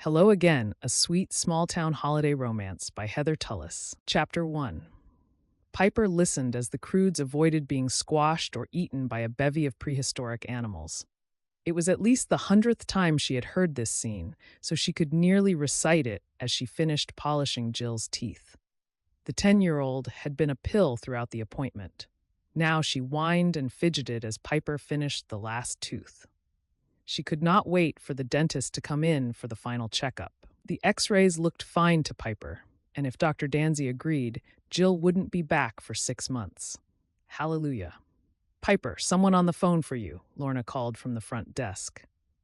Hello Again, a sweet small-town holiday romance by Heather Tullis. Chapter 1. Piper listened as the Croods avoided being squashed or eaten by a bevy of prehistoric animals. It was at least the 100th time she had heard this scene, so she could nearly recite it as she finished polishing Jill's teeth. The 10-year-old had been a pill throughout the appointment. Now she whined and fidgeted as Piper finished the last tooth. She could not wait for the dentist to come in for the final checkup. The x-rays looked fine to Piper, and if Dr. Danzy agreed, Jill wouldn't be back for 6 months. Hallelujah. "Piper, someone on the phone for you," Lorna called from the front desk.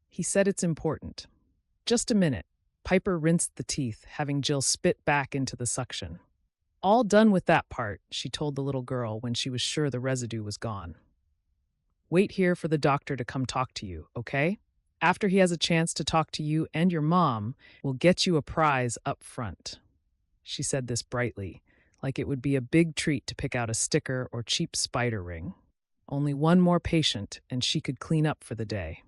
"He said it's important." "Just a minute." Piper rinsed the teeth, having Jill spit back into the suction. "All done with that part," she told the little girl when she was sure the residue was gone. "Wait here for the doctor to come talk to you, okay? After he has a chance to talk to you and your mom, we'll get you a prize up front." She said this brightly, like it would be a big treat to pick out a sticker or cheap spider ring. Only one more patient, and she could clean up for the day.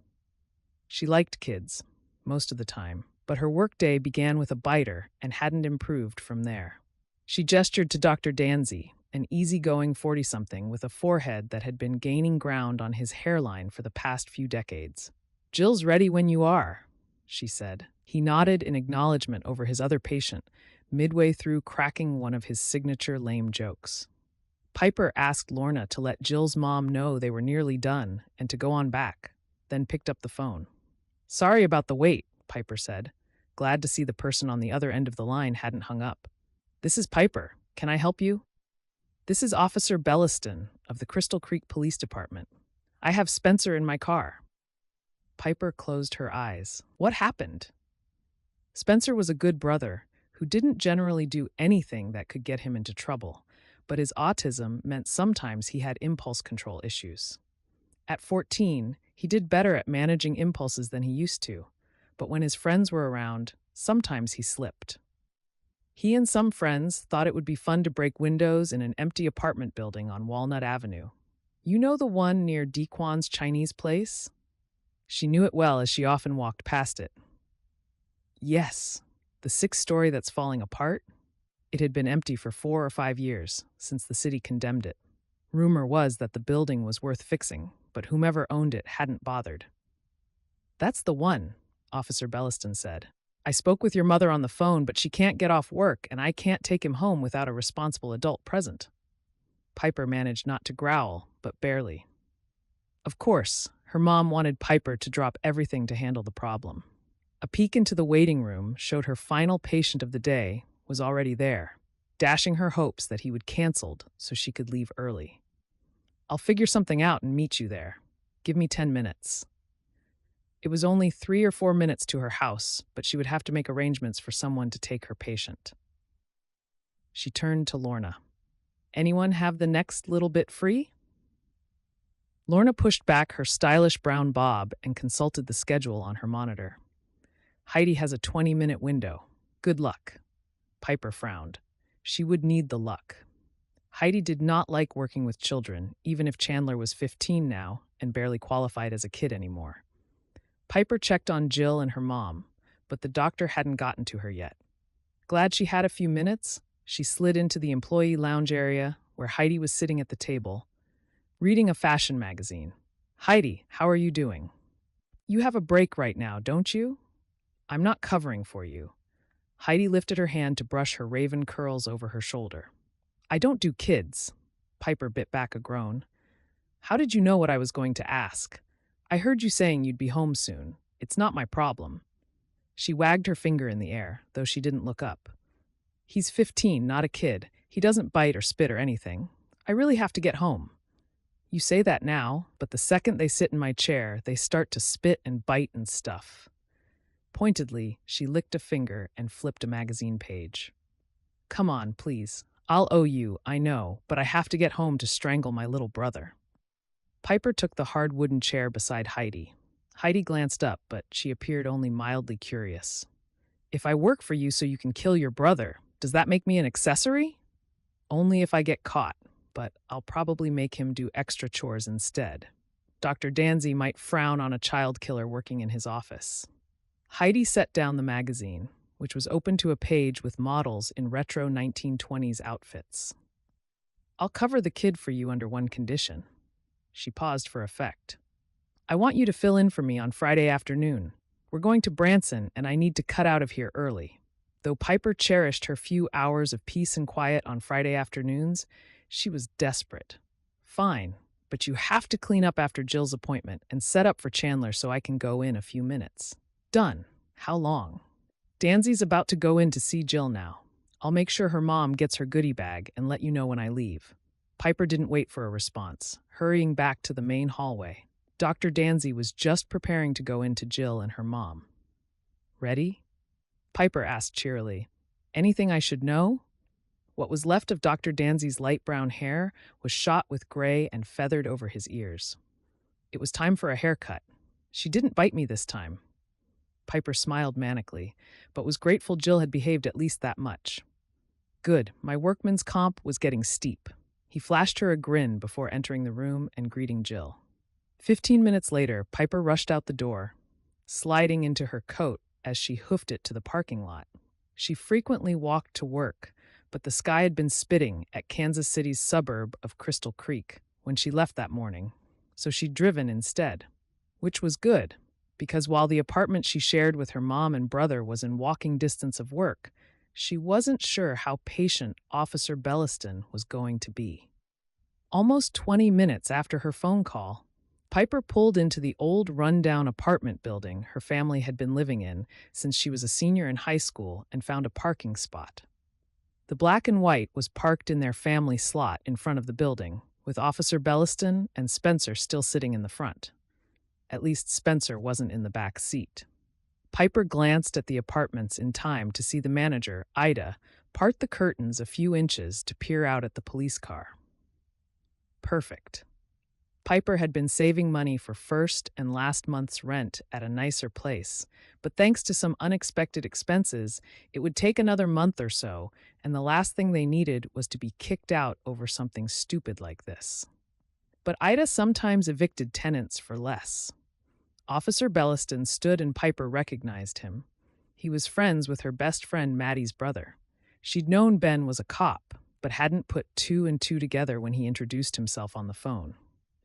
She liked kids, most of the time, but her workday began with a biter and hadn't improved from there. She gestured to Dr. Danzy, an easygoing 40-something with a forehead that had been gaining ground on his hairline for the past few decades. "Jill's ready when you are," she said. He nodded in acknowledgement over his other patient, midway through cracking one of his signature lame jokes. Piper asked Lorna to let Jill's mom know they were nearly done and to go on back, then picked up the phone. "Sorry about the wait," Piper said, glad to see the person on the other end of the line hadn't hung up. "This is Piper. Can I help you?" "This is Officer Belliston of the Crystal Creek Police Department. I have Spencer in my car." Piper closed her eyes. What happened? Spencer was a good brother who didn't generally do anything that could get him into trouble, but his autism meant sometimes he had impulse control issues. At 14, he did better at managing impulses than he used to, but when his friends were around, sometimes he slipped. He and some friends thought it would be fun to break windows in an empty apartment building on Walnut Avenue. You know the one near Dequan's Chinese place? She knew it well as she often walked past it. Yes, the 6-story that's falling apart. It had been empty for 4 or 5 years, since the city condemned it. Rumor was that the building was worth fixing, but whomever owned it hadn't bothered. "That's the one," Officer Belliston said. "I spoke with your mother on the phone, but she can't get off work, and I can't take him home without a responsible adult present." Piper managed not to growl, but barely. Of course, her mom wanted Piper to drop everything to handle the problem. A peek into the waiting room showed her final patient of the day was already there, dashing her hopes that he would canceled so she could leave early. "I'll figure something out and meet you there. Give me 10 minutes. It was only 3 or 4 minutes to her house, but she would have to make arrangements for someone to take her patient. She turned to Lorna. "Anyone have the next little bit free?" Lorna pushed back her stylish brown bob and consulted the schedule on her monitor. "Heidi has a 20-minute window. Good luck." Piper frowned. She would need the luck. Heidi did not like working with children, even if Chandler was 15 now and barely qualified as a kid anymore. Piper checked on Jill and her mom, but the doctor hadn't gotten to her yet. Glad she had a few minutes, she slid into the employee lounge area where Heidi was sitting at the table, reading a fashion magazine. "Heidi, how are you doing? You have a break right now, don't you? I'm not covering for you." Heidi lifted her hand to brush her raven curls over her shoulder. "I don't do kids." Piper bit back a groan. "How did you know what I was going to ask? I heard you saying you'd be home soon. It's not my problem." She wagged her finger in the air, though she didn't look up. "He's 15, not a kid. He doesn't bite or spit or anything. I really have to get home. You say that now, but the second they sit in my chair, they start to spit and bite and stuff." Pointedly, she licked a finger and flipped a magazine page. "Come on, please. I'll owe you, I know, but I have to get home to strangle my little brother." Piper took the hard wooden chair beside Heidi. Heidi glanced up, but she appeared only mildly curious. "If I work for you so you can kill your brother, does that make me an accessory?" "Only if I get caught, but I'll probably make him do extra chores instead. Dr. Danzy might frown on a child killer working in his office." Heidi set down the magazine, which was open to a page with models in retro 1920s outfits. I'll cover the kid for you under one condition. She paused for effect. I want you to fill in for me on Friday afternoon. We're going to Branson, and I need to cut out of here early. Though Piper cherished her few hours of peace and quiet on Friday afternoons, she was desperate. Fine, but you have to clean up after Jill's appointment and set up for Chandler so I can go in a few minutes. Done. How long? Danzy's about to go in to see Jill now. I'll make sure her mom gets her goodie bag and let you know when I leave. Piper didn't wait for a response, hurrying back to the main hallway. Dr. Danzy was just preparing to go in to Jill and her mom. Ready? Piper asked cheerily. Anything I should know? What was left of Dr. Danzy's light brown hair was shot with gray and feathered over his ears. It was time for a haircut. She didn't bite me this time. Piper smiled manically, but was grateful Jill had behaved at least that much. Good, my workman's comp was getting steep. He flashed her a grin before entering the room and greeting Jill. 15 minutes later, Piper rushed out the door, sliding into her coat as she hoofed it to the parking lot. She frequently walked to work, but the sky had been spitting at Kansas City's suburb of Crystal Creek when she left that morning, so she'd driven instead. Which was good, because while the apartment she shared with her mom and brother was in walking distance of work, she wasn't sure how patient Officer Belliston was going to be. Almost 20 minutes after her phone call, Piper pulled into the old run-down apartment building her family had been living in since she was a senior in high school and found a parking spot. The black and white was parked in their family slot in front of the building, with Officer Belliston and Spencer still sitting in the front. At least Spencer wasn't in the back seat. Piper glanced at the apartments in time to see the manager, Ida, part the curtains a few inches to peer out at the police car. Perfect. Piper had been saving money for first and last month's rent at a nicer place, but thanks to some unexpected expenses, it would take another month or so, and the last thing they needed was to be kicked out over something stupid like this. But Ida sometimes evicted tenants for less. Officer Belliston stood and Piper recognized him. He was friends with her best friend Maddie's brother. She'd known Ben was a cop, but hadn't put two and two together when he introduced himself on the phone.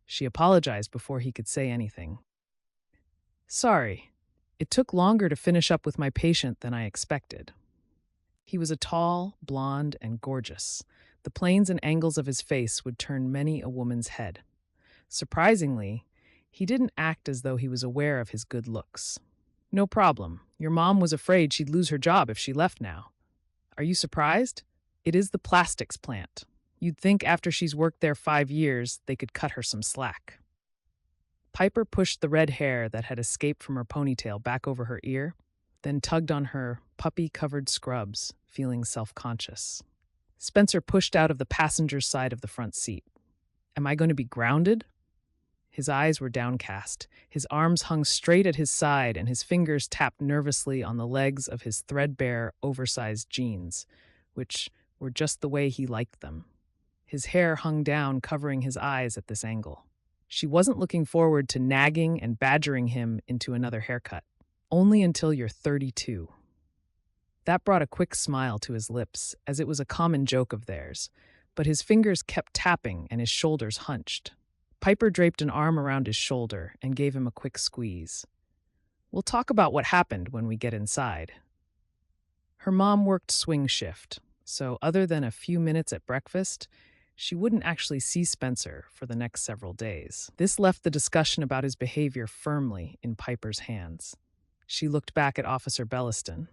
She apologized before he could say anything. Sorry, it took longer to finish up with my patient than I expected. He was a tall, blonde, and gorgeous. The planes and angles of his face would turn many a woman's head. Surprisingly, he didn't act as though he was aware of his good looks. No problem. Your mom was afraid she'd lose her job if she left now. Are you surprised? It is the plastics plant. You'd think after she's worked there 5 years, they could cut her some slack. Piper pushed the red hair that had escaped from her ponytail back over her ear, then tugged on her puppy-covered scrubs, feeling self-conscious. Spencer pushed out of the passenger's side of the front seat. Am I going to be grounded? His eyes were downcast. His arms hung straight at his side, and his fingers tapped nervously on the legs of his threadbare, oversized jeans, which were just the way he liked them. His hair hung down, covering his eyes at this angle. She wasn't looking forward to nagging and badgering him into another haircut. Only until you're 32. That brought a quick smile to his lips, as it was a common joke of theirs, but his fingers kept tapping and his shoulders hunched. Piper draped an arm around his shoulder and gave him a quick squeeze. We'll talk about what happened when we get inside. Her mom worked swing shift, so other than a few minutes at breakfast, she wouldn't actually see Spencer for the next several days. This left the discussion about his behavior firmly in Piper's hands. She looked back at Officer Belliston.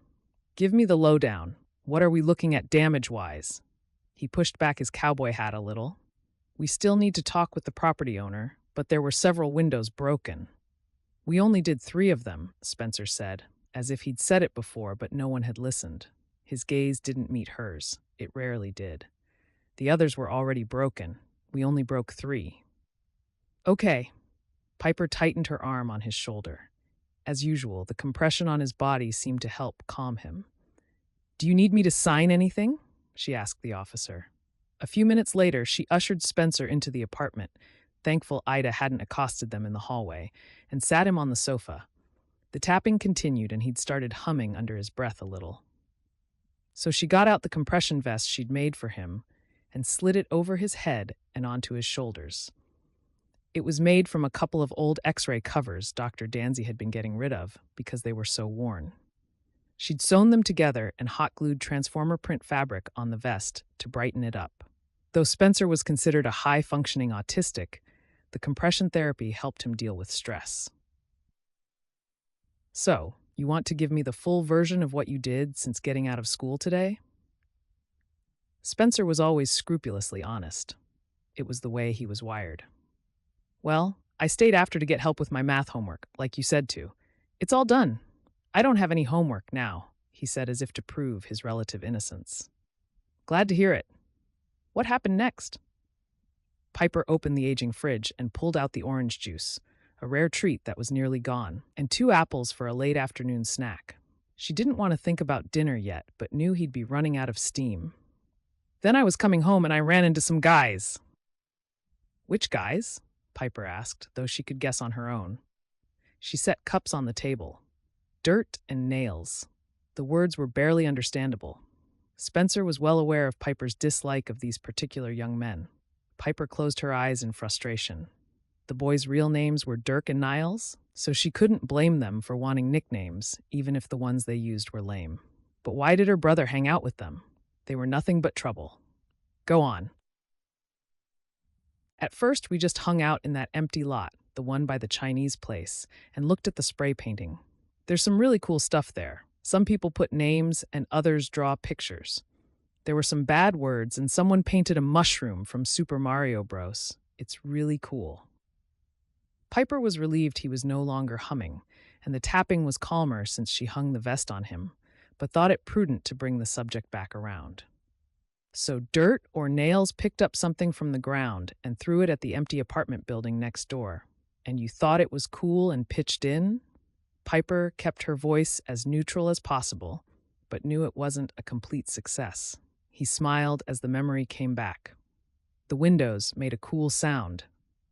Give me the lowdown. What are we looking at damage-wise? He pushed back his cowboy hat a little. We still need to talk with the property owner, but there were several windows broken. We only did 3 of them, Spencer said, as if he'd said it before, but no one had listened. His gaze didn't meet hers. It rarely did. The others were already broken. We only broke 3. Okay. Piper tightened her arm on his shoulder. As usual, the compression on his body seemed to help calm him. Do you need me to sign anything? She asked the officer. A few minutes later, she ushered Spencer into the apartment, thankful Ida hadn't accosted them in the hallway, and sat him on the sofa. The tapping continued, and he'd started humming under his breath a little. So she got out the compression vest she'd made for him and slid it over his head and onto his shoulders. It was made from a couple of old X-ray covers Dr. Danzy had been getting rid of because they were so worn. She'd sewn them together and hot-glued transformer print fabric on the vest to brighten it up. Though Spencer was considered a high-functioning autistic, the compression therapy helped him deal with stress. So, you want to give me the full version of what you did since getting out of school today? Spencer was always scrupulously honest. It was the way he was wired. Well, I stayed after to get help with my math homework, like you said to. It's all done. I don't have any homework now, he said as if to prove his relative innocence. Glad to hear it. What happened next? Piper opened the aging fridge and pulled out the orange juice, a rare treat that was nearly gone, and 2 apples for a late afternoon snack. She didn't want to think about dinner yet, but knew he'd be running out of steam. Then I was coming home and I ran into some guys. Which guys? Piper asked, though she could guess on her own. She set cups on the table. Dirt and nails. The words were barely understandable. Spencer was well aware of Piper's dislike of these particular young men. Piper closed her eyes in frustration. The boys' real names were Dirk and Niles, so she couldn't blame them for wanting nicknames, even if the ones they used were lame. But why did her brother hang out with them? They were nothing but trouble. Go on. At first, we just hung out in that empty lot, the one by the Chinese place, and looked at the spray painting. There's some really cool stuff there. Some people put names and others draw pictures. There were some bad words and someone painted a mushroom from Super Mario Bros. It's really cool. Piper was relieved he was no longer humming, and the tapping was calmer since she hung the vest on him, but thought it prudent to bring the subject back around. So Dirt or Nails picked up something from the ground and threw it at the empty apartment building next door, and you thought it was cool and pitched in? Piper kept her voice as neutral as possible, but knew it wasn't a complete success. He smiled as the memory came back. The windows made a cool sound.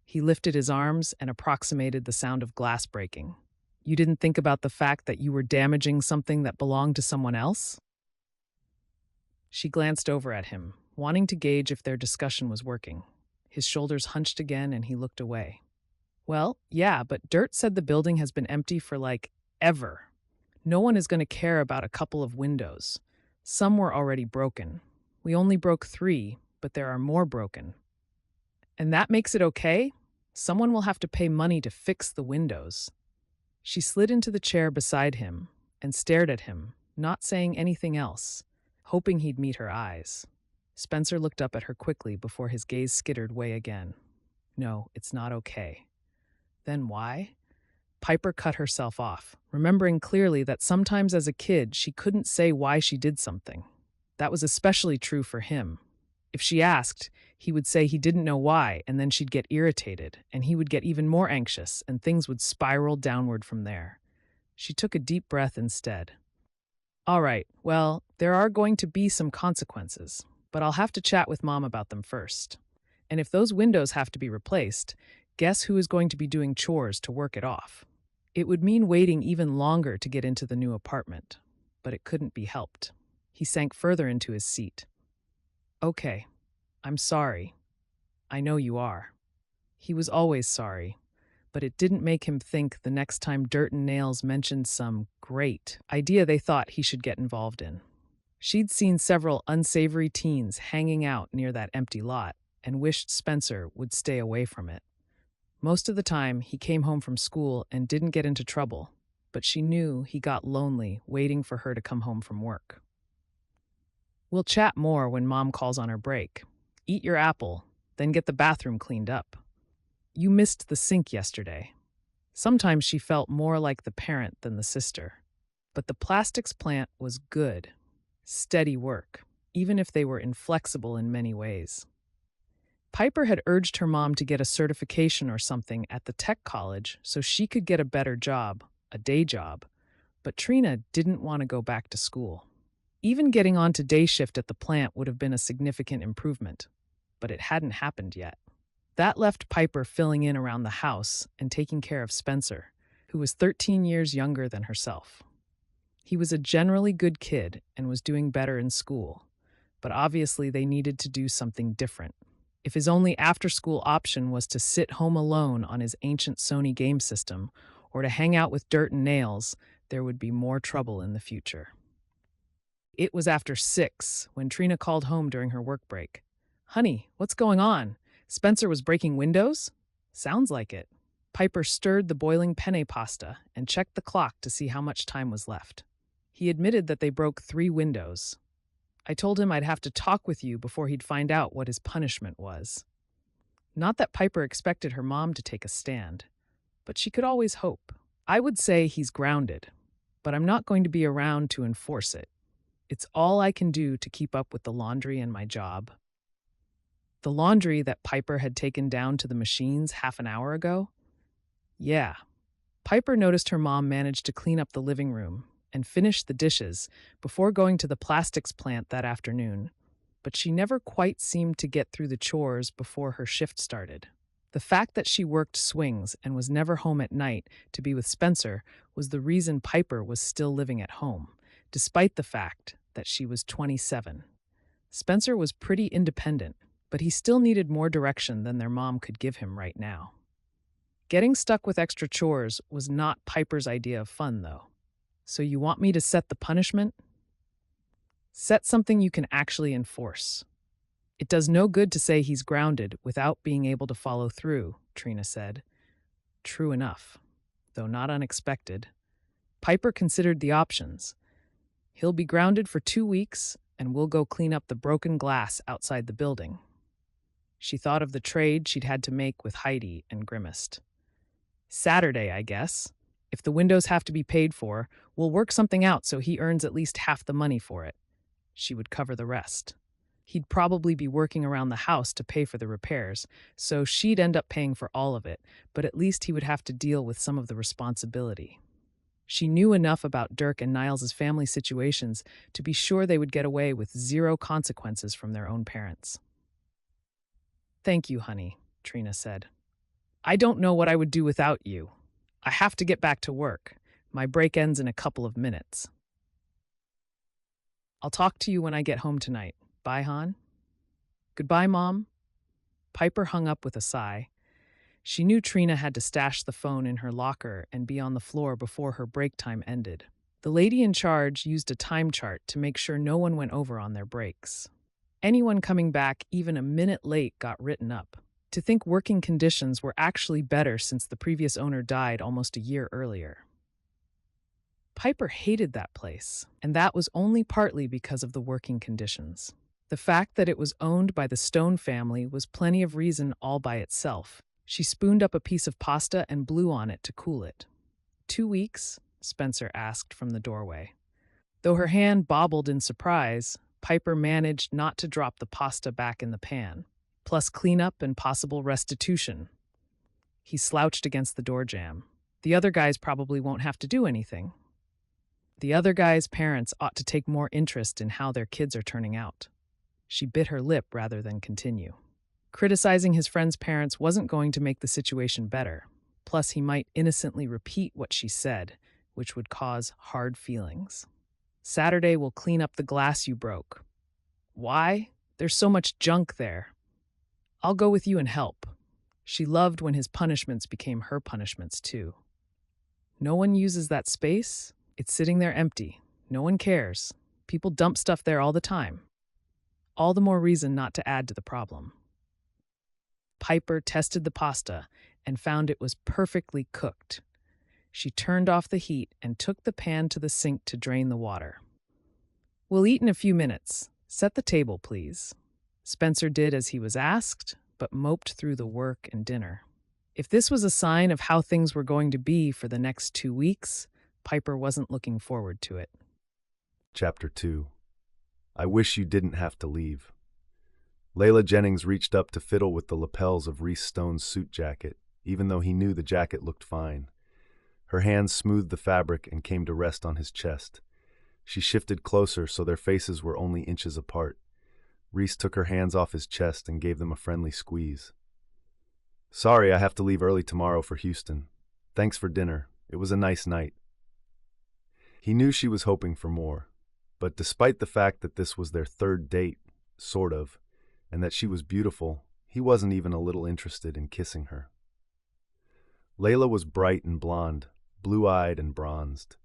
He lifted his arms and approximated the sound of glass breaking. You didn't think about the fact that you were damaging something that belonged to someone else? She glanced over at him, wanting to gauge if their discussion was working. His shoulders hunched again and he looked away. Well, yeah, but Dirt said the building has been empty for ever. No one is going to care about a couple of windows. Some were already broken. We only broke 3, but there are more broken. And that makes it okay? Someone will have to pay money to fix the windows. She slid into the chair beside him and stared at him, not saying anything else, hoping he'd meet her eyes. Spencer looked up at her quickly before his gaze skittered way again. No, it's not okay. Then why? Piper cut herself off, remembering clearly that sometimes as a kid she couldn't say why she did something. That was especially true for him. If she asked, he would say he didn't know why, and then she'd get irritated, and he would get even more anxious, and things would spiral downward from there. She took a deep breath instead. All right, well, there are going to be some consequences, but I'll have to chat with Mom about them first. And if those windows have to be replaced, guess who is going to be doing chores to work it off? It would mean waiting even longer to get into the new apartment, but it couldn't be helped. He sank further into his seat. Okay, I'm sorry. I know you are. He was always sorry, but it didn't make him think the next time Dirt and Nails mentioned some great idea they thought he should get involved in. She'd seen several unsavory teens hanging out near that empty lot and wished Spencer would stay away from it. Most of the time, he came home from school and didn't get into trouble, but she knew he got lonely waiting for her to come home from work. We'll chat more when Mom calls on her break. Eat your apple, then get the bathroom cleaned up. You missed the sink yesterday. Sometimes she felt more like the parent than the sister. But the plastics plant was good, steady work, even if they were inflexible in many ways. Piper had urged her mom to get a certification or something at the tech college so she could get a better job, a day job, but Trina didn't want to go back to school. Even getting onto day shift at the plant would have been a significant improvement, but it hadn't happened yet. That left Piper filling in around the house and taking care of Spencer, who was 13 years younger than herself. He was a generally good kid and was doing better in school, but obviously they needed to do something different. If his only after-school option was to sit home alone on his ancient Sony game system or to hang out with dirt and nails, there would be more trouble in the future. It was after 6 when Trina called home during her work break. "Honey, what's going on? Spencer was breaking windows?" "Sounds like it." Piper stirred the boiling penne pasta and checked the clock to see how much time was left. He admitted that they broke 3 windows. "I told him I'd have to talk with you before he'd find out what his punishment was." Not that Piper expected her mom to take a stand, but she could always hope. "I would say he's grounded, but I'm not going to be around to enforce it. It's all I can do to keep up with the laundry and my job." The laundry that Piper had taken down to the machines half an hour ago? Yeah. Piper noticed her mom managed to clean up the living room and finish the dishes before going to the plastics plant that afternoon, but she never quite seemed to get through the chores before her shift started. The fact that she worked swings and was never home at night to be with Spencer was the reason Piper was still living at home, despite the fact that she was 27. Spencer was pretty independent, but he still needed more direction than their mom could give him right now. Getting stuck with extra chores was not Piper's idea of fun, though. "So you want me to set the punishment?" "Set something you can actually enforce. It does no good to say he's grounded without being able to follow through," Trina said. True enough, though not unexpected. Piper considered the options. "He'll be grounded for 2 weeks, and we'll go clean up the broken glass outside the building." She thought of the trade she'd had to make with Heidi and grimaced. "Saturday, I guess. If the windows have to be paid for, we'll work something out so he earns at least half the money for it. She would cover the rest. He'd probably be working around the house to pay for the repairs, so she'd end up paying for all of it, but at least he would have to deal with some of the responsibility." She knew enough about Dirk and Niles' family situations to be sure they would get away with 0 consequences from their own parents. "Thank you, honey," Trina said. "I don't know what I would do without you. I have to get back to work. My break ends in a couple of minutes." "I'll talk to you when I get home tonight. Bye, hon." "Goodbye, Mom." Piper hung up with a sigh. She knew Trina had to stash the phone in her locker and be on the floor before her break time ended. The lady in charge used a time chart to make sure no one went over on their breaks. Anyone coming back even a minute late got written up. To think working conditions were actually better since the previous owner died almost a year earlier. Piper hated that place, and that was only partly because of the working conditions. The fact that it was owned by the Stone family was plenty of reason all by itself. She spooned up a piece of pasta and blew on it to cool it. 2 weeks? Spencer asked from the doorway. Though her hand bobbled in surprise, Piper managed not to drop the pasta back in the pan, plus cleanup and possible restitution. He slouched against the door jamb. "The other guys probably won't have to do anything." The other guy's parents ought to take more interest in how their kids are turning out. She bit her lip rather than continue. Criticizing his friend's parents wasn't going to make the situation better. Plus, he might innocently repeat what she said, which would cause hard feelings. "Saturday we'll clean up the glass you broke." "Why? There's so much junk there." "I'll go with you and help." She loved when his punishments became her punishments too. "No one uses that space. It's sitting there empty. No one cares. People dump stuff there all the time." All the more reason not to add to the problem. Piper tested the pasta and found it was perfectly cooked. She turned off the heat and took the pan to the sink to drain the water. "We'll eat in a few minutes. Set the table, please." Spencer did as he was asked, but moped through the work and dinner. If this was a sign of how things were going to be for the next 2 weeks, Piper wasn't looking forward to it. Chapter 2. I wish you didn't have to leave. Layla Jennings reached up to fiddle with the lapels of Reece Stone's suit jacket, even though he knew the jacket looked fine. Her hands smoothed the fabric and came to rest on his chest. She shifted closer so their faces were only inches apart. Reece took her hands off his chest and gave them a friendly squeeze. "Sorry, I have to leave early tomorrow for Houston. Thanks for dinner. It was a nice night. He knew she was hoping for more, but despite the fact that this was their third date, sort of, and that she was beautiful, he wasn't even a little interested in kissing her. Layla was bright and blonde, blue-eyed and bronzed.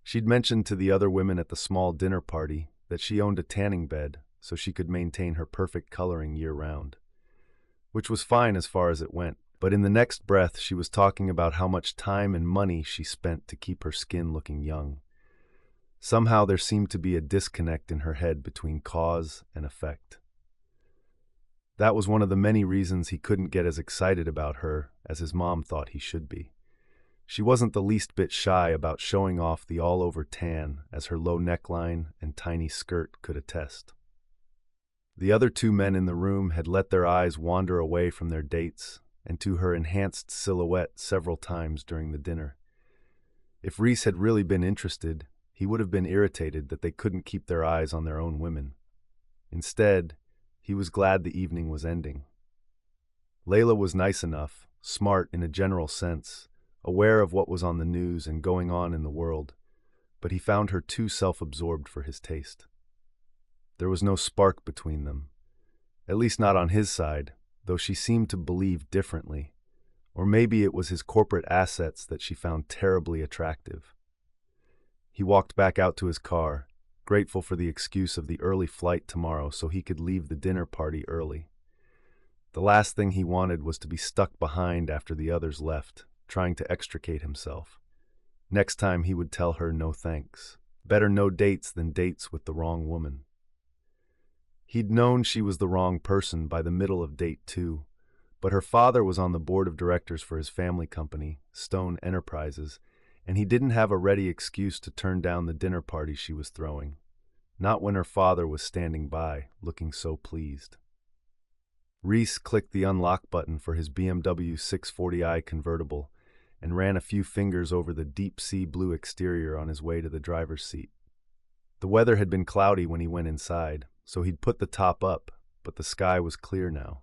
She'd mentioned to the other women at the small dinner party that she owned a tanning bed so she could maintain her perfect coloring year-round, which was fine as far as it went. But in the next breath, she was talking about how much time and money she spent to keep her skin looking young. Somehow there seemed to be a disconnect in her head between cause and effect. That was one of the many reasons he couldn't get as excited about her as his mom thought he should be. She wasn't the least bit shy about showing off the all-over tan, as her low neckline and tiny skirt could attest. The other two men in the room had let their eyes wander away from their dates and to her enhanced silhouette several times during the dinner. If Reece had really been interested, he would have been irritated that they couldn't keep their eyes on their own women. Instead, he was glad the evening was ending. Layla was nice enough, smart in a general sense, aware of what was on the news and going on in the world, but he found her too self-absorbed for his taste. There was no spark between them, at least not on his side, though she seemed to believe differently, or maybe it was his corporate assets that she found terribly attractive. He walked back out to his car, grateful for the excuse of the early flight tomorrow so he could leave the dinner party early. The last thing he wanted was to be stuck behind after the others left, trying to extricate himself. Next time he would tell her no thanks. Better no dates than dates with the wrong woman. He'd known she was the wrong person by the middle of date 2, but her father was on the board of directors for his family company, Stone Enterprises, and he didn't have a ready excuse to turn down the dinner party she was throwing. Not when her father was standing by, looking so pleased. Reece clicked the unlock button for his BMW 640i convertible and ran a few fingers over the deep sea blue exterior on his way to the driver's seat. The weather had been cloudy when he went inside, so he'd put the top up, but the sky was clear now.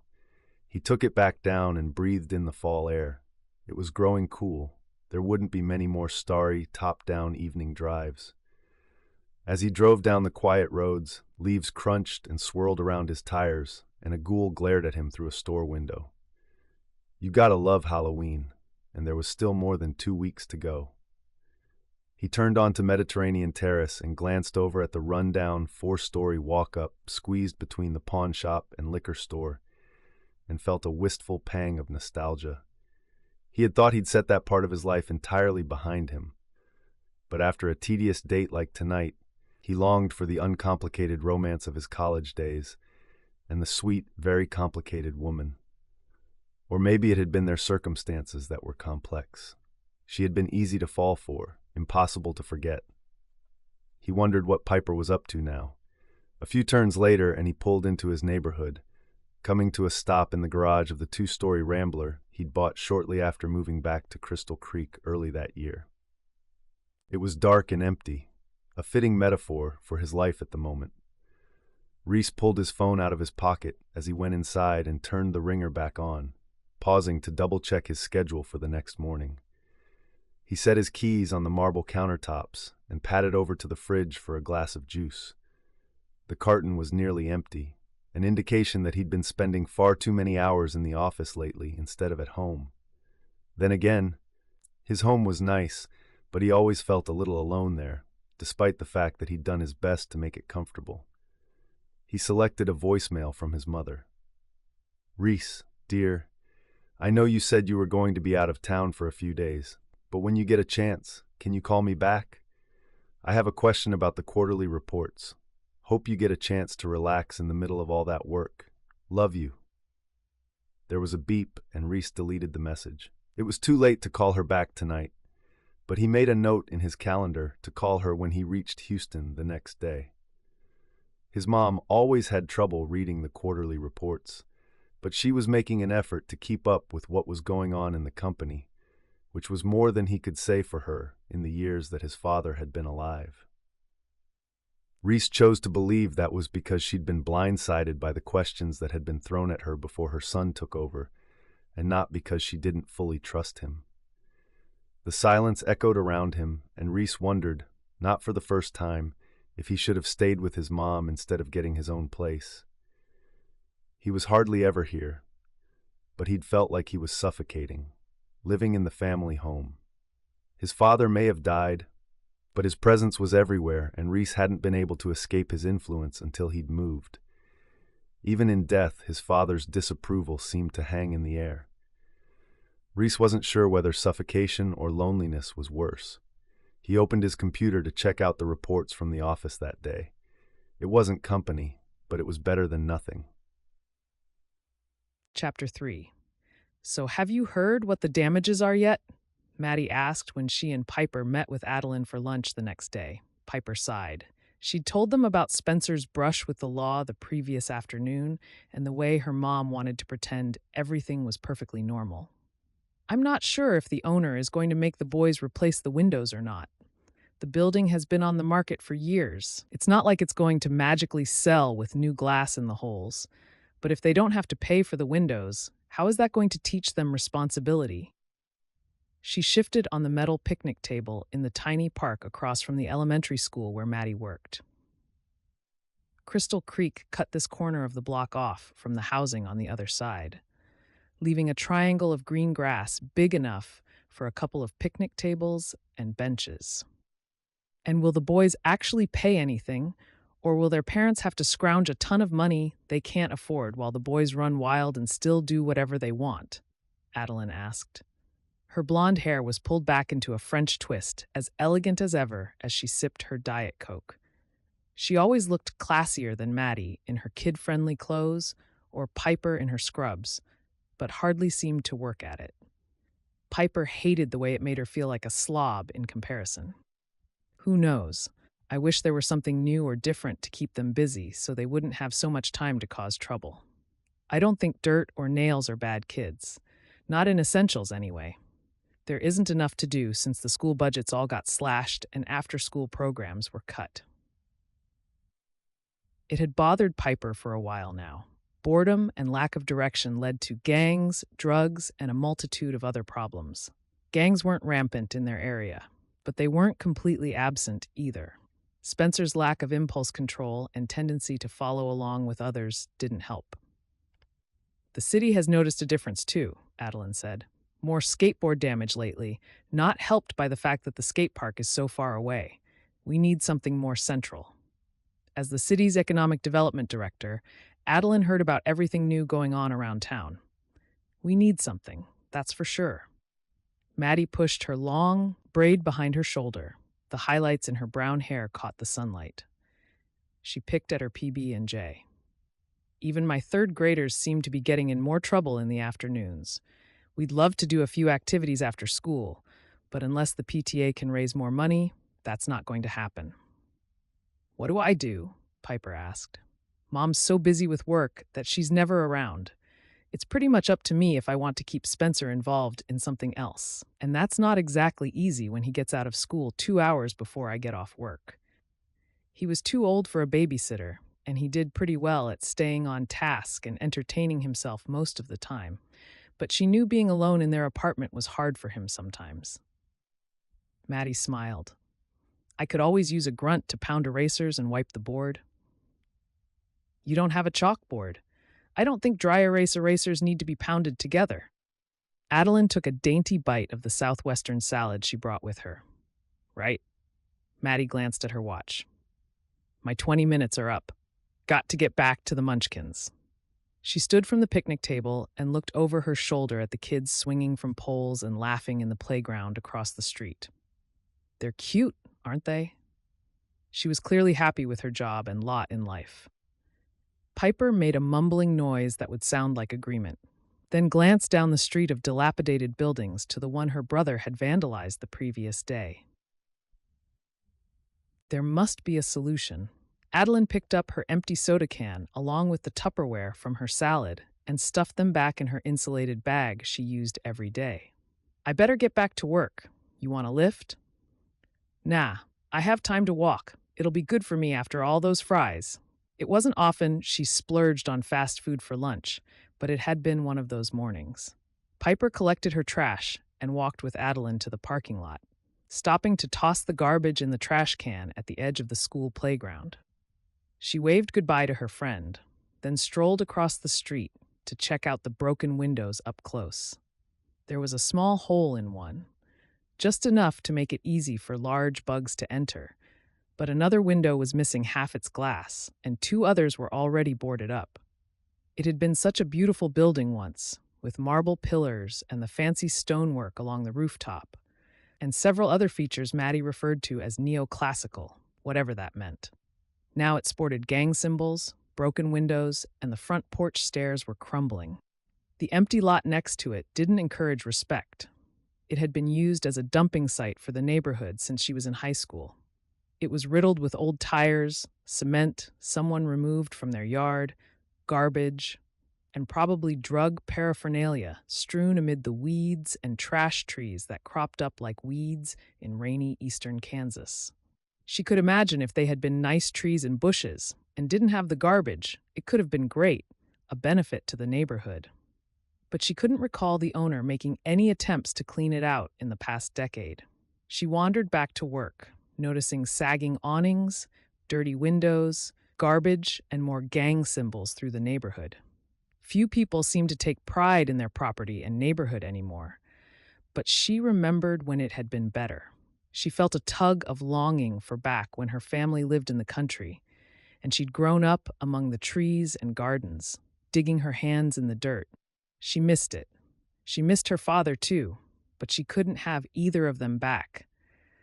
He took it back down and breathed in the fall air. It was growing cool. There wouldn't be many more starry, top-down evening drives. As he drove down the quiet roads, leaves crunched and swirled around his tires, and a ghoul glared at him through a store window. You gotta love Halloween, and there was still more than 2 weeks to go. He turned onto Mediterranean Terrace and glanced over at the run-down 4-story walk-up squeezed between the pawn shop and liquor store, and felt a wistful pang of nostalgia. He had thought he'd set that part of his life entirely behind him, but after a tedious date like tonight, he longed for the uncomplicated romance of his college days and the sweet, very complicated woman. Or maybe it had been their circumstances that were complex. She had been easy to fall for, impossible to forget. He wondered what Piper was up to now. A few turns later, and he pulled into his neighborhood, coming to a stop in the garage of the 2-story Rambler he'd bought shortly after moving back to Crystal Creek early that year. It was dark and empty, a fitting metaphor for his life at the moment. Reece pulled his phone out of his pocket as he went inside and turned the ringer back on, pausing to double-check his schedule for the next morning. He set his keys on the marble countertops and padded over to the fridge for a glass of juice. The carton was nearly empty, an indication that he'd been spending far too many hours in the office lately instead of at home. Then again, his home was nice, but he always felt a little alone there, despite the fact that he'd done his best to make it comfortable. He selected a voicemail from his mother. "Reece, dear, I know you said you were going to be out of town for a few days, but when you get a chance, can you call me back? I have a question about the quarterly reports. Hope you get a chance to relax in the middle of all that work. Love you." There was a beep, and Reece deleted the message. It was too late to call her back tonight, but he made a note in his calendar to call her when he reached Houston the next day. His mom always had trouble reading the quarterly reports, but she was making an effort to keep up with what was going on in the company, which was more than he could say for her in the years that his father had been alive. Reece chose to believe that was because she'd been blindsided by the questions that had been thrown at her before her son took over, and not because she didn't fully trust him. The silence echoed around him, and Reece wondered, not for the first time, if he should have stayed with his mom instead of getting his own place. He was hardly ever here, but he'd felt like he was suffocating, living in the family home. His father may have died, but his presence was everywhere, and Reece hadn't been able to escape his influence until he'd moved. Even in death, his father's disapproval seemed to hang in the air. Reece wasn't sure whether suffocation or loneliness was worse. He opened his computer to check out the reports from the office that day. It wasn't company, but it was better than nothing. Chapter 3. So have you heard what the damages are yet? Maddie asked when she and Piper met with Adeline for lunch the next day. Piper sighed. She'd told them about Spencer's brush with the law the previous afternoon and the way her mom wanted to pretend everything was perfectly normal. I'm not sure if the owner is going to make the boys replace the windows or not. The building has been on the market for years. It's not like it's going to magically sell with new glass in the holes. But if they don't have to pay for the windows, how is that going to teach them responsibility? She shifted on the metal picnic table in the tiny park across from the elementary school where Maddie worked. Crystal Creek cut this corner of the block off from the housing on the other side, leaving a triangle of green grass big enough for a couple of picnic tables and benches. And will the boys actually pay anything, or will their parents have to scrounge a ton of money they can't afford while the boys run wild and still do whatever they want? Adeline asked. Her blonde hair was pulled back into a French twist, as elegant as ever as she sipped her Diet Coke. She always looked classier than Maddie in her kid-friendly clothes or Piper in her scrubs, but hardly seemed to work at it. Piper hated the way it made her feel like a slob in comparison. Who knows? I wish there were something new or different to keep them busy so they wouldn't have so much time to cause trouble. I don't think dirt or nails are bad kids. Not in essentials, anyway. There isn't enough to do since the school budgets all got slashed and after-school programs were cut. It had bothered Piper for a while now. Boredom and lack of direction led to gangs, drugs, and a multitude of other problems. Gangs weren't rampant in their area, but they weren't completely absent either. Spencer's lack of impulse control and tendency to follow along with others didn't help. The city has noticed a difference too, Adeline said. More skateboard damage lately, not helped by the fact that the skate park is so far away. We need something more central. As the city's economic development director, Adeline heard about everything new going on around town. We need something, that's for sure. Maddie pushed her long braid behind her shoulder. The highlights in her brown hair caught the sunlight. She picked at her PB&J. Even my third graders seem to be getting in more trouble in the afternoons. We'd love to do a few activities after school, but unless the PTA can raise more money, that's not going to happen. What do I do? Piper asked. Mom's so busy with work that she's never around. It's pretty much up to me if I want to keep Spencer involved in something else. And that's not exactly easy when he gets out of school 2 hours before I get off work. He was too old for a babysitter, and he did pretty well at staying on task and entertaining himself most of the time. But she knew being alone in their apartment was hard for him sometimes. Maddie smiled. I could always use a grunt to pound erasers and wipe the board. You don't have a chalkboard. I don't think dry erase erasers need to be pounded together. Adeline took a dainty bite of the southwestern salad she brought with her. Right. Maddie glanced at her watch. My 20 minutes are up. Got to get back to the Munchkins. She stood from the picnic table and looked over her shoulder at the kids swinging from poles and laughing in the playground across the street. They're cute, aren't they? She was clearly happy with her job and lot in life. Piper made a mumbling noise that would sound like agreement, then glanced down the street of dilapidated buildings to the one her brother had vandalized the previous day. There must be a solution. Adeline picked up her empty soda can along with the Tupperware from her salad and stuffed them back in her insulated bag she used every day. I better get back to work. You want a lift? Nah, I have time to walk. It'll be good for me after all those fries. It wasn't often she splurged on fast food for lunch, but it had been one of those mornings. Piper collected her trash and walked with Adeline to the parking lot, stopping to toss the garbage in the trash can at the edge of the school playground. She waved goodbye to her friend, then strolled across the street to check out the broken windows up close. There was a small hole in one, just enough to make it easy for large bugs to enter, but another window was missing half its glass, and two others were already boarded up. It had been such a beautiful building once, with marble pillars and the fancy stonework along the rooftop, and several other features Maddie referred to as neoclassical, whatever that meant. Now it sported gang symbols, broken windows, and the front porch stairs were crumbling. The empty lot next to it didn't encourage respect. It had been used as a dumping site for the neighborhood since she was in high school. It was riddled with old tires, cement someone removed from their yard, garbage, and probably drug paraphernalia strewn amid the weeds and trash trees that cropped up like weeds in rainy eastern Kansas. She could imagine if they had been nice trees and bushes and didn't have the garbage, it could have been great, a benefit to the neighborhood. But she couldn't recall the owner making any attempts to clean it out in the past decade. She wandered back to work, noticing sagging awnings, dirty windows, garbage, and more gang symbols through the neighborhood. Few people seemed to take pride in their property and neighborhood anymore, but she remembered when it had been better. She felt a tug of longing for back when her family lived in the country, and she'd grown up among the trees and gardens, digging her hands in the dirt. She missed it. She missed her father too, but she couldn't have either of them back,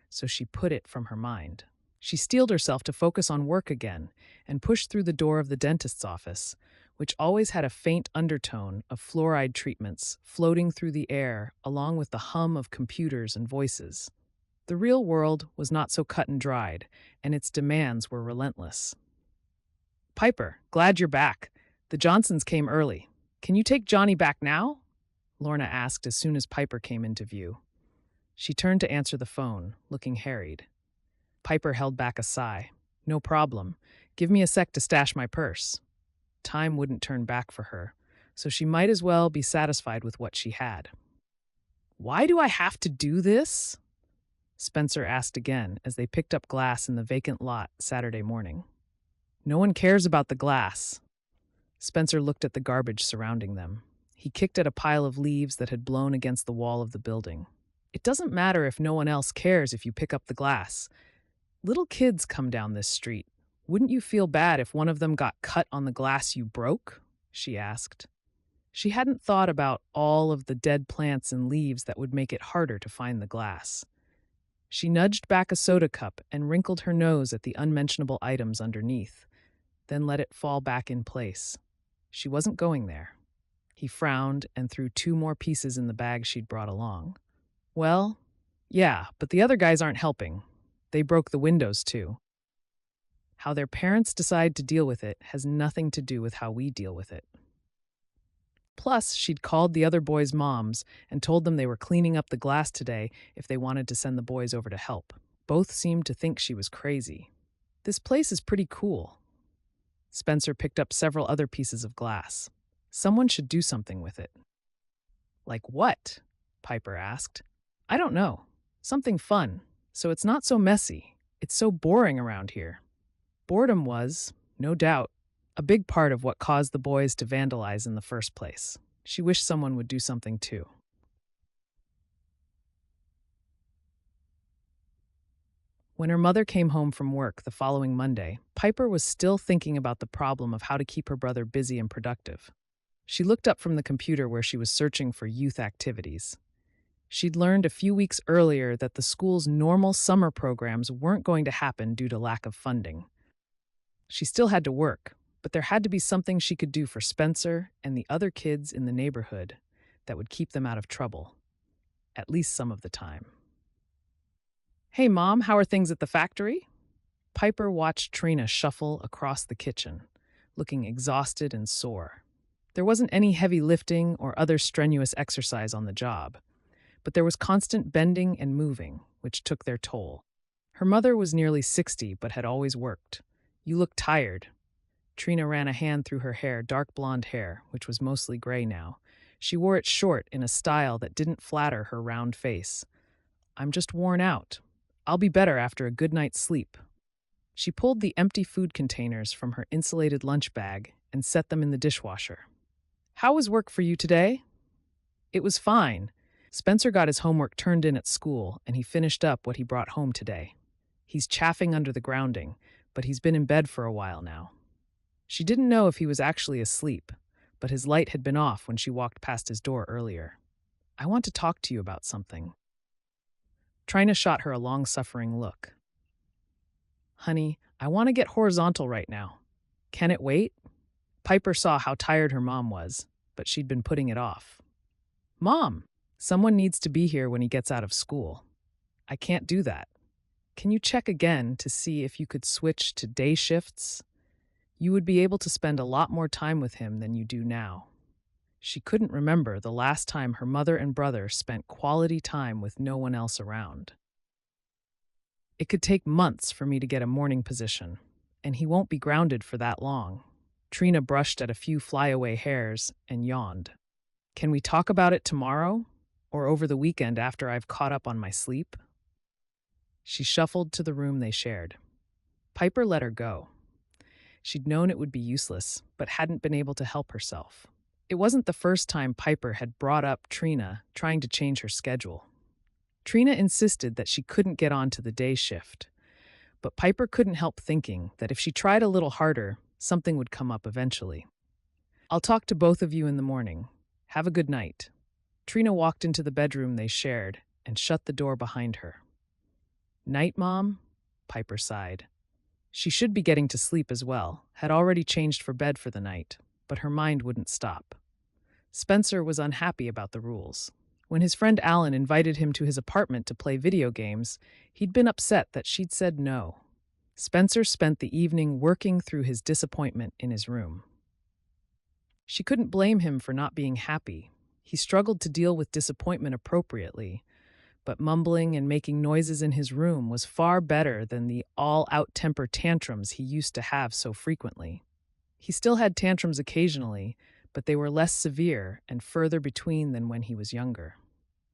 so she put it from her mind. She steeled herself to focus on work again and pushed through the door of the dentist's office, which always had a faint undertone of fluoride treatments floating through the air along with the hum of computers and voices. The real world was not so cut and dried, and its demands were relentless. "Piper, glad you're back. The Johnsons came early. Can you take Johnny back now?" Lorna asked as soon as Piper came into view. She turned to answer the phone, looking harried. Piper held back a sigh. "No problem. Give me a sec to stash my purse." Time wouldn't turn back for her, so she might as well be satisfied with what she had. "Why do I have to do this?" Spencer asked again as they picked up glass in the vacant lot Saturday morning. "No one cares about the glass." Spencer looked at the garbage surrounding them. He kicked at a pile of leaves that had blown against the wall of the building. "It doesn't matter if no one else cares if you pick up the glass. Little kids come down this street. Wouldn't you feel bad if one of them got cut on the glass you broke?" she asked. She hadn't thought about all of the dead plants and leaves that would make it harder to find the glass. She nudged back a soda cup and wrinkled her nose at the unmentionable items underneath, then let it fall back in place. She wasn't going there. He frowned and threw two more pieces in the bag she'd brought along. "Well, yeah, but the other guys aren't helping. They broke the windows too. How their parents decide to deal with it has nothing to do with how we deal with it." Plus, she'd called the other boys' moms and told them they were cleaning up the glass today if they wanted to send the boys over to help. Both seemed to think she was crazy. "This place is pretty cool." Spencer picked up several other pieces of glass. "Someone should do something with it." "Like what?" Piper asked. "I don't know. Something fun, so it's not so messy. It's so boring around here." Boredom was, no doubt, a big part of what caused the boys to vandalize in the first place. She wished someone would do something too. When her mother came home from work the following Monday, Piper was still thinking about the problem of how to keep her brother busy and productive. She looked up from the computer where she was searching for youth activities. She'd learned a few weeks earlier that the school's normal summer programs weren't going to happen due to lack of funding. She still had to work, but there had to be something she could do for Spencer and the other kids in the neighborhood that would keep them out of trouble, at least some of the time. "Hey, Mom, how are things at the factory?" Piper watched Trina shuffle across the kitchen, looking exhausted and sore. There wasn't any heavy lifting or other strenuous exercise on the job, but there was constant bending and moving, which took their toll. Her mother was nearly 60 but had always worked. "You look tired." Trina ran a hand through her hair, dark blonde hair, which was mostly gray now. She wore it short in a style that didn't flatter her round face. "I'm just worn out. I'll be better after a good night's sleep." She pulled the empty food containers from her insulated lunch bag and set them in the dishwasher. "How was work for you today?" "It was fine. Spencer got his homework turned in at school, and he finished up what he brought home today. He's chafing under the grounding, but he's been in bed for a while now." She didn't know if he was actually asleep, but his light had been off when she walked past his door earlier. "I want to talk to you about something." Trina shot her a long-suffering look. "Honey, I want to get horizontal right now. Can it wait?" Piper saw how tired her mom was, but she'd been putting it off. "Mom, someone needs to be here when he gets out of school. I can't do that. Can you check again to see if you could switch to day shifts? You would be able to spend a lot more time with him than you do now." She couldn't remember the last time her mother and brother spent quality time with no one else around. "It could take months for me to get a morning position, and he won't be grounded for that long." Trina brushed at a few flyaway hairs and yawned. "Can we talk about it tomorrow? Or over the weekend after I've caught up on my sleep?" She shuffled to the room they shared. Piper let her go. She'd known it would be useless, but hadn't been able to help herself. It wasn't the first time Piper had brought up Trina trying to change her schedule. Trina insisted that she couldn't get on to the day shift, but Piper couldn't help thinking that if she tried a little harder, something would come up eventually. "I'll talk to both of you in the morning. Have a good night." Trina walked into the bedroom they shared and shut the door behind her. "Night, Mom?" Piper sighed. She should be getting to sleep as well, had already changed for bed for the night, but her mind wouldn't stop. Spencer was unhappy about the rules. When his friend Alan invited him to his apartment to play video games, he'd been upset that she'd said no. Spencer spent the evening working through his disappointment in his room. She couldn't blame him for not being happy. He struggled to deal with disappointment appropriately, but mumbling and making noises in his room was far better than the all-out temper tantrums he used to have so frequently. He still had tantrums occasionally, but they were less severe and further between than when he was younger.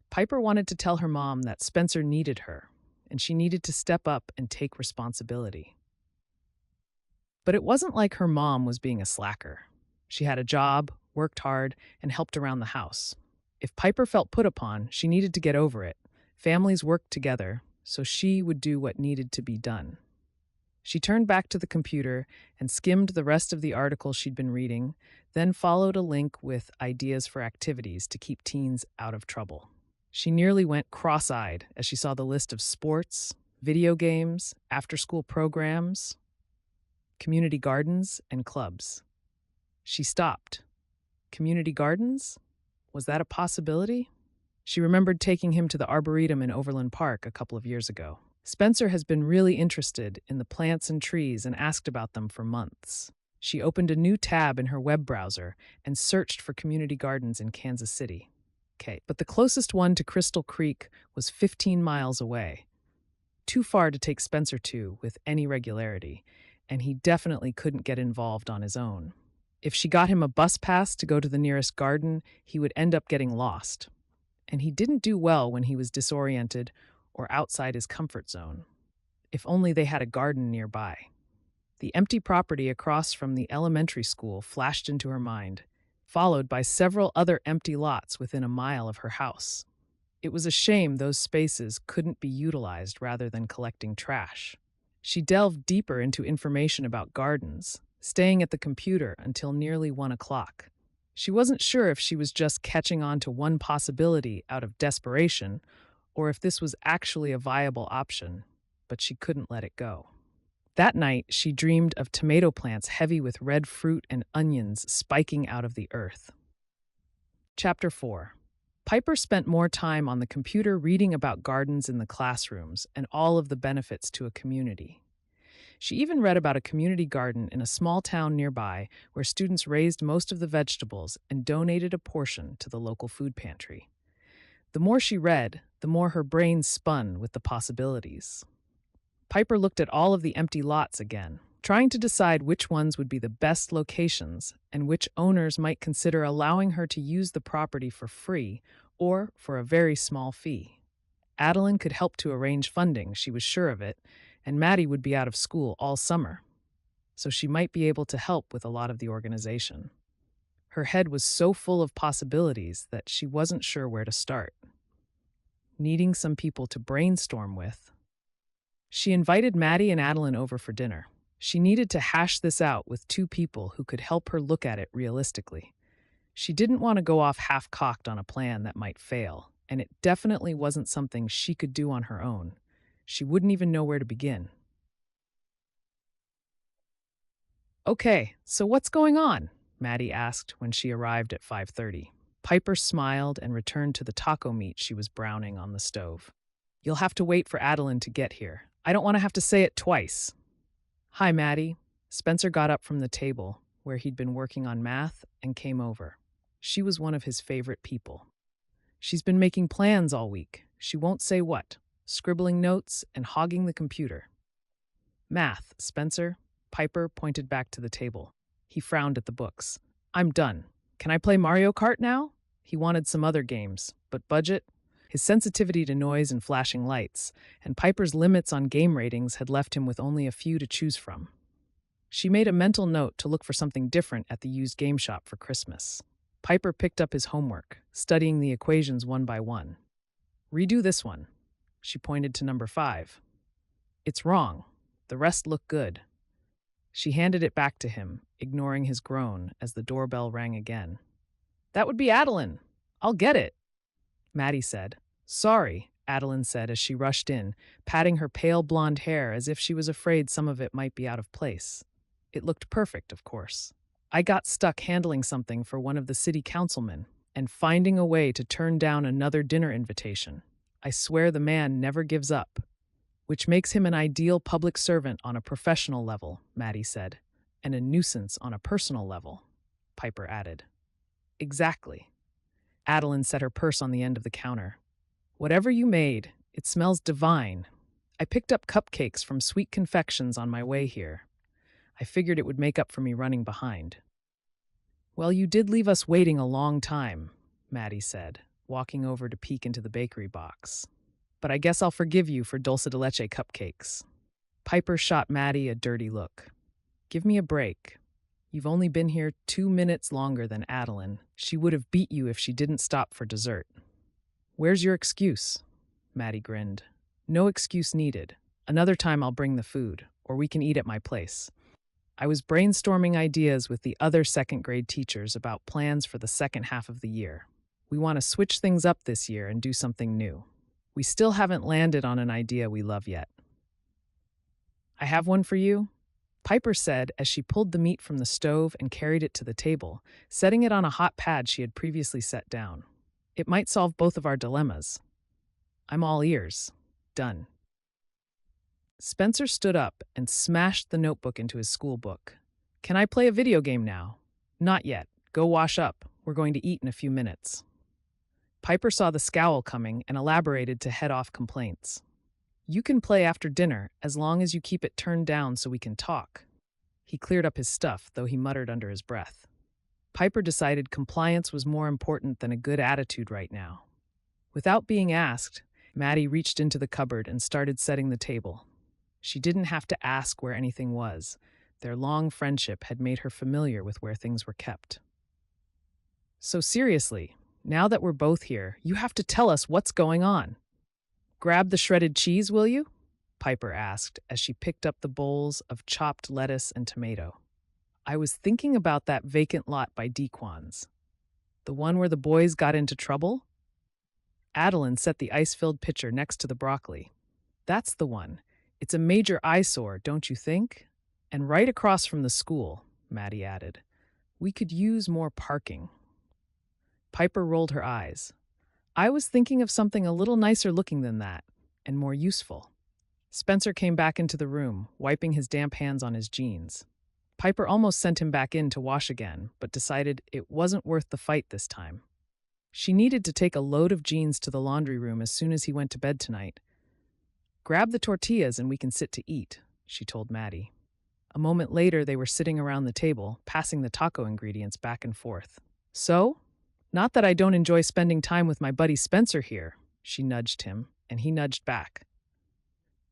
Piper wanted to tell her mom that Spencer needed her, and she needed to step up and take responsibility. But it wasn't like her mom was being a slacker. She had a job, worked hard, and helped around the house. If Piper felt put upon, she needed to get over it. Families worked together, so she would do what needed to be done. She turned back to the computer and skimmed the rest of the article she'd been reading, then followed a link with ideas for activities to keep teens out of trouble. She nearly went cross-eyed as she saw the list of sports, video games, after-school programs, community gardens, and clubs. She stopped. Community gardens? Was that a possibility? She remembered taking him to the Arboretum in Overland Park a couple of years ago. Spencer has been really interested in the plants and trees and asked about them for months. She opened a new tab in her web browser and searched for community gardens in Kansas City. But the closest one to Crystal Creek was 15 miles away. Too far to take Spencer to with any regularity, and he definitely couldn't get involved on his own. If she got him a bus pass to go to the nearest garden, he would end up getting lost. And he didn't do well when he was disoriented or outside his comfort zone. If only they had a garden nearby. The empty property across from the elementary school flashed into her mind, followed by several other empty lots within a mile of her house. It was a shame those spaces couldn't be utilized rather than collecting trash. She delved deeper into information about gardens, staying at the computer until nearly 1 o'clock. She wasn't sure if she was just catching on to one possibility out of desperation, or if this was actually a viable option, but she couldn't let it go. That night, she dreamed of tomato plants heavy with red fruit and onions spiking out of the earth. Chapter 4. Piper spent more time on the computer reading about gardens in the classrooms and all of the benefits to a community. She even read about a community garden in a small town nearby where students raised most of the vegetables and donated a portion to the local food pantry. The more she read, the more her brain spun with the possibilities. Piper looked at all of the empty lots again. trying to decide which ones would be the best locations and which owners might consider allowing her to use the property for free or for a very small fee. Adeline could help to arrange funding, she was sure of it, and Maddie would be out of school all summer, so she might be able to help with a lot of the organization. Her head was so full of possibilities that she wasn't sure where to start. Needing some people to brainstorm with, she invited Maddie and Adeline over for dinner. She needed to hash this out with two people who could help her look at it realistically. She didn't want to go off half-cocked on a plan that might fail, and it definitely wasn't something she could do on her own. She wouldn't even know where to begin. "Okay, so what's going on?" Maddie asked when she arrived at 5:30. Piper smiled and returned to the taco meat she was browning on the stove. "You'll have to wait for Adeline to get here. I don't want to have to say it twice." "Hi, Maddie." Spencer got up from the table, where he'd been working on math, and came over. She was one of his favorite people. "She's been making plans all week. She won't say what, scribbling notes and hogging the computer." "Math, Spencer." Piper pointed back to the table. He frowned at the books. "I'm done. Can I play Mario Kart now?" He wanted some other games, but budget? His sensitivity to noise and flashing lights, and Piper's limits on game ratings had left him with only a few to choose from. She made a mental note to look for something different at the used game shop for Christmas. Piper picked up his homework, studying the equations one by one. "Redo this one." She pointed to number 5. "It's wrong. The rest look good." She handed it back to him, ignoring his groan as the doorbell rang again. "That would be Adeline. I'll get it," Maddie said. "Sorry," Adeline said as she rushed in, patting her pale blonde hair as if she was afraid some of it might be out of place. It looked perfect, of course. "I got stuck handling something for one of the city councilmen and finding a way to turn down another dinner invitation. I swear the man never gives up." "Which makes him an ideal public servant on a professional level," Maddie said, "and a nuisance on a personal level," Piper added. "Exactly." Adeline set her purse on the end of the counter. "Whatever you made, it smells divine. I picked up cupcakes from Sweet Confections on my way here. I figured it would make up for me running behind." "Well, you did leave us waiting a long time," Maddie said, walking over to peek into the bakery box. "But I guess I'll forgive you for dulce de leche cupcakes." Piper shot Maddie a dirty look. "Give me a break. You've only been here 2 minutes longer than Adeline. She would have beat you if she didn't stop for dessert." "Where's your excuse?" Maddie grinned. "No excuse needed. Another time I'll bring the food, or we can eat at my place. I was brainstorming ideas with the other second-grade teachers about plans for the second half of the year. We want to switch things up this year and do something new. We still haven't landed on an idea we love yet." "I have one for you," Piper said as she pulled the meat from the stove and carried it to the table, setting it on a hot pad she had previously set down. "It might solve both of our dilemmas." "I'm all ears." "Done." Spencer stood up and smashed the notebook into his school book. "Can I play a video game now?" "Not yet. Go wash up. We're going to eat in a few minutes." Piper saw the scowl coming and elaborated to head off complaints. "You can play after dinner as long as you keep it turned down so we can talk." He cleared up his stuff, though he muttered under his breath. Piper decided compliance was more important than a good attitude right now. Without being asked, Maddie reached into the cupboard and started setting the table. She didn't have to ask where anything was. Their long friendship had made her familiar with where things were kept. "So seriously, now that we're both here, you have to tell us what's going on." "Grab the shredded cheese, will you?" Piper asked as she picked up the bowls of chopped lettuce and tomato. "I was thinking about that vacant lot by Dequan's. The one where the boys got into trouble?" Adeline set the ice-filled pitcher next to the broccoli. "That's the one. It's a major eyesore, don't you think? And right across from the school," Maddie added. "We could use more parking." Piper rolled her eyes. "I was thinking of something a little nicer looking than that, and more useful." Spencer came back into the room, wiping his damp hands on his jeans. Piper almost sent him back in to wash again, but decided it wasn't worth the fight this time. She needed to take a load of jeans to the laundry room as soon as he went to bed tonight. "Grab the tortillas and we can sit to eat," she told Maddie. A moment later, they were sitting around the table, passing the taco ingredients back and forth. So? Not that I don't enjoy spending time with my buddy Spencer here, she nudged him, and he nudged back.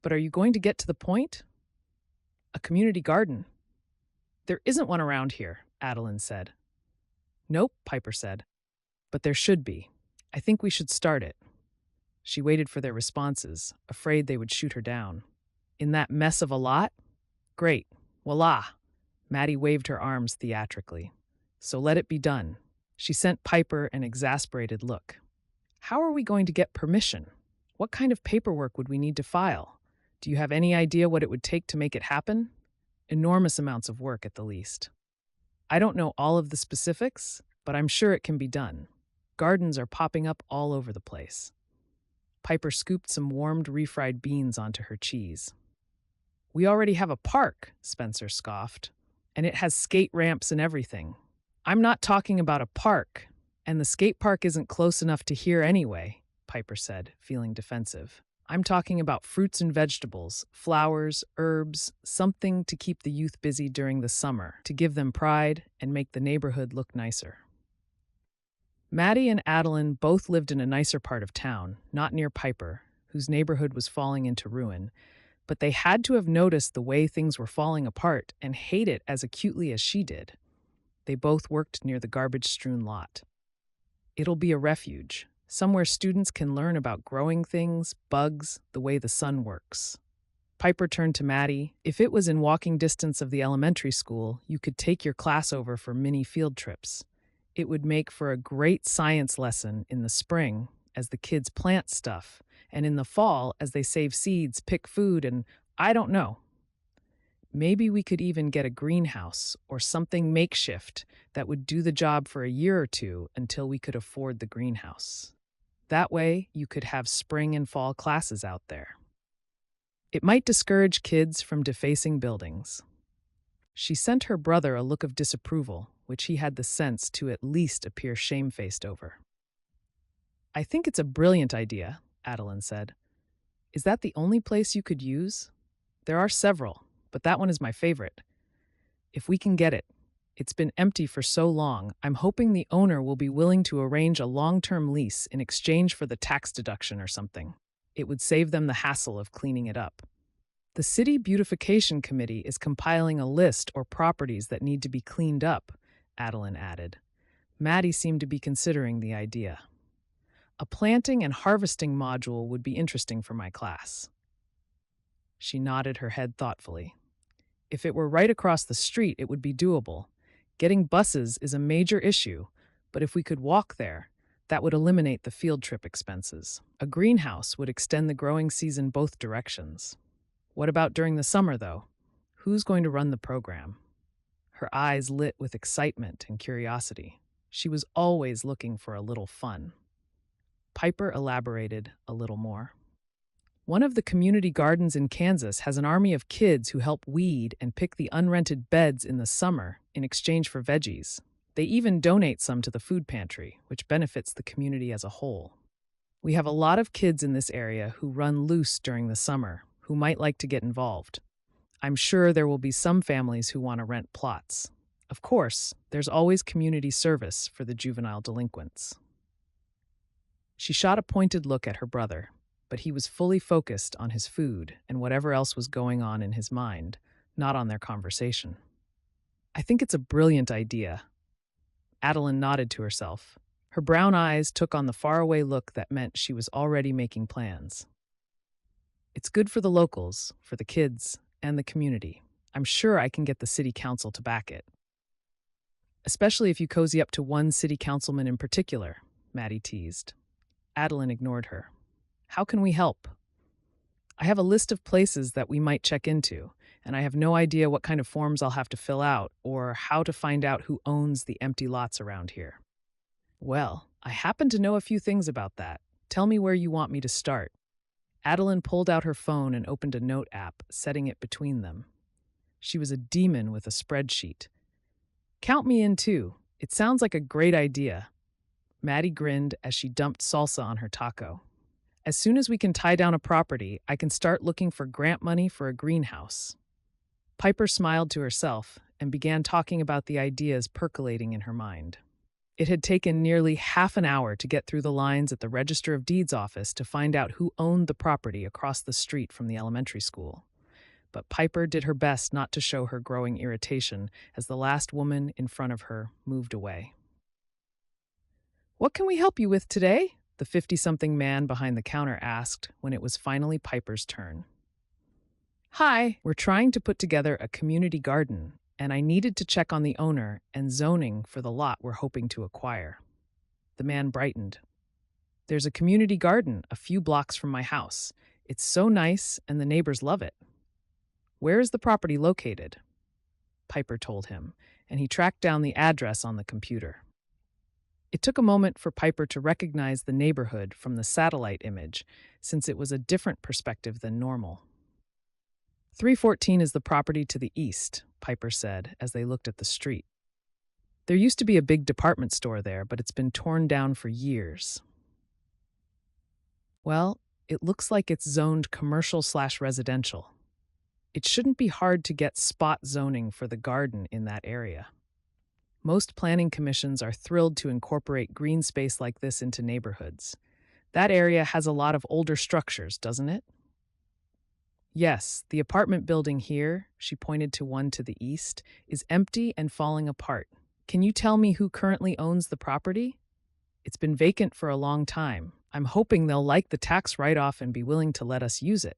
But are you going to get to the point? A community garden. There isn't one around here, Adeline said. Nope, Piper said. But there should be. I think we should start it. She waited for their responses, afraid they would shoot her down. In that mess of a lot? Great. Voila. Maddie waved her arms theatrically. So let it be done. She sent Piper an exasperated look. How are we going to get permission? What kind of paperwork would we need to file? Do you have any idea what it would take to make it happen? Enormous amounts of work at the least. I don't know all of the specifics, but I'm sure it can be done. Gardens are popping up all over the place. Piper scooped some warmed refried beans onto her cheese. We already have a park, Spencer scoffed, and it has skate ramps and everything. I'm not talking about a park, and the skate park isn't close enough to here anyway, Piper said, feeling defensive. I'm talking about fruits and vegetables, flowers, herbs, something to keep the youth busy during the summer, to give them pride and make the neighborhood look nicer. Maddie and Adeline both lived in a nicer part of town, not near Piper, whose neighborhood was falling into ruin, but they had to have noticed the way things were falling apart and hate it as acutely as she did. They both worked near the garbage-strewn lot. It'll be a refuge, somewhere students can learn about growing things, bugs, the way the sun works. Piper turned to Maddie. If it was in walking distance of the elementary school, you could take your class over for mini field trips. It would make for a great science lesson in the spring as the kids plant stuff, and in the fall as they save seeds, pick food, and I don't know. Maybe we could even get a greenhouse or something makeshift that would do the job for a year or two until we could afford the greenhouse. That way, you could have spring and fall classes out there. It might discourage kids from defacing buildings. She sent her brother a look of disapproval, which he had the sense to at least appear shamefaced over. I think it's a brilliant idea, Adeline said. Is that the only place you could use? There are several, but that one is my favorite. If we can get it. It's been empty for so long, I'm hoping the owner will be willing to arrange a long-term lease in exchange for the tax deduction or something. It would save them the hassle of cleaning it up. The City Beautification Committee is compiling a list or properties that need to be cleaned up, Adeline added. Maddie seemed to be considering the idea. A planting and harvesting module would be interesting for my class. She nodded her head thoughtfully. If it were right across the street, it would be doable. Getting buses is a major issue, but if we could walk there, that would eliminate the field trip expenses. A greenhouse would extend the growing season both directions. What about during the summer, though? Who's going to run the program? Her eyes lit with excitement and curiosity. She was always looking for a little fun. Piper elaborated a little more. One of the community gardens in Kansas has an army of kids who help weed and pick the unrented beds in the summer in exchange for veggies. They even donate some to the food pantry, which benefits the community as a whole. We have a lot of kids in this area who run loose during the summer, who might like to get involved. I'm sure there will be some families who want to rent plots. Of course, there's always community service for the juvenile delinquents. She shot a pointed look at her brother, but he was fully focused on his food and whatever else was going on in his mind, not on their conversation. I think it's a brilliant idea. Adeline nodded to herself. Her brown eyes took on the faraway look that meant she was already making plans. It's good for the locals, for the kids, and the community. I'm sure I can get the city council to back it. Especially if you cozy up to one city councilman in particular, Maddie teased. Adeline ignored her. How can we help? I have a list of places that we might check into, and I have no idea what kind of forms I'll have to fill out or how to find out who owns the empty lots around here. Well, I happen to know a few things about that. Tell me where you want me to start. Adeline pulled out her phone and opened a note app, setting it between them. She was a demon with a spreadsheet. Count me in too. It sounds like a great idea. Maddie grinned as she dumped salsa on her taco. As soon as we can tie down a property, I can start looking for grant money for a greenhouse. Piper smiled to herself and began talking about the ideas percolating in her mind. It had taken nearly half an hour to get through the lines at the Register of Deeds office to find out who owned the property across the street from the elementary school. But Piper did her best not to show her growing irritation as the last woman in front of her moved away. "What can we help you with today?" the 50-something man behind the counter asked when it was finally Piper's turn. "Hi, we're trying to put together a community garden, and I needed to check on the owner and zoning for the lot we're hoping to acquire." The man brightened. "There's a community garden a few blocks from my house. It's so nice, and the neighbors love it." "Where is the property located?" Piper told him, and he tracked down the address on the computer. It took a moment for Piper to recognize the neighborhood from the satellite image, since it was a different perspective than normal. 314 is the property to the east, Piper said as they looked at the street. There used to be a big department store there, but it's been torn down for years. Well, it looks like it's zoned commercial/residential. It shouldn't be hard to get spot zoning for the garden in that area. Most planning commissions are thrilled to incorporate green space like this into neighborhoods. That area has a lot of older structures, doesn't it? Yes, the apartment building here, she pointed to one to the east, is empty and falling apart. Can you tell me who currently owns the property? It's been vacant for a long time. I'm hoping they'll like the tax write-off and be willing to let us use it.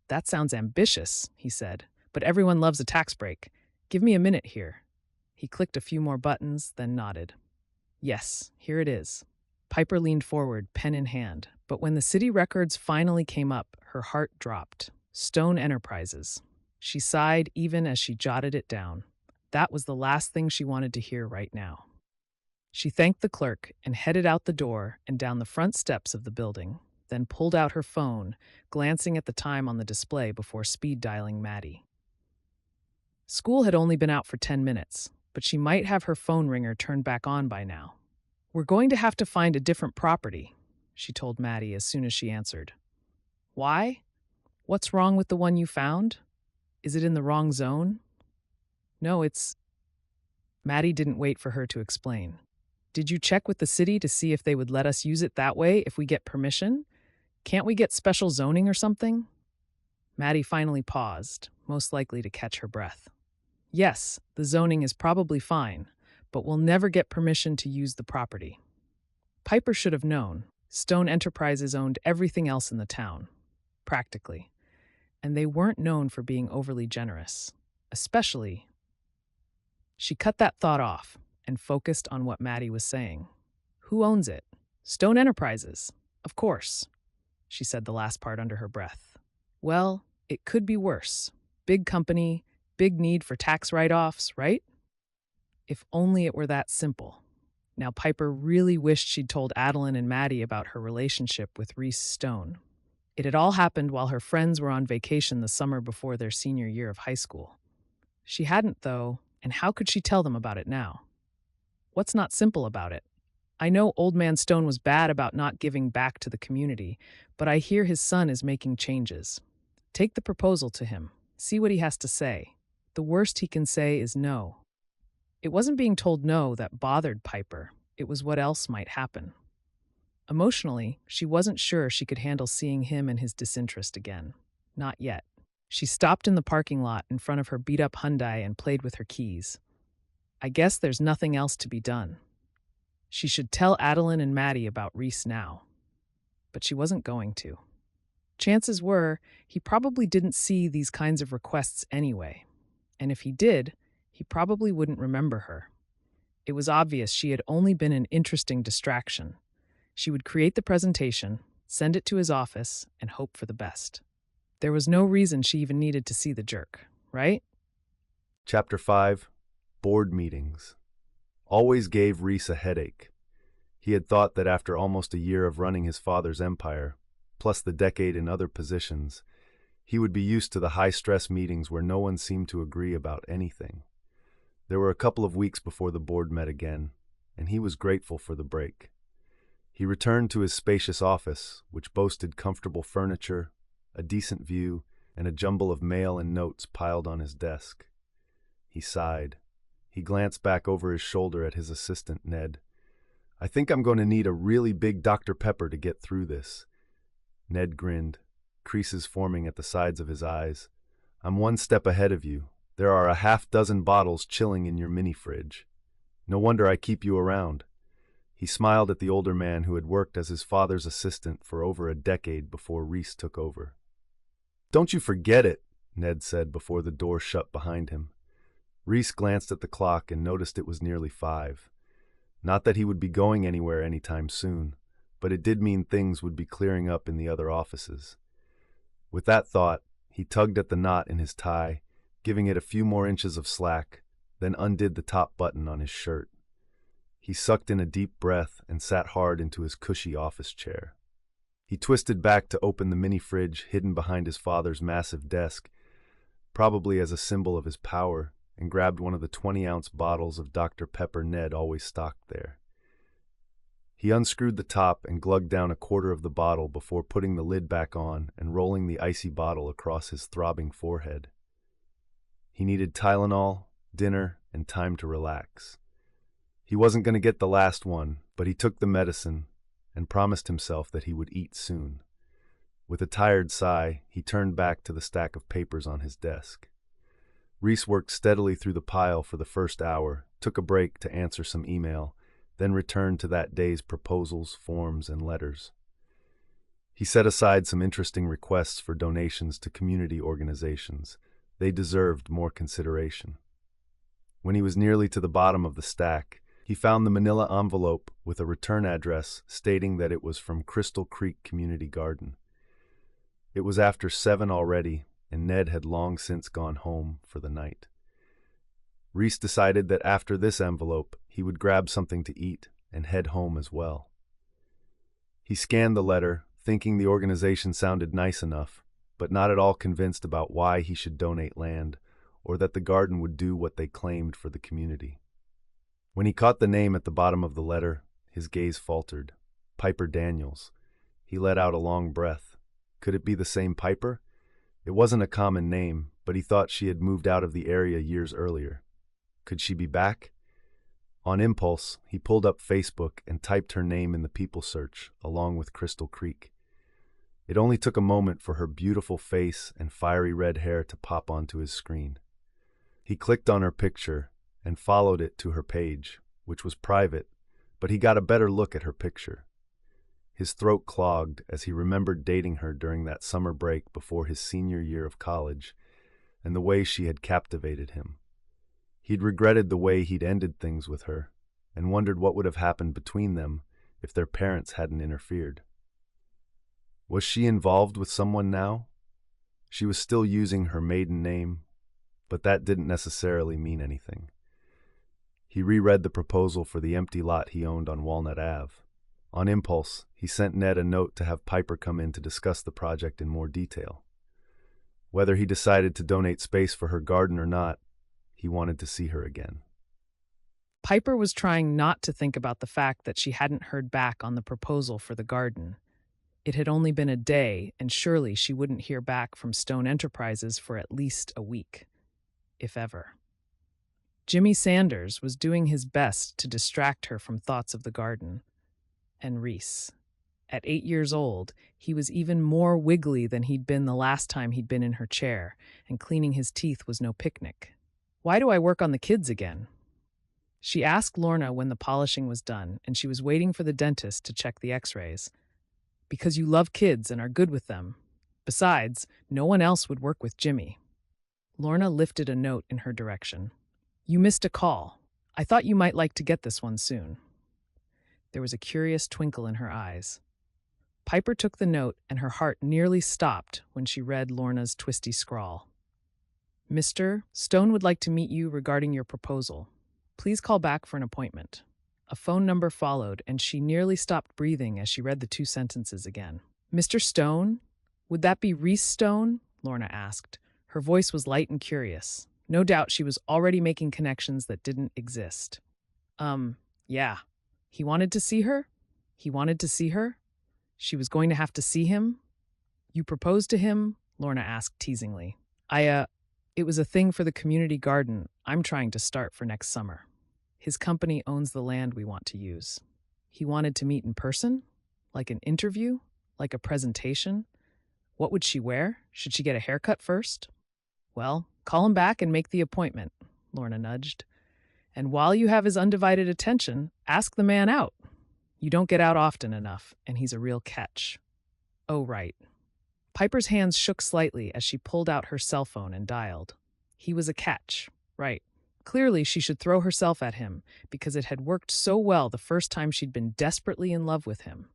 That sounds ambitious, he said, but everyone loves a tax break. Give me a minute here. He clicked a few more buttons, then nodded. Yes, here it is. Piper leaned forward, pen in hand, but when the city records finally came up, her heart dropped. Stone Enterprises. She sighed even as she jotted it down. That was the last thing she wanted to hear right now. She thanked the clerk and headed out the door and down the front steps of the building, then pulled out her phone, glancing at the time on the display before speed dialing Maddie. School had only been out for 10 minutes, but she might have her phone ringer turned back on by now. We're going to have to find a different property, she told Maddie as soon as she answered. Why? What's wrong with the one you found? Is it in the wrong zone? No, it's... Maddie didn't wait for her to explain. Did you check with the city to see if they would let us use it that way if we get permission? Can't we get special zoning or something? Maddie finally paused, most likely to catch her breath. Yes, the zoning is probably fine, but we'll never get permission to use the property. Piper should have known. Stone Enterprises owned everything else in the town, practically, and they weren't known for being overly generous, especially... She cut that thought off and focused on what Maddie was saying. Who owns it? Stone Enterprises. Of course, she said the last part under her breath. Well, it could be worse. Big company, big need for tax write-offs, right? If only it were that simple. Now, Piper really wished she'd told Adeline and Maddie about her relationship with Reece Stone. It had all happened while her friends were on vacation the summer before their senior year of high school. She hadn't, though, and how could she tell them about it now? What's not simple about it? I know Old Man Stone was bad about not giving back to the community, but I hear his son is making changes. Take the proposal to him. See what he has to say. The worst he can say is no. It wasn't being told no that bothered Piper. It was what else might happen. Emotionally, she wasn't sure she could handle seeing him and his disinterest again. Not yet. She stopped in the parking lot in front of her beat-up Hyundai and played with her keys. I guess there's nothing else to be done. She should tell Adeline and Maddie about Reece now. But she wasn't going to. Chances were, he probably didn't see these kinds of requests anyway. And if he did, he probably wouldn't remember her. It was obvious she had only been an interesting distraction. She would create the presentation, send it to his office, and hope for the best. There was no reason she even needed to see the jerk, right? Chapter 5. Board Meetings. Always gave Reece a headache. He had thought that after almost a year of running his father's empire, plus the decade in other positions, he would be used to the high-stress meetings where no one seemed to agree about anything. There were a couple of weeks before the board met again, and he was grateful for the break. He returned to his spacious office, which boasted comfortable furniture, a decent view, and a jumble of mail and notes piled on his desk. He sighed. He glanced back over his shoulder at his assistant, Ned. "I think I'm going to need a really big Dr. Pepper to get through this." Ned grinned, creases forming at the sides of his eyes. "I'm one step ahead of you. There are a half-dozen bottles chilling in your mini-fridge. No wonder I keep you around." He smiled at the older man who had worked as his father's assistant for over a decade before Reece took over. "Don't you forget it," Ned said before the door shut behind him. Reece glanced at the clock and noticed it was nearly 5. Not that he would be going anywhere anytime soon, but it did mean things would be clearing up in the other offices. With that thought, he tugged at the knot in his tie, giving it a few more inches of slack, then undid the top button on his shirt. He sucked in a deep breath and sat hard into his cushy office chair. He twisted back to open the mini-fridge hidden behind his father's massive desk, probably as a symbol of his power, and grabbed one of the 20-ounce bottles of Dr. Pepper Ned always stocked there. He unscrewed the top and glugged down a quarter of the bottle before putting the lid back on and rolling the icy bottle across his throbbing forehead. He needed Tylenol, dinner, and time to relax. He wasn't going to get the last one, but he took the medicine and promised himself that he would eat soon. With a tired sigh, he turned back to the stack of papers on his desk. Reece worked steadily through the pile for the first hour, took a break to answer some email, then returned to that day's proposals, forms, and letters. He set aside some interesting requests for donations to community organizations. They deserved more consideration. When he was nearly to the bottom of the stack, he found the manila envelope with a return address stating that it was from Crystal Creek Community Garden. It was after 7 already, and Ned had long since gone home for the night. Reece decided that after this envelope, he would grab something to eat and head home as well. He scanned the letter, thinking the organization sounded nice enough, but not at all convinced about why he should donate land, or that the garden would do what they claimed for the community. When he caught the name at the bottom of the letter, his gaze faltered. Piper Daniels. He let out a long breath. Could it be the same Piper? It wasn't a common name, but he thought she had moved out of the area years earlier. Could she be back? On impulse, he pulled up Facebook and typed her name in the people search, along with Crystal Creek. It only took a moment for her beautiful face and fiery red hair to pop onto his screen. He clicked on her picture and followed it to her page, which was private, but he got a better look at her picture. His throat clogged as he remembered dating her during that summer break before his senior year of college, and the way she had captivated him. He'd regretted the way he'd ended things with her, and wondered what would have happened between them if their parents hadn't interfered. Was she involved with someone now? She was still using her maiden name, but that didn't necessarily mean anything. He reread the proposal for the empty lot he owned on Walnut Ave. On impulse, he sent Ned a note to have Piper come in to discuss the project in more detail. Whether he decided to donate space for her garden or not, he wanted to see her again. Piper was trying not to think about the fact that she hadn't heard back on the proposal for the garden. It had only been a day, and surely she wouldn't hear back from Stone Enterprises for at least a week, if ever. Jimmy Sanders was doing his best to distract her from thoughts of the garden. And Reece. At 8 years old, he was even more wiggly than he'd been the last time he'd been in her chair, and cleaning his teeth was no picnic. "Why do I work on the kids again?" She asked Lorna when the polishing was done, and she was waiting for the dentist to check the x-rays. "Because you love kids and are good with them. Besides, no one else would work with Jimmy." Lorna lifted a note in her direction. "You missed a call. I thought you might like to get this one soon." There was a curious twinkle in her eyes. Piper took the note, and her heart nearly stopped when she read Lorna's twisty scrawl. "Mr. Stone would like to meet you regarding your proposal. Please call back for an appointment." A phone number followed, and she nearly stopped breathing as she read the 2 sentences again. "Mr. Stone? Would that be Reece Stone?" Lorna asked. Her voice was light and curious. No doubt she was already making connections that didn't exist. Yeah. He wanted to see her? He wanted to see her? She was going to have to see him? "You proposed to him?" Lorna asked teasingly. It was a thing for the community garden I'm trying to start for next summer. His company owns the land we want to use. He wanted to meet in person? Like an interview? Like a presentation? What would she wear? Should she get a haircut first? Well, call him back and make the appointment, Lorna nudged. And while you have his undivided attention, ask the man out. You don't get out often enough, and he's a real catch. Oh, right. Piper's hands shook slightly as she pulled out her cell phone and dialed. He was a catch. Right. Clearly, she should throw herself at him, because it had worked so well the first time she'd been desperately in love with him.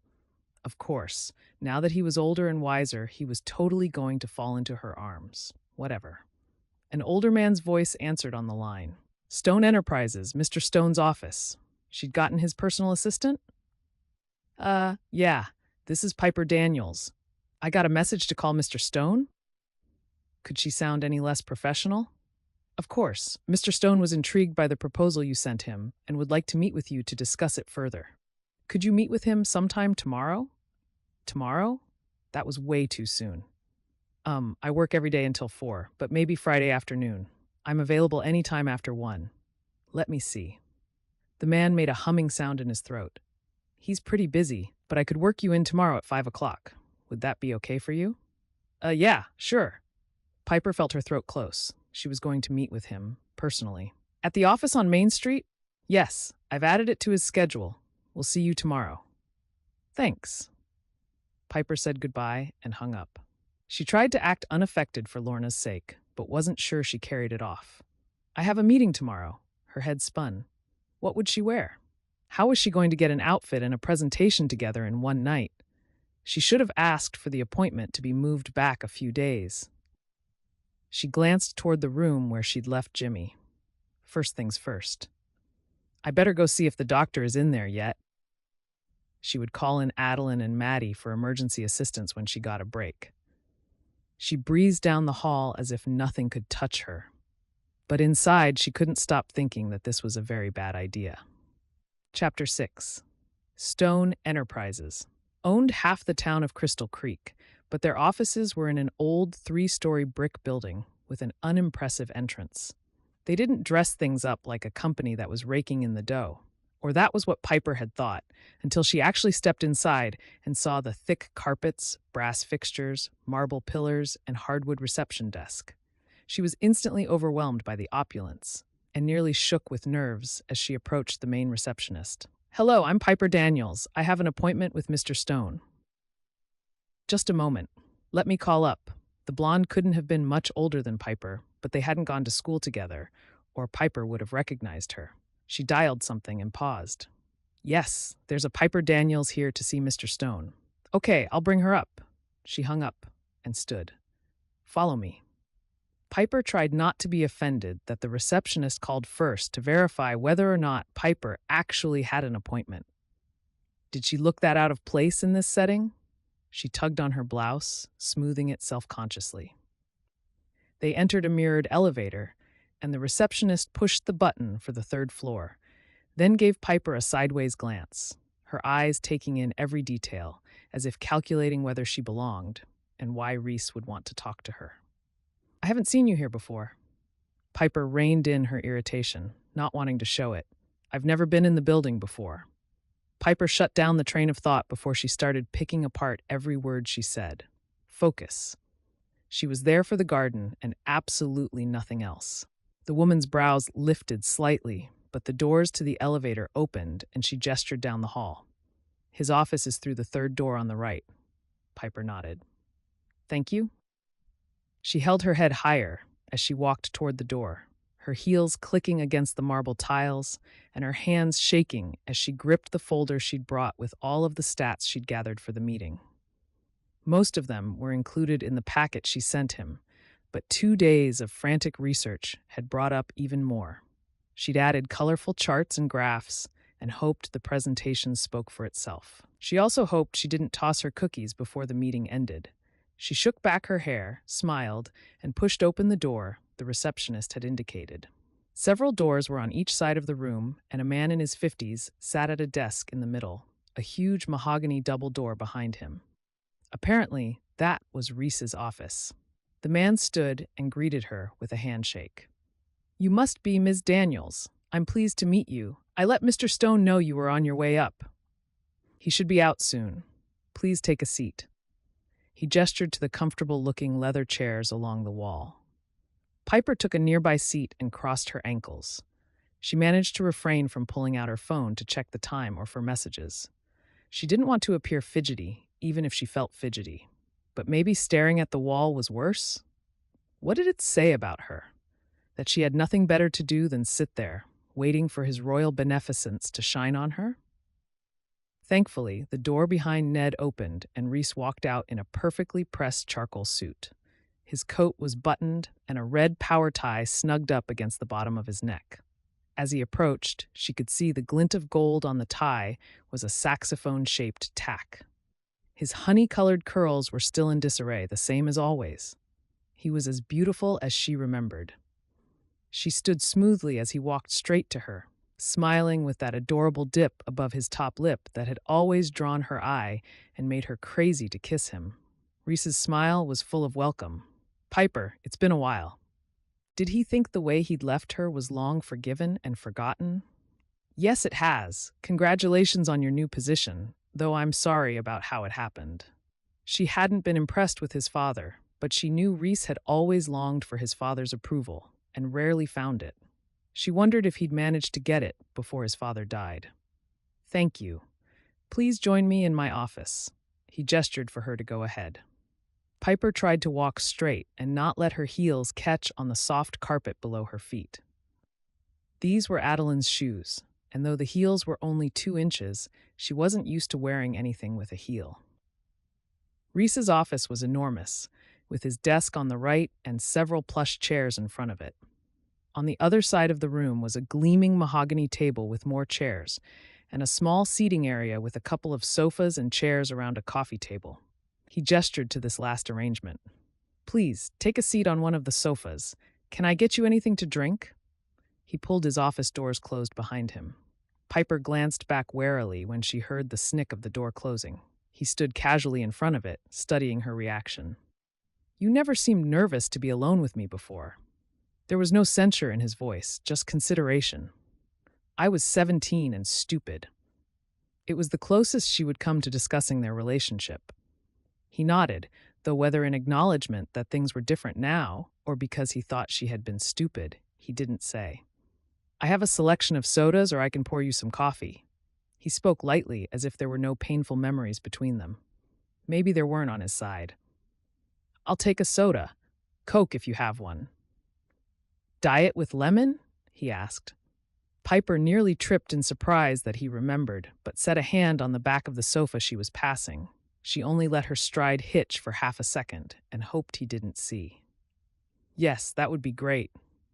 Of course, now that he was older and wiser, he was totally going to fall into her arms. Whatever. An older man's voice answered on the line. Stone Enterprises, Mr. Stone's office. She'd gotten his personal assistant? Yeah. This is Piper Daniels. I got a message to call Mr. Stone? Could she sound any less professional? Of course, Mr. Stone was intrigued by the proposal you sent him and would like to meet with you to discuss it further. Could you meet with him sometime tomorrow? Tomorrow? That was way too soon. I work every day until 4, but maybe Friday afternoon. I'm available anytime after 1. Let me see. The man made a humming sound in his throat. He's pretty busy, but I could work you in tomorrow at 5 o'clock. Would that be okay for you? Yeah, sure. Piper felt her throat close. She was going to meet with him, personally. At the office on Main Street? Yes, I've added it to his schedule. We'll see you tomorrow. Thanks. Piper said goodbye and hung up. She tried to act unaffected for Lorna's sake, but wasn't sure she carried it off. I have a meeting tomorrow. Her head spun. What would she wear? How was she going to get an outfit and a presentation together in one night? She should have asked for the appointment to be moved back a few days. She glanced toward the room where she'd left Jimmy. First things first. I better go see if the doctor is in there yet. She would call in Adeline and Maddie for emergency assistance when she got a break. She breezed down the hall as if nothing could touch her. But inside, she couldn't stop thinking that this was a very bad idea. Chapter 6. Stone Enterprises owned half the town of Crystal Creek, but their offices were in an old 3-story brick building with an unimpressive entrance. They didn't dress things up like a company that was raking in the dough. Or that was what Piper had thought, until she actually stepped inside and saw the thick carpets, brass fixtures, marble pillars, and hardwood reception desk. She was instantly overwhelmed by the opulence and nearly shook with nerves as she approached the main receptionist. Hello, I'm Piper Daniels. I have an appointment with Mr. Stone. Just a moment. Let me call up. The blonde couldn't have been much older than Piper, but they hadn't gone to school together, or Piper would have recognized her. She dialed something and paused. Yes, there's a Piper Daniels here to see Mr. Stone. Okay, I'll bring her up. She hung up and stood. Follow me. Piper tried not to be offended that the receptionist called first to verify whether or not Piper actually had an appointment. Did she look that out of place in this setting? She tugged on her blouse, smoothing it self-consciously. They entered a mirrored elevator, and the receptionist pushed the button for the 3rd floor, then gave Piper a sideways glance, her eyes taking in every detail, as if calculating whether she belonged and why Reece would want to talk to her. I haven't seen you here before. Piper reined in her irritation, not wanting to show it. I've never been in the building before. Piper shut down the train of thought before she started picking apart every word she said. Focus. She was there for the garden and absolutely nothing else. The woman's brows lifted slightly, but the doors to the elevator opened and she gestured down the hall. His office is through the 3rd door on the right. Piper nodded. Thank you. She held her head higher as she walked toward the door, her heels clicking against the marble tiles and her hands shaking as she gripped the folder she'd brought with all of the stats she'd gathered for the meeting. Most of them were included in the packet she sent him, but 2 days of frantic research had brought up even more. She'd added colorful charts and graphs and hoped the presentation spoke for itself. She also hoped she didn't toss her cookies before the meeting ended. She shook back her hair, smiled, and pushed open the door the receptionist had indicated. Several doors were on each side of the room, and a man in his 50s sat at a desk in the middle, a huge mahogany double door behind him. Apparently, that was Reece's office. The man stood and greeted her with a handshake. "You must be Ms. Daniels. I'm pleased to meet you. I let Mr. Stone know you were on your way up. He should be out soon. Please take a seat." He gestured to the comfortable-looking leather chairs along the wall. Piper took a nearby seat and crossed her ankles. She managed to refrain from pulling out her phone to check the time or for messages. She didn't want to appear fidgety, even if she felt fidgety. But maybe staring at the wall was worse? What did it say about her? That she had nothing better to do than sit there, waiting for his royal beneficence to shine on her? Thankfully, the door behind Ned opened and Reece walked out in a perfectly pressed charcoal suit. His coat was buttoned and a red power tie snugged up against the bottom of his neck. As he approached, she could see the glint of gold on the tie was a saxophone-shaped tack. His honey-colored curls were still in disarray, the same as always. He was as beautiful as she remembered. She stood smoothly as he walked straight to her, smiling with that adorable dip above his top lip that had always drawn her eye and made her crazy to kiss him. Reese's smile was full of welcome. "Piper, it's been a while." Did he think the way he'd left her was long forgiven and forgotten? "Yes, it has. Congratulations on your new position, though I'm sorry about how it happened." She hadn't been impressed with his father, but she knew Reece had always longed for his father's approval and rarely found it. She wondered if he'd managed to get it before his father died. "Thank you. Please join me in my office." He gestured for her to go ahead. Piper tried to walk straight and not let her heels catch on the soft carpet below her feet. These were Adeline's shoes, and though the heels were only 2 inches, she wasn't used to wearing anything with a heel. Reece's office was enormous, with his desk on the right and several plush chairs in front of it. On the other side of the room was a gleaming mahogany table with more chairs, and a small seating area with a couple of sofas and chairs around a coffee table. He gestured to this last arrangement. "Please, take a seat on one of the sofas. Can I get you anything to drink?" He pulled his office doors closed behind him. Piper glanced back warily when she heard the snick of the door closing. He stood casually in front of it, studying her reaction. "You never seemed nervous to be alone with me before." There was no censure in his voice, just consideration. "I was 17 and stupid." It was the closest she would come to discussing their relationship. He nodded, though whether in acknowledgement that things were different now, or because he thought she had been stupid, he didn't say. "I have a selection of sodas, or I can pour you some coffee." He spoke lightly, as if there were no painful memories between them. Maybe there weren't on his side. "I'll take a soda. Coke if you have one." "Diet with lemon?" he asked. Piper nearly tripped in surprise that he remembered, but set a hand on the back of the sofa she was passing. She only let her stride hitch for half a second and hoped he didn't see. "Yes, that would be great.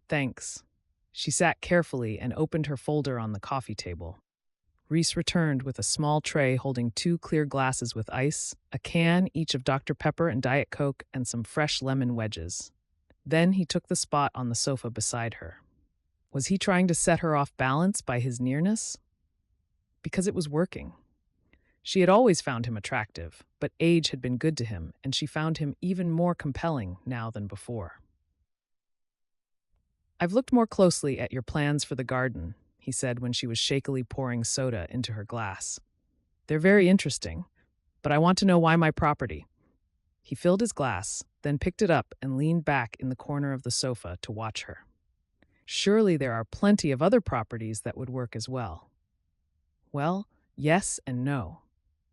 Thanks." She sat carefully and opened her folder on the coffee table. Reece returned with a small tray holding 2 clear glasses with ice, a can each of Dr. Pepper and Diet Coke, and some fresh lemon wedges. Then he took the spot on the sofa beside her. Was he trying to set her off balance by his nearness? Because it was working. She had always found him attractive, but age had been good to him, and she found him even more compelling now than before. "I've looked more closely at your plans for the garden," he said when she was shakily pouring soda into her glass. "They're very interesting, but I want to know why my property." He filled his glass, then picked it up and leaned back in the corner of the sofa to watch her. Surely there are plenty of other properties that would work as well. Well, yes and no.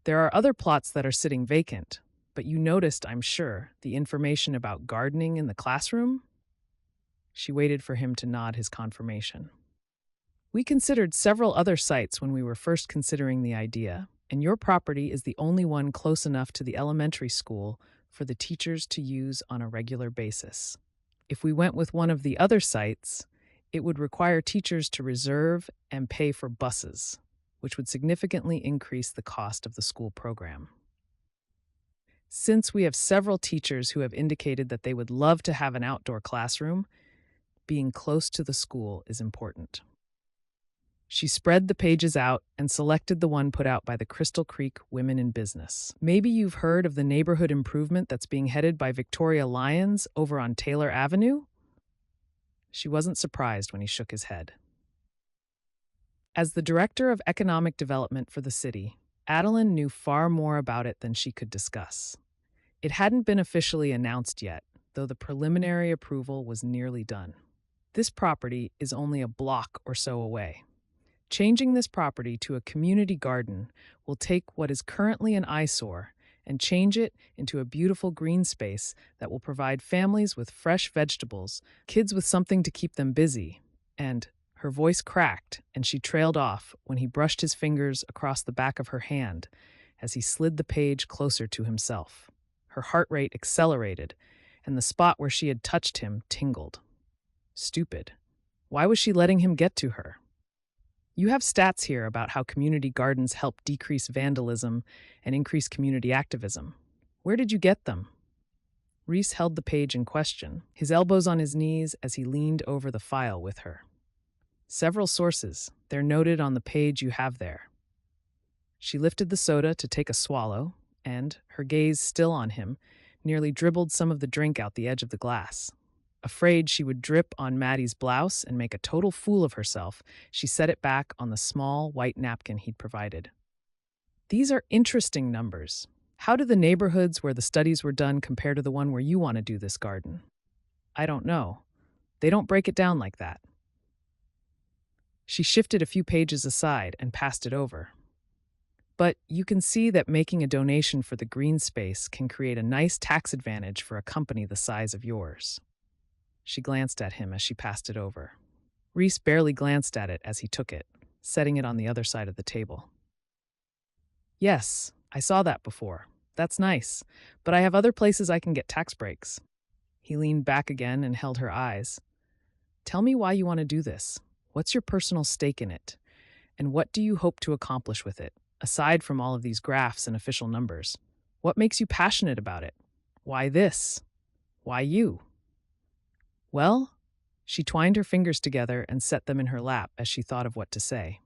There are other plots that are sitting vacant, but you noticed, I'm sure, the information about gardening in the classroom? She waited for him to nod his confirmation. "We considered several other sites when we were first considering the idea, and your property is the only one close enough to the elementary school for the teachers to use on a regular basis. If we went with one of the other sites, it would require teachers to reserve and pay for buses, which would significantly increase the cost of the school program. Since we have several teachers who have indicated that they would love to have an outdoor classroom, being close to the school is important." She spread the pages out and selected the one put out by the Crystal Creek Women in Business. Maybe you've heard of the neighborhood improvement that's being headed by Victoria Lyons over on Taylor Avenue? She wasn't surprised when he shook his head. As the director of economic development for the city, Adeline knew far more about it than she could discuss. It hadn't been officially announced yet, though the preliminary approval was nearly done. This property is only a block or so away. Changing this property to a community garden will take what is currently an eyesore and change it into a beautiful green space that will provide families with fresh vegetables, kids with something to keep them busy, and her voice cracked and she trailed off when he brushed his fingers across the back of her hand as he slid the page closer to himself. Her heart rate accelerated, and the spot where she had touched him tingled. Stupid. Why was she letting him get to her? You have stats here about how community gardens help decrease vandalism and increase community activism. Where did you get them? Reece held the page in question, his elbows on his knees as he leaned over the file with her. Several sources. They're noted on the page you have there. She lifted the soda to take a swallow, and, her gaze still on him, nearly dribbled some of the drink out the edge of the glass. Afraid she would drip on Maddie's blouse and make a total fool of herself, she set it back on the small white napkin he'd provided. These are interesting numbers. How do the neighborhoods where the studies were done compare to the one where you want to do this garden? I don't know. They don't break it down like that. She shifted a few pages aside and passed it over. But you can see that making a donation for the green space can create a nice tax advantage for a company the size of yours. She glanced at him as she passed it over. Reece barely glanced at it as he took it, setting it on the other side of the table. Yes, I saw that before. That's nice, but I have other places I can get tax breaks. He leaned back again and held her eyes. Tell me why you want to do this. What's your personal stake in it? And what do you hope to accomplish with it, aside from all of these graphs and official numbers? What makes you passionate about it? Why this? Why you? Well, she twined her fingers together and set them in her lap as she thought of what to say.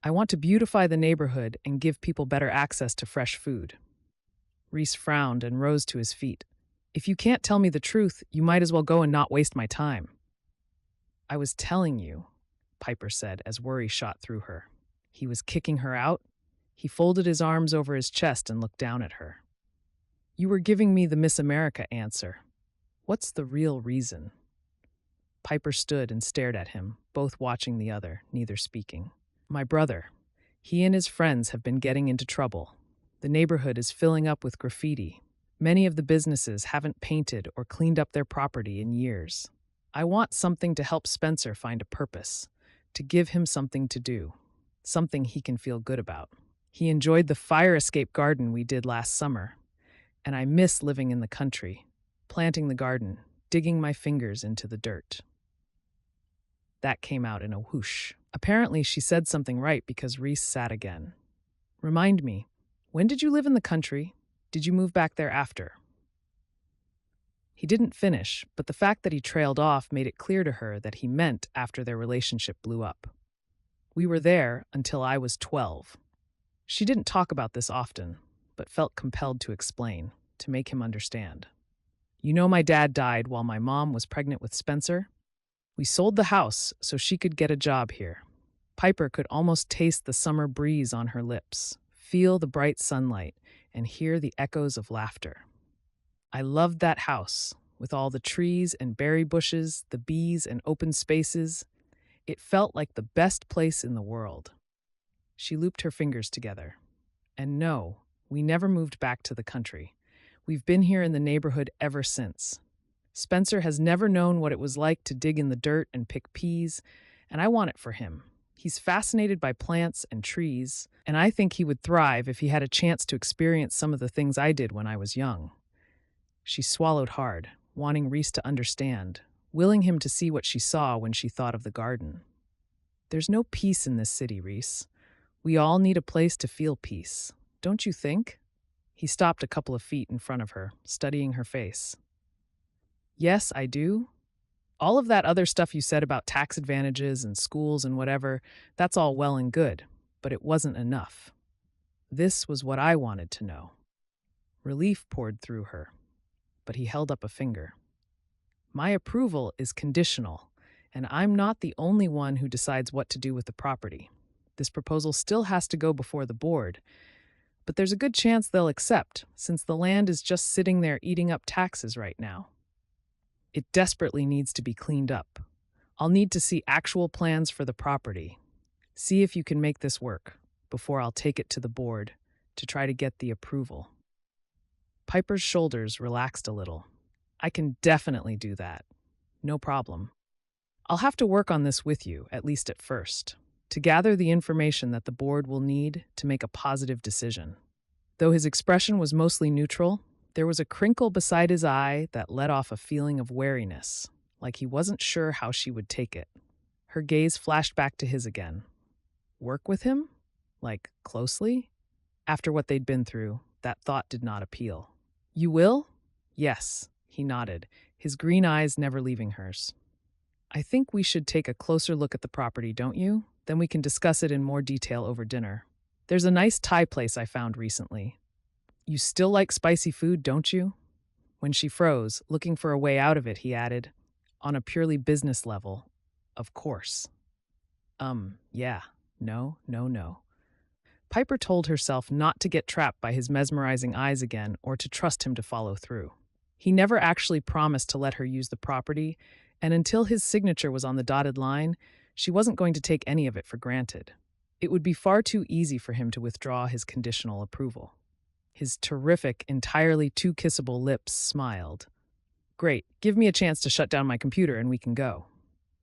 I want to beautify the neighborhood and give people better access to fresh food. Reece frowned and rose to his feet. If you can't tell me the truth, you might as well go and not waste my time. I was telling you, Piper said as worry shot through her. He was kicking her out. He folded his arms over his chest and looked down at her. You were giving me the Miss America answer. What's the real reason? Piper stood and stared at him, both watching the other, neither speaking. My brother. He and his friends have been getting into trouble. The neighborhood is filling up with graffiti. Many of the businesses haven't painted or cleaned up their property in years. I want something to help Spencer find a purpose, to give him something to do, something he can feel good about. He enjoyed the fire escape garden we did last summer, and I miss living in the country, planting the garden, digging my fingers into the dirt. That came out in a whoosh. Apparently, she said something right because Reece sat again. Remind me, when did you live in the country? Did you move back there after? He didn't finish, but the fact that he trailed off made it clear to her that he meant after their relationship blew up. We were there until I was 12. She didn't talk about this often, but felt compelled to explain, to make him understand. You know, my dad died while my mom was pregnant with Spencer? We sold the house so she could get a job here. Piper could almost taste the summer breeze on her lips, feel the bright sunlight, and hear the echoes of laughter. I loved that house, with all the trees and berry bushes, the bees and open spaces. It felt like the best place in the world. She looped her fingers together. And no, we never moved back to the country. We've been here in the neighborhood ever since. Spencer has never known what it was like to dig in the dirt and pick peas, and I want it for him. He's fascinated by plants and trees, and I think he would thrive if he had a chance to experience some of the things I did when I was young. She swallowed hard, wanting Reece to understand, willing him to see what she saw when she thought of the garden. There's no peace in this city, Reece. We all need a place to feel peace, don't you think? He stopped a couple of feet in front of her, studying her face. Yes, I do. All of that other stuff you said about tax advantages and schools and whatever, that's all well and good, but it wasn't enough. This was what I wanted to know. Relief poured through her, but he held up a finger. My approval is conditional, and I'm not the only one who decides what to do with the property. This proposal still has to go before the board, but there's a good chance they'll accept, since the land is just sitting there eating up taxes right now. It desperately needs to be cleaned up. I'll need to see actual plans for the property. See if you can make this work before I'll take it to the board to try to get the approval. Piper's shoulders relaxed a little. I can definitely do that. No problem. I'll have to work on this with you, at least at first, to gather the information that the board will need to make a positive decision. Though his expression was mostly neutral, there was a crinkle beside his eye that let off a feeling of wariness, like he wasn't sure how she would take it. Her gaze flashed back to his again. Work with him? Like, closely? After what they'd been through, that thought did not appeal. You will? Yes, he nodded, his green eyes never leaving hers. I think we should take a closer look at the property, don't you? Then we can discuss it in more detail over dinner. There's a nice Thai place I found recently. You still like spicy food, don't you? When she froze, looking for a way out of it, he added, on a purely business level, of course. Yeah. No. Piper told herself not to get trapped by his mesmerizing eyes again or to trust him to follow through. He never actually promised to let her use the property, and until his signature was on the dotted line, she wasn't going to take any of it for granted. It would be far too easy for him to withdraw his conditional approval. His terrific, entirely too kissable lips smiled. Great, give me a chance to shut down my computer and we can go.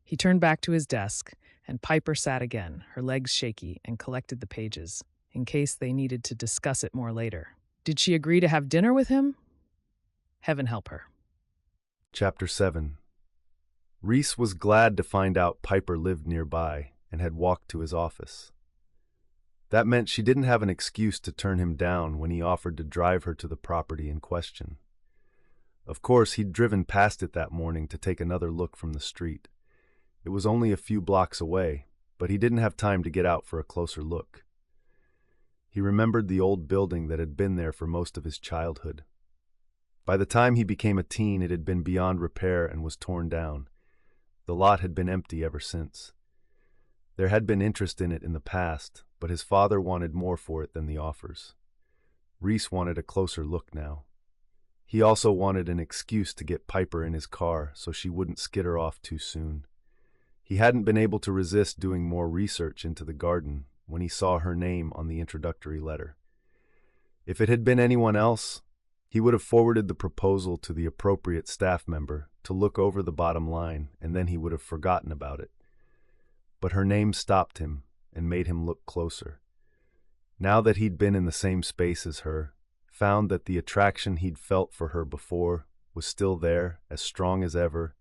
He turned back to his desk, and Piper sat again, her legs shaky, and collected the pages, in case they needed to discuss it more later. Did she agree to have dinner with him? Heaven help her. Chapter 7. Reece was glad to find out Piper lived nearby and had walked to his office. That meant she didn't have an excuse to turn him down when he offered to drive her to the property in question. Of course, he'd driven past it that morning to take another look from the street. It was only a few blocks away, but he didn't have time to get out for a closer look. He remembered the old building that had been there for most of his childhood. By the time he became a teen, it had been beyond repair and was torn down. The lot had been empty ever since. There had been interest in it in the past, but his father wanted more for it than the offers. Reece wanted a closer look now. He also wanted an excuse to get Piper in his car so she wouldn't skitter off too soon. He hadn't been able to resist doing more research into the garden when he saw her name on the introductory letter. If it had been anyone else, he would have forwarded the proposal to the appropriate staff member to look over the bottom line, and then he would have forgotten about it. But her name stopped him and made him look closer. Now that he'd been in the same space as her, found that the attraction he'd felt for her before was still there, as strong as ever,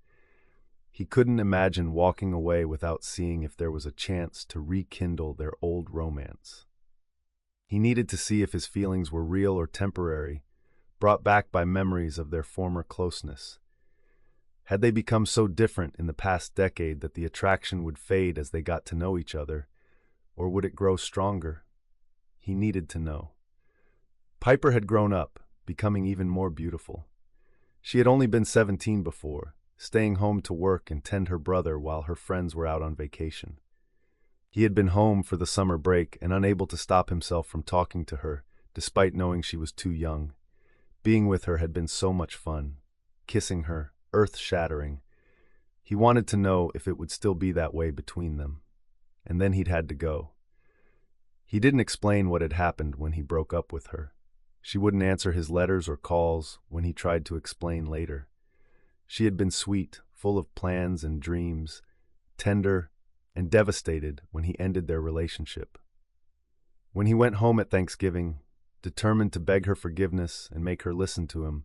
he couldn't imagine walking away without seeing if there was a chance to rekindle their old romance. He needed to see if his feelings were real or temporary, brought back by memories of their former closeness. Had they become so different in the past decade that the attraction would fade as they got to know each other, or would it grow stronger? He needed to know. Piper had grown up, becoming even more beautiful. She had only been 17 before, staying home to work and tend her brother while her friends were out on vacation. He had been home for the summer break and unable to stop himself from talking to her, despite knowing she was too young. Being with her had been so much fun. Kissing her, earth-shattering. He wanted to know if it would still be that way between them. And then he'd had to go. He didn't explain what had happened when he broke up with her. She wouldn't answer his letters or calls when he tried to explain later. She had been sweet, full of plans and dreams, tender, and devastated when he ended their relationship. When he went home at Thanksgiving, determined to beg her forgiveness and make her listen to him,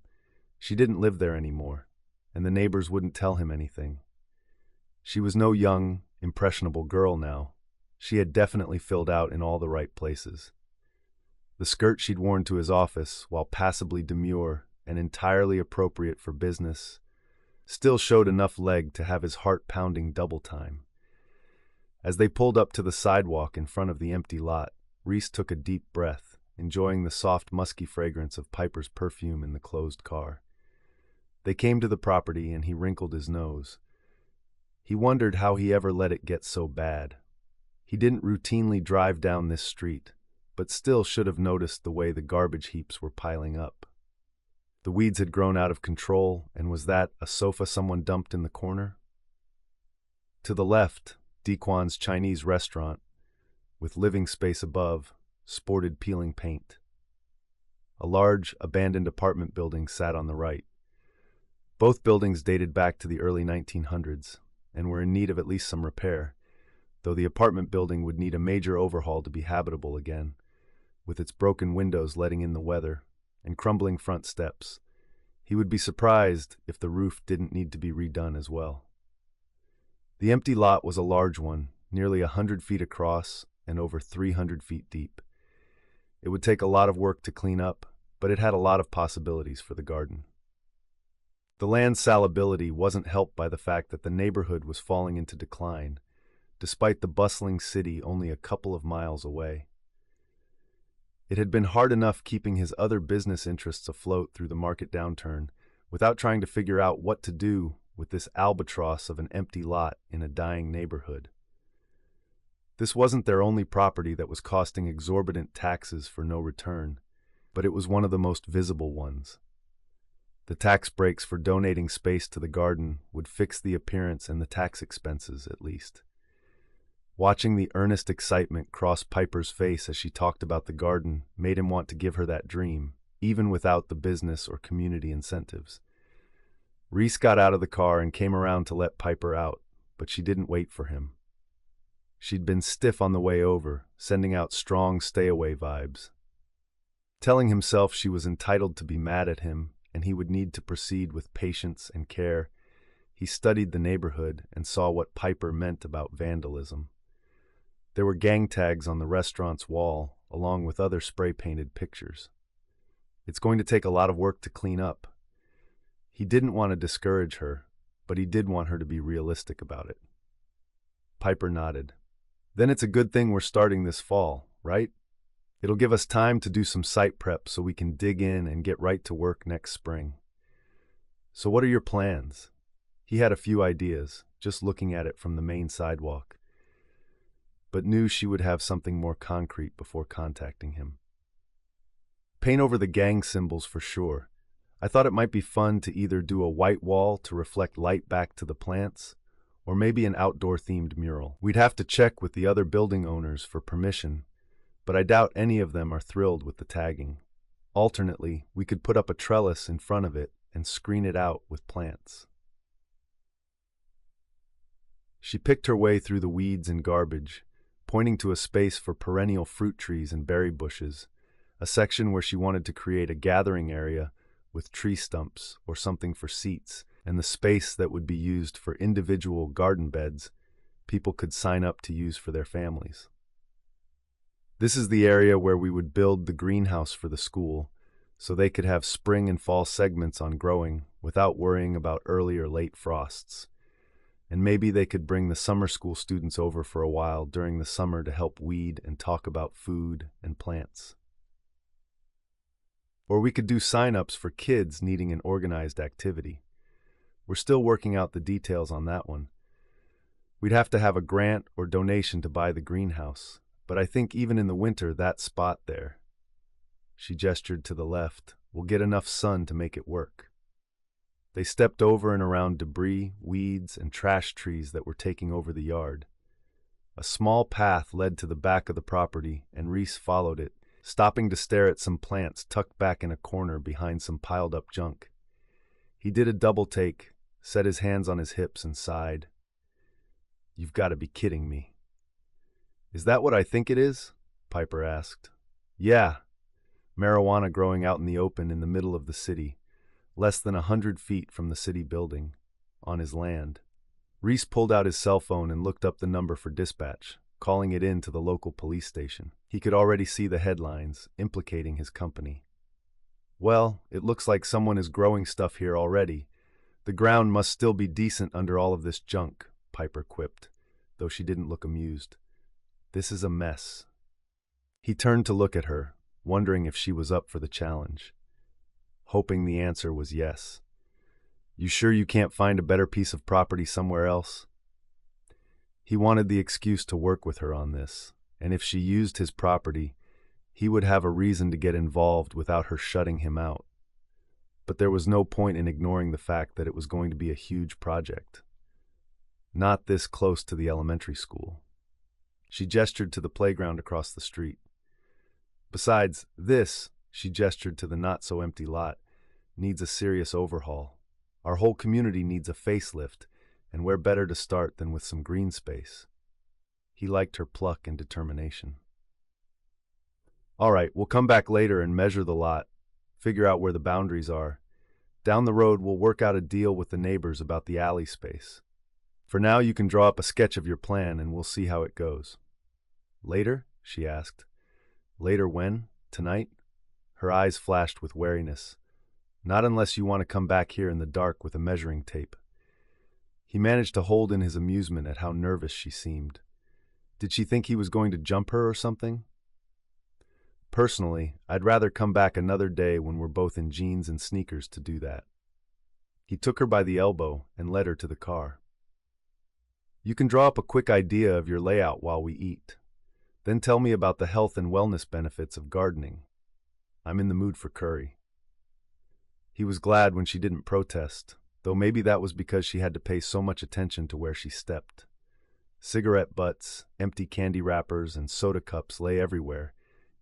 she didn't live there anymore, and the neighbors wouldn't tell him anything. She was no young, impressionable girl now. She had definitely filled out in all the right places. The skirt she'd worn to his office, while passably demure and entirely appropriate for business, still showed enough leg to have his heart pounding double time. As they pulled up to the sidewalk in front of the empty lot, Reece took a deep breath, enjoying the soft, musky fragrance of Piper's perfume in the closed car. They came to the property and he wrinkled his nose. He wondered how he ever let it get so bad. He didn't routinely drive down this street, but still should have noticed the way the garbage heaps were piling up. The weeds had grown out of control, and was that a sofa someone dumped in the corner? To the left, Dequan's Chinese restaurant, with living space above, sported peeling paint. A large, abandoned apartment building sat on the right. Both buildings dated back to the early 1900s, and were in need of at least some repair, though the apartment building would need a major overhaul to be habitable again, with its broken windows letting in the weather and crumbling front steps. He would be surprised if the roof didn't need to be redone as well. The empty lot was a large one, nearly 100 feet across and over 300 feet deep. It would take a lot of work to clean up, but it had a lot of possibilities for the garden. The land's salability wasn't helped by the fact that the neighborhood was falling into decline, despite the bustling city only a couple of miles away. It had been hard enough keeping his other business interests afloat through the market downturn without trying to figure out what to do with this albatross of an empty lot in a dying neighborhood. This wasn't their only property that was costing exorbitant taxes for no return, but it was one of the most visible ones. The tax breaks for donating space to the garden would fix the appearance and the tax expenses, at least. Watching the earnest excitement cross Piper's face as she talked about the garden made him want to give her that dream, even without the business or community incentives. Reece got out of the car and came around to let Piper out, but she didn't wait for him. She'd been stiff on the way over, sending out strong stay-away vibes. Telling himself she was entitled to be mad at him and he would need to proceed with patience and care, he studied the neighborhood and saw what Piper meant about vandalism. There were gang tags on the restaurant's wall, along with other spray-painted pictures. It's going to take a lot of work to clean up. He didn't want to discourage her, but he did want her to be realistic about it. Piper nodded. Then it's a good thing we're starting this fall, right? It'll give us time to do some site prep so we can dig in and get right to work next spring. So what are your plans? He had a few ideas, just looking at it from the main sidewalk, but knew she would have something more concrete before contacting him. Paint over the gang symbols for sure. I thought it might be fun to either do a white wall to reflect light back to the plants, or maybe an outdoor-themed mural. We'd have to check with the other building owners for permission, but I doubt any of them are thrilled with the tagging. Alternately, we could put up a trellis in front of it and screen it out with plants. She picked her way through the weeds and garbage, pointing to a space for perennial fruit trees and berry bushes, a section where she wanted to create a gathering area with tree stumps or something for seats, and the space that would be used for individual garden beds people could sign up to use for their families. This is the area where we would build the greenhouse for the school, so they could have spring and fall segments on growing without worrying about early or late frosts. And maybe they could bring the summer school students over for a while during the summer to help weed and talk about food and plants. Or we could do sign-ups for kids needing an organized activity. We're still working out the details on that one. We'd have to have a grant or donation to buy the greenhouse, but I think even in the winter, that spot there, she gestured to the left, will get enough sun to make it work. They stepped over and around debris, weeds, and trash trees that were taking over the yard. A small path led to the back of the property, and Reece followed it, stopping to stare at some plants tucked back in a corner behind some piled-up junk. He did a double take, set his hands on his hips, and sighed. "You've got to be kidding me." "Is that what I think it is?" Piper asked. "Yeah. Marijuana growing out in the open in the middle of the city, less than 100 feet from the city building, on his land." Reece pulled out his cell phone and looked up the number for dispatch, calling it in to the local police station. He could already see the headlines, implicating his company. "Well, it looks like someone is growing stuff here already, The ground must still be decent under all of this junk, Piper quipped, though she didn't look amused. This is a mess. He turned to look at her, wondering if she was up for the challenge, hoping the answer was yes. You sure you can't find a better piece of property somewhere else? He wanted the excuse to work with her on this, and if she used his property, he would have a reason to get involved without her shutting him out. But there was no point in ignoring the fact that it was going to be a huge project. Not this close to the elementary school. She gestured to the playground across the street. Besides, this, she gestured to the not-so-empty lot, needs a serious overhaul. Our whole community needs a facelift, and where better to start than with some green space? He liked her pluck and determination. All right, we'll come back later and measure the lot, figure out where the boundaries are. Down the road, we'll work out a deal with the neighbors about the alley space. For now, you can draw up a sketch of your plan and we'll see how it goes. Later? She asked. Later when? Tonight? Her eyes flashed with wariness. Not unless you want to come back here in the dark with a measuring tape. He managed to hold in his amusement at how nervous she seemed. Did she think he was going to jump her or something? Personally, I'd rather come back another day when we're both in jeans and sneakers to do that. He took her by the elbow and led her to the car. You can draw up a quick idea of your layout while we eat. Then tell me about the health and wellness benefits of gardening. I'm in the mood for curry. He was glad when she didn't protest, though maybe that was because she had to pay so much attention to where she stepped. Cigarette butts, empty candy wrappers, and soda cups lay everywhere,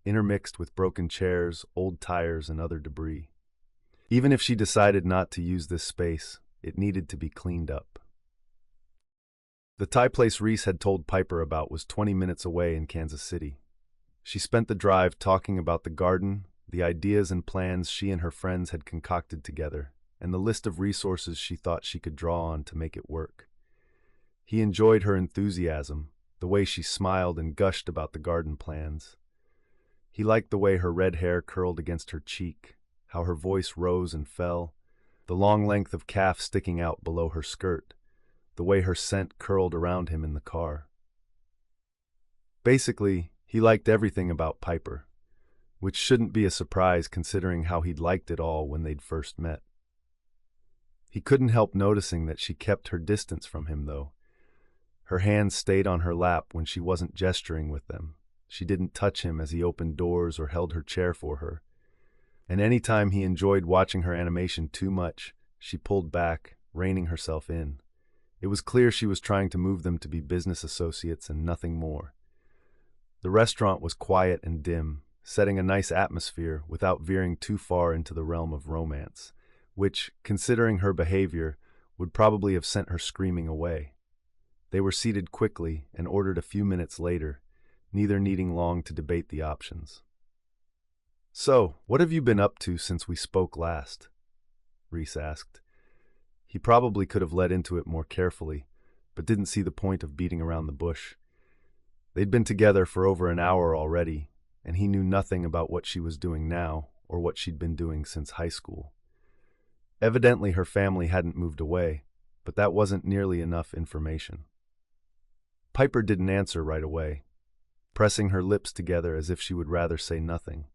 intermixed with broken chairs, old tires, and other debris. Even if she decided not to use this space, it needed to be cleaned up. The Thai place Reece had told Piper about was 20 minutes away in Kansas City. She spent the drive talking about the garden, the ideas and plans she and her friends had concocted together, and the list of resources she thought she could draw on to make it work. He enjoyed her enthusiasm, the way she smiled and gushed about the garden plans. He liked the way her red hair curled against her cheek, how her voice rose and fell, the long length of calf sticking out below her skirt, the way her scent curled around him in the car. Basically, he liked everything about Piper, which shouldn't be a surprise considering how he'd liked it all when they'd first met. He couldn't help noticing that she kept her distance from him, though. Her hands stayed on her lap when she wasn't gesturing with them. She didn't touch him as he opened doors or held her chair for her. And any time he enjoyed watching her animation too much, she pulled back, reining herself in. It was clear she was trying to move them to be business associates and nothing more. The restaurant was quiet and dim, setting a nice atmosphere without veering too far into the realm of romance, which, considering her behavior, would probably have sent her screaming away. They were seated quickly and ordered a few minutes later, neither needing long to debate the options. "So, what have you been up to since we spoke last?" Reece asked. He probably could have led into it more carefully, but didn't see the point of beating around the bush. They'd been together for over an hour already, and he knew nothing about what she was doing now or what she'd been doing since high school. Evidently her family hadn't moved away, but that wasn't nearly enough information. Piper didn't answer right away, pressing her lips together as if she would rather say nothing.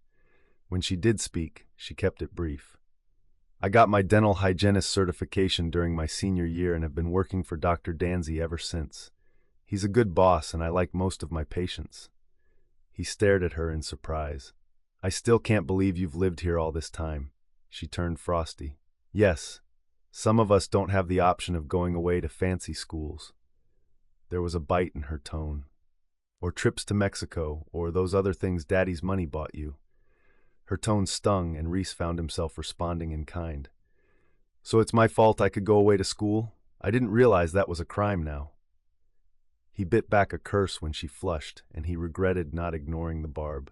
When she did speak, she kept it brief. "I got my dental hygienist certification during my senior year and have been working for Dr. Danzy ever since. He's a good boss and I like most of my patients." He stared at her in surprise. "I still can't believe you've lived here all this time." She turned frosty. "Yes, some of us don't have the option of going away to fancy schools." There was a bite in her tone. "Or trips to Mexico, or those other things Daddy's money bought you." Her tone stung, and Reece found himself responding in kind. "So it's my fault I could go away to school? I didn't realize that was a crime now." He bit back a curse when she flushed, and he regretted not ignoring the barb.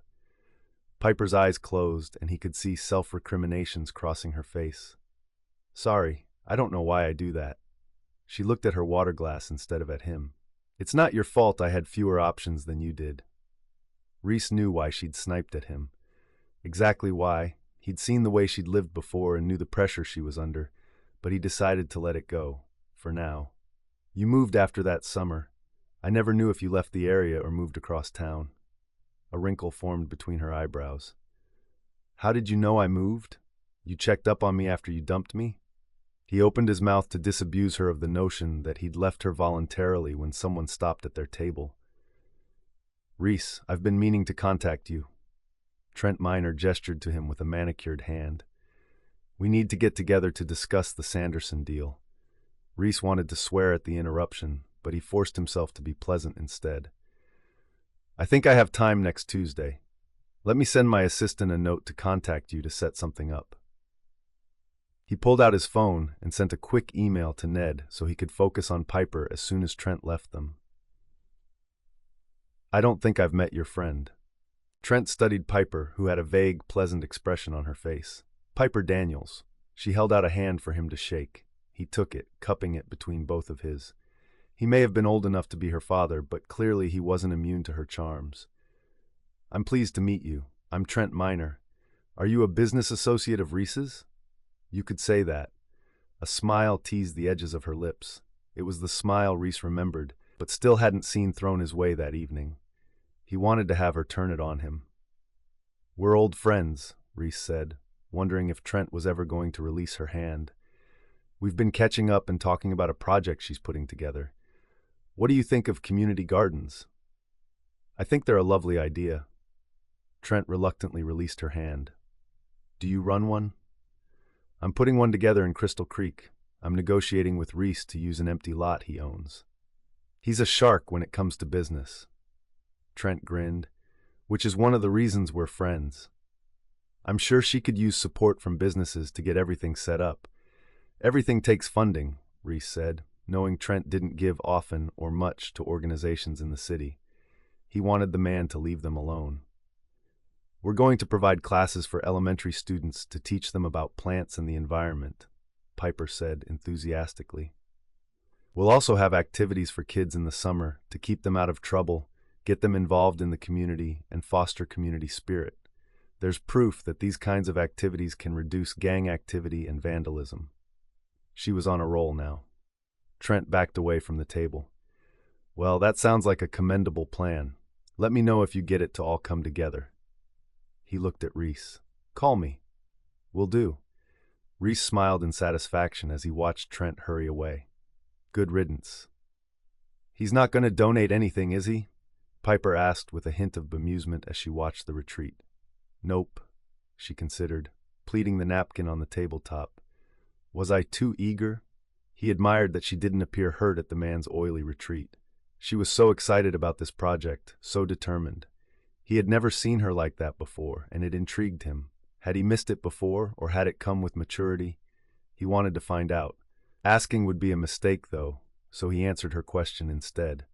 Piper's eyes closed, and he could see self-recriminations crossing her face. "Sorry, I don't know why I do that." She looked at her water glass instead of at him. "It's not your fault I had fewer options than you did." Reece knew why she'd sniped at him. Exactly why. He'd seen the way she'd lived before and knew the pressure she was under, but he decided to let it go, for now. You moved after that summer. I never knew if you left the area or moved across town. A wrinkle formed between her eyebrows. How did you know I moved? You checked up on me after you dumped me? He opened his mouth to disabuse her of the notion that he'd left her voluntarily when someone stopped at their table. Reece, I've been meaning to contact you. Trent Miner gestured to him with a manicured hand. We need to get together to discuss the Sanderson deal. Reece wanted to swear at the interruption, but he forced himself to be pleasant instead. I think I have time next Tuesday. Let me send my assistant a note to contact you to set something up. He pulled out his phone and sent a quick email to Ned so he could focus on Piper as soon as Trent left them. I don't think I've met your friend. Trent studied Piper, who had a vague, pleasant expression on her face. Piper Daniels. She held out a hand for him to shake. He took it, cupping it between both of his. He may have been old enough to be her father, but clearly he wasn't immune to her charms. I'm pleased to meet you. I'm Trent Miner. Are you a business associate of Reese's? You could say that. A smile teased the edges of her lips. It was the smile Reece remembered, but still hadn't seen thrown his way that evening. He wanted to have her turn it on him. We're old friends, Reece said, wondering if Trent was ever going to release her hand. We've been catching up and talking about a project she's putting together. What do you think of community gardens? I think they're a lovely idea. Trent reluctantly released her hand. Do you run one? I'm putting one together in Crystal Creek. I'm negotiating with Reece to use an empty lot he owns. He's a shark when it comes to business. Trent grinned, which is one of the reasons we're friends. I'm sure she could use support from businesses to get everything set up. Everything takes funding, Reece said, knowing Trent didn't give often or much to organizations in the city. He wanted the man to leave them alone. We're going to provide classes for elementary students to teach them about plants and the environment, Piper said enthusiastically. We'll also have activities for kids in the summer to keep them out of trouble, get them involved in the community, and foster community spirit. There's proof that these kinds of activities can reduce gang activity and vandalism. She was on a roll now. Trent backed away from the table. Well, that sounds like a commendable plan. Let me know if you get it to all come together. He looked at Reece. Call me. Will do. Reece smiled in satisfaction as he watched Trent hurry away. Good riddance. He's not going to donate anything, is he? Piper asked with a hint of bemusement as she watched the retreat. Nope, she considered, pleating the napkin on the tabletop. Was I too eager? He admired that she didn't appear hurt at the man's oily retreat. She was so excited about this project, so determined. He had never seen her like that before, and it intrigued him. Had he missed it before, or had it come with maturity? He wanted to find out. Asking would be a mistake, though, so he answered her question instead.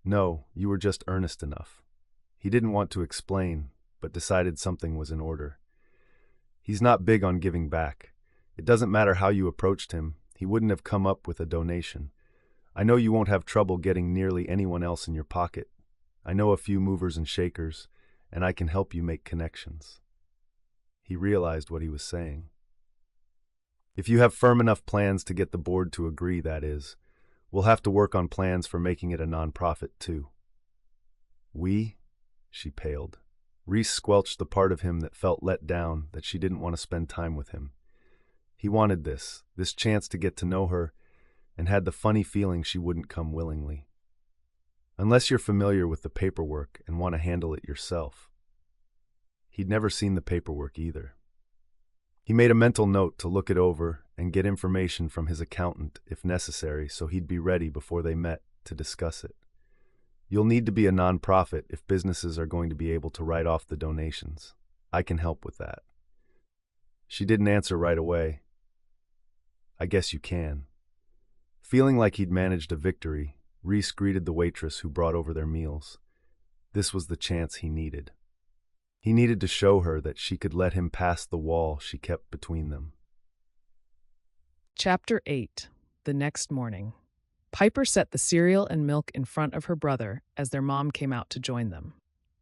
No, you were just earnest enough. He didn't want to explain, but decided something was in order. He's not big on giving back. It doesn't matter how you approached him, he wouldn't have come up with a donation. I know you won't have trouble getting nearly anyone else in your pocket. I know a few movers and shakers, and I can help you make connections. He realized what he was saying. If you have firm enough plans to get the board to agree, that is, we'll have to work on plans for making it a nonprofit, too. We? She paled. Reece squelched the part of him that felt let down, that she didn't want to spend time with him. He wanted this chance to get to know her, and had the funny feeling she wouldn't come willingly. Unless you're familiar with the paperwork and want to handle it yourself. He'd never seen the paperwork either. He made a mental note to look it over and get information from his accountant if necessary so he'd be ready before they met to discuss it. You'll need to be a nonprofit if businesses are going to be able to write off the donations. I can help with that. She didn't answer right away. I guess you can. Feeling like he'd managed a victory, Reece greeted the waitress who brought over their meals. This was the chance he needed. He needed to show her that she could let him pass the wall she kept between them. Chapter 8. The next morning. Piper set the cereal and milk in front of her brother as their mom came out to join them.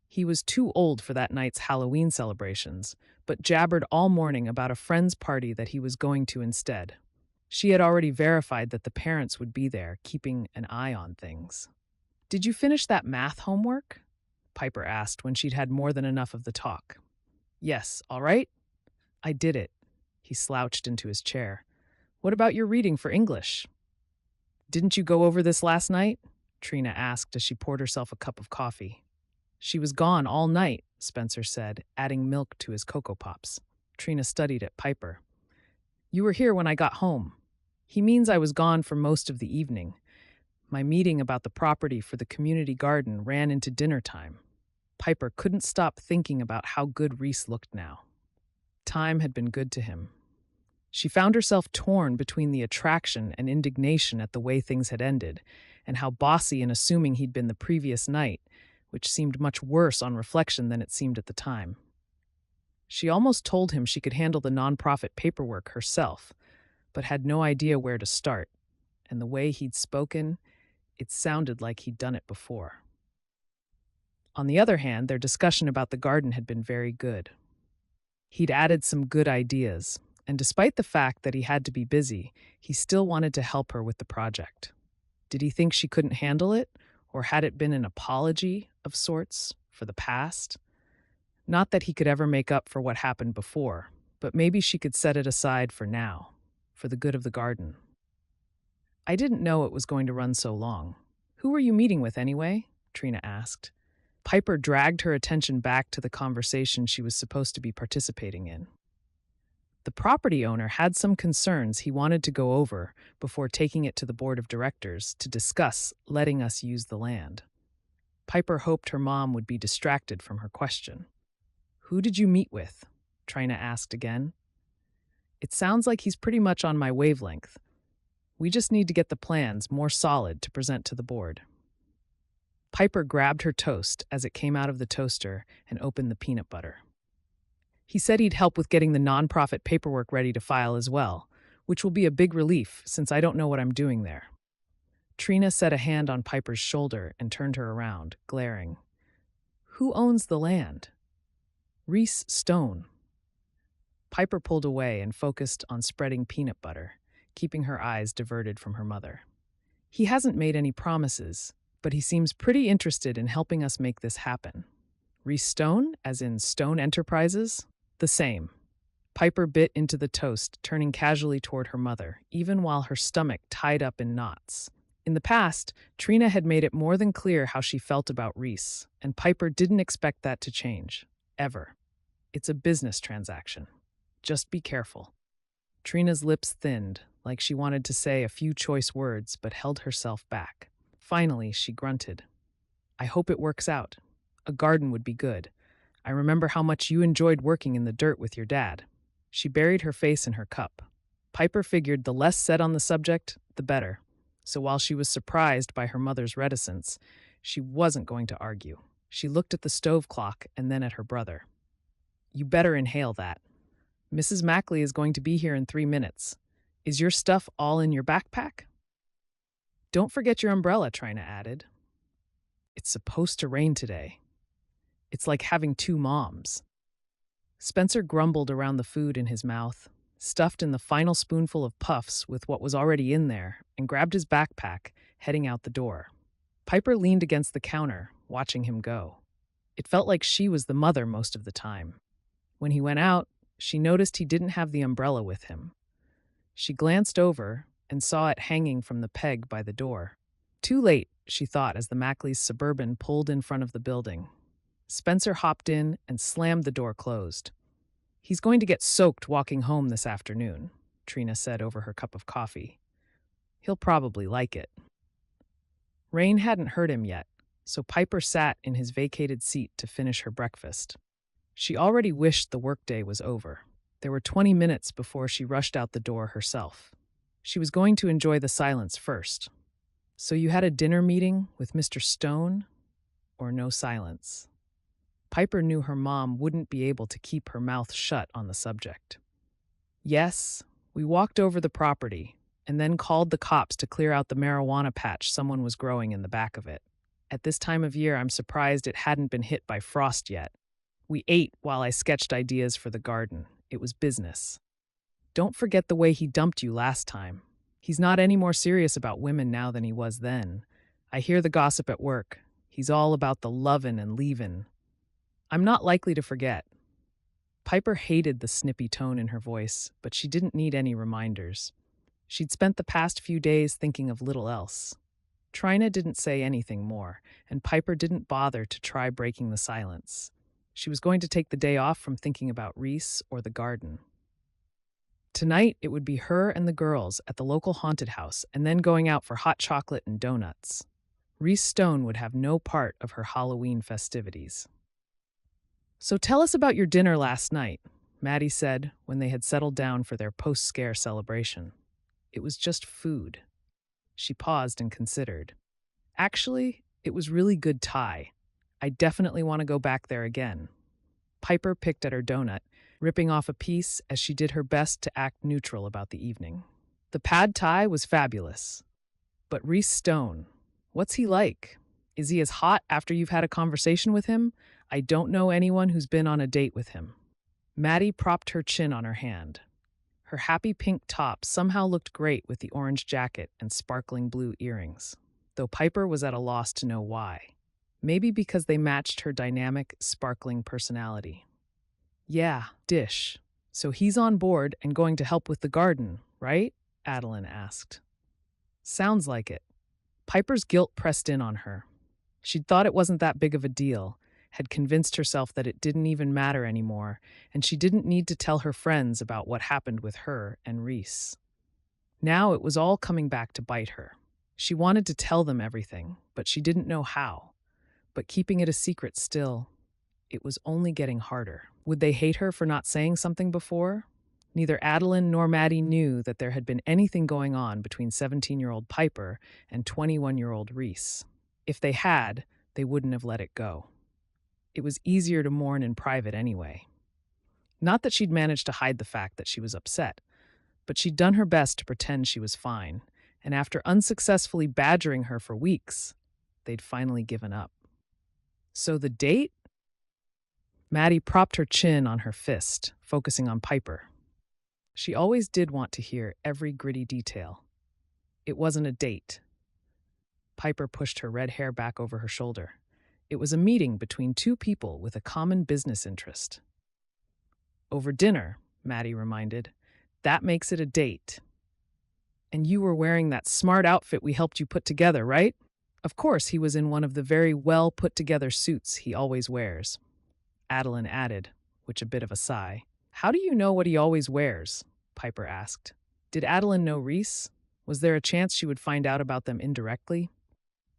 He was too old for that night's Halloween celebrations, but jabbered all morning about a friend's party that he was going to instead. She had already verified that the parents would be there, keeping an eye on things. "Did you finish that math homework?" Piper asked when she'd had more than enough of the talk. "Yes, all right?" "I did it." He slouched into his chair. "What about your reading for English?" "Didn't you go over this last night?" Trina asked as she poured herself a cup of coffee. "She was gone all night," Spencer said, adding milk to his Cocoa Pops. Trina studied at Piper. "You were here when I got home." "He means I was gone for most of the evening. My meeting about the property for the community garden ran into dinner time." Piper couldn't stop thinking about how good Reece looked now. Time had been good to him. She found herself torn between the attraction and indignation at the way things had ended, and how bossy and assuming he'd been the previous night, which seemed much worse on reflection than it seemed at the time. She almost told him she could handle the nonprofit paperwork herself, but had no idea where to start, and the way he'd spoken, it sounded like he'd done it before. On the other hand, their discussion about the garden had been very good. He'd added some good ideas, and despite the fact that he had to be busy, he still wanted to help her with the project. Did he think she couldn't handle it, or had it been an apology of sorts for the past? Not that he could ever make up for what happened before, but maybe she could set it aside for now, for the good of the garden. "I didn't know it was going to run so long. Who were you meeting with anyway?" Trina asked. Piper dragged her attention back to the conversation she was supposed to be participating in. The property owner had some concerns he wanted to go over before taking it to the board of directors to discuss letting us use the land. Piper hoped her mom would be distracted from her question. "Who did you meet with?" Trina asked again. "It sounds like he's pretty much on my wavelength. We just need to get the plans more solid to present to the board." Piper grabbed her toast as it came out of the toaster and opened the peanut butter. "He said he'd help with getting the nonprofit paperwork ready to file as well, which will be a big relief since I don't know what I'm doing there." Trina set a hand on Piper's shoulder and turned her around, glaring. "Who owns the land?" "Reece Stone." Piper pulled away and focused on spreading peanut butter, keeping her eyes diverted from her mother. "He hasn't made any promises, but he seems pretty interested in helping us make this happen." "Reece Stone, as in Stone Enterprises?" "The same." Piper bit into the toast, turning casually toward her mother, even while her stomach tied up in knots. In the past, Trina had made it more than clear how she felt about Reece, and Piper didn't expect that to change. Ever. "It's a business transaction. Just be careful." Trina's lips thinned, like she wanted to say a few choice words, but held herself back. Finally, she grunted. "I hope it works out. A garden would be good. I remember how much you enjoyed working in the dirt with your dad." She buried her face in her cup. Piper figured the less said on the subject, the better. So while she was surprised by her mother's reticence, she wasn't going to argue. She looked at the stove clock and then at her brother. "You better inhale that. Mrs. Mackley is going to be here in 3 minutes. Is your stuff all in your backpack?" "Don't forget your umbrella," Trina added. "It's supposed to rain today. It's like having two moms." Spencer grumbled around the food in his mouth, stuffed in the final spoonful of puffs with what was already in there, and grabbed his backpack, heading out the door. Piper leaned against the counter, watching him go. It felt like she was the mother most of the time. When he went out, she noticed he didn't have the umbrella with him. She glanced over and saw it hanging from the peg by the door. Too late, she thought as the Mackleys' Suburban pulled in front of the building. Spencer hopped in and slammed the door closed. "He's going to get soaked walking home this afternoon," Trina said over her cup of coffee. "He'll probably like it." Rain hadn't hurt him yet, so Piper sat in his vacated seat to finish her breakfast. She already wished the workday was over. There were 20 minutes before she rushed out the door herself. She was going to enjoy the silence first. "So you had a dinner meeting with Mr. Stone?" Or no silence. Piper knew her mom wouldn't be able to keep her mouth shut on the subject. "Yes, we walked over the property and then called the cops to clear out the marijuana patch someone was growing in the back of it. At this time of year, I'm surprised it hadn't been hit by frost yet. We ate while I sketched ideas for the garden. It was business." Don't forget the way he dumped you last time. He's not any more serious about women now than he was then. I hear the gossip at work. He's all about the lovin' and leavin'. I'm not likely to forget. Piper hated the snippy tone in her voice, but she didn't need any reminders. She'd spent the past few days thinking of little else. Trina didn't say anything more, and Piper didn't bother to try breaking the silence. She was going to take the day off from thinking about Reece or the garden. Tonight, it would be her and the girls at the local haunted house and then going out for hot chocolate and donuts. Reece Stone would have no part of her Halloween festivities. "So tell us about your dinner last night," Maddie said when they had settled down for their post-scare celebration. It was just food. She paused and considered. "Actually, it was really good Thai. I definitely want to go back there again." Piper picked at her donut, ripping off a piece as she did her best to act neutral about the evening. The pad Thai was fabulous. But Reece Stone, what's he like? Is he as hot after you've had a conversation with him? I don't know anyone who's been on a date with him. Maddie propped her chin on her hand. Her happy pink top somehow looked great with the orange jacket and sparkling blue earrings, though Piper was at a loss to know why. Maybe because they matched her dynamic, sparkling personality. "Yeah, dish. So he's on board and going to help with the garden, right?" Adeline asked. "Sounds like it." Piper's guilt pressed in on her. She'd thought it wasn't that big of a deal, had convinced herself that it didn't even matter anymore, and she didn't need to tell her friends about what happened with her and Reece. Now it was all coming back to bite her. She wanted to tell them everything, but she didn't know how. But keeping it a secret still, it was only getting harder. Would they hate her for not saying something before? Neither Adeline nor Maddie knew that there had been anything going on between 17-year-old Piper and 21-year-old Reece. If they had, they wouldn't have let it go. It was easier to mourn in private anyway. Not that she'd managed to hide the fact that she was upset, but she'd done her best to pretend she was fine, and after unsuccessfully badgering her for weeks, they'd finally given up. So the date? Maddie propped her chin on her fist, focusing on Piper. She always did want to hear every gritty detail. It wasn't a date. Piper pushed her red hair back over her shoulder. It was a meeting between two people with a common business interest. "Over dinner," Maddie reminded. "That makes it a date." "And you were wearing that smart outfit we helped you put together, right?" Of course, he was in one of the very well put-together suits he always wears. Adeline added, with a bit of a sigh. "How do you know what he always wears?" Piper asked. Did Adeline know Reece? Was there a chance she would find out about them indirectly?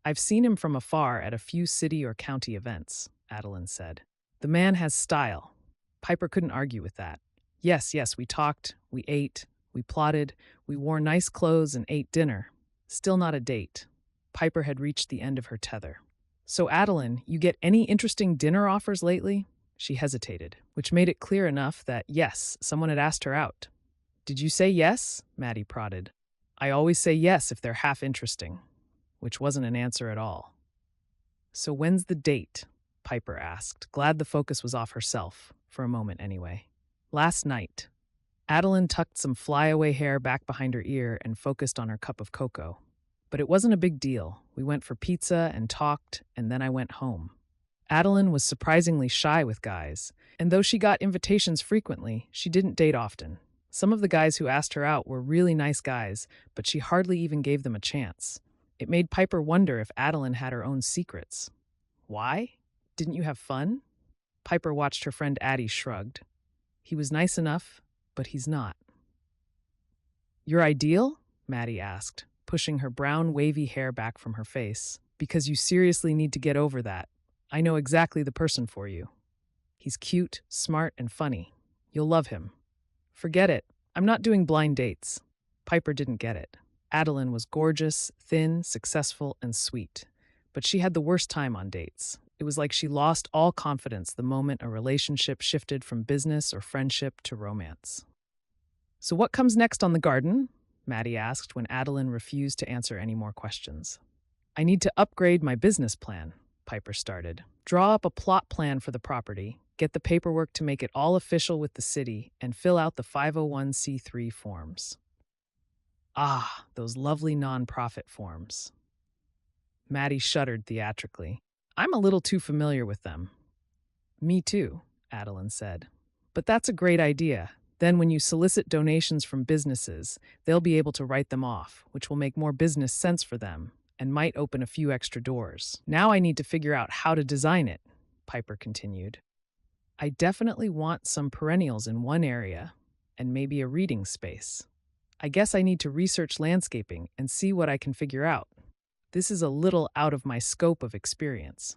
"I've seen him from afar at a few city or county events," Adeline said. "The man has style." Piper couldn't argue with that. Yes, we talked, we ate, we plotted, we wore nice clothes and ate dinner. Still not a date. Piper had reached the end of her tether. "So, Adeline, you get any interesting dinner offers lately?" She hesitated, which made it clear enough that, yes, someone had asked her out. "Did you say yes?" Maddie prodded. "I always say yes if they're half interesting," which wasn't an answer at all. "So when's the date?" Piper asked, glad the focus was off herself, for a moment anyway. "Last night." Adeline tucked some flyaway hair back behind her ear and focused on her cup of cocoa. "But it wasn't a big deal. We went for pizza and talked, and then I went home." Adeline was surprisingly shy with guys, and though she got invitations frequently, she didn't date often. Some of the guys who asked her out were really nice guys, but she hardly even gave them a chance. It made Piper wonder if Adeline had her own secrets. "Why? Didn't you have fun?" Piper watched her friend Addie shrugged. "He was nice enough, but he's not." "Your ideal?" Maddie asked, pushing her brown wavy hair back from her face. "Because you seriously need to get over that. I know exactly the person for you. He's cute, smart, and funny. You'll love him." "Forget it. I'm not doing blind dates." Piper didn't get it. Adeline was gorgeous, thin, successful, and sweet. But she had the worst time on dates. It was like she lost all confidence the moment a relationship shifted from business or friendship to romance. "So what comes next on the garden?" Maddie asked when Adeline refused to answer any more questions. "I need to upgrade my business plan," Piper started. "Draw up a plot plan for the property, Get the paperwork to make it all official with the city, and fill out the 501c3 forms. Ah, those lovely nonprofit forms. Maddie shuddered theatrically. I'm a little too familiar with them. Me too, Adeline said. But that's a great idea. Then, when you solicit donations from businesses, they'll be able to write them off, which will make more business sense for them and might open a few extra doors. Now I need to figure out how to design it, Piper continued. I definitely want some perennials in one area and maybe a reading space. I guess I need to research landscaping and see what I can figure out. This is a little out of my scope of experience.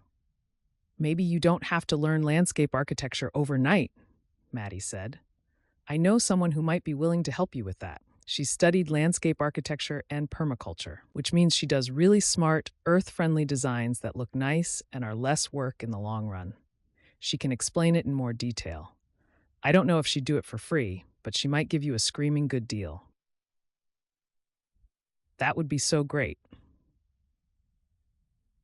Maybe you don't have to learn landscape architecture overnight, Maddie said. I know someone who might be willing to help you with that. She studied landscape architecture and permaculture, which means she does really smart, earth-friendly designs that look nice and are less work in the long run. She can explain it in more detail. I don't know if she'd do it for free, but she might give you a screaming good deal. That would be so great.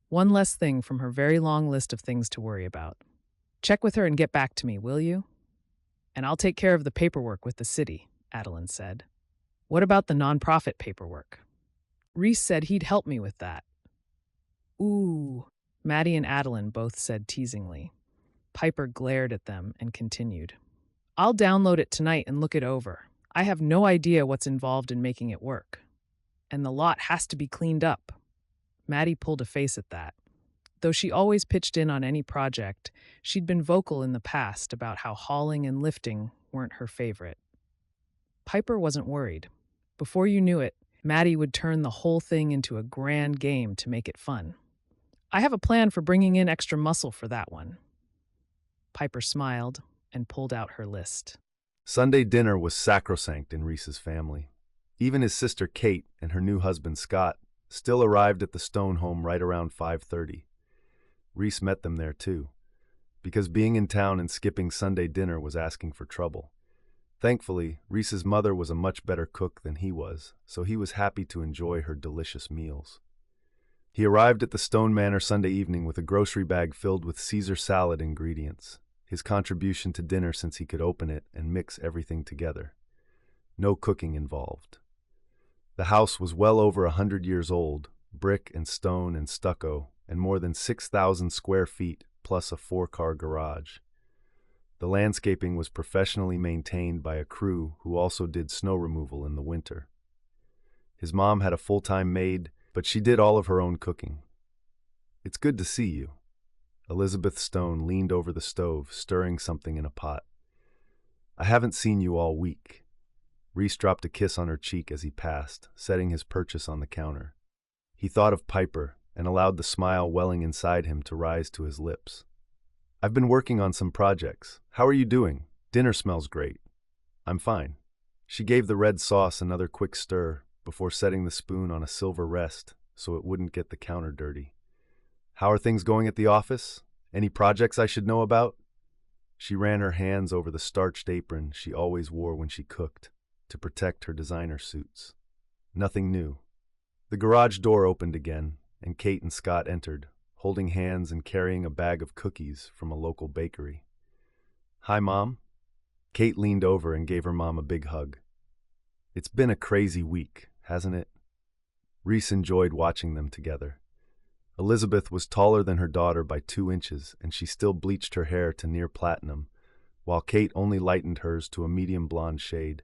One less thing from her very long list of things to worry about. Check with her and get back to me, will you? And I'll take care of the paperwork with the city, Adeline said. What about the nonprofit paperwork? Reece said he'd help me with that. Ooh, Maddie and Adeline both said teasingly. Piper glared at them and continued. I'll download it tonight and look it over. I have no idea what's involved in making it work. And the lot has to be cleaned up. Maddie pulled a face at that. Though she always pitched in on any project, she'd been vocal in the past about how hauling and lifting weren't her favorite. Piper wasn't worried. Before you knew it, Maddie would turn the whole thing into a grand game to make it fun. I have a plan for bringing in extra muscle for that one. Piper smiled and pulled out her list. Sunday dinner was sacrosanct in Reese's family. Even his sister Kate and her new husband Scott still arrived at the Stone home right around 5:30. Reece met them there too, because being in town and skipping Sunday dinner was asking for trouble. Thankfully, Reese's mother was a much better cook than he was, so he was happy to enjoy her delicious meals. He arrived at the Stone Manor Sunday evening with a grocery bag filled with Caesar salad ingredients, his contribution to dinner since he could open it and mix everything together. No cooking involved. The house was well over 100 years old, brick and stone and stucco, and more than 6,000 square feet, plus a 4-car garage. The landscaping was professionally maintained by a crew who also did snow removal in the winter. His mom had a full-time maid, but she did all of her own cooking. It's good to see you. Elizabeth Stone leaned over the stove, stirring something in a pot. I haven't seen you all week. Reece dropped a kiss on her cheek as he passed, setting his purchase on the counter. He thought of Piper and allowed the smile welling inside him to rise to his lips. I've been working on some projects. How are you doing? Dinner smells great. I'm fine. She gave the red sauce another quick stir before setting the spoon on a silver rest so it wouldn't get the counter dirty. How are things going at the office? Any projects I should know about? She ran her hands over the starched apron she always wore when she cooked to protect her designer suits. Nothing new. The garage door opened again, and Kate and Scott entered, holding hands and carrying a bag of cookies from a local bakery. Hi, Mom. Kate leaned over and gave her mom a big hug. It's been a crazy week, hasn't it? Reece enjoyed watching them together. Elizabeth was taller than her daughter by 2 inches, and she still bleached her hair to near platinum, while Kate only lightened hers to a medium blonde shade.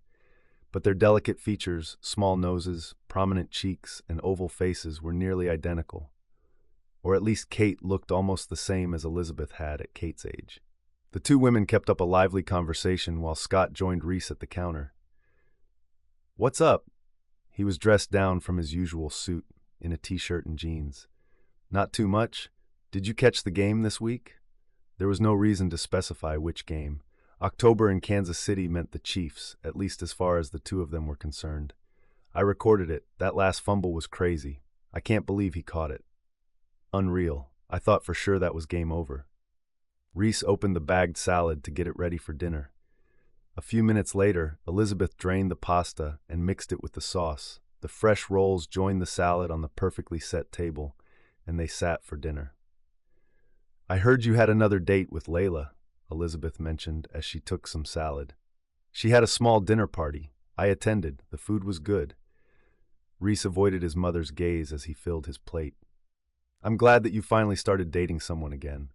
But their delicate features, small noses, prominent cheeks, and oval faces were nearly identical. Or at least Kate looked almost the same as Elizabeth had at Kate's age. The two women kept up a lively conversation while Scott joined Reece at the counter. What's up? He was dressed down from his usual suit, in a t-shirt and jeans. Not too much. Did you catch the game this week? There was no reason to specify which game. October in Kansas City meant the Chiefs, at least as far as the two of them were concerned. I recorded it. That last fumble was crazy. I can't believe he caught it. Unreal. I thought for sure that was game over. Reece opened the bagged salad to get it ready for dinner. A few minutes later, Elizabeth drained the pasta and mixed it with the sauce. The fresh rolls joined the salad on the perfectly set table, and they sat for dinner. I heard you had another date with Layla. Elizabeth mentioned as she took some salad. She had a small dinner party. I attended. The food was good. Reece avoided his mother's gaze as he filled his plate. I'm glad that you finally started dating someone again.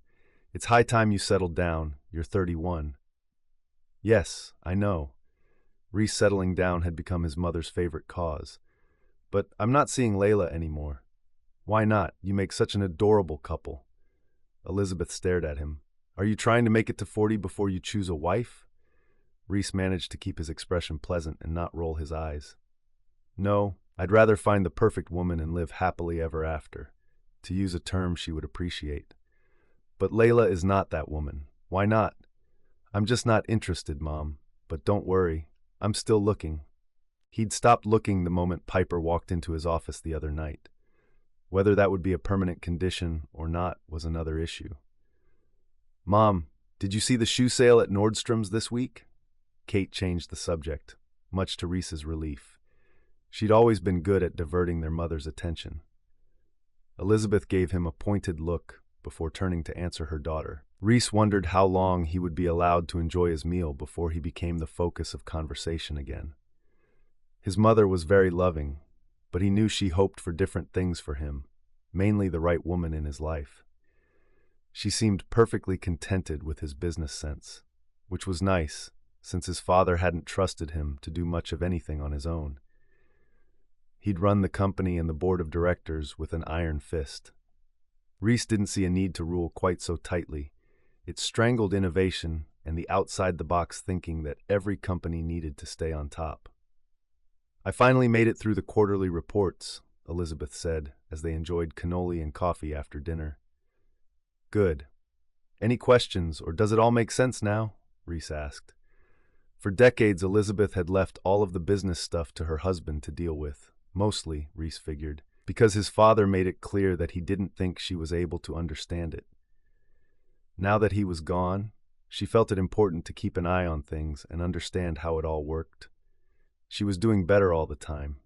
It's high time you settled down. You're 31. Yes, I know. Reece settling down had become his mother's favorite cause. But I'm not seeing Layla anymore. Why not? You make such an adorable couple. Elizabeth stared at him. Are you trying to make it to 40 before you choose a wife? Reece managed to keep his expression pleasant and not roll his eyes. No, I'd rather find the perfect woman and live happily ever after, to use a term she would appreciate. But Layla is not that woman. Why not? I'm just not interested, Mom. But don't worry, I'm still looking. He'd stopped looking the moment Piper walked into his office the other night. Whether that would be a permanent condition or not was another issue. Mom, did you see the shoe sale at Nordstrom's this week? Kate changed the subject, much to Reese's relief. She'd always been good at diverting their mother's attention. Elizabeth gave him a pointed look before turning to answer her daughter. Reece wondered how long he would be allowed to enjoy his meal before he became the focus of conversation again. His mother was very loving, but he knew she hoped for different things for him, mainly the right woman in his life. She seemed perfectly contented with his business sense, which was nice, since his father hadn't trusted him to do much of anything on his own. He'd run the company and the board of directors with an iron fist. Reece didn't see a need to rule quite so tightly. It strangled innovation and the outside-the-box thinking that every company needed to stay on top. I finally made it through the quarterly reports, Elizabeth said, as they enjoyed cannoli and coffee after dinner. Good. Any questions, or does it all make sense now? Reece asked. For decades, Elizabeth had left all of the business stuff to her husband to deal with, mostly, Reece figured, because his father made it clear that he didn't think she was able to understand it. Now that he was gone, she felt it important to keep an eye on things and understand how it all worked. She was doing better all the time.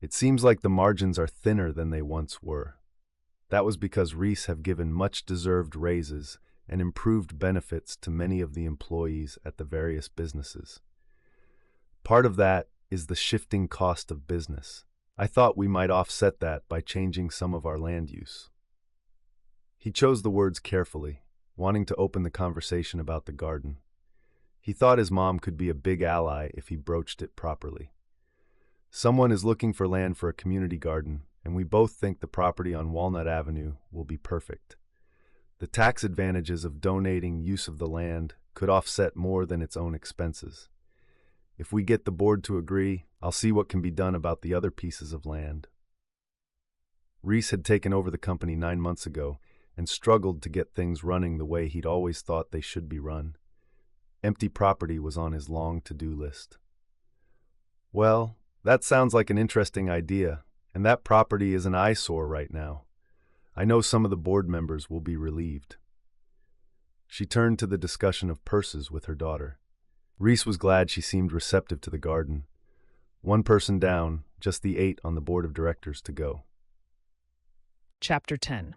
It seems like the margins are thinner than they once were. That was because Reece have given much-deserved raises and improved benefits to many of the employees at the various businesses. Part of that is the shifting cost of business. I thought we might offset that by changing some of our land use. He chose the words carefully, wanting to open the conversation about the garden. He thought his mom could be a big ally if he broached it properly. Someone is looking for land for a community garden, and we both think the property on Walnut Avenue will be perfect. The tax advantages of donating use of the land could offset more than its own expenses. If we get the board to agree, I'll see what can be done about the other pieces of land. Reece had taken over the company 9 months ago and struggled to get things running the way he'd always thought they should be run. Empty property was on his long to-do list. Well, that sounds like an interesting idea, and that property is an eyesore right now. I know some of the board members will be relieved. She turned to the discussion of purses with her daughter. Reece was glad she seemed receptive to the garden. One person down, just the 8 on the board of directors to go. Chapter 10.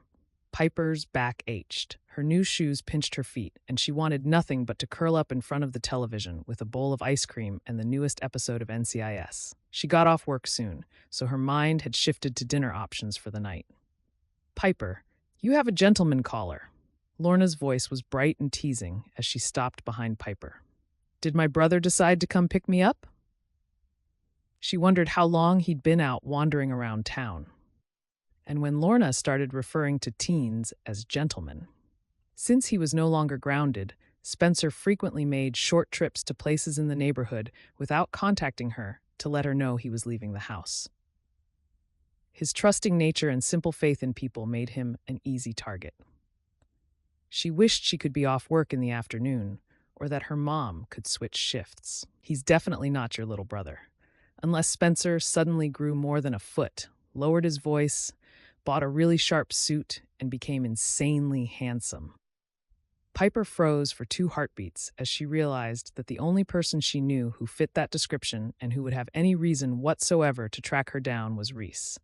Piper's back ached. Her new shoes pinched her feet, and she wanted nothing but to curl up in front of the television with a bowl of ice cream and the newest episode of NCIS. She got off work soon, so her mind had shifted to dinner options for the night. Piper, you have a gentleman caller. Lorna's voice was bright and teasing as she stopped behind Piper. Did my brother decide to come pick me up? She wondered how long he'd been out wandering around town. And when Lorna started referring to teens as gentlemen. Since he was no longer grounded, Spencer frequently made short trips to places in the neighborhood without contacting her to let her know he was leaving the house. His trusting nature and simple faith in people made him an easy target. She wished she could be off work in the afternoon, or that her mom could switch shifts. He's definitely not your little brother. Unless Spencer suddenly grew more than a foot, lowered his voice, bought a really sharp suit, and became insanely handsome. Piper froze for 2 heartbeats as she realized that the only person she knew who fit that description and who would have any reason whatsoever to track her down was Reece.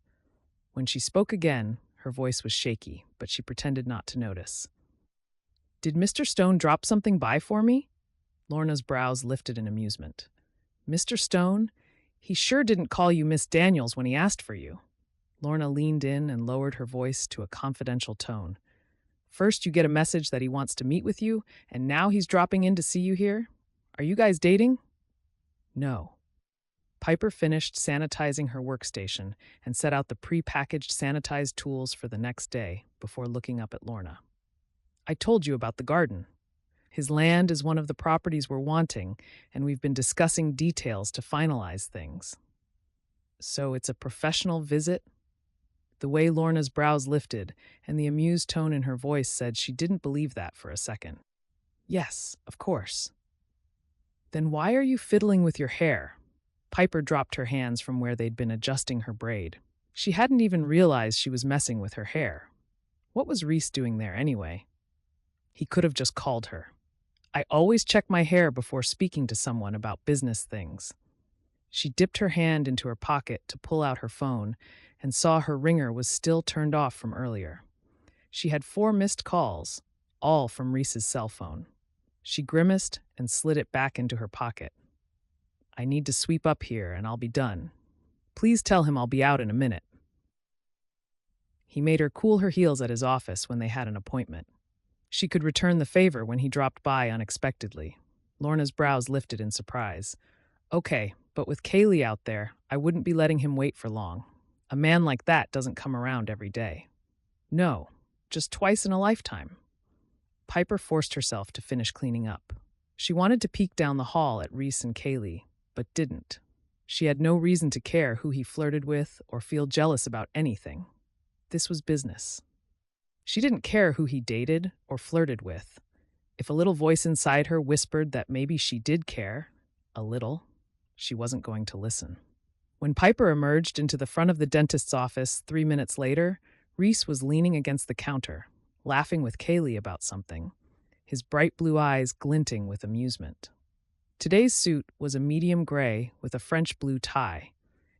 When she spoke again, her voice was shaky, but she pretended not to notice. Did Mr. Stone drop something by for me? Lorna's brows lifted in amusement. Mr. Stone? He sure didn't call you Miss Daniels when he asked for you. Lorna leaned in and lowered her voice to a confidential tone. First, you get a message that he wants to meet with you, and now he's dropping in to see you here? Are you guys dating? No. Piper finished sanitizing her workstation and set out the pre-packaged sanitized tools for the next day before looking up at Lorna. I told you about the garden. His land is one of the properties we're wanting, and we've been discussing details to finalize things. So it's a professional visit? The way Lorna's brows lifted and the amused tone in her voice said she didn't believe that for a second. Yes, of course. Then why are you fiddling with your hair? Piper dropped her hands from where they'd been adjusting her braid. She hadn't even realized she was messing with her hair. What was Reece doing there anyway? He could have just called her. I always check my hair before speaking to someone about business things. She dipped her hand into her pocket to pull out her phone and saw her ringer was still turned off from earlier. She had 4 missed calls, all from Reece's cell phone. She grimaced and slid it back into her pocket. I need to sweep up here and I'll be done. Please tell him I'll be out in a minute. He made her cool her heels at his office when they had an appointment. She could return the favor when he dropped by unexpectedly. Lorna's brows lifted in surprise. Okay, but with Kaylee out there, I wouldn't be letting him wait for long. A man like that doesn't come around every day. No, just twice in a lifetime. Piper forced herself to finish cleaning up. She wanted to peek down the hall at Reece and Kaylee, but didn't. She had no reason to care who he flirted with or feel jealous about anything. This was business. She didn't care who he dated or flirted with. If a little voice inside her whispered that maybe she did care, a little, she wasn't going to listen. When Piper emerged into the front of the dentist's office 3 minutes later, Reece was leaning against the counter, laughing with Kaylee about something, his bright blue eyes glinting with amusement. Today's suit was a medium gray with a French blue tie,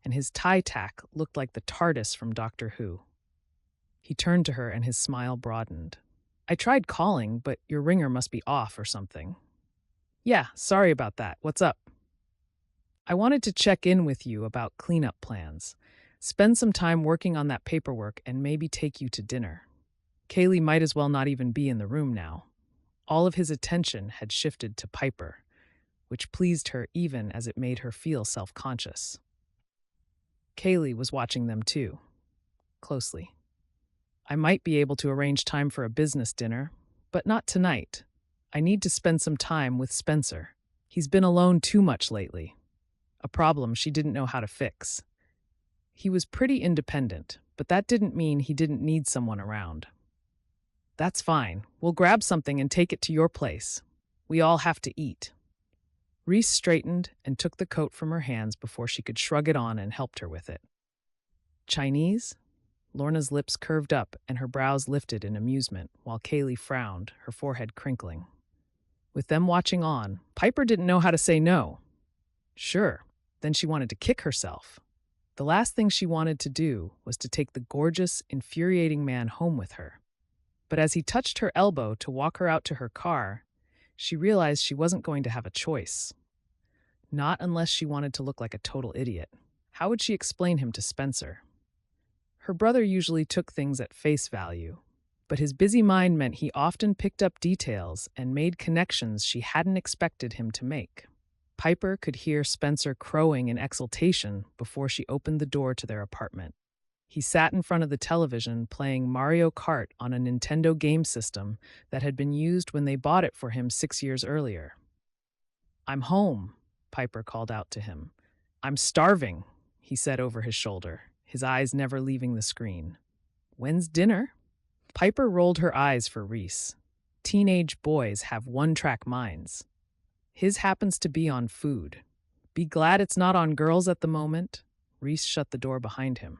and his tie tack looked like the TARDIS from Doctor Who. He turned to her and his smile broadened. I tried calling, but your ringer must be off or something. Yeah, sorry about that. What's up? I wanted to check in with you about cleanup plans. Spend some time working on that paperwork and maybe take you to dinner. Kaylee might as well not even be in the room now. All of his attention had shifted to Piper, which pleased her even as it made her feel self-conscious. Kaylee was watching them too, closely. I might be able to arrange time for a business dinner, but not tonight. I need to spend some time with Spencer. He's been alone too much lately. A problem she didn't know how to fix. He was pretty independent, but that didn't mean he didn't need someone around. That's fine. We'll grab something and take it to your place. We all have to eat. Reece straightened and took the coat from her hands before she could shrug it on and helped her with it. Chinese? Lorna's lips curved up and her brows lifted in amusement, while Kaylee frowned, her forehead crinkling. With them watching on, Piper didn't know how to say no. Sure, then she wanted to kick herself. The last thing she wanted to do was to take the gorgeous, infuriating man home with her. But as he touched her elbow to walk her out to her car, she realized she wasn't going to have a choice. Not unless she wanted to look like a total idiot. How would she explain him to Spencer? Her brother usually took things at face value, but his busy mind meant he often picked up details and made connections she hadn't expected him to make. Piper could hear Spencer crowing in exultation before she opened the door to their apartment. He sat in front of the television playing Mario Kart on a Nintendo game system that had been used when they bought it for him 6 years earlier. I'm home, Piper called out to him. I'm starving, he said over his shoulder, his eyes never leaving the screen. When's dinner? Piper rolled her eyes for Reece. Teenage boys have one-track minds. His happens to be on food. Be glad it's not on girls at the moment. Reece shut the door behind him.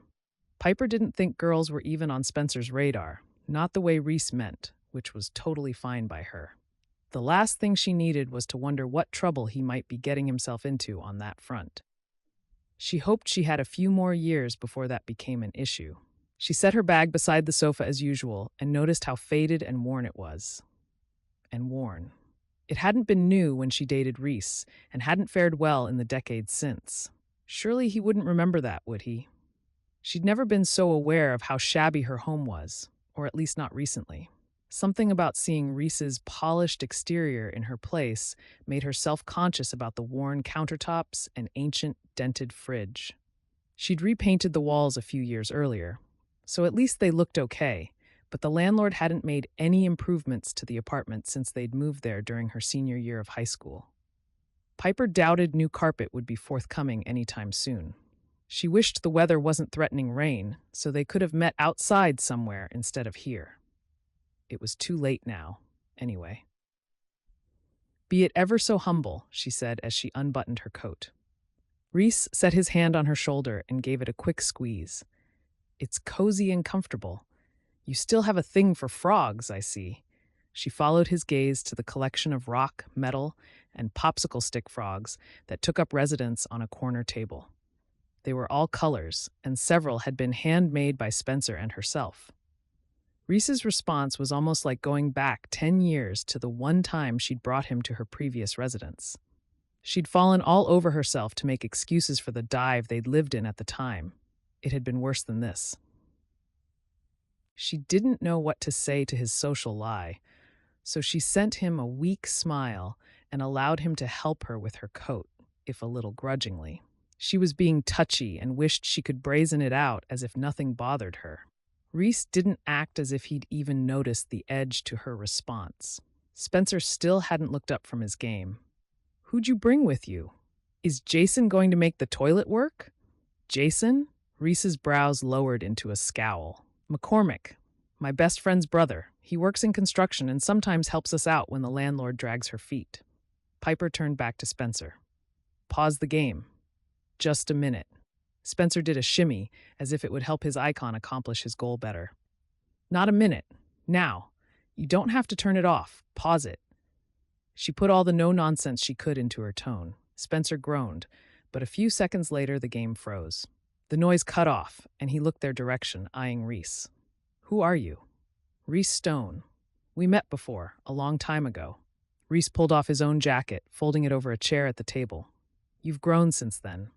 Piper didn't think girls were even on Spencer's radar, not the way Reece meant, which was totally fine by her. The last thing she needed was to wonder what trouble he might be getting himself into on that front. She hoped she had a few more years before that became an issue. She set her bag beside the sofa as usual and noticed how faded and worn it was. and worn. It hadn't been new when she dated Reece, and hadn't fared well in the decades since. Surely he wouldn't remember that, would he? She'd never been so aware of how shabby her home was, or at least not recently. Something about seeing Reese's polished exterior in her place made her self-conscious about the worn countertops and ancient, dented fridge. She'd repainted the walls a few years earlier, so at least they looked okay, but the landlord hadn't made any improvements to the apartment since they'd moved there during her senior year of high school. Piper doubted new carpet would be forthcoming anytime soon. She wished the weather wasn't threatening rain, so they could have met outside somewhere instead of here. It was too late now, anyway. "Be it ever so humble," she said as she unbuttoned her coat. Reece set his hand on her shoulder and gave it a quick squeeze. "It's cozy and comfortable. You still have a thing for frogs, I see." She followed his gaze to the collection of rock, metal, and popsicle stick frogs that took up residence on a corner table. They were all colors, and several had been handmade by Spencer and herself. Reese's response was almost like going back 10 years to the one time she'd brought him to her previous residence. She'd fallen all over herself to make excuses for the dive they'd lived in at the time. It had been worse than this. She didn't know what to say to his social lie, so she sent him a weak smile and allowed him to help her with her coat, if a little grudgingly. She was being touchy and wished she could brazen it out as if nothing bothered her. Reece didn't act as if he'd even noticed the edge to her response. Spencer still hadn't looked up from his game. "Who'd you bring with you? Is Jason going to make the toilet work?" "Jason?" Reese's brows lowered into a scowl. "McCormick, my best friend's brother. He works in construction and sometimes helps us out when the landlord drags her feet." Piper turned back to Spencer. "Pause the game. Just a minute." Spencer did a shimmy, as if it would help his icon accomplish his goal better. "Not a minute. Now. You don't have to turn it off. Pause it." She put all the no-nonsense she could into her tone. Spencer groaned, but a few seconds later the game froze. The noise cut off, and he looked their direction, eyeing Reece. "Who are you?" "Reece Stone. We met before, a long time ago." Reece pulled off his own jacket, folding it over a chair at the table. "You've grown since then."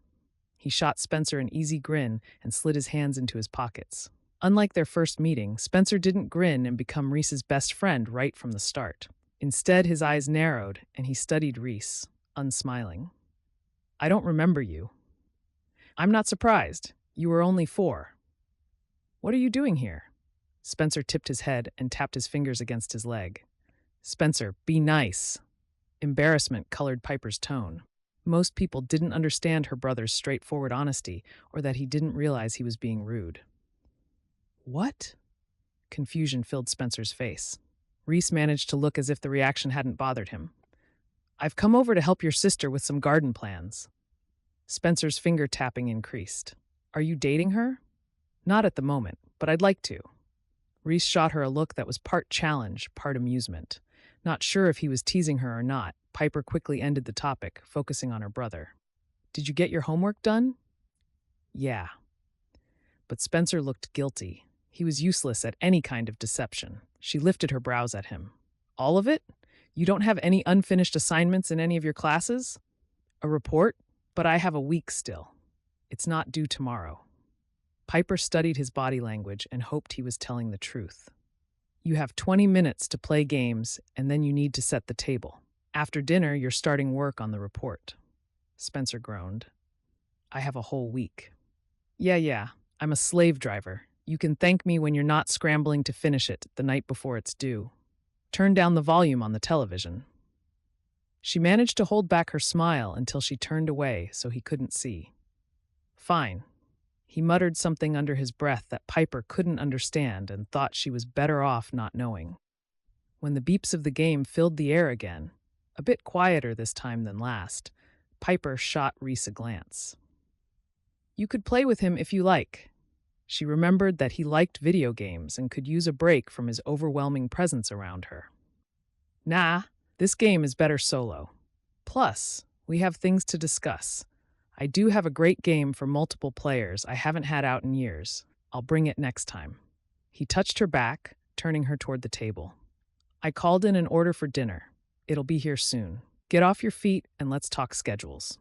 He shot Spencer an easy grin and slid his hands into his pockets. Unlike their first meeting, Spencer didn't grin and become Reese's best friend right from the start. Instead, his eyes narrowed, and he studied Reece, unsmiling. "I don't remember you." "I'm not surprised. You were only 4. What are you doing here?" Spencer tipped his head and tapped his fingers against his leg. "Spencer, be nice." Embarrassment colored Piper's tone. Most people didn't understand her brother's straightforward honesty, or that he didn't realize he was being rude. "What?" Confusion filled Spencer's face. Reece managed to look as if the reaction hadn't bothered him. "I've come over to help your sister with some garden plans." Spencer's finger tapping increased. "Are you dating her?" "Not at the moment, but I'd like to." Reece shot her a look that was part challenge, part amusement. Not sure if he was teasing her or not, Piper quickly ended the topic, focusing on her brother. "Did you get your homework done?" "Yeah." But Spencer looked guilty. He was useless at any kind of deception. She lifted her brows at him. "All of it? You don't have any unfinished assignments in any of your classes?" "A report? But I have a week still. It's not due tomorrow." Piper studied his body language and hoped he was telling the truth. "You have 20 minutes to play games, and then you need to set the table. After dinner, you're starting work on the report." Spencer groaned. "I have a whole week." Yeah, I'm a slave driver. You can thank me when you're not scrambling to finish it the night before it's due. Turn down the volume on the television." She managed to hold back her smile until she turned away so he couldn't see. "Fine." He muttered something under his breath that Piper couldn't understand and thought she was better off not knowing. When the beeps of the game filled the air again, a bit quieter this time than last, Piper shot Reece a glance. "You could play with him if you like." She remembered that he liked video games and could use a break from his overwhelming presence around her. "Nah, this game is better solo. Plus, we have things to discuss. I do have a great game for multiple players I haven't had out in years. I'll bring it next time." He touched her back, turning her toward the table. I called in an order for dinner. It'll be here soon. Get off your feet and let's talk schedules.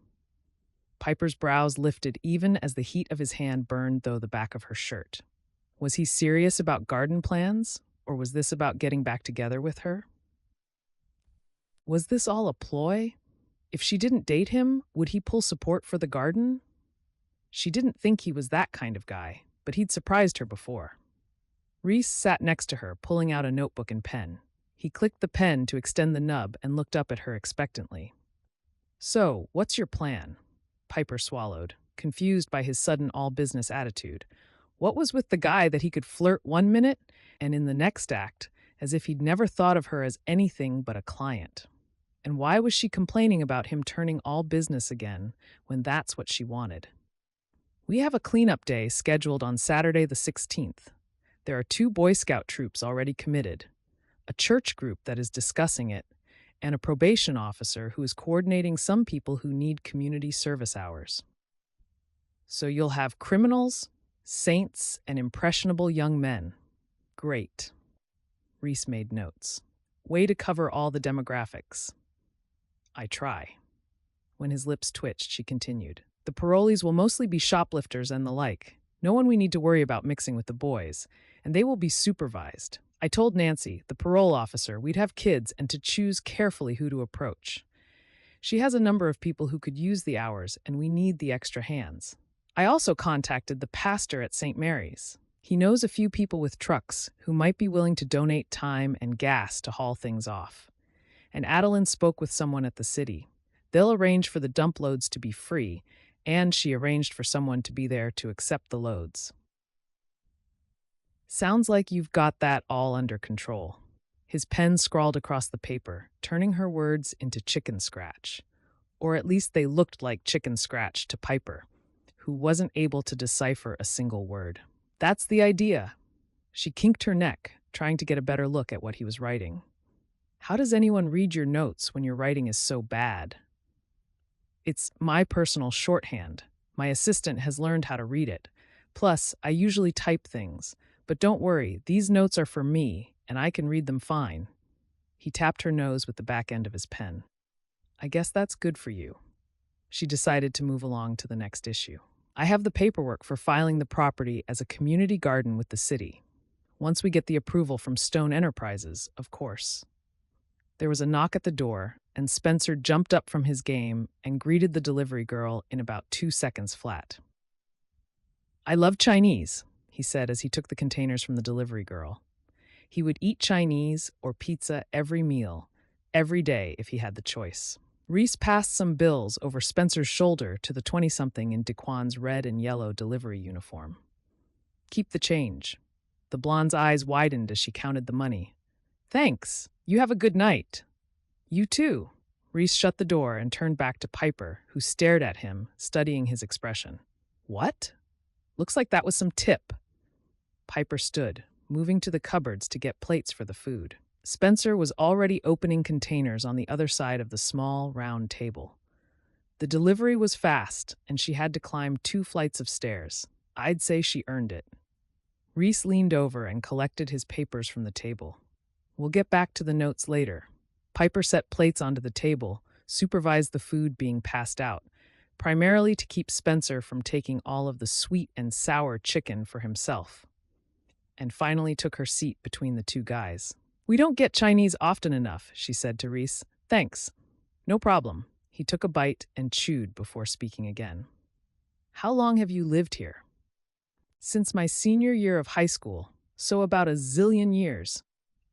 Piper's brows lifted even as the heat of his hand burned through the back of her shirt. Was he serious about garden plans, or was this about getting back together with her? Was this all a ploy? If she didn't date him, would he pull support for the garden? She didn't think he was that kind of guy, but he'd surprised her before. Reece sat next to her, pulling out a notebook and pen. He clicked the pen to extend the nub and looked up at her expectantly. So, what's your plan? Piper swallowed, confused by his sudden all-business attitude. What was with the guy that he could flirt 1 minute and in the next act, as if he'd never thought of her as anything but a client? And why was she complaining about him turning all business again when that's what she wanted? We have a cleanup day scheduled on Saturday the 16th. There are 2 Boy Scout troops already committed, a church group that is discussing it, and a probation officer who is coordinating some people who need community service hours. So you'll have criminals, saints, and impressionable young men. Great. Reece made notes. Way to cover all the demographics. I try. When his lips twitched, she continued. The parolees will mostly be shoplifters and the like. No one we need to worry about mixing with the boys, and they will be supervised. I told Nancy, the parole officer, we'd have kids and to choose carefully who to approach. She has a number of people who could use the hours, and we need the extra hands. I also contacted the pastor at St. Mary's. He knows a few people with trucks who might be willing to donate time and gas to haul things off. And Adeline spoke with someone at the city. They'll arrange for the dump loads to be free, and she arranged for someone to be there to accept the loads. Sounds like you've got that all under control. His pen scrawled across the paper, turning her words into chicken scratch. Or at least they looked like chicken scratch to Piper, who wasn't able to decipher a single word. That's the idea. She kinked her neck, trying to get a better look at what he was writing. How does anyone read your notes when your writing is so bad? It's my personal shorthand. My assistant has learned how to read it. Plus, I usually type things. But don't worry, these notes are for me, and I can read them fine. He tapped her nose with the back end of his pen. I guess that's good for you. She decided to move along to the next issue. I have the paperwork for filing the property as a community garden with the city. Once we get the approval from Stone Enterprises, of course. There was a knock at the door, and Spencer jumped up from his game and greeted the delivery girl in about 2 seconds flat. I love Chinese, he said as he took the containers from the delivery girl. He would eat Chinese or pizza every meal, every day if he had the choice. Reece passed some bills over Spencer's shoulder to the 20-something in Daquan's red and yellow delivery uniform. Keep the change. The blonde's eyes widened as she counted the money. Thanks. You have a good night. You too. Reece shut the door and turned back to Piper, who stared at him, studying his expression. What? Looks like that was some tip. Piper stood, moving to the cupboards to get plates for the food. Spencer was already opening containers on the other side of the small, round table. The delivery was fast, and she had to climb 2 flights of stairs. I'd say she earned it. Reece leaned over and collected his papers from the table. We'll get back to the notes later. Piper set plates onto the table, supervised the food being passed out, primarily to keep Spencer from taking all of the sweet and sour chicken for himself, and finally took her seat between the 2 guys. We don't get Chinese often enough, she said to Reece. Thanks. No problem. He took a bite and chewed before speaking again. How long have you lived here? Since my senior year of high school, so about a zillion years.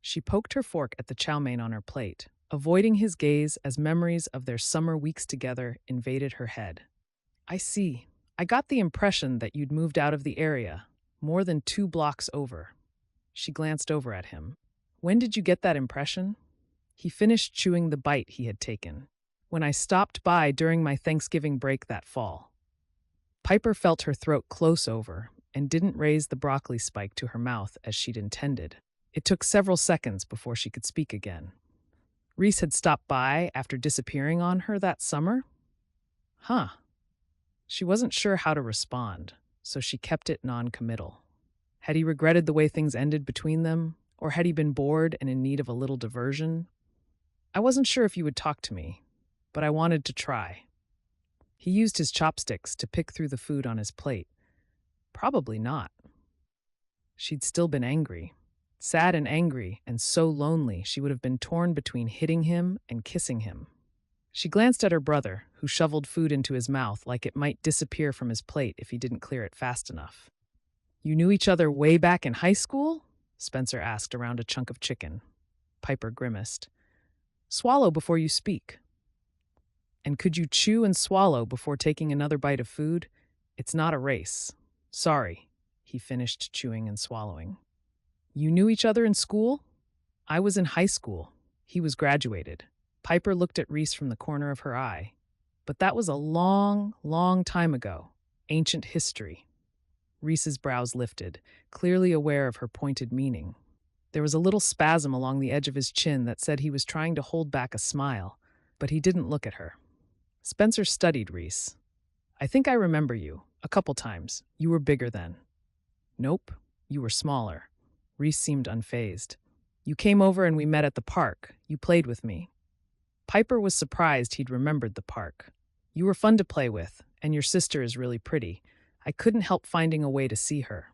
She poked her fork at the chow mein on her plate, avoiding his gaze as memories of their summer weeks together invaded her head. I see. I got the impression that you'd moved out of the area, more than 2 blocks over. She glanced over at him. When did you get that impression? He finished chewing the bite he had taken. When I stopped by during my Thanksgiving break that fall. Piper felt her throat close over and didn't raise the broccoli spike to her mouth as she'd intended. It took several seconds before she could speak again. Reece had stopped by after disappearing on her that summer? Huh. She wasn't sure how to respond, so she kept it non-committal. Had he regretted the way things ended between them? Or had he been bored and in need of a little diversion? I wasn't sure if you would talk to me, but I wanted to try. He used his chopsticks to pick through the food on his plate. Probably not. She'd still been angry. Sad and angry, and so lonely she would have been torn between hitting him and kissing him. She glanced at her brother, who shoveled food into his mouth like it might disappear from his plate if he didn't clear it fast enough. You knew each other way back in high school? Spencer asked around a chunk of chicken. Piper grimaced. Swallow before you speak. And could you chew and swallow before taking another bite of food? It's not a race. Sorry, he finished chewing and swallowing. You knew each other in school? I was in high school. He was graduated. Piper looked at Reece from the corner of her eye. But that was a long, long time ago. Ancient history. Reece's brows lifted, clearly aware of her pointed meaning. There was a little spasm along the edge of his chin that said he was trying to hold back a smile, but he didn't look at her. Spencer studied Reece. I think I remember you, a couple times. You were bigger then. Nope, you were smaller. Reece seemed unfazed. You came over and we met at the park. You played with me. Piper was surprised he'd remembered the park. You were fun to play with, and your sister is really pretty. I couldn't help finding a way to see her.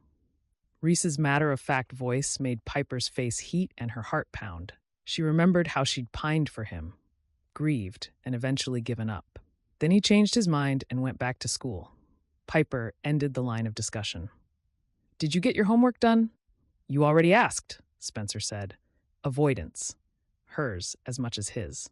Reece's matter-of-fact voice made Piper's face heat and her heart pound. She remembered how she'd pined for him, grieved, and eventually given up. Then he changed his mind and went back to school. Piper ended the line of discussion. Did you get your homework done? You already asked, Spencer said. Avoidance. Hers as much as his.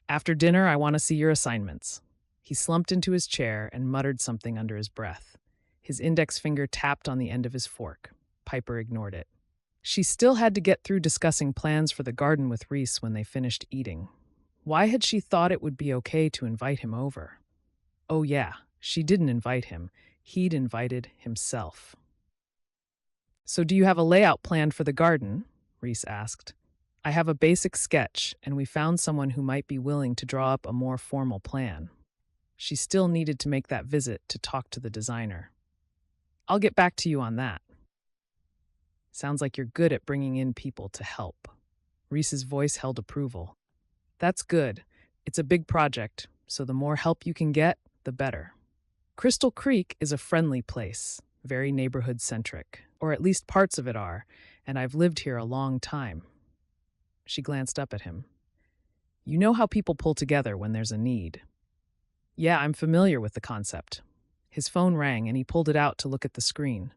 After dinner, I want to see your assignments. He slumped into his chair and muttered something under his breath. His index finger tapped on the end of his fork. Piper ignored it. She still had to get through discussing plans for the garden with Reece when they finished eating. Why had she thought it would be okay to invite him over? Oh yeah, she didn't invite him. He'd invited himself. So do you have a layout planned for the garden? Reece asked. I have a basic sketch, and we found someone who might be willing to draw up a more formal plan. She still needed to make that visit to talk to the designer. I'll get back to you on that. Sounds like you're good at bringing in people to help. Reece's voice held approval. That's good. It's a big project, so the more help you can get, the better. Crystal Creek is a friendly place, very neighborhood-centric, or at least parts of it are, and I've lived here a long time. She glanced up at him. You know how people pull together when there's a need. Yeah, I'm familiar with the concept. His phone rang and he pulled it out to look at the screen.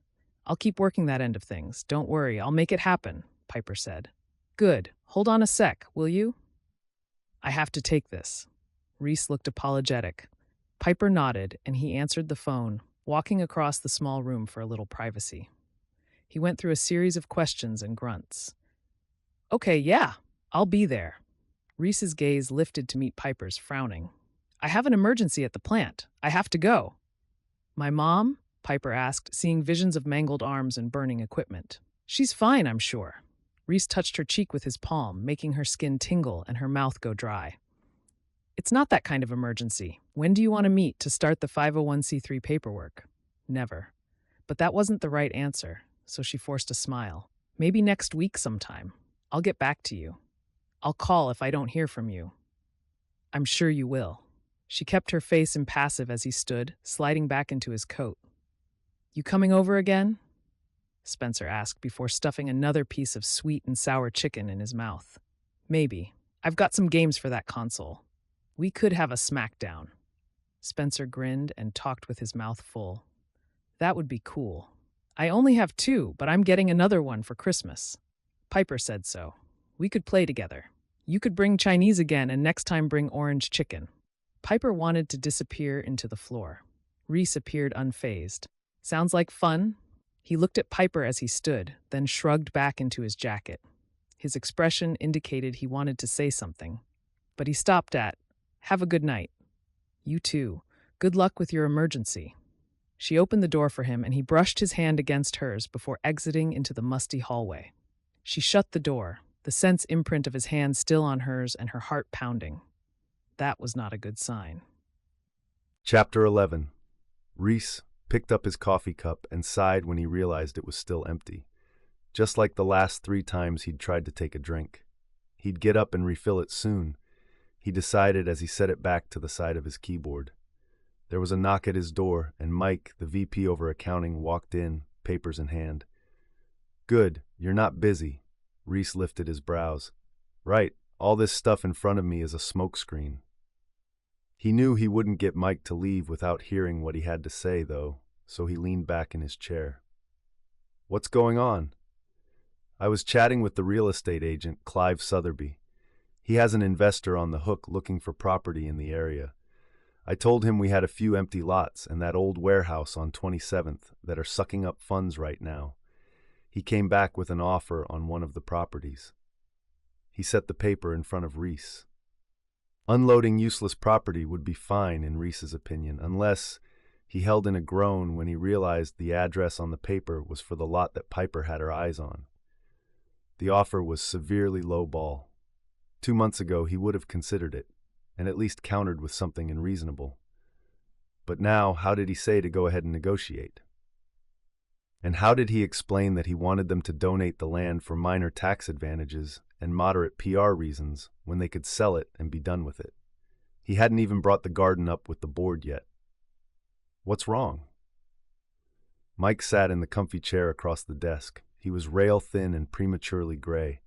I'll keep working that end of things. Don't worry, I'll make it happen, Piper said. Good. Hold on a sec, will you? I have to take this. Reece looked apologetic. Piper nodded and he answered the phone, walking across the small room for a little privacy. He went through a series of questions and grunts. Okay, yeah, I'll be there. Reece's gaze lifted to meet Piper's, frowning. I have an emergency at the plant. I have to go. My mom? Piper asked, seeing visions of mangled arms and burning equipment. She's fine, I'm sure. Reece touched her cheek with his palm, making her skin tingle and her mouth go dry. It's not that kind of emergency. When do you want to meet to start the 501c3 paperwork? Never. But that wasn't the right answer, so she forced a smile. Maybe next week sometime. I'll get back to you. I'll call if I don't hear from you. I'm sure you will. She kept her face impassive as he stood, sliding back into his coat. You coming over again? Spencer asked before stuffing another piece of sweet and sour chicken in his mouth. Maybe. I've got some games for that console. We could have a smackdown. Spencer grinned and talked with his mouth full. That would be cool. I only have 2, but I'm getting another one for Christmas. Piper said so. We could play together. You could bring Chinese again and next time bring orange chicken. Piper wanted to disappear into the floor. Reece appeared unfazed. Sounds like fun? He looked at Piper as he stood, then shrugged back into his jacket. His expression indicated he wanted to say something. But he stopped at, have a good night. You too. Good luck with your emergency. She opened the door for him and he brushed his hand against hers before exiting into the musty hallway. She shut the door, the sense imprint of his hand still on hers and her heart pounding. That was not a good sign. Chapter 11. Reece picked up his coffee cup and sighed when he realized it was still empty. just like the last 3 times he'd tried to take a drink. He'd get up and refill it soon, he decided as he set it back to the side of his keyboard. There was a knock at his door, and Mike, the VP over accounting, walked in, papers in hand. "Good, you're not busy." Reece lifted his brows. "Right, all this stuff in front of me is a smokescreen." He knew he wouldn't get Mike to leave without hearing what he had to say, though, so he leaned back in his chair. "What's going on?" "I was chatting with the real estate agent, Clive Sotheby. He has an investor on the hook looking for property in the area. I told him we had a few empty lots and that old warehouse on 27th that are sucking up funds right now. He came back with an offer on one of the properties." He set the paper in front of Reece. Unloading useless property would be fine in Reece's opinion, unless he held in a groan when he realized the address on the paper was for the lot that Piper had her eyes on. The offer was severely lowball. 2 months ago he would have considered it, and at least countered with something unreasonable. But now, how did he say to go ahead and negotiate? And how did he explain that he wanted them to donate the land for minor tax advantages and moderate PR reasons when they could sell it and be done with it? He hadn't even brought the garden up with the board yet. What's wrong? Mike sat in the comfy chair across the desk. He was rail-thin and prematurely gray.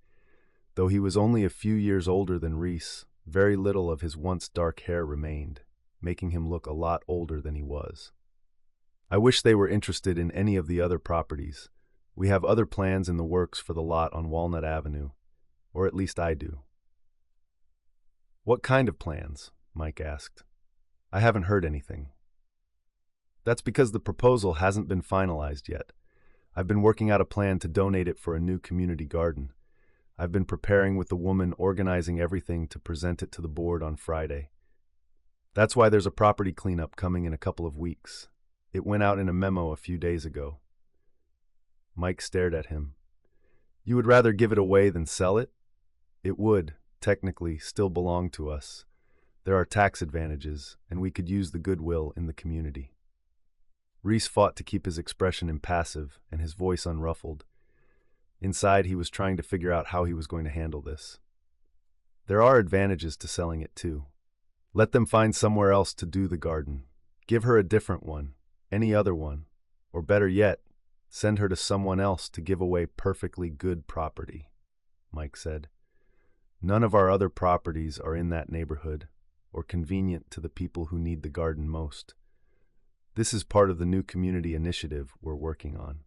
Though he was only a few years older than Reece, very little of his once dark hair remained, making him look a lot older than he was. "I wish they were interested in any of the other properties. We have other plans in the works for the lot on Walnut Avenue, or at least I do." "What kind of plans?" Mike asked. "I haven't heard anything." "That's because the proposal hasn't been finalized yet. I've been working out a plan to donate it for a new community garden. I've been preparing with the woman organizing everything to present it to the board on Friday. That's why there's a property cleanup coming in a couple of weeks. It went out in a memo a few days ago." Mike stared at him. "You would rather give it away than sell it?" "It would, technically, still belong to us. There are tax advantages, and we could use the goodwill in the community." Reece fought to keep his expression impassive and his voice unruffled. Inside, he was trying to figure out how he was going to handle this. "There are advantages to selling it, too. Let them find somewhere else to do the garden. Give her a different one, any other one. Or better yet, send her to someone else to give away perfectly good property," Mike said. "None of our other properties are in that neighborhood or convenient to the people who need the garden most. This is part of the new community initiative we're working on."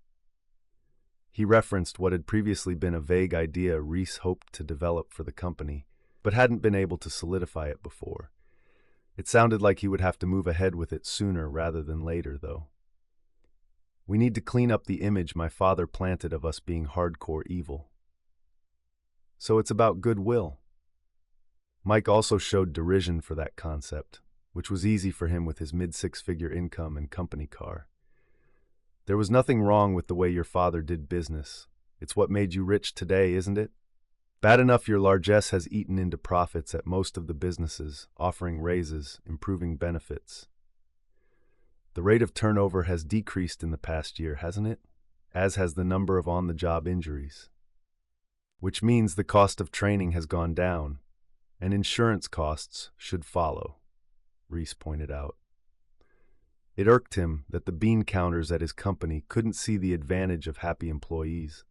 He referenced what had previously been a vague idea Reece hoped to develop for the company, but hadn't been able to solidify it before. It sounded like he would have to move ahead with it sooner rather than later, though. "We need to clean up the image my father planted of us being hardcore evil." "So it's about goodwill." Mike also showed derision for that concept, which was easy for him with his mid-six-figure income and company car. "There was nothing wrong with the way your father did business. It's what made you rich today, isn't it? Bad enough your largesse has eaten into profits at most of the businesses, offering raises, improving benefits. The rate of turnover has decreased in the past year, hasn't it? As has the number of on-the-job injuries. Which means the cost of training has gone down, and insurance costs should follow," Reece pointed out. It irked him that the bean counters at his company couldn't see the advantage of happy employees.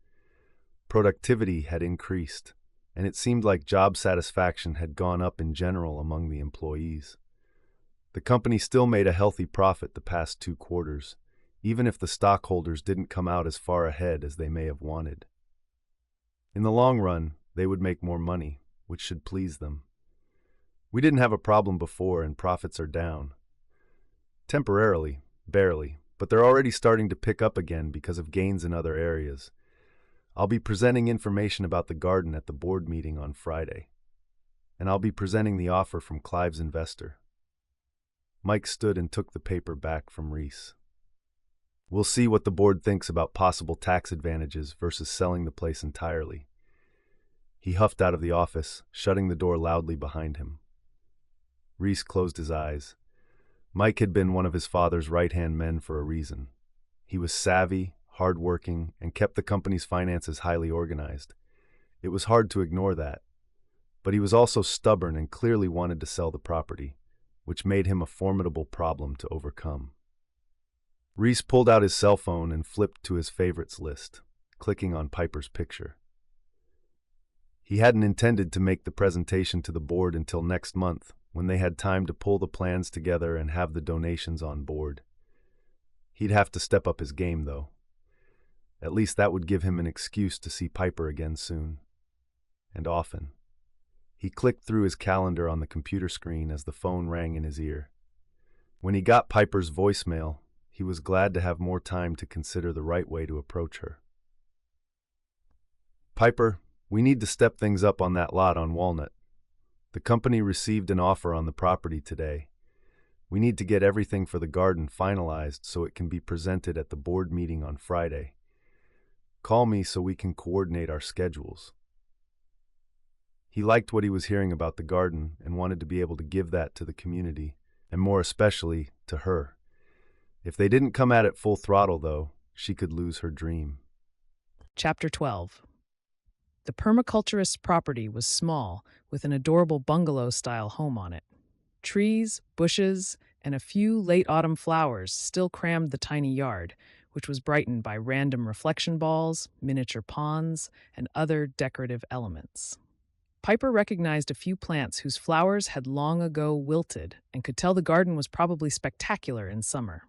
Productivity had increased, and it seemed like job satisfaction had gone up in general among the employees. The company still made a healthy profit the past 2 quarters, even if the stockholders didn't come out as far ahead as they may have wanted. In the long run, they would make more money, which should please them. "We didn't have a problem before, and profits are down. Temporarily, barely, but they're already starting to pick up again because of gains in other areas. I'll be presenting information about the garden at the board meeting on Friday, and I'll be presenting the offer from Clive's investor." Mike stood and took the paper back from Reece. "We'll see what the board thinks about possible tax advantages versus selling the place entirely." He huffed out of the office, shutting the door loudly behind him. Reece closed his eyes. Mike had been one of his father's right-hand men for a reason. He was savvy, hardworking, and kept the company's finances highly organized. It was hard to ignore that. But he was also stubborn and clearly wanted to sell the property, which made him a formidable problem to overcome. Reece pulled out his cell phone and flipped to his favorites list, clicking on Piper's picture. He hadn't intended to make the presentation to the board until next month, when they had time to pull the plans together and have the donations on board. He'd have to step up his game, though. At least that would give him an excuse to see Piper again soon. And often. He clicked through his calendar on the computer screen as the phone rang in his ear. When he got Piper's voicemail, he was glad to have more time to consider the right way to approach her. "Piper, we need to step things up on that lot on Walnut. The company received an offer on the property today. We need to get everything for the garden finalized so it can be presented at the board meeting on Friday. Call me so we can coordinate our schedules." He liked what he was hearing about the garden and wanted to be able to give that to the community, and more especially to her. If they didn't come at it full throttle, though, she could lose her dream. Chapter 12. The permaculturist's property was small, with an adorable bungalow-style home on it. Trees, bushes, and a few late autumn flowers still crammed the tiny yard, which was brightened by random reflection balls, miniature ponds, and other decorative elements. Piper recognized a few plants whose flowers had long ago wilted and could tell the garden was probably spectacular in summer.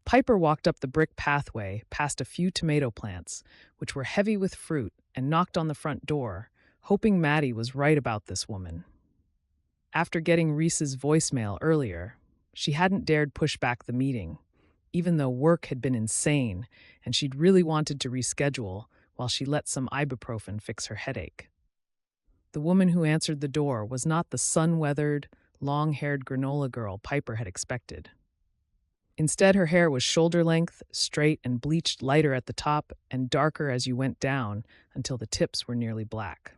Piper walked up the brick pathway past a few tomato plants, which were heavy with fruit, and knocked on the front door, hoping Maddie was right about this woman. After getting Reese's voicemail earlier, she hadn't dared push back the meeting, even though work had been insane and she'd really wanted to reschedule while she let some ibuprofen fix her headache. The woman who answered the door was not the sun-weathered, long-haired granola girl Piper had expected. Instead, her hair was shoulder-length, straight, and bleached lighter at the top and darker as you went down until the tips were nearly black.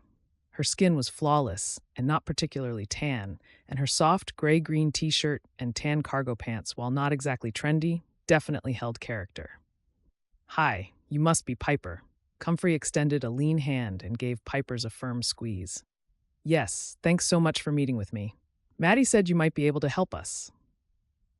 Her skin was flawless and not particularly tan, and her soft gray-green t-shirt and tan cargo pants, while not exactly trendy, definitely held character. "Hi, you must be Piper." Comfrey extended a lean hand and gave Piper's a firm squeeze. "Yes, thanks so much for meeting with me. Maddie said you might be able to help us."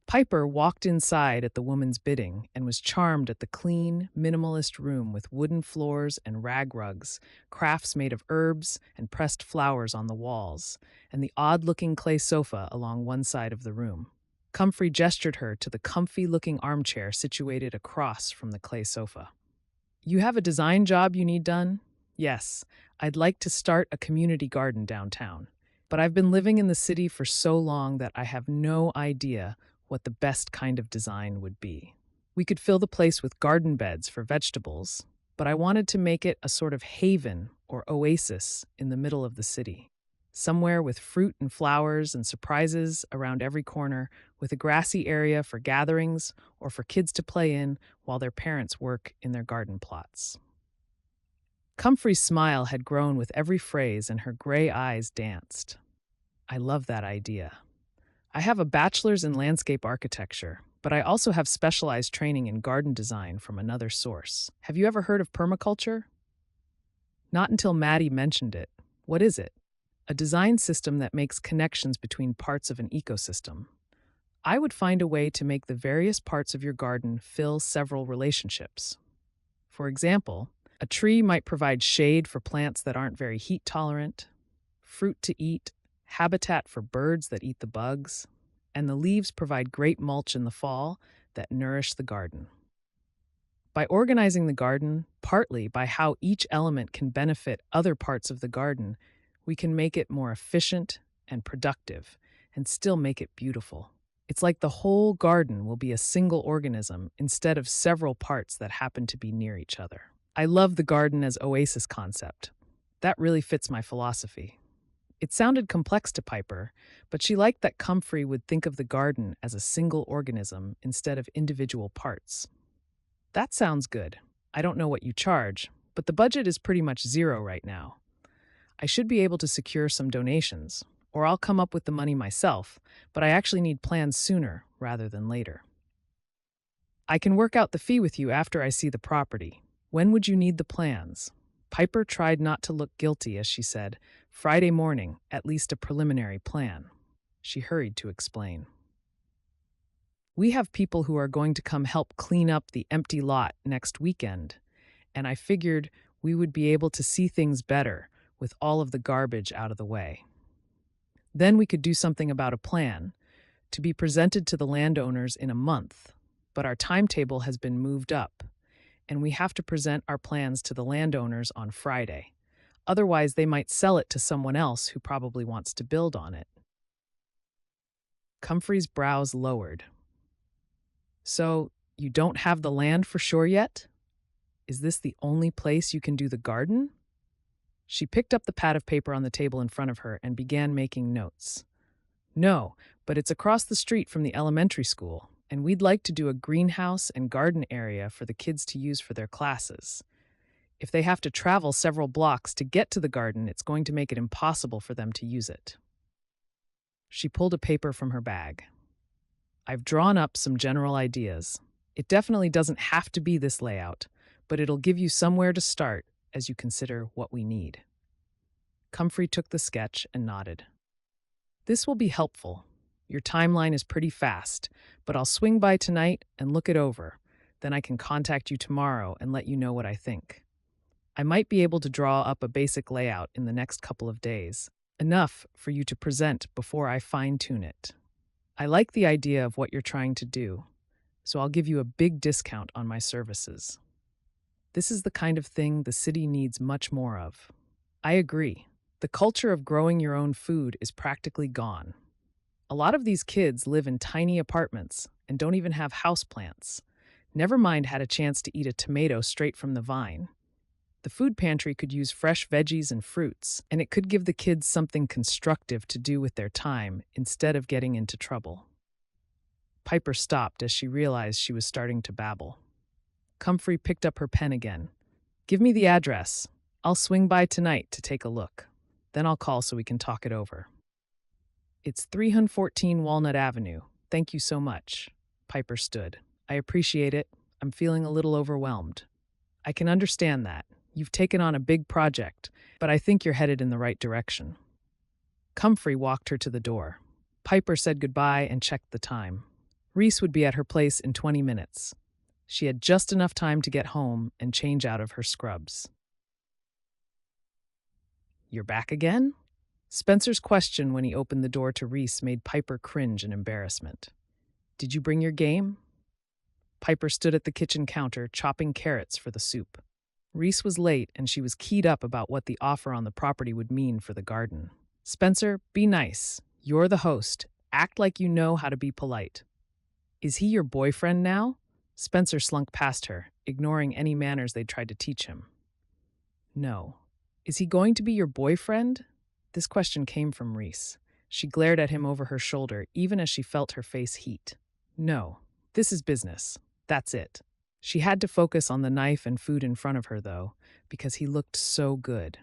Piper walked inside at the woman's bidding and was charmed at the clean, minimalist room with wooden floors and rag rugs, crafts made of herbs and pressed flowers on the walls, and the odd-looking clay sofa along one side of the room. Comfrey gestured her to the comfy-looking armchair situated across from the clay sofa. "You have a design job you need done?" "Yes, I'd like to start a community garden downtown. But I've been living in the city for so long that I have no idea what the best kind of design would be. We could fill the place with garden beds for vegetables, but I wanted to make it a sort of haven or oasis in the middle of the city. Somewhere with fruit and flowers and surprises around every corner, with a grassy area for gatherings or for kids to play in while their parents work in their garden plots." Comfrey's smile had grown with every phrase and her gray eyes danced. "I love that idea. I have a bachelor's in landscape architecture, but I also have specialized training in garden design from another source. Have you ever heard of permaculture?" "Not until Maddie mentioned it. What is it?" "A design system that makes connections between parts of an ecosystem. I would find a way to make the various parts of your garden fill several relationships. For example, a tree might provide shade for plants that aren't very heat tolerant, fruit to eat, habitat for birds that eat the bugs, and the leaves provide great mulch in the fall that nourish the garden. By organizing the garden, partly by how each element can benefit other parts of the garden, we can make it more efficient and productive, and still make it beautiful. It's like the whole garden will be a single organism instead of several parts that happen to be near each other. I love the garden as oasis concept. That really fits my philosophy." It sounded complex to Piper, but she liked that Comfrey would think of the garden as a single organism instead of individual parts. "That sounds good. I don't know what you charge, but the budget is pretty much zero right now. I should be able to secure some donations, or I'll come up with the money myself, but I actually need plans sooner rather than later." I can work out the fee with you after I see the property. When would you need the plans? Piper tried not to look guilty as she said, Friday morning, at least a preliminary plan. She hurried to explain. We have people who are going to come help clean up the empty lot next weekend, and I figured we would be able to see things better with all of the garbage out of the way. Then we could do something about a plan to be presented to the landowners in a month, but our timetable has been moved up, and we have to present our plans to the landowners on Friday. Otherwise, they might sell it to someone else who probably wants to build on it. Comfrey's brows lowered. So, you don't have the land for sure yet? Is this the only place you can do the garden? She picked up the pad of paper on the table in front of her and began making notes. No, but it's across the street from the elementary school, and we'd like to do a greenhouse and garden area for the kids to use for their classes. If they have to travel several blocks to get to the garden, it's going to make it impossible for them to use it. She pulled a paper from her bag. I've drawn up some general ideas. It definitely doesn't have to be this layout, but it'll give you somewhere to start as you consider what we need. Comfrey took the sketch and nodded. This will be helpful. Your timeline is pretty fast, but I'll swing by tonight and look it over. Then I can contact you tomorrow and let you know what I think. I might be able to draw up a basic layout in the next couple of days, enough for you to present before I fine-tune it. I like the idea of what you're trying to do, so I'll give you a big discount on my services. This is the kind of thing the city needs much more of. I agree. The culture of growing your own food is practically gone. A lot of these kids live in tiny apartments and don't even have houseplants. Never mind had a chance to eat a tomato straight from the vine. The food pantry could use fresh veggies and fruits, and it could give the kids something constructive to do with their time instead of getting into trouble. Piper stopped as she realized she was starting to babble. Comfrey picked up her pen again. Give me the address. I'll swing by tonight to take a look. Then I'll call so we can talk it over. It's 314 Walnut Avenue. Thank you so much. Piper stood. I appreciate it. I'm feeling a little overwhelmed. I can understand that. You've taken on a big project, but I think you're headed in the right direction. Comfrey walked her to the door. Piper said goodbye and checked the time. Reece would be at her place in 20 minutes. She had just enough time to get home and change out of her scrubs. You're back again? Spencer's question when he opened the door to Reece made Piper cringe in embarrassment. Did you bring your game? Piper stood at the kitchen counter, chopping carrots for the soup. Reece was late, and she was keyed up about what the offer on the property would mean for the garden. Spencer, be nice. You're the host. Act like you know how to be polite. Is he your boyfriend now? Spencer slunk past her, ignoring any manners they'd tried to teach him. No. Is he going to be your boyfriend? This question came from Reece. She glared at him over her shoulder, even as she felt her face heat. No. This is business. That's it. She had to focus on the knife and food in front of her, though, because he looked so good.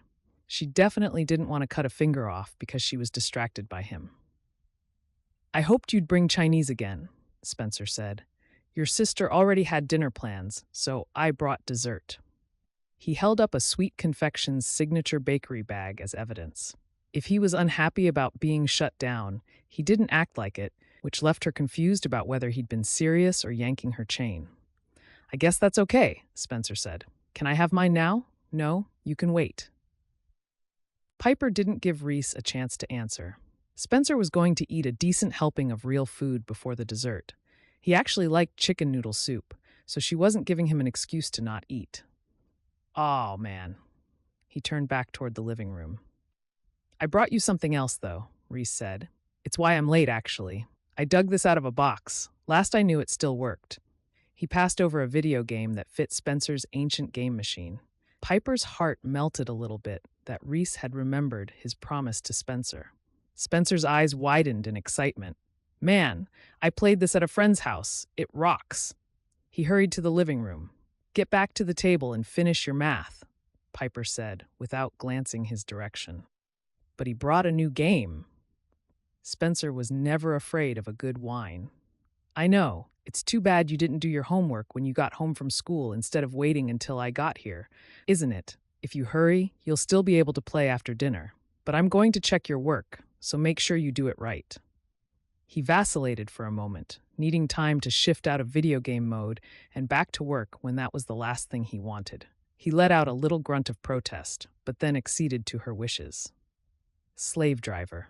She definitely didn't want to cut a finger off because she was distracted by him. I hoped you'd bring Chinese again, Spencer said. Your sister already had dinner plans, so I brought dessert. He held up a Sweet Confections signature bakery bag as evidence. If he was unhappy about being shut down, he didn't act like it, which left her confused about whether he'd been serious or yanking her chain. I guess that's okay, Spencer said. Can I have mine now? No, you can wait. Piper didn't give Reece a chance to answer. Spencer was going to eat a decent helping of real food before the dessert. He actually liked chicken noodle soup, so she wasn't giving him an excuse to not eat. Oh, man. He turned back toward the living room. I brought you something else, though, Reece said. It's why I'm late, actually. I dug this out of a box. Last I knew, it still worked. He passed over a video game that fit Spencer's ancient game machine. Piper's heart melted a little bit that Reece had remembered his promise to Spencer. Spencer's eyes widened in excitement. Man, I played this at a friend's house. It rocks. He hurried to the living room. Get back to the table and finish your math, Piper said, without glancing his direction. But he brought a new game. Spencer was never afraid of a good whine. I know, It's too bad you didn't do your homework when you got home from school instead of waiting until I got here, isn't it? If you hurry, you'll still be able to play after dinner. But I'm going to check your work, so make sure you do it right. He vacillated for a moment, needing time to shift out of video game mode and back to work when that was the last thing he wanted. He let out a little grunt of protest, but then acceded to her wishes. Slave driver.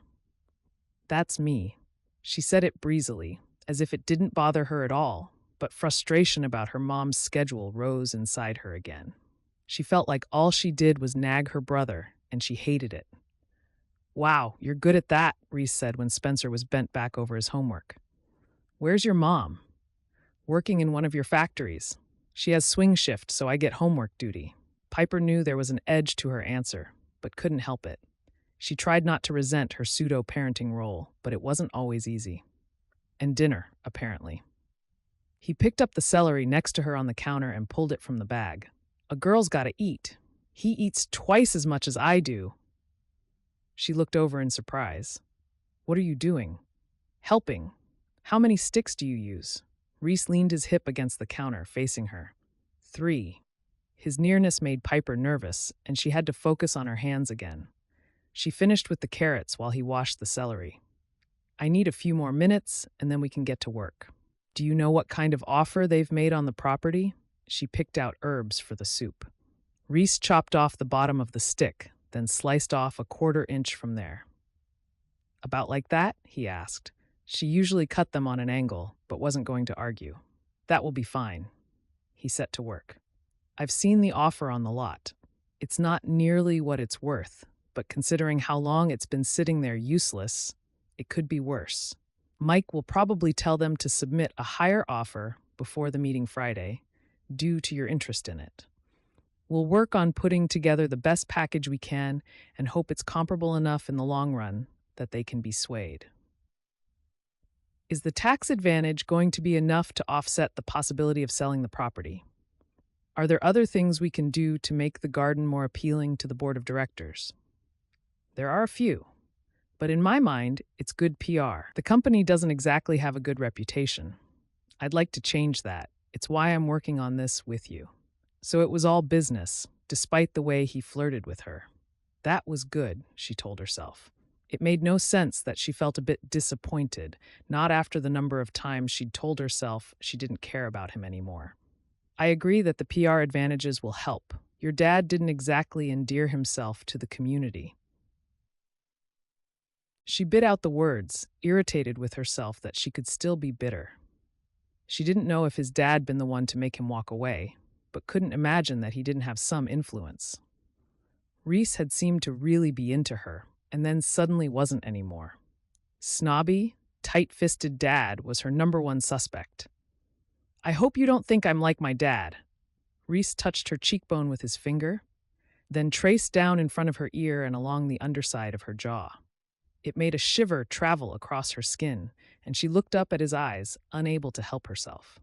That's me. She said it breezily, as if it didn't bother her at all, but frustration about her mom's schedule rose inside her again. She felt like all she did was nag her brother, and she hated it. Wow, you're good at that, Reece said when Spencer was bent back over his homework. Where's your mom? Working in one of your factories. She has swing shift, so I get homework duty. Piper knew there was an edge to her answer, but couldn't help it. She tried not to resent her pseudo-parenting role, but it wasn't always easy. And dinner, apparently. He picked up the celery next to her on the counter and pulled it from the bag. A girl's gotta eat. He eats twice as much as I do. She looked over in surprise. What are you doing? Helping. How many sticks do you use? Reece leaned his hip against the counter, facing her. 3. His nearness made Piper nervous, and she had to focus on her hands again. She finished with the carrots while he washed the celery. I need a few more minutes, and then we can get to work. Do you know what kind of offer they've made on the property? She picked out herbs for the soup. Reece chopped off the bottom of the stick, then sliced off a 1/4 inch from there. About like that? He asked. She usually cut them on an angle, but wasn't going to argue. That will be fine. He set to work. I've seen the offer on the lot. It's not nearly what it's worth, but considering how long it's been sitting there useless, it could be worse. Mike will probably tell them to submit a higher offer before the meeting Friday, due to your interest in it. We'll work on putting together the best package we can and hope it's comparable enough in the long run that they can be swayed. Is the tax advantage going to be enough to offset the possibility of selling the property? Are there other things we can do to make the garden more appealing to the board of directors? There are a few, but in my mind, it's good PR. The company doesn't exactly have a good reputation. I'd like to change that. It's why I'm working on this with you. So it was all business, despite the way he flirted with her. That was good, she told herself. It made no sense that she felt a bit disappointed, not after the number of times she'd told herself she didn't care about him anymore. I agree that the PR advantages will help. Your dad didn't exactly endear himself to the community. She bit out the words, irritated with herself that she could still be bitter. She didn't know if his dad had been the one to make him walk away, but couldn't imagine that he didn't have some influence. Reece had seemed to really be into her, and then suddenly wasn't anymore. Snobby, tight-fisted dad was her number one suspect. I hope you don't think I'm like my dad. Reece touched her cheekbone with his finger, then traced down in front of her ear and along the underside of her jaw. It made a shiver travel across her skin, and she looked up at his eyes, unable to help herself.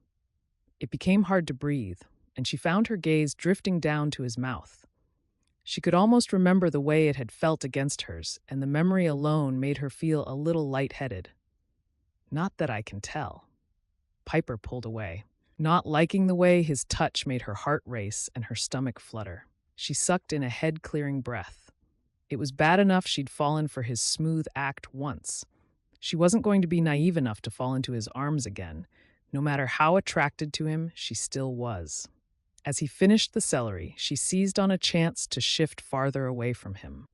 It became hard to breathe, and she found her gaze drifting down to his mouth. She could almost remember the way it had felt against hers, and the memory alone made her feel a little lightheaded. Not that I can tell. Piper pulled away, not liking the way his touch made her heart race and her stomach flutter. She sucked in a head-clearing breath. It was bad enough she'd fallen for his smooth act once. She wasn't going to be naive enough to fall into his arms again. No matter how attracted to him, she still was. As he finished the celery, she seized on a chance to shift farther away from him.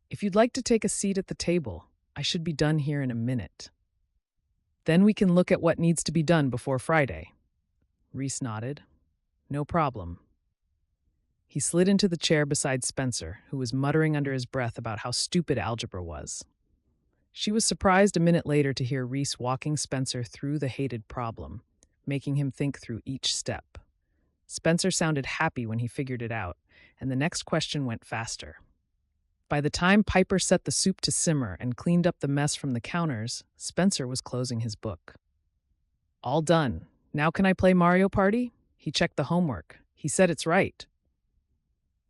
If you'd like to take a seat at the table, I should be done here in a minute. Then we can look at what needs to be done before Friday. Reece nodded. No problem. He slid into the chair beside Spencer, who was muttering under his breath about how stupid algebra was. She was surprised a minute later to hear Reece walking Spencer through the hated problem, making him think through each step. Spencer sounded happy when he figured it out, and the next question went faster. By the time Piper set the soup to simmer and cleaned up the mess from the counters, Spencer was closing his book. All done. Now can I play Mario Party? He checked the homework. He said it's right.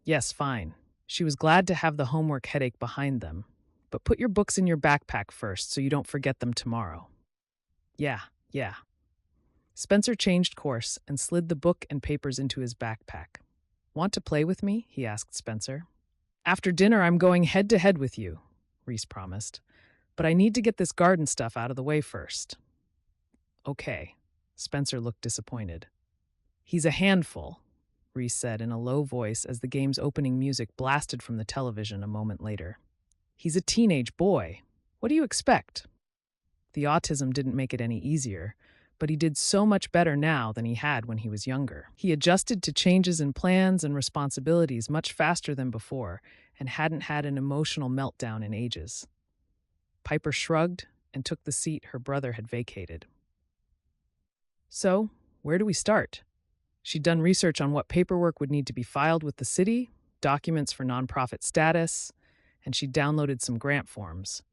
Yes, fine. She was glad to have the homework headache behind them. But put your books in your backpack first so you don't forget them tomorrow. Yeah. Spencer changed course and slid the book and papers into his backpack. "Want to play with me?" he asked Spencer. "After dinner, I'm going head to head with you," Reece promised. "But I need to get this garden stuff out of the way first." "Okay." Spencer looked disappointed. "He's a handful," Reece said in a low voice as the game's opening music blasted from the television a moment later. "He's a teenage boy. What do you expect?" The autism didn't make it any easier, but he did so much better now than he had when he was younger. He adjusted to changes in plans and responsibilities much faster than before and hadn't had an emotional meltdown in ages. Piper shrugged and took the seat her brother had vacated. "So, where do we start?" She'd done research on what paperwork would need to be filed with the city, documents for nonprofit status, and she'd downloaded some grant forms.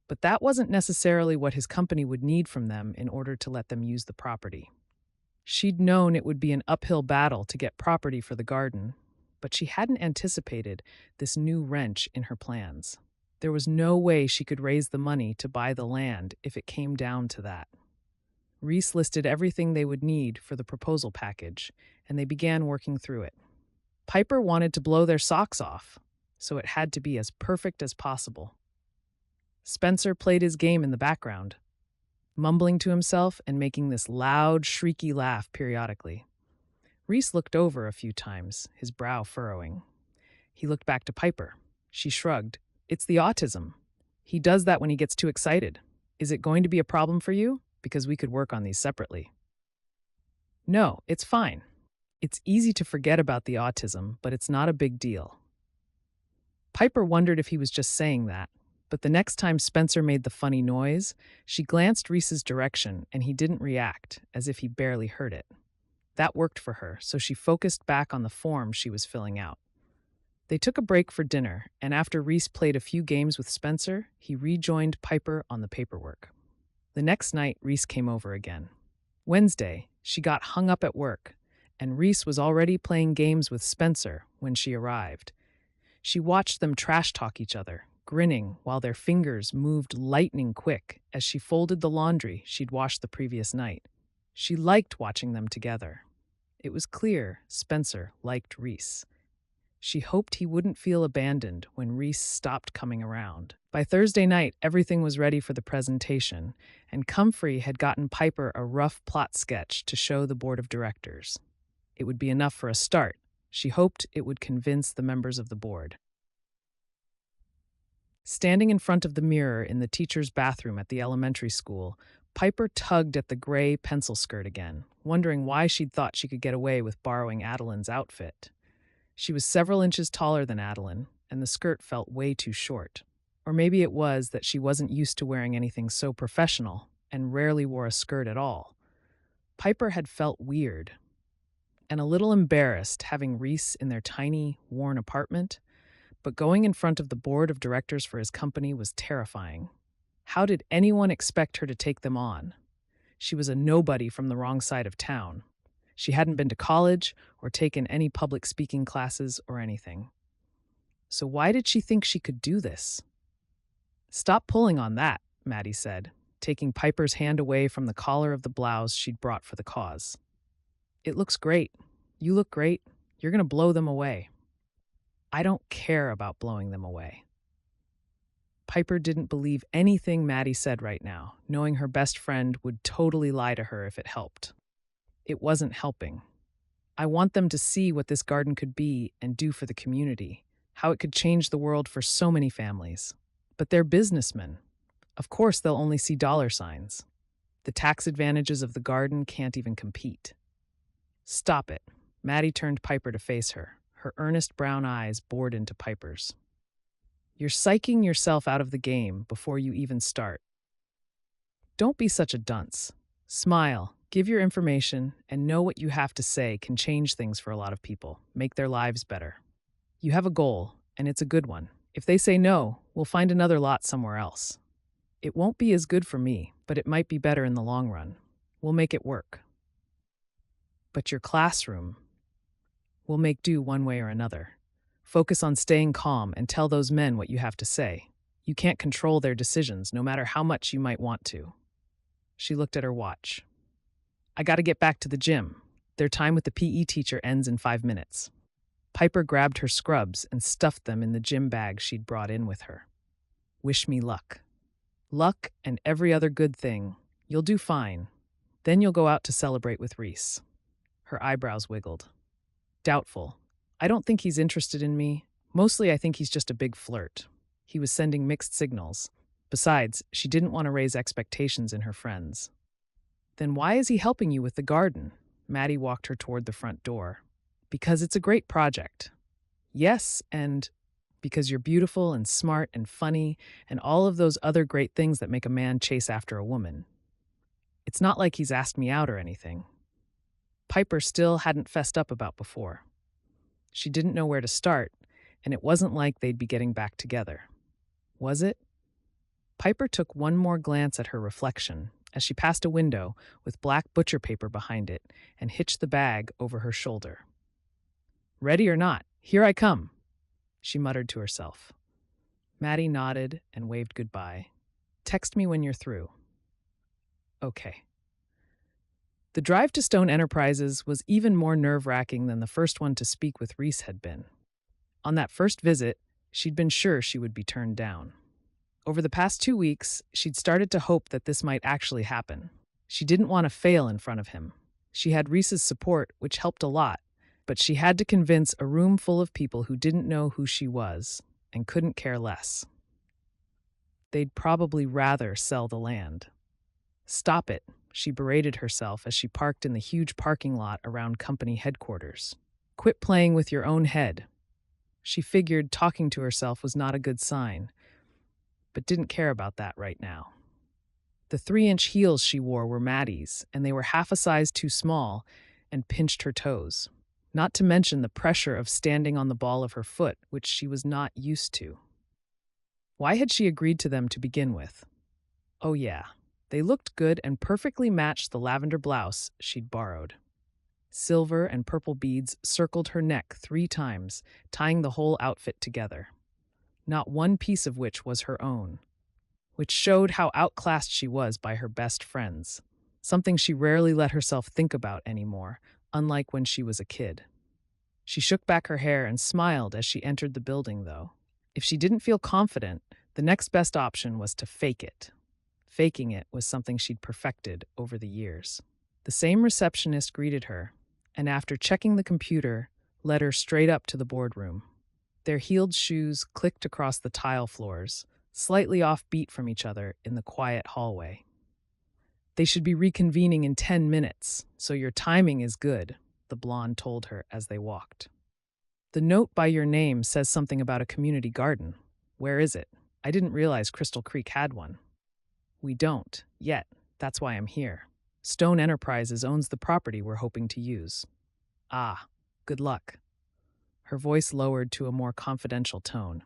But that wasn't necessarily what his company would need from them in order to let them use the property. She'd known it would be an uphill battle to get property for the garden, but she hadn't anticipated this new wrench in her plans. There was no way she could raise the money to buy the land if it came down to that. Reece listed everything they would need for the proposal package, and they began working through it. Piper wanted to blow their socks off, so it had to be as perfect as possible. Spencer played his game in the background, mumbling to himself and making this loud, shrieky laugh periodically. Reece looked over a few times, his brow furrowing. He looked back to Piper. She shrugged. "It's the autism. He does that when he gets too excited. Is it going to be a problem for you? Because we could work on these separately." "No, it's fine. It's easy to forget about the autism, but it's not a big deal." Piper wondered if he was just saying that, but the next time Spencer made the funny noise, she glanced Reece's direction and he didn't react, as if he barely heard it. That worked for her, so she focused back on the form she was filling out. They took a break for dinner, and after Reece played a few games with Spencer, he rejoined Piper on the paperwork. The next night, Reece came over again. Wednesday, she got hung up at work, and Reece was already playing games with Spencer when she arrived. She watched them trash talk each other, grinning while their fingers moved lightning quick as she folded the laundry she'd washed the previous night. She liked watching them together. It was clear Spencer liked Reece. She hoped he wouldn't feel abandoned when Reece stopped coming around. By Thursday night, everything was ready for the presentation, and Comfrey had gotten Piper a rough plot sketch to show the board of directors. It would be enough for a start. She hoped it would convince the members of the board. Standing in front of the mirror in the teacher's bathroom at the elementary school, Piper tugged at the gray pencil skirt again, wondering why she'd thought she could get away with borrowing Adeline's outfit. She was several inches taller than Adeline, and the skirt felt way too short. Or maybe it was that she wasn't used to wearing anything so professional and rarely wore a skirt at all. Piper had felt weird and a little embarrassed having Reece in their tiny, worn apartment, but going in front of the board of directors for his company was terrifying. How did anyone expect her to take them on? She was a nobody from the wrong side of town. She hadn't been to college or taken any public speaking classes or anything. So why did she think she could do this? "Stop pulling on that," Maddie said, taking Piper's hand away from the collar of the blouse she'd brought for the cause. "It looks great. You look great. You're going to blow them away." "I don't care about blowing them away." Piper didn't believe anything Maddie said right now, knowing her best friend would totally lie to her if it helped. It wasn't helping. "I want them to see what this garden could be and do for the community, how it could change the world for so many families. But they're businessmen. Of course they'll only see dollar signs. The tax advantages of the garden can't even compete." "Stop it." Maddie turned Piper to face her. Her earnest brown eyes bored into Piper's. "You're psyching yourself out of the game before you even start. Don't be such a dunce. Smile, give your information, and know what you have to say can change things for a lot of people, make their lives better. You have a goal, and it's a good one. If they say no, we'll find another lot somewhere else. It won't be as good for me, but it might be better in the long run. We'll make it work. But your classroom, we'll make do one way or another. Focus on staying calm and tell those men what you have to say. You can't control their decisions, no matter how much you might want to." She looked at her watch. I gotta get back to the gym. Their time with the PE teacher ends in 5 minutes. Piper grabbed her scrubs and stuffed them in the gym bag she'd brought in with her. Wish me luck. Luck and every other good thing. You'll do fine. Then you'll go out to celebrate with Reece. Her eyebrows wiggled. Doubtful. I don't think he's interested in me. Mostly I think he's just a big flirt. He was sending mixed signals. Besides, she didn't want to raise expectations in her friends. Then why is he helping you with the garden? Maddie walked her toward the front door. Because it's a great project. Yes, and because you're beautiful and smart and funny and all of those other great things that make a man chase after a woman. It's not like he's asked me out or anything. Piper still hadn't fessed up about before. She didn't know where to start, and it wasn't like they'd be getting back together. Was it? Piper took one more glance at her reflection as she passed a window with black butcher paper behind it and hitched the bag over her shoulder. Ready or not, here I come, she muttered to herself. Maddie nodded and waved goodbye. Text me when you're through. Okay. The drive to Stone Enterprises was even more nerve-wracking than the first one to speak with Reece had been. On that first visit, she'd been sure she would be turned down. Over the past 2 weeks, she'd started to hope that this might actually happen. She didn't want to fail in front of him. She had Reece's support, which helped a lot, but she had to convince a room full of people who didn't know who she was and couldn't care less. They'd probably rather sell the land. Stop it, she berated herself as she parked in the huge parking lot around company headquarters. Quit playing with your own head. She figured talking to herself was not a good sign, but didn't care about that right now. The 3-inch heels she wore were Maddie's, and they were half a size too small and pinched her toes. Not to mention the pressure of standing on the ball of her foot, which she was not used to. Why had she agreed to them to begin with? Oh yeah, they looked good and perfectly matched the lavender blouse she'd borrowed. Silver and purple beads circled her neck 3 times, tying the whole outfit together. Not one piece of which was her own, which showed how outclassed she was by her best friends, something she rarely let herself think about anymore, unlike when she was a kid. She shook back her hair and smiled as she entered the building, though. If she didn't feel confident, the next best option was to fake it. Faking it was something she'd perfected over the years. The same receptionist greeted her, and after checking the computer, led her straight up to the boardroom. Their heeled shoes clicked across the tile floors, slightly off-beat from each other in the quiet hallway. They should be reconvening in 10 minutes, so your timing is good, the blonde told her as they walked. The note by your name says something about a community garden. Where is it? I didn't realize Crystal Creek had one. We don't, yet. That's why I'm here. Stone Enterprises owns the property we're hoping to use. Ah, good luck. Her voice lowered to a more confidential tone.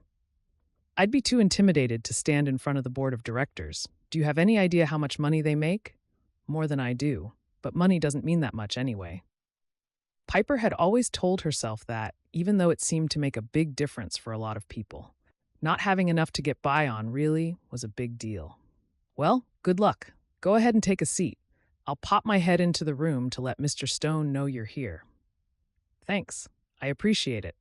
I'd be too intimidated to stand in front of the board of directors. Do you have any idea how much money they make? More than I do, but money doesn't mean that much anyway. Piper had always told herself that, even though it seemed to make a big difference for a lot of people. Not having enough to get by on really was a big deal. Well, good luck. Go ahead and take a seat. I'll pop my head into the room to let Mr. Stone know you're here. Thanks. I appreciate it.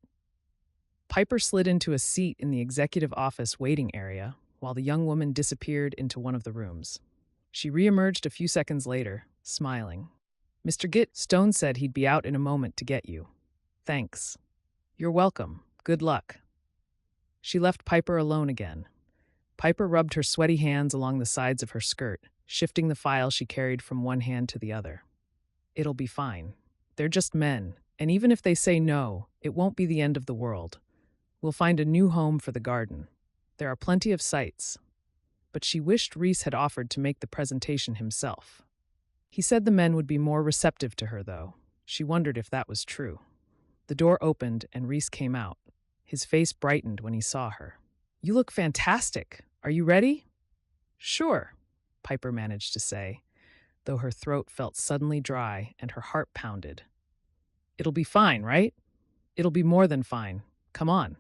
Piper slid into a seat in the executive office waiting area while the young woman disappeared into one of the rooms. She reemerged a few seconds later, smiling. Mr. Stone said he'd be out in a moment to get you. Thanks. You're welcome. Good luck. She left Piper alone again. Piper rubbed her sweaty hands along the sides of her skirt, shifting the file she carried from one hand to the other. It'll be fine. They're just men, and even if they say no, it won't be the end of the world. We'll find a new home for the garden. There are plenty of sites. But she wished Reece had offered to make the presentation himself. He said the men would be more receptive to her, though. She wondered if that was true. The door opened and Reece came out. His face brightened when he saw her. You look fantastic. Are you ready? Sure, Piper managed to say, though her throat felt suddenly dry and her heart pounded. It'll be fine, right? It'll be more than fine. Come on.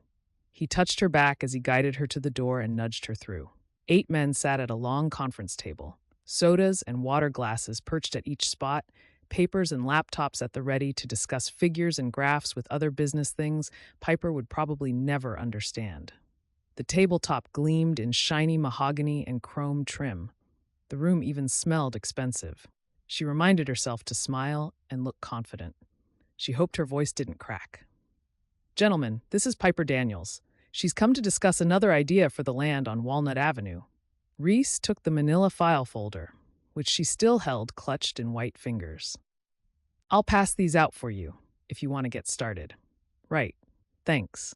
He touched her back as he guided her to the door and nudged her through. 8 men sat at a long conference table, sodas and water glasses perched at each spot, papers and laptops at the ready to discuss figures and graphs with other business things Piper would probably never understand. The tabletop gleamed in shiny mahogany and chrome trim. The room even smelled expensive. She reminded herself to smile and look confident. She hoped her voice didn't crack. "Gentlemen, this is Piper Daniels. She's come to discuss another idea for the land on Walnut Avenue." Reece took the manila file folder, which she still held clutched in white fingers. "I'll pass these out for you, if you want to get started." "Right. Thanks."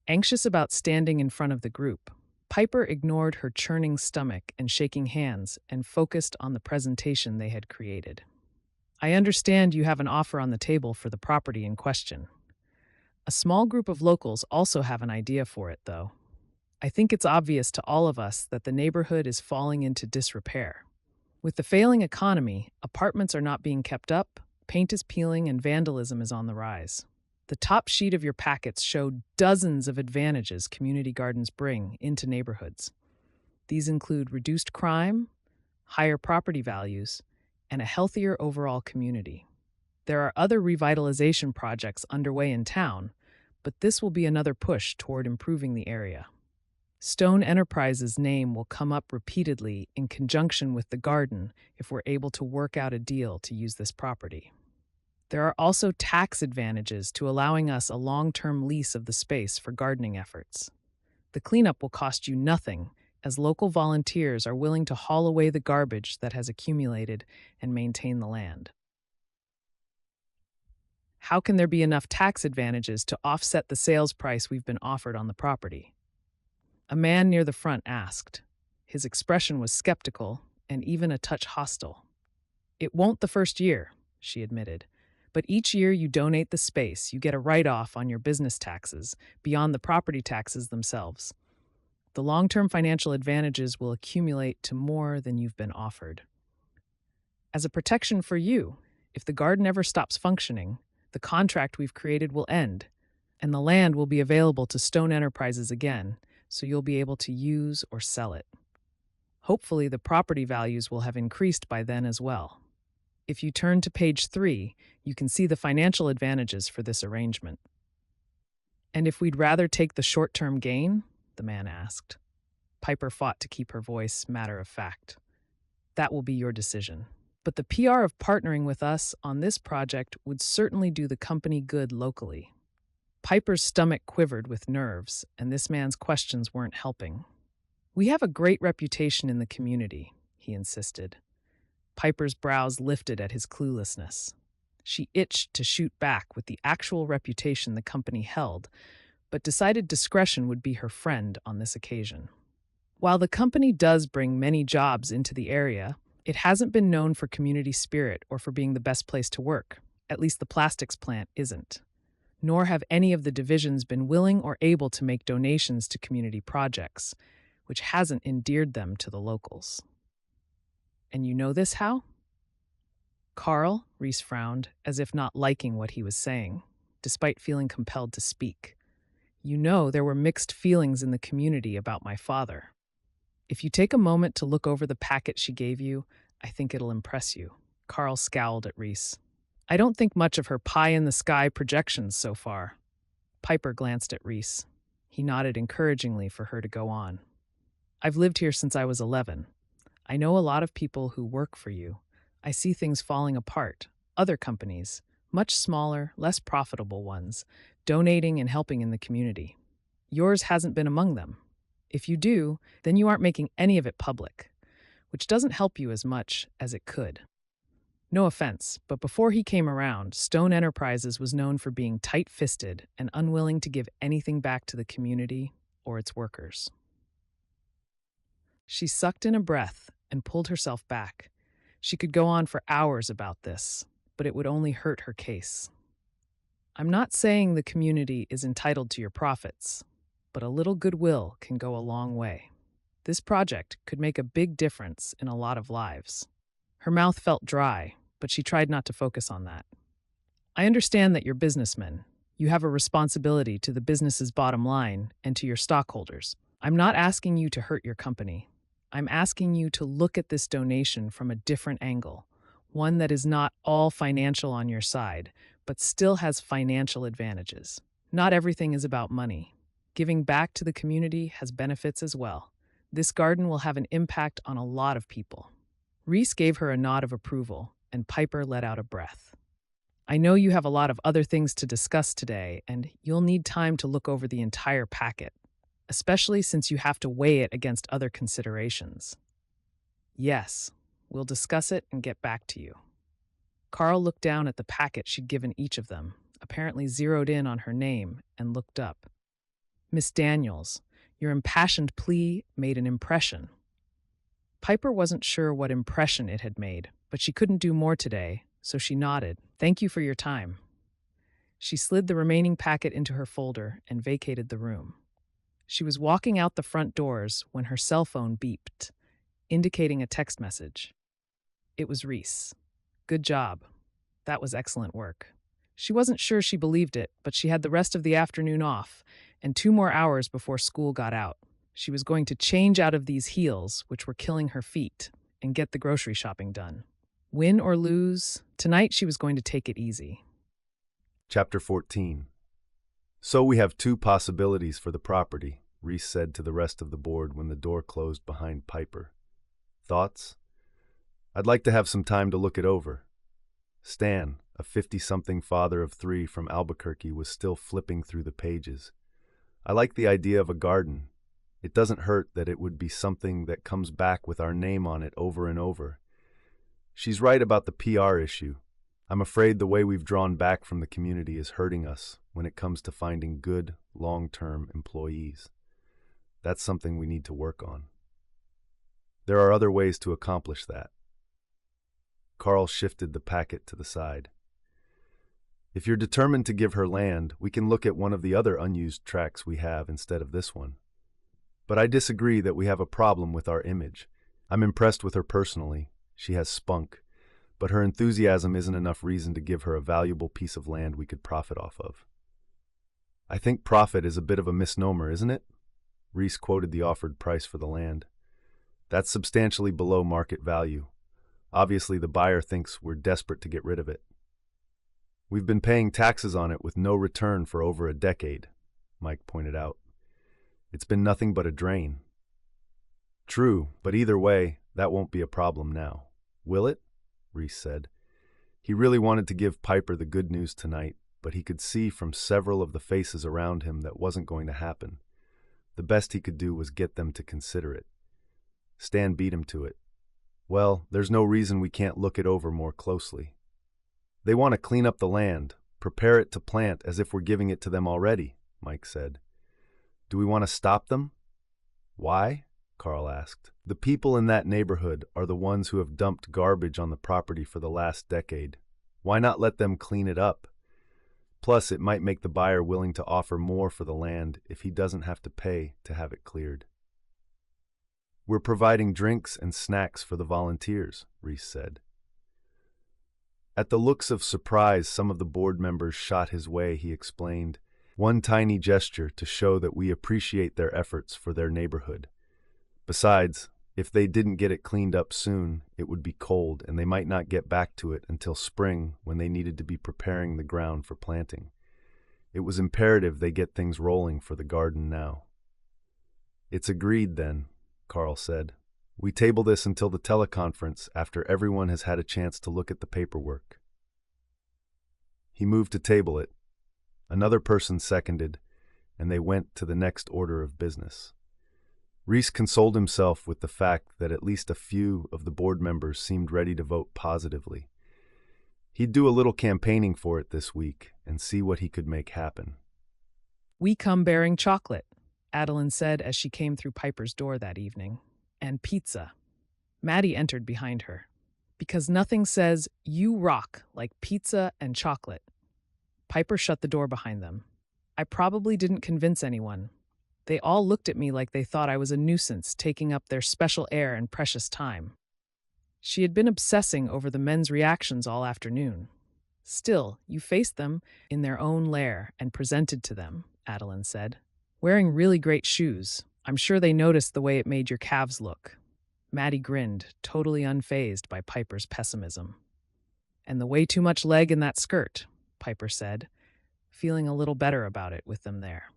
Anxious about standing in front of the group, Piper ignored her churning stomach and shaking hands and focused on the presentation they had created. "I understand you have an offer on the table for the property in question. A small group of locals also have an idea for it, though. I think it's obvious to all of us that the neighborhood is falling into disrepair. With the failing economy, apartments are not being kept up, paint is peeling, and vandalism is on the rise. The top sheet of your packets showed dozens of advantages community gardens bring into neighborhoods. These include reduced crime, higher property values, and a healthier overall community. There are other revitalization projects underway in town, but this will be another push toward improving the area. Stone Enterprises' name will come up repeatedly in conjunction with the garden if we're able to work out a deal to use this property. There are also tax advantages to allowing us a long-term lease of the space for gardening efforts. The cleanup will cost you nothing, as local volunteers are willing to haul away the garbage that has accumulated and maintain the land. How can there be enough tax advantages to offset the sales price we've been offered on the property?" A man near the front asked. His expression was skeptical and even a touch hostile. "It won't the first year," she admitted. "But each year you donate the space, you get a write-off on your business taxes, beyond the property taxes themselves. The long-term financial advantages will accumulate to more than you've been offered. As a protection for you, if the garden ever stops functioning, the contract we've created will end, and the land will be available to Stone Enterprises again, so you'll be able to use or sell it. Hopefully, the property values will have increased by then as well. If you turn to page 3, you can see the financial advantages for this arrangement." "And if we'd rather take the short-term gain?" the man asked. Piper fought to keep her voice matter of fact. "That will be your decision. But the PR of partnering with us on this project would certainly do the company good locally." Piper's stomach quivered with nerves, and this man's questions weren't helping. "We have a great reputation in the community," he insisted. Piper's brows lifted at his cluelessness. She itched to shoot back with the actual reputation the company held, but decided discretion would be her friend on this occasion. "While the company does bring many jobs into the area, it hasn't been known for community spirit or for being the best place to work. At least the plastics plant isn't. Nor have any of the divisions been willing or able to make donations to community projects, which hasn't endeared them to the locals." "And you know this how?" "Carl," Reece frowned, as if not liking what he was saying, despite feeling compelled to speak. "You know there were mixed feelings in the community about my father. If you take a moment to look over the packet she gave you, I think it'll impress you." Carl scowled at Reece. "I don't think much of her pie-in-the-sky projections so far." Piper glanced at Reece. He nodded encouragingly for her to go on. "I've lived here since I was 11. I know a lot of people who work for you. I see things falling apart. Other companies, much smaller, less profitable ones, donating and helping in the community. Yours hasn't been among them. If you do, then you aren't making any of it public, which doesn't help you as much as it could. No offense, but before he came around, Stone Enterprises was known for being tight-fisted and unwilling to give anything back to the community or its workers." She sucked in a breath and pulled herself back. She could go on for hours about this, but it would only hurt her case. "I'm not saying the community is entitled to your profits, but a little goodwill can go a long way. This project could make a big difference in a lot of lives." Her mouth felt dry, but she tried not to focus on that. "I understand that you're businessmen. You have a responsibility to the business's bottom line and to your stockholders. I'm not asking you to hurt your company. I'm asking you to look at this donation from a different angle, one that is not all financial on your side, but still has financial advantages. Not everything is about money. Giving back to the community has benefits as well. This garden will have an impact on a lot of people. Reese gave her a nod of approval, and Piper let out a breath. I know you have a lot of other things to discuss today, and you'll need time to look over the entire packet, especially since you have to weigh it against other considerations. Yes, we'll discuss it and get back to you. Carl looked down at the packet she'd given each of them, apparently zeroed in on her name, and looked up. Miss Daniels, your impassioned plea made an impression. Piper wasn't sure what impression it had made, but she couldn't do more today, so she nodded. Thank you for your time. She slid the remaining packet into her folder and vacated the room. She was walking out the front doors when her cell phone beeped, indicating a text message. It was Reece. Good job. That was excellent work. She wasn't sure she believed it, but she had the rest of the afternoon off and 2 more hours before school got out. She was going to change out of these heels, which were killing her feet, and get the grocery shopping done. Win or lose, tonight she was going to take it easy. Chapter 14. So we have two possibilities for the property, Reece said to the rest of the board when the door closed behind Piper. Thoughts? I'd like to have some time to look it over. Stan, a 50-something father of 3 from Albuquerque, was still flipping through the pages. I like the idea of a garden. It doesn't hurt that it would be something that comes back with our name on it over and over. She's right about the PR issue. I'm afraid the way we've drawn back from the community is hurting us when it comes to finding good, long-term employees. That's something we need to work on. There are other ways to accomplish that. Carl shifted the packet to the side. If you're determined to give her land, we can look at one of the other unused tracts we have instead of this one. But I disagree that we have a problem with our image. I'm impressed with her personally. She has spunk. But her enthusiasm isn't enough reason to give her a valuable piece of land we could profit off of. I think profit is a bit of a misnomer, isn't it? Reece quoted the offered price for the land. That's substantially below market value. Obviously, the buyer thinks we're desperate to get rid of it. We've been paying taxes on it with no return for over a decade, Mike pointed out. It's been nothing but a drain. True, but either way, that won't be a problem now. Will it? Reece said. He really wanted to give Piper the good news tonight, but he could see from several of the faces around him that wasn't going to happen. The best he could do was get them to consider it. Stan beat him to it. Well, there's no reason we can't look it over more closely. They want to clean up the land, prepare it to plant as if we're giving it to them already, Mike said. Do we want to stop them? Why? Carl asked. The people in that neighborhood are the ones who have dumped garbage on the property for the last decade. Why not let them clean it up? Plus, it might make the buyer willing to offer more for the land if he doesn't have to pay to have it cleared. We're providing drinks and snacks for the volunteers, Reece said. At the looks of surprise some of the board members shot his way, he explained, one tiny gesture to show that we appreciate their efforts for their neighborhood. Besides, if they didn't get it cleaned up soon, it would be cold and they might not get back to it until spring when they needed to be preparing the ground for planting. It was imperative they get things rolling for the garden now. It's agreed then, Carl said. We table this until the teleconference after everyone has had a chance to look at the paperwork. He moved to table it. Another person seconded, and they went to the next order of business. Reece consoled himself with the fact that at least a few of the board members seemed ready to vote positively. He'd do a little campaigning for it this week and see what he could make happen. We come bearing chocolate, Adeline said as she came through Piper's door that evening. And pizza. Maddie entered behind her. Because nothing says, you rock, like pizza and chocolate. Piper shut the door behind them. I probably didn't convince anyone. They all looked at me like they thought I was a nuisance, taking up their special air and precious time. She had been obsessing over the men's reactions all afternoon. Still, you faced them in their own lair and presented to them, Adeline said. Wearing really great shoes. I'm sure they noticed the way it made your calves look. Maddie grinned, totally unfazed by Piper's pessimism. And the way too much leg in that skirt, Piper said, feeling a little better about it with them there.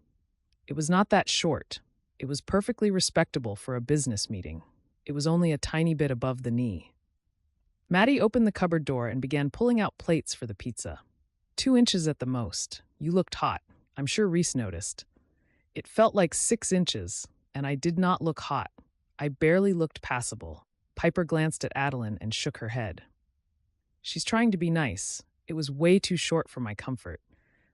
It was not that short. It was perfectly respectable for a business meeting. It was only a tiny bit above the knee. Maddie opened the cupboard door and began pulling out plates for the pizza. 2 inches at the most. You looked hot. I'm sure Reece noticed. It felt like 6 inches, and I did not look hot. I barely looked passable. Piper glanced at Adeline and shook her head. She's trying to be nice. It was way too short for my comfort.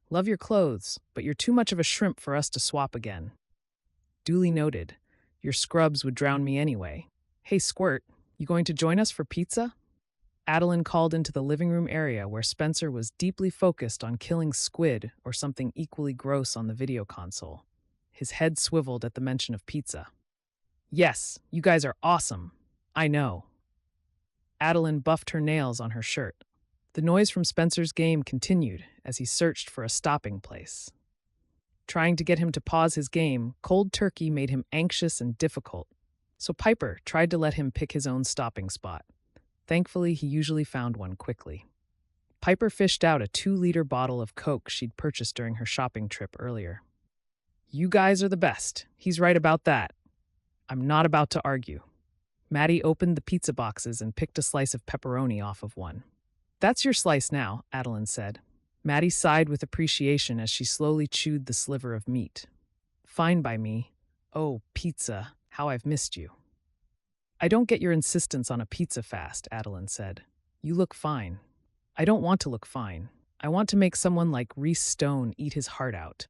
Love your clothes, but you're too much of a shrimp for us to swap again. Duly noted. Your scrubs would drown me anyway. Hey, Squirt, you going to join us for pizza? Adeline called into the living room area where Spencer was deeply focused on killing squid or something equally gross on the video console. His head swiveled at the mention of pizza. Yes, you guys are awesome. I know. Adeline buffed her nails on her shirt. The noise from Spencer's game continued as he searched for a stopping place. Trying to get him to pause his game, cold turkey made him anxious and difficult, so Piper tried to let him pick his own stopping spot. Thankfully, he usually found one quickly. Piper fished out a 2-liter bottle of Coke she'd purchased during her shopping trip earlier. You guys are the best. He's right about that. I'm not about to argue. Maddie opened the pizza boxes and picked a slice of pepperoni off of one. That's your slice now, Adeline said. Maddie sighed with appreciation as she slowly chewed the sliver of meat. Fine by me. Oh, pizza, how I've missed you. I don't get your insistence on a pizza fast, Adeline said. You look fine. I don't want to look fine. I want to make someone like Reece Stone eat his heart out.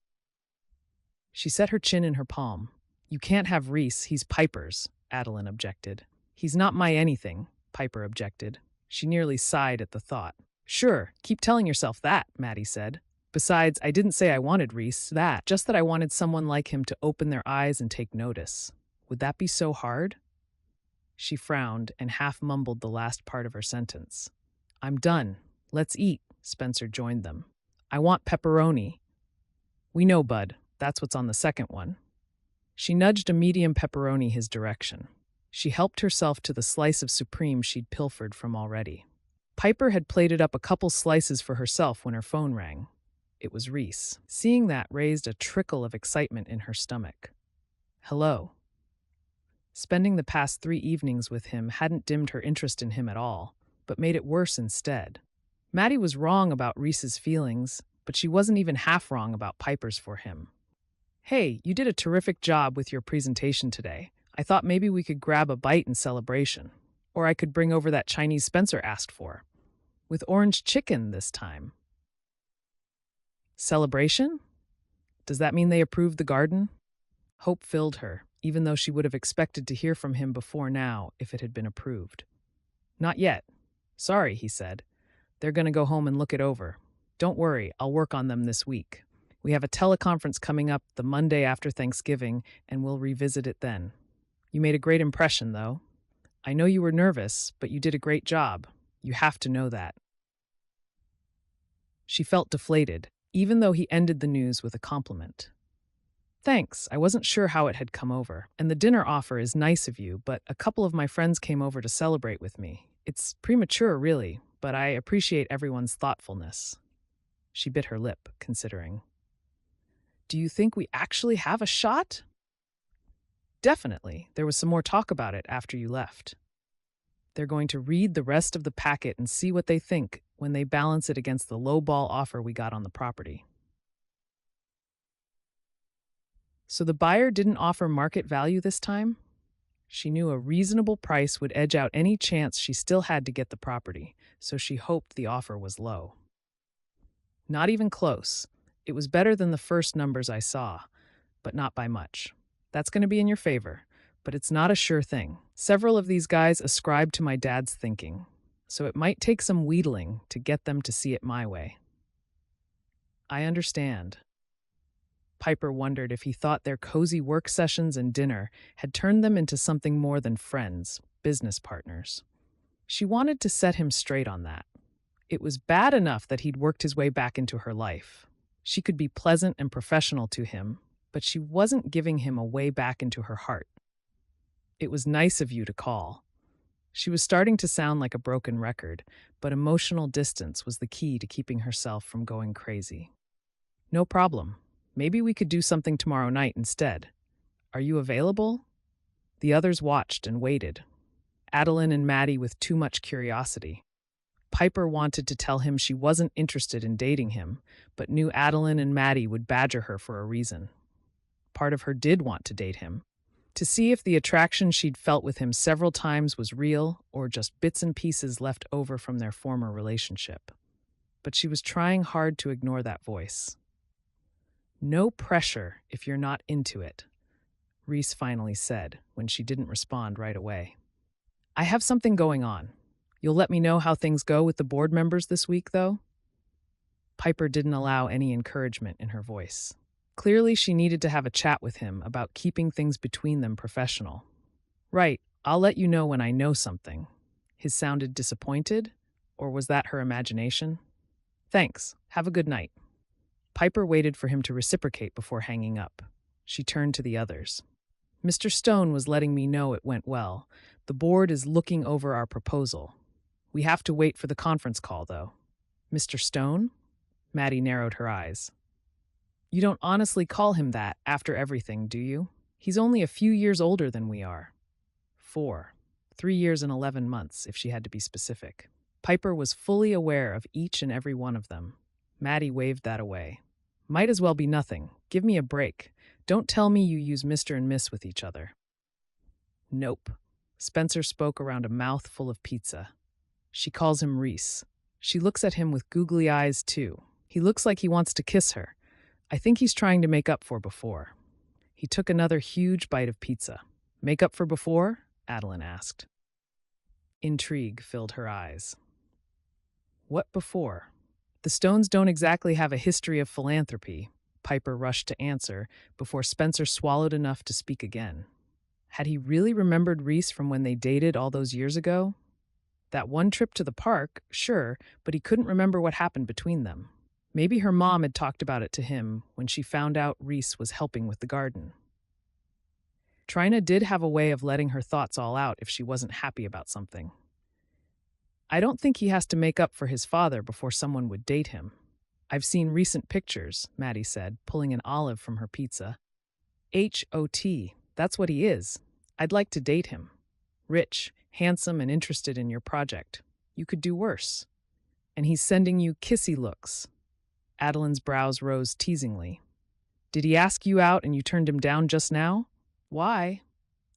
She set her chin in her palm. You can't have Reece, he's Piper's, Adeline objected. He's not my anything, Piper objected. She nearly sighed at the thought. Sure, keep telling yourself that, Maddie said. Besides, I didn't say I wanted Reece, just that I wanted someone like him to open their eyes and take notice. Would that be so hard? She frowned and half mumbled the last part of her sentence. I'm done. Let's eat, Spencer joined them. I want pepperoni. We know, Bud. That's what's on the second one. She nudged a medium pepperoni his direction. She helped herself to the slice of supreme she'd pilfered from already. Piper had plated up a couple slices for herself when her phone rang. It was Reece. Seeing that raised a trickle of excitement in her stomach. Hello. Spending the past 3 evenings with him hadn't dimmed her interest in him at all, but made it worse instead. Maddie was wrong about Reece's feelings, but she wasn't even half wrong about Piper's for him. Hey, you did a terrific job with your presentation today. I thought maybe we could grab a bite in celebration. Or I could bring over that Chinese Spencer asked for. With orange chicken this time. Celebration? Does that mean they approved the garden? Hope filled her, even though she would have expected to hear from him before now if it had been approved. Not yet. Sorry, he said. They're going to go home and look it over. Don't worry, I'll work on them this week. We have a teleconference coming up the Monday after Thanksgiving, and we'll revisit it then. You made a great impression, though. I know you were nervous, but you did a great job. You have to know that. She felt deflated, even though he ended the news with a compliment. Thanks, I wasn't sure how it had come over, and the dinner offer is nice of you, but a couple of my friends came over to celebrate with me. It's premature, really, but I appreciate everyone's thoughtfulness. She bit her lip, considering. Do you think we actually have a shot? Definitely. There was some more talk about it after you left. They're going to read the rest of the packet and see what they think when they balance it against the low-ball offer we got on the property. So the buyer didn't offer market value this time? She knew a reasonable price would edge out any chance she still had to get the property, so she hoped the offer was low. Not even close. It was better than the first numbers I saw, but not by much. That's going to be in your favor, but it's not a sure thing. Several of these guys ascribe to my dad's thinking, so it might take some wheedling to get them to see it my way. I understand. Piper wondered if he thought their cozy work sessions and dinner had turned them into something more than friends, business partners. She wanted to set him straight on that. It was bad enough that he'd worked his way back into her life. She could be pleasant and professional to him, but she wasn't giving him a way back into her heart. It was nice of you to call. She was starting to sound like a broken record, but emotional distance was the key to keeping herself from going crazy. No problem. Maybe we could do something tomorrow night instead. Are you available? The others watched and waited, Adeline and Maddie with too much curiosity. Piper wanted to tell him she wasn't interested in dating him, but knew Adeline and Maddie would badger her for a reason. Part of her did want to date him, to see if the attraction she'd felt with him several times was real or just bits and pieces left over from their former relationship. But she was trying hard to ignore that voice. No pressure if you're not into it, Reece finally said when she didn't respond right away. I have something going on. You'll let me know how things go with the board members this week, though? Piper didn't allow any encouragement in her voice. Clearly, she needed to have a chat with him about keeping things between them professional. Right, I'll let you know when I know something. His sounded disappointed, or was that her imagination? Thanks. Have a good night. Piper waited for him to reciprocate before hanging up. She turned to the others. Mr. Stone was letting me know it went well. The board is looking over our proposal. We have to wait for the conference call, though. Mr. Stone? Maddie narrowed her eyes. You don't honestly call him that after everything, do you? He's only a few years older than we are. 4. 3 years and 11 months, if she had to be specific. Piper was fully aware of each and every one of them. Maddie waved that away. Might as well be nothing. Give me a break. Don't tell me you use Mr. and Miss with each other. Nope. Spencer spoke around a mouth full of pizza. She calls him Reece. She looks at him with googly eyes, too. He looks like he wants to kiss her. I think he's trying to make up for before. He took another huge bite of pizza. Make up for before? Adeline asked. Intrigue filled her eyes. What before? The Stones don't exactly have a history of philanthropy, Piper rushed to answer before Spencer swallowed enough to speak again. Had he really remembered Reece from when they dated all those years ago? That one trip to the park, sure, but he couldn't remember what happened between them. Maybe her mom had talked about it to him when she found out Reece was helping with the garden. Trina did have a way of letting her thoughts all out if she wasn't happy about something. I don't think he has to make up for his father before someone would date him. I've seen recent pictures, Maddie said, pulling an olive from her pizza. H.O.T., that's what he is. I'd like to date him. Rich, handsome, and interested in your project. You could do worse. And he's sending you kissy looks. Adeline's brows rose teasingly. Did he ask you out and you turned him down just now? Why?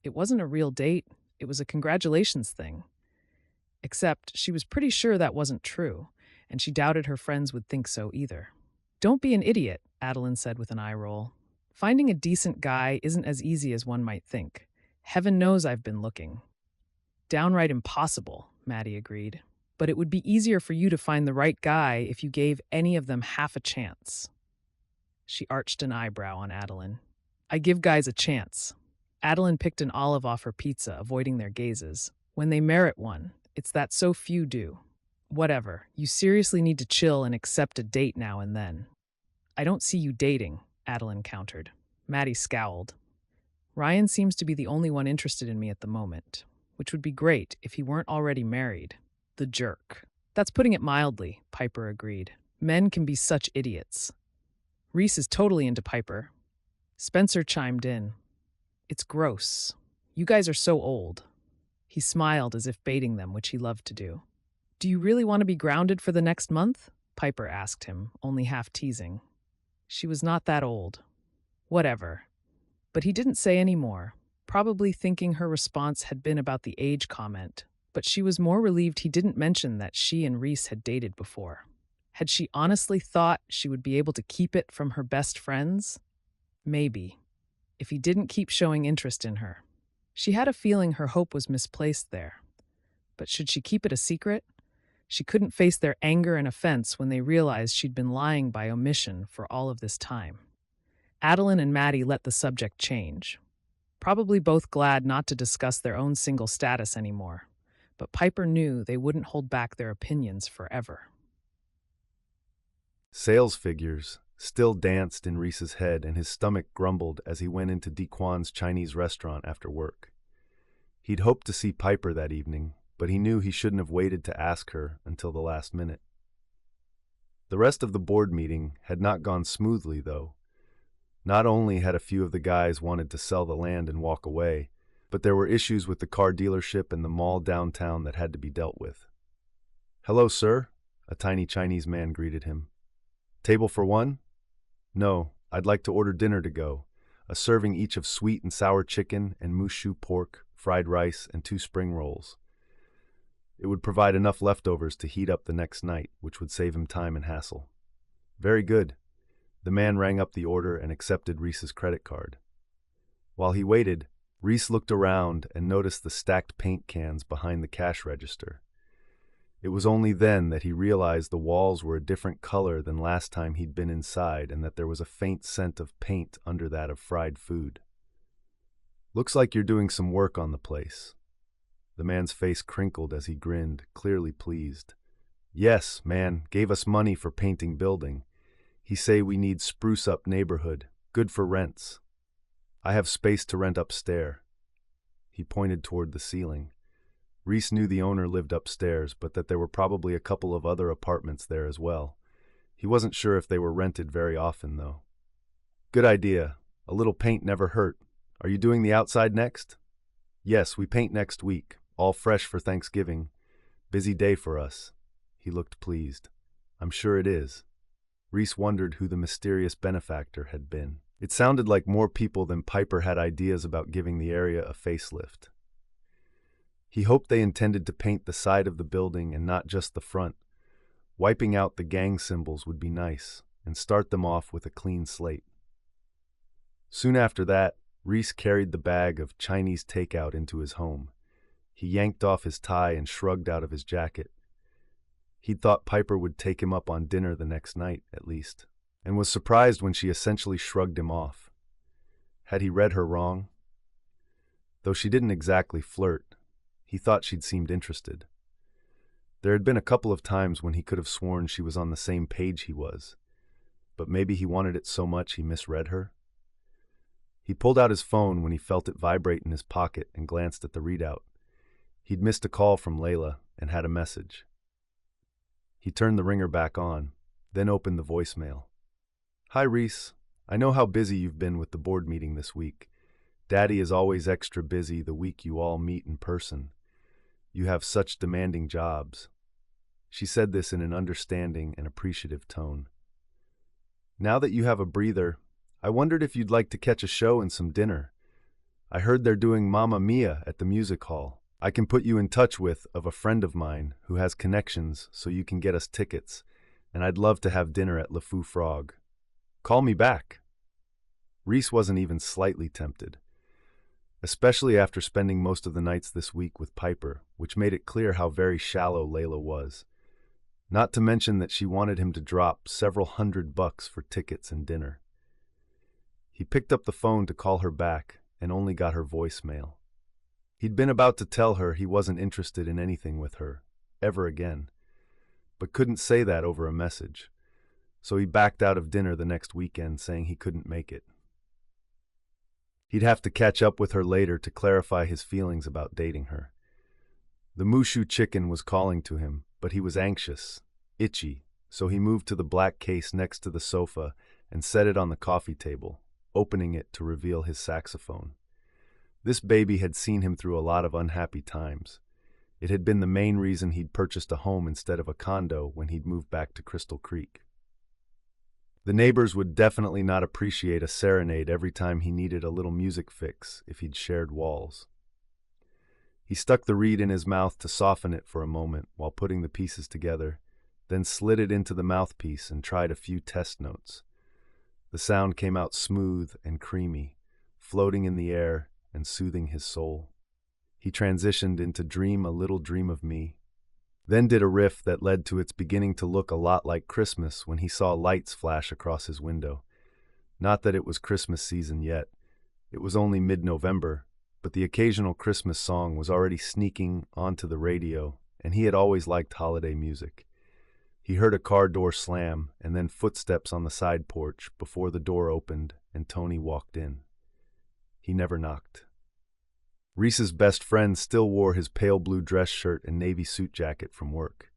It wasn't a real date. It was a congratulations thing. Except she was pretty sure that wasn't true, and she doubted her friends would think so either. Don't be an idiot, Adeline said with an eye roll. Finding a decent guy isn't as easy as one might think. Heaven knows I've been looking. Downright impossible, Maddie agreed. But it would be easier for you to find the right guy if you gave any of them half a chance. She arched an eyebrow on Adeline. I give guys a chance. Adeline picked an olive off her pizza, avoiding their gazes. When they merit one, it's that so few do. Whatever, you seriously need to chill and accept a date now and then. I don't see you dating, Adeline countered. Maddie scowled. Ryan seems to be the only one interested in me at the moment, which would be great if he weren't already married. The jerk. That's putting it mildly, Piper agreed. Men can be such idiots. Reece is totally into Piper. Spencer chimed in. It's gross. You guys are so old. He smiled as if baiting them, which he loved to do. Do you really want to be grounded for the next month? Piper asked him, only half teasing. She was not that old. Whatever. But he didn't say any more, probably thinking her response had been about the age comment. But she was more relieved he didn't mention that she and Reece had dated before. Had she honestly thought she would be able to keep it from her best friends? Maybe, if he didn't keep showing interest in her. She had a feeling her hope was misplaced there. But should she keep it a secret? She couldn't face their anger and offense when they realized she'd been lying by omission for all of this time. Adeline and Maddie let the subject change, probably both glad not to discuss their own single status anymore. But Piper knew they wouldn't hold back their opinions forever. Sales figures still danced in Reese's head, and his stomach grumbled as he went into Dequan's Chinese restaurant after work. He'd hoped to see Piper that evening, but he knew he shouldn't have waited to ask her until the last minute. The rest of the board meeting had not gone smoothly, though. Not only had a few of the guys wanted to sell the land and walk away, but there were issues with the car dealership and the mall downtown that had to be dealt with. "Hello, sir," a tiny Chinese man greeted him. "Table for one?" "No, I'd like to order dinner to go. A serving each of sweet and sour chicken and mushu pork, fried rice, and 2 spring rolls. It would provide enough leftovers to heat up the next night, which would save him time and hassle." "Very good." The man rang up the order and accepted Reese's credit card. While he waited, Reece looked around and noticed the stacked paint cans behind the cash register. It was only then that he realized the walls were a different color than last time he'd been inside and that there was a faint scent of paint under that of fried food. "Looks like you're doing some work on the place." The man's face crinkled as he grinned, clearly pleased. "Yes, man, gave us money for painting building. He say we need spruce up neighborhood, good for rents. I have space to rent upstairs." He pointed toward the ceiling. Reece knew the owner lived upstairs, but that there were probably a couple of other apartments there as well. He wasn't sure if they were rented very often, though. "Good idea. A little paint never hurt. Are you doing the outside next?" "Yes, we paint next week. All fresh for Thanksgiving. Busy day for us." He looked pleased. "I'm sure it is." Reece wondered who the mysterious benefactor had been. It sounded like more people than Piper had ideas about giving the area a facelift. He hoped they intended to paint the side of the building and not just the front. Wiping out the gang symbols would be nice, and start them off with a clean slate. Soon after that, Reece carried the bag of Chinese takeout into his home. He yanked off his tie and shrugged out of his jacket. He'd thought Piper would take him up on dinner the next night, at least, and was surprised when she essentially shrugged him off. Had he read her wrong? Though she didn't exactly flirt, he thought she'd seemed interested. There had been a couple of times when he could have sworn she was on the same page he was, but maybe he wanted it so much he misread her. He pulled out his phone when he felt it vibrate in his pocket and glanced at the readout. He'd missed a call from Layla and had a message. He turned the ringer back on, then opened the voicemail. "Hi, Reece. I know how busy you've been with the board meeting this week. Daddy is always extra busy the week you all meet in person. You have such demanding jobs." She said this in an understanding and appreciative tone. "Now that you have a breather, I wondered if you'd like to catch a show and some dinner. I heard they're doing Mamma Mia at the music hall. I can put you in touch with a friend of mine who has connections so you can get us tickets, and I'd love to have dinner at Le Fou Frog. Call me back." Reece wasn't even slightly tempted, especially after spending most of the nights this week with Piper, which made it clear how very shallow Layla was. Not to mention that she wanted him to drop several $100 for tickets and dinner. He picked up the phone to call her back and only got her voicemail. He'd been about to tell her he wasn't interested in anything with her, ever again, but couldn't say that over a message, so he backed out of dinner the next weekend saying he couldn't make it. He'd have to catch up with her later to clarify his feelings about dating her. The mushu chicken was calling to him, but he was anxious, itchy, so he moved to the black case next to the sofa and set it on the coffee table, opening it to reveal his saxophone. This baby had seen him through a lot of unhappy times. It had been the main reason he'd purchased a home instead of a condo when he'd moved back to Crystal Creek. The neighbors would definitely not appreciate a serenade every time he needed a little music fix if he'd shared walls. He stuck the reed in his mouth to soften it for a moment while putting the pieces together, then slid it into the mouthpiece and tried a few test notes. The sound came out smooth and creamy, floating in the air and soothing his soul. He transitioned into Dream a Little Dream of Me, then did a riff that led to its beginning to look a lot like Christmas when he saw lights flash across his window. Not that it was Christmas season yet. It was only mid-November, but the occasional Christmas song was already sneaking onto the radio, and he had always liked holiday music. He heard a car door slam and then footsteps on the side porch before the door opened and Tony walked in. He never knocked. Reese's best friend still wore his pale blue dress shirt and navy suit jacket from work.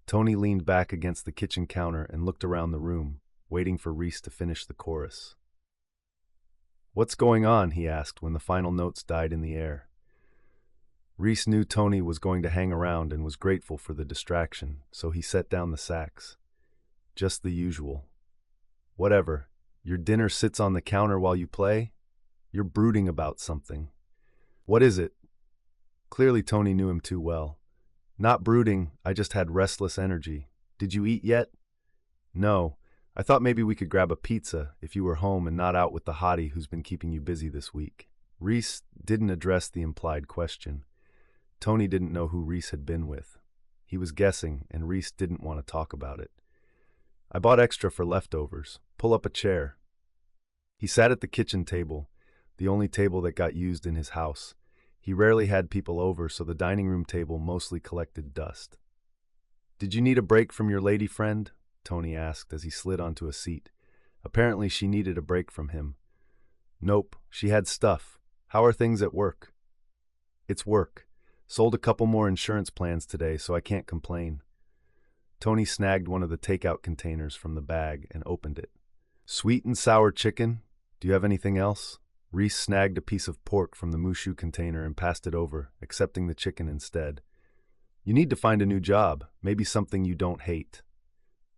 Tony leaned back against the kitchen counter and looked around the room, waiting for Reece to finish the chorus. "What's going on?" he asked when the final notes died in the air. Reece knew Tony was going to hang around and was grateful for the distraction, so he set down the sax. Just the usual. "Whatever. Your dinner sits on the counter while you play? You're brooding about something. What is it?" Clearly Tony knew him too well. "Not brooding, I just had restless energy. Did you eat yet?" "No. I thought maybe we could grab a pizza if you were home and not out with the hottie who's been keeping you busy this week." Reece didn't address the implied question. Tony didn't know who Reece had been with. He was guessing, and Reece didn't want to talk about it. "I bought extra for leftovers. Pull up a chair." He sat at the kitchen table, the only table that got used in his house. He rarely had people over, so the dining room table mostly collected dust. "Did you need a break from your lady friend?" Tony asked as he slid onto a seat. Apparently she needed a break from him. "Nope, she had stuff. How are things at work?" "It's work. Sold a couple more insurance plans today, so I can't complain." Tony snagged one of the takeout containers from the bag and opened it. "Sweet and sour chicken? Do you have anything else?" Reece snagged a piece of pork from the mushu container and passed it over, accepting the chicken instead. "You need to find a new job, maybe something you don't hate,"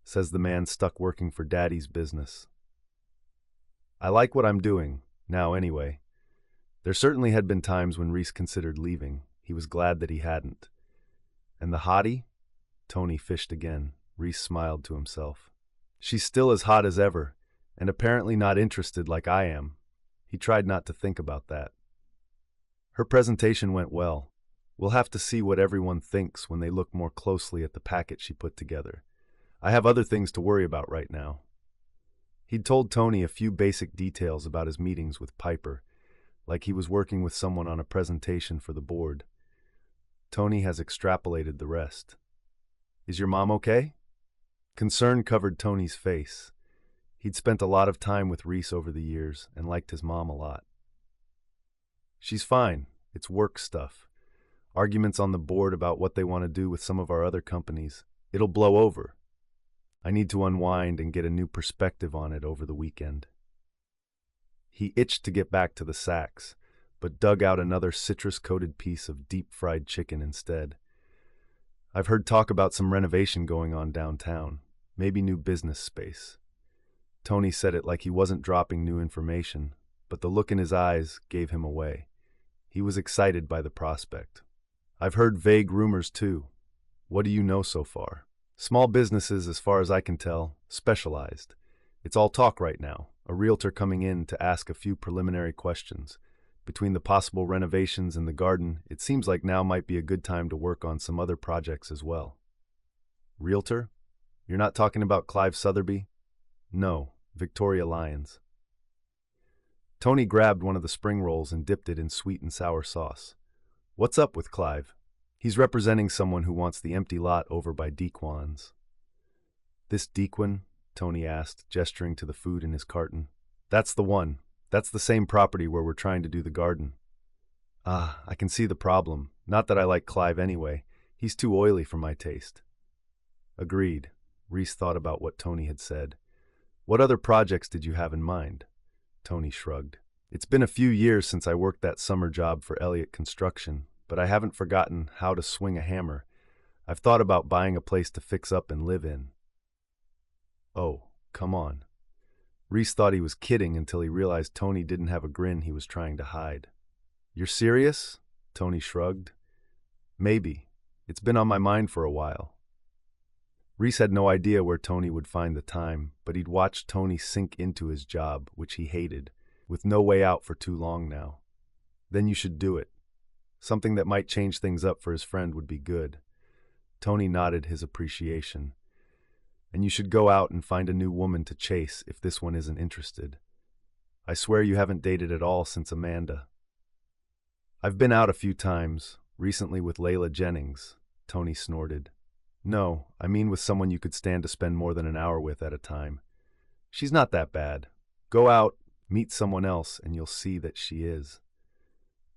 says the man stuck working for Daddy's business. "I like what I'm doing, now anyway." There certainly had been times when Reece considered leaving. He was glad that he hadn't. "And the hottie?" Tony fished again. Reece smiled to himself. "She's still as hot as ever, and apparently not interested like I am." He tried not to think about that. "Her presentation went well. We'll have to see what everyone thinks when they look more closely at the packet she put together. I have other things to worry about right now." He'd told Tony a few basic details about his meetings with Piper, like he was working with someone on a presentation for the board. Tony has extrapolated the rest. "Is your mom okay?" Concern covered Tony's face. He'd spent a lot of time with Reece over the years and liked his mom a lot. "She's fine. It's work stuff. Arguments on the board about what they want to do with some of our other companies. It'll blow over. I need to unwind and get a new perspective on it over the weekend." He itched to get back to the sax, but dug out another citrus-coated piece of deep-fried chicken instead. "I've heard talk about some renovation going on downtown, maybe new business space." Tony said it like he wasn't dropping new information, but the look in his eyes gave him away. He was excited by the prospect. "I've heard vague rumors too. What do you know so far?" "Small businesses, as far as I can tell, specialized. It's all talk right now, a realtor coming in to ask a few preliminary questions. Between the possible renovations and the garden, it seems like now might be a good time to work on some other projects as well." "Realtor? You're not talking about Clive Sotheby?" "No, Victoria Lyons." Tony grabbed one of the spring rolls and dipped it in sweet and sour sauce. "What's up with Clive?" "He's representing someone who wants the empty lot over by Dequan's." "This Dequan?" Tony asked, gesturing to the food in his carton. "That's the one. That's the same property where we're trying to do the garden." "Ah, I can see the problem. Not that I like Clive anyway. He's too oily for my taste." "Agreed." Reece thought about what Tony had said. "What other projects did you have in mind?" Tony shrugged. "It's been a few years since I worked that summer job for Elliott Construction, but I haven't forgotten how to swing a hammer. I've thought about buying a place to fix up and live in." "Oh, come on." Reece thought he was kidding until he realized Tony didn't have a grin he was trying to hide. "You're serious?" Tony shrugged. "Maybe. It's been on my mind for a while." Reece had no idea where Tony would find the time, but he'd watched Tony sink into his job, which he hated, with no way out for too long now. "Then you should do it. Something that might change things up for his friend would be good." Tony nodded his appreciation. "And you should go out and find a new woman to chase if this one isn't interested. I swear you haven't dated at all since Amanda." "I've been out a few times, recently with Layla Jennings," Tony snorted. "No, I mean with someone you could stand to spend more than an hour with at a time. She's not that bad. Go out, meet someone else, and you'll see that she is."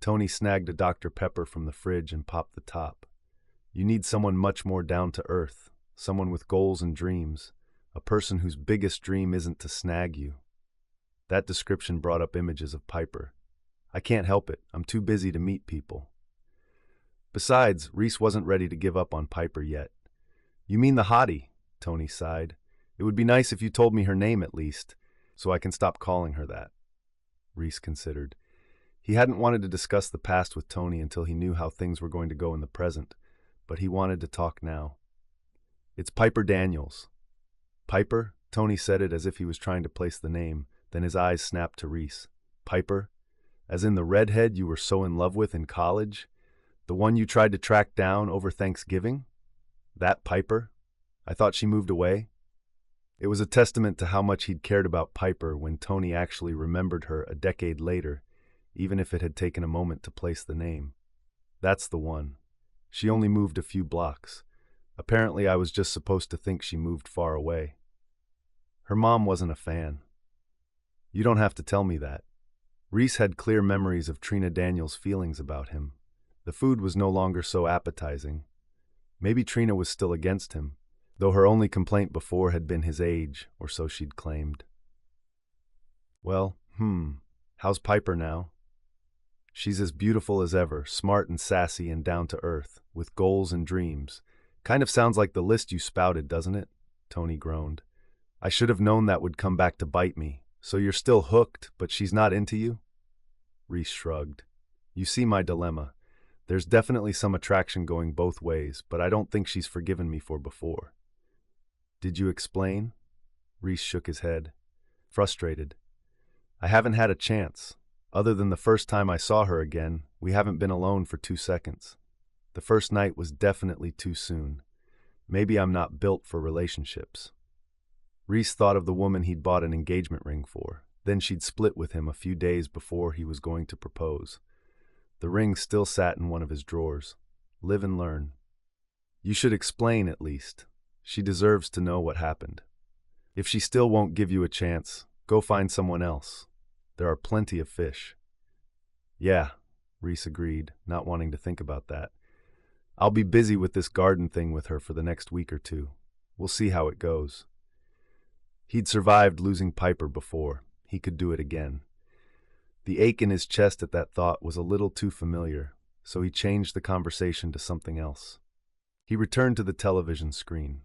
Tony snagged a Dr. Pepper from the fridge and popped the top. You need someone much more down to earth, someone with goals and dreams, a person whose biggest dream isn't to snag you. That description brought up images of Piper. I can't help it. I'm too busy to meet people. Besides, Reece wasn't ready to give up on Piper yet. You mean the hottie? Tony sighed. It would be nice if you told me her name at least, so I can stop calling her that. Reece considered. He hadn't wanted to discuss the past with Tony until he knew how things were going to go in the present, but he wanted to talk now. It's Piper Daniels. Piper? Tony said it as if he was trying to place the name, then his eyes snapped to Reece. Piper? As in the redhead you were so in love with in college? The one you tried to track down over Thanksgiving? That Piper? I thought she moved away. It was a testament to how much he'd cared about Piper when Tony actually remembered her a decade later, even if it had taken a moment to place the name. That's the one. She only moved a few blocks. Apparently I was just supposed to think she moved far away. Her mom wasn't a fan. You don't have to tell me that. Reece had clear memories of Trina Daniels' feelings about him. The food was no longer so appetizing. Maybe Trina was still against him, though her only complaint before had been his age, or so she'd claimed. Well, how's Piper now? She's as beautiful as ever, smart and sassy and down to earth, with goals and dreams. Kind of sounds like the list you spouted, doesn't it? Tony groaned. I should have known that would come back to bite me. So you're still hooked, but she's not into you? Reece shrugged. You see my dilemma. There's definitely some attraction going both ways, but I don't think she's forgiven me for before. Did you explain? Reece shook his head. Frustrated. I haven't had a chance. Other than the first time I saw her again, we haven't been alone for 2 seconds. The first night was definitely too soon. Maybe I'm not built for relationships. Reece thought of the woman he'd bought an engagement ring for. Then she'd split with him a few days before he was going to propose. The ring still sat in one of his drawers. Live and learn. You should explain at least. She deserves to know what happened. If she still won't give you a chance, go find someone else. There are plenty of fish. Yeah, Reece agreed, not wanting to think about that. I'll be busy with this garden thing with her for the next week or two. We'll see how it goes. He'd survived losing Piper before. He could do it again. The ache in his chest at that thought was a little too familiar, so he changed the conversation to something else. He returned to the television screen.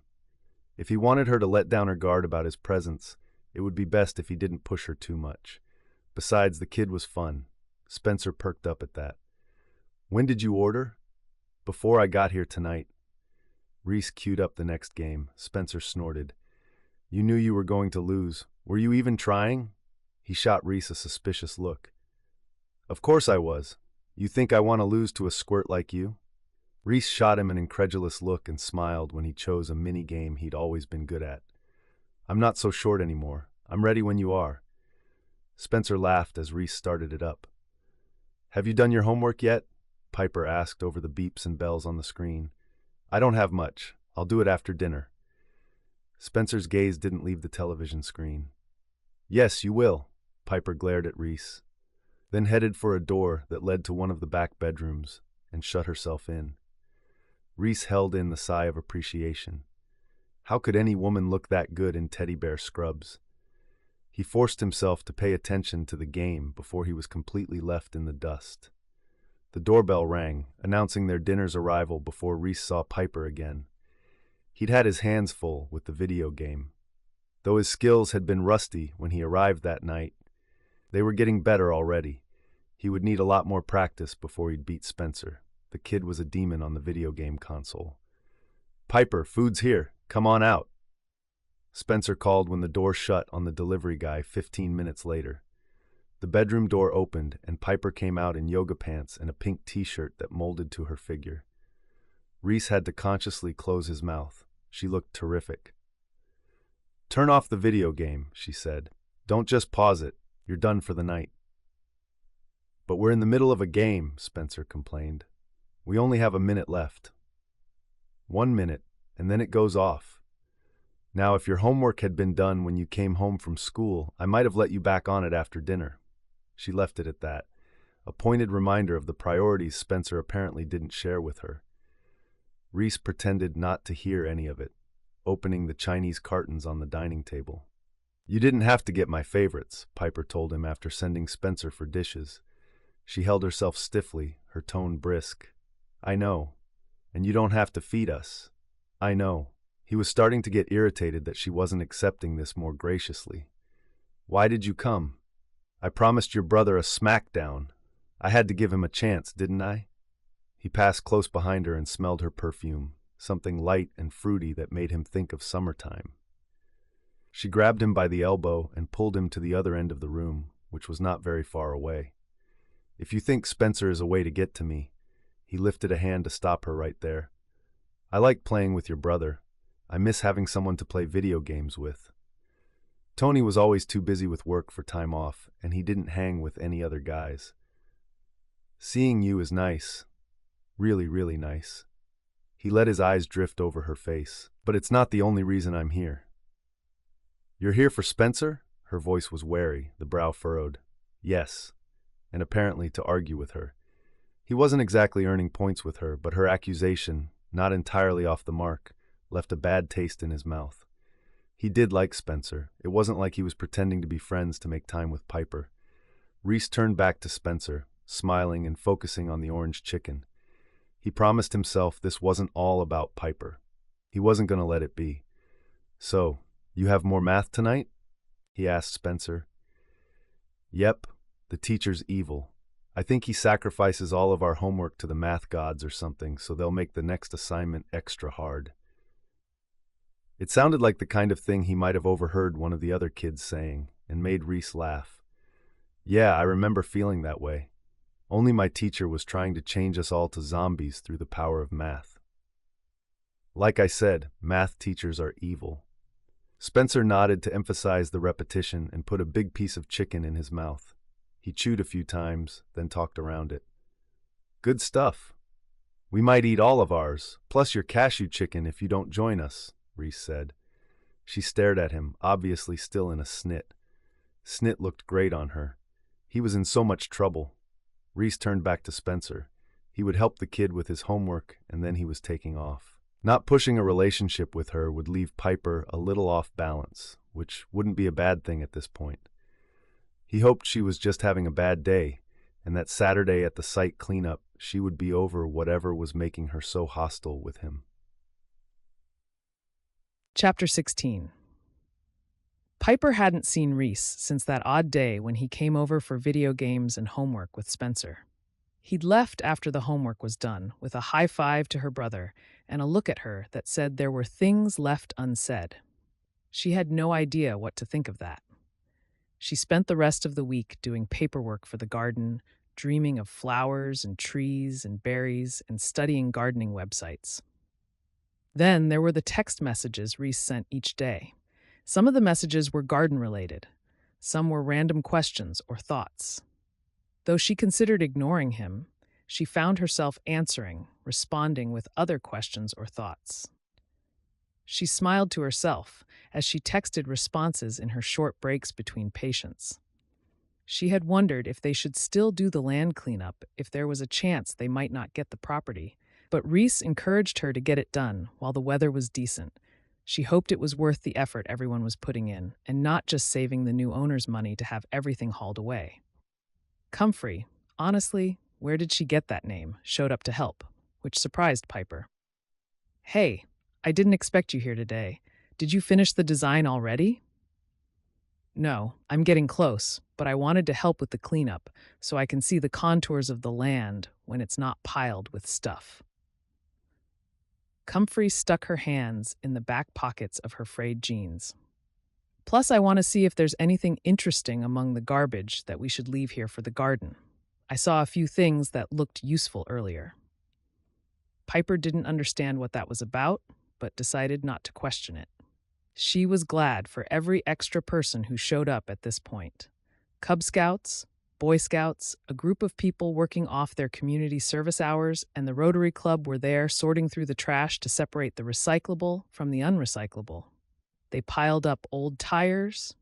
If he wanted her to let down her guard about his presence, it would be best if he didn't push her too much. Besides, the kid was fun. Spencer perked up at that. When did you order? Before I got here tonight. Reece queued up the next game. Spencer snorted. You knew you were going to lose. Were you even trying? He shot Reece a suspicious look. Of course I was. You think I want to lose to a squirt like you? Reece shot him an incredulous look and smiled when he chose a mini-game he'd always been good at. I'm not so short anymore. I'm ready when you are. Spencer laughed as Reece started it up. Have you done your homework yet? Piper asked over the beeps and bells on the screen. I don't have much. I'll do it after dinner. Spencer's gaze didn't leave the television screen. Yes, you will. Piper glared at Reece, then headed for a door that led to one of the back bedrooms and shut herself in. Reece held in the sigh of appreciation. How could any woman look that good in teddy bear scrubs? He forced himself to pay attention to the game before he was completely left in the dust. The doorbell rang, announcing their dinner's arrival before Reece saw Piper again. He'd had his hands full with the video game. Though his skills had been rusty when he arrived that night, they were getting better already. He would need a lot more practice before he'd beat Spencer. The kid was a demon on the video game console. Piper, food's here. Come on out. Spencer called when the door shut on the delivery guy 15 minutes later. The bedroom door opened and Piper came out in yoga pants and a pink t-shirt that molded to her figure. Reece had to consciously close his mouth. She looked terrific. Turn off the video game, she said. Don't just pause it. You're done for the night. But we're in the middle of a game, Spencer complained. We only have a minute left. 1 minute, and then it goes off. Now, if your homework had been done when you came home from school, I might have let you back on it after dinner. She left it at that. a pointed reminder of the priorities Spencer apparently didn't share with her. Reece pretended not to hear any of it, opening the Chinese cartons on the dining table. "You didn't have to get my favorites," Piper told him after sending Spencer for dishes. She held herself stiffly, her tone brisk. "I know. And you don't have to feed us. I know." He was starting to get irritated that she wasn't accepting this more graciously. "Why did you come? I promised your brother a smackdown. I had to give him a chance, didn't I?" He passed close behind her and smelled her perfume, something light and fruity that made him think of summertime. She grabbed him by the elbow and pulled him to the other end of the room, which was not very far away. "If you think Spencer is a way to get to me," he lifted a hand to stop her right there. "I like playing with your brother. I miss having someone to play video games with." Tony was always too busy with work for time off, and he didn't hang with any other guys. "Seeing you is nice. Really, really nice." He let his eyes drift over her face. "But it's not the only reason I'm here." "You're here for Spencer?" Her voice was wary, the brow furrowed. "Yes," and apparently to argue with her. He wasn't exactly earning points with her, but her accusation, not entirely off the mark, left a bad taste in his mouth. He did like Spencer. It wasn't like he was pretending to be friends to make time with Piper. Reece turned back to Spencer, smiling and focusing on the orange chicken. He promised himself this wasn't all about Piper. He wasn't going to let it be. "So, you have more math tonight?" he asked Spencer. "Yep, the teacher's evil. I think he sacrifices all of our homework to the math gods or something, so they'll make the next assignment extra hard." It sounded like the kind of thing he might have overheard one of the other kids saying, and made Reece laugh. "Yeah, I remember feeling that way. Only my teacher was trying to change us all to zombies through the power of math." "Like I said, math teachers are evil." Spencer nodded to emphasize the repetition and put a big piece of chicken in his mouth. He chewed a few times, then talked around it. "Good stuff. We might eat all of ours, plus your cashew chicken if you don't join us," Reece said. She stared at him, obviously still in a snit. Snit looked great on her. He was in so much trouble. Reece turned back to Spencer. He would help the kid with his homework, and then he was taking off. Not pushing a relationship with her would leave Piper a little off balance, which wouldn't be a bad thing at this point. He hoped she was just having a bad day, and that Saturday at the site cleanup she would be over whatever was making her so hostile with him. Chapter 16. Piper hadn't seen Reece since that odd day when he came over for video games and homework with Spencer. He'd left after the homework was done, with a high five to her brother and a look at her that said there were things left unsaid. She had no idea what to think of that. She spent the rest of the week doing paperwork for the garden, dreaming of flowers and trees and berries and studying gardening websites. Then there were the text messages Reece sent each day. Some of the messages were garden-related. Some were random questions or thoughts. Though she considered ignoring him, she found herself answering, responding with other questions or thoughts. She smiled to herself as she texted responses in her short breaks between patients. She had wondered if they should still do the land cleanup if there was a chance they might not get the property, but Reece encouraged her to get it done while the weather was decent. She hoped it was worth the effort everyone was putting in, and not just saving the new owner's money to have everything hauled away. Comfrey, honestly, where did she get that name, showed up to help, which surprised Piper. "Hey, I didn't expect you here today. Did you finish the design already?" "No, I'm getting close, but I wanted to help with the cleanup so I can see the contours of the land when it's not piled with stuff." Comfrey stuck her hands in the back pockets of her frayed jeans. "Plus, I want to see if there's anything interesting among the garbage that we should leave here for the garden. I saw a few things that looked useful earlier." Piper didn't understand what that was about, but decided not to question it. She was glad for every extra person who showed up at this point. Cub Scouts, Boy Scouts, a group of people working off their community service hours, and the Rotary Club were there sorting through the trash to separate the recyclable from the unrecyclable. They piled up old tires,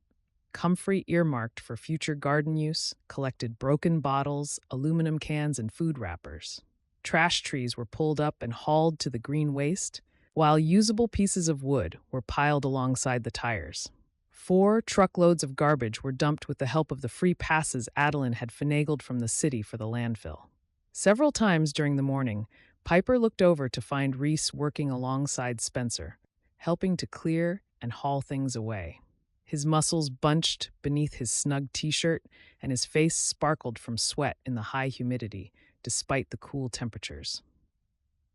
Comfrey earmarked for future garden use, collected broken bottles, aluminum cans, and food wrappers. Trash trees were pulled up and hauled to the green waste, while usable pieces of wood were piled alongside the tires. 4 truckloads of garbage were dumped with the help of the free passes Adeline had finagled from the city for the landfill. Several times during the morning, Piper looked over to find Reece working alongside Spencer, helping to clear and haul things away. His muscles bunched beneath his snug t-shirt, and his face sparkled from sweat in the high humidity, despite the cool temperatures.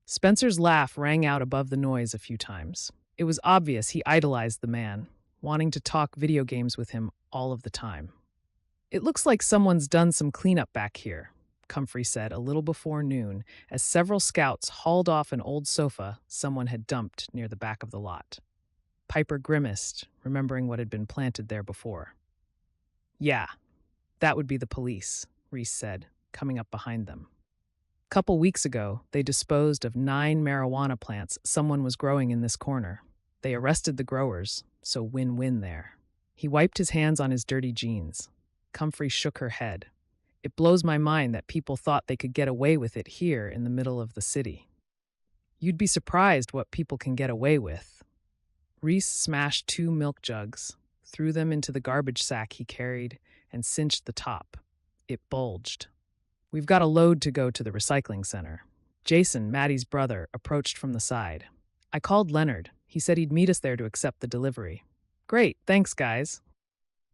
Spencer's laugh rang out above the noise a few times. It was obvious he idolized the man, wanting to talk video games with him all of the time. "It looks like someone's done some cleanup back here," Comfrey said a little before noon, as several scouts hauled off an old sofa someone had dumped near the back of the lot. Piper grimaced, remembering what had been planted there before. "Yeah, that would be the police," Reece said, coming up behind them. "Couple weeks ago, they disposed of 9 marijuana plants someone was growing in this corner. They arrested the growers, so win-win there." He wiped his hands on his dirty jeans. Comfrey shook her head. "It blows my mind that people thought they could get away with it here in the middle of the city." "You'd be surprised what people can get away with." Reece smashed 2 milk jugs, threw them into the garbage sack he carried, and cinched the top. It bulged. "We've got a load to go to the recycling center." Jason, Maddie's brother, approached from the side. "I called Leonard. He said he'd meet us there to accept the delivery." "Great, thanks, guys."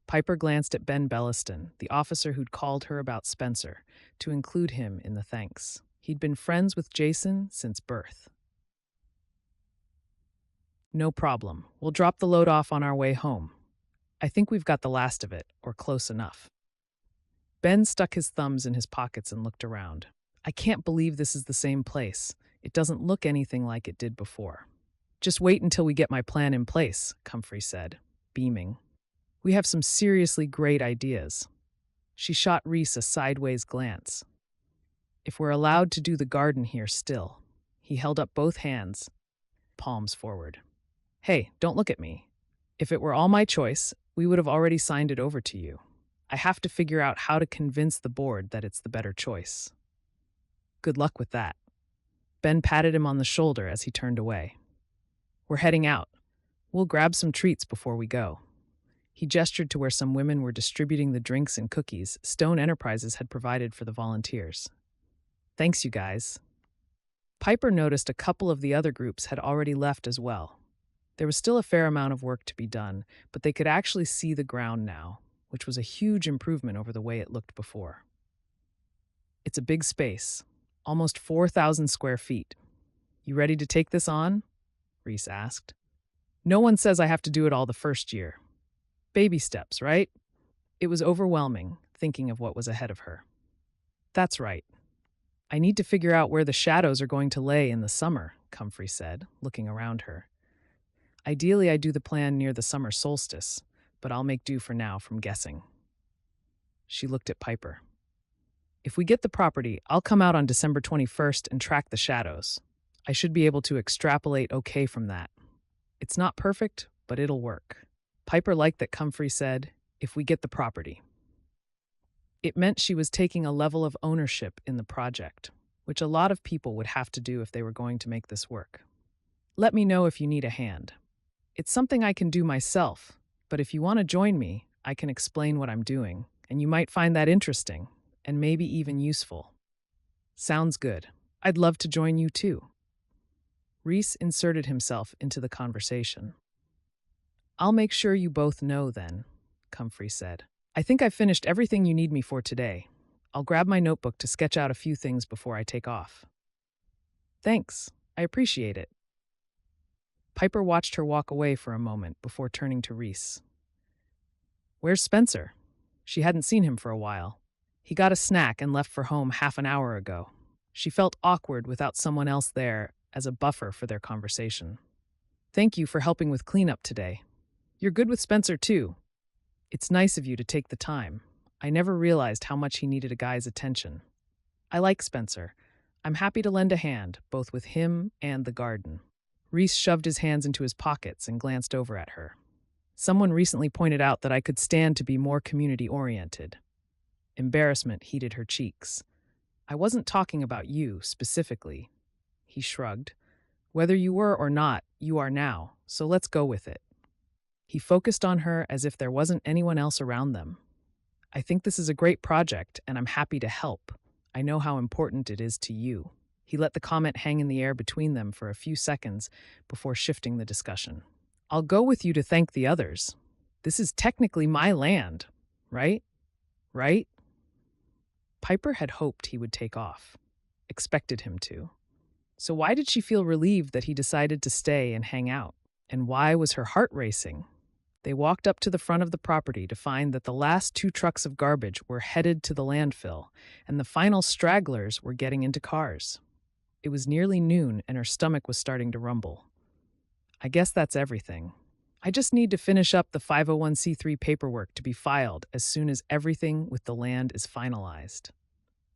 Piper glanced at Ben Belliston, the officer who'd called her about Spencer, to include him in the thanks. He'd been friends with Jason since birth. "No problem. We'll drop the load off on our way home. I think we've got the last of it, or close enough." Ben stuck his thumbs in his pockets and looked around. "I can't believe this is the same place. It doesn't look anything like it did before." "Just wait until we get my plan in place," Comfrey said, beaming. "We have some seriously great ideas." She shot Reece a sideways glance. "If we're allowed to do the garden here still." He held up both hands, palms forward. "Hey, don't look at me. If it were all my choice, we would have already signed it over to you. I have to figure out how to convince the board that it's the better choice." "Good luck with that." Ben patted him on the shoulder as he turned away. "We're heading out. We'll grab some treats before we go." He gestured to where some women were distributing the drinks and cookies Stone Enterprises had provided for the volunteers. "Thanks, you guys." Piper noticed a couple of the other groups had already left as well. There was still a fair amount of work to be done, but they could actually see the ground now, which was a huge improvement over the way it looked before. "It's a big space, almost 4,000 square feet. You ready to take this on?" Reece asked. "No one says I have to do it all the first year. Baby steps, right?" It was overwhelming, thinking of what was ahead of her. "That's right. I need to figure out where the shadows are going to lay in the summer," Comfrey said, looking around her. "Ideally, I do the plan near the summer solstice, but I'll make do for now from guessing." She looked at Piper. "If we get the property, I'll come out on December 21st and track the shadows. I should be able to extrapolate okay from that. It's not perfect, but it'll work." Piper liked that Comfrey said, "if we get the property." It meant she was taking a level of ownership in the project, which a lot of people would have to do if they were going to make this work. "Let me know if you need a hand. It's something I can do myself, but if you want to join me, I can explain what I'm doing, and you might find that interesting, and maybe even useful." "Sounds good. I'd love to join you too." Reece inserted himself into the conversation. "I'll make sure you both know then," Comfrey said. "I think I've finished everything you need me for today. I'll grab my notebook to sketch out a few things before I take off." "Thanks. I appreciate it." Piper watched her walk away for a moment before turning to Reece. "Where's Spencer?" She hadn't seen him for a while. "He got a snack and left for home half an hour ago." She felt awkward without someone else there as a buffer for their conversation. "Thank you for helping with cleanup today. You're good with Spencer too. It's nice of you to take the time. I never realized how much he needed a guy's attention. I like Spencer. I'm happy to lend a hand, both with him and the garden." Reece shoved his hands into his pockets and glanced over at her. Someone recently pointed out that I could stand to be more community-oriented. Embarrassment heated her cheeks. I wasn't talking about you, specifically. He shrugged. Whether you were or not, you are now, so let's go with it. He focused on her as if there wasn't anyone else around them. I think this is a great project, and I'm happy to help. I know how important it is to you. He let the comment hang in the air between them for a few seconds before shifting the discussion. I'll go with you to thank the others. This is technically my land, right? Right? Piper had hoped he would take off, expected him to. So why did she feel relieved that he decided to stay and hang out? And why was her heart racing? They walked up to the front of the property to find that the last 2 trucks of garbage were headed to the landfill, and the final stragglers were getting into cars. It was nearly noon, and her stomach was starting to rumble. I guess that's everything. I just need to finish up the 501c3 paperwork to be filed as soon as everything with the land is finalized.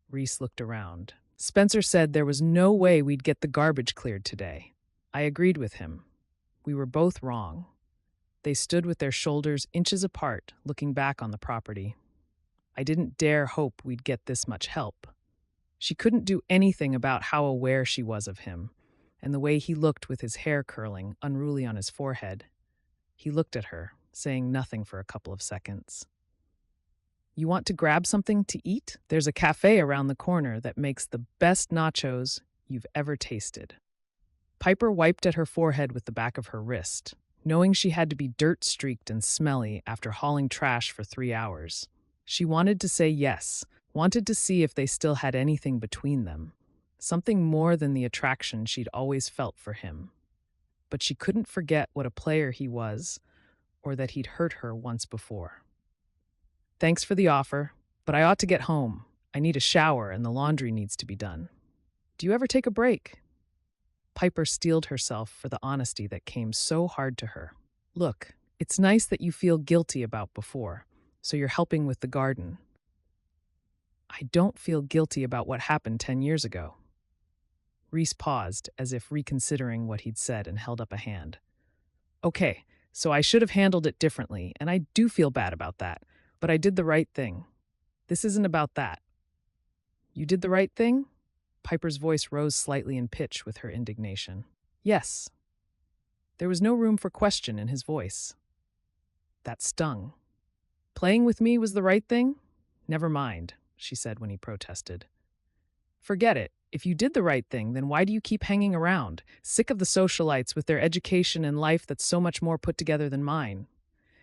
Reece looked around. Spencer said there was no way we'd get the garbage cleared today. I agreed with him. We were both wrong. They stood with their shoulders inches apart, looking back on the property. I didn't dare hope we'd get this much help. She couldn't do anything about how aware she was of him, and the way he looked with his hair curling, unruly on his forehead. He looked at her, saying nothing for a couple of seconds. You want to grab something to eat? There's a cafe around the corner that makes the best nachos you've ever tasted. Piper wiped at her forehead with the back of her wrist, knowing she had to be dirt-streaked and smelly after hauling trash for 3 hours. She wanted to say yes, wanted to see if they still had anything between them, something more than the attraction she'd always felt for him. But she couldn't forget what a player he was, or that he'd hurt her once before. Thanks for the offer, but I ought to get home. I need a shower and the laundry needs to be done. Do you ever take a break? Piper steeled herself for the honesty that came so hard to her. Look, it's nice that you feel guilty about before, so you're helping with the garden. I don't feel guilty about what happened 10 years ago. Reece paused, as if reconsidering what he'd said, and held up a hand. Okay, so I should have handled it differently, and I do feel bad about that, but I did the right thing. This isn't about that. You did the right thing? Piper's voice rose slightly in pitch with her indignation. Yes. There was no room for question in his voice. That stung. Playing with me was the right thing? Never mind, she said when he protested. Forget it. If you did the right thing, then why do you keep hanging around, sick of the socialites with their education and life that's so much more put together than mine?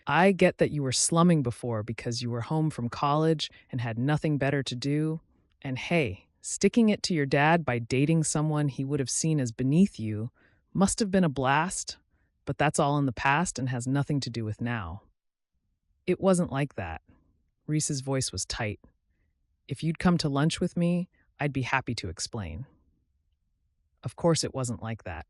I get that you were slumming before because you were home from college and had nothing better to do. And hey, sticking it to your dad by dating someone he would have seen as beneath you must have been a blast, but that's all in the past and has nothing to do with now. It wasn't like that. Reese's voice was tight. If you'd come to lunch with me, I'd be happy to explain. Of course it wasn't like that,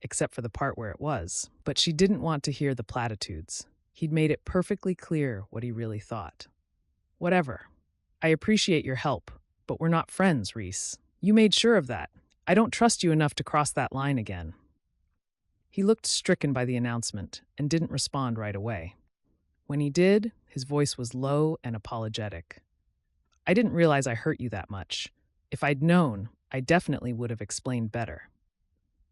except for the part where it was, but she didn't want to hear the platitudes. He'd made it perfectly clear what he really thought. Whatever. I appreciate your help, but we're not friends, Reece. You made sure of that. I don't trust you enough to cross that line again. He looked stricken by the announcement and didn't respond right away. When he did, his voice was low and apologetic. I didn't realize I hurt you that much. If I'd known, I definitely would have explained better.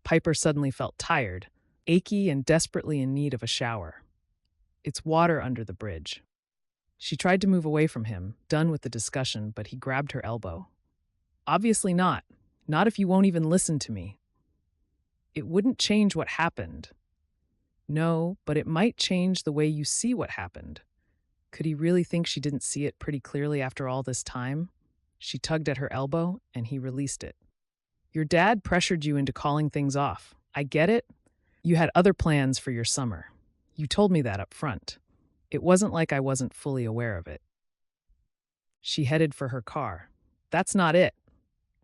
Piper suddenly felt tired, achy and desperately in need of a shower. It's water under the bridge. She tried to move away from him, done with the discussion, but he grabbed her elbow. Obviously not. Not if you won't even listen to me. It wouldn't change what happened. No, but it might change the way you see what happened. Could he really think she didn't see it pretty clearly after all this time? She tugged at her elbow, and he released it. Your dad pressured you into calling things off. I get it. You had other plans for your summer. You told me that up front. It wasn't like I wasn't fully aware of it. She headed for her car. That's not it.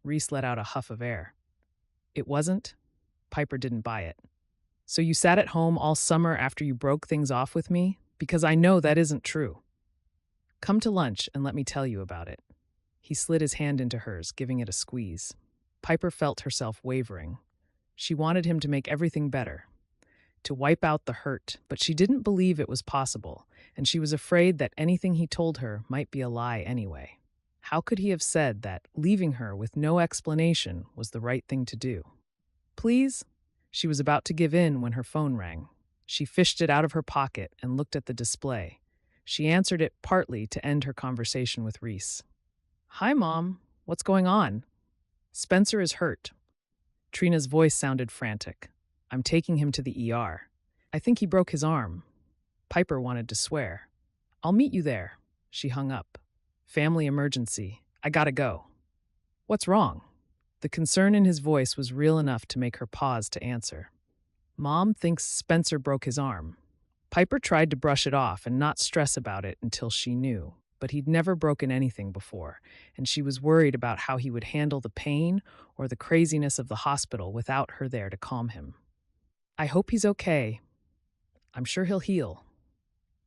Reece let out a huff of air. It wasn't? Piper didn't buy it. So you sat at home all summer after you broke things off with me? Because I know that isn't true. Come to lunch and let me tell you about it. He slid his hand into hers, giving it a squeeze. Piper felt herself wavering. She wanted him to make everything better. to wipe out the hurt, but she didn't believe it was possible, and she was afraid that anything he told her might be a lie anyway. How could he have said that leaving her with no explanation was the right thing to do? Please? She was about to give in when her phone rang. She fished it out of her pocket and looked at the display. She answered it partly to end her conversation with Reece. Hi, Mom. What's going on? Spencer is hurt. Trina's voice sounded frantic. I'm taking him to the ER. I think he broke his arm. Piper wanted to swear. I'll meet you there. She hung up. Family emergency. I gotta go. What's wrong? The concern in his voice was real enough to make her pause to answer. Mom thinks Spencer broke his arm. Piper tried to brush it off and not stress about it until she knew, but he'd never broken anything before, and she was worried about how he would handle the pain or the craziness of the hospital without her there to calm him. I hope he's okay. I'm sure he'll heal.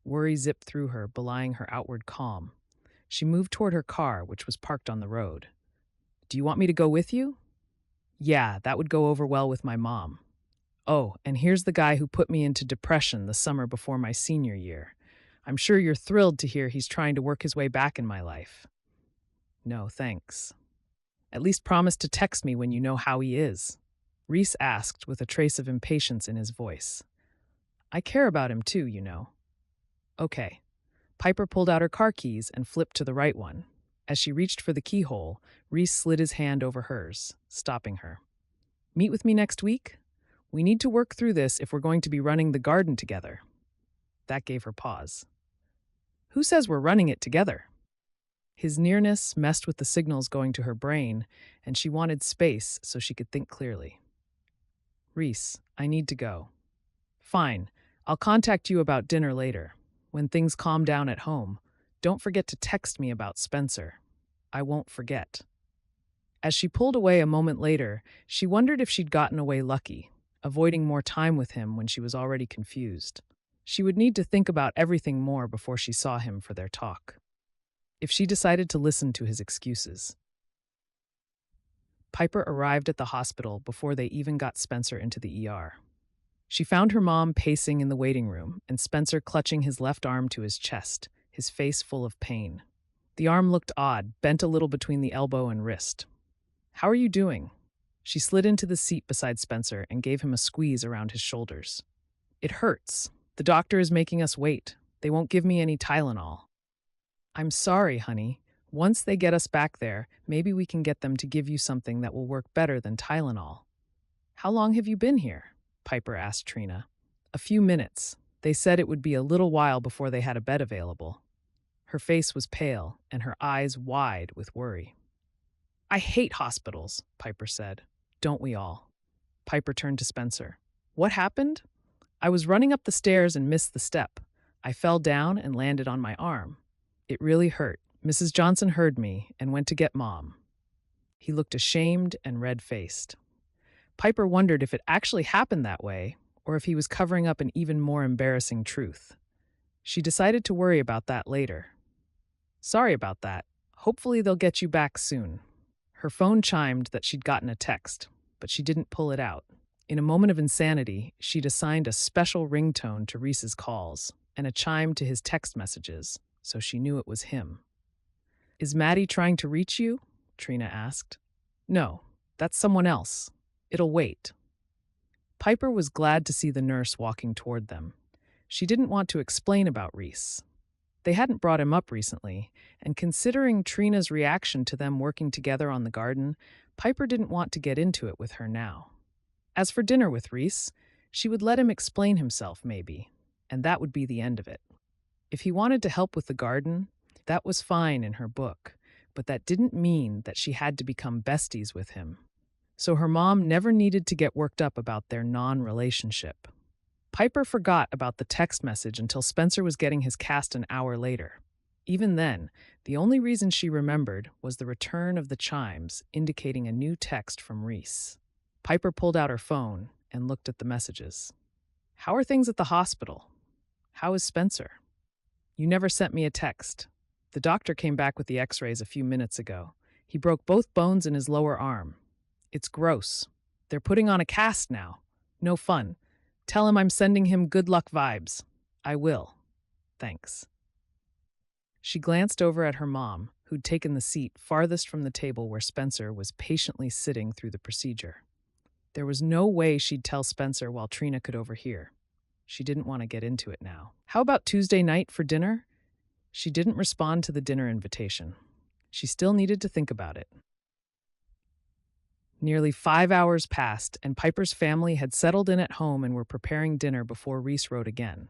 Worry zipped through her, belying her outward calm. She moved toward her car, which was parked on the road. Do you want me to go with you? Yeah, that would go over well with my mom. Oh, and here's the guy who put me into depression the summer before my senior year. I'm sure you're thrilled to hear he's trying to work his way back in my life. No, thanks. At least promise to text me when you know how he is. Reece asked with a trace of impatience in his voice. I care about him too, you know. Okay. Piper pulled out her car keys and flipped to the right one. As she reached for the keyhole, Reece slid his hand over hers, stopping her. Meet with me next week? We need to work through this if we're going to be running the garden together. That gave her pause. Who says we're running it together? His nearness messed with the signals going to her brain, and she wanted space so she could think clearly. Reece, I need to go. Fine, I'll contact you about dinner later. When things calm down at home, don't forget to text me about Spencer. I won't forget. As she pulled away a moment later, she wondered if she'd gotten away lucky, avoiding more time with him when she was already confused. She would need to think about everything more before she saw him for their talk. If she decided to listen to his excuses. Piper arrived at the hospital before they even got Spencer into the ER. She found her mom pacing in the waiting room and Spencer clutching his left arm to his chest, his face full of pain. The arm looked odd, bent a little between the elbow and wrist. How are you doing? She slid into the seat beside Spencer and gave him a squeeze around his shoulders. It hurts. The doctor is making us wait. They won't give me any Tylenol. I'm sorry, honey. Once they get us back there, maybe we can get them to give you something that will work better than Tylenol. How long have you been here? Piper asked Trina. A few minutes. They said it would be a little while before they had a bed available. Her face was pale and her eyes wide with worry. I hate hospitals, Piper said. Don't we all? Piper turned to Spencer. What happened? I was running up the stairs and missed the step. I fell down and landed on my arm. It really hurt. Mrs. Johnson heard me and went to get Mom. He looked ashamed and red-faced. Piper wondered if it actually happened that way or if he was covering up an even more embarrassing truth. She decided to worry about that later. Sorry about that. Hopefully they'll get you back soon. Her phone chimed that she'd gotten a text, but she didn't pull it out. In a moment of insanity, she'd assigned a special ringtone to Reece's calls and a chime to his text messages, so she knew it was him. Is Maddie trying to reach you? Trina asked. No, that's someone else. It'll wait. Piper was glad to see the nurse walking toward them. She didn't want to explain about Reece. They hadn't brought him up recently, and considering Trina's reaction to them working together on the garden, Piper didn't want to get into it with her now. As for dinner with Reece, she would let him explain himself maybe, and that would be the end of it. If he wanted to help with the garden, that was fine in her book, but that didn't mean that she had to become besties with him. So her mom never needed to get worked up about their non-relationship. Piper forgot about the text message until Spencer was getting his cast an hour later. Even then, the only reason she remembered was the return of the chimes indicating a new text from Reece. Piper pulled out her phone and looked at the messages. How are things at the hospital? How is Spencer? You never sent me a text. The doctor came back with the x-rays a few minutes ago. He broke both bones in his lower arm. It's gross. They're putting on a cast now. No fun. Tell him I'm sending him good luck vibes. I will. Thanks. She glanced over at her mom, who'd taken the seat farthest from the table where Spencer was patiently sitting through the procedure. There was no way she'd tell Spencer while Trina could overhear. She didn't want to get into it now. How about Tuesday night for dinner? She didn't respond to the dinner invitation. She still needed to think about it. Nearly 5 hours passed, and Piper's family had settled in at home and were preparing dinner before Reece wrote again.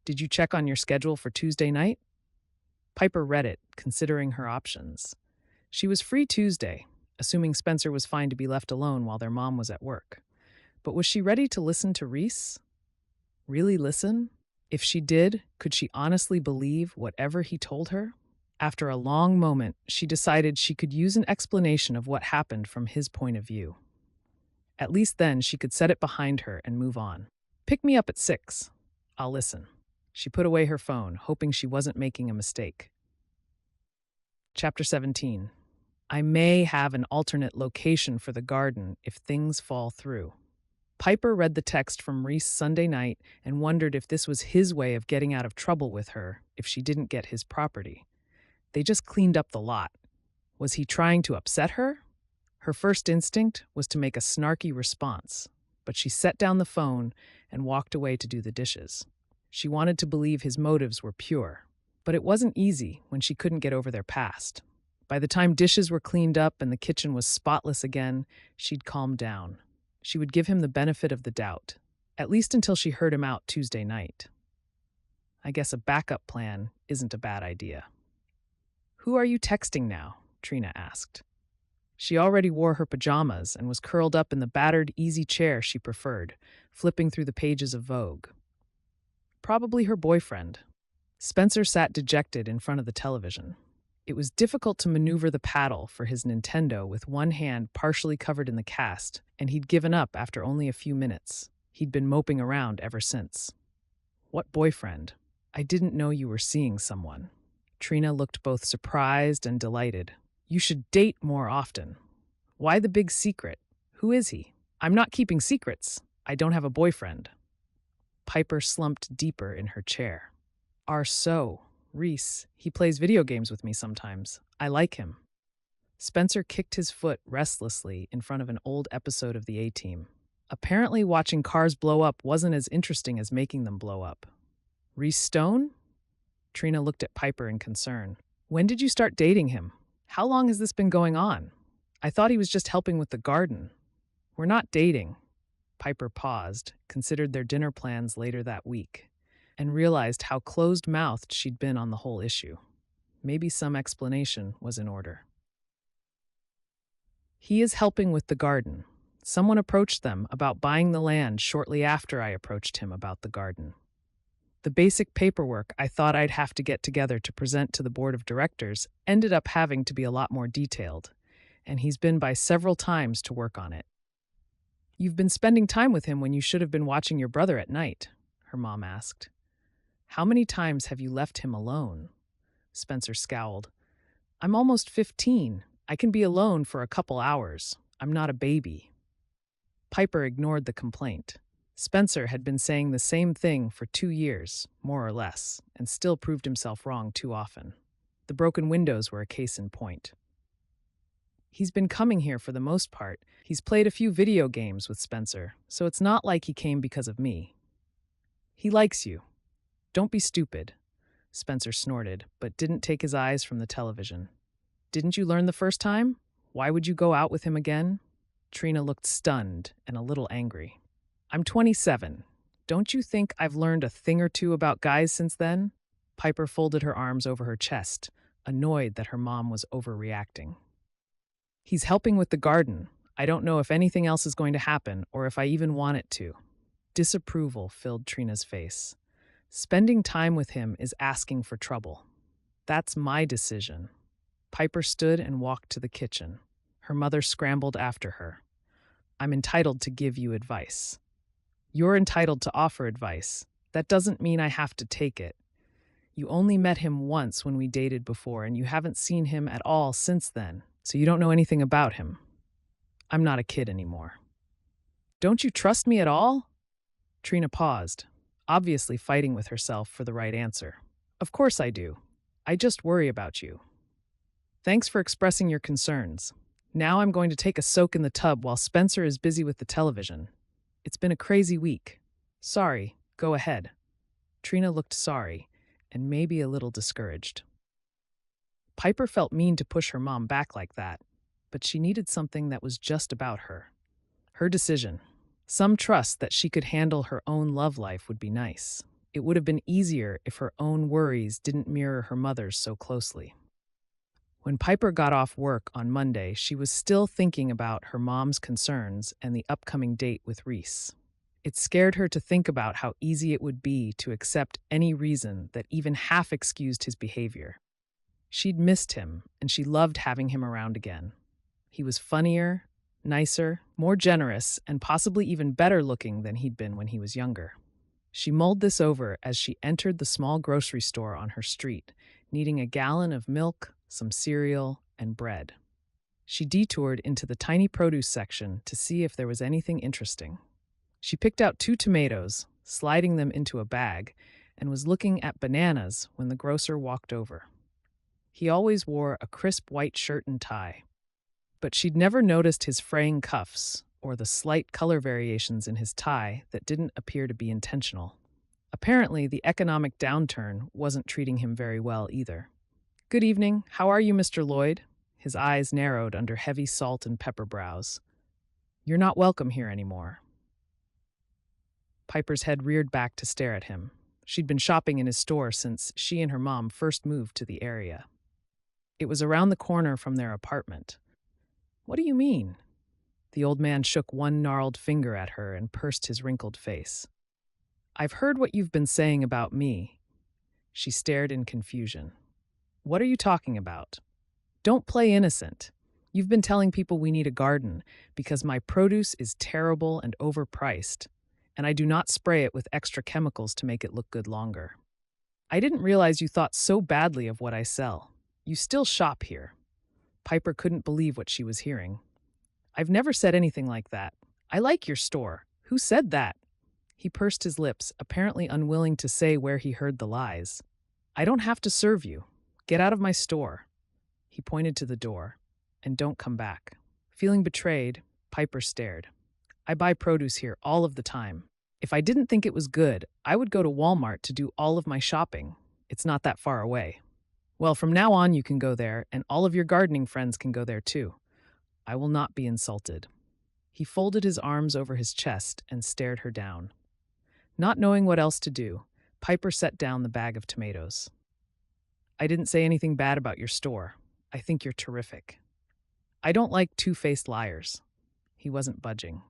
Did you check on your schedule for Tuesday night? Piper read it, considering her options. She was free Tuesday, assuming Spencer was fine to be left alone while their mom was at work. But was she ready to listen to Reece? Really listen? If she did, could she honestly believe whatever he told her? After a long moment, she decided she could use an explanation of what happened from his point of view. At least then she could set it behind her and move on. Pick me up at 6. I'll listen. She put away her phone, hoping she wasn't making a mistake. Chapter 17. I may have an alternate location for the garden if things fall through. Piper read the text from Reece Sunday night and wondered if this was his way of getting out of trouble with her if she didn't get his property. They just cleaned up the lot. Was he trying to upset her? Her first instinct was to make a snarky response, but she set down the phone and walked away to do the dishes. She wanted to believe his motives were pure, but it wasn't easy when she couldn't get over their past. By the time dishes were cleaned up and the kitchen was spotless again, she'd calmed down. She would give him the benefit of the doubt, at least until she heard him out Tuesday night. I guess a backup plan isn't a bad idea. Who are you texting now? Trina asked. She already wore her pajamas and was curled up in the battered, easy chair she preferred, flipping through the pages of Vogue. Probably her boyfriend. Spencer sat dejected in front of the television. It was difficult to maneuver the paddle for his Nintendo with one hand partially covered in the cast, and he'd given up after only a few minutes. He'd been moping around ever since. What boyfriend? I didn't know you were seeing someone. Trina looked both surprised and delighted. You should date more often. Why the big secret? Who is he? I'm not keeping secrets. I don't have a boyfriend. Piper slumped deeper in her chair. Reece. He plays video games with me sometimes. I like him. Spencer kicked his foot restlessly in front of an old episode of the A-Team. Apparently watching cars blow up wasn't as interesting as making them blow up. Reece Stone? Trina looked at Piper in concern. When did you start dating him? How long has this been going on? I thought he was just helping with the garden. We're not dating. Piper paused, considered their dinner plans later that week, and realized how closed-mouthed she'd been on the whole issue. Maybe some explanation was in order. He is helping with the garden. Someone approached them about buying the land shortly after I approached him about the garden. The basic paperwork I thought I'd have to get together to present to the board of directors ended up having to be a lot more detailed, and he's been by several times to work on it. You've been spending time with him when you should have been watching your brother at night, her mom asked. How many times have you left him alone? Spencer scowled. I'm almost 15. I can be alone for a couple hours. I'm not a baby. Piper ignored the complaint. Spencer had been saying the same thing for 2 years, more or less, and still proved himself wrong too often. The broken windows were a case in point. He's been coming here for the most part. He's played a few video games with Spencer, so it's not like he came because of me. He likes you. Don't be stupid, Spencer snorted, but didn't take his eyes from the television. Didn't you learn the first time? Why would you go out with him again? Trina looked stunned and a little angry. I'm 27. Don't you think I've learned a thing or two about guys since then? Piper folded her arms over her chest, annoyed that her mom was overreacting. He's helping with the garden. I don't know if anything else is going to happen or if I even want it to. Disapproval filled Trina's face. Spending time with him is asking for trouble. That's my decision. Piper stood and walked to the kitchen. Her mother scrambled after her. I'm entitled to give you advice. You're entitled to offer advice. That doesn't mean I have to take it. You only met him once when we dated before, and you haven't seen him at all since then, so you don't know anything about him. I'm not a kid anymore. Don't you trust me at all? Trina paused, obviously fighting with herself for the right answer. Of course I do. I just worry about you. Thanks for expressing your concerns. Now I'm going to take a soak in the tub while Spencer is busy with the television. It's been a crazy week. Sorry, go ahead. Trina looked sorry, and maybe a little discouraged. Piper felt mean to push her mom back like that, but she needed something that was just about her. Her decision. Some trust that she could handle her own love life would be nice. It would have been easier if her own worries didn't mirror her mother's so closely. When Piper got off work on Monday, she was still thinking about her mom's concerns and the upcoming date with Reece. It scared her to think about how easy it would be to accept any reason that even half excused his behavior. She'd missed him, and she loved having him around again. He was funnier, nicer, more generous, and possibly even better looking than he'd been when he was younger. She mulled this over as she entered the small grocery store on her street, needing a gallon of milk, some cereal, and bread. She detoured into the tiny produce section to see if there was anything interesting. She picked out 2 tomatoes, sliding them into a bag, and was looking at bananas when the grocer walked over. He always wore a crisp white shirt and tie, but she'd never noticed his fraying cuffs or the slight color variations in his tie that didn't appear to be intentional. Apparently, the economic downturn wasn't treating him very well either. "Good evening. How are you, Mr. Lloyd?" His eyes narrowed under heavy salt and pepper brows. "You're not welcome here anymore." Piper's head reared back to stare at him. She'd been shopping in his store since she and her mom first moved to the area. It was around the corner from their apartment. "What do you mean?" The old man shook one gnarled finger at her and pursed his wrinkled face. "I've heard what you've been saying about me." She stared in confusion. "What are you talking about?" "Don't play innocent. You've been telling people we need a garden because my produce is terrible and overpriced, and I do not spray it with extra chemicals to make it look good longer. I didn't realize you thought so badly of what I sell. You still shop here." Piper couldn't believe what she was hearing. "I've never said anything like that. I like your store. Who said that?" He pursed his lips, apparently unwilling to say where he heard the lies. "I don't have to serve you. Get out of my store." He pointed to the door. "And don't come back." Feeling betrayed, Piper stared. "I buy produce here all of the time. If I didn't think it was good, I would go to Walmart to do all of my shopping. It's not that far away." "Well, from now on you can go there, and all of your gardening friends can go there too. I will not be insulted." He folded his arms over his chest and stared her down. Not knowing what else to do, Piper set down the bag of tomatoes. "I didn't say anything bad about your store. I think you're terrific." "I don't like two-faced liars." He wasn't budging.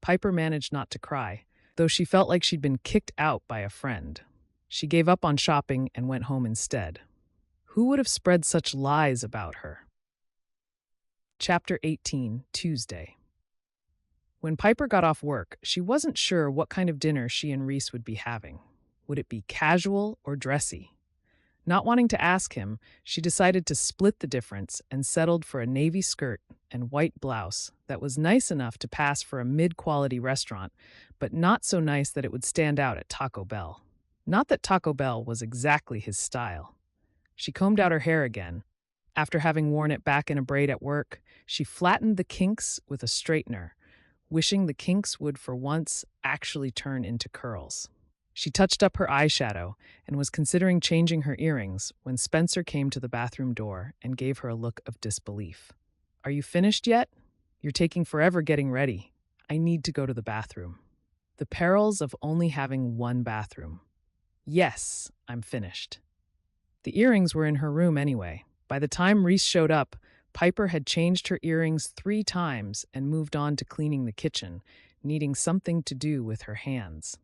Piper managed not to cry, though she felt like she'd been kicked out by a friend. She gave up on shopping and went home instead. Who would have spread such lies about her? Chapter 18, Tuesday. When Piper got off work, she wasn't sure what kind of dinner she and Reece would be having. Would it be casual or dressy? Not wanting to ask him, she decided to split the difference and settled for a navy skirt and white blouse that was nice enough to pass for a mid-quality restaurant, but not so nice that it would stand out at Taco Bell. Not that Taco Bell was exactly his style. She combed out her hair again. After having worn it back in a braid at work, she flattened the kinks with a straightener, wishing the kinks would for once actually turn into curls. She touched up her eyeshadow and was considering changing her earrings when Spencer came to the bathroom door and gave her a look of disbelief. "Are you finished yet? You're taking forever getting ready. I need to go to the bathroom." The perils of only having one bathroom. "Yes, I'm finished." The earrings were in her room anyway. By the time Reece showed up, Piper had changed her earrings 3 times and moved on to cleaning the kitchen, needing something to do with her hands.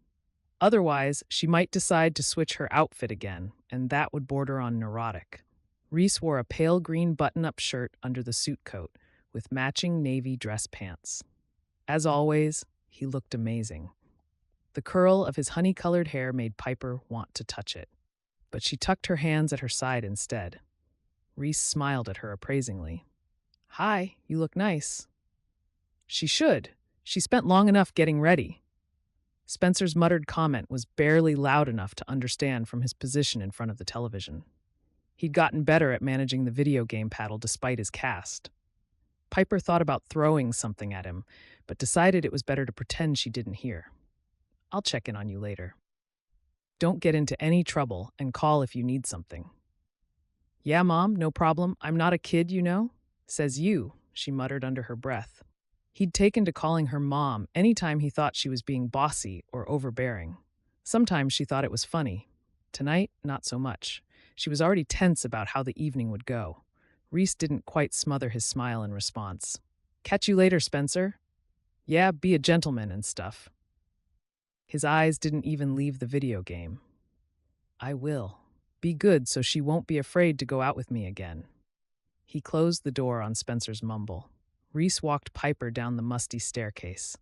Otherwise, she might decide to switch her outfit again, and that would border on neurotic. Reece wore a pale green button-up shirt under the suit coat, with matching navy dress pants. As always, he looked amazing. The curl of his honey-colored hair made Piper want to touch it, but she tucked her hands at her side instead. Reece smiled at her appraisingly. "Hi, you look nice." "She should. She spent long enough getting ready." Spencer's muttered comment was barely loud enough to understand from his position in front of the television. He'd gotten better at managing the video game paddle despite his cast. Piper thought about throwing something at him, but decided it was better to pretend she didn't hear. "I'll check in on you later. Don't get into any trouble and call if you need something." "Yeah, Mom, no problem. I'm not a kid, you know." "Says you," she muttered under her breath. He'd taken to calling her Mom anytime he thought she was being bossy or overbearing. Sometimes she thought it was funny. Tonight, not so much. She was already tense about how the evening would go. Reece didn't quite smother his smile in response. "Catch you later, Spencer." "Yeah, be a gentleman and stuff." His eyes didn't even leave the video game. "I will. Be good so she won't be afraid to go out with me again." He closed the door on Spencer's mumble. Reece walked Piper down the musty staircase.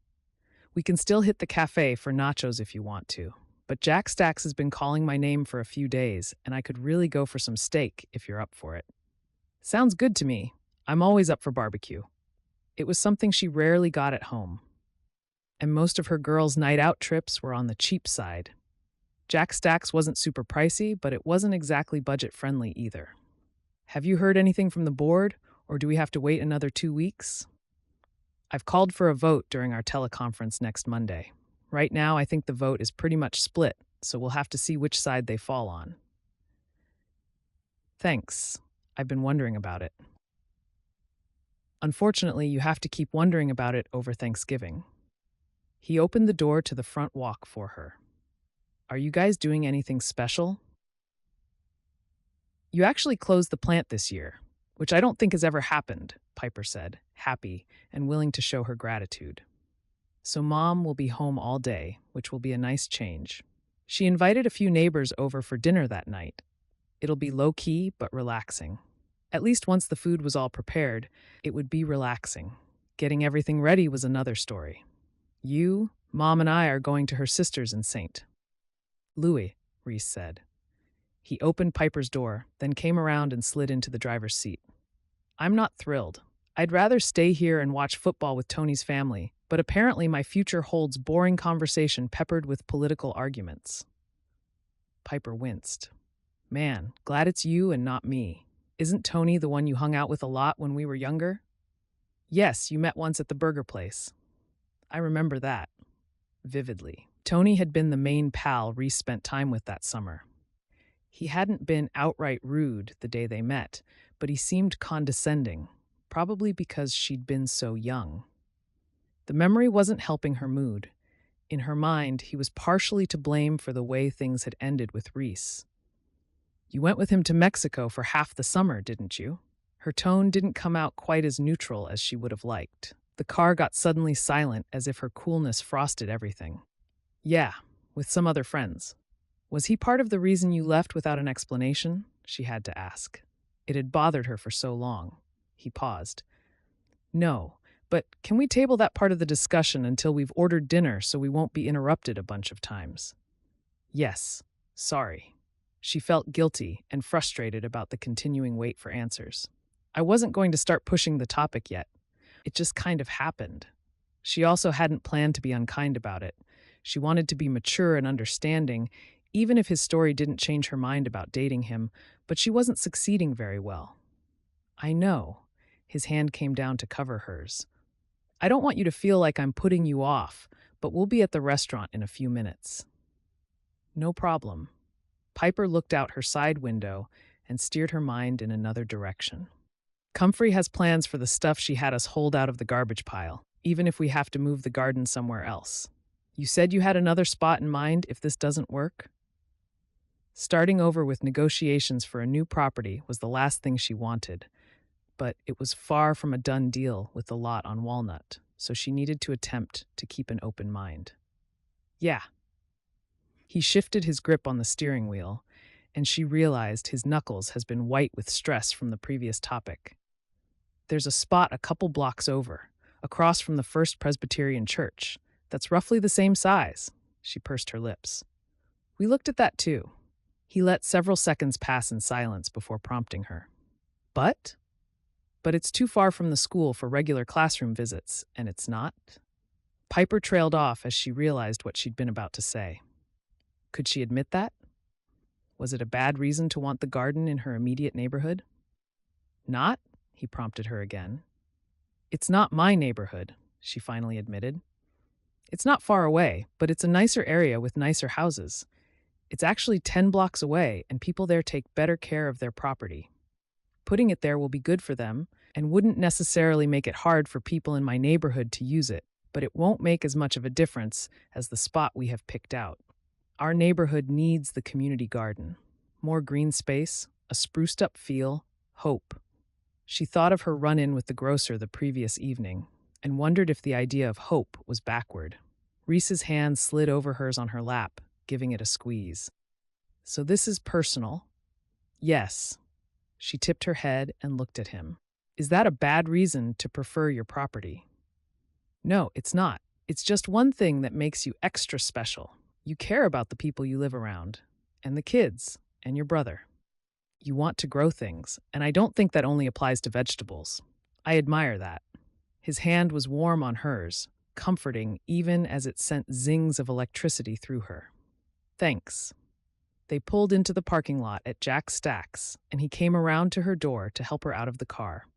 "We can still hit the cafe for nachos if you want to, but Jack Stacks has been calling my name for a few days, and I could really go for some steak if you're up for it." "Sounds good to me. I'm always up for barbecue." It was something she rarely got at home, and most of her girls' night-out trips were on the cheap side. Jack Stacks wasn't super pricey, but it wasn't exactly budget-friendly either. "Have you heard anything from the board, or do we have to wait another 2 weeks?" "I've called for a vote during our teleconference next Monday. Right now, I think the vote is pretty much split, so we'll have to see which side they fall on." "Thanks. I've been wondering about it." "Unfortunately, you have to keep wondering about it over Thanksgiving." He opened the door to the front walk for her. "Are you guys doing anything special?" "You actually closed the plant this year, which I don't think has ever happened," Piper said, happy and willing to show her gratitude. "So Mom will be home all day, which will be a nice change." She invited a few neighbors over for dinner that night. It'll be low-key but relaxing. At least once the food was all prepared, it would be relaxing. Getting everything ready was another story. "You, Mom, and I are going to her sister's in St. Louis," Reece said. He opened Piper's door, then came around and slid into the driver's seat. "I'm not thrilled. I'd rather stay here and watch football with Tony's family, but apparently my future holds boring conversation peppered with political arguments." Piper winced. "Man, glad it's you and not me. Isn't Tony the one you hung out with a lot when we were younger?" "Yes, you met once at the burger place." "I remember that vividly." Tony had been the main pal Reece spent time with that summer. He hadn't been outright rude the day they met, but he seemed condescending, probably because she'd been so young. The memory wasn't helping her mood. In her mind, he was partially to blame for the way things had ended with Reece. "You went with him to Mexico for half the summer, didn't you?" Her tone didn't come out quite as neutral as she would have liked. The car got suddenly silent as if her coolness frosted everything. "Yeah, with some other friends." "Was he part of the reason you left without an explanation?" she had to ask. It had bothered her for so long. He paused. "No, but can we table that part of the discussion until we've ordered dinner so we won't be interrupted a bunch of times?" "Yes, sorry." She felt guilty and frustrated about the continuing wait for answers. "I wasn't going to start pushing the topic yet. It just kind of happened." She also hadn't planned to be unkind about it. She wanted to be mature and understanding, even if his story didn't change her mind about dating him, but she wasn't succeeding very well. "I know." His hand came down to cover hers. "I don't want you to feel like I'm putting you off, but we'll be at the restaurant in a few minutes." "No problem." Piper looked out her side window and steered her mind in another direction. "Comfrey has plans for the stuff she had us hold out of the garbage pile, even if we have to move the garden somewhere else. You said you had another spot in mind if this doesn't work?" Starting over with negotiations for a new property was the last thing she wanted, but it was far from a done deal with the lot on Walnut, so she needed to attempt to keep an open mind. "Yeah." He shifted his grip on the steering wheel, and she realized his knuckles has been white with stress from the previous topic. "There's a spot a couple blocks over, across from the First Presbyterian Church, that's roughly the same size." She pursed her lips. "We looked at that too." He let several seconds pass in silence before prompting her. "But? But it's too far from the school for regular classroom visits, and it's not?" Piper trailed off as she realized what she'd been about to say. Could she admit that? Was it a bad reason to want the garden in her immediate neighborhood? Not, he prompted her again. It's not my neighborhood, she finally admitted. It's not far away, but it's a nicer area with nicer houses. It's actually 10 blocks away, and people there take better care of their property. Putting it there will be good for them and wouldn't necessarily make it hard for people in my neighborhood to use it, but it won't make as much of a difference as the spot we have picked out. Our neighborhood needs the community garden. More green space, a spruced up feel, hope. She thought of her run-in with the grocer the previous evening and wondered if the idea of hope was backward. Reese's hand slid over hers on her lap, giving it a squeeze. So this is personal? Yes. She tipped her head and looked at him. Is that a bad reason to prefer your property? No, it's not. It's just one thing that makes you extra special. You care about the people you live around, and the kids, and your brother. You want to grow things, and I don't think that only applies to vegetables. I admire that. His hand was warm on hers, comforting even as it sent zings of electricity through her. Thanks. They pulled into the parking lot at Jack Stack's, and he came around to her door to help her out of the car.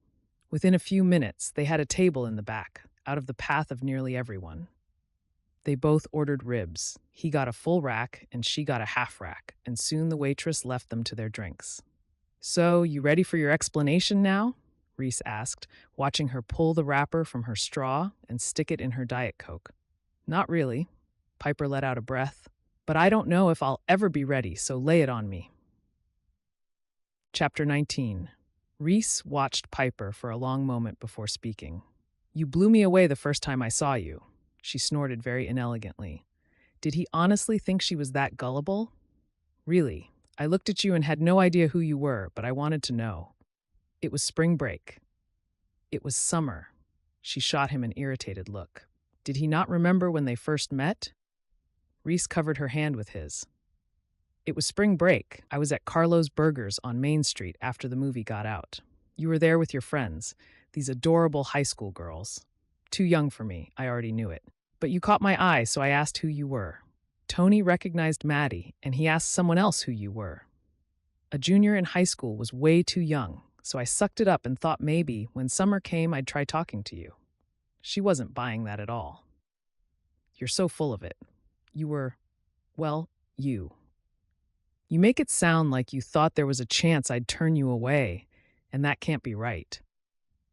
Within a few minutes, they had a table in the back, out of the path of nearly everyone. They both ordered ribs. He got a full rack, and she got a half rack, and soon the waitress left them to their drinks. So, you ready for your explanation now? Reece asked, watching her pull the wrapper from her straw and stick it in her Diet Coke. Not really. Piper let out a breath. But I don't know if I'll ever be ready, so lay it on me. Chapter 19. Reece watched Piper for a long moment before speaking. You blew me away the first time I saw you, she snorted very inelegantly. Did he honestly think she was that gullible? Really, I looked at you and had no idea who you were, but I wanted to know. It was spring break. It was summer. She shot him an irritated look. Did he not remember when they first met? Reece covered her hand with his. It was spring break. I was at Carlo's Burgers on Main Street after the movie got out. You were there with your friends, these adorable high school girls. Too young for me, I already knew it. But you caught my eye, so I asked who you were. Tony recognized Maddie, and he asked someone else who you were. A junior in high school was way too young, so I sucked it up and thought maybe, when summer came, I'd try talking to you. She wasn't buying that at all. You're so full of it. You were, well, you. You make it sound like you thought there was a chance I'd turn you away, and that can't be right.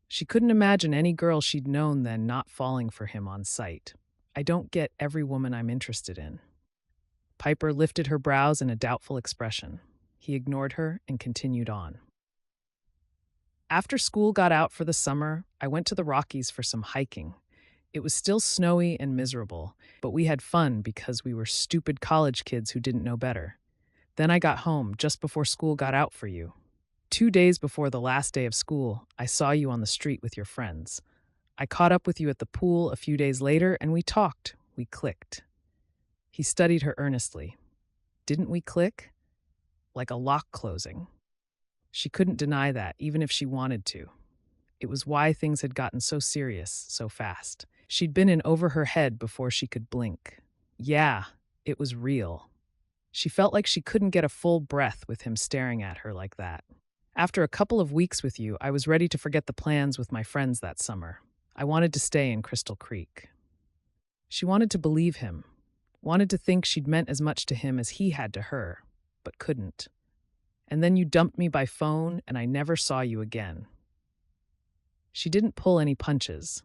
She couldn't imagine any girl she'd known then not falling for him on sight. I don't get every woman I'm interested in. Piper lifted her brows in a doubtful expression. He ignored her and continued on. After school got out for the summer, I went to the Rockies for some hiking. It was still snowy and miserable, but we had fun because we were stupid college kids who didn't know better. Then I got home just before school got out for you. 2 days before the last day of school, I saw you on the street with your friends. I caught up with you at the pool a few days later, and we talked. We clicked. He studied her earnestly. Didn't we click? Like a lock closing. She couldn't deny that, even if she wanted to. It was why things had gotten so serious so fast. She'd been in over her head before she could blink. Yeah, it was real. She felt like she couldn't get a full breath with him staring at her like that. After a couple of weeks with you, I was ready to forget the plans with my friends that summer. I wanted to stay in Crystal Creek. She wanted to believe him, wanted to think she'd meant as much to him as he had to her, but couldn't. And then you dumped me by phone, and I never saw you again. She didn't pull any punches.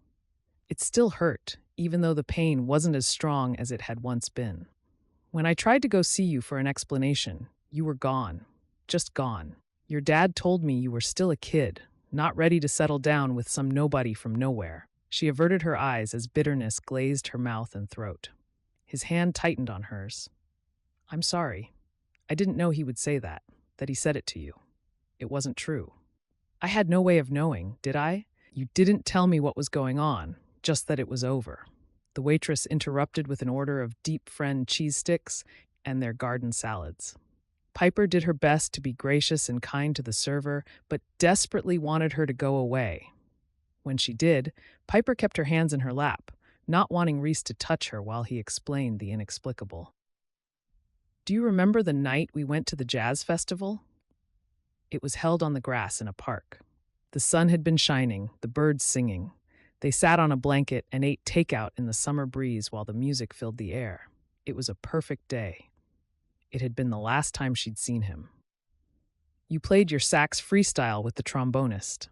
It still hurt, even though the pain wasn't as strong as it had once been. When I tried to go see you for an explanation, you were gone. Just gone. Your dad told me you were still a kid, not ready to settle down with some nobody from nowhere. She averted her eyes as bitterness glazed her mouth and throat. His hand tightened on hers. I'm sorry. I didn't know he would say that he said it to you. It wasn't true. I had no way of knowing, did I? You didn't tell me what was going on, just that it was over. The waitress interrupted with an order of deep friend cheese sticks and their garden salads. Piper did her best to be gracious and kind to the server, but desperately wanted her to go away. When she did, Piper kept her hands in her lap, not wanting Reece to touch her while he explained the inexplicable. Do you remember the night we went to the jazz festival? It was held on the grass in a park. The sun had been shining, the birds singing. They sat on a blanket and ate takeout in the summer breeze while the music filled the air. It was a perfect day. It had been the last time she'd seen him. You played your sax freestyle with the trombonist.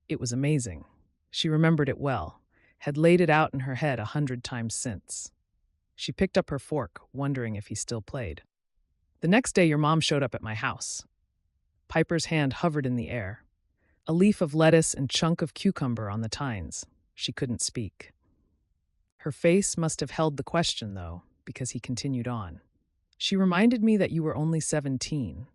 It was amazing. She remembered it well, had laid it out in her head 100 times since. She picked up her fork, wondering if he still played. The next day, your mom showed up at my house. Piper's hand hovered in the air. A leaf of lettuce and chunk of cucumber on the tines. She couldn't speak. Her face must have held the question, though, because he continued on. She reminded me that you were only 17,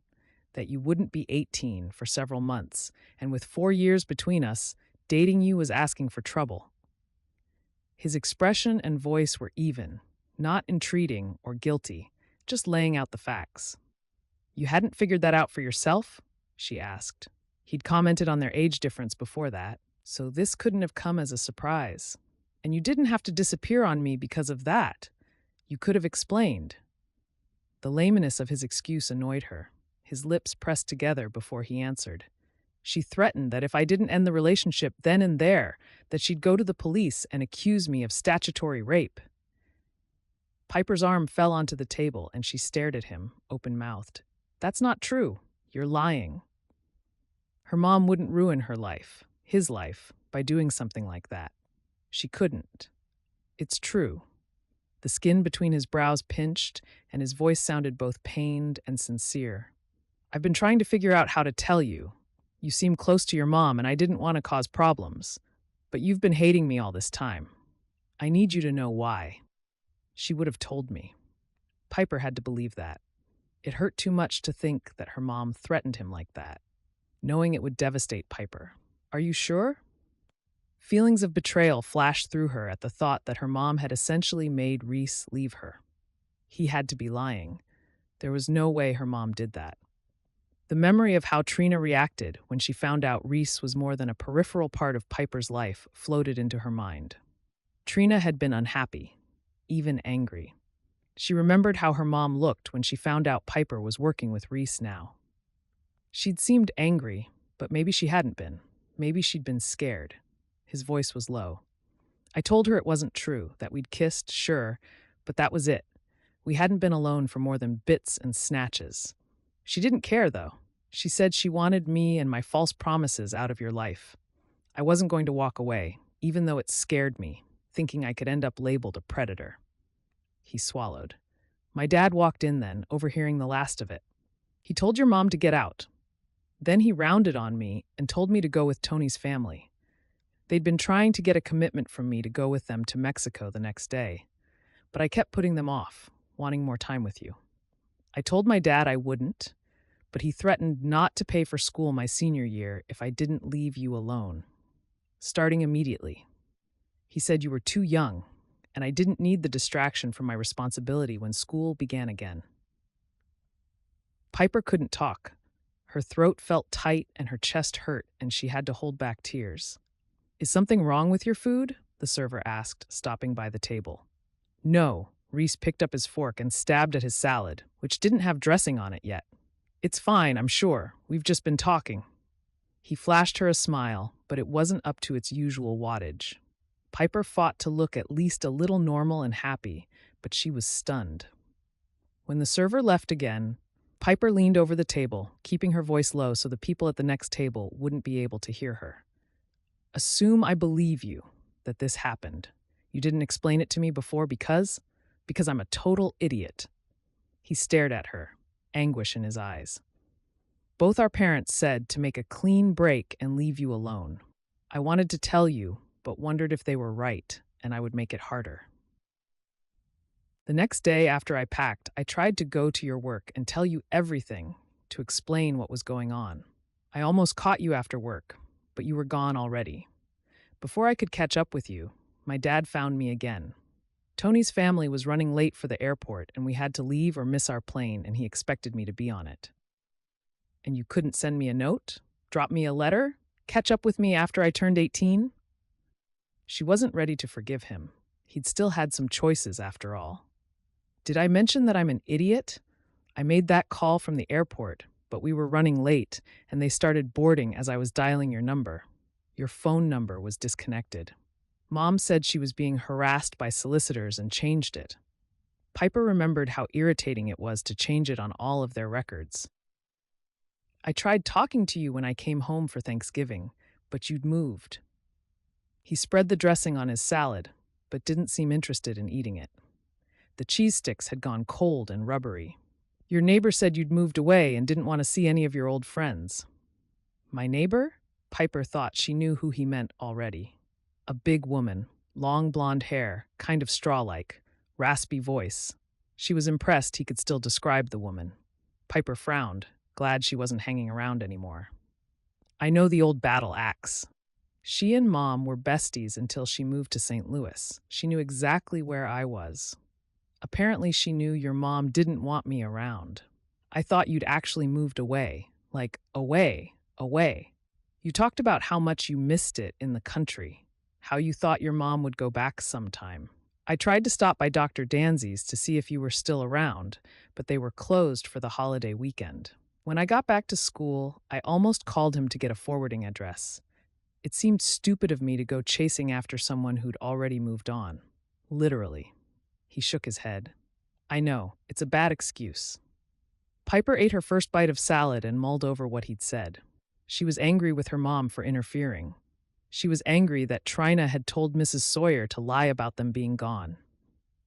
that you wouldn't be 18 for several months, and with 4 years between us, dating you was asking for trouble. His expression and voice were even, not entreating or guilty, just laying out the facts. You hadn't figured that out for yourself? She asked. He'd commented on their age difference before that, so this couldn't have come as a surprise. And you didn't have to disappear on me because of that. You could have explained. The lameness of his excuse annoyed her. His lips pressed together before he answered. She threatened that if I didn't end the relationship then and there, that she'd go to the police and accuse me of statutory rape. Piper's arm fell onto the table and she stared at him, open-mouthed. That's not true. You're lying. Her mom wouldn't ruin her life, his life, by doing something like that. She couldn't. It's true. The skin between his brows pinched, and his voice sounded both pained and sincere. I've been trying to figure out how to tell you. You seem close to your mom, and I didn't want to cause problems. But you've been hating me all this time. I need you to know why. She would have told me. Piper had to believe that. It hurt too much to think that her mom threatened him like that, knowing it would devastate Piper. Are you sure? Feelings of betrayal flashed through her at the thought that her mom had essentially made Reece leave her. He had to be lying. There was no way her mom did that. The memory of how Trina reacted when she found out Reece was more than a peripheral part of Piper's life floated into her mind. Trina had been unhappy, even angry. She remembered how her mom looked when she found out Piper was working with Reece now. She'd seemed angry, but maybe she hadn't been. Maybe she'd been scared. His voice was low. I told her it wasn't true, that we'd kissed, sure, but that was it. We hadn't been alone for more than bits and snatches. She didn't care, though. She said she wanted me and my false promises out of your life. I wasn't going to walk away, even though it scared me, thinking I could end up labeled a predator. He swallowed. My dad walked in then, overhearing the last of it. He told your mom to get out. Then he rounded on me and told me to go with Tony's family. They'd been trying to get a commitment from me to go with them to Mexico the next day, but I kept putting them off, wanting more time with you. I told my dad I wouldn't, but he threatened not to pay for school my senior year if I didn't leave you alone, starting immediately. He said you were too young, and I didn't need the distraction from my responsibility when school began again. Piper couldn't talk. Her throat felt tight and her chest hurt, and she had to hold back tears. Is something wrong with your food? The server asked, stopping by the table. No. Reece picked up his fork and stabbed at his salad, which didn't have dressing on it yet. It's fine, I'm sure. We've just been talking. He flashed her a smile, but it wasn't up to its usual wattage. Piper fought to look at least a little normal and happy, but she was stunned. When the server left again, Piper leaned over the table, keeping her voice low so the people at the next table wouldn't be able to hear her. Assume I believe you, that this happened. You didn't explain it to me before because I'm a total idiot. He stared at her, anguish in his eyes. Both our parents said to make a clean break and leave you alone. I wanted to tell you, but wondered if they were right, and I would make it harder. The next day after I packed, I tried to go to your work and tell you everything, to explain what was going on. I almost caught you after work, but you were gone already. Before I could catch up with you, my dad found me again. Tony's family was running late for the airport, and we had to leave or miss our plane, and he expected me to be on it. And you couldn't send me a note? Drop me a letter? Catch up with me after I turned 18? She wasn't ready to forgive him. He'd still had some choices after all. Did I mention that I'm an idiot? I made that call from the airport, but we were running late, and they started boarding as I was dialing your number. Your phone number was disconnected. Mom said she was being harassed by solicitors and changed it. Piper remembered how irritating it was to change it on all of their records. I tried talking to you when I came home for Thanksgiving, but you'd moved. He spread the dressing on his salad, but didn't seem interested in eating it. The cheese sticks had gone cold and rubbery. Your neighbor said you'd moved away and didn't want to see any of your old friends. My neighbor? Piper thought she knew who he meant already. A big woman, long blonde hair, kind of straw-like, raspy voice. She was impressed he could still describe the woman. Piper frowned, glad she wasn't hanging around anymore. I know the old battle axe. She and Mom were besties until she moved to St. Louis. She knew exactly where I was. Apparently she knew your mom didn't want me around. I thought you'd actually moved away. Like, away. You talked about how much you missed it in the country, how you thought your mom would go back sometime. I tried to stop by Dr. Danzy's to see if you were still around, but they were closed for the holiday weekend. When I got back to school, I almost called him to get a forwarding address. It seemed stupid of me to go chasing after someone who'd already moved on. Literally. He shook his head. I know, it's a bad excuse. Piper ate her first bite of salad and mulled over what he'd said. She was angry with her mom for interfering. She was angry that Trina had told Mrs. Sawyer to lie about them being gone.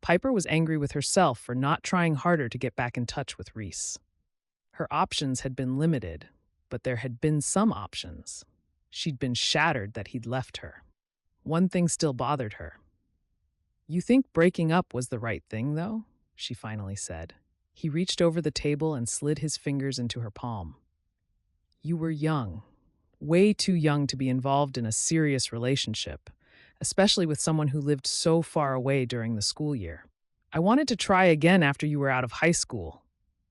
Piper was angry with herself for not trying harder to get back in touch with Reece. Her options had been limited, but there had been some options. She'd been shattered that he'd left her. One thing still bothered her. You think breaking up was the right thing, though? She finally said. He reached over the table and slid his fingers into her palm. You were young, way too young to be involved in a serious relationship, especially with someone who lived so far away during the school year. I wanted to try again after you were out of high school,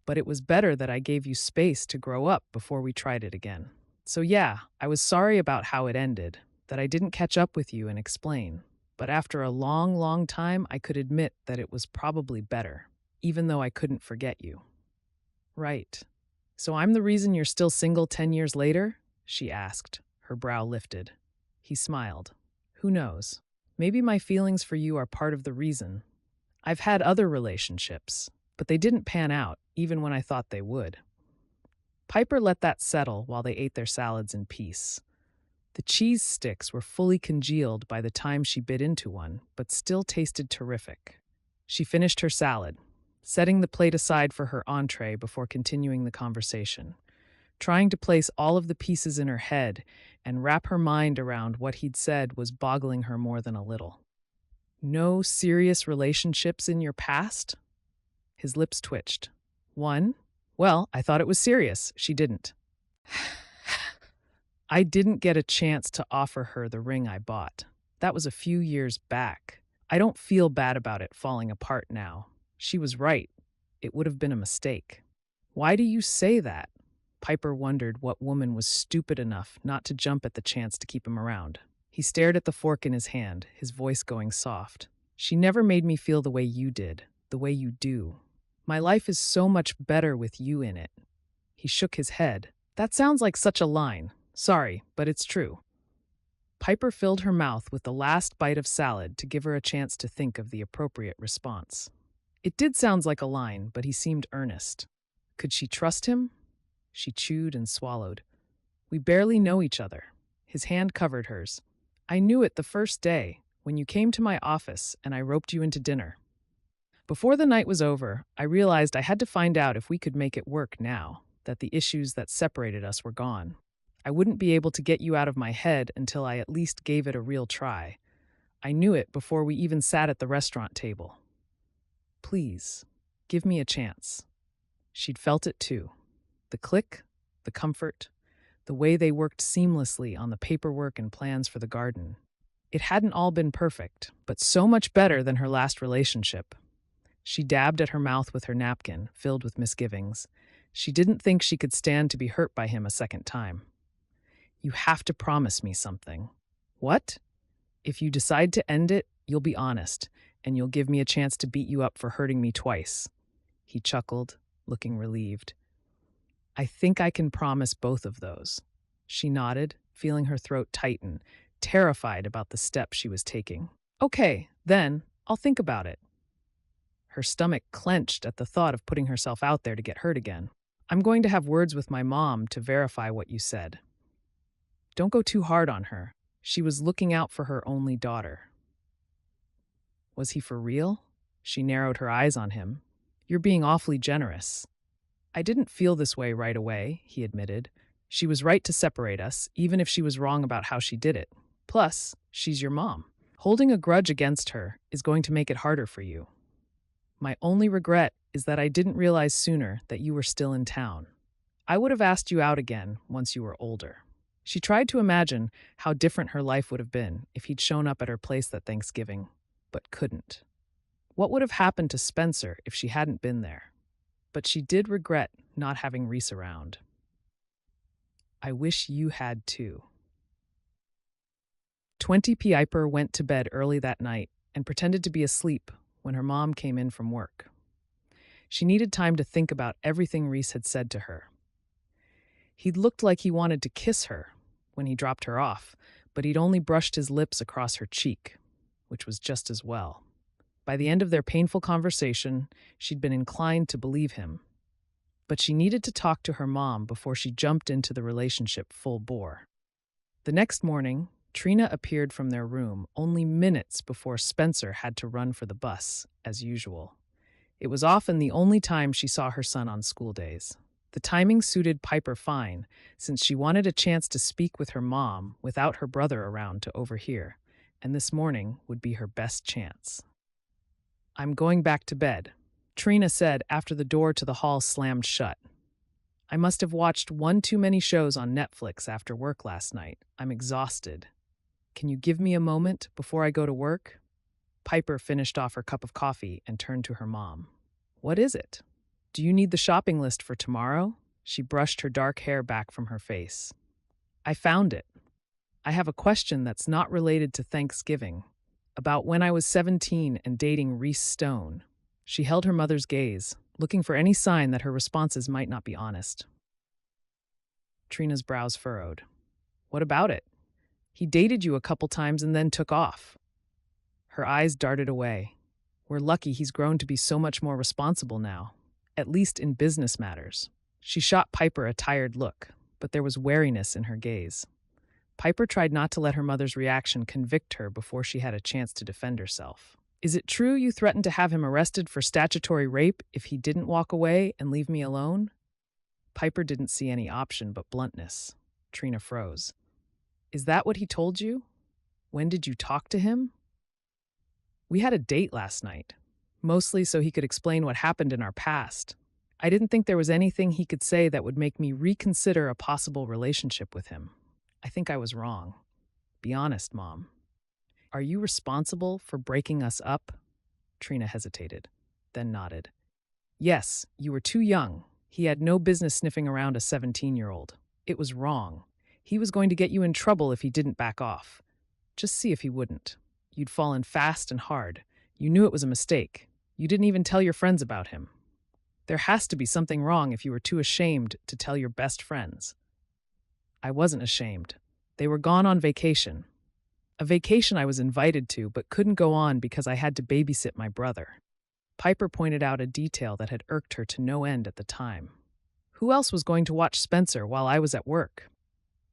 but it was better that I gave you space to grow up before we tried it again. So yeah, I was sorry about how it ended, that I didn't catch up with you and explain. But after a long, long time, I could admit that it was probably better, even though I couldn't forget you. Right. So I'm the reason you're still single 10 years later? She asked, her brow lifted. He smiled. Who knows? Maybe my feelings for you are part of the reason. I've had other relationships, but they didn't pan out, even when I thought they would. Piper let that settle while they ate their salads in peace. The cheese sticks were fully congealed by the time she bit into one, but still tasted terrific. She finished her salad, setting the plate aside for her entree before continuing the conversation, trying to place all of the pieces in her head and wrap her mind around what he'd said was boggling her more than a little. No serious relationships in your past? His lips twitched. One? Well, I thought it was serious. She didn't. I didn't get a chance to offer her the ring I bought. That was a few years back. I don't feel bad about it falling apart now. She was right. It would have been a mistake. Why do you say that? Piper wondered what woman was stupid enough not to jump at the chance to keep him around. He stared at the fork in his hand, his voice going soft. She never made me feel the way you did, the way you do. My life is so much better with you in it. He shook his head. That sounds like such a line. Sorry, but it's true. Piper filled her mouth with the last bite of salad to give her a chance to think of the appropriate response. It did sound like a line, but he seemed earnest. Could she trust him? She chewed and swallowed. We barely know each other. His hand covered hers. I knew it the first day, when you came to my office and I roped you into dinner. Before the night was over, I realized I had to find out if we could make it work now, that the issues that separated us were gone. I wouldn't be able to get you out of my head until I at least gave it a real try. I knew it before we even sat at the restaurant table. Please, give me a chance. She'd felt it too. The click, the comfort, the way they worked seamlessly on the paperwork and plans for the garden. It hadn't all been perfect, but so much better than her last relationship. She dabbed at her mouth with her napkin, filled with misgivings. She didn't think she could stand to be hurt by him a second time. You have to promise me something. What? If you decide to end it, You'll be honest, and you'll give me a chance to beat you up for hurting me twice." He chuckled, looking relieved. "I think I can promise both of those." She nodded, feeling her throat tighten, terrified about the step she was taking. "Okay, then, I'll think about it." Her stomach clenched at the thought of putting herself out there to get hurt again. "I'm going to have words with my mom to verify what you said." Don't go too hard on her. She was looking out for her only daughter. Was he for real? She narrowed her eyes on him. "You're being awfully generous." "I didn't feel this way right away," he admitted. "She was right to separate us, even if she was wrong about how she did it. Plus, she's your mom. Holding a grudge against her is going to make it harder for you. My only regret is that I didn't realize sooner that you were still in town. I would have asked you out again once you were older." She tried to imagine how different her life would have been if he'd shown up at her place that Thanksgiving, but couldn't. What would have happened to Spencer if she hadn't been there? But she did regret not having Reece around. "I wish you had too." 20 Piper went to bed early that night and pretended to be asleep when her mom came in from work. She needed time to think about everything Reece had said to her. He'd looked like he wanted to kiss her when he dropped her off, but he'd only brushed his lips across her cheek, which was just as well. By the end of their painful conversation, she'd been inclined to believe him. But she needed to talk to her mom before she jumped into the relationship full bore. The next morning, Trina appeared from their room only minutes before Spencer had to run for the bus, as usual. It was often the only time she saw her son on school days. The timing suited Piper fine, since she wanted a chance to speak with her mom without her brother around to overhear, and this morning would be her best chance. "I'm going back to bed," Trina said after the door to the hall slammed shut. "I must have watched one too many shows on Netflix after work last night. I'm exhausted. Can you give me a moment before I go to work?" Piper finished off her cup of coffee and turned to her mom. "What is it? Do you need the shopping list for tomorrow?" She brushed her dark hair back from her face. "I found it. I have a question that's not related to Thanksgiving, about when I was 17 and dating Reece Stone." She held her mother's gaze, looking for any sign that her responses might not be honest. Trina's brows furrowed. "What about it? He dated you a couple times and then took off." Her eyes darted away. "We're lucky he's grown to be so much more responsible now, at least in business matters." She shot Piper a tired look, but there was wariness in her gaze. Piper tried not to let her mother's reaction convict her before she had a chance to defend herself. "Is it true you threatened to have him arrested for statutory rape if he didn't walk away and leave me alone?" Piper didn't see any option but bluntness. Trina froze. "Is that what he told you? When did you talk to him?" "We had a date last night, mostly so he could explain what happened in our past. I didn't think there was anything he could say that would make me reconsider a possible relationship with him. I think I was wrong. Be honest, Mom. Are you responsible for breaking us up?" Trina hesitated, then nodded. "Yes, you were too young. He had no business sniffing around a 17-year-old. It was wrong. He was going to get you in trouble if he didn't back off. Just see if he wouldn't. You'd fallen fast and hard. You knew it was a mistake. You didn't even tell your friends about him. There has to be something wrong if you were too ashamed to tell your best friends." "I wasn't ashamed. They were gone on vacation. A vacation I was invited to but couldn't go on because I had to babysit my brother." Piper pointed out a detail that had irked her to no end at the time. "Who else was going to watch Spencer while I was at work?"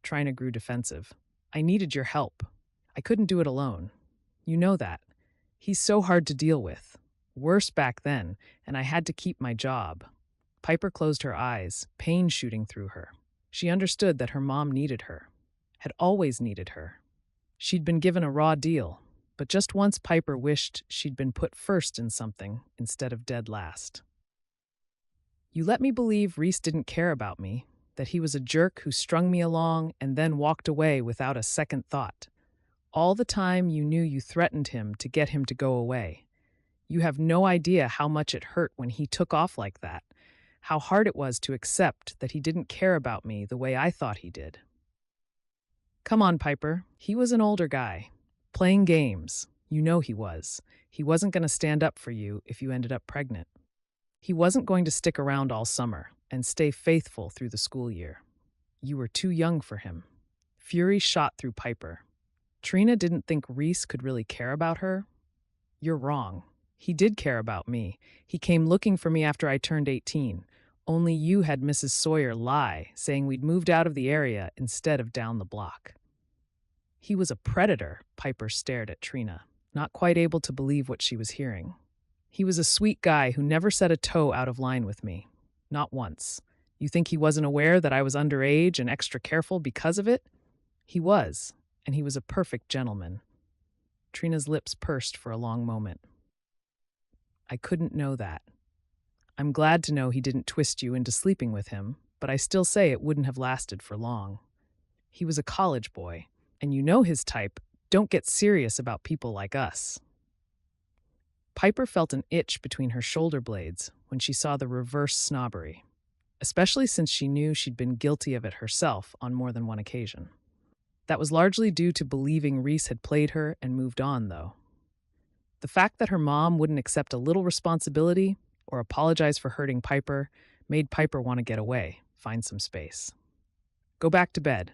Trina grew defensive. "I needed your help. I couldn't do it alone. You know that. He's so hard to deal with. Worse back then, and I had to keep my job." Piper closed her eyes, pain shooting through her. She understood that her mom needed her, had always needed her. She'd been given a raw deal, but just once Piper wished she'd been put first in something instead of dead last. "You let me believe Reece didn't care about me, that he was a jerk who strung me along and then walked away without a second thought. All the time you knew you threatened him to get him to go away. You have no idea how much it hurt when he took off like that, how hard it was to accept that he didn't care about me the way I thought he did." "Come on, Piper. He was an older guy, playing games. You know he was. He wasn't going to stand up for you if you ended up pregnant. He wasn't going to stick around all summer and stay faithful through the school year. You were too young for him. Fury shot through Piper. Trina didn't think Reece could really care about her. You're wrong. He did care about me. He came looking for me after I turned 18. Only you had Mrs. Sawyer lie, saying we'd moved out of the area instead of down the block. He was a predator, Piper stared at Trina, not quite able to believe what she was hearing. He was a sweet guy who never set a toe out of line with me. Not once. You think he wasn't aware that I was underage and extra careful because of it? He was, and he was a perfect gentleman. Trina's lips pursed for a long moment. I couldn't know that. I'm glad to know he didn't twist you into sleeping with him, but I still say it wouldn't have lasted for long. He was a college boy, and you know his type don't get serious about people like us. Piper felt an itch between her shoulder blades when she saw the reverse snobbery, especially since she knew she'd been guilty of it herself on more than one occasion. That was largely due to believing Reece had played her and moved on, though. The fact that her mom wouldn't accept a little responsibility or apologize for hurting Piper made Piper want to get away, find some space. Go back to bed.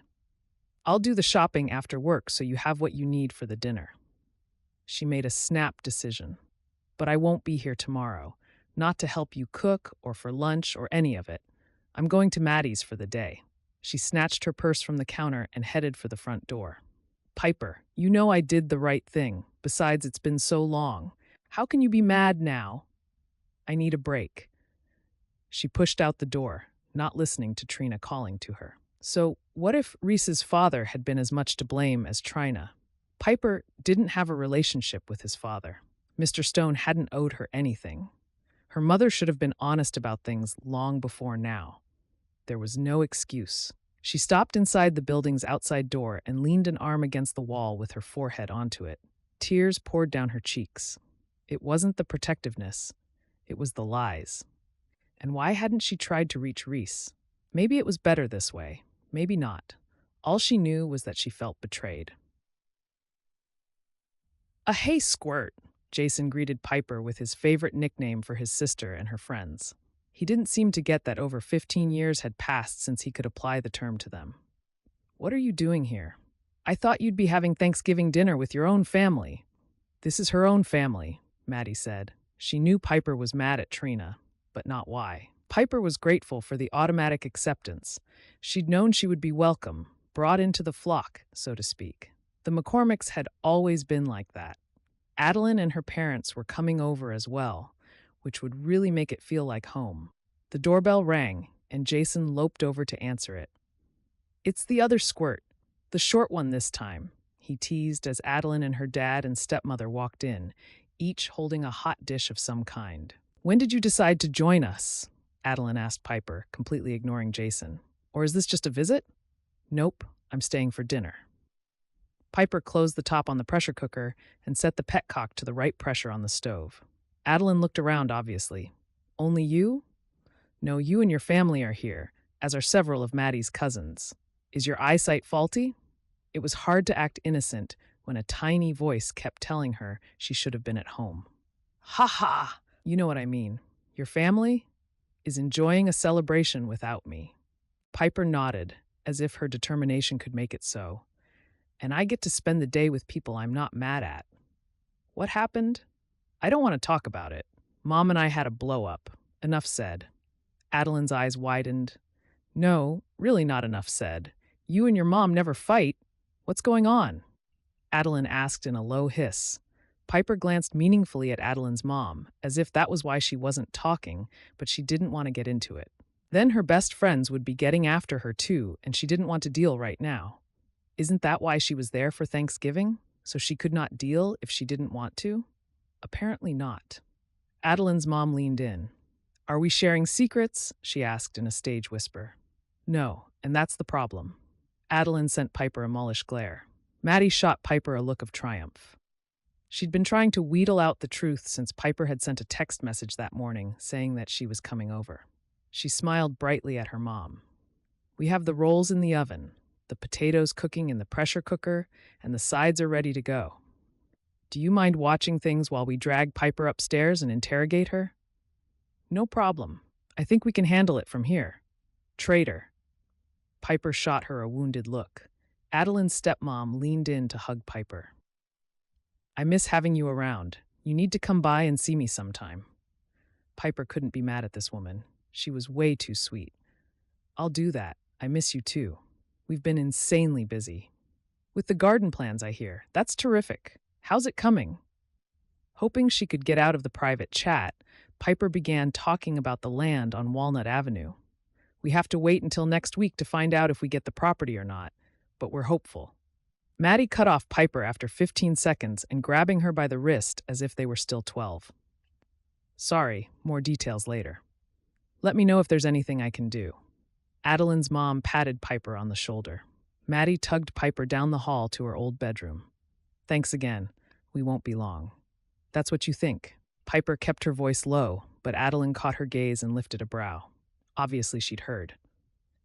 I'll do the shopping after work so you have what you need for the dinner. She made a snap decision. But I won't be here tomorrow, not to help you cook or for lunch or any of it. I'm going to Maddie's for the day. She snatched her purse from the counter and headed for the front door. Piper, you know I did the right thing. Besides, it's been so long. How can you be mad now? I need a break. She pushed out the door, not listening to Trina calling to her. So, what if Reece's father had been as much to blame as Trina? Piper didn't have a relationship with his father. Mr. Stone hadn't owed her anything. Her mother should have been honest about things long before now. There was no excuse. She stopped inside the building's outside door and leaned an arm against the wall with her forehead onto it. Tears poured down her cheeks. It wasn't the protectiveness. It was the lies. And why hadn't she tried to reach Reece? Maybe it was better this way. Maybe not. All she knew was that she felt betrayed. Hey, Squirt, Jason greeted Piper with his favorite nickname for his sister and her friends. He didn't seem to get that over 15 years had passed since he could apply the term to them. What are you doing here? I thought you'd be having Thanksgiving dinner with your own family. This is her own family, Maddie said. She knew Piper was mad at Trina, but not why. Piper was grateful for the automatic acceptance. She'd known she would be welcome, brought into the flock, so to speak. The McCormicks had always been like that. Adeline and her parents were coming over as well, which would really make it feel like home. The doorbell rang, and Jason loped over to answer it. It's the other Squirt, the short one this time, he teased as Adeline and her dad and stepmother walked in, each holding a hot dish of some kind. When did you decide to join us? Adeline asked Piper, completely ignoring Jason. Or is this just a visit? Nope, I'm staying for dinner. Piper closed the top on the pressure cooker and set the petcock to the right pressure on the stove. Adeline looked around, obviously. Only you? No, you and your family are here, as are several of Maddie's cousins. Is your eyesight faulty? It was hard to act innocent when a tiny voice kept telling her she should have been at home. Ha ha! You know what I mean. Your family is enjoying a celebration without me. Piper nodded, as if her determination could make it so. And I get to spend the day with people I'm not mad at. What happened? I don't want to talk about it. Mom and I had a blow-up. Enough said. Adeline's eyes widened. No, really not enough said. You and your mom never fight. What's going on? Adeline asked in a low hiss. Piper glanced meaningfully at Adeline's mom, as if that was why she wasn't talking, but she didn't want to get into it. Then her best friends would be getting after her too, and she didn't want to deal right now. Isn't that why she was there for Thanksgiving? So she could not deal if she didn't want to? Apparently not. Adeline's mom leaned in. Are we sharing secrets? She asked in a stage whisper. No, and that's the problem. Adeline sent Piper a mullish glare. Maddie shot Piper a look of triumph. She'd been trying to wheedle out the truth since Piper had sent a text message that morning saying that she was coming over. She smiled brightly at her mom. We have the rolls in the oven, the potatoes cooking in the pressure cooker, and the sides are ready to go. Do you mind watching things while we drag Piper upstairs and interrogate her? No problem. I think we can handle it from here. Traitor. Piper shot her a wounded look. Adeline's stepmom leaned in to hug Piper. I miss having you around. You need to come by and see me sometime. Piper couldn't be mad at this woman. She was way too sweet. I'll do that. I miss you too. We've been insanely busy. With the garden plans, I hear. That's terrific. How's it coming? Hoping she could get out of the private chat, Piper began talking about the land on Walnut Avenue. We have to wait until next week to find out if we get the property or not, but we're hopeful. Maddie cut off Piper after 15 seconds and grabbing her by the wrist as if they were still 12. Sorry, more details later. Let me know if there's anything I can do. Adeline's mom patted Piper on the shoulder. Maddie tugged Piper down the hall to her old bedroom. Thanks again. We won't be long. That's what you think. Piper kept her voice low, but Adeline caught her gaze and lifted a brow. Obviously, she'd heard.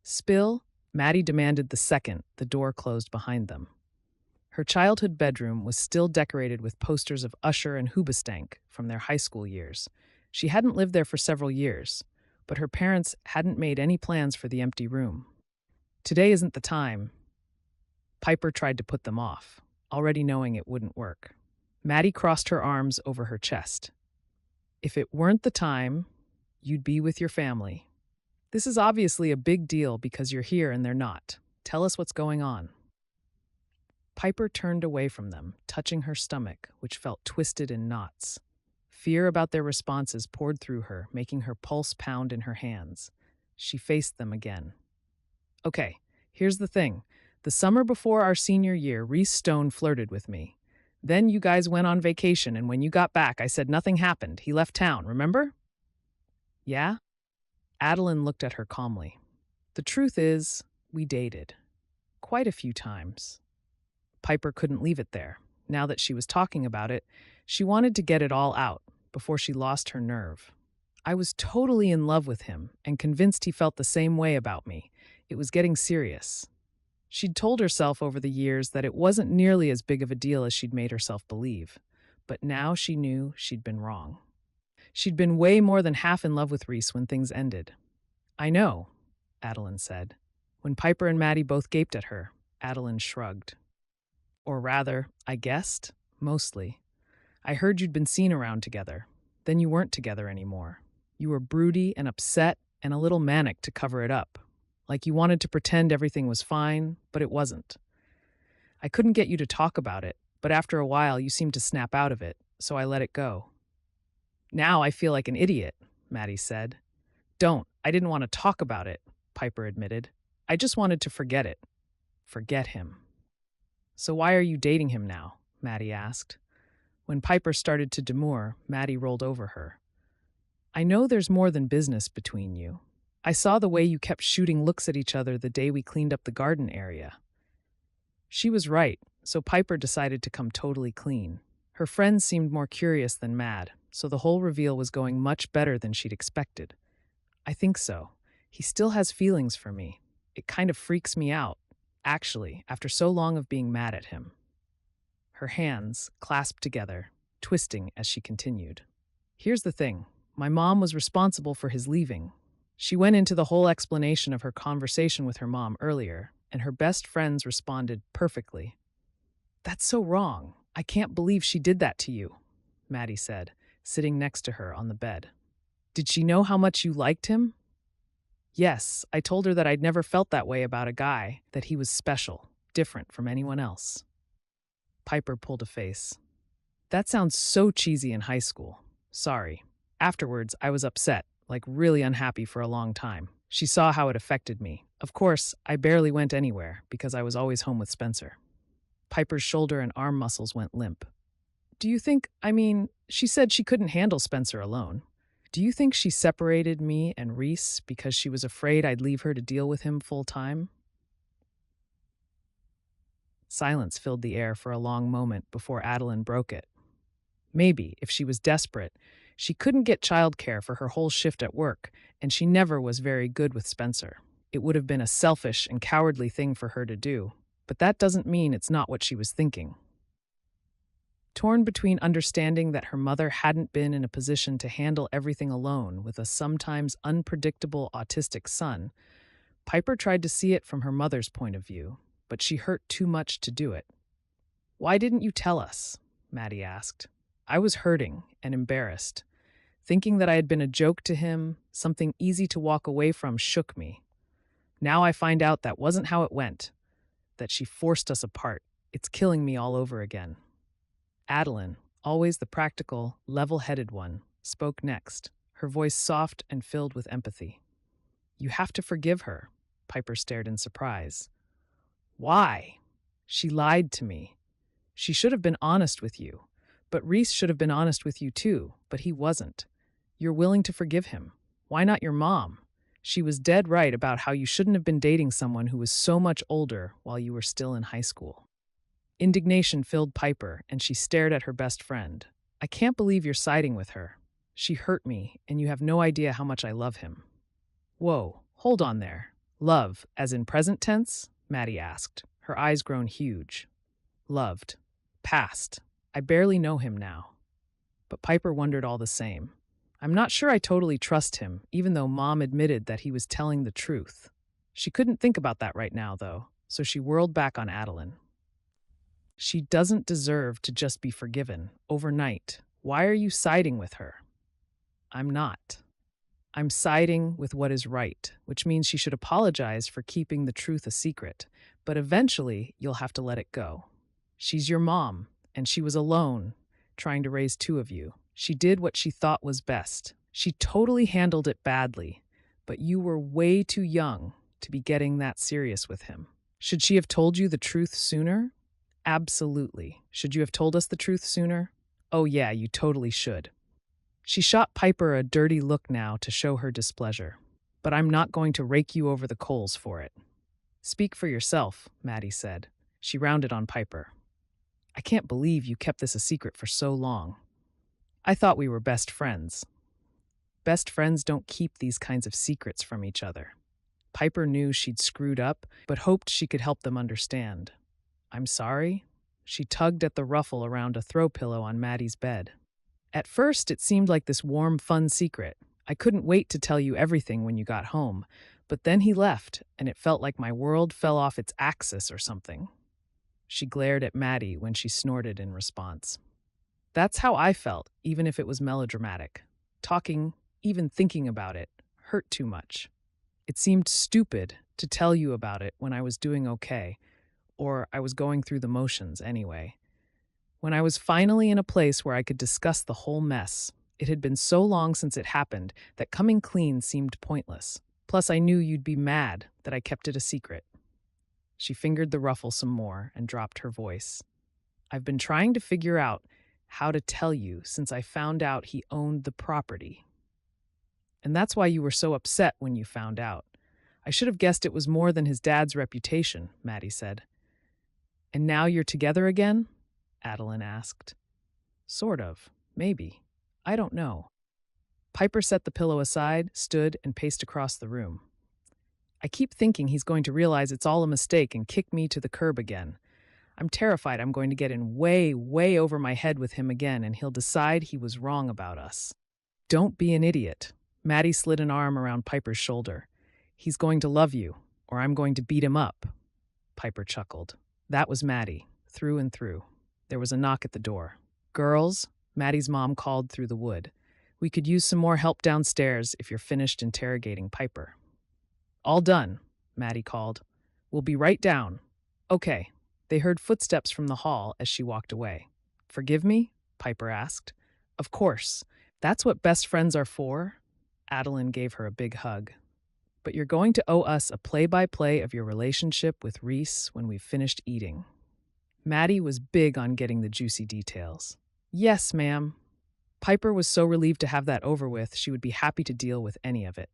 Spill? Maddie demanded the second the door closed behind them. Her childhood bedroom was still decorated with posters of Usher and Hoobastank from their high school years. She hadn't lived there for several years, but her parents hadn't made any plans for the empty room. Today isn't the time. Piper tried to put them off, already knowing it wouldn't work. Maddie crossed her arms over her chest. If it weren't the time, you'd be with your family. This is obviously a big deal because you're here and they're not. Tell us what's going on. Piper turned away from them, touching her stomach, which felt twisted in knots. Fear about their responses poured through her, making her pulse pound in her hands. She faced them again. Okay, here's the thing. The summer before our senior year, Reece Stone flirted with me. Then you guys went on vacation, and when you got back, I said nothing happened. He left town, remember? Yeah? Adeline looked at her calmly. The truth is, we dated. Quite a few times. Piper couldn't leave it there. Now that she was talking about it, she wanted to get it all out before she lost her nerve. I was totally in love with him and convinced he felt the same way about me. It was getting serious. She'd told herself over the years that it wasn't nearly as big of a deal as she'd made herself believe. But now she knew she'd been wrong. She'd been way more than half in love with Reece when things ended. I know, Adeline said. When Piper and Maddie both gaped at her, Adeline shrugged. Or rather, I guessed, mostly. I heard you'd been seen around together. Then you weren't together anymore. You were broody and upset and a little manic to cover it up. Like you wanted to pretend everything was fine, but it wasn't. I couldn't get you to talk about it, but after a while you seemed to snap out of it, so I let it go. Now I feel like an idiot, Maddie said. Don't. I didn't want to talk about it, Piper admitted. I just wanted to forget it. Forget him. So why are you dating him now? Maddie asked. When Piper started to demur, Maddie rolled over her. I know there's more than business between you. I saw the way you kept shooting looks at each other the day we cleaned up the garden area. She was right, so Piper decided to come totally clean. Her friends seemed more curious than mad, so the whole reveal was going much better than she'd expected. I think so. He still has feelings for me. It kind of freaks me out, actually, after so long of being mad at him. Her hands clasped together, twisting as she continued. Here's the thing. My mom was responsible for his leaving. She went into the whole explanation of her conversation with her mom earlier, and her best friends responded perfectly. That's so wrong. I can't believe she did that to you, Maddie said, sitting next to her on the bed. Did she know how much you liked him? Yes, I told her that I'd never felt that way about a guy, that he was special, different from anyone else. Piper pulled a face. That sounds so cheesy in high school. Sorry. Afterwards, I was upset, like really unhappy for a long time. She saw how it affected me. Of course, I barely went anywhere because I was always home with Spencer. Piper's shoulder and arm muscles went limp. Do you think, she said she couldn't handle Spencer alone. Do you think she separated me and Reece because she was afraid I'd leave her to deal with him full time? Silence filled the air for a long moment before Adeline broke it. Maybe, if she was desperate, she couldn't get childcare for her whole shift at work, and she never was very good with Spencer. It would have been a selfish and cowardly thing for her to do, but that doesn't mean it's not what she was thinking. Torn between understanding that her mother hadn't been in a position to handle everything alone with a sometimes unpredictable autistic son, Piper tried to see it from her mother's point of view, but she hurt too much to do it. "Why didn't you tell us?" Maddie asked. I was hurting and embarrassed. Thinking that I had been a joke to him, something easy to walk away from, shook me. Now I find out that wasn't how it went, that she forced us apart. It's killing me all over again. Adeline, always the practical, level-headed one, spoke next, her voice soft and filled with empathy. "You have to forgive her." Piper stared in surprise. "Why?" "She lied to me. She should have been honest with you. But Reece should have been honest with you too, but he wasn't. You're willing to forgive him. Why not your mom? She was dead right about how you shouldn't have been dating someone who was so much older while you were still in high school." Indignation filled Piper, and she stared at her best friend. "I can't believe you're siding with her. She hurt me, and you have no idea how much I love him." "Whoa, hold on there. Love, as in present tense?" Maddie asked, her eyes grown huge. "Loved. Past. I barely know him now." But Piper wondered all the same. "I'm not sure I totally trust him, even though Mom admitted that he was telling the truth." She couldn't think about that right now, though, so she whirled back on Adeline. "She doesn't deserve to just be forgiven overnight. Why are you siding with her?" "I'm not. I'm siding with what is right, which means she should apologize for keeping the truth a secret, but eventually you'll have to let it go. She's your mom, and she was alone, trying to raise two of you. She did what she thought was best. She totally handled it badly, but you were way too young to be getting that serious with him. Should she have told you the truth sooner? Absolutely. Should you have told us the truth sooner? Oh yeah, you totally should." She shot Piper a dirty look now to show her displeasure. "But I'm not going to rake you over the coals for it." "Speak for yourself," Maddie said. She rounded on Piper. "I can't believe you kept this a secret for so long. I thought we were best friends." "Best friends don't keep these kinds of secrets from each other." Piper knew she'd screwed up, but hoped she could help them understand. "I'm sorry." She tugged at the ruffle around a throw pillow on Maddie's bed. "At first, it seemed like this warm, fun secret. I couldn't wait to tell you everything when you got home, but then he left, and it felt like my world fell off its axis or something." She glared at Maddie when she snorted in response. "That's how I felt, even if it was melodramatic. Talking, even thinking about it, hurt too much. It seemed stupid to tell you about it when I was doing okay, or I was going through the motions anyway. When I was finally in a place where I could discuss the whole mess, it had been so long since it happened that coming clean seemed pointless. Plus, I knew you'd be mad that I kept it a secret." She fingered the ruffle some more and dropped her voice. "I've been trying to figure out how to tell you since I found out he owned the property. And that's why you were so upset when you found out. I should have guessed it was more than his dad's reputation," Maddie said. "And now you're together again?" Adeline asked. "Sort of. Maybe. I don't know." Piper set the pillow aside, stood, and paced across the room. "I keep thinking he's going to realize it's all a mistake and kick me to the curb again. I'm terrified I'm going to get in way, way over my head with him again and he'll decide he was wrong about us." "Don't be an idiot." Maddie slid an arm around Piper's shoulder. "He's going to love you, or I'm going to beat him up." Piper chuckled. That was Maddie, through and through. There was a knock at the door. "Girls," Maddie's mom called through the wood. "We could use some more help downstairs if you're finished interrogating Piper." "All done," Maddie called. "We'll be right down." "Okay." They heard footsteps from the hall as she walked away. "Forgive me?" Piper asked. "Of course. That's what best friends are for." Adeline gave her a big hug. "But you're going to owe us a play-by-play of your relationship with Reece when we've finished eating." Maddie was big on getting the juicy details. "Yes, ma'am." Piper was so relieved to have that over with, she would be happy to deal with any of it.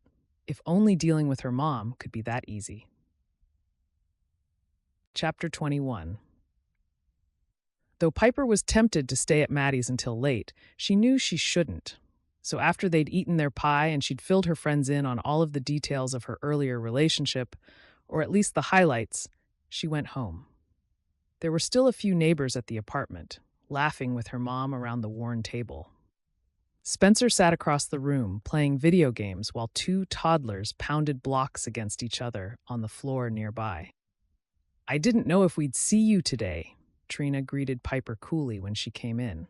If only dealing with her mom could be that easy. Chapter 21. Though Piper was tempted to stay at Maddie's until late, she knew she shouldn't. So after they'd eaten their pie and she'd filled her friends in on all of the details of her earlier relationship, or at least the highlights, she went home. There were still a few neighbors at the apartment, laughing with her mom around the worn table. Spencer sat across the room, playing video games while two toddlers pounded blocks against each other on the floor nearby. "I didn't know if we'd see you today," Trina greeted Piper coolly when she came in.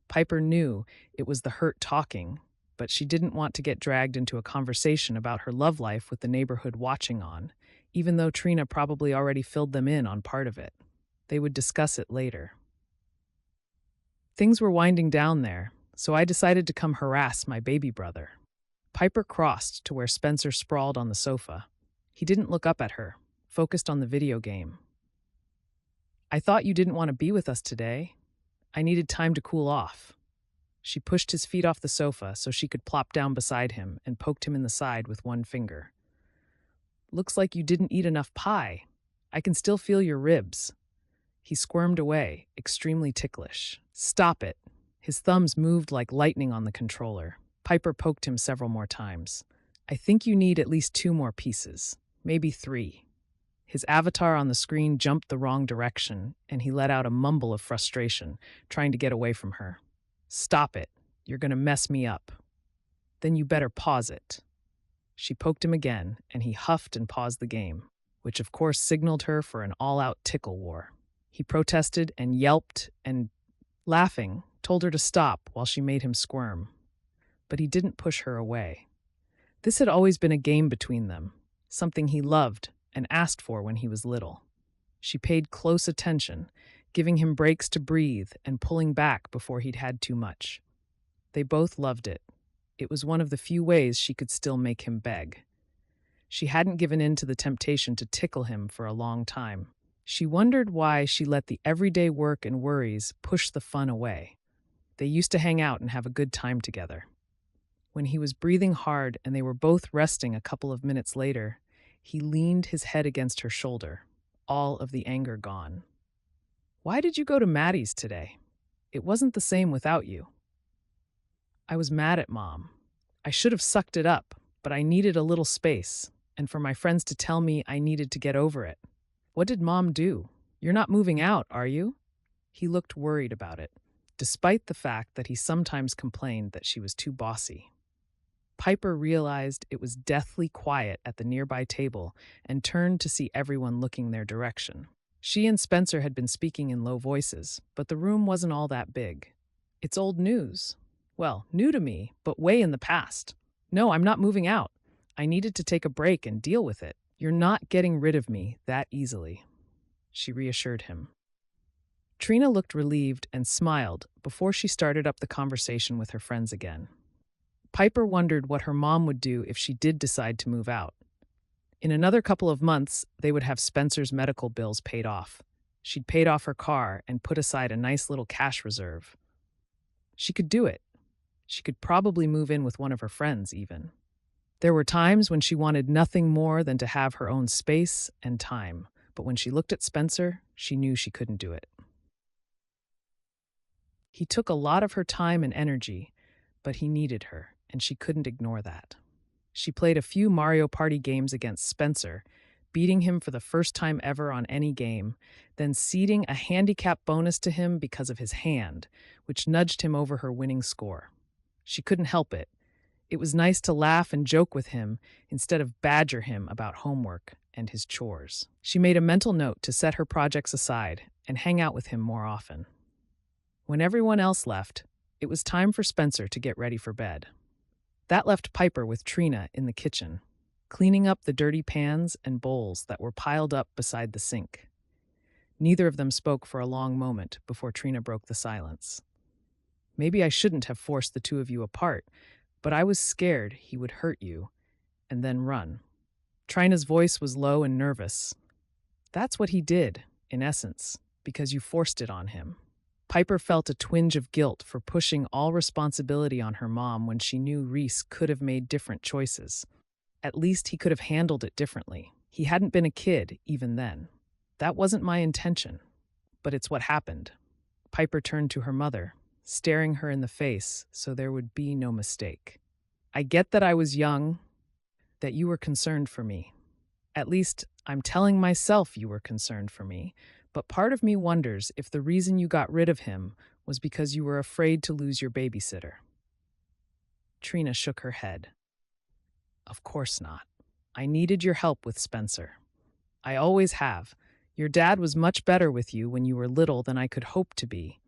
Piper knew it was the hurt talking, but she didn't want to get dragged into a conversation about her love life with the neighborhood watching on, even though Trina probably already filled them in on part of it. They would discuss it later. Things were winding down there, so I decided to come harass my baby brother. Piper crossed to where Spencer sprawled on the sofa. He didn't look up at her, focused on the video game. "I thought you didn't want to be with us today. I needed time to cool off." She pushed his feet off the sofa so she could plop down beside him and poked him in the side with one finger. "Looks like you didn't eat enough pie. I can still feel your ribs." He squirmed away, extremely ticklish. "Stop it." His thumbs moved like lightning on the controller. Piper poked him several more times. "I think you need at least 2 more pieces, maybe 3. His avatar on the screen jumped the wrong direction, and he let out a mumble of frustration, trying to get away from her. "Stop it. You're going to mess me up." "Then you better pause it." She poked him again, and he huffed and paused the game, which of course signaled her for an all-out tickle war. He protested and yelped and, laughing, told her to stop while she made him squirm. But he didn't push her away. This had always been a game between them, something he loved and asked for when he was little. She paid close attention, giving him breaks to breathe and pulling back before he'd had too much. They both loved it. It was one of the few ways she could still make him beg. She hadn't given in to the temptation to tickle him for a long time. She wondered why she let the everyday work and worries push the fun away. They used to hang out and have a good time together. When he was breathing hard and they were both resting a couple of minutes later, he leaned his head against her shoulder, all of the anger gone. "Why did you go to Maddie's today? It wasn't the same without you." "I was mad at Mom. I should have sucked it up, but I needed a little space, and for my friends to tell me I needed to get over it." "What did Mom do? You're not moving out, are you?" He looked worried about it, despite the fact that he sometimes complained that she was too bossy. Piper realized it was deathly quiet at the nearby table and turned to see everyone looking their direction. She and Spencer had been speaking in low voices, but the room wasn't all that big. "It's old news. Well, new to me, but way in the past. No, I'm not moving out. I needed to take a break and deal with it. You're not getting rid of me that easily," she reassured him. Trina looked relieved and smiled before she started up the conversation with her friends again. Piper wondered what her mom would do if she did decide to move out. In another couple of months, they would have Spencer's medical bills paid off. She'd paid off her car and put aside a nice little cash reserve. She could do it. She could probably move in with one of her friends, even. There were times when she wanted nothing more than to have her own space and time, but when she looked at Spencer, she knew she couldn't do it. He took a lot of her time and energy, but he needed her, and she couldn't ignore that. She played a few Mario Party games against Spencer, beating him for the first time ever on any game, then ceding a handicap bonus to him because of his hand, which nudged him over her winning score. She couldn't help it. It was nice to laugh and joke with him instead of badger him about homework and his chores. She made a mental note to set her projects aside and hang out with him more often. When everyone else left, it was time for Spencer to get ready for bed. That left Piper with Trina in the kitchen, cleaning up the dirty pans and bowls that were piled up beside the sink. Neither of them spoke for a long moment before Trina broke the silence. "Maybe I shouldn't have forced the two of you apart, but I was scared he would hurt you and then run." Trina's voice was low and nervous. "That's what he did, in essence, because you forced it on him." Piper felt a twinge of guilt for pushing all responsibility on her mom when she knew Reece could have made different choices. At least he could have handled it differently. He hadn't been a kid, even then. "That wasn't my intention, but it's what happened." Piper turned to her mother, staring her in the face so there would be no mistake. "I get that I was young, that you were concerned for me. At least, I'm telling myself you were concerned for me, But part of me wonders if the reason you got rid of him was because you were afraid to lose your babysitter. Trina shook her head. Of course not. I needed your help with Spencer. I always have. Your dad was much better with you when you were little than I could hope to be.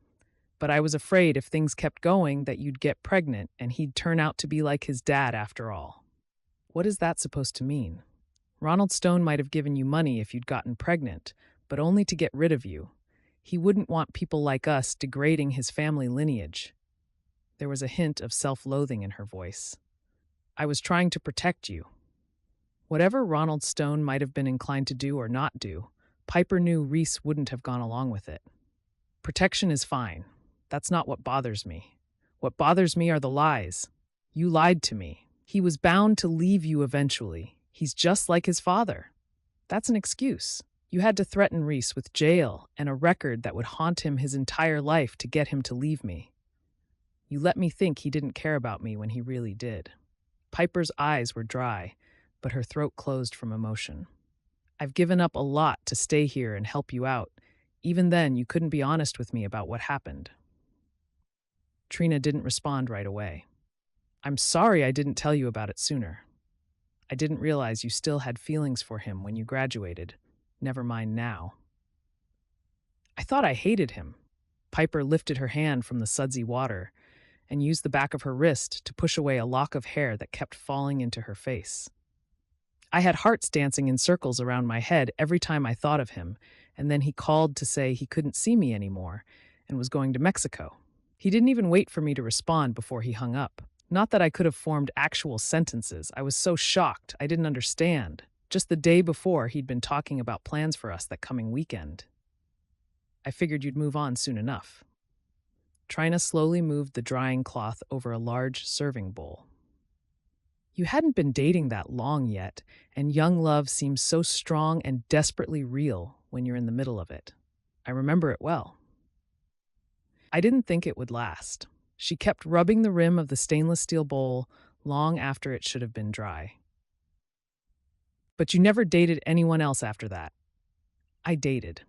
But I was afraid if things kept going that you'd get pregnant and he'd turn out to be like his dad after all. What is that supposed to mean? Ronald Stone might have given you money if you'd gotten pregnant, but only to get rid of you. He wouldn't want people like us degrading his family lineage. There was a hint of self-loathing in her voice. I was trying to protect you. Whatever Ronald Stone might have been inclined to do or not do, Piper knew Reece wouldn't have gone along with it. Protection is fine. That's not what bothers me. What bothers me are the lies. You lied to me. He was bound to leave you eventually. He's just like his father. That's an excuse. You had to threaten Reece with jail and a record that would haunt him his entire life to get him to leave me. You let me think he didn't care about me when he really did. Piper's eyes were dry, but her throat closed from emotion. I've given up a lot to stay here and help you out. Even then, you couldn't be honest with me about what happened. Trina didn't respond right away. I'm sorry I didn't tell you about it sooner. I didn't realize you still had feelings for him when you graduated. Never mind now. I thought I hated him. Piper lifted her hand from the sudsy water and used the back of her wrist to push away a lock of hair that kept falling into her face. I had hearts dancing in circles around my head every time I thought of him, and then he called to say he couldn't see me anymore and was going to Mexico. He didn't even wait for me to respond before he hung up. Not that I could have formed actual sentences. I was so shocked, I didn't understand. Just the day before, he'd been talking about plans for us that coming weekend. I figured you'd move on soon enough. Trina slowly moved the drying cloth over a large serving bowl. You hadn't been dating that long yet, and young love seems so strong and desperately real when you're in the middle of it. I remember it well. I didn't think it would last. She kept rubbing the rim of the stainless steel bowl long after it should have been dry. But you never dated anyone else after that. I dated.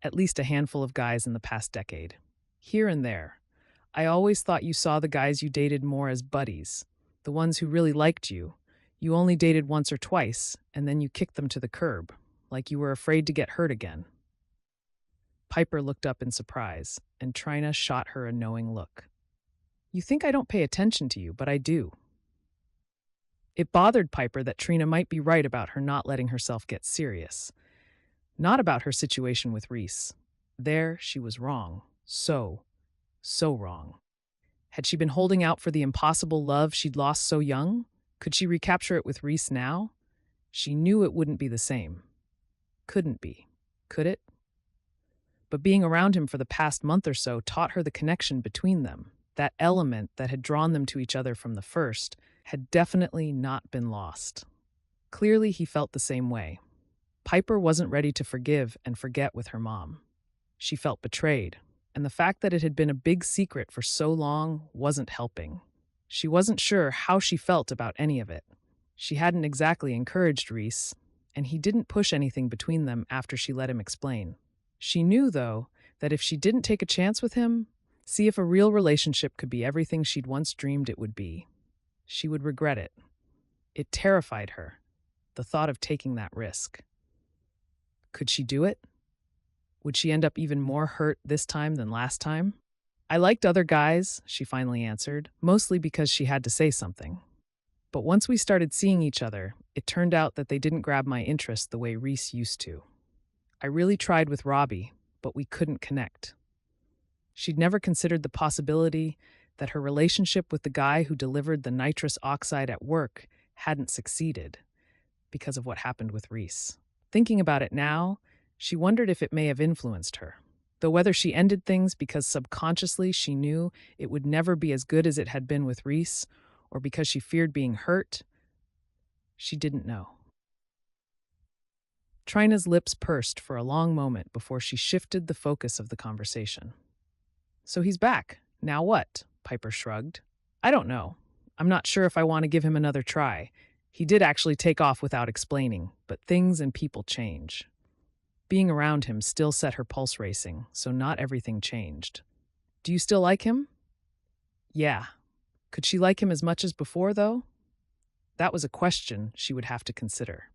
At least a handful of guys in the past decade. Here and there. I always thought you saw the guys you dated more as buddies. The ones who really liked you. You only dated once or twice, and then you kicked them to the curb, like you were afraid to get hurt again. Piper looked up in surprise, and Trina shot her a knowing look. You think I don't pay attention to you, but I do. It bothered Piper that Trina might be right about her not letting herself get serious. Not about her situation with Reece. There, she was wrong. So wrong. Had she been holding out for the impossible love she'd lost so young? Could she recapture it with Reece now? She knew it wouldn't be the same. Couldn't be. Could it? But being around him for the past month or so taught her the connection between them. That element that had drawn them to each other from the first had definitely not been lost. Clearly, he felt the same way. Piper wasn't ready to forgive and forget with her mom. She felt betrayed, and the fact that it had been a big secret for so long wasn't helping. She wasn't sure how she felt about any of it. She hadn't exactly encouraged Reece, and he didn't push anything between them after she let him explain. She knew, though, that if she didn't take a chance with him, see if a real relationship could be everything she'd once dreamed it would be, she would regret it. It terrified her, the thought of taking that risk. Could she do it? Would she end up even more hurt this time than last time? I liked other guys, she finally answered, mostly because she had to say something. But once we started seeing each other, it turned out that they didn't grab my interest the way Reece used to. I really tried with Robbie, but we couldn't connect. She'd never considered the possibility that her relationship with the guy who delivered the nitrous oxide at work hadn't succeeded because of what happened with Reece. Thinking about it now, she wondered if it may have influenced her. Though whether she ended things because subconsciously she knew it would never be as good as it had been with Reece, or because she feared being hurt, she didn't know. Trina's lips pursed for a long moment before she shifted the focus of the conversation. So he's back. Now what? Piper shrugged. I don't know. I'm not sure if I want to give him another try. He did actually take off without explaining, but things and people change. Being around him still set her pulse racing, so not everything changed. Do you still like him? Yeah. Could she like him as much as before, though? That was a question she would have to consider.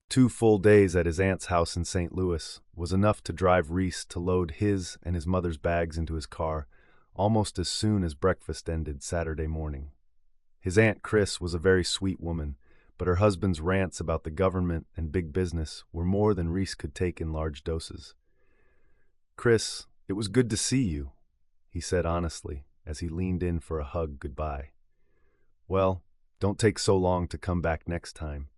2 full days at his aunt's house in St. Louis was enough to drive Reece to load his and his mother's bags into his car almost as soon as breakfast ended Saturday morning. His Aunt Chris was a very sweet woman, but her husband's rants about the government and big business were more than Reece could take in large doses. "Chris, it was good to see you," he said honestly as he leaned in for a hug goodbye. "Well, don't take so long to come back next time.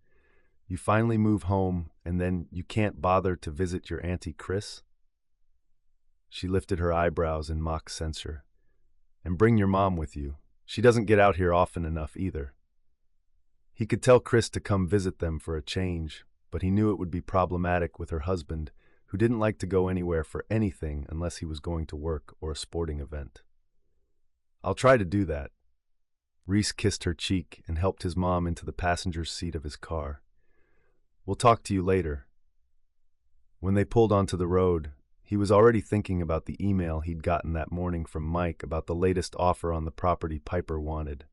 You finally move home, and then you can't bother to visit your Auntie Chris?" She lifted her eyebrows in mock censure. "And bring your mom with you. She doesn't get out here often enough either." He could tell Chris to come visit them for a change, but he knew it would be problematic with her husband, who didn't like to go anywhere for anything unless he was going to work or a sporting event. "I'll try to do that." Reece kissed her cheek and helped his mom into the passenger's seat of his car. "We'll talk to you later." When they pulled onto the road, he was already thinking about the email he'd gotten that morning from Mike about the latest offer on the property Piper wanted.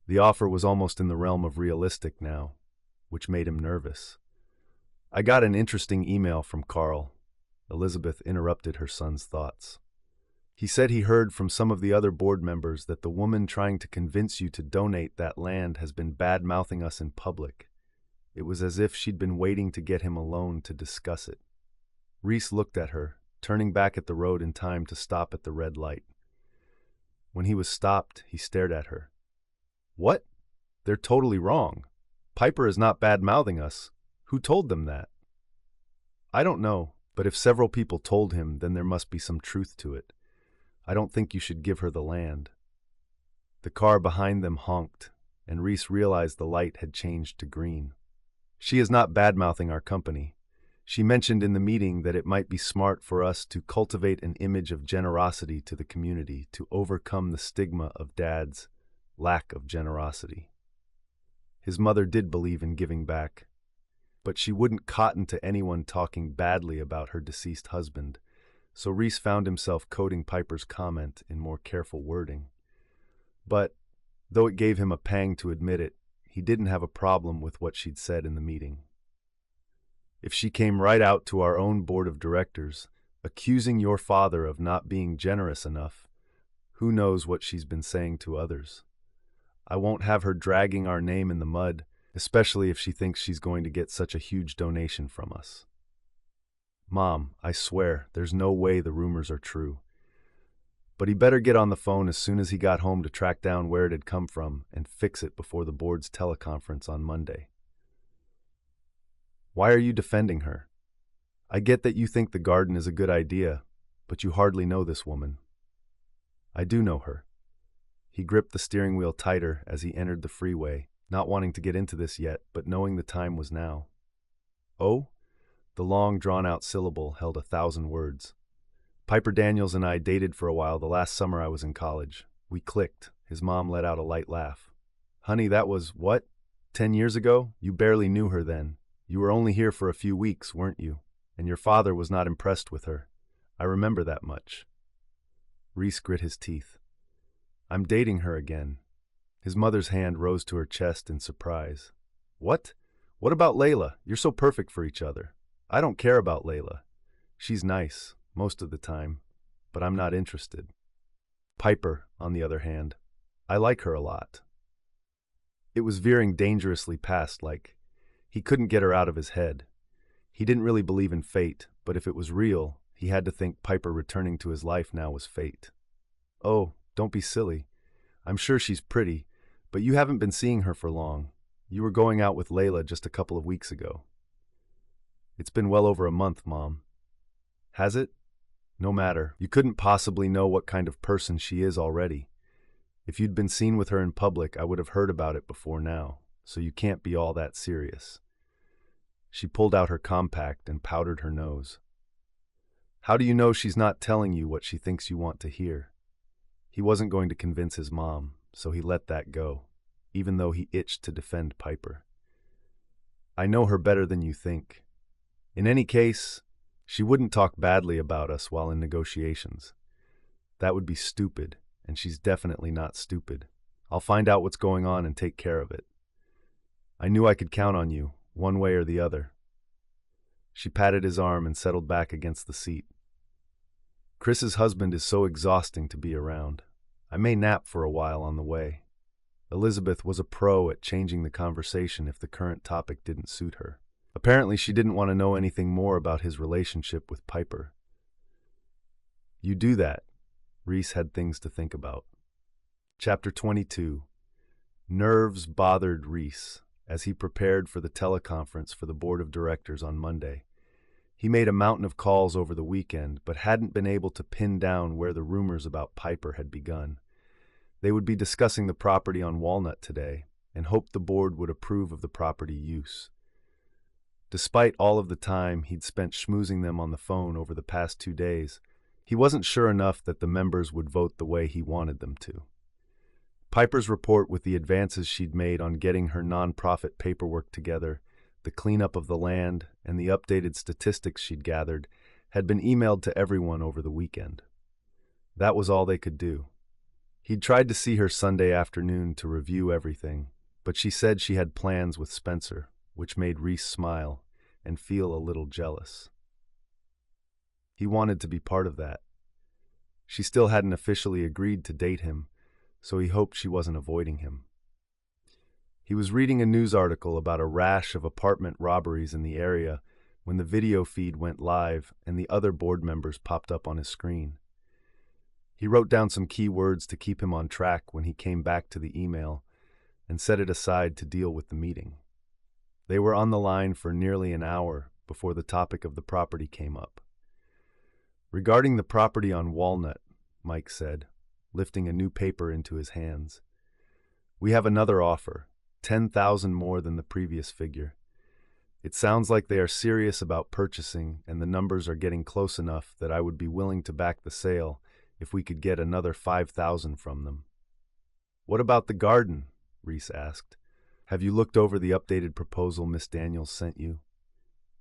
The offer was almost in the realm of realistic now, which made him nervous. "I got an interesting email from Carl." Elizabeth interrupted her son's thoughts. "He said he heard from some of the other board members that the woman trying to convince you to donate that land has been bad-mouthing us in public. It was as if she'd been waiting to get him alone to discuss it." Reece looked at her, turning back at the road in time to stop at the red light. When he was stopped, he stared at her. "What? They're totally wrong. Piper is not bad-mouthing us. Who told them that?" "I don't know, but if several people told him, then there must be some truth to it. I don't think you should give her the land." The car behind them honked, and Reece realized the light had changed to green. "She is not bad-mouthing our company. She mentioned in the meeting that it might be smart for us to cultivate an image of generosity to the community to overcome the stigma of Dad's lack of generosity." His mother did believe in giving back, but she wouldn't cotton to anyone talking badly about her deceased husband, so Reece found himself coding Piper's comment in more careful wording. But, though it gave him a pang to admit it, he didn't have a problem with what she'd said in the meeting. "If she came right out to our own board of directors, accusing your father of not being generous enough, who knows what she's been saying to others? I won't have her dragging our name in the mud, especially if she thinks she's going to get such a huge donation from us." "Mom, I swear, there's no way the rumors are true." But he better get on the phone as soon as he got home to track down where it had come from and fix it before the board's teleconference on Monday. "Why are you defending her? I get that you think the garden is a good idea, but you hardly know this woman." "I do know her." He gripped the steering wheel tighter as he entered the freeway, not wanting to get into this yet, but knowing the time was now. "Oh?" The long, drawn-out syllable held 1,000 words. "Piper Daniels and I dated for a while the last summer I was in college. We clicked." His mom let out a light laugh. "Honey, that was, what, 10 years ago? You barely knew her then. You were only here for a few weeks, weren't you? And your father was not impressed with her. I remember that much." Reece grit his teeth. "I'm dating her again." His mother's hand rose to her chest in surprise. "What? What about Layla? You're so perfect for each other." "I don't care about Layla. She's nice, most of the time, but I'm not interested. Piper, on the other hand, I like her a lot." It was veering dangerously past like. He couldn't get her out of his head. He didn't really believe in fate, but if it was real, he had to think Piper returning to his life now was fate. "Oh, don't be silly. I'm sure she's pretty, but you haven't been seeing her for long. You were going out with Layla just a couple of weeks ago." "It's been well over a month, Mom." "Has it? No matter. You couldn't possibly know what kind of person she is already. If you'd been seen with her in public, I would have heard about it before now, so you can't be all that serious." She pulled out her compact and powdered her nose. "How do you know she's not telling you what she thinks you want to hear?" He wasn't going to convince his mom, so he let that go, even though he itched to defend Piper. "I know her better than you think. In any case, she wouldn't talk badly about us while in negotiations. That would be stupid, and she's definitely not stupid. I'll find out what's going on and take care of it. I knew I could count on you, one way or the other. She patted his arm and settled back against the seat. Chris's husband is so exhausting to be around. I may nap for a while on the way. Elizabeth was a pro at changing the conversation if the current topic didn't suit her. Apparently, she didn't want to know anything more about his relationship with Piper. You do that. Reece had things to think about. Chapter 22. Nerves bothered Reece as he prepared for the teleconference for the board of directors on Monday. He made a mountain of calls over the weekend, but hadn't been able to pin down where the rumors about Piper had begun. They would be discussing the property on Walnut today, and hoped the board would approve of the property use. Despite all of the time he'd spent schmoozing them on the phone over the past 2 days, he wasn't sure enough that the members would vote the way he wanted them to. Piper's report with the advances she'd made on getting her nonprofit paperwork together, the cleanup of the land, and the updated statistics she'd gathered had been emailed to everyone over the weekend. That was all they could do. He'd tried to see her Sunday afternoon to review everything, but she said she had plans with Spencer, which made Reece smile and feel a little jealous. He wanted to be part of that. She still hadn't officially agreed to date him, so he hoped she wasn't avoiding him. He was reading a news article about a rash of apartment robberies in the area when the video feed went live and the other board members popped up on his screen. He wrote down some key words to keep him on track when he came back to the email and set it aside to deal with the meeting. They were on the line for nearly an hour before the topic of the property came up. Regarding the property on Walnut, Mike said, lifting a new paper into his hands. We have another offer, $10,000 more than the previous figure. It sounds like they are serious about purchasing, and the numbers are getting close enough that I would be willing to back the sale if we could get another $5,000 from them. What about the garden? Reece asked. Have you looked over the updated proposal Miss Daniels sent you?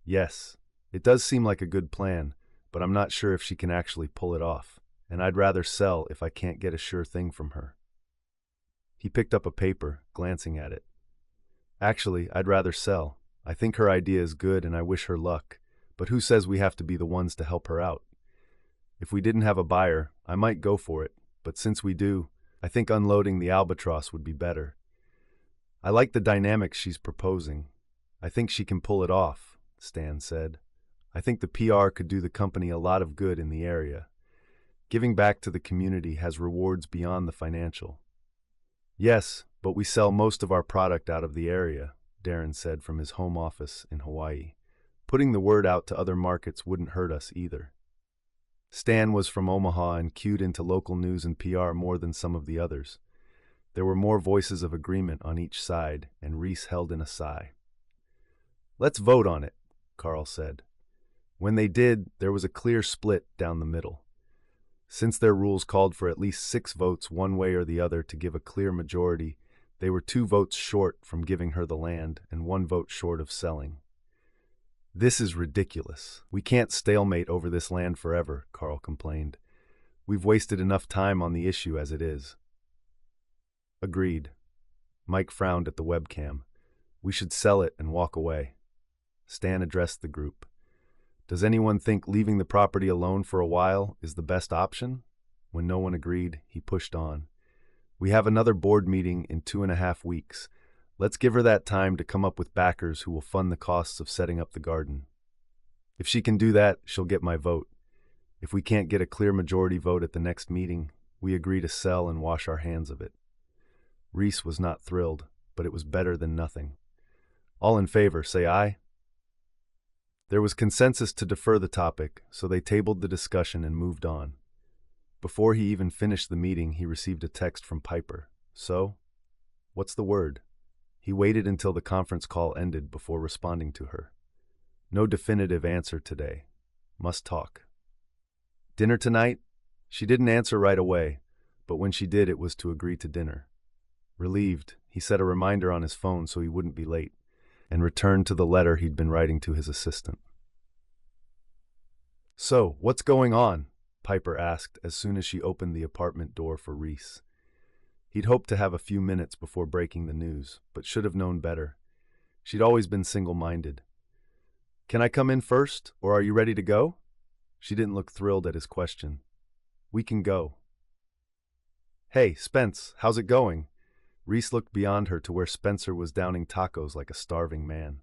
Yes, it does seem like a good plan, but I'm not sure if she can actually pull it off, and I'd rather sell if I can't get a sure thing from her. He picked up a paper, glancing at it. Actually, I'd rather sell. I think her idea is good and I wish her luck, but who says we have to be the ones to help her out? If we didn't have a buyer, I might go for it, but since we do, I think unloading the albatross would be better. I like the dynamics she's proposing. I think she can pull it off, Stan said. I think the PR could do the company a lot of good in the area. Giving back to the community has rewards beyond the financial. Yes, but we sell most of our product out of the area, Darren said from his home office in Hawaii. Putting the word out to other markets wouldn't hurt us either. Stan was from Omaha and cued into local news and PR more than some of the others. There were more voices of agreement on each side, and Reece held in a sigh. Let's vote on it, Carl said. When they did, there was a clear split down the middle. Since their rules called for at least 6 votes one way or the other to give a clear majority, they were 2 votes short from giving her the land and 1 vote short of selling. This is ridiculous. We can't stalemate over this land forever, Carl complained. We've wasted enough time on the issue as it is. Agreed. Mike frowned at the webcam. We should sell it and walk away. Stan addressed the group. Does anyone think leaving the property alone for a while is the best option? When no one agreed, he pushed on. We have another board meeting in 2.5 weeks. Let's give her that time to come up with backers who will fund the costs of setting up the garden. If she can do that, she'll get my vote. If we can't get a clear majority vote at the next meeting, we agree to sell and wash our hands of it. Reece was not thrilled, but it was better than nothing. All in favor, say aye. There was consensus to defer the topic, so they tabled the discussion and moved on. Before he even finished the meeting, he received a text from Piper. So, what's the word? He waited until the conference call ended before responding to her. No definitive answer today. Must talk. Dinner tonight? She didn't answer right away, but when she did, it was to agree to dinner. Relieved, he set a reminder on his phone so he wouldn't be late, and returned to the letter he'd been writing to his assistant. So, what's going on? Piper asked as soon as she opened the apartment door for Reece. He'd hoped to have a few minutes before breaking the news, but should have known better. She'd always been single-minded. Can I come in first, or are you ready to go? She didn't look thrilled at his question. We can go. Hey, Spence, how's it going? Reece looked beyond her to where Spencer was downing tacos like a starving man.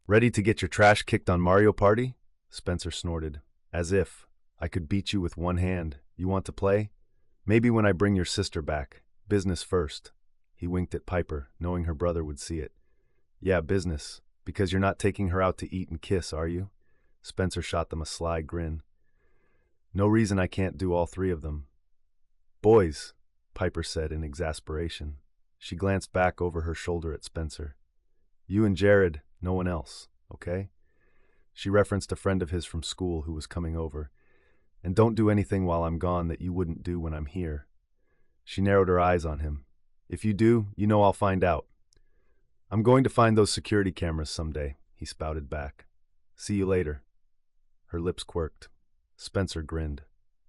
Ready to get your trash kicked on Mario Party? Spencer snorted. As if. I could beat you with one hand. You want to play? Maybe when I bring your sister back. Business first. He winked at Piper, knowing her brother would see it. Yeah, business. Because you're not taking her out to eat and kiss, are you? Spencer shot them a sly grin. No reason I can't do all three of them. Boys, Piper said in exasperation. She glanced back over her shoulder at Spencer. You and Jared, no one else, okay? She referenced a friend of his from school who was coming over. And don't do anything while I'm gone that you wouldn't do when I'm here. She narrowed her eyes on him. If you do, you know I'll find out. I'm going to find those security cameras someday, he spouted back. See you later. Her lips quirked. Spencer grinned.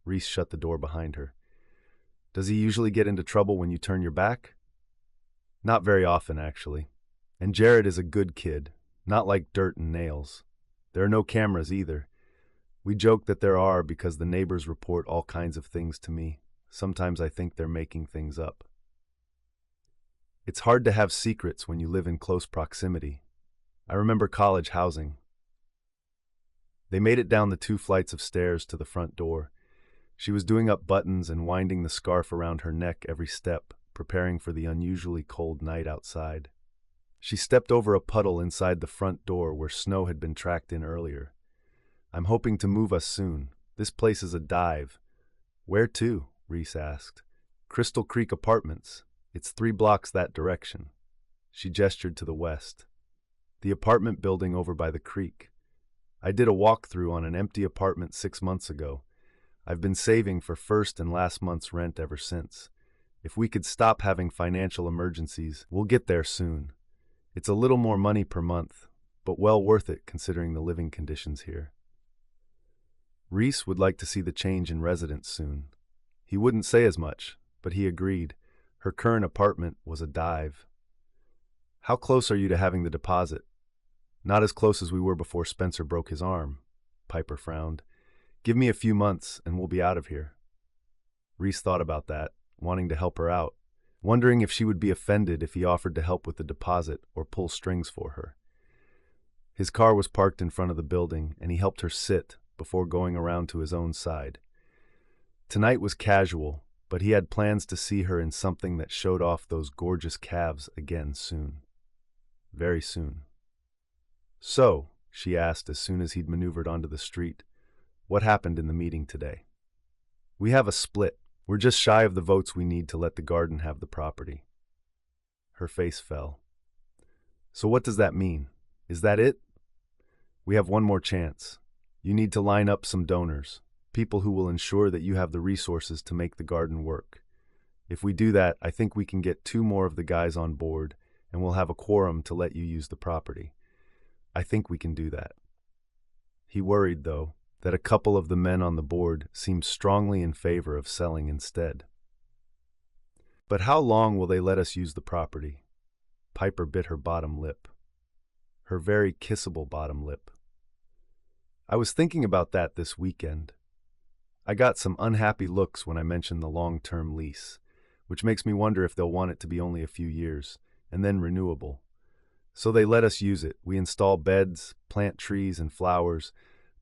Reece shut the door behind her. Does he usually get into trouble when you turn your back? Not very often, actually. And Jared is a good kid, not like dirt and nails. There are no cameras either. We joke that there are because the neighbors report all kinds of things to me. Sometimes I think they're making things up. It's hard to have secrets when you live in close proximity. I remember college housing. They made it down the 2 flights of stairs to the front door. She was doing up buttons and winding the scarf around her neck every step, preparing for the unusually cold night outside. She stepped over a puddle inside the front door where snow had been tracked in earlier. I'm hoping to move us soon. This place is a dive. Where to? Reece asked. Crystal Creek Apartments. It's 3 blocks that direction. She gestured to the west. The apartment building over by the creek. I did a walkthrough on an empty apartment 6 months ago. I've been saving for first and last month's rent ever since. If we could stop having financial emergencies, we'll get there soon. It's a little more money per month, but well worth it considering the living conditions here. Reece would like to see the change in residence soon. He wouldn't say as much, but he agreed. Her current apartment was a dive. How close are you to having the deposit? Not as close as we were before Spencer broke his arm. Piper frowned. Give me a few months and we'll be out of here. Reece thought about that, wanting to help her out, wondering if she would be offended if he offered to help with the deposit or pull strings for her. His car was parked in front of the building and he helped her sit before going around to his own side. Tonight was casual, but he had plans to see her in something that showed off those gorgeous calves again soon. Very soon. So, she asked as soon as he'd maneuvered onto the street, what happened in the meeting today? We have a split. We're just shy of the votes we need to let the garden have the property. Her face fell. So what does that mean? Is that it? We have one more chance. You need to line up some donors, people who will ensure that you have the resources to make the garden work. If we do that, I think we can get 2 more of the guys on board, and we'll have a quorum to let you use the property. I think we can do that. He worried, though, that a couple of the men on the board seemed strongly in favor of selling instead. But how long will they let us use the property? Piper bit her bottom lip. Her very kissable bottom lip. I was thinking about that this weekend. I got some unhappy looks when I mentioned the long-term lease, which makes me wonder if they'll want it to be only a few years, and then renewable. So they let us use it. We install beds, plant trees and flowers,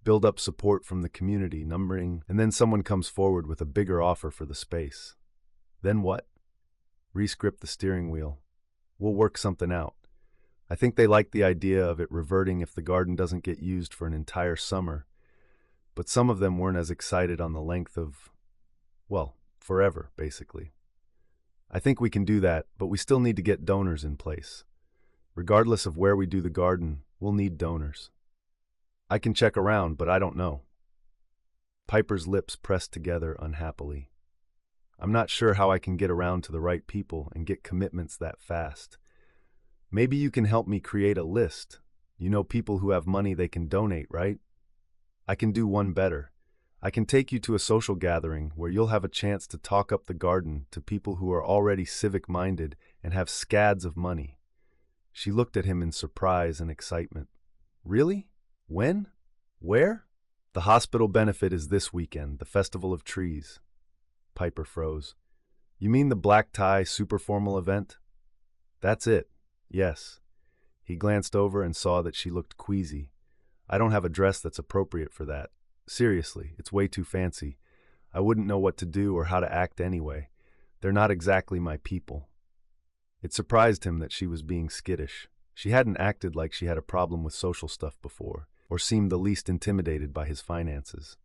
build up support from the community, numbering, and then someone comes forward with a bigger offer for the space. Then what? Reece gripped the steering wheel. We'll work something out. I think they like the idea of it reverting if the garden doesn't get used for an entire summer, but some of them weren't as excited on the length of, well, forever, basically. I think we can do that, but we still need to get donors in place. Regardless of where we do the garden, we'll need donors. I can check around, but I don't know. Piper's lips pressed together unhappily. I'm not sure how I can get around to the right people and get commitments that fast. Maybe you can help me create a list. You know people who have money they can donate, right? I can do one better. I can take you to a social gathering where you'll have a chance to talk up the garden to people who are already civic-minded and have scads of money. She looked at him in surprise and excitement. Really? When? Where? The hospital benefit is this weekend, the Festival of Trees. Piper froze. You mean the black tie, super formal event? That's it. Yes. He glanced over and saw that she looked queasy. I don't have a dress that's appropriate for that. Seriously, it's way too fancy. I wouldn't know what to do or how to act anyway. They're not exactly my people. It surprised him that she was being skittish. She hadn't acted like she had a problem with social stuff before, or seemed the least intimidated by his finances.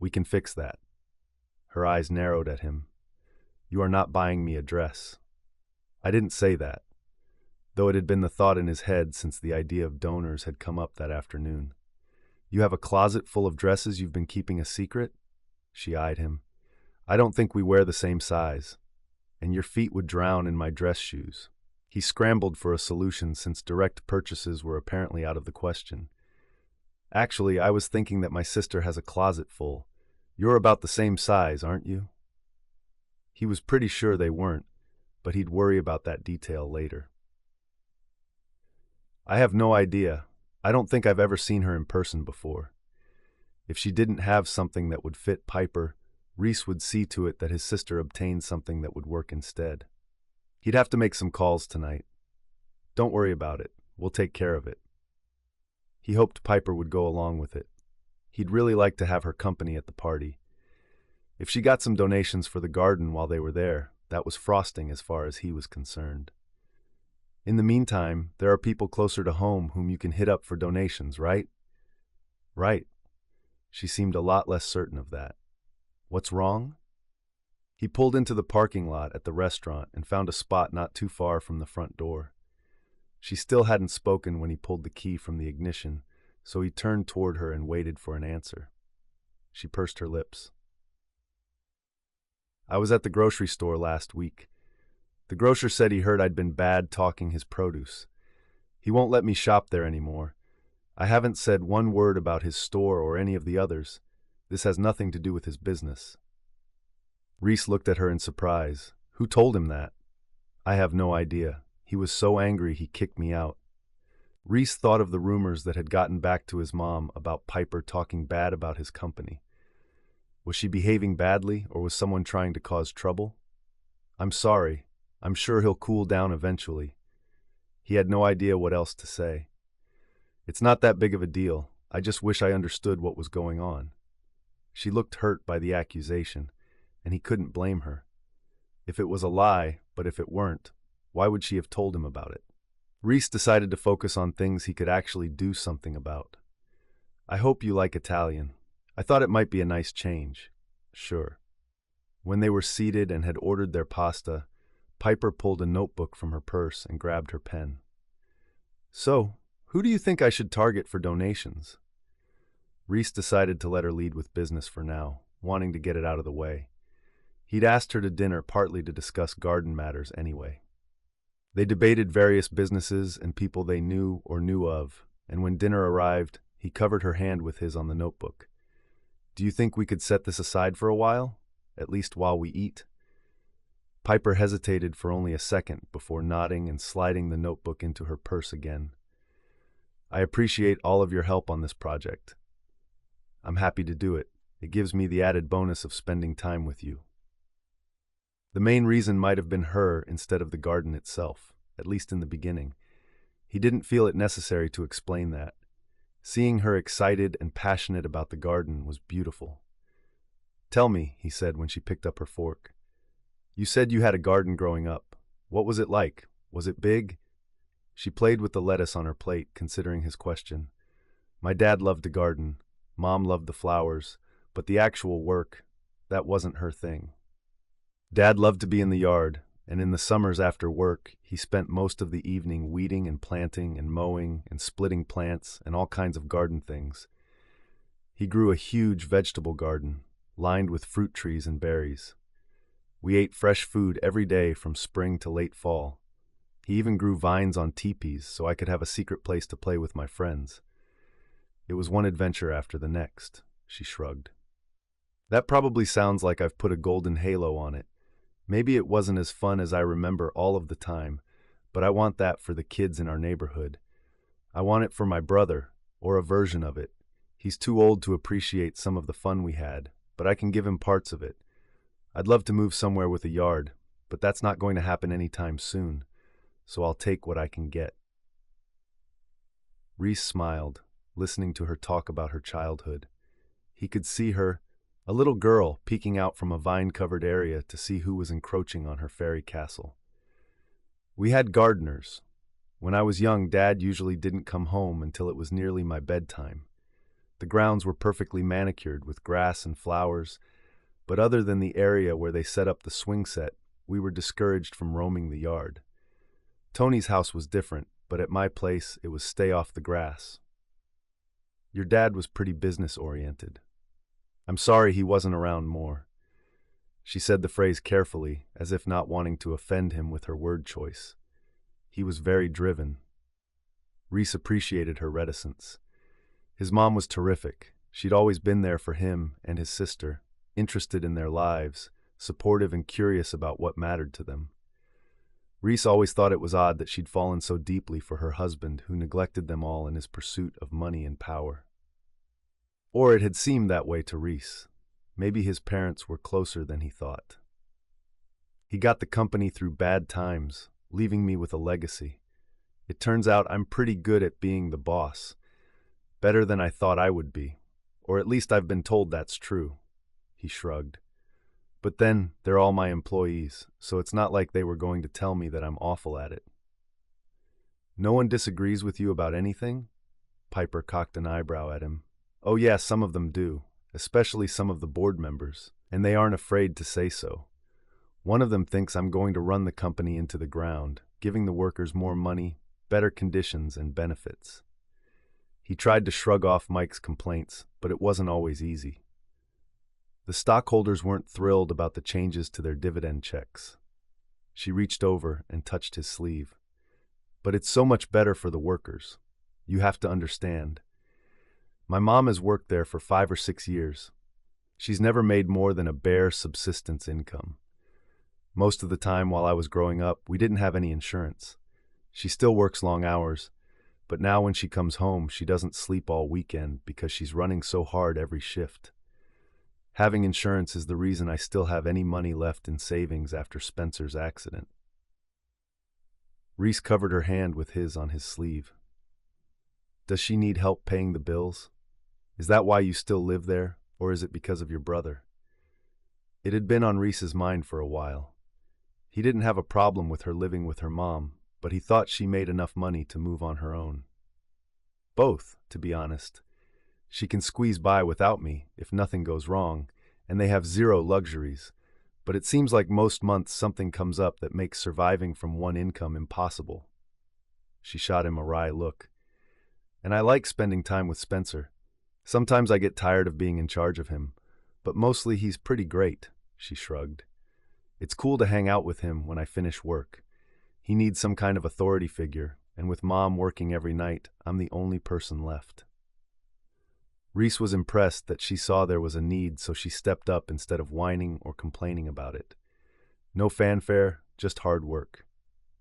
We can fix that. Her eyes narrowed at him. You are not buying me a dress. I didn't say that, though it had been the thought in his head since the idea of donors had come up that afternoon. You have a closet full of dresses you've been keeping a secret? She eyed him. I don't think we wear the same size, and your feet would drown in my dress shoes. He scrambled for a solution since direct purchases were apparently out of the question. Actually, I was thinking that my sister has a closet full. You're about the same size, aren't you? He was pretty sure they weren't, but he'd worry about that detail later. I have no idea. I don't think I've ever seen her in person before. If she didn't have something that would fit Piper, Reece would see to it that his sister obtained something that would work instead. He'd have to make some calls tonight. Don't worry about it. We'll take care of it. He hoped Piper would go along with it. He'd really like to have her company at the party. If she got some donations for the garden while they were there, that was frosting as far as he was concerned. In the meantime, there are people closer to home whom you can hit up for donations, right? Right. She seemed a lot less certain of that. What's wrong? He pulled into the parking lot at the restaurant and found a spot not too far from the front door. She still hadn't spoken when he pulled the key from the ignition, so he turned toward her and waited for an answer. She pursed her lips. I was at the grocery store last week. The grocer said he heard I'd been bad talking his produce. He won't let me shop there anymore. I haven't said one word about his store or any of the others. This has nothing to do with his business. Reece looked at her in surprise. Who told him that? I have no idea. He was so angry he kicked me out. Reece thought of the rumors that had gotten back to his mom about Piper talking bad about his company. Was she behaving badly, or was someone trying to cause trouble? I'm sorry. I'm sure he'll cool down eventually. He had no idea what else to say. It's not that big of a deal. I just wish I understood what was going on. She looked hurt by the accusation, and he couldn't blame her. If it was a lie, but if it weren't, why would she have told him about it? Reece decided to focus on things he could actually do something about. I hope you like Italian. I thought it might be a nice change. Sure. When they were seated and had ordered their pasta, Piper pulled a notebook from her purse and grabbed her pen. So, who do you think I should target for donations? Reece decided to let her lead with business for now, wanting to get it out of the way. He'd asked her to dinner partly to discuss garden matters anyway. They debated various businesses and people they knew or knew of, and when dinner arrived, he covered her hand with his on the notebook. Do you think we could set this aside for a while? At least while we eat? Piper hesitated for only a second before nodding and sliding the notebook into her purse again. I appreciate all of your help on this project. I'm happy to do it. It gives me the added bonus of spending time with you. The main reason might have been her instead of the garden itself, at least in the beginning. He didn't feel it necessary to explain that. Seeing her excited and passionate about the garden was beautiful. Tell me, he said when she picked up her fork. You said you had a garden growing up. What was it like? Was it big? She played with the lettuce on her plate, considering his question. My dad loved to garden. Mom loved the flowers. But the actual work, that wasn't her thing. Dad loved to be in the yard, and in the summers after work, he spent most of the evening weeding and planting and mowing and splitting plants and all kinds of garden things. He grew a huge vegetable garden, lined with fruit trees and berries. We ate fresh food every day from spring to late fall. He even grew vines on teepees so I could have a secret place to play with my friends. It was one adventure after the next, she shrugged. That probably sounds like I've put a golden halo on it. Maybe it wasn't as fun as I remember all of the time, but I want that for the kids in our neighborhood. I want it for my brother, or a version of it. He's too old to appreciate some of the fun we had, but I can give him parts of it. I'd love to move somewhere with a yard, but that's not going to happen anytime soon, so I'll take what I can get. Reece smiled, listening to her talk about her childhood. He could see her, a little girl, peeking out from a vine-covered area to see who was encroaching on her fairy castle. We had gardeners. When I was young, Dad usually didn't come home until it was nearly my bedtime. The grounds were perfectly manicured with grass and flowers, but other than the area where they set up the swing set, we were discouraged from roaming the yard. Tony's house was different, but at my place, it was stay off the grass. Your dad was pretty business-oriented. I'm sorry he wasn't around more. She said the phrase carefully, as if not wanting to offend him with her word choice. He was very driven. Reece appreciated her reticence. His mom was terrific. She'd always been there for him and his sister, interested in their lives, supportive and curious about what mattered to them. Reece always thought it was odd that she'd fallen so deeply for her husband, who neglected them all in his pursuit of money and power. Or it had seemed that way to Reece. Maybe his parents were closer than he thought. He got the company through bad times, leaving me with a legacy. It turns out I'm pretty good at being the boss. Better than I thought I would be. Or at least I've been told that's true. He shrugged. But then, they're all my employees, so it's not like they were going to tell me that I'm awful at it. No one disagrees with you about anything? Piper cocked an eyebrow at him. Oh yes, some of them do, especially some of the board members, and they aren't afraid to say so. One of them thinks I'm going to run the company into the ground, giving the workers more money, better conditions, and benefits. He tried to shrug off Mike's complaints, but it wasn't always easy. The stockholders weren't thrilled about the changes to their dividend checks. She reached over and touched his sleeve. But it's so much better for the workers. You have to understand. My mom has worked there for 5 or 6 years. She's never made more than a bare subsistence income. Most of the time while I was growing up, we didn't have any insurance. She still works long hours, but now when she comes home, she doesn't sleep all weekend because she's running so hard every shift. Having insurance is the reason I still have any money left in savings after Spencer's accident. Reece covered her hand with his on his sleeve. Does she need help paying the bills? Is that why you still live there, or is it because of your brother? It had been on Reece's mind for a while. He didn't have a problem with her living with her mom, but he thought she made enough money to move on her own. Both, to be honest. She can squeeze by without me if nothing goes wrong, and they have zero luxuries, but it seems like most months something comes up that makes surviving from one income impossible. She shot him a wry look. And I like spending time with Spencer. Sometimes I get tired of being in charge of him, but mostly he's pretty great, she shrugged. It's cool to hang out with him when I finish work. He needs some kind of authority figure, and with Mom working every night, I'm the only person left. Reece was impressed that she saw there was a need, so she stepped up instead of whining or complaining about it. No fanfare, just hard work.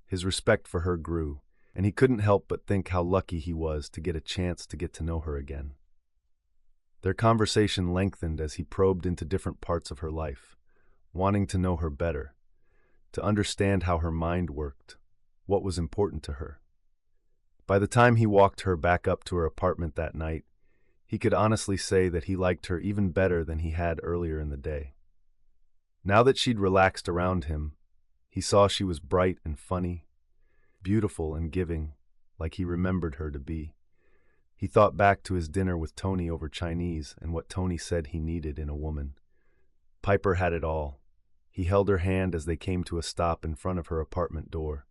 His respect for her grew, and he couldn't help but think how lucky he was to get a chance to get to know her again. Their conversation lengthened as he probed into different parts of her life, wanting to know her better, to understand how her mind worked, what was important to her. By the time he walked her back up to her apartment that night, he could honestly say that he liked her even better than he had earlier in the day. Now that she'd relaxed around him, he saw she was bright and funny, beautiful and giving, like he remembered her to be. He thought back to his dinner with Tony over Chinese and what Tony said he needed in a woman. Piper had it all. He held her hand as they came to a stop in front of her apartment door.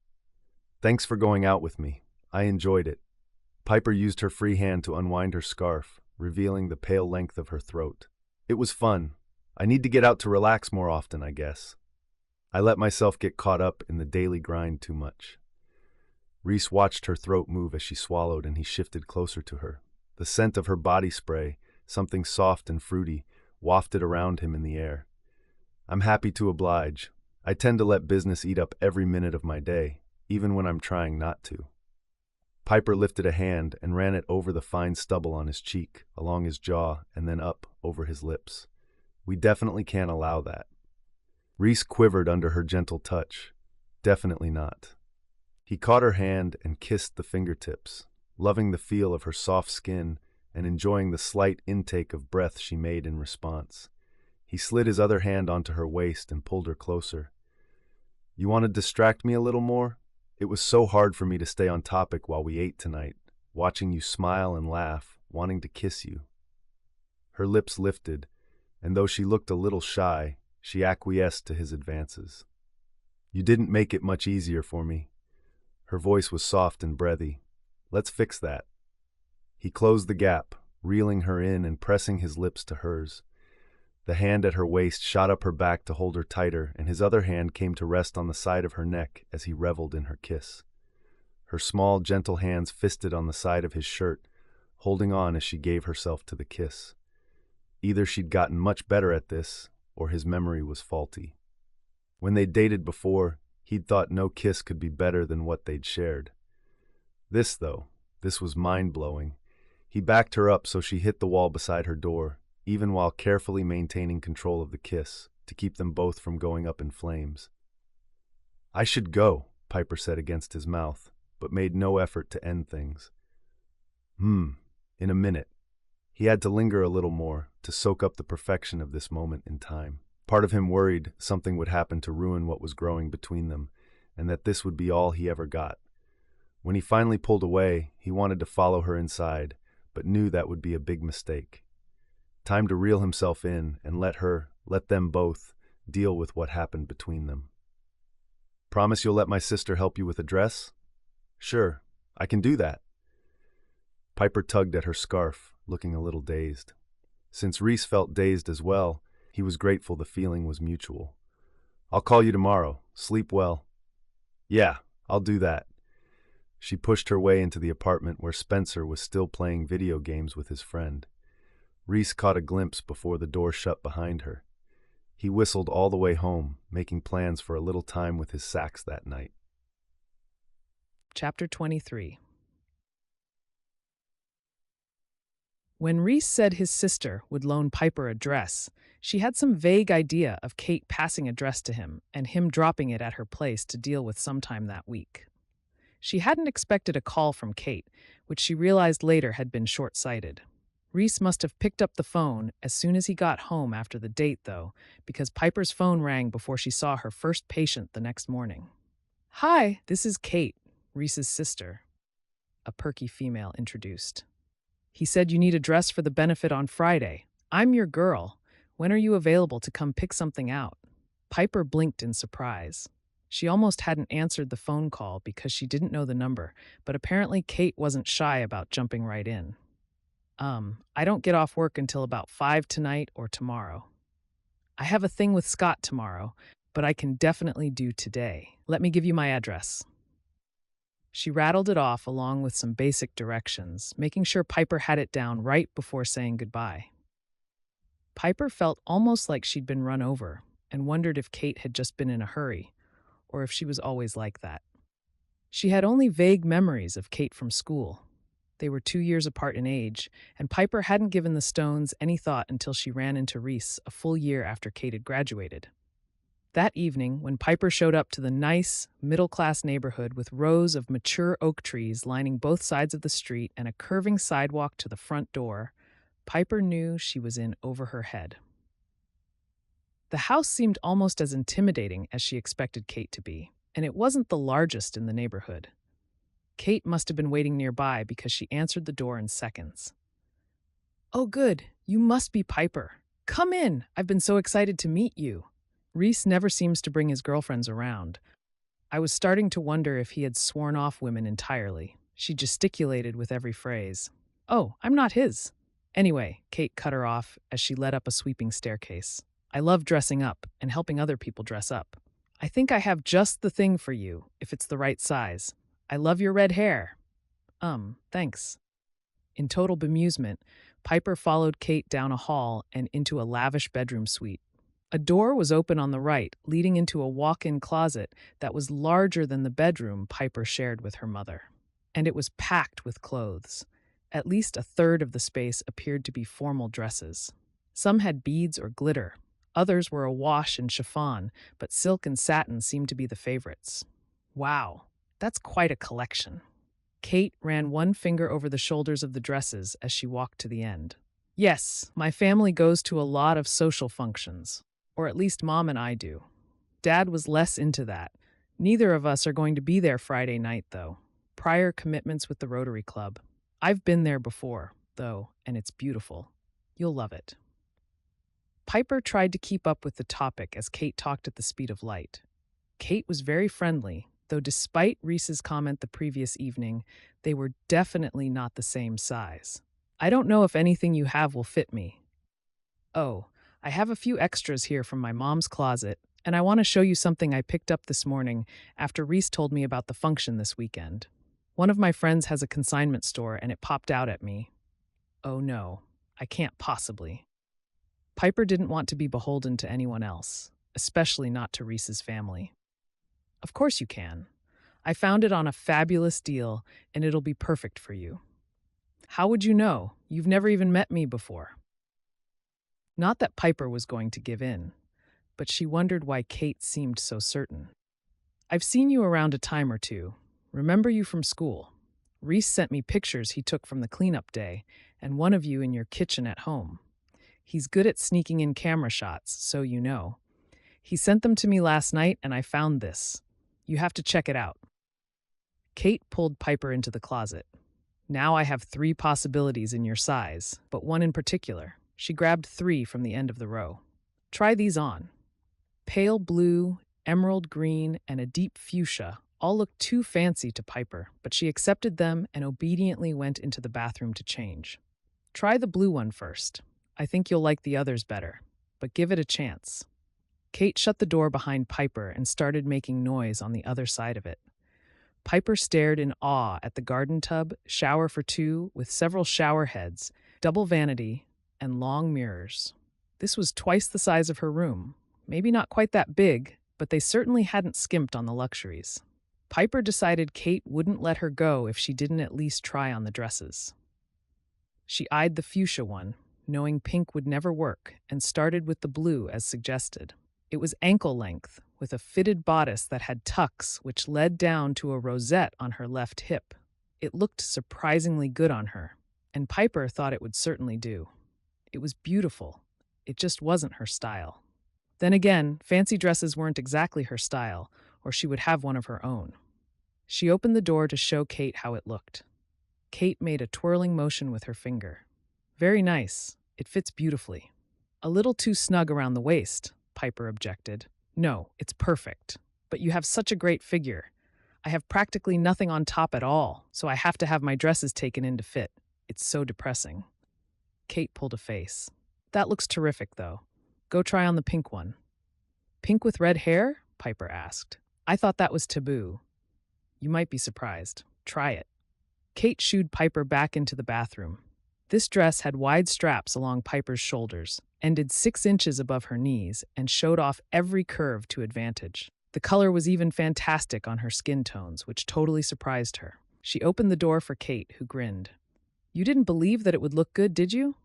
Thanks for going out with me. I enjoyed it. Piper used her free hand to unwind her scarf, revealing the pale length of her throat. It was fun. I need to get out to relax more often, I guess. I let myself get caught up in the daily grind too much. Reece watched her throat move as she swallowed, and he shifted closer to her. The scent of her body spray, something soft and fruity, wafted around him in the air. I'm happy to oblige. I tend to let business eat up every minute of my day, even when I'm trying not to. Piper lifted a hand and ran it over the fine stubble on his cheek, along his jaw, and then up over his lips. We definitely can't allow that. Reece quivered under her gentle touch. Definitely not. He caught her hand and kissed the fingertips, loving the feel of her soft skin and enjoying the slight intake of breath she made in response. He slid his other hand onto her waist and pulled her closer. You want to distract me a little more? It was so hard for me to stay on topic while we ate tonight, watching you smile and laugh, wanting to kiss you. Her lips lifted, and though she looked a little shy, she acquiesced to his advances. You didn't make it much easier for me. Her voice was soft and breathy. Let's fix that. He closed the gap, reeling her in and pressing his lips to hers. The hand at her waist shot up her back to hold her tighter, and his other hand came to rest on the side of her neck as he reveled in her kiss. Her small, gentle hands fisted on the side of his shirt, holding on as she gave herself to the kiss. Either she'd gotten much better at this, or his memory was faulty. When they'd dated before, he'd thought no kiss could be better than what they'd shared. This was mind-blowing. He backed her up so she hit the wall beside her door, even while carefully maintaining control of the kiss, to keep them both from going up in flames. I should go, Piper said against his mouth, but made no effort to end things. In a minute. He had to linger a little more, to soak up the perfection of this moment in time. Part of him worried something would happen to ruin what was growing between them, and that this would be all he ever got. When he finally pulled away, he wanted to follow her inside, but knew that would be a big mistake. Time to reel himself in and let them both, deal with what happened between them. Promise you'll let my sister help you with a dress? Sure, I can do that. Piper tugged at her scarf, looking a little dazed. Since Reece felt dazed as well, he was grateful the feeling was mutual. I'll call you tomorrow. Sleep well. Yeah, I'll do that. She pushed her way into the apartment where Spencer was still playing video games with his friend. Reece caught a glimpse before the door shut behind her. He whistled all the way home, making plans for a little time with his sax that night. Chapter 23. When Reece said his sister would loan Piper a dress, she had some vague idea of Kate passing a dress to him and him dropping it at her place to deal with sometime that week. She hadn't expected a call from Kate, which she realized later had been short-sighted. Reece must have picked up the phone as soon as he got home after the date, though, because Piper's phone rang before she saw her first patient the next morning. Hi, this is Kate, Reece's sister, a perky female introduced. He said you need a dress for the benefit on Friday. I'm your girl. When are you available to come pick something out? Piper blinked in surprise. She almost hadn't answered the phone call because she didn't know the number, but apparently Kate wasn't shy about jumping right in. I don't get off work until about 5 tonight or tomorrow. I have a thing with Scott tomorrow, but I can definitely do today. Let me give you my address. She rattled it off along with some basic directions, making sure Piper had it down right before saying goodbye. Piper felt almost like she'd been run over and wondered if Kate had just been in a hurry, or if she was always like that. She had only vague memories of Kate from school. They were 2 years apart in age, and Piper hadn't given the Stones any thought until she ran into Reece a full year after Kate had graduated. That evening, when Piper showed up to the nice, middle-class neighborhood with rows of mature oak trees lining both sides of the street and a curving sidewalk to the front door, Piper knew she was in over her head. The house seemed almost as intimidating as she expected Kate to be, and it wasn't the largest in the neighborhood. Kate must have been waiting nearby because she answered the door in seconds. Oh, good. You must be Piper. Come in. I've been so excited to meet you. Reece never seems to bring his girlfriends around. I was starting to wonder if he had sworn off women entirely. She gesticulated with every phrase. Oh, I'm not his. Anyway, Kate cut her off as she led up a sweeping staircase. I love dressing up and helping other people dress up. I think I have just the thing for you, if it's the right size. I love your red hair. Thanks. In total bemusement, Piper followed Kate down a hall and into a lavish bedroom suite. A door was open on the right, leading into a walk-in closet that was larger than the bedroom Piper shared with her mother. And it was packed with clothes. At least a third of the space appeared to be formal dresses. Some had beads or glitter. Others were awash in chiffon, but silk and satin seemed to be the favorites. Wow, that's quite a collection. Kate ran one finger over the shoulders of the dresses as she walked to the end. Yes, my family goes to a lot of social functions. Or at least Mom and I do. Dad was less into that. Neither of us are going to be there Friday night, though. Prior commitments with the Rotary Club. I've been there before, though, and it's beautiful. You'll love it. Piper tried to keep up with the topic as Kate talked at the speed of light. Kate was very friendly, though despite Reece's comment the previous evening, they were definitely not the same size. I don't know if anything you have will fit me. Oh, I have a few extras here from my mom's closet, and I want to show you something I picked up this morning after Reece told me about the function this weekend. One of my friends has a consignment store, and it popped out at me. Oh no, I can't possibly. Piper didn't want to be beholden to anyone else, especially not to Reece's family. Of course you can. I found it on a fabulous deal, and it'll be perfect for you. How would you know? You've never even met me before. Not that Piper was going to give in, but she wondered why Kate seemed so certain. I've seen you around a time or two. Remember you from school. Reece sent me pictures he took from the cleanup day, and one of you in your kitchen at home. He's good at sneaking in camera shots, so you know. He sent them to me last night, and I found this. You have to check it out. Kate pulled Piper into the closet. Now I have 3 possibilities in your size, but one in particular. She grabbed 3 from the end of the row. Try these on. Pale blue, emerald green, and a deep fuchsia all looked too fancy to Piper, but she accepted them and obediently went into the bathroom to change. Try the blue one first. I think you'll like the others better, but give it a chance. Kate shut the door behind Piper and started making noise on the other side of it. Piper stared in awe at the garden tub, shower for 2 with several shower heads, double vanity, and long mirrors. This was twice the size of her room. Maybe not quite that big, but they certainly hadn't skimped on the luxuries. Piper decided Kate wouldn't let her go if she didn't at least try on the dresses. She eyed the fuchsia one, knowing pink would never work, and started with the blue as suggested. It was ankle length, with a fitted bodice that had tucks which led down to a rosette on her left hip. It looked surprisingly good on her, and Piper thought it would certainly do. It was beautiful. It just wasn't her style. Then again, fancy dresses weren't exactly her style, or she would have one of her own. She opened the door to show Kate how it looked. Kate made a twirling motion with her finger. Very nice. It fits beautifully. A little too snug around the waist, Piper objected. No, it's perfect. But you have such a great figure. I have practically nothing on top at all, so I have to have my dresses taken in to fit. It's so depressing. Kate pulled a face. That looks terrific, though. Go try on the pink one. Pink with red hair? Piper asked. I thought that was taboo. You might be surprised. Try it. Kate shooed Piper back into the bathroom. This dress had wide straps along Piper's shoulders, ended 6 inches above her knees, and showed off every curve to advantage. The color was even fantastic on her skin tones, which totally surprised her. She opened the door for Kate, who grinned. You didn't believe that it would look good, did you?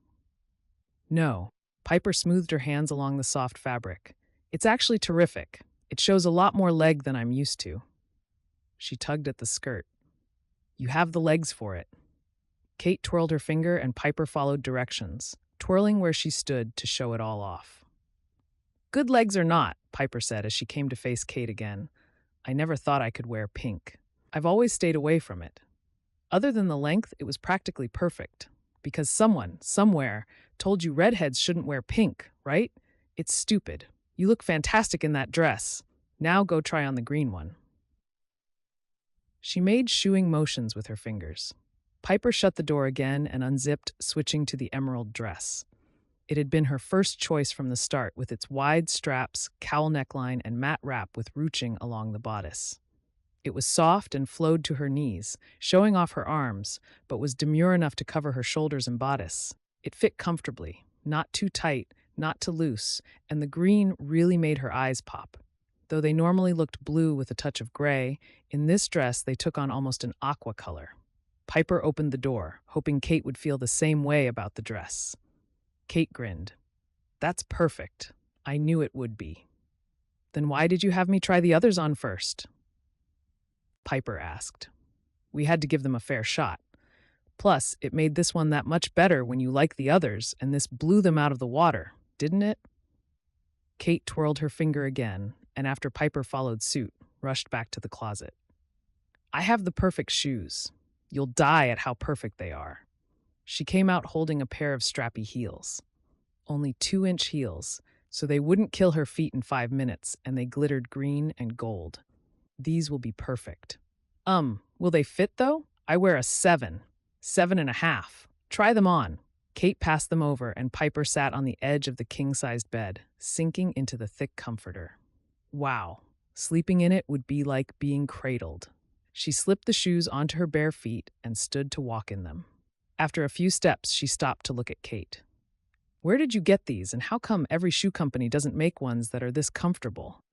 No. Piper smoothed her hands along the soft fabric. It's actually terrific. It shows a lot more leg than I'm used to. She tugged at the skirt. You have the legs for it. Kate twirled her finger and Piper followed directions, twirling where she stood to show it all off. Good legs or not, Piper said as she came to face Kate again. I never thought I could wear pink. I've always stayed away from it. Other than the length, it was practically perfect. Because someone, somewhere, told you redheads shouldn't wear pink, right? It's stupid. You look fantastic in that dress. Now go try on the green one. She made shooing motions with her fingers. Piper shut the door again and unzipped, switching to the emerald dress. It had been her first choice from the start, with its wide straps, cowl neckline, and matte wrap with ruching along the bodice. It was soft and flowed to her knees, showing off her arms, but was demure enough to cover her shoulders and bodice. It fit comfortably, not too tight, not too loose, and the green really made her eyes pop. Though they normally looked blue with a touch of gray, in this dress they took on almost an aqua color. Piper opened the door, hoping Kate would feel the same way about the dress. Kate grinned. "That's perfect. I knew it would be." "Then why did you have me try the others on first?" Piper asked. "We had to give them a fair shot. Plus, it made this one that much better when you like the others, and this blew them out of the water, didn't it?" Kate twirled her finger again, and after Piper followed suit, rushed back to the closet. "I have the perfect shoes. You'll die at how perfect they are." She came out holding a pair of strappy heels. Only 2-inch heels, so they wouldn't kill her feet in 5 minutes, and they glittered green and gold. "These will be perfect." Will they fit though? I wear a 7, 7.5. Try them on." Kate passed them over, and Piper sat on the edge of the king-sized bed, sinking into the thick comforter. Wow, sleeping in it would be like being cradled. She slipped the shoes onto her bare feet and stood to walk in them. After a few steps, she stopped to look at Kate. "Where did you get these, and how come every shoe company doesn't make ones that are this comfortable?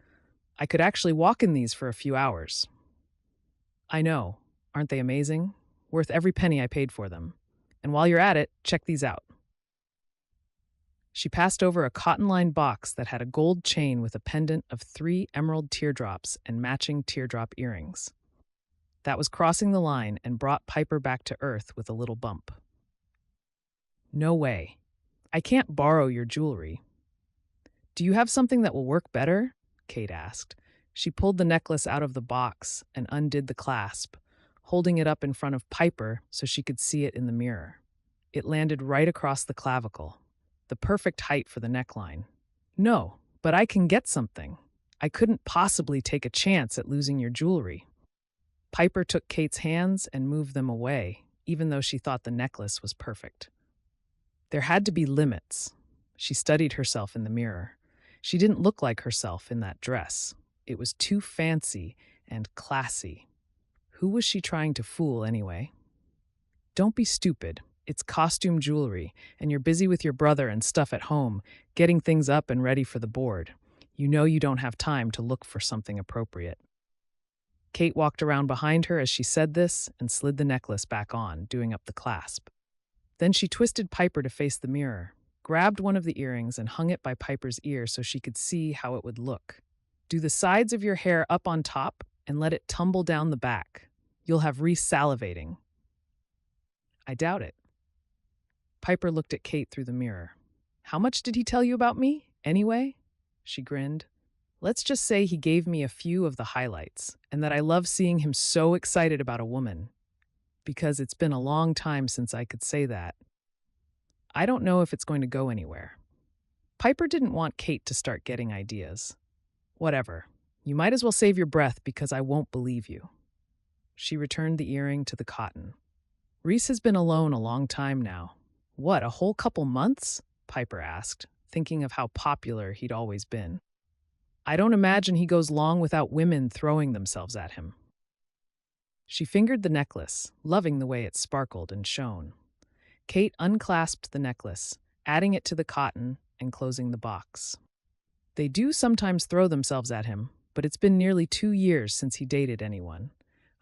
I could actually walk in these for a few hours." "I know. Aren't they amazing? Worth every penny I paid for them. And while you're at it, check these out." She passed over a cotton-lined box that had a gold chain with a pendant of 3 emerald teardrops and matching teardrop earrings. That was crossing the line and brought Piper back to earth with a little bump. "No way. I can't borrow your jewelry." "Do you have something that will work better?" Kate asked. She pulled the necklace out of the box and undid the clasp, holding it up in front of Piper so she could see it in the mirror. It landed right across the clavicle, the perfect height for the neckline. "No, but I can get something. I couldn't possibly take a chance at losing your jewelry." Piper took Kate's hands and moved them away, even though she thought the necklace was perfect. There had to be limits. She studied herself in the mirror. She didn't look like herself in that dress. It was too fancy and classy. Who was she trying to fool anyway? "Don't be stupid. It's costume jewelry, and you're busy with your brother and stuff at home, getting things up and ready for the board. You know you don't have time to look for something appropriate." Kate walked around behind her as she said this and slid the necklace back on, doing up the clasp. Then she twisted Piper to face the mirror, grabbed one of the earrings and hung it by Piper's ear so she could see how it would look. "Do the sides of your hair up on top and let it tumble down the back. You'll have Reece salivating." "I doubt it." Piper looked at Kate through the mirror. "How much did he tell you about me, anyway?" She grinned. "Let's just say he gave me a few of the highlights, and that I love seeing him so excited about a woman. Because it's been a long time since I could say that. I don't know if it's going to go anywhere." Piper didn't want Kate to start getting ideas. "Whatever. You might as well save your breath because I won't believe you." She returned the earring to the cotton. "Reece has been alone a long time now." "What, a whole couple months?" Piper asked, thinking of how popular he'd always been. "I don't imagine he goes long without women throwing themselves at him." She fingered the necklace, loving the way it sparkled and shone. Kate unclasped the necklace, adding it to the cotton and closing the box. "They do sometimes throw themselves at him, but it's been nearly 2 years since he dated anyone.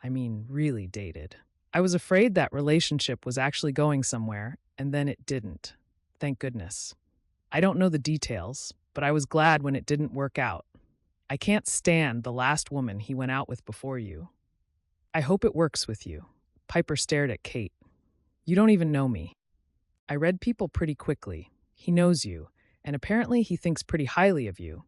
I mean, really dated. I was afraid that relationship was actually going somewhere, and then it didn't. Thank goodness. I don't know the details, but I was glad when it didn't work out. I can't stand the last woman he went out with before you. I hope it works with you." Piper stared at Kate. "You don't even know me." "I read people pretty quickly. He knows you, and apparently he thinks pretty highly of you.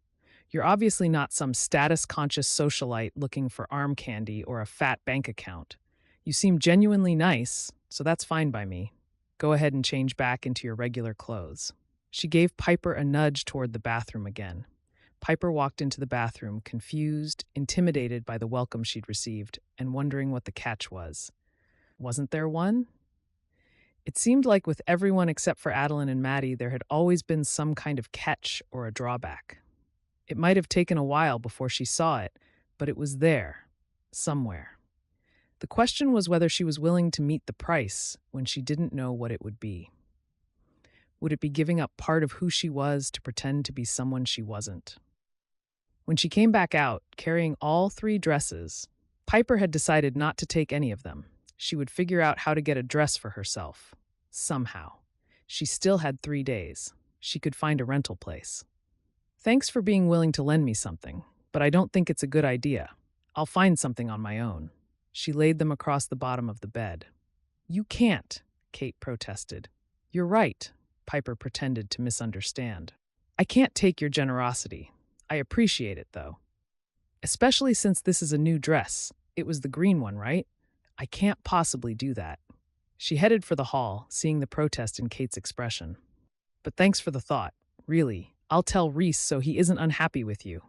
You're obviously not some status-conscious socialite looking for arm candy or a fat bank account. You seem genuinely nice, so that's fine by me. Go ahead and change back into your regular clothes." She gave Piper a nudge toward the bathroom again. Piper walked into the bathroom, confused, intimidated by the welcome she'd received, and wondering what the catch was. Wasn't there one? It seemed like with everyone except for Adeline and Maddie, there had always been some kind of catch or a drawback. It might have taken a while before she saw it, but it was there. somewhere. The question was whether she was willing to meet the price when she didn't know what it would be. Would it be giving up part of who she was to pretend to be someone she wasn't? When she came back out, carrying all 3 dresses, Piper had decided not to take any of them. She would figure out how to get a dress for herself. Somehow. She still had 3 days. She could find a rental place. Thanks for being willing to lend me something, but I don't think it's a good idea. I'll find something on my own. She laid them across the bottom of the bed. You can't, Kate protested. You're right, Piper pretended to misunderstand. I can't take your generosity. I appreciate it, though. Especially since this is a new dress. It was the green one, right? I can't possibly do that. She headed for the hall, seeing the protest in Kate's expression. But thanks for the thought. Really, I'll tell Reece so he isn't unhappy with you.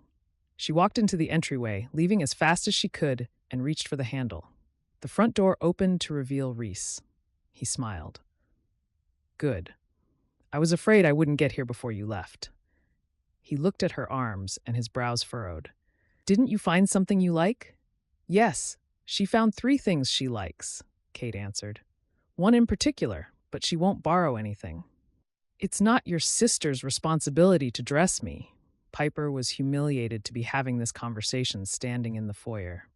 She walked into the entryway, leaving as fast as she could, and reached for the handle. The front door opened to reveal Reece. He smiled. Good. I was afraid I wouldn't get here before you left. He looked at her arms, and his brows furrowed. Didn't you find something you like? Yes, she found 3 things she likes, Kate answered. One in particular, but she won't borrow anything. It's not your sister's responsibility to dress me. Piper was humiliated to be having this conversation standing in the foyer.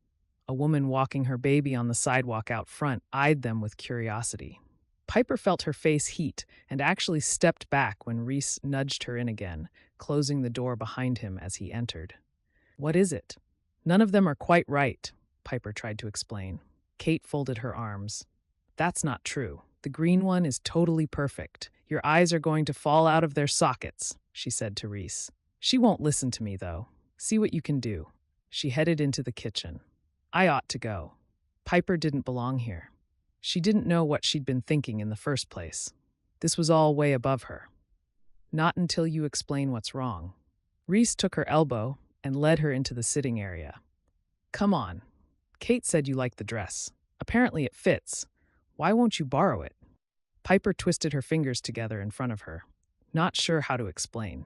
A woman walking her baby on the sidewalk out front eyed them with curiosity. Piper felt her face heat and actually stepped back when Reece nudged her in again, closing the door behind him as he entered. What is it? None of them are quite right, Piper tried to explain. Kate folded her arms. That's not true. The green one is totally perfect. Your eyes are going to fall out of their sockets, she said to Reece. She won't listen to me, though. See what you can do. She headed into the kitchen. I ought to go. Piper didn't belong here. She didn't know what she'd been thinking in the first place. This was all way above her. Not until you explain what's wrong. Reece took her elbow and led her into the sitting area. Come on. Kate said you liked the dress. Apparently it fits. Why won't you borrow it? Piper twisted her fingers together in front of her, not sure how to explain.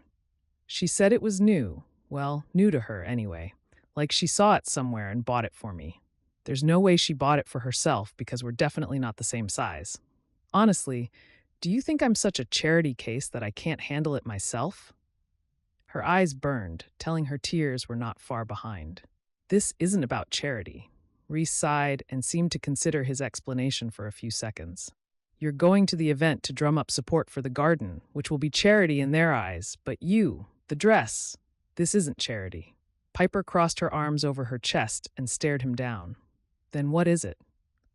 She said it was new. Well, new to her anyway. Like she saw it somewhere and bought it for me. There's no way she bought it for herself because we're definitely not the same size. Honestly, do you think I'm such a charity case that I can't handle it myself? Her eyes burned, telling her tears were not far behind. This isn't about charity. Reece sighed and seemed to consider his explanation for a few seconds. You're going to the event to drum up support for the garden, which will be charity in their eyes, but you, the dress, this isn't charity. Piper crossed her arms over her chest and stared him down. Then what is it?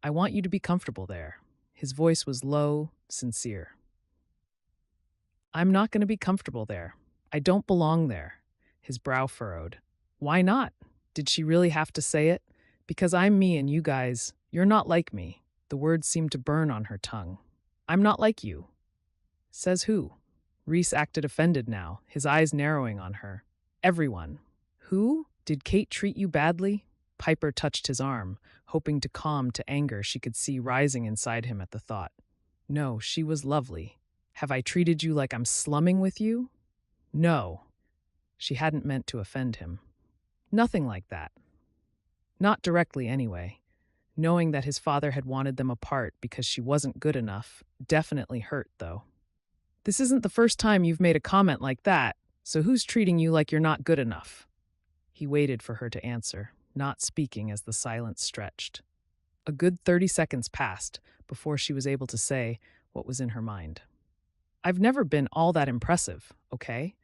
I want you to be comfortable there. His voice was low, sincere. I'm not going to be comfortable there. I don't belong there. His brow furrowed. Why not? Did she really have to say it? Because I'm me and you guys, you're not like me. The words seemed to burn on her tongue. I'm not like you. Says who? Reece acted offended now, his eyes narrowing on her. Everyone. Who? Did Kate treat you badly? Piper touched his arm, hoping to calm to anger she could see rising inside him at the thought. No, she was lovely. Have I treated you like I'm slumming with you? No. She hadn't meant to offend him. Nothing like that. Not directly, anyway. Knowing that his father had wanted them apart because she wasn't good enough definitely hurt, though. This isn't the first time you've made a comment like that, so who's treating you like you're not good enough? He waited for her to answer, not speaking as the silence stretched. A good 30 seconds passed before she was able to say what was in her mind. I've never been all that impressive, okay?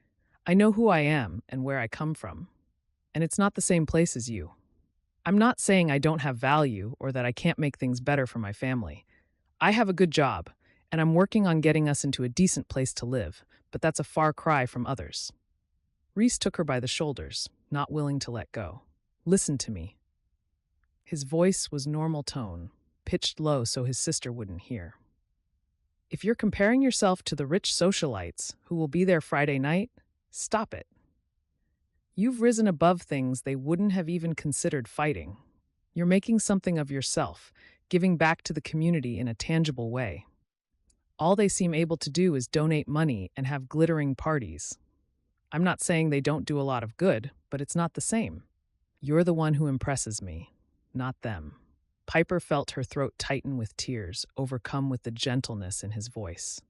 I know who I am and where I come from. And it's not the same place as you. I'm not saying I don't have value or that I can't make things better for my family. I have a good job, and I'm working on getting us into a decent place to live, but that's a far cry from others. Reece took her by the shoulders, not willing to let go. Listen to me. His voice was normal tone, pitched low so his sister wouldn't hear. If you're comparing yourself to the rich socialites who will be there Friday night, stop it. You've risen above things they wouldn't have even considered fighting. You're making something of yourself, giving back to the community in a tangible way. All they seem able to do is donate money and have glittering parties. I'm not saying they don't do a lot of good, but it's not the same. You're the one who impresses me. not them. Piper felt her throat tighten with tears, overcome with the gentleness in his voice.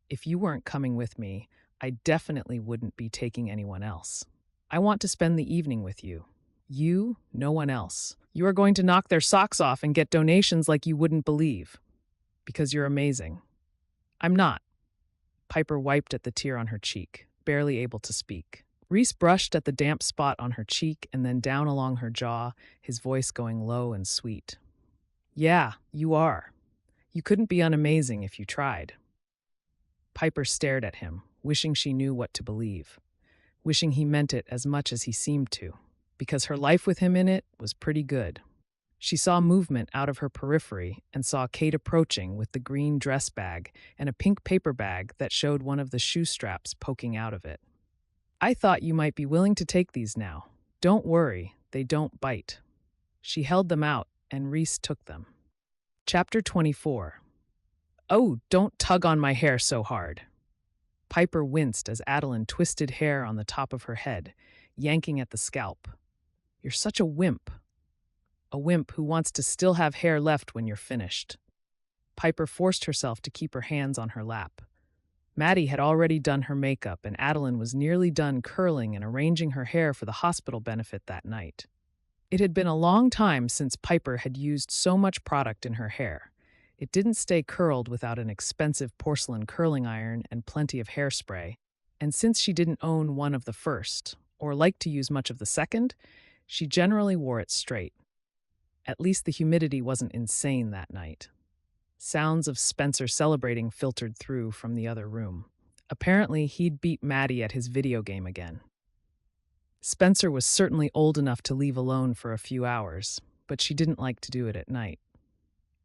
If you weren't coming with me, I definitely wouldn't be taking anyone else. I want to spend the evening with you. You, no one else. You are going to knock their socks off and get donations like you wouldn't believe. Because you're amazing. I'm not. Piper wiped at the tear on her cheek, barely able to speak. Reece brushed at the damp spot on her cheek and then down along her jaw, his voice going low and sweet. Yeah, you are. You couldn't be unamazing if you tried. Piper stared at him, wishing she knew what to believe, wishing he meant it as much as he seemed to, because her life with him in it was pretty good. She saw movement out of her periphery and saw Kate approaching with the green dress bag and a pink paper bag that showed one of the shoe straps poking out of it. I thought you might be willing to take these now. Don't worry, they don't bite. She held them out, and Reece took them. Chapter 24. Oh, don't tug on my hair so hard. Piper winced as Adeline twisted hair on the top of her head, yanking at the scalp. You're such a wimp. A wimp who wants to still have hair left when you're finished. Piper forced herself to keep her hands on her lap. Maddie had already done her makeup, and Adeline was nearly done curling and arranging her hair for the hospital benefit that night. It had been a long time since Piper had used so much product in her hair. It didn't stay curled without an expensive porcelain curling iron and plenty of hairspray, and since she didn't own one of the first, or liked to use much of the second, she generally wore it straight. At least the humidity wasn't insane that night. Sounds of Spencer celebrating filtered through from the other room. Apparently, he'd beat Maddie at his video game again. Spencer was certainly old enough to leave alone for a few hours, but she didn't like to do it at night.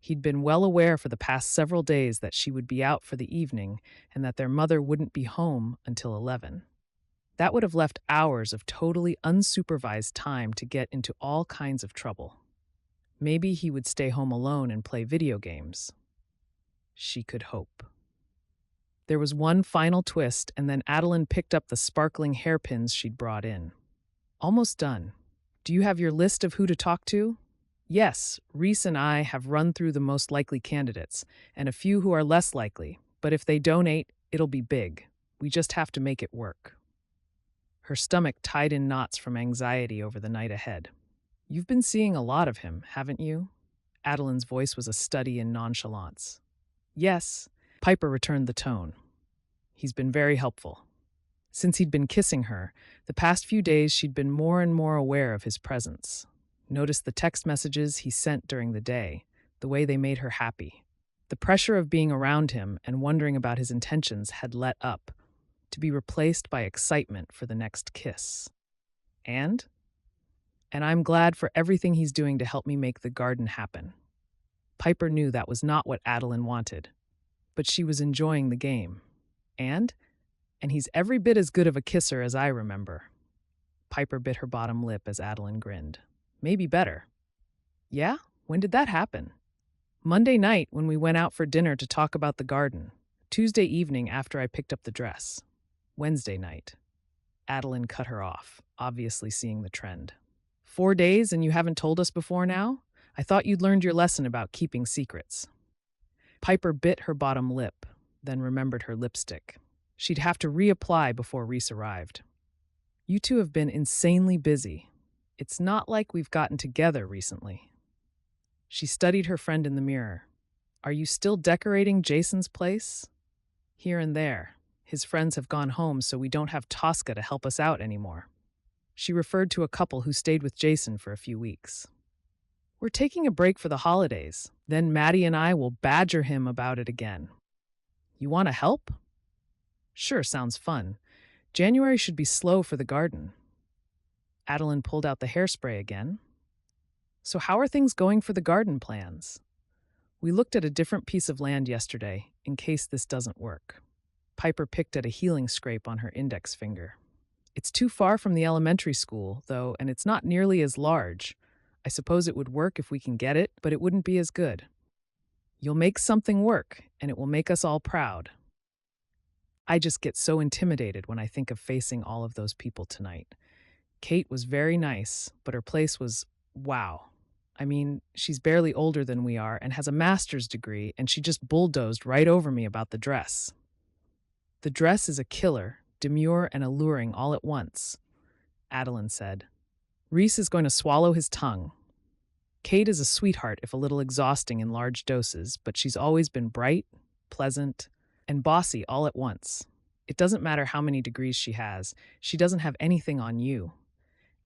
He'd been well aware for the past several days that she would be out for the evening and that their mother wouldn't be home until 11. That would have left hours of totally unsupervised time to get into all kinds of trouble. Maybe he would stay home alone and play video games. She could hope. There was one final twist, and then Adeline picked up the sparkling hairpins she'd brought in. Almost done. Do you have your list of who to talk to? Yes, Reece and I have run through the most likely candidates, and a few who are less likely, but if they donate, it'll be big. We just have to make it work. Her stomach tied in knots from anxiety over the night ahead. You've been seeing a lot of him, haven't you? Adeline's voice was a study in nonchalance. Yes, Piper returned the tone. He's been very helpful. Since he'd been kissing her, the past few days she'd been more and more aware of his presence. Noticed the text messages he sent during the day, the way they made her happy. The pressure of being around him and wondering about his intentions had let up, to be replaced by excitement for the next kiss. And I'm glad for everything he's doing to help me make the garden happen. Piper knew that was not what Adeline wanted, but she was enjoying the game. And he's every bit as good of a kisser as I remember. Piper bit her bottom lip as Adeline grinned. Maybe better. Yeah? When did that happen? Monday night when we went out for dinner to talk about the garden. Tuesday evening after I picked up the dress. Wednesday night. Adeline cut her off, obviously seeing the trend. 4 days and you haven't told us before now? I thought you'd learned your lesson about keeping secrets. Piper bit her bottom lip, then remembered her lipstick. She'd have to reapply before Reece arrived. You two have been insanely busy. It's not like we've gotten together recently. She studied her friend in the mirror. Are you still decorating Jason's place? Here and there. His friends have gone home, so we don't have Tosca to help us out anymore. She referred to a couple who stayed with Jason for a few weeks. We're taking a break for the holidays. Then Maddie and I will badger him about it again. You want to help? Sure, sounds fun. January should be slow for the garden. Adeline pulled out the hairspray again. So how are things going for the garden plans? We looked at a different piece of land yesterday, in case this doesn't work. Piper picked at a healing scrape on her index finger. It's too far from the elementary school, though, and it's not nearly as large. I suppose it would work if we can get it, but it wouldn't be as good. You'll make something work, and it will make us all proud. I just get so intimidated when I think of facing all of those people tonight. Kate was very nice, but her place was, wow. I mean, she's barely older than we are and has a master's degree, and she just bulldozed right over me about the dress. The dress is a killer, demure and alluring all at once, Adeline said. Reece is going to swallow his tongue. Kate is a sweetheart if a little exhausting in large doses, but she's always been bright, pleasant, and bossy all at once. It doesn't matter how many degrees she doesn't have anything on you.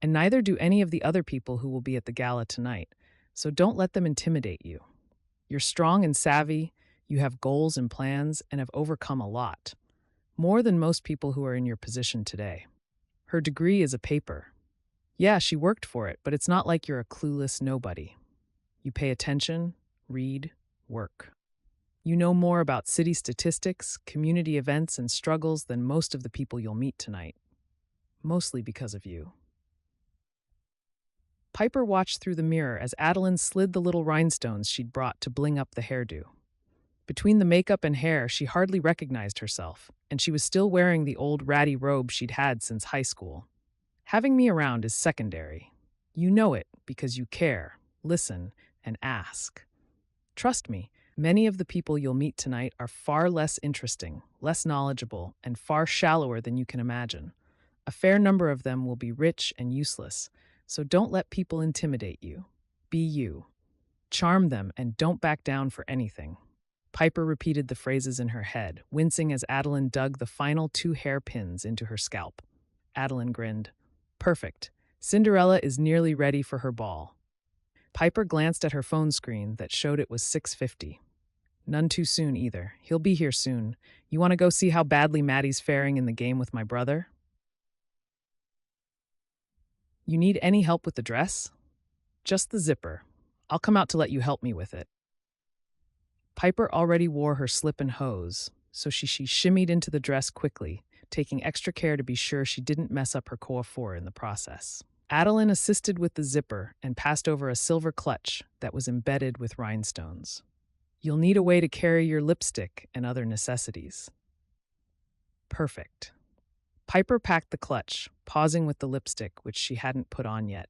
And neither do any of the other people who will be at the gala tonight, so don't let them intimidate you. You're strong and savvy, you have goals and plans, and have overcome a lot. More than most people who are in your position today. Her degree is a paper. Yeah, she worked for it, but it's not like you're a clueless nobody. You pay attention, read, work. You know more about city statistics, community events, and struggles than most of the people you'll meet tonight. Mostly because of you. Piper watched through the mirror as Adeline slid the little rhinestones she'd brought to bling up the hairdo. Between the makeup and hair, she hardly recognized herself, and she was still wearing the old ratty robe she'd had since high school. Having me around is secondary. You know it because you care, listen, and ask. Trust me, many of the people you'll meet tonight are far less interesting, less knowledgeable, and far shallower than you can imagine. A fair number of them will be rich and useless, so don't let people intimidate you. Be you. Charm them and don't back down for anything. Piper repeated the phrases in her head, wincing as Adeline dug the final 2 hairpins into her scalp. Adeline grinned. Perfect. Cinderella is nearly ready for her ball. Piper glanced at her phone screen that showed it was 6:50. None too soon either. He'll be here soon. You want to go see how badly Maddie's faring in the game with my brother? You need any help with the dress? Just the zipper. I'll come out to let you help me with it. Piper already wore her slip and hose, so she shimmied into the dress quickly, taking extra care to be sure she didn't mess up her coiffure in the process. Adeline assisted with the zipper and passed over a silver clutch that was embedded with rhinestones. You'll need a way to carry your lipstick and other necessities. Perfect. Piper packed the clutch, pausing with the lipstick, which she hadn't put on yet.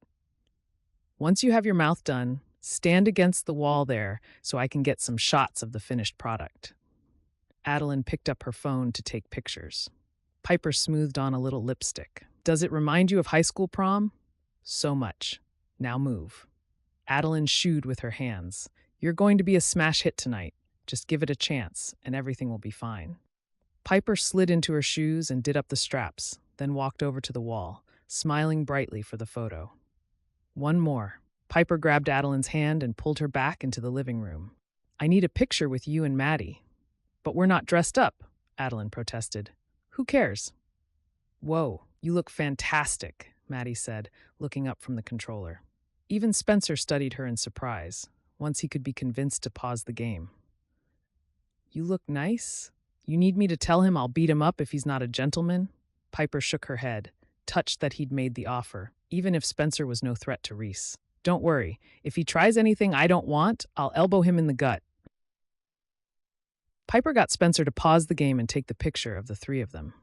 Once you have your mouth done, stand against the wall there so I can get some shots of the finished product. Adeline picked up her phone to take pictures. Piper smoothed on a little lipstick. Does it remind you of high school prom? So much. Now move. Adeline shooed with her hands. You're going to be a smash hit tonight. Just give it a chance, and everything will be fine. Piper slid into her shoes and did up the straps, then walked over to the wall, smiling brightly for the photo. One more. Piper grabbed Adeline's hand and pulled her back into the living room. I need a picture with you and Maddie. But we're not dressed up, Adeline protested. Who cares? Whoa, you look fantastic, Maddie said, looking up from the controller. Even Spencer studied her in surprise, once he could be convinced to pause the game. You look nice? You need me to tell him I'll beat him up if he's not a gentleman? Piper shook her head, touched that he'd made the offer, even if Spencer was no threat to Reece. Don't worry, if he tries anything I don't want, I'll elbow him in the gut. Piper got Spencer to pause the game and take the picture of the 3 of them.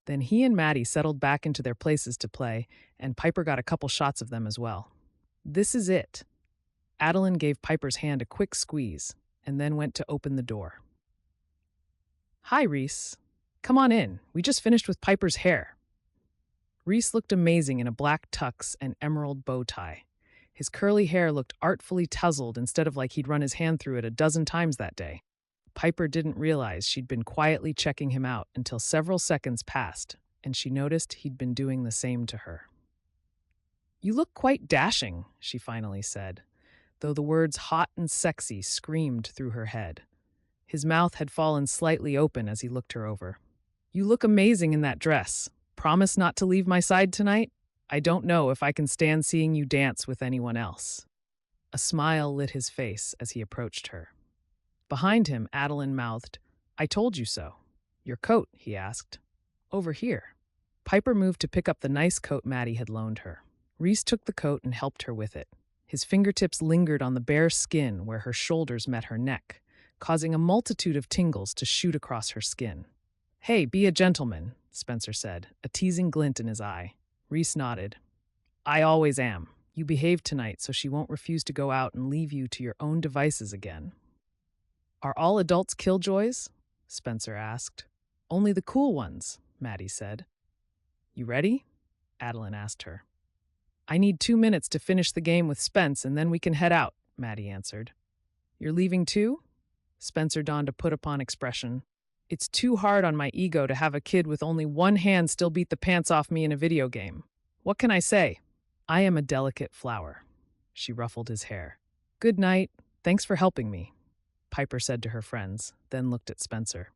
Then he and Maddie settled back into their places to play, and Piper got a couple shots of them as well. This is it. Adeline gave Piper's hand a quick squeeze, and then went to open the door. Hi, Reece. Come on in. We just finished with Piper's hair. Reece looked amazing in a black tux and emerald bow tie. His curly hair looked artfully tousled instead of like he'd run his hand through it a dozen times that day. Piper didn't realize she'd been quietly checking him out until several seconds passed, and she noticed he'd been doing the same to her. You look quite dashing, she finally said, though the words hot and sexy screamed through her head. His mouth had fallen slightly open as he looked her over. You look amazing in that dress. Promise not to leave my side tonight? I don't know if I can stand seeing you dance with anyone else. A smile lit his face as he approached her. Behind him, Adeline mouthed, I told you so. Your coat, he asked. Over here. Piper moved to pick up the nice coat Maddie had loaned her. Reece took the coat and helped her with it. His fingertips lingered on the bare skin where her shoulders met her neck, causing a multitude of tingles to shoot across her skin. Hey, be a gentleman, Spencer said, a teasing glint in his eye. Reece nodded. I always am. You behaved tonight, so she won't refuse to go out and leave you to your own devices again." "Are all adults killjoys?" Spencer asked. "Only the cool ones," Maddie said. "You ready?" Adeline asked her. "I need 2 minutes to finish the game with Spence, and then we can head out," Maddie answered. "You're leaving too?" Spencer donned a put-upon expression. "It's too hard on my ego to have a kid with only one hand still beat the pants off me in a video game. What can I say? I am a delicate flower." She ruffled his hair. "Good night. Thanks for helping me," Piper said to her friends, then looked at Spencer.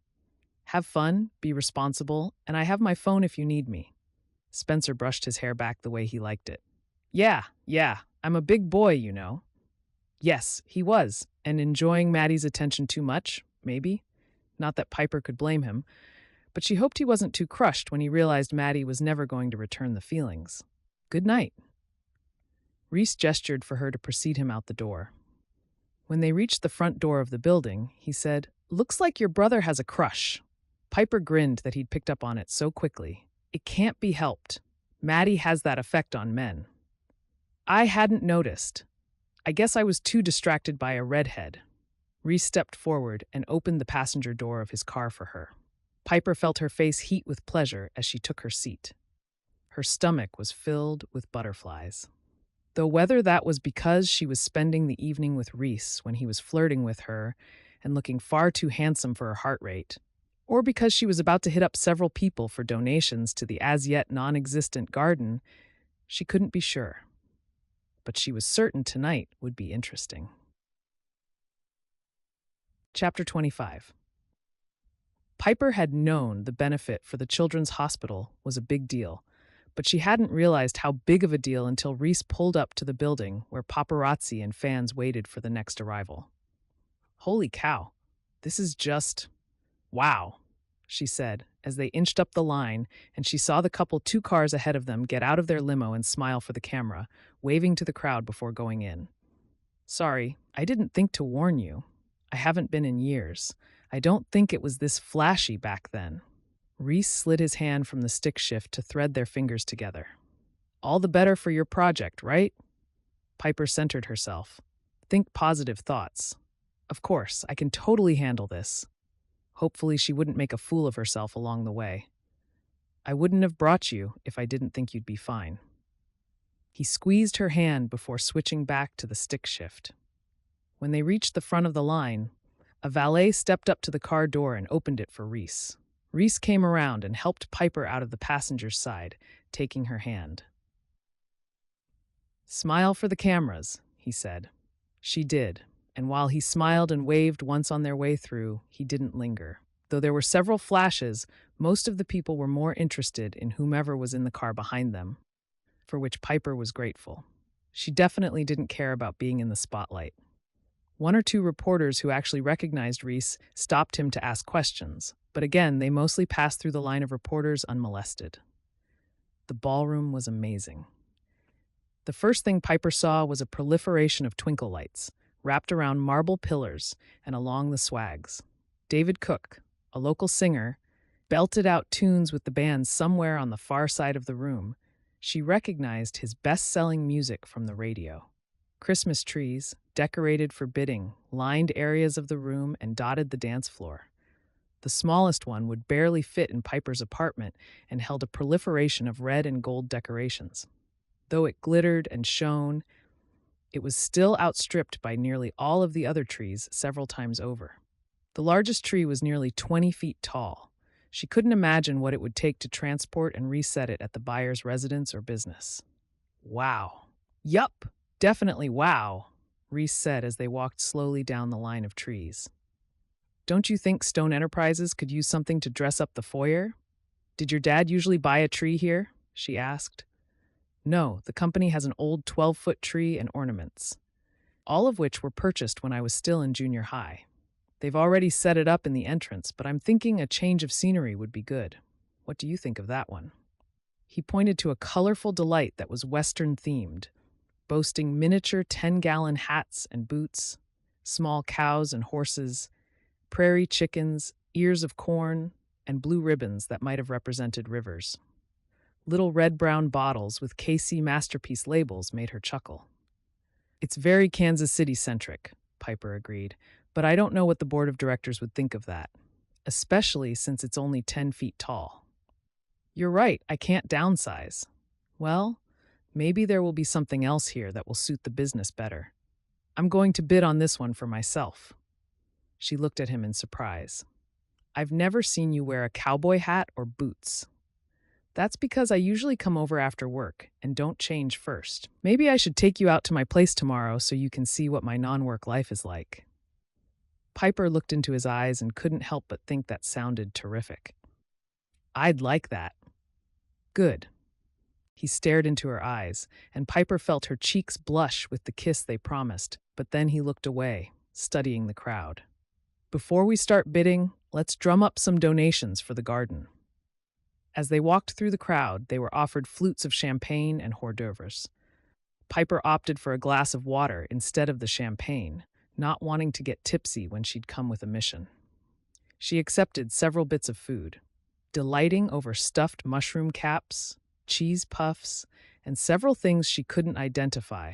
"Have fun, be responsible, and I have my phone if you need me." Spencer brushed his hair back the way he liked it. Yeah, I'm a big boy, you know." Yes, he was, and enjoying Maddie's attention too much, maybe. Not that Piper could blame him, but she hoped he wasn't too crushed when he realized Maddie was never going to return the feelings. "Good night." Reece gestured for her to precede him out the door. When they reached the front door of the building, he said, "Looks like your brother has a crush." Piper grinned that he'd picked up on it so quickly. "It can't be helped. Maddie has that effect on men." "I hadn't noticed. I guess I was too distracted by a redhead." Reece stepped forward and opened the passenger door of his car for her. Piper felt her face heat with pleasure as she took her seat. Her stomach was filled with butterflies. Though whether that was because she was spending the evening with Reece when he was flirting with her and looking far too handsome for her heart rate, or because she was about to hit up several people for donations to the as-yet non-existent garden, she couldn't be sure. But she was certain tonight would be interesting. Chapter 25. Piper had known the benefit for the Children's Hospital was a big deal, but she hadn't realized how big of a deal until Reece pulled up to the building where paparazzi and fans waited for the next arrival. "Holy cow, this is just... wow," she said, as they inched up the line and she saw the couple 2 cars ahead of them get out of their limo and smile for the camera, waving to the crowd before going in. "Sorry, I didn't think to warn you. I haven't been in years. I don't think it was this flashy back then." Reece slid his hand from the stick shift to thread their fingers together. "All the better for your project, right?" Piper centered herself. "Think positive thoughts. Of course, I can totally handle this." Hopefully she wouldn't make a fool of herself along the way. "I wouldn't have brought you if I didn't think you'd be fine." He squeezed her hand before switching back to the stick shift. When they reached the front of the line, a valet stepped up to the car door and opened it for Reece. Reece came around and helped Piper out of the passenger's side, taking her hand. "Smile for the cameras," he said. She did, and while he smiled and waved once on their way through, he didn't linger. Though there were several flashes, most of the people were more interested in whomever was in the car behind them, for which Piper was grateful. She definitely didn't care about being in the spotlight. 1 or 2 reporters who actually recognized Reece stopped him to ask questions, but again, they mostly passed through the line of reporters unmolested. The ballroom was amazing. The first thing Piper saw was a proliferation of twinkle lights, wrapped around marble pillars and along the swags. David Cook, a local singer, belted out tunes with the band somewhere on the far side of the room. She recognized his best-selling music from the radio. Christmas trees, decorated for bidding, lined areas of the room and dotted the dance floor. The smallest one would barely fit in Piper's apartment and held a proliferation of red and gold decorations. Though it glittered and shone, it was still outstripped by nearly all of the other trees several times over. The largest tree was nearly 20 feet tall. She couldn't imagine what it would take to transport and reset it at the buyer's residence or business. "Wow. Yup, definitely wow," Reece said as they walked slowly down the line of trees. "Don't you think Stone Enterprises could use something to dress up the foyer? Did your dad usually buy a tree here?" she asked. "No, the company has an old 12-foot tree and ornaments, all of which were purchased when I was still in junior high. They've already set it up in the entrance, but I'm thinking a change of scenery would be good. What do you think of that one?" He pointed to a colorful delight that was Western-themed, boasting miniature 10-gallon hats and boots, small cows and horses, prairie chickens, ears of corn, and blue ribbons that might have represented rivers. Little red-brown bottles with KC Masterpiece labels made her chuckle. It's very Kansas City-centric, Piper agreed, but I don't know what the board of directors would think of that, especially since it's only 10 feet tall. You're right, I can't downsize. Well, maybe there will be something else here that will suit the business better. I'm going to bid on this one for myself. She looked at him in surprise. I've never seen you wear a cowboy hat or boots. That's because I usually come over after work and don't change first. Maybe I should take you out to my place tomorrow so you can see what my non-work life is like. Piper looked into his eyes and couldn't help but think that sounded terrific. I'd like that. Good. He stared into her eyes, and Piper felt her cheeks blush with the kiss they promised, but then he looked away, studying the crowd. Before we start bidding, let's drum up some donations for the garden. As they walked through the crowd, they were offered flutes of champagne and hors d'oeuvres. Piper opted for a glass of water instead of the champagne, not wanting to get tipsy when she'd come with a mission. She accepted several bits of food, delighting over stuffed mushroom caps, cheese puffs, and several things she couldn't identify,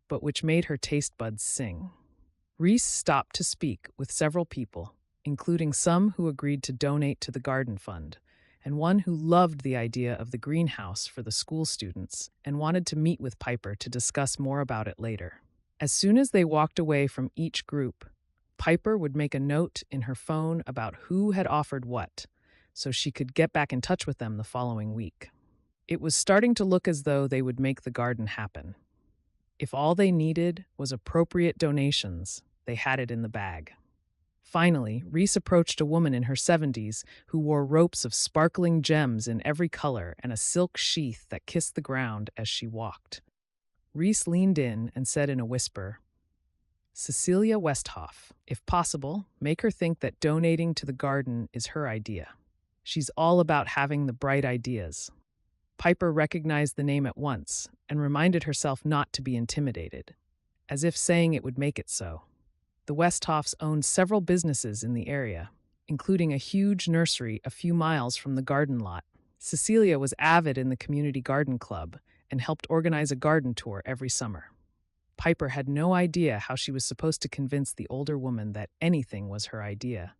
but which made her taste buds sing. Reece stopped to speak with several people, including some who agreed to donate to the garden fund, and one who loved the idea of the greenhouse for the school students and wanted to meet with Piper to discuss more about it later. As soon as they walked away from each group, Piper would make a note in her phone about who had offered what, so she could get back in touch with them the following week. It was starting to look as though they would make the garden happen. If all they needed was appropriate donations, they had it in the bag. Finally, Reece approached a woman in her 70s who wore ropes of sparkling gems in every color and a silk sheath that kissed the ground as she walked. Reece leaned in and said in a whisper, Cecilia Westhoff, if possible, make her think that donating to the garden is her idea. She's all about having the bright ideas. Piper recognized the name at once and reminded herself not to be intimidated, as if saying it would make it so. The Westhoffs owned several businesses in the area, including a huge nursery a few miles from the garden lot. Cecilia was avid in the community garden club and helped organize a garden tour every summer. Piper had no idea how she was supposed to convince the older woman that anything was her idea.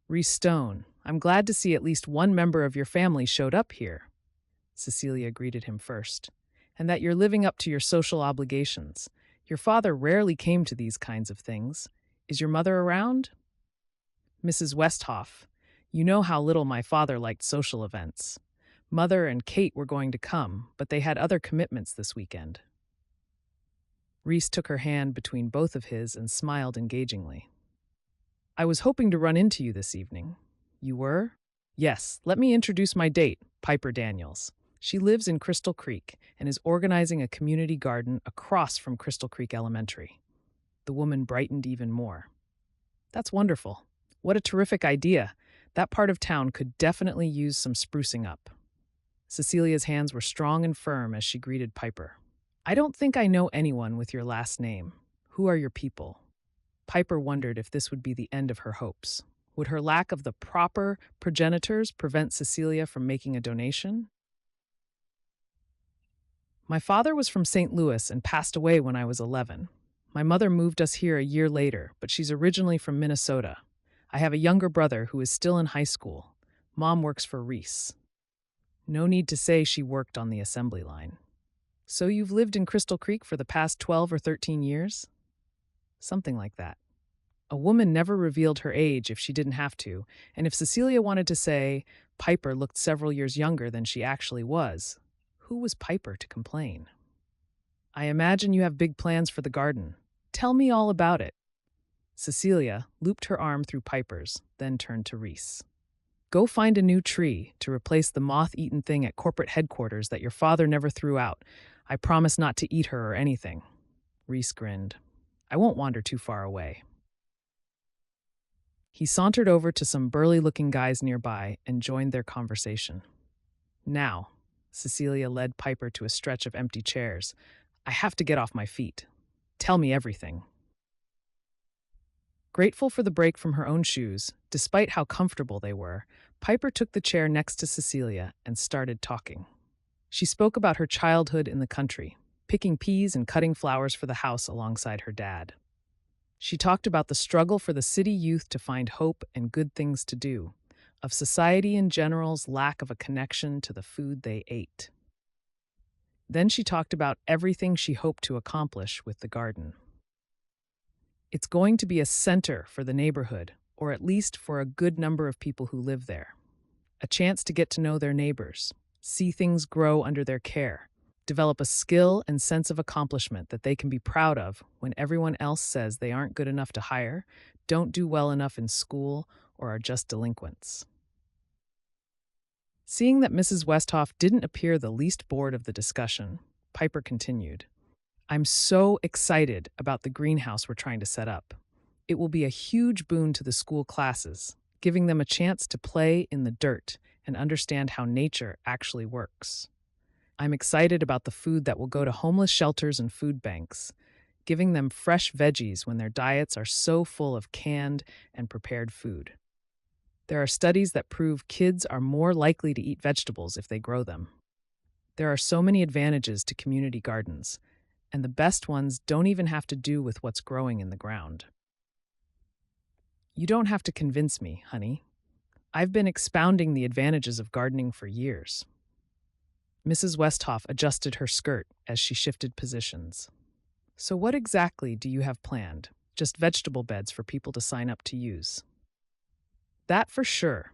Reece Stone, I'm glad to see at least one member of your family showed up here, Cecilia greeted him first, and that you're living up to your social obligations. Your father rarely came to these kinds of things. Is your mother around? Mrs. Westhoff, you know how little my father liked social events. Mother and Kate were going to come, but they had other commitments this weekend. Reece took her hand between both of his and smiled engagingly. I was hoping to run into you this evening. You were? Yes, let me introduce my date, Piper Daniels. She lives in Crystal Creek and is organizing a community garden across from Crystal Creek Elementary. The woman brightened even more. That's wonderful. What a terrific idea. That part of town could definitely use some sprucing up. Cecilia's hands were strong and firm as she greeted Piper. I don't think I know anyone with your last name. Who are your people? Piper wondered if this would be the end of her hopes. Would her lack of the proper progenitors prevent Cecilia from making a donation? My father was from St. Louis and passed away when I was 11. My mother moved us here a year later, but she's originally from Minnesota. I have a younger brother who is still in high school. Mom works for Reece. No need to say she worked on the assembly line. So you've lived in Crystal Creek for the past 12 or 13 years? Something like that. A woman never revealed her age if she didn't have to, and if Cecilia wanted to say Piper looked several years younger than she actually was, who was Piper to complain? I imagine you have big plans for the garden. Tell me all about it. Cecilia looped her arm through Piper's, then turned to Reece. Go find a new tree to replace the moth-eaten thing at corporate headquarters that your father never threw out. I promise not to eat her or anything. Reece grinned. I won't wander too far away. He sauntered over to some burly-looking guys nearby and joined their conversation. Now, Cecilia led Piper to a stretch of empty chairs. I have to get off my feet. Tell me everything. Grateful for the break from her own shoes, despite how comfortable they were, Piper took the chair next to Cecilia and started talking. She spoke about her childhood in the country, picking peas and cutting flowers for the house alongside her dad. She talked about the struggle for the city youth to find hope and good things to do, of society in general's lack of a connection to the food they ate. Then she talked about everything she hoped to accomplish with the garden. It's going to be a center for the neighborhood, or at least for a good number of people who live there. A chance to get to know their neighbors, see things grow under their care, develop a skill and sense of accomplishment that they can be proud of when everyone else says they aren't good enough to hire, don't do well enough in school, or are just delinquents. Seeing that Mrs. Westhoff didn't appear the least bored of the discussion, Piper continued, I'm so excited about the greenhouse we're trying to set up. It will be a huge boon to the school classes, giving them a chance to play in the dirt and understand how nature actually works. I'm excited about the food that will go to homeless shelters and food banks, giving them fresh veggies when their diets are so full of canned and prepared food. There are studies that prove kids are more likely to eat vegetables if they grow them. There are so many advantages to community gardens, and the best ones don't even have to do with what's growing in the ground. You don't have to convince me, honey. I've been expounding the advantages of gardening for years. Mrs. Westhoff adjusted her skirt as she shifted positions. So what exactly do you have planned? Just vegetable beds for people to sign up to use? That for sure,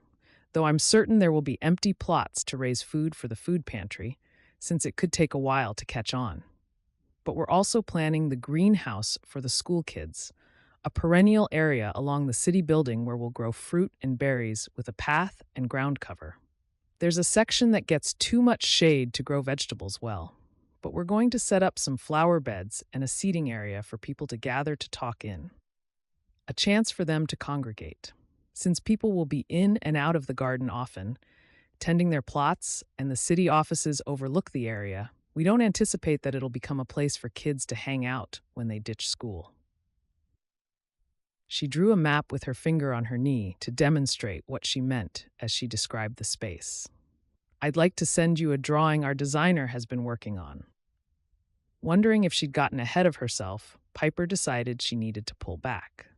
though I'm certain there will be empty plots to raise food for the food pantry, since it could take a while to catch on. But we're also planning the greenhouse for the school kids, a perennial area along the city building where we'll grow fruit and berries with a path and ground cover. There's a section that gets too much shade to grow vegetables well, but we're going to set up some flower beds and a seating area for people to gather to talk in. A chance for them to congregate. Since people will be in and out of the garden often, tending their plots, and the city offices overlook the area, we don't anticipate that it'll become a place for kids to hang out when they ditch school. She drew a map with her finger on her knee to demonstrate what she meant as she described the space. I'd like to send you a drawing our designer has been working on. Wondering if she'd gotten ahead of herself, Piper decided she needed to pull back.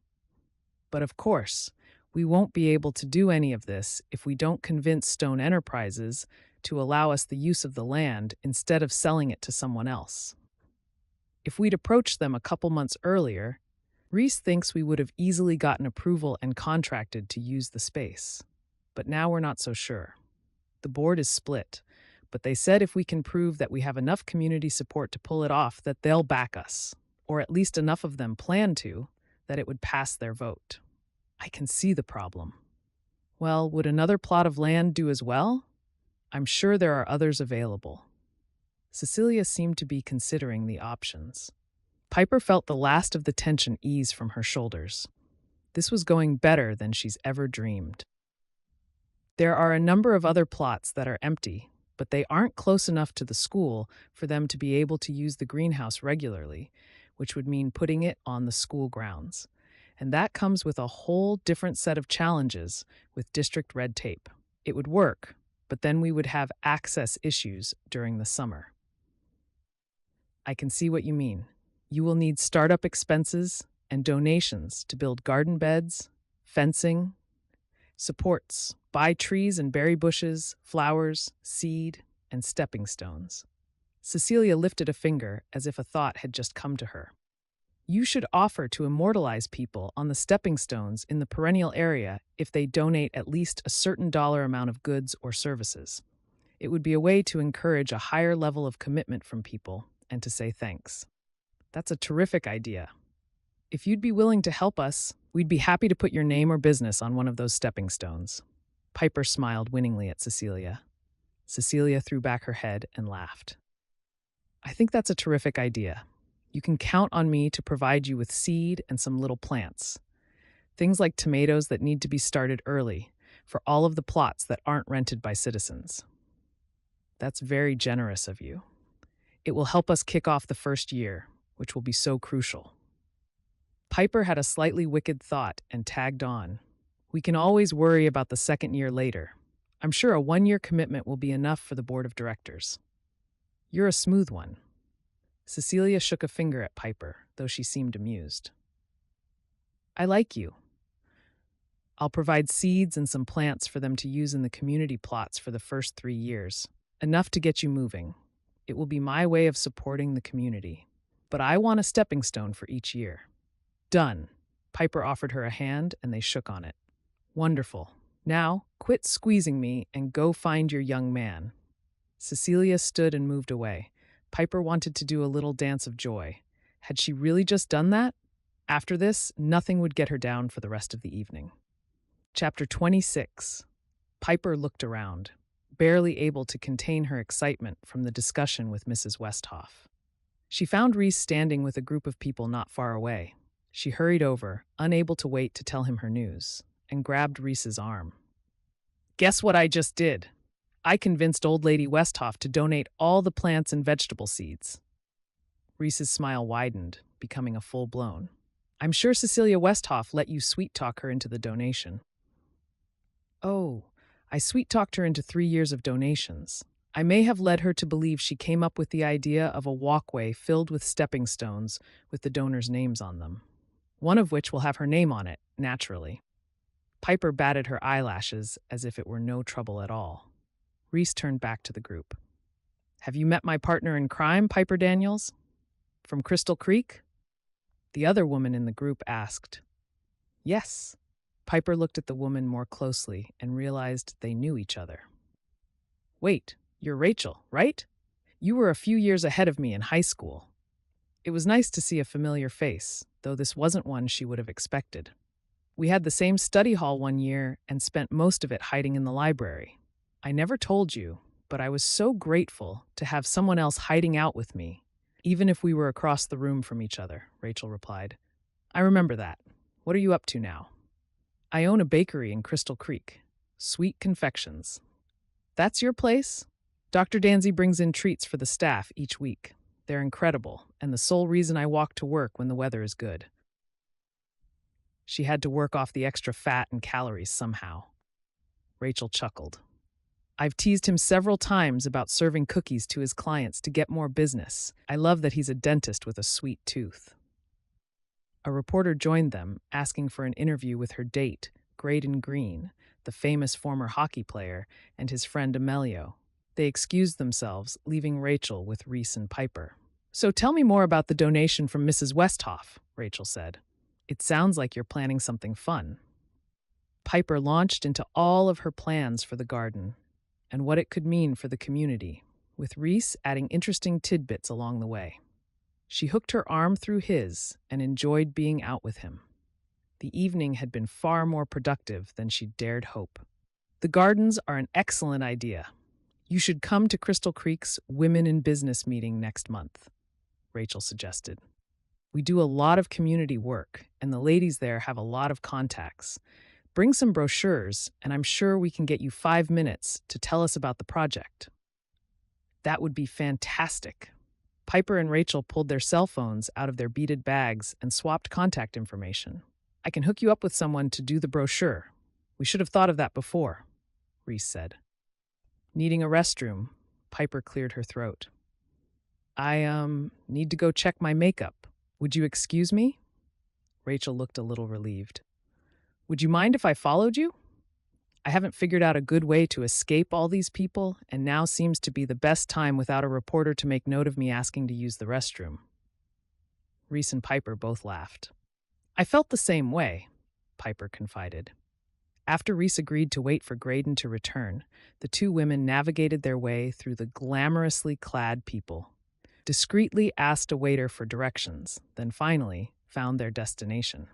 But of course, we won't be able to do any of this if we don't convince Stone Enterprises to allow us the use of the land instead of selling it to someone else. If we'd approached them a couple months earlier, Reece thinks we would have easily gotten approval and contracted to use the space. But now we're not so sure. The board is split, but they said if we can prove that we have enough community support to pull it off, that they'll back us, or at least enough of them plan to, that it would pass their vote. I can see the problem. Well, would another plot of land do as well? I'm sure there are others available. Cecilia seemed to be considering the options. Piper felt the last of the tension ease from her shoulders. This was going better than she's ever dreamed. There are a number of other plots that are empty, but they aren't close enough to the school for them to be able to use the greenhouse regularly, which would mean putting it on the school grounds. And that comes with a whole different set of challenges with district red tape. It would work, but then we would have access issues during the summer. I can see what you mean. You will need startup expenses and donations to build garden beds, fencing, supports, buy trees and berry bushes, flowers, seed, and stepping stones. Cecilia lifted a finger as if a thought had just come to her. You should offer to immortalize people on the stepping stones in the perennial area if they donate at least a certain dollar amount of goods or services. It would be a way to encourage a higher level of commitment from people and to say thanks. That's a terrific idea. If you'd be willing to help us, we'd be happy to put your name or business on one of those stepping stones. Piper smiled winningly at Cecilia. Cecilia threw back her head and laughed. I think that's a terrific idea. You can count on me to provide you with seed and some little plants. Things like tomatoes that need to be started early for all of the plots that aren't rented by citizens. That's very generous of you. It will help us kick off the first year, which will be so crucial. Piper had a slightly wicked thought and tagged on. We can always worry about the second year later. I'm sure a 1-year commitment will be enough for the board of directors. You're a smooth one. Cecilia shook a finger at Piper, though she seemed amused. I like you. I'll provide seeds and some plants for them to use in the community plots for the first 3 years. Enough to get you moving. It will be my way of supporting the community. But I want a stepping stone for each year. Done. Piper offered her a hand, and they shook on it. Wonderful. Now, quit squeezing me and go find your young man. Cecilia stood and moved away. Piper wanted to do a little dance of joy. Had she really just done that? After this, nothing would get her down for the rest of the evening. Chapter 26. Piper looked around, barely able to contain her excitement from the discussion with Mrs. Westhoff. She found Reece standing with a group of people not far away. She hurried over, unable to wait to tell him her news, and grabbed Reece's arm. Guess what I just did? I convinced Old Lady Westhoff to donate all the plants and vegetable seeds. Reece's smile widened, becoming a full-blown. I'm sure Cecilia Westhoff let you sweet-talk her into the donation. Oh, I sweet-talked her into 3 years of donations. I may have led her to believe she came up with the idea of a walkway filled with stepping stones with the donors' names on them. One of which will have her name on it, naturally. Piper batted her eyelashes as if it were no trouble at all. Reece turned back to the group. Have you met my partner in crime, Piper Daniels? From Crystal Creek? The other woman in the group asked. Yes. Piper looked at the woman more closely and realized they knew each other. Wait, you're Rachel, right? You were a few years ahead of me in high school. It was nice to see a familiar face, though this wasn't one she would have expected. We had the same study hall one year and spent most of it hiding in the library. I never told you, but I was so grateful to have someone else hiding out with me, even if we were across the room from each other, Rachel replied. I remember that. What are you up to now? I own a bakery in Crystal Creek. Sweet Confections. That's your place? Dr. Danzy brings in treats for the staff each week. They're incredible, and the sole reason I walk to work when the weather is good. She had to work off the extra fat and calories somehow. Rachel chuckled. I've teased him several times about serving cookies to his clients to get more business. I love that he's a dentist with a sweet tooth. A reporter joined them, asking for an interview with her date, Graydon Green, the famous former hockey player, and his friend Amelio. They excused themselves, leaving Rachel with Reece and Piper. So tell me more about the donation from Mrs. Westhoff, Rachel said. It sounds like you're planning something fun. Piper launched into all of her plans for the garden and what it could mean for the community, with Reece adding interesting tidbits along the way. She hooked her arm through his and enjoyed being out with him. The evening had been far more productive than she dared hope. The gardens are an excellent idea. You should come to Crystal Creek's Women in Business meeting next month, Rachel suggested. We do a lot of community work, and the ladies there have a lot of contacts. Bring some brochures, and I'm sure we can get you 5 minutes to tell us about the project. That would be fantastic. Piper and Rachel pulled their cell phones out of their beaded bags and swapped contact information. I can hook you up with someone to do the brochure. We should have thought of that before, Reece said. Needing a restroom, Piper cleared her throat. I need to go check my makeup. Would you excuse me? Rachel looked a little relieved. Would you mind if I followed you? I haven't figured out a good way to escape all these people, and now seems to be the best time without a reporter to make note of me asking to use the restroom. Reece and Piper both laughed. I felt the same way, Piper confided. After Reece agreed to wait for Graydon to return, the two women navigated their way through the glamorously clad people, discreetly asked a waiter for directions, then finally found their destination.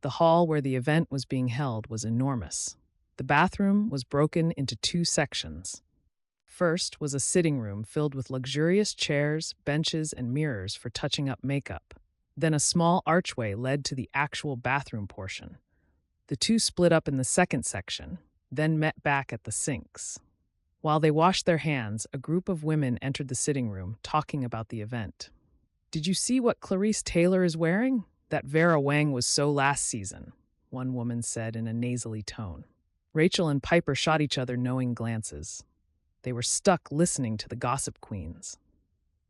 The hall where the event was being held was enormous. The bathroom was broken into 2 sections. First was a sitting room filled with luxurious chairs, benches, and mirrors for touching up makeup. Then a small archway led to the actual bathroom portion. The two split up in the second section, then met back at the sinks. While they washed their hands, a group of women entered the sitting room, talking about the event. Did you see what Clarice Taylor is wearing? That Vera Wang was so last season, one woman said in a nasally tone. Rachel and Piper shot each other knowing glances. They were stuck listening to the gossip queens.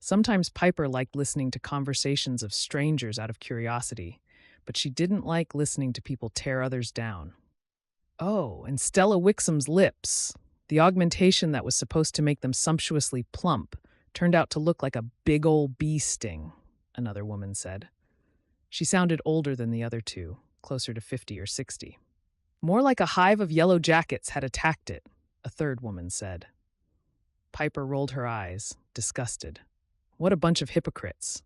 Sometimes Piper liked listening to conversations of strangers out of curiosity, but she didn't like listening to people tear others down. Oh, and Stella Wixom's lips. The augmentation that was supposed to make them sumptuously plump turned out to look like a big old bee sting, another woman said. She sounded older than the other two, closer to 50 or 60. More like a hive of yellow jackets had attacked it, a third woman said. Piper rolled her eyes, disgusted. What a bunch of hypocrites.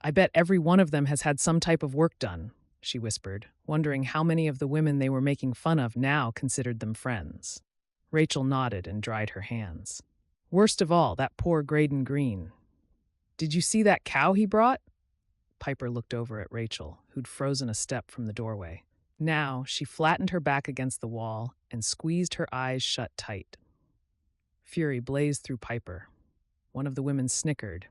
I bet every one of them has had some type of work done, she whispered, wondering how many of the women they were making fun of now considered them friends. Rachel nodded and dried her hands. Worst of all, that poor Graydon Green. Did you see that cow he brought? Piper looked over at Rachel, who'd frozen a step from the doorway. Now, she flattened her back against the wall and squeezed her eyes shut tight. Fury blazed through Piper. One of the women snickered.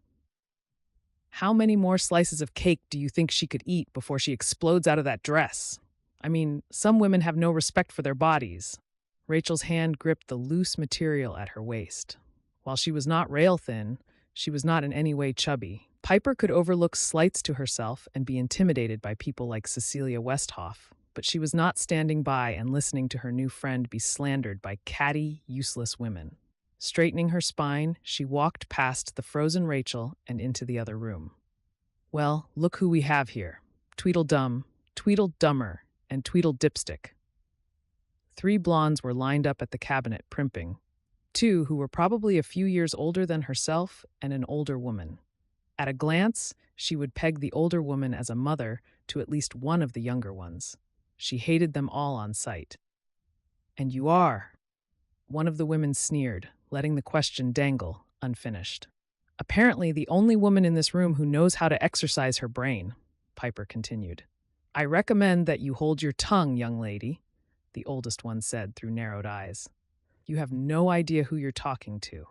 How many more slices of cake do you think she could eat before she explodes out of that dress? I mean, some women have no respect for their bodies. Rachel's hand gripped the loose material at her waist. While she was not rail thin, she was not in any way chubby. Piper could overlook slights to herself and be intimidated by people like Cecilia Westhoff, but she was not standing by and listening to her new friend be slandered by catty, useless women. Straightening her spine, she walked past the frozen Rachel and into the other room. Well, look who we have here. Tweedledum, Tweedledummer, and Tweedledipstick. 3 blondes were lined up at the cabinet primping. 2 who were probably a few years older than herself and an older woman. At a glance, she would peg the older woman as a mother to at least one of the younger ones. She hated them all on sight. And you are? One of the women sneered, letting the question dangle, unfinished. Apparently the only woman in this room who knows how to exercise her brain, Piper continued. I recommend that you hold your tongue, young lady, the oldest one said through narrowed eyes. You have no idea who you're talking to.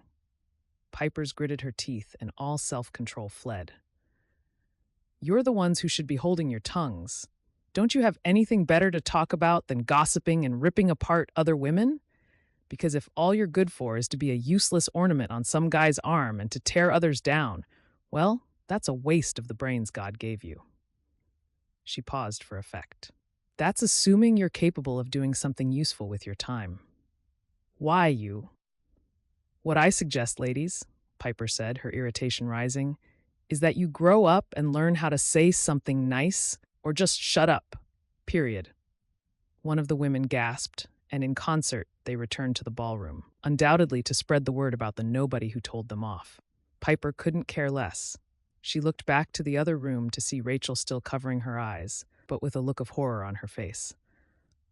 Piper's gritted her teeth and all self-control fled. You're the ones who should be holding your tongues. Don't you have anything better to talk about than gossiping and ripping apart other women? Because if all you're good for is to be a useless ornament on some guy's arm and to tear others down, well, that's a waste of the brains God gave you. She paused for effect. That's assuming you're capable of doing something useful with your time. Why you? What I suggest, ladies, Piper said, her irritation rising, is that you grow up and learn how to say something nice or just shut up, period. One of the women gasped, and in concert, they returned to the ballroom, undoubtedly to spread the word about the nobody who told them off. Piper couldn't care less. She looked back to the other room to see Rachel still covering her eyes, but with a look of horror on her face.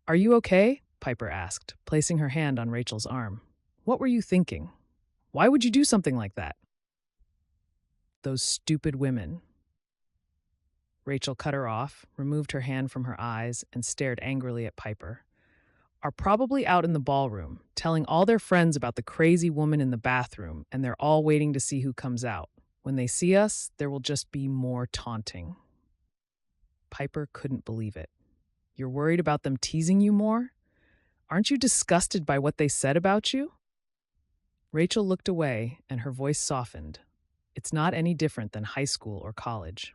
Are you okay? Piper asked, placing her hand on Rachel's arm. What were you thinking? Why would you do something like that? Those stupid women. Rachel cut her off, removed her hand from her eyes, and stared angrily at Piper. Are probably out in the ballroom, telling all their friends about the crazy woman in the bathroom, and they're all waiting to see who comes out. When they see us, there will just be more taunting. Piper couldn't believe it. You're worried about them teasing you more? Aren't you disgusted by what they said about you? Rachel looked away, and her voice softened. It's not any different than high school or college.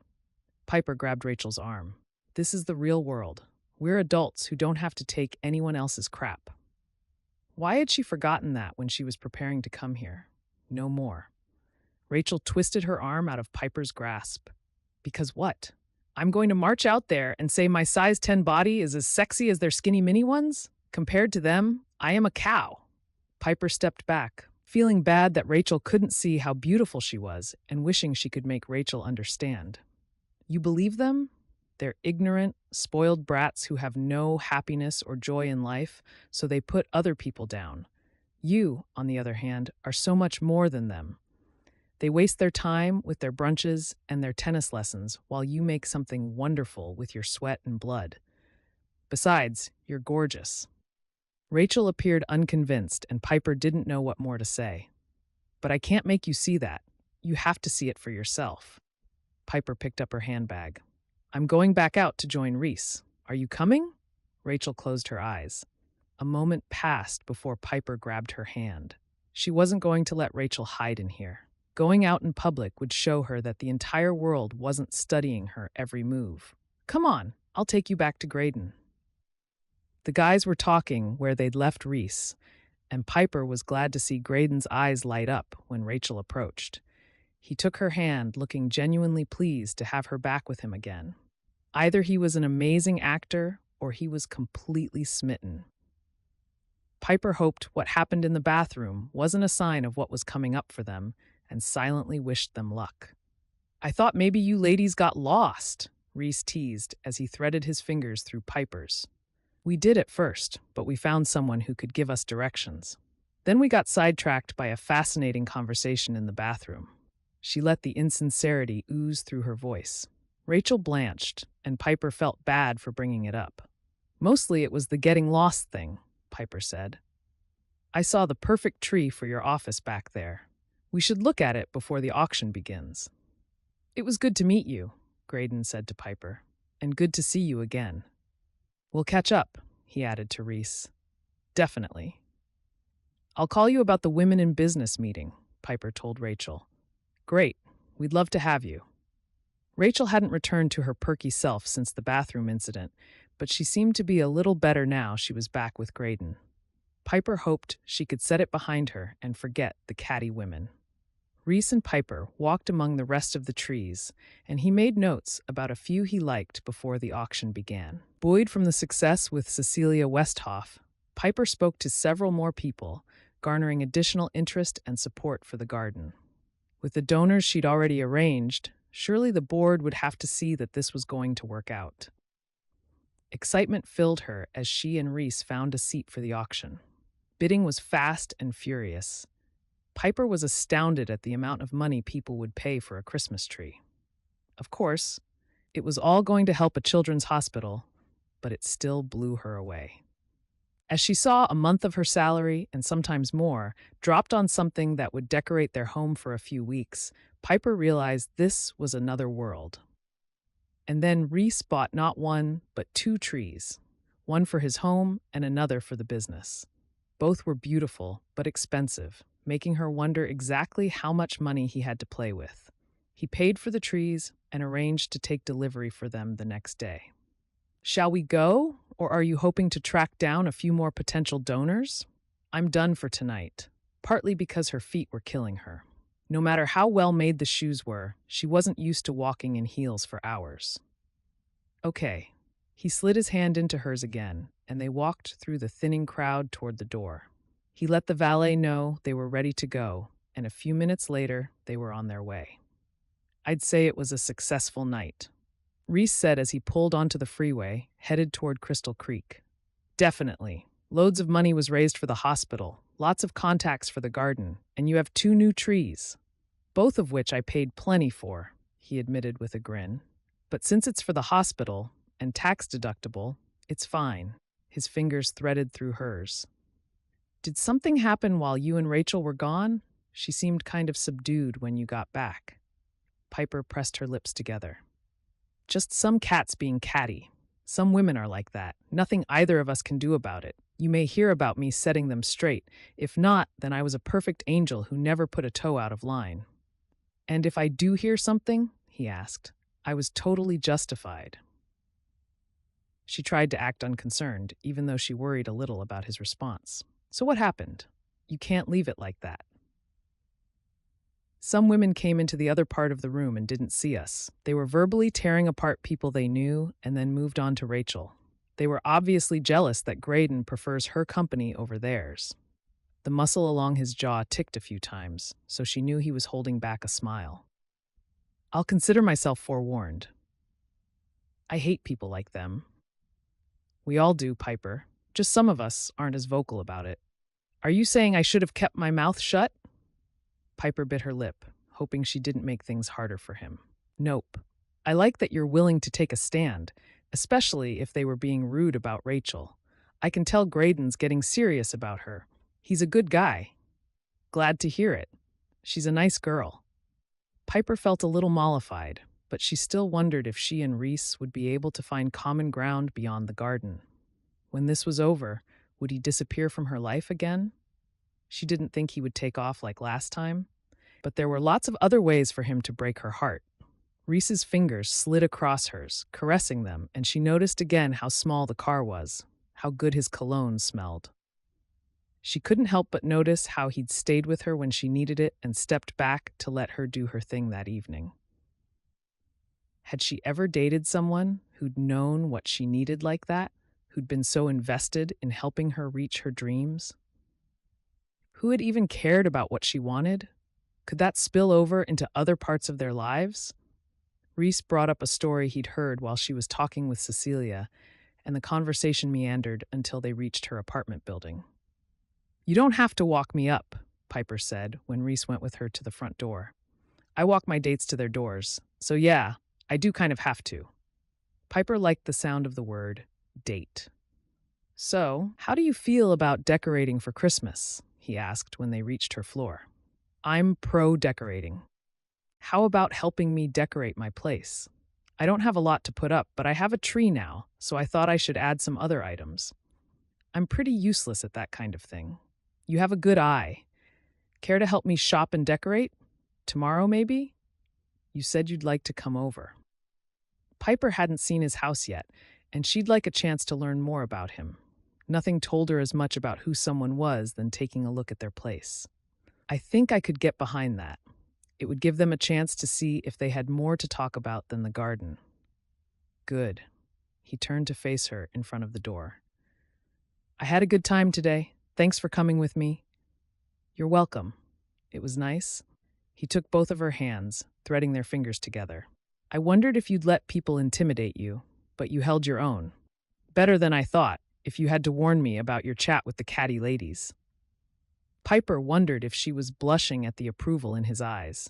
Piper grabbed Rachel's arm. This is the real world. We're adults who don't have to take anyone else's crap. Why had she forgotten that when she was preparing to come here? No more. Rachel twisted her arm out of Piper's grasp. Because what? I'm going to march out there and say my size 10 body is as sexy as their skinny mini ones? Compared to them, I am a cow. Piper stepped back, feeling bad that Rachel couldn't see how beautiful she was and wishing she could make Rachel understand. You believe them? They're ignorant, spoiled brats who have no happiness or joy in life, so they put other people down. You, on the other hand, are so much more than them. They waste their time with their brunches and their tennis lessons while you make something wonderful with your sweat and blood. Besides, you're gorgeous. Rachel appeared unconvinced, and Piper didn't know what more to say. But I can't make you see that. You have to see it for yourself. Piper picked up her handbag. I'm going back out to join Reece. Are you coming? Rachel closed her eyes. A moment passed before Piper grabbed her hand. She wasn't going to let Rachel hide in here. Going out in public would show her that the entire world wasn't studying her every move. Come on, I'll take you back to Graydon. The guys were talking where they'd left Reece, and Piper was glad to see Graydon's eyes light up when Rachel approached. He took her hand, looking genuinely pleased to have her back with him again. Either he was an amazing actor or he was completely smitten. Piper hoped what happened in the bathroom wasn't a sign of what was coming up for them and silently wished them luck. I thought maybe you ladies got lost, Reece teased as he threaded his fingers through Piper's. We did at first, but we found someone who could give us directions. Then we got sidetracked by a fascinating conversation in the bathroom. She let the insincerity ooze through her voice. Rachel blanched, and Piper felt bad for bringing it up. Mostly it was the getting lost thing, Piper said. I saw the perfect tree for your office back there. We should look at it before the auction begins. It was good to meet you, Graydon said to Piper, and good to see you again. We'll catch up, he added to Reece. Definitely. I'll call you about the Women in Business meeting, Piper told Rachel. Great, we'd love to have you. Rachel hadn't returned to her perky self since the bathroom incident, but she seemed to be a little better now she was back with Graydon. Piper hoped she could set it behind her and forget the catty women. Reece and Piper walked among the rest of the trees, and he made notes about a few he liked before the auction began. Buoyed from the success with Cecilia Westhoff, Piper spoke to several more people, garnering additional interest and support for the garden. With the donors she'd already arranged, surely the board would have to see that this was going to work out. Excitement filled her as she and Reece found a seat for the auction. Bidding was fast and furious. Piper was astounded at the amount of money people would pay for a Christmas tree. Of course, it was all going to help a children's hospital, but it still blew her away. As she saw a month of her salary, and sometimes more, dropped on something that would decorate their home for a few weeks, Piper realized this was another world. And then Reece bought not one, but 2 trees, one for his home and another for the business. Both were beautiful, but expensive, making her wonder exactly how much money he had to play with. He paid for the trees and arranged to take delivery for them the next day. Shall we go, or are you hoping to track down a few more potential donors? I'm done for tonight, partly because her feet were killing her. No matter how well made the shoes were, she wasn't used to walking in heels for hours. Okay. He slid his hand into hers again, and they walked through the thinning crowd toward the door. He let the valet know they were ready to go, and a few minutes later, they were on their way. I'd say it was a successful night, Reece said as he pulled onto the freeway, headed toward Crystal Creek. Definitely. Loads of money was raised for the hospital, lots of contacts for the garden, and you have 2 new trees. Both of which I paid plenty for, he admitted with a grin. But since it's for the hospital, and tax deductible, it's fine. His fingers threaded through hers. Did something happen while you and Rachel were gone? She seemed kind of subdued when you got back. Piper pressed her lips together. Just some cats being catty. Some women are like that. Nothing either of us can do about it. You may hear about me setting them straight. If not, then I was a perfect angel who never put a toe out of line. And if I do hear something, he asked, I was totally justified. She tried to act unconcerned, even though she worried a little about his response. So what happened? You can't leave it like that. Some women came into the other part of the room and didn't see us. They were verbally tearing apart people they knew and then moved on to Rachel. They were obviously jealous that Graydon prefers her company over theirs. The muscle along his jaw ticked a few times, so she knew he was holding back a smile. I'll consider myself forewarned. I hate people like them. We all do, Piper. Just some of us aren't as vocal about it. Are you saying I should have kept my mouth shut? Piper bit her lip, hoping she didn't make things harder for him. Nope. I like that you're willing to take a stand, especially if they were being rude about Rachel. I can tell Graydon's getting serious about her. He's a good guy. Glad to hear it. She's a nice girl. Piper felt a little mollified, but she still wondered if she and Reece would be able to find common ground beyond the garden. When this was over, would he disappear from her life again? She didn't think he would take off like last time, But there were lots of other ways for him to break her heart. Reese's fingers slid across hers, caressing them, and she noticed again how small the car was, how good his cologne smelled. She couldn't help but notice how he'd stayed with her when she needed it and stepped back to let her do her thing that evening. Had she ever dated someone who'd known what she needed like that, who'd been so invested in helping her reach her dreams? Who had even cared about what she wanted? Could that spill over into other parts of their lives? Reece brought up a story he'd heard while she was talking with Cecilia, and the conversation meandered until they reached her apartment building. "You don't have to walk me up," Piper said when Reece went with her to the front door. "I walk my dates to their doors, so yeah, I do kind of have to." Piper liked the sound of the word date. "So, how do you feel about decorating for Christmas?" he asked when they reached her floor. "I'm pro-decorating. How about helping me decorate my place? I don't have a lot to put up, but I have a tree now, so I thought I should add some other items. I'm pretty useless at that kind of thing. You have a good eye. Care to help me shop and decorate? Tomorrow, maybe? You said you'd like to come over." Piper hadn't seen his house yet, and she'd like a chance to learn more about him. Nothing told her as much about who someone was than taking a look at their place. "I think I could get behind that. It would give them a chance to see if they had more to talk about than the garden." "Good." He turned to face her in front of the door. "I had a good time today. Thanks for coming with me." "You're welcome. It was nice." He took both of her hands, threading their fingers together. "I wondered if you'd let people intimidate you, but you held your own. Better than I thought, if you had to warn me about your chat with the catty ladies." Piper wondered if she was blushing at the approval in his eyes.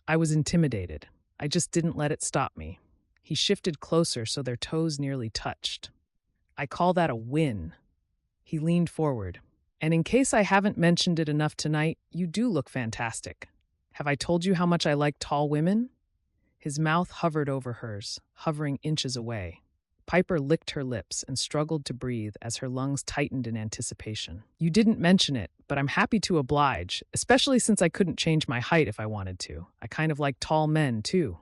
"I was intimidated. I just didn't let it stop me." He shifted closer so their toes nearly touched. "I call that a win." He leaned forward. "And in case I haven't mentioned it enough tonight, you do look fantastic. Have I told you how much I like tall women?" His mouth hovered over hers, hovering inches away. Piper licked her lips and struggled to breathe as her lungs tightened in anticipation. "You didn't mention it, but I'm happy to oblige, especially since I couldn't change my height if I wanted to. I kind of like tall men, too."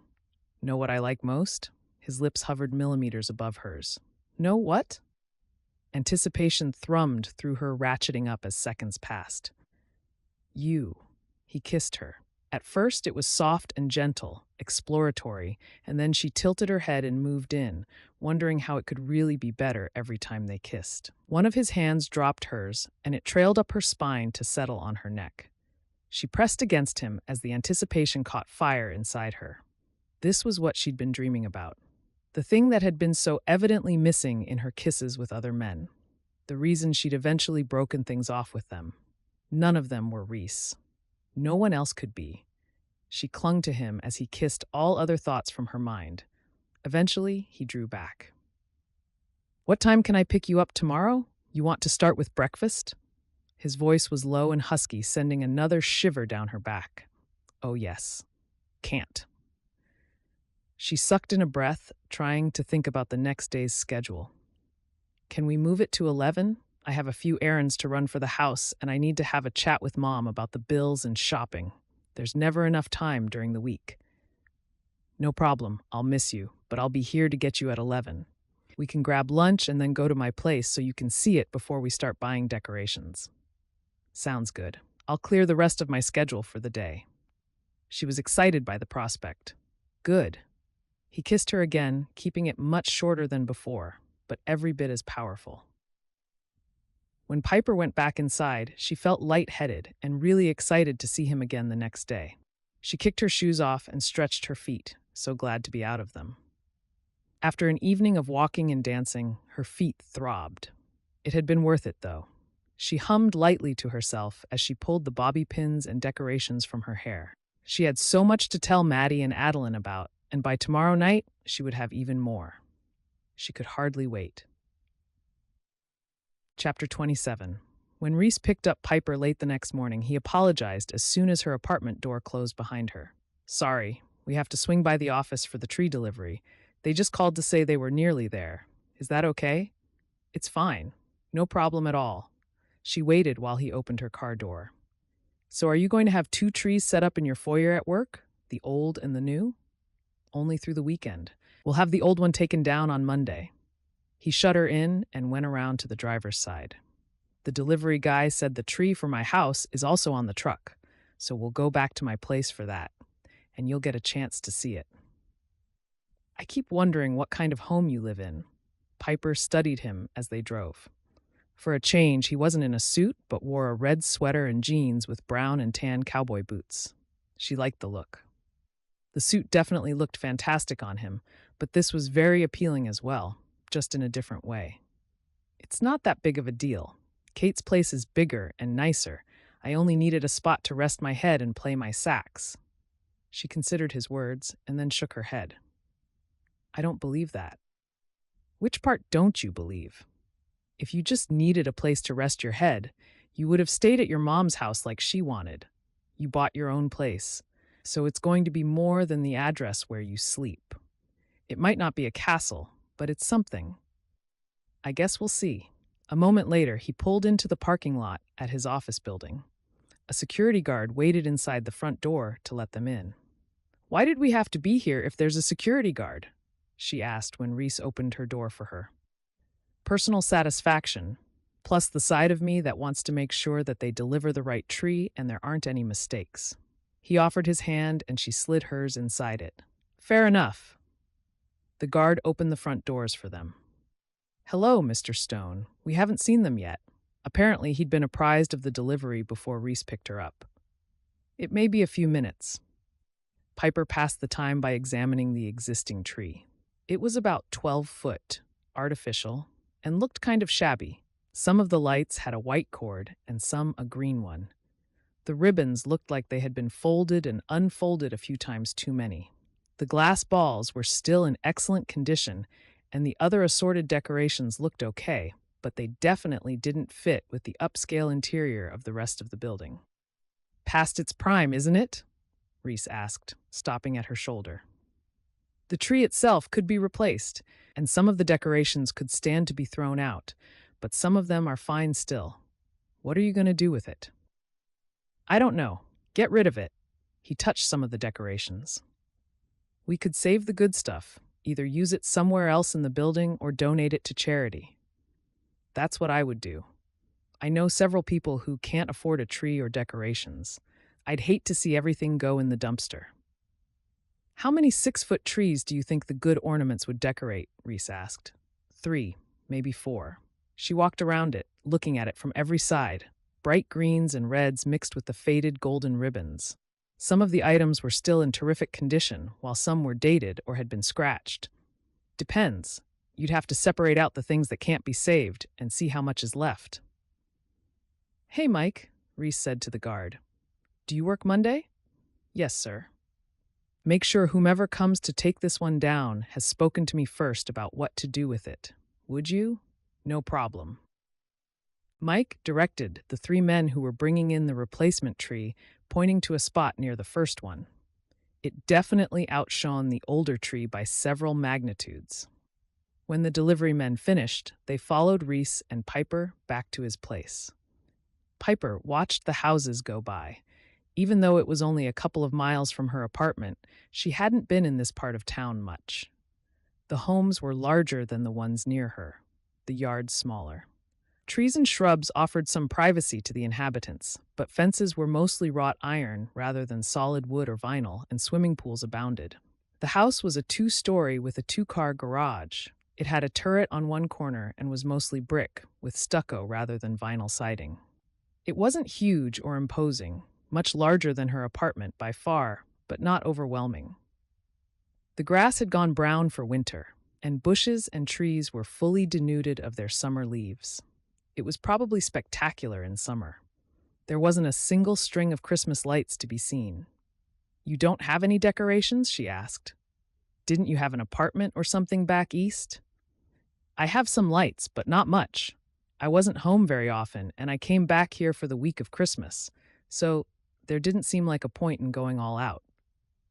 "Know what I like most?" His lips hovered millimeters above hers. "No, what?" Anticipation thrummed through her, ratcheting up as seconds passed. "You." He kissed her. At first it was soft and gentle, exploratory, and then she tilted her head and moved in, wondering how it could really be better every time they kissed. One of his hands dropped hers, and it trailed up her spine to settle on her neck. She pressed against him as the anticipation caught fire inside her. This was what she'd been dreaming about. The thing that had been so evidently missing in her kisses with other men. The reason she'd eventually broken things off with them. None of them were Reece. No one else could be. She clung to him as he kissed all other thoughts from her mind. Eventually, he drew back. "What time can I pick you up tomorrow? You want to start with breakfast?" His voice was low and husky, sending another shiver down her back. "Oh, yes. Can't." She sucked in a breath, trying to think about the next day's schedule. "Can we move it to 11? I have a few errands to run for the house, and I need to have a chat with Mom about the bills and shopping. There's never enough time during the week." "No problem. I'll miss you, but I'll be here to get you at 11. We can grab lunch and then go to my place so you can see it before we start buying decorations." "Sounds good. I'll clear the rest of my schedule for the day." She was excited by the prospect. "Good." He kissed her again, keeping it much shorter than before, but every bit as powerful. When Piper went back inside, she felt lightheaded and really excited to see him again the next day. She kicked her shoes off and stretched her feet, so glad to be out of them. After an evening of walking and dancing, her feet throbbed. It had been worth it, though. She hummed lightly to herself as she pulled the bobby pins and decorations from her hair. She had so much to tell Maddie and Adeline about, and by tomorrow night, she would have even more. She could hardly wait. Chapter 27. When Reece picked up Piper late the next morning, he apologized as soon as her apartment door closed behind her. "Sorry, we have to swing by the office for the tree delivery. They just called to say they were nearly there. Is that okay?" "It's fine. No problem at all." She waited while he opened her car door. So are you going to have two trees set up in your foyer at work? The old and the new? Only through the weekend. We'll have the old one taken down on Monday. He shut her in and went around to the driver's side. The delivery guy said the tree for my house is also on the truck, so we'll go back to my place for that, and you'll get a chance to see it. I keep wondering what kind of home you live in. Piper studied him as they drove. For a change, he wasn't in a suit, but wore a red sweater and jeans with brown and tan cowboy boots. She liked the look. The suit definitely looked fantastic on him, but this was very appealing as well, just in a different way. It's not that big of a deal. Kate's place is bigger and nicer. I only needed a spot to rest my head and play my sax. She considered his words and then shook her head. I don't believe that. Which part don't you believe? If you just needed a place to rest your head, you would have stayed at your mom's house like she wanted. You bought your own place, so it's going to be more than the address where you sleep. It might not be a castle, but it's something. I guess we'll see. A moment later, he pulled into the parking lot at his office building. A security guard waited inside the front door to let them in. Why did we have to be here if there's a security guard? She asked when Reece opened her door for her. Personal satisfaction, plus the side of me that wants to make sure that they deliver the right tree and there aren't any mistakes. He offered his hand and she slid hers inside it. Fair enough. The guard opened the front doors for them. Hello, Mr. Stone. We haven't seen them yet. Apparently, he'd been apprised of the delivery before Reece picked her up. It may be a few minutes. Piper passed the time by examining the existing tree. It was about 12 foot, artificial, and looked kind of shabby. Some of the lights had a white cord and some a green one. The ribbons looked like they had been folded and unfolded a few times too many. The glass balls were still in excellent condition, and the other assorted decorations looked okay, but they definitely didn't fit with the upscale interior of the rest of the building. Past its prime, isn't it? Reece asked, stopping at her shoulder. The tree itself could be replaced, and some of the decorations could stand to be thrown out, but some of them are fine still. What are you going to do with it? I don't know. Get rid of it. He touched some of the decorations. We could save the good stuff, either use it somewhere else in the building or donate it to charity. That's what I would do. I know several people who can't afford a tree or decorations. I'd hate to see everything go in the dumpster. How many 6-foot trees do you think the good ornaments would decorate? Reece asked. 3, maybe 4. She walked around it, looking at it from every side, bright greens and reds mixed with the faded golden ribbons. Some of the items were still in terrific condition, while some were dated or had been scratched. Depends. You'd have to separate out the things that can't be saved and see how much is left. Hey, Mike, Reece said to the guard. Do you work Monday? Yes, sir. Make sure whomever comes to take this one down has spoken to me first about what to do with it. Would you? No problem. Mike directed the 3 men who were bringing in the replacement tree, pointing to a spot near the first one. It definitely outshone the older tree by several magnitudes. When the delivery men finished, they followed Reece and Piper back to his place. Piper watched the houses go by. Even though it was only a couple of miles from her apartment, she hadn't been in this part of town much. The homes were larger than the ones near her, the yards smaller. Trees and shrubs offered some privacy to the inhabitants, but fences were mostly wrought iron rather than solid wood or vinyl, and swimming pools abounded. The house was a 2-story with a 2-car garage. It had a turret on one corner and was mostly brick, with stucco rather than vinyl siding. It wasn't huge or imposing, much larger than her apartment by far, but not overwhelming. The grass had gone brown for winter, and bushes and trees were fully denuded of their summer leaves. It was probably spectacular in summer. There wasn't a single string of Christmas lights to be seen. You don't have any decorations? She asked. Didn't you have an apartment or something back east? I have some lights, but not much. I wasn't home very often, and I came back here for the week of Christmas, so there didn't seem like a point in going all out.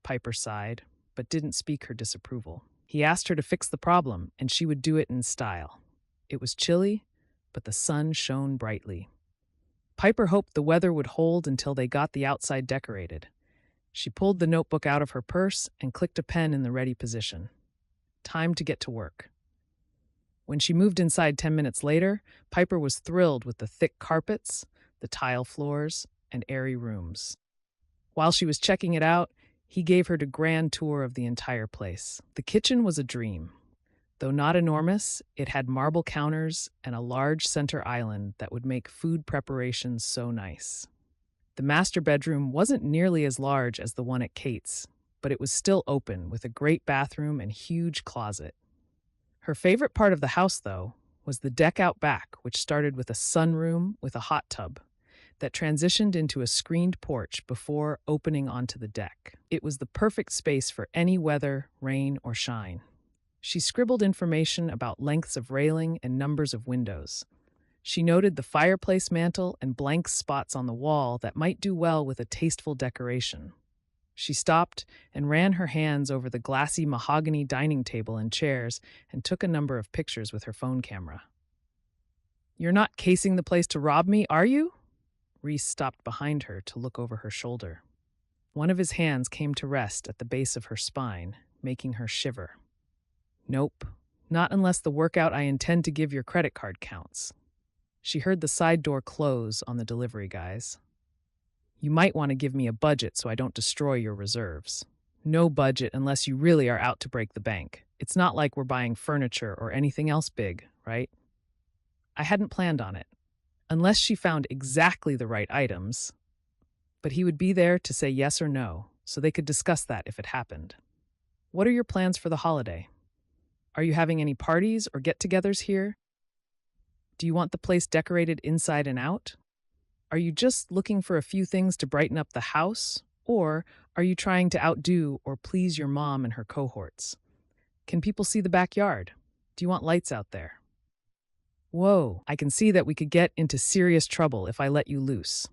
Piper sighed, but didn't speak her disapproval. He asked her to fix the problem, and she would do it in style. It was chilly, but the sun shone brightly. Piper hoped the weather would hold until they got the outside decorated. She pulled the notebook out of her purse and clicked a pen in the ready position. Time to get to work. When she moved inside 10 minutes later, Piper was thrilled with the thick carpets, the tile floors, and airy rooms. While she was checking it out, he gave her a grand tour of the entire place. The kitchen was a dream. Though not enormous, it had marble counters and a large center island that would make food preparations so nice. The master bedroom wasn't nearly as large as the one at Kate's, but it was still open with a great bathroom and huge closet. Her favorite part of the house, though, was the deck out back, which started with a sunroom with a hot tub that transitioned into a screened porch before opening onto the deck. It was the perfect space for any weather, rain, or shine. She scribbled information about lengths of railing and numbers of windows. She noted the fireplace mantel and blank spots on the wall that might do well with a tasteful decoration. She stopped and ran her hands over the glassy mahogany dining table and chairs and took a number of pictures with her phone camera. "You're not casing the place to rob me, are you?" Reece stopped behind her to look over her shoulder. One of his hands came to rest at the base of her spine, making her shiver. "Nope, not unless the workout I intend to give your credit card counts." She heard the side door close on the delivery guys. "You might want to give me a budget so I don't destroy your reserves." "No budget unless you really are out to break the bank. It's not like we're buying furniture or anything else big, right?" I hadn't planned on it. Unless she found exactly the right items. But he would be there to say yes or no, so they could discuss that if it happened. "What are your plans for the holiday? Are you having any parties or get-togethers here? Do you want the place decorated inside and out? Are you just looking for a few things to brighten up the house? Or are you trying to outdo or please your mom and her cohorts? Can people see the backyard? Do you want lights out there?" "Whoa, I can see that we could get into serious trouble if I let you loose."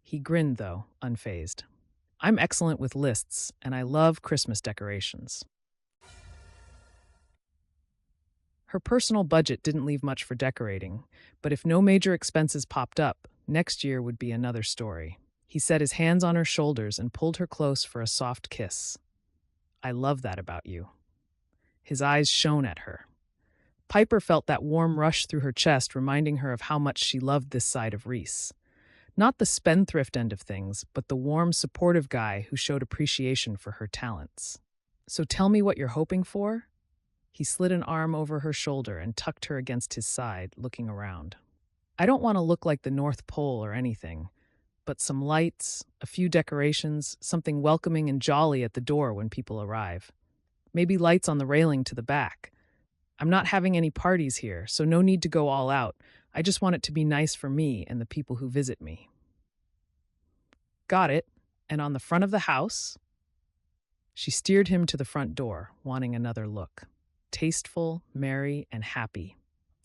He grinned, though, unfazed. "I'm excellent with lists, and I love Christmas decorations." Her personal budget didn't leave much for decorating, but if no major expenses popped up, next year would be another story. He set his hands on her shoulders and pulled her close for a soft kiss. "I love that about you." His eyes shone at her. Piper felt that warm rush through her chest, reminding her of how much she loved this side of Reece. Not the spendthrift end of things, but the warm, supportive guy who showed appreciation for her talents. "So tell me what you're hoping for?" He slid an arm over her shoulder and tucked her against his side, looking around. "I don't want to look like the North Pole or anything, but some lights, a few decorations, something welcoming and jolly at the door when people arrive. Maybe lights on the railing to the back. I'm not having any parties here, so no need to go all out. I just want it to be nice for me and the people who visit me." "Got it. And on the front of the house?" She steered him to the front door, wanting another look. "Tasteful, merry, and happy.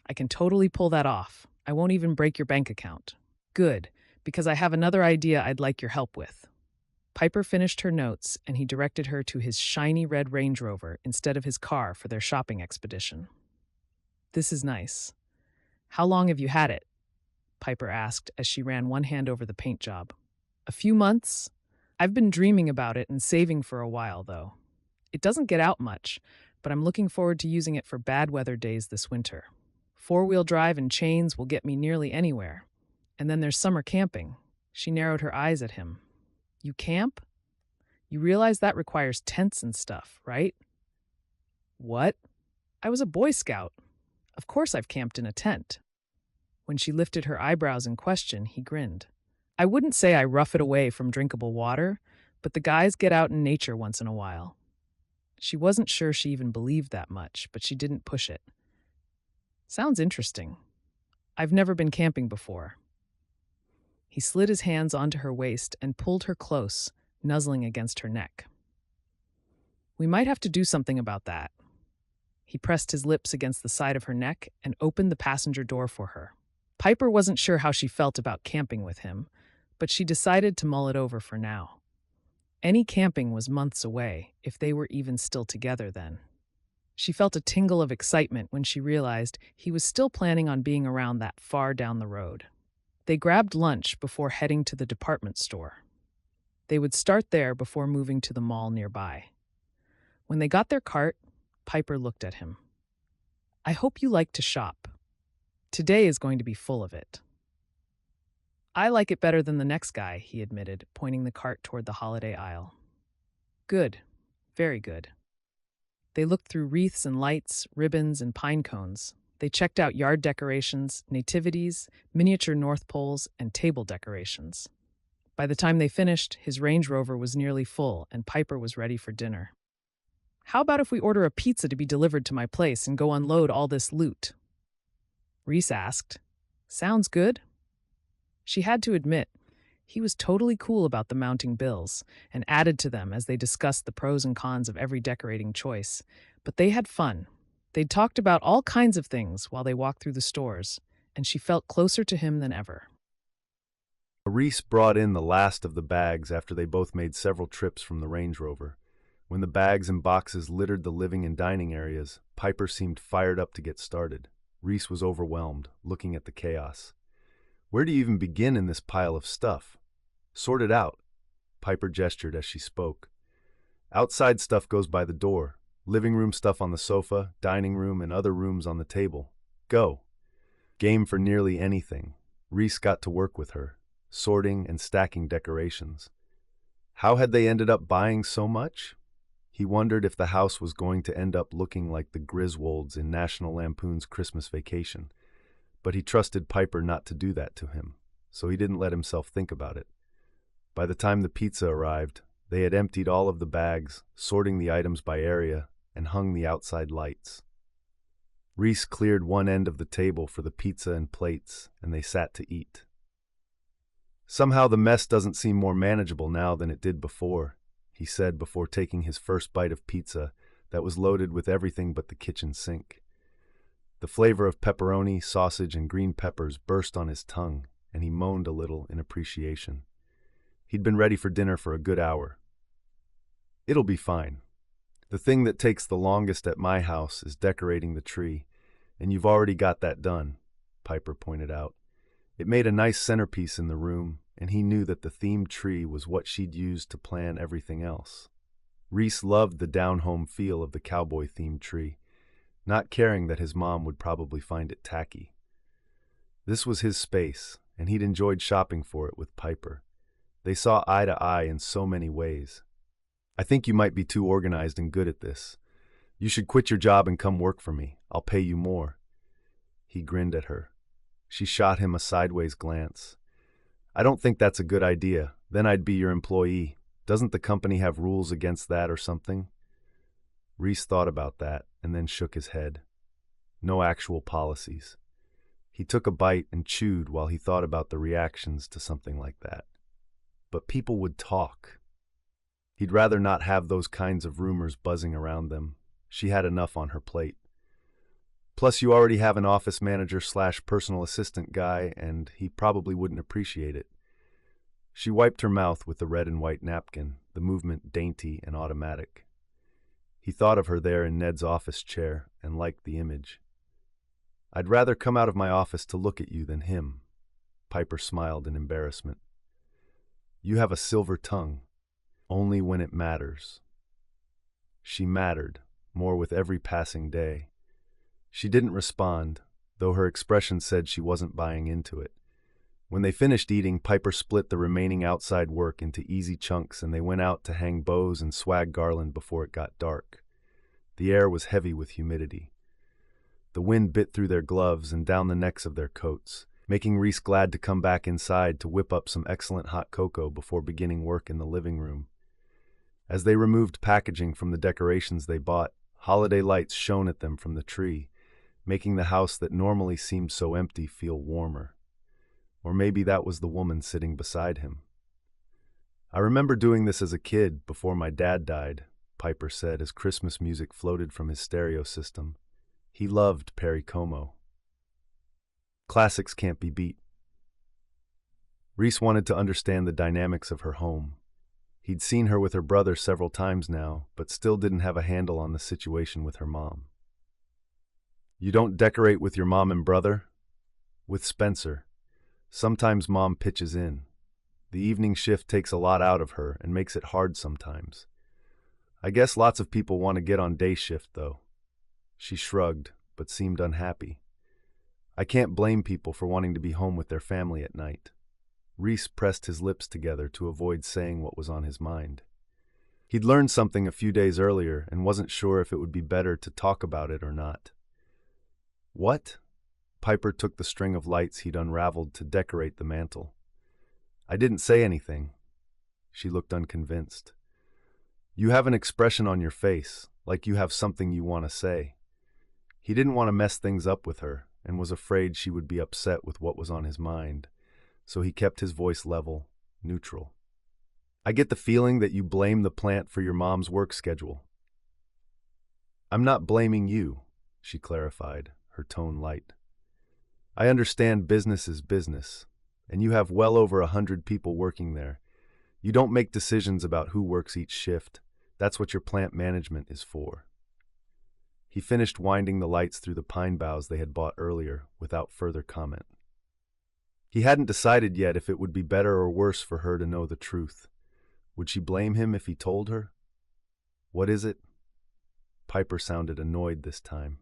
I can totally pull that off. I won't even break your bank account." "Good, because I have another idea I'd like your help with." Piper finished her notes, and he directed her to his shiny red Range Rover instead of his car for their shopping expedition. "This is nice. How long have you had it?" Piper asked as she ran one hand over the paint job. "A few months. I've been dreaming about it and saving for a while, though. It doesn't get out much, but I'm looking forward to using it for bad weather days this winter. Four-wheel drive and chains will get me nearly anywhere. And then there's summer camping." She narrowed her eyes at him. "You camp? You realize that requires tents and stuff, right?" "What? I was a Boy Scout. Of course I've camped in a tent." When she lifted her eyebrows in question, he grinned. "I wouldn't say I rough it away from drinkable water, but the guys get out in nature once in a while." She wasn't sure she even believed that much, but she didn't push it. "Sounds interesting. I've never been camping before." He slid his hands onto her waist and pulled her close, nuzzling against her neck. "We might have to do something about that." He pressed his lips against the side of her neck and opened the passenger door for her. Piper wasn't sure how she felt about camping with him, but she decided to mull it over for now. Any camping was months away, if they were even still together then. She felt a tingle of excitement when she realized he was still planning on being around that far down the road. They grabbed lunch before heading to the department store. They would start there before moving to the mall nearby. When they got their cart, Piper looked at him. I hope you like to shop. Today is going to be full of it. I like it better than the next guy, he admitted, pointing the cart toward the holiday aisle. Good. Very good. They looked through wreaths and lights, ribbons and pine cones. They checked out yard decorations, nativities, miniature North Poles, and table decorations. By the time they finished, his Range Rover was nearly full and Piper was ready for dinner. How about if we order a pizza to be delivered to my place and go unload all this loot? Reece asked. Sounds good. She had to admit, he was totally cool about the mounting bills and added to them as they discussed the pros and cons of every decorating choice. But they had fun. They'd talked about all kinds of things while they walked through the stores, and she felt closer to him than ever. Reece brought in the last of the bags after they both made several trips from the Range Rover. When the bags and boxes littered the living and dining areas, Piper seemed fired up to get started. Reece was overwhelmed, looking at the chaos. Where do you even begin in this pile of stuff? Sort it out. Piper gestured as she spoke. Outside stuff goes by the door. Living room stuff on the sofa, dining room, and other rooms on the table. Go. Game for nearly anything. Reece got to work with her, sorting and stacking decorations. How had they ended up buying so much? He wondered if the house was going to end up looking like the Griswolds in National Lampoon's Christmas Vacation. But he trusted Piper not to do that to him, so he didn't let himself think about it. By the time the pizza arrived, they had emptied all of the bags, sorting the items by area, and hung the outside lights. Reece cleared one end of the table for the pizza and plates, and they sat to eat. Somehow the mess doesn't seem more manageable now than it did before, he said before taking his first bite of pizza that was loaded with everything but the kitchen sink. The flavor of pepperoni, sausage, and green peppers burst on his tongue, and he moaned a little in appreciation. He'd been ready for dinner for a good hour. It'll be fine. The thing that takes the longest at my house is decorating the tree, and you've already got that done, Piper pointed out. It made a nice centerpiece in the room, and he knew that the themed tree was what she'd used to plan everything else. Reece loved the down-home feel of the cowboy-themed tree, not caring that his mom would probably find it tacky. This was his space, and he'd enjoyed shopping for it with Piper. They saw eye to eye in so many ways. I think you might be too organized and good at this. You should quit your job and come work for me. I'll pay you more. He grinned at her. She shot him a sideways glance. I don't think that's a good idea. Then I'd be your employee. Doesn't the company have rules against that or something? Reece thought about that and then shook his head. No actual policies. He took a bite and chewed while he thought about the reactions to something like that. But people would talk. He'd rather not have those kinds of rumors buzzing around them. She had enough on her plate. Plus, you already have an office manager/personal assistant guy, and he probably wouldn't appreciate it. She wiped her mouth with the red and white napkin, the movement dainty and automatic. He thought of her there in Ned's office chair and liked the image. I'd rather come out of my office to look at you than him. Piper smiled in embarrassment. You have a silver tongue. Only when it matters. She mattered, more with every passing day. She didn't respond, though her expression said she wasn't buying into it. When they finished eating, Piper split the remaining outside work into easy chunks and they went out to hang bows and swag garland before it got dark. The air was heavy with humidity. The wind bit through their gloves and down the necks of their coats, making Reece glad to come back inside to whip up some excellent hot cocoa before beginning work in the living room. As they removed packaging from the decorations they bought, holiday lights shone at them from the tree, making the house that normally seemed so empty feel warmer. Or maybe that was the woman sitting beside him. I remember doing this as a kid before my dad died, Piper said as Christmas music floated from his stereo system. He loved Perry Como. Classics can't be beat. Reece wanted to understand the dynamics of her home. He'd seen her with her brother several times now, but still didn't have a handle on the situation with her mom. You don't decorate with your mom and brother? With Spencer. Sometimes Mom pitches in. The evening shift takes a lot out of her and makes it hard sometimes. I guess lots of people want to get on day shift, though. She shrugged, but seemed unhappy. I can't blame people for wanting to be home with their family at night. Reece pressed his lips together to avoid saying what was on his mind. He'd learned something a few days earlier and wasn't sure if it would be better to talk about it or not. What? Piper took the string of lights he'd unraveled to decorate the mantel. I didn't say anything. She looked unconvinced. You have an expression on your face, like you have something you want to say. He didn't want to mess things up with her and was afraid she would be upset with what was on his mind, so he kept his voice level, neutral. I get the feeling that you blame the plant for your mom's work schedule. I'm not blaming you, she clarified, her tone light. I understand business is business, and you have well over 100 people working there. You don't make decisions about who works each shift. That's what your plant management is for. He finished winding the lights through the pine boughs they had bought earlier without further comment. He hadn't decided yet if it would be better or worse for her to know the truth. Would she blame him if he told her? What is it? Piper sounded annoyed this time.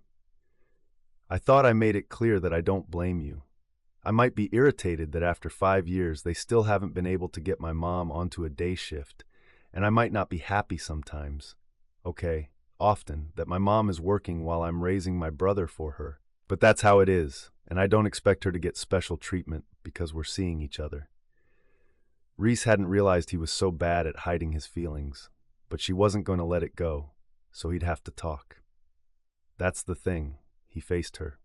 I thought I made it clear that I don't blame you. I might be irritated that after 5 years they still haven't been able to get my mom onto a day shift, and I might not be happy sometimes. Okay, often, that my mom is working while I'm raising my brother for her. But that's how it is, and I don't expect her to get special treatment because we're seeing each other. Reece hadn't realized he was so bad at hiding his feelings, but she wasn't going to let it go, so he'd have to talk. That's the thing, he faced her.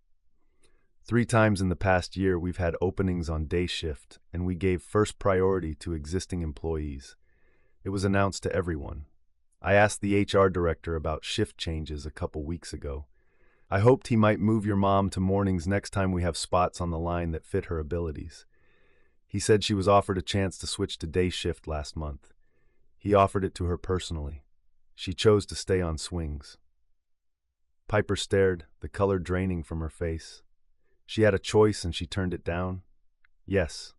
3 times in the past year we've had openings on day shift, and we gave first priority to existing employees. It was announced to everyone. I asked the HR director about shift changes a couple weeks ago. I hoped he might move your mom to mornings next time we have spots on the line that fit her abilities. He said she was offered a chance to switch to day shift last month. He offered it to her personally. She chose to stay on swings. Piper stared, the color draining from her face. She had a choice and she turned it down? Yes.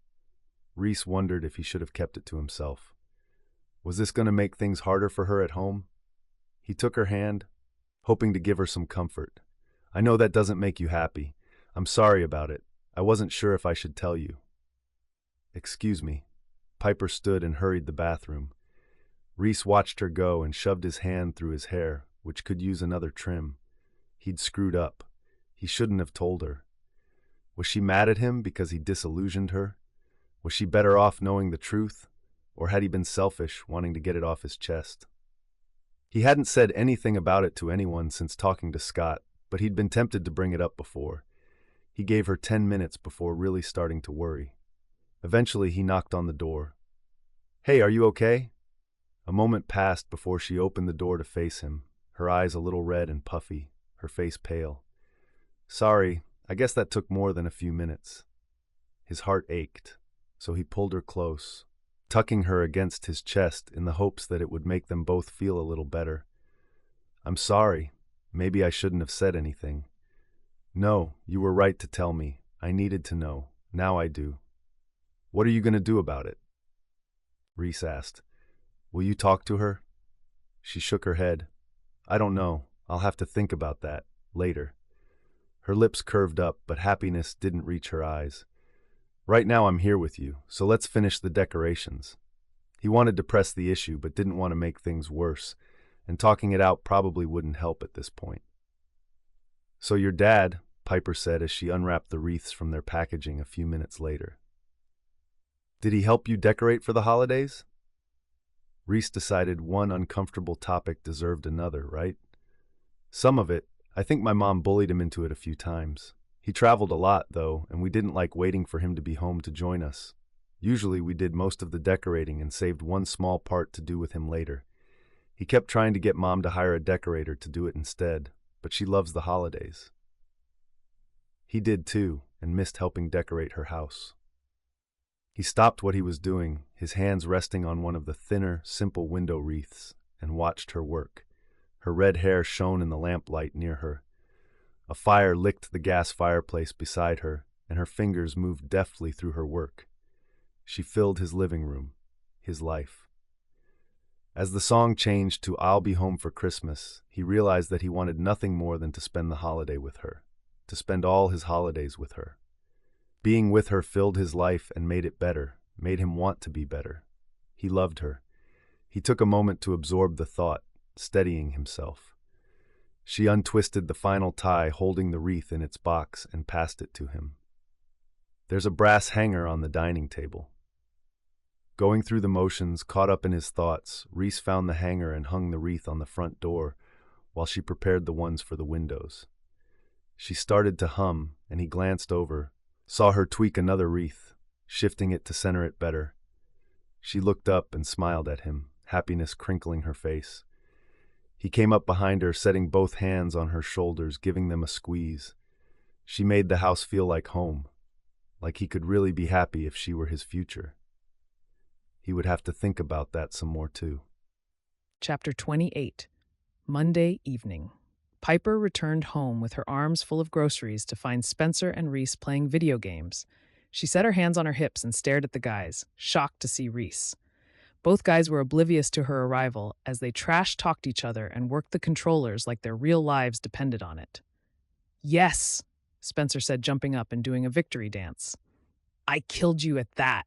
Reece wondered if he should have kept it to himself. Was this going to make things harder for her at home? He took her hand, hoping to give her some comfort. I know that doesn't make you happy. I'm sorry about it. I wasn't sure if I should tell you. Excuse me. Piper stood and hurried the bathroom. Reece watched her go and shoved his hand through his hair, which could use another trim. He'd screwed up. He shouldn't have told her. Was she mad at him because he disillusioned her? Was she better off knowing the truth? Or had he been selfish, wanting to get it off his chest? He hadn't said anything about it to anyone since talking to Scott, but he'd been tempted to bring it up before. He gave her 10 minutes before really starting to worry. Eventually, he knocked on the door. Hey, are you okay? A moment passed before she opened the door to face him, her eyes a little red and puffy, her face pale. Sorry, I guess that took more than a few minutes. His heart ached, so he pulled her close, tucking her against his chest in the hopes that it would make them both feel a little better. I'm sorry. Maybe I shouldn't have said anything. No, you were right to tell me. I needed to know. Now I do. What are you going to do about it? Reece asked. Will you talk to her? She shook her head. I don't know. I'll have to think about that later. Her lips curved up, but happiness didn't reach her eyes. Right now I'm here with you, so let's finish the decorations. He wanted to press the issue, but didn't want to make things worse, and talking it out probably wouldn't help at this point. So your dad, Piper said as she unwrapped the wreaths from their packaging a few minutes later. Did he help you decorate for the holidays? Reece decided one uncomfortable topic deserved another, right? Some of it. I think my mom bullied him into it a few times. He traveled a lot, though, and we didn't like waiting for him to be home to join us. Usually we did most of the decorating and saved one small part to do with him later. He kept trying to get Mom to hire a decorator to do it instead, but she loves the holidays. He did too, and missed helping decorate her house. He stopped what he was doing, his hands resting on one of the thinner, simple window wreaths, and watched her work. Her red hair shone in the lamplight near her. A fire licked the gas fireplace beside her, and her fingers moved deftly through her work. She filled his living room, his life. As the song changed to "I'll Be Home for Christmas," he realized that he wanted nothing more than to spend the holiday with her, to spend all his holidays with her. Being with her filled his life and made it better, made him want to be better. He loved her. He took a moment to absorb the thought, steadying himself. She untwisted the final tie holding the wreath in its box and passed it to him. There's a brass hanger on the dining table. Going through the motions, caught up in his thoughts, Reece found the hanger and hung the wreath on the front door while she prepared the ones for the windows. She started to hum, and he glanced over, saw her tweak another wreath, shifting it to center it better. She looked up and smiled at him, happiness crinkling her face. He came up behind her, setting both hands on her shoulders, giving them a squeeze. She made the house feel like home, like he could really be happy if she were his future. He would have to think about that some more too. Chapter 28. Monday evening. Piper returned home with her arms full of groceries to find Spencer and Reece playing video games. She set her hands on her hips and stared at the guys, shocked to see Reece. Both guys were oblivious to her arrival as they trash-talked each other and worked the controllers like their real lives depended on it. "Yes," Spencer said, jumping up and doing a victory dance. "I killed you at that."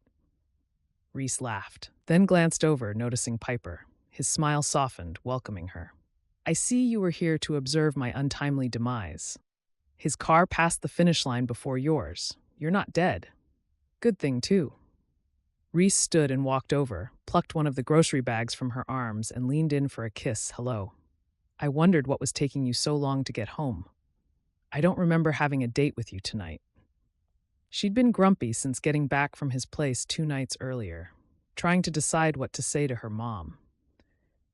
Reece laughed, then glanced over, noticing Piper. His smile softened, welcoming her. "I see you were here to observe my untimely demise. His car passed the finish line before yours. You're not dead. Good thing, too." Reece stood and walked over, plucked one of the grocery bags from her arms, and leaned in for a kiss. "Hello. I wondered what was taking you so long to get home. I don't remember having a date with you tonight." She'd been grumpy since getting back from his place 2 nights earlier, trying to decide what to say to her mom.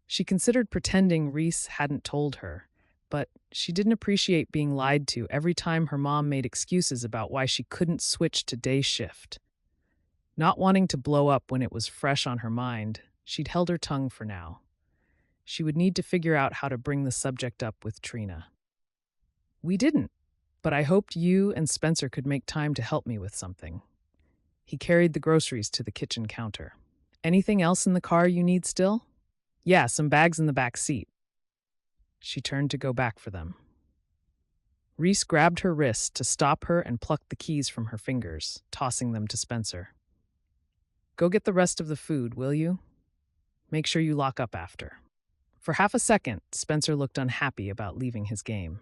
She considered pretending Reece hadn't told her, but she didn't appreciate being lied to every time her mom made excuses about why she couldn't switch to day shift. Not wanting to blow up when it was fresh on her mind, she'd held her tongue for now. She would need to figure out how to bring the subject up with Trina. "We didn't, but I hoped you and Spencer could make time to help me with something." He carried the groceries to the kitchen counter. "Anything else in the car you need still?" "Yeah, some bags in the back seat." She turned to go back for them. Reece grabbed her wrist to stop her and plucked the keys from her fingers, tossing them to Spencer. "Go get the rest of the food, will you? Make sure you lock up after." For half a second, Spencer looked unhappy about leaving his game.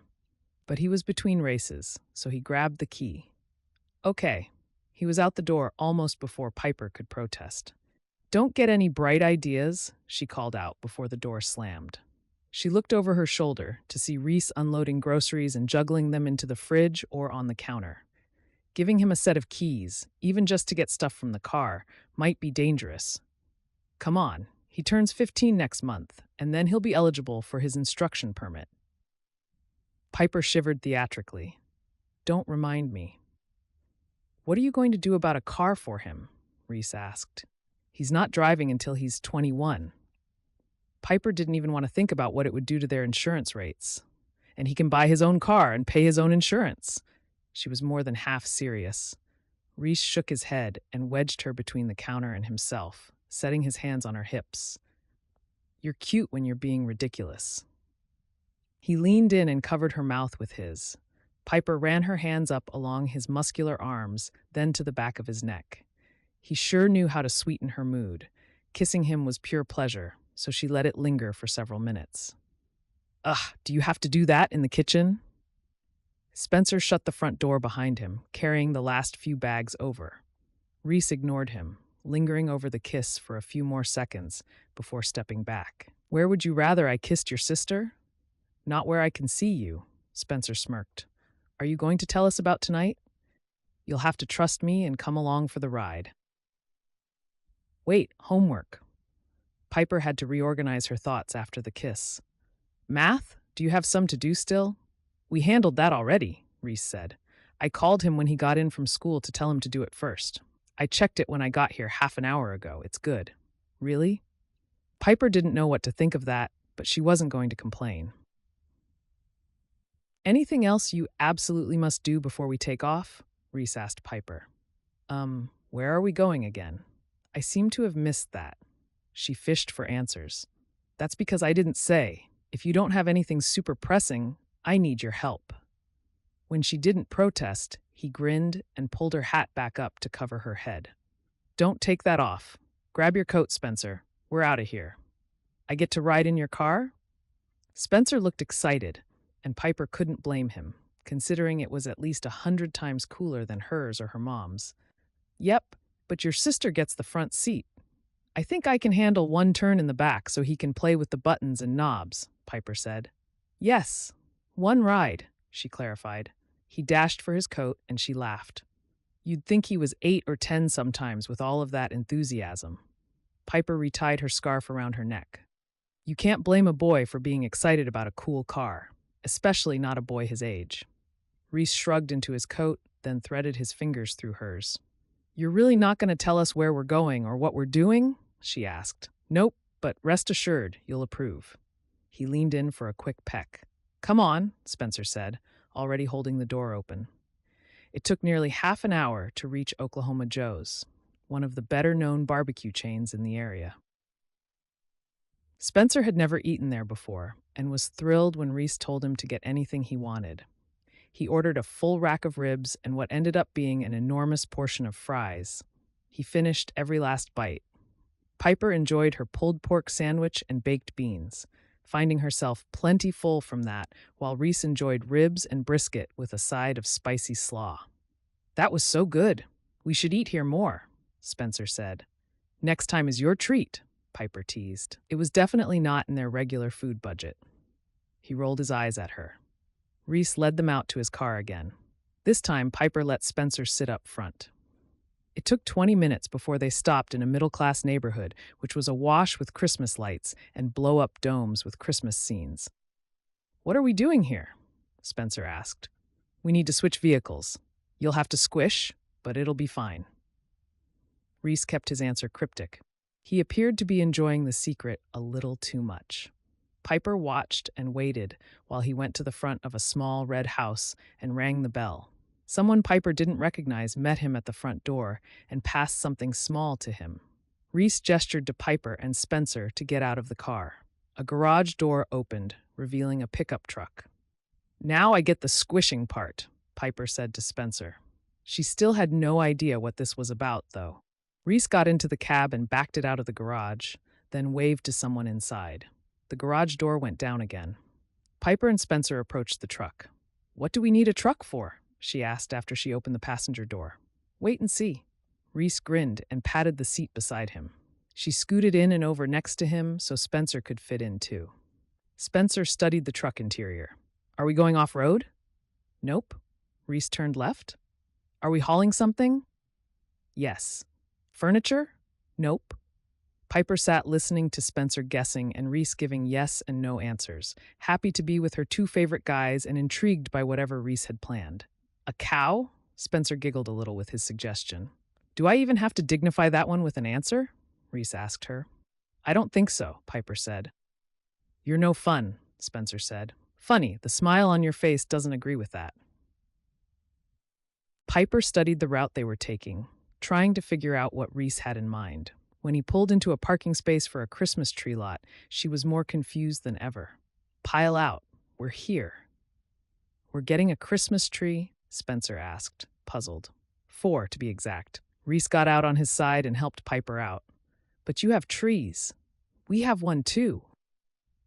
But he was between races, so he grabbed the key. "Okay." He was out the door almost before Piper could protest. "Don't get any bright ideas," she called out before the door slammed. She looked over her shoulder to see Reece unloading groceries and juggling them into the fridge or on the counter. Giving him a set of keys, even just to get stuff from the car, might be dangerous. Come on, he turns 15 next month, and then he'll be eligible for his instruction permit. Piper shivered theatrically. "Don't remind me." "What are you going to do about a car for him?" Reece asked. "He's not driving until he's 21. Piper didn't even want to think about what it would do to their insurance rates. "And he can buy his own car and pay his own insurance." She was more than half serious. Reece shook his head and wedged her between the counter and himself, setting his hands on her hips. "You're cute when you're being ridiculous." He leaned in and covered her mouth with his. Piper ran her hands up along his muscular arms, then to the back of his neck. He sure knew how to sweeten her mood. Kissing him was pure pleasure, so she let it linger for several minutes. "Ugh, do you have to do that in the kitchen?" Spencer shut the front door behind him, carrying the last few bags over. Reece ignored him, lingering over the kiss for a few more seconds before stepping back. "Where would you rather I kissed your sister?" "Not where I can see you," Spencer smirked. "Are you going to tell us about tonight? You'll have to trust me and come along for the ride." "Wait, homework." Piper had to reorganize her thoughts after the kiss. "Math? Do you have some to do still?" "We handled that already," Reece said. "I called him when he got in from school to tell him to do it first. I checked it when I got here half an hour ago. It's good." "Really?" Piper didn't know what to think of that, but she wasn't going to complain. "Anything else you absolutely must do before we take off?" Reece asked Piper. Where are we going again? I seem to have missed that. She fished for answers. That's because I didn't say. If you don't have anything super pressing, I need your help. When she didn't protest, he grinned and pulled her hat back up to cover her head. Don't take that off. Grab your coat, Spencer. We're out of here. I get to ride in your car? Spencer looked excited, and Piper couldn't blame him, considering it was at least 100 times cooler than hers or her mom's. Yep, but your sister gets the front seat. I think I can handle one turn in the back so he can play with the buttons and knobs, Piper said. Yes, one ride, she clarified. He dashed for his coat, and she laughed. You'd think he was 8 or 10 sometimes with all of that enthusiasm. Piper retied her scarf around her neck. You can't blame a boy for being excited about a cool car, especially not a boy his age. Reece shrugged into his coat, then threaded his fingers through hers. You're really not going to tell us where we're going or what we're doing? She asked. Nope, but rest assured, you'll approve. He leaned in for a quick peck. Come on, Spencer said, already holding the door open. It took nearly half an hour to reach Oklahoma Joe's, one of the better-known barbecue chains in the area. Spencer had never eaten there before and was thrilled when Reece told him to get anything he wanted. He ordered a full rack of ribs and what ended up being an enormous portion of fries. He finished every last bite. Piper enjoyed her pulled pork sandwich and baked beans, finding herself plenty full from that, while Reece enjoyed ribs and brisket with a side of spicy slaw. That was so good. We should eat here more, Spencer said. Next time is your treat, Piper teased. It was definitely not in their regular food budget. He rolled his eyes at her. Reece led them out to his car again. This time, Piper let Spencer sit up front. It took 20 minutes before they stopped in a middle-class neighborhood, which was awash with Christmas lights and blow-up domes with Christmas scenes. What are we doing here? Spencer asked. We need to switch vehicles. You'll have to squish, but it'll be fine. Reece kept his answer cryptic. He appeared to be enjoying the secret a little too much. Piper watched and waited while he went to the front of a small red house and rang the bell. Someone Piper didn't recognize met him at the front door and passed something small to him. Reece gestured to Piper and Spencer to get out of the car. A garage door opened, revealing a pickup truck. Now I get the squishing part, Piper said to Spencer. She still had no idea what this was about, though. Reece got into the cab and backed it out of the garage, then waved to someone inside. The garage door went down again. Piper and Spencer approached the truck. What do we need a truck for? She asked after she opened the passenger door. Wait and see. Reece grinned and patted the seat beside him. She scooted in and over next to him so Spencer could fit in too. Spencer studied the truck interior. Are we going off-road? Nope. Reece turned left. Are we hauling something? Yes. Furniture? Nope. Piper sat listening to Spencer guessing and Reece giving yes and no answers, happy to be with her two favorite guys and intrigued by whatever Reece had planned. A cow? Spencer giggled a little with his suggestion. Do I even have to dignify that one with an answer? Reece asked her. I don't think so, Piper said. You're no fun, Spencer said. Funny, the smile on your face doesn't agree with that. Piper studied the route they were taking, trying to figure out what Reece had in mind. When he pulled into a parking space for a Christmas tree lot, she was more confused than ever. Pile out. We're here. We're getting a Christmas tree? Spencer asked, puzzled. 4, to be exact. Reece got out on his side and helped Piper out. But you have trees. We have one too.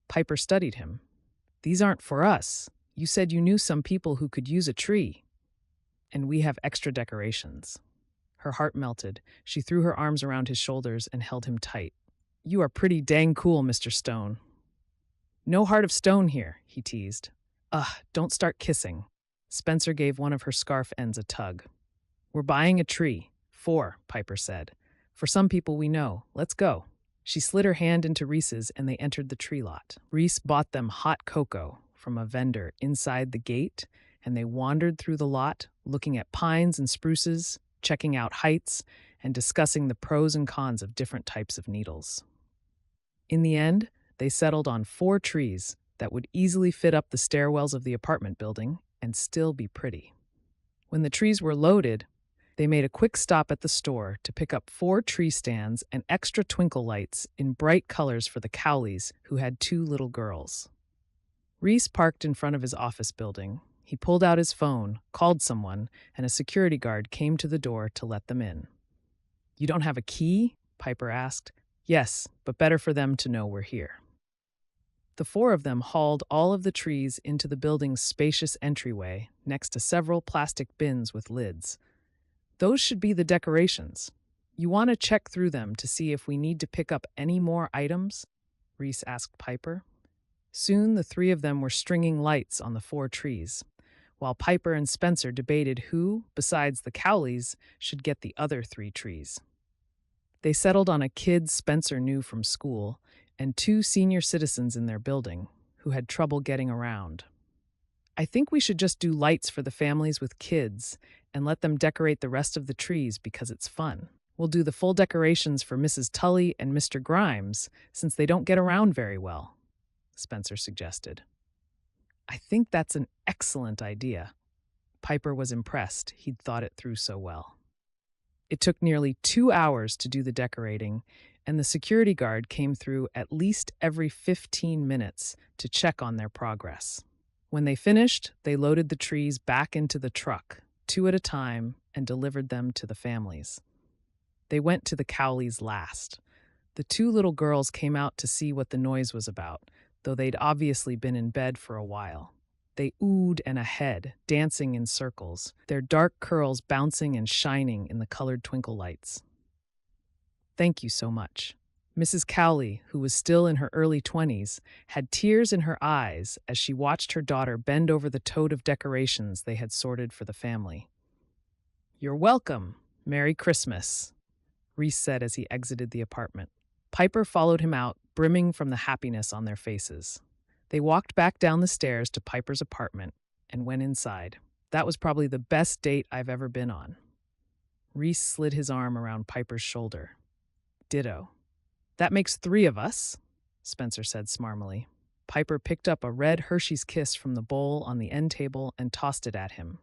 Piper studied him. These aren't for us. You said you knew some people who could use a tree. And we have extra decorations. Her heart melted. She threw her arms around his shoulders and held him tight. You are pretty dang cool, Mr. Stone. No heart of stone here, he teased. Don't start kissing. Spencer gave one of her scarf ends a tug. We're buying a tree. 4, Piper said. For some people we know. Let's go. She slid her hand into Reece's and they entered the tree lot. Reece bought them hot cocoa from a vendor inside the gate, and they wandered through the lot, looking at pines and spruces, checking out heights, and discussing the pros and cons of different types of needles. In the end, they settled on 4 trees that would easily fit up the stairwells of the apartment building and still be pretty. When the trees were loaded, they made a quick stop at the store to pick up 4 tree stands and extra twinkle lights in bright colors for the Cowleys, who had 2 little girls. Reece parked in front of his office building. He pulled out his phone, called someone, and a security guard came to the door to let them in. "You don't have a key?" Piper asked. "Yes, but better for them to know we're here." The 4 of them hauled all of the trees into the building's spacious entryway next to several plastic bins with lids. "Those should be the decorations. You want to check through them to see if we need to pick up any more items?" Reece asked Piper. Soon the 3 of them were stringing lights on the 4 trees, while Piper and Spencer debated who, besides the Cowleys, should get the other 3 trees. They settled on a kid Spencer knew from school and 2 senior citizens in their building who had trouble getting around. "I think we should just do lights for the families with kids and let them decorate the rest of the trees because it's fun. We'll do the full decorations for Mrs. Tully and Mr. Grimes since they don't get around very well," Spencer suggested. "I think that's an excellent idea." Piper was impressed. He'd thought it through so well. It took nearly 2 hours to do the decorating, and the security guard came through at least every 15 minutes to check on their progress. When they finished, they loaded the trees back into the truck, 2 at a time, and delivered them to the families. They went to the Cowleys last. The 2 little girls came out to see what the noise was about, though they'd obviously been in bed for a while. They oohed and ahead, dancing in circles, their dark curls bouncing and shining in the colored twinkle lights. "Thank you so much." Mrs. Cowley, who was still in her early 20s, had tears in her eyes as she watched her daughter bend over the tote of decorations they had sorted for the family. "You're welcome. Merry Christmas," Reece said as he exited the apartment. Piper followed him out, brimming from the happiness on their faces. They walked back down the stairs to Piper's apartment and went inside. "That was probably the best date I've ever been on." Reece slid his arm around Piper's shoulder. "Ditto." "That makes 3 of us," Spencer said smarmily. Piper picked up a red Hershey's Kiss from the bowl on the end table and tossed it at him.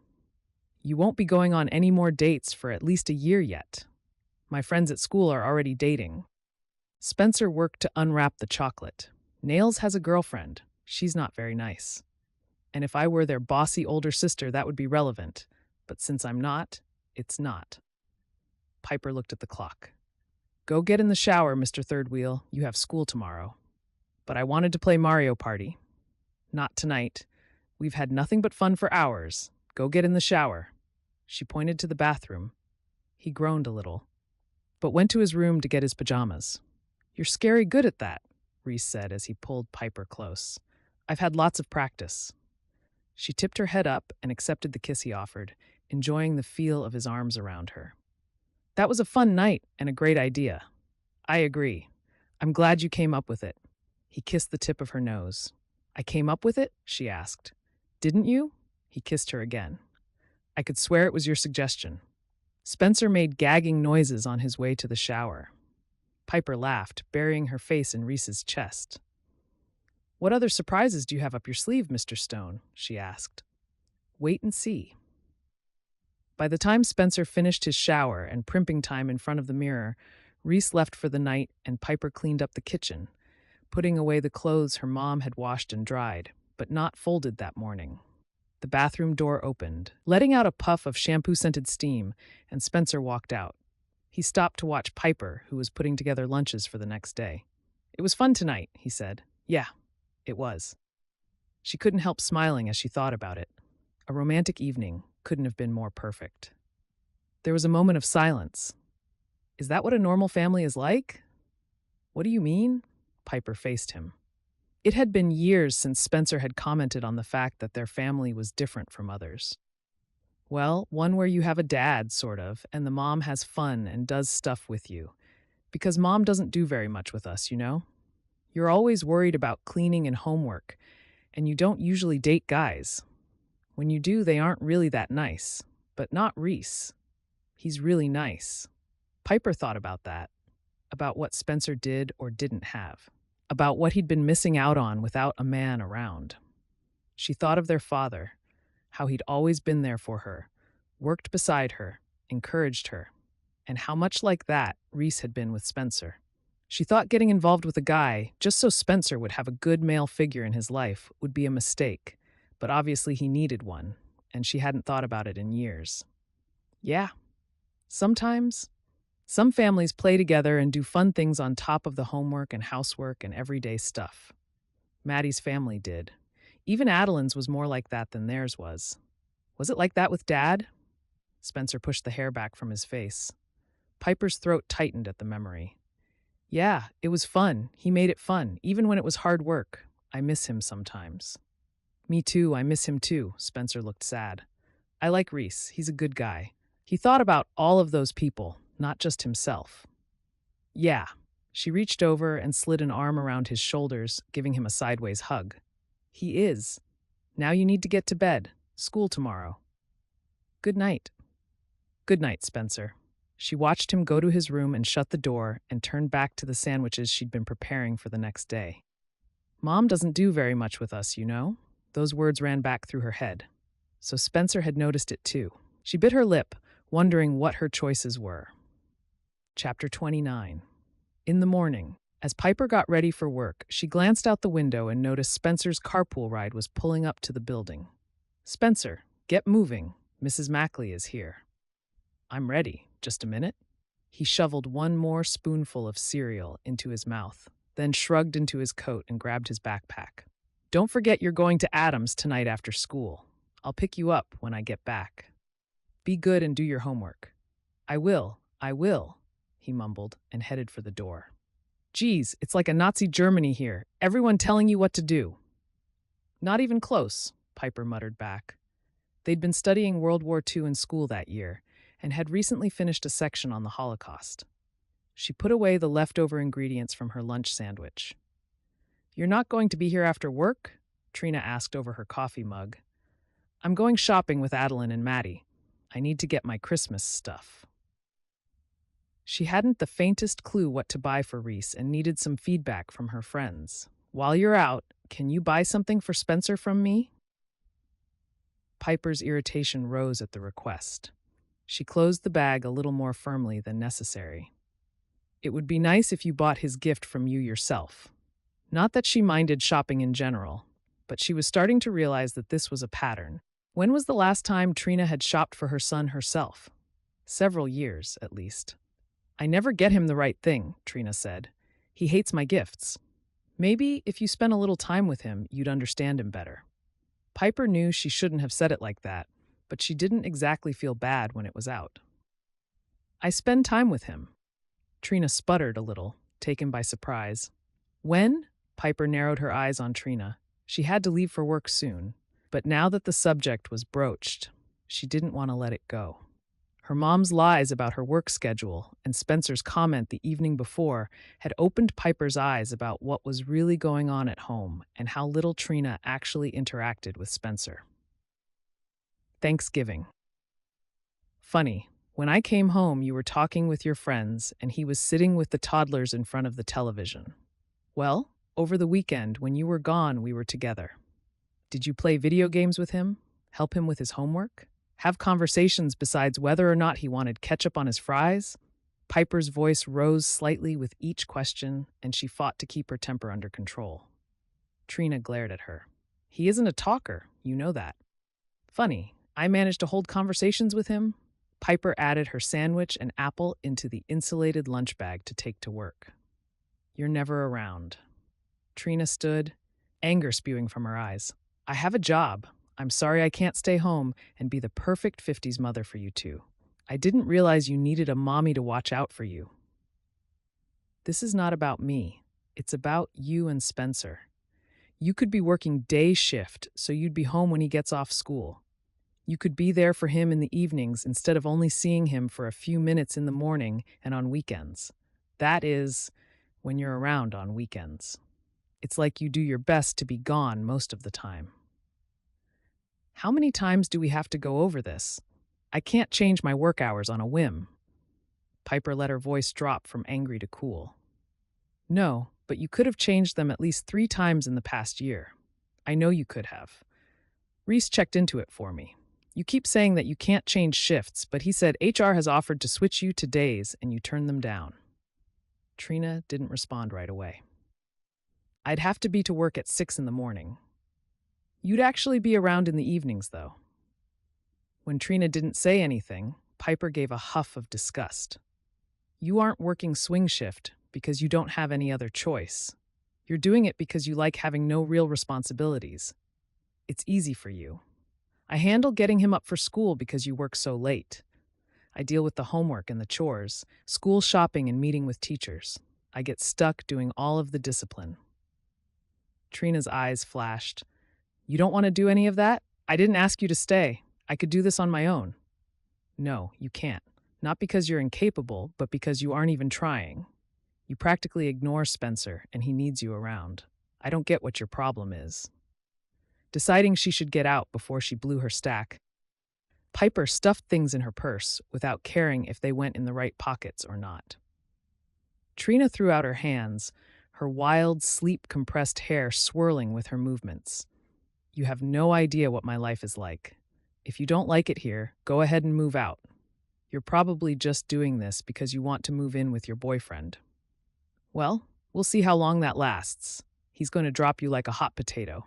"You won't be going on any more dates for at least a year yet. My friends at school are already dating." Spencer worked to unwrap the chocolate. "Nails has a girlfriend. She's not very nice. And if I were their bossy older sister, that would be relevant. But since I'm not, it's not." Piper looked at the clock. "Go get in the shower, Mr. Third Wheel. You have school tomorrow." "But I wanted to play Mario Party." "Not tonight. We've had nothing but fun for hours. Go get in the shower." She pointed to the bathroom. He groaned a little, but went to his room to get his pajamas. "You're scary good at that," Reece said as he pulled Piper close. "I've had lots of practice." She tipped her head up and accepted the kiss he offered, enjoying the feel of his arms around her. "That was a fun night and a great idea." "I agree. I'm glad you came up with it." He kissed the tip of her nose. "I came up with it?" she asked. "Didn't you?" He kissed her again. "I could swear it was your suggestion." Spencer made gagging noises on his way to the shower. Piper laughed, burying her face in Reece's chest. "What other surprises do you have up your sleeve, Mr. Stone?" she asked. "Wait and see." By the time Spencer finished his shower and primping time in front of the mirror, Reece left for the night and Piper cleaned up the kitchen, putting away the clothes her mom had washed and dried, but not folded that morning. The bathroom door opened, letting out a puff of shampoo-scented steam, and Spencer walked out. He stopped to watch Piper, who was putting together lunches for the next day. "It was fun tonight," he said. "Yeah, it was." She couldn't help smiling as she thought about it. A romantic evening couldn't have been more perfect. There was a moment of silence. "Is that what a normal family is like?" "What do you mean?" Piper faced him. It had been years since Spencer had commented on the fact that their family was different from others. "Well, one where you have a dad, sort of, and the mom has fun and does stuff with you. Because mom doesn't do very much with us, you know? You're always worried about cleaning and homework, and you don't usually date guys. When you do, they aren't really that nice. But not Reece. He's really nice." Piper thought about that, about what Spencer did or didn't have, about what he'd been missing out on without a man around. She thought of their father, how he'd always been there for her, worked beside her, encouraged her. And how much like that Reece had been with Spencer. She thought getting involved with a guy, just so Spencer would have a good male figure in his life, would be a mistake. But obviously he needed one, and she hadn't thought about it in years. Yeah, sometimes. Some families play together and do fun things on top of the homework and housework and everyday stuff. Maddie's family did. Even Adeline's was more like that than theirs was. Was it like that with Dad? Spencer pushed the hair back from his face. Piper's throat tightened at the memory. Yeah, it was fun. He made it fun, even when it was hard work. I miss him sometimes. Me too, I miss him too. Spencer looked sad. I like Reece. He's a good guy. He thought about all of those people, not just himself. Yeah. She reached over and slid an arm around his shoulders, giving him a sideways hug. He is. Now you need to get to bed. School tomorrow. Good night. Good night, Spencer. She watched him go to his room and shut the door and turn back to the sandwiches she'd been preparing for the next day. Mom doesn't do very much with us, you know? Those words ran back through her head. So Spencer had noticed it too. She bit her lip, wondering what her choices were. Chapter 29. In the morning, as Piper got ready for work, she glanced out the window and noticed Spencer's carpool ride was pulling up to the building. Spencer, get moving. Mrs. Mackley is here. I'm ready. Just a minute. He shoveled one more spoonful of cereal into his mouth, then shrugged into his coat and grabbed his backpack. Don't forget you're going to Adam's tonight after school. I'll pick you up when I get back. Be good and do your homework. I will, he mumbled and headed for the door. Geez, it's like a Nazi Germany here, everyone telling you what to do. Not even close, Piper muttered back. They'd been studying World War II in school that year, and had recently finished a section on the Holocaust. She put away the leftover ingredients from her lunch sandwich. You're not going to be here after work? Trina asked over her coffee mug. I'm going shopping with Adeline and Maddie. I need to get my Christmas stuff. She hadn't the faintest clue what to buy for Reece and needed some feedback from her friends. While you're out, can you buy something for Spencer from me? Piper's irritation rose at the request. She closed the bag a little more firmly than necessary. It would be nice if you bought his gift from you yourself. Not that she minded shopping in general, but she was starting to realize that this was a pattern. When was the last time Trina had shopped for her son herself? Several years, at least. I never get him the right thing, Trina said. He hates my gifts. Maybe if you spent a little time with him, you'd understand him better. Piper knew she shouldn't have said it like that, but she didn't exactly feel bad when it was out. I spend time with him. Trina sputtered a little, taken by surprise. When? Piper narrowed her eyes on Trina. She had to leave for work soon, but now that the subject was broached, she didn't want to let it go. Her mom's lies about her work schedule and Spencer's comment the evening before had opened Piper's eyes about what was really going on at home and how little Trina actually interacted with Spencer. Thanksgiving. Funny, when I came home, you were talking with your friends and he was sitting with the toddlers in front of the television. Well, over the weekend, when you were gone, we were together. Did you play video games with him? Help him with his homework? Have conversations besides whether or not he wanted ketchup on his fries? Piper's voice rose slightly with each question, and she fought to keep her temper under control. Trina glared at her. He isn't a talker, you know that. Funny, I managed to hold conversations with him. Piper added her sandwich and apple into the insulated lunch bag to take to work. You're never around. Trina stood, anger spewing from her eyes. I have a job. I'm sorry I can't stay home and be the perfect 50s mother for you two. I didn't realize you needed a mommy to watch out for you. This is not about me. It's about you and Spencer. You could be working day shift, so you'd be home when he gets off school. You could be there for him in the evenings instead of only seeing him for a few minutes in the morning and on weekends. That is, when you're around on weekends. It's like you do your best to be gone most of the time. How many times do we have to go over this? I can't change my work hours on a whim. Piper let her voice drop from angry to cool. No, but you could have changed them at least 3 times in the past year. I know you could have. Reece checked into it for me. You keep saying that you can't change shifts, but he said HR has offered to switch you to days and you turned them down. Trina didn't respond right away. I'd have to be to work at 6 in the morning. You'd actually be around in the evenings, though. When Trina didn't say anything, Piper gave a huff of disgust. You aren't working swing shift because you don't have any other choice. You're doing it because you like having no real responsibilities. It's easy for you. I handle getting him up for school because you work so late. I deal with the homework and the chores, school shopping and meeting with teachers. I get stuck doing all of the discipline. Trina's eyes flashed. You don't want to do any of that? I didn't ask you to stay. I could do this on my own. No, you can't. Not because you're incapable, but because you aren't even trying. You practically ignore Spencer, and he needs you around. I don't get what your problem is. Deciding she should get out before she blew her stack, Piper stuffed things in her purse without caring if they went in the right pockets or not. Trina threw out her hands, her wild, sleep-compressed hair swirling with her movements. You have no idea what my life is like. If you don't like it here, go ahead and move out. You're probably just doing this because you want to move in with your boyfriend. Well, we'll see how long that lasts. He's going to drop you like a hot potato.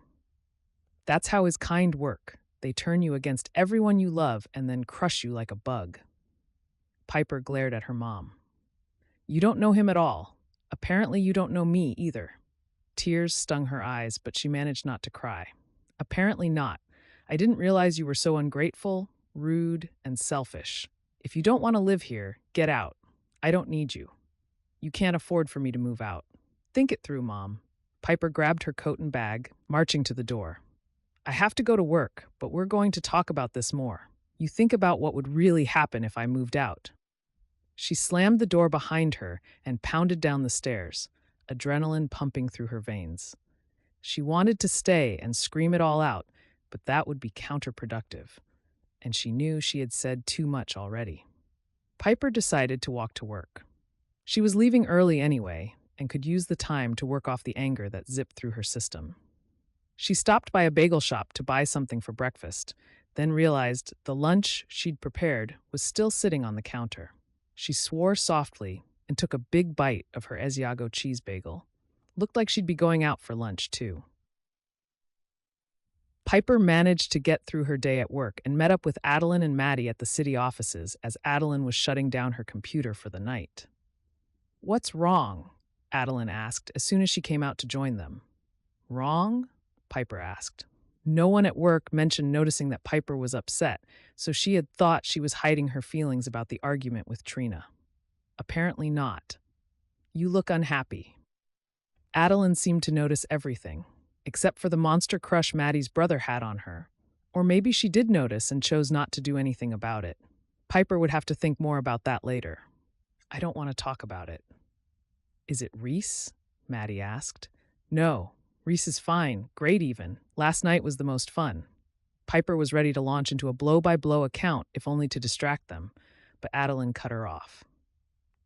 That's how his kind work. They turn you against everyone you love and then crush you like a bug. Piper glared at her mom. You don't know him at all. Apparently you don't know me either. Tears stung her eyes, but she managed not to cry. Apparently not. I didn't realize you were so ungrateful, rude, and selfish. If you don't want to live here, get out. I don't need you. You can't afford for me to move out. Think it through, Mom. Piper grabbed her coat and bag, marching to the door. I have to go to work, but we're going to talk about this more. You think about what would really happen if I moved out. She slammed the door behind her and pounded down the stairs, adrenaline pumping through her veins. She wanted to stay and scream it all out, but that would be counterproductive, and she knew she had said too much already. Piper decided to walk to work. She was leaving early anyway and could use the time to work off the anger that zipped through her system. She stopped by a bagel shop to buy something for breakfast, then realized the lunch she'd prepared was still sitting on the counter. She swore softly and took a big bite of her Asiago cheese bagel. Looked like she'd be going out for lunch, too. Piper managed to get through her day at work and met up with Adeline and Maddie at the city offices as Adeline was shutting down her computer for the night. What's wrong? Adeline asked as soon as she came out to join them. Wrong? Piper asked. No one at work mentioned noticing that Piper was upset, so she had thought she was hiding her feelings about the argument with Trina. Apparently not. You look unhappy. Adeline seemed to notice everything, except for the monster crush Maddie's brother had on her. Or maybe she did notice and chose not to do anything about it. Piper would have to think more about that later. I don't want to talk about it. Is it Reece? Maddie asked. No. Reece is fine, great even. Last night was the most fun. Piper was ready to launch into a blow-by-blow account, if only to distract them, but Adeline cut her off.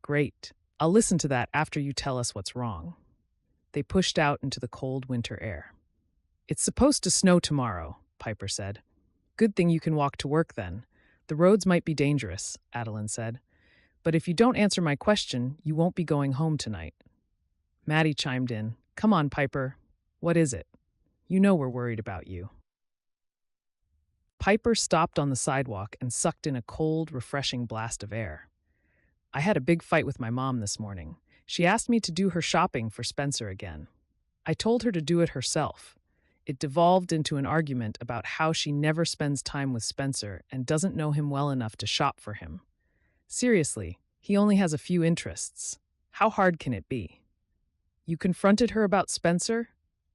Great. I'll listen to that after you tell us what's wrong. They pushed out into the cold winter air. It's supposed to snow tomorrow, Piper said. Good thing you can walk to work then. The roads might be dangerous, Adeline said. But if you don't answer my question, you won't be going home tonight. Maddie chimed in. Come on, Piper. What is it? You know we're worried about you. Piper stopped on the sidewalk and sucked in a cold, refreshing blast of air. I had a big fight with my mom this morning. She asked me to do her shopping for Spencer again. I told her to do it herself. It devolved into an argument about how she never spends time with Spencer and doesn't know him well enough to shop for him. Seriously, he only has a few interests. How hard can it be? You confronted her about Spencer?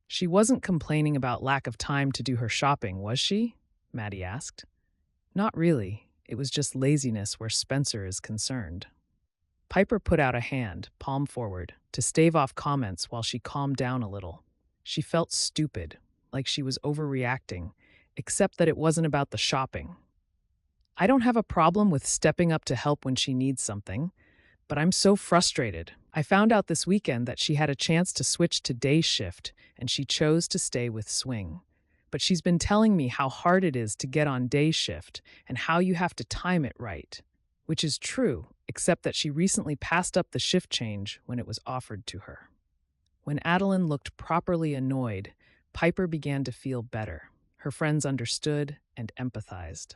She wasn't complaining about lack of time to do her shopping, was she? Maddie asked. Not really. It was just laziness where Spencer is concerned. Piper put out a hand, palm forward, to stave off comments while she calmed down a little. She felt stupid, like she was overreacting, except that it wasn't about the shopping. I don't have a problem with stepping up to help when she needs something, but I'm so frustrated. I found out this weekend that she had a chance to switch to day shift, and she chose to stay with swing. but she's been telling me how hard it is to get on day shift and how you have to time it right, which is true, except that she recently passed up the shift change when it was offered to her. When Adeline looked properly annoyed, Piper began to feel better. Her friends understood and empathized.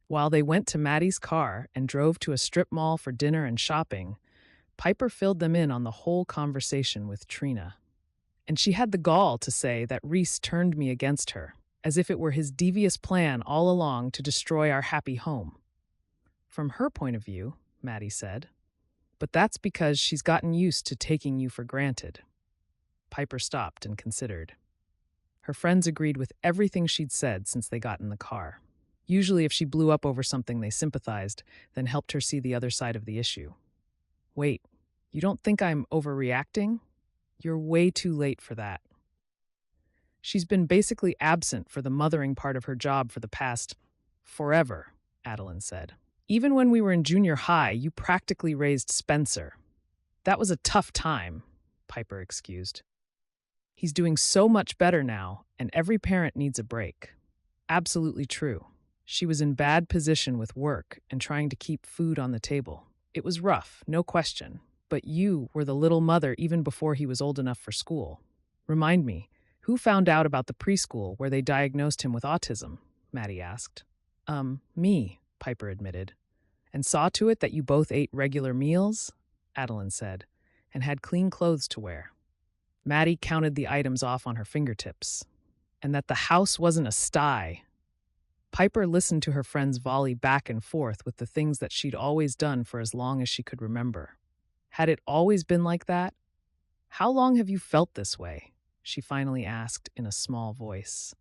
While they went to Maddie's car and drove to a strip mall for dinner and shopping, Piper filled them in on the whole conversation with Trina. And she had the gall to say that Reece turned me against her, as if it were his devious plan all along to destroy our happy home. From her point of view, Maddie said, but that's because she's gotten used to taking you for granted. Piper stopped and considered. Her friends agreed with everything she'd said since they got in the car. Usually if she blew up over something, they sympathized, then helped her see the other side of the issue. Wait, you don't think I'm overreacting? You're way too late for that. She's been basically absent for the mothering part of her job for the past forever, Adeline said. Even when we were in junior high, you practically raised Spencer. That was a tough time, Piper excused. He's doing so much better now, and every parent needs a break. Absolutely true. She was in bad position with work and trying to keep food on the table. It was rough, no question, but you were the little mother even before he was old enough for school. Remind me, who found out about the preschool where they diagnosed him with autism? Maddie asked. Me, Piper admitted. And saw to it that you both ate regular meals? Adeline said, and had clean clothes to wear. Maddie counted the items off on her fingertips. And that the house wasn't a sty. Piper listened to her friends volley back and forth with the things that she'd always done for as long as she could remember. Had it always been like that? How long have you felt this way? She finally asked in a small voice.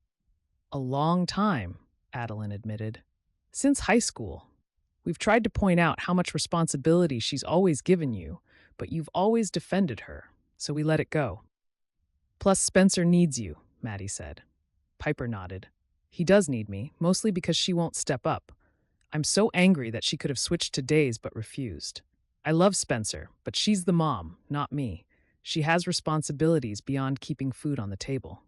A long time, Adeline admitted. Since high school. We've tried to point out how much responsibility she's always given you, but you've always defended her, so we let it go. Plus, Spencer needs you, Maddie said. Piper nodded. He does need me, mostly because she won't step up. I'm so angry that she could have switched to days but refused. I love Spencer, but she's the mom, not me. She has responsibilities beyond keeping food on the table.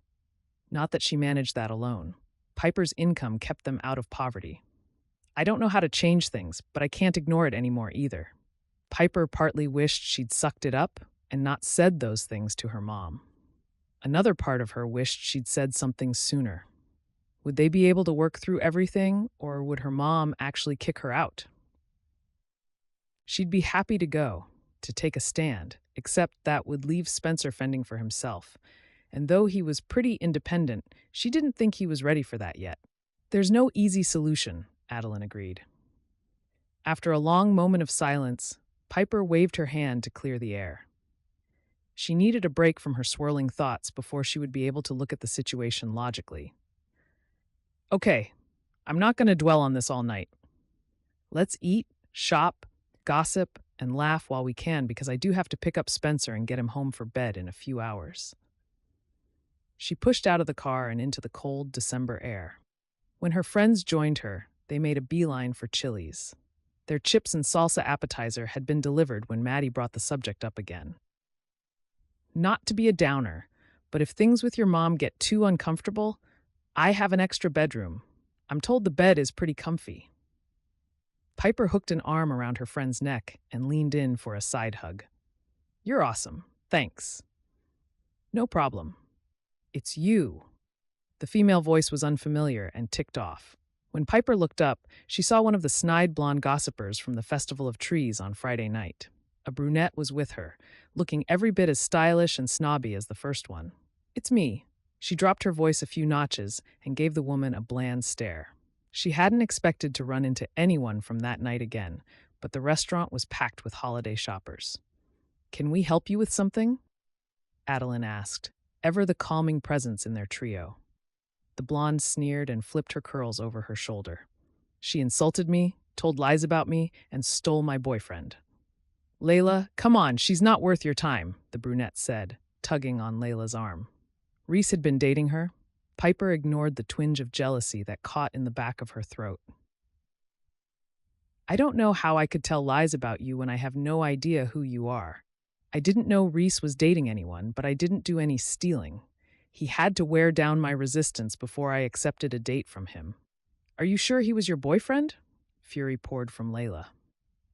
Not that she managed that alone. Piper's income kept them out of poverty. I don't know how to change things, but I can't ignore it anymore either. Piper partly wished she'd sucked it up and not said those things to her mom. Another part of her wished she'd said something sooner. Would they be able to work through everything, or would her mom actually kick her out? She'd be happy to go, to take a stand, except that would leave Spencer fending for himself. And though he was pretty independent, she didn't think he was ready for that yet. There's no easy solution, Adeline agreed. After a long moment of silence, Piper waved her hand to clear the air. She needed a break from her swirling thoughts before she would be able to look at the situation logically. Okay, I'm not going to dwell on this all night. Let's eat, shop, gossip, and laugh while we can because I do have to pick up Spencer and get him home for bed in a few hours. She pushed out of the car and into the cold December air. When her friends joined her, they made a beeline for Chili's. Their chips and salsa appetizer had been delivered when Maddie brought the subject up again. Not to be a downer, but if things with your mom get too uncomfortable, I have an extra bedroom. I'm told the bed is pretty comfy. Piper hooked an arm around her friend's neck and leaned in for a side hug. You're awesome. Thanks. No problem. It's you. The female voice was unfamiliar and ticked off. When Piper looked up, she saw one of the snide blonde gossipers from the Festival of Trees on Friday night. A brunette was with her, looking every bit as stylish and snobby as the first one. It's me. She dropped her voice a few notches and gave the woman a bland stare. She hadn't expected to run into anyone from that night again, but the restaurant was packed with holiday shoppers. Can we help you with something? Adeline asked, ever the calming presence in their trio. The blonde sneered and flipped her curls over her shoulder. She insulted me, told lies about me, and stole my boyfriend. Layla, come on, she's not worth your time, the brunette said, tugging on Layla's arm. Reece had been dating her. Piper ignored the twinge of jealousy that caught in the back of her throat. I don't know how I could tell lies about you when I have no idea who you are. I didn't know Reece was dating anyone, but I didn't do any stealing. He had to wear down my resistance before I accepted a date from him. Are you sure he was your boyfriend? Fury poured from Layla.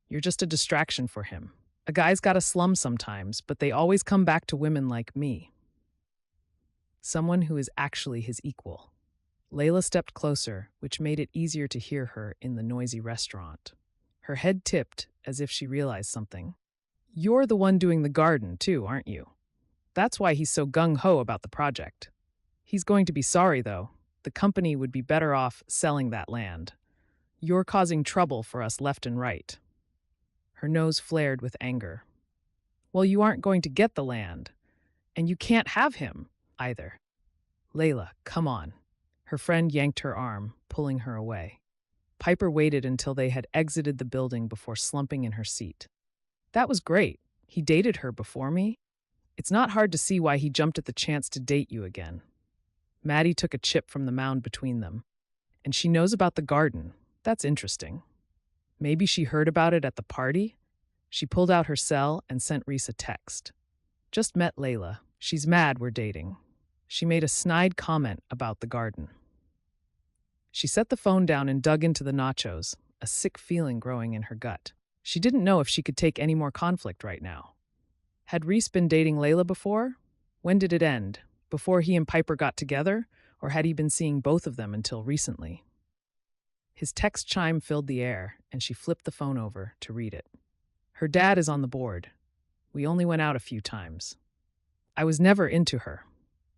You're just a distraction for him. A guy's got a slum sometimes, but they always come back to women like me. Someone who is actually his equal. Layla stepped closer, which made it easier to hear her in the noisy restaurant. Her head tipped as if she realized something. You're the one doing the garden, too, aren't you? That's why he's so gung-ho about the project. He's going to be sorry, though. The company would be better off selling that land. You're causing trouble for us left and right. Her nose flared with anger. Well, you aren't going to get the land. And you can't have him, either. Layla, come on. Her friend yanked her arm, pulling her away. Piper waited until they had exited the building before slumping in her seat. That was great. He dated her before me. It's not hard to see why he jumped at the chance to date you again. Maddie took a chip from the mound between them. And she knows about the garden. That's interesting. Maybe she heard about it at the party? She pulled out her cell and sent Reece a text. Just met Layla. She's mad we're dating. She made a snide comment about the garden. She set the phone down and dug into the nachos, a sick feeling growing in her gut. She didn't know if she could take any more conflict right now. Had Reece been dating Layla before? When did it end? Before he and Piper got together? Or had he been seeing both of them until recently? His text chime filled the air, and she flipped the phone over to read it. Her dad is on the board. We only went out a few times. I was never into her.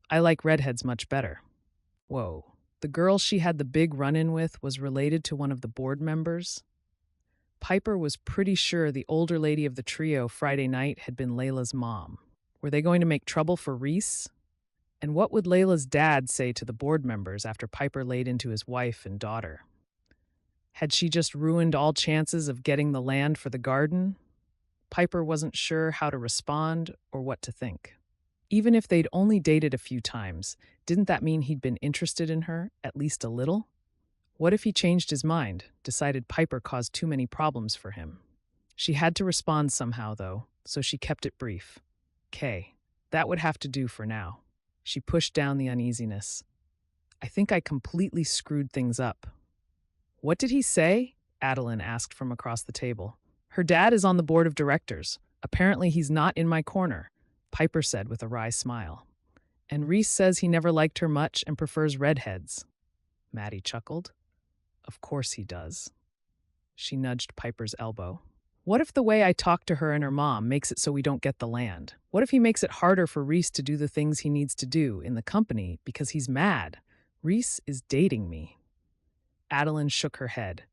I like redheads much better. Whoa. The girl she had the big run-in with was related to one of the board members? Piper was pretty sure the older lady of the trio Friday night had been Layla's mom. Were they going to make trouble for Reece? And what would Layla's dad say to the board members after Piper laid into his wife and daughter? Had she just ruined all chances of getting the land for the garden? Piper wasn't sure how to respond or what to think. Even if they'd only dated a few times, didn't that mean he'd been interested in her, at least a little? What if he changed his mind, decided Piper caused too many problems for him? She had to respond somehow, though, so she kept it brief. "'Kay, that would have to do for now." She pushed down the uneasiness. "I think I completely screwed things up." "What did he say?" Adeline asked from across the table. "Her dad is on the board of directors. Apparently he's not in my corner," Piper said with a wry smile. "And Reece says he never liked her much and prefers redheads." Maddie chuckled. "Of course he does." She nudged Piper's elbow. "What if the way I talk to her and her mom makes it so we don't get the land? What if he makes it harder for Reece to do the things he needs to do in the company because he's mad? Reece is dating me." Adeline shook her head.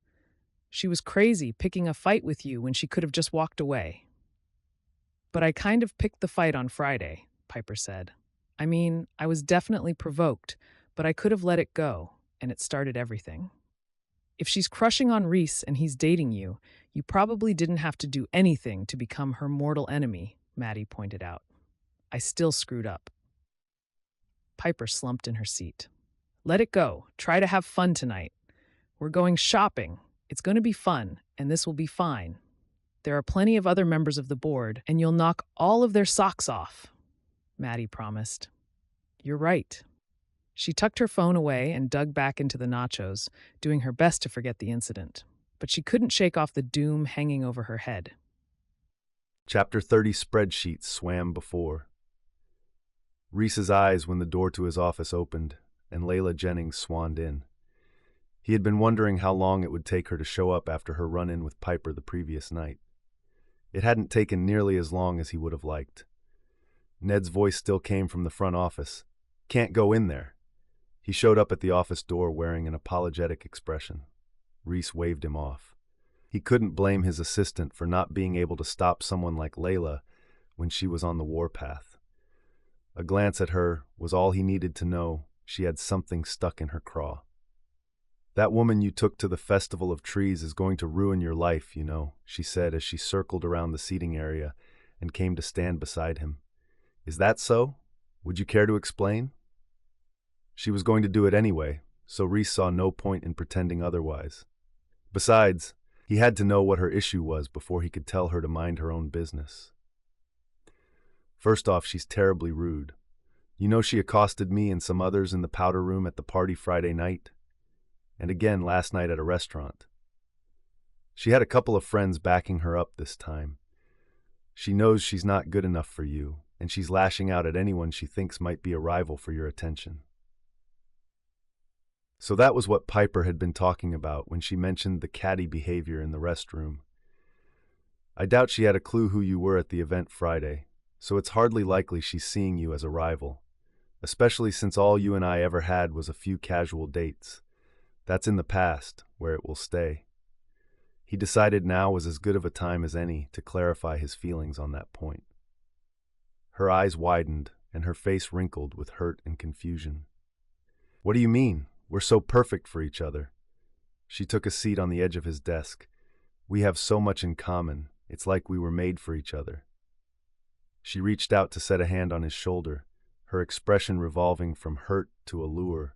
"She was crazy picking a fight with you when she could have just walked away." "But I kind of picked the fight on Friday," Piper said. "I mean, I was definitely provoked, but I could have let it go, and it started everything." "If she's crushing on Reece and he's dating you, you probably didn't have to do anything to become her mortal enemy," Maddie pointed out. "I still screwed up." Piper slumped in her seat. "Let it go. Try to have fun tonight. We're going shopping. It's going to be fun, and this will be fine. There are plenty of other members of the board, and you'll knock all of their socks off," Maddie promised. "You're right." She tucked her phone away and dug back into the nachos, doing her best to forget the incident. But she couldn't shake off the doom hanging over her head. Chapter 30 spreadsheets swam before. Reese's eyes when the door to his office opened, and Layla Jennings swanned in. He had been wondering how long it would take her to show up after her run-in with Piper the previous night. It hadn't taken nearly as long as he would have liked. Ned's voice still came from the front office. "Can't go in there." He showed up at the office door wearing an apologetic expression. Reece waved him off. He couldn't blame his assistant for not being able to stop someone like Layla when she was on the warpath. A glance at her was all he needed to know she had something stuck in her craw. "That woman you took to the Festival of Trees is going to ruin your life, you know," she said as she circled around the seating area and came to stand beside him. "Is that so? Would you care to explain?" She was going to do it anyway, so Reece saw no point in pretending otherwise. Besides, he had to know what her issue was before he could tell her to mind her own business. "First off, she's terribly rude. You know she accosted me and some others in the powder room at the party Friday night, and again last night at a restaurant. She had a couple of friends backing her up this time. She knows she's not good enough for you, and she's lashing out at anyone she thinks might be a rival for your attention. So that was what Piper had been talking about when she mentioned the catty behavior in the restroom. I doubt she had a clue who you were at the event Friday, so it's hardly likely she's seeing you as a rival, especially since all you and I ever had was a few casual dates. That's in the past, where it will stay. He decided now was as good of a time as any to clarify his feelings on that point. Her eyes widened, and her face wrinkled with hurt and confusion. What do you mean? We're so perfect for each other. She took a seat on the edge of his desk. We have so much in common. It's like we were made for each other. She reached out to set a hand on his shoulder, her expression revolving from hurt to allure,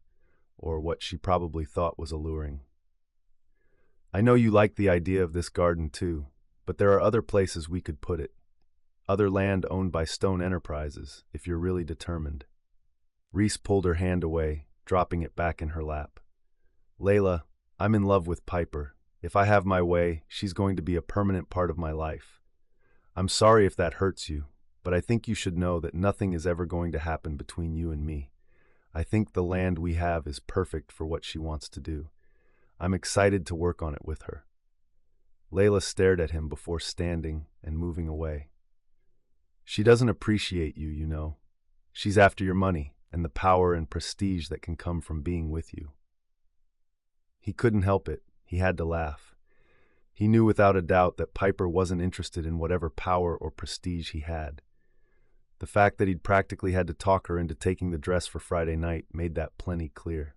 or what she probably thought was alluring. I know you like the idea of this garden too, but there are other places we could put it. Other land owned by Stone Enterprises, if you're really determined. Reece pulled her hand away, dropping it back in her lap. Layla, I'm in love with Piper. If I have my way, she's going to be a permanent part of my life. I'm sorry if that hurts you, but I think you should know that nothing is ever going to happen between you and me. I think the land we have is perfect for what she wants to do. I'm excited to work on it with her. Layla stared at him before standing and moving away. She doesn't appreciate you, you know. She's after your money and the power and prestige that can come from being with you. He couldn't help it. He had to laugh. He knew without a doubt that Piper wasn't interested in whatever power or prestige he had. The fact that he'd practically had to talk her into taking the dress for Friday night made that plenty clear.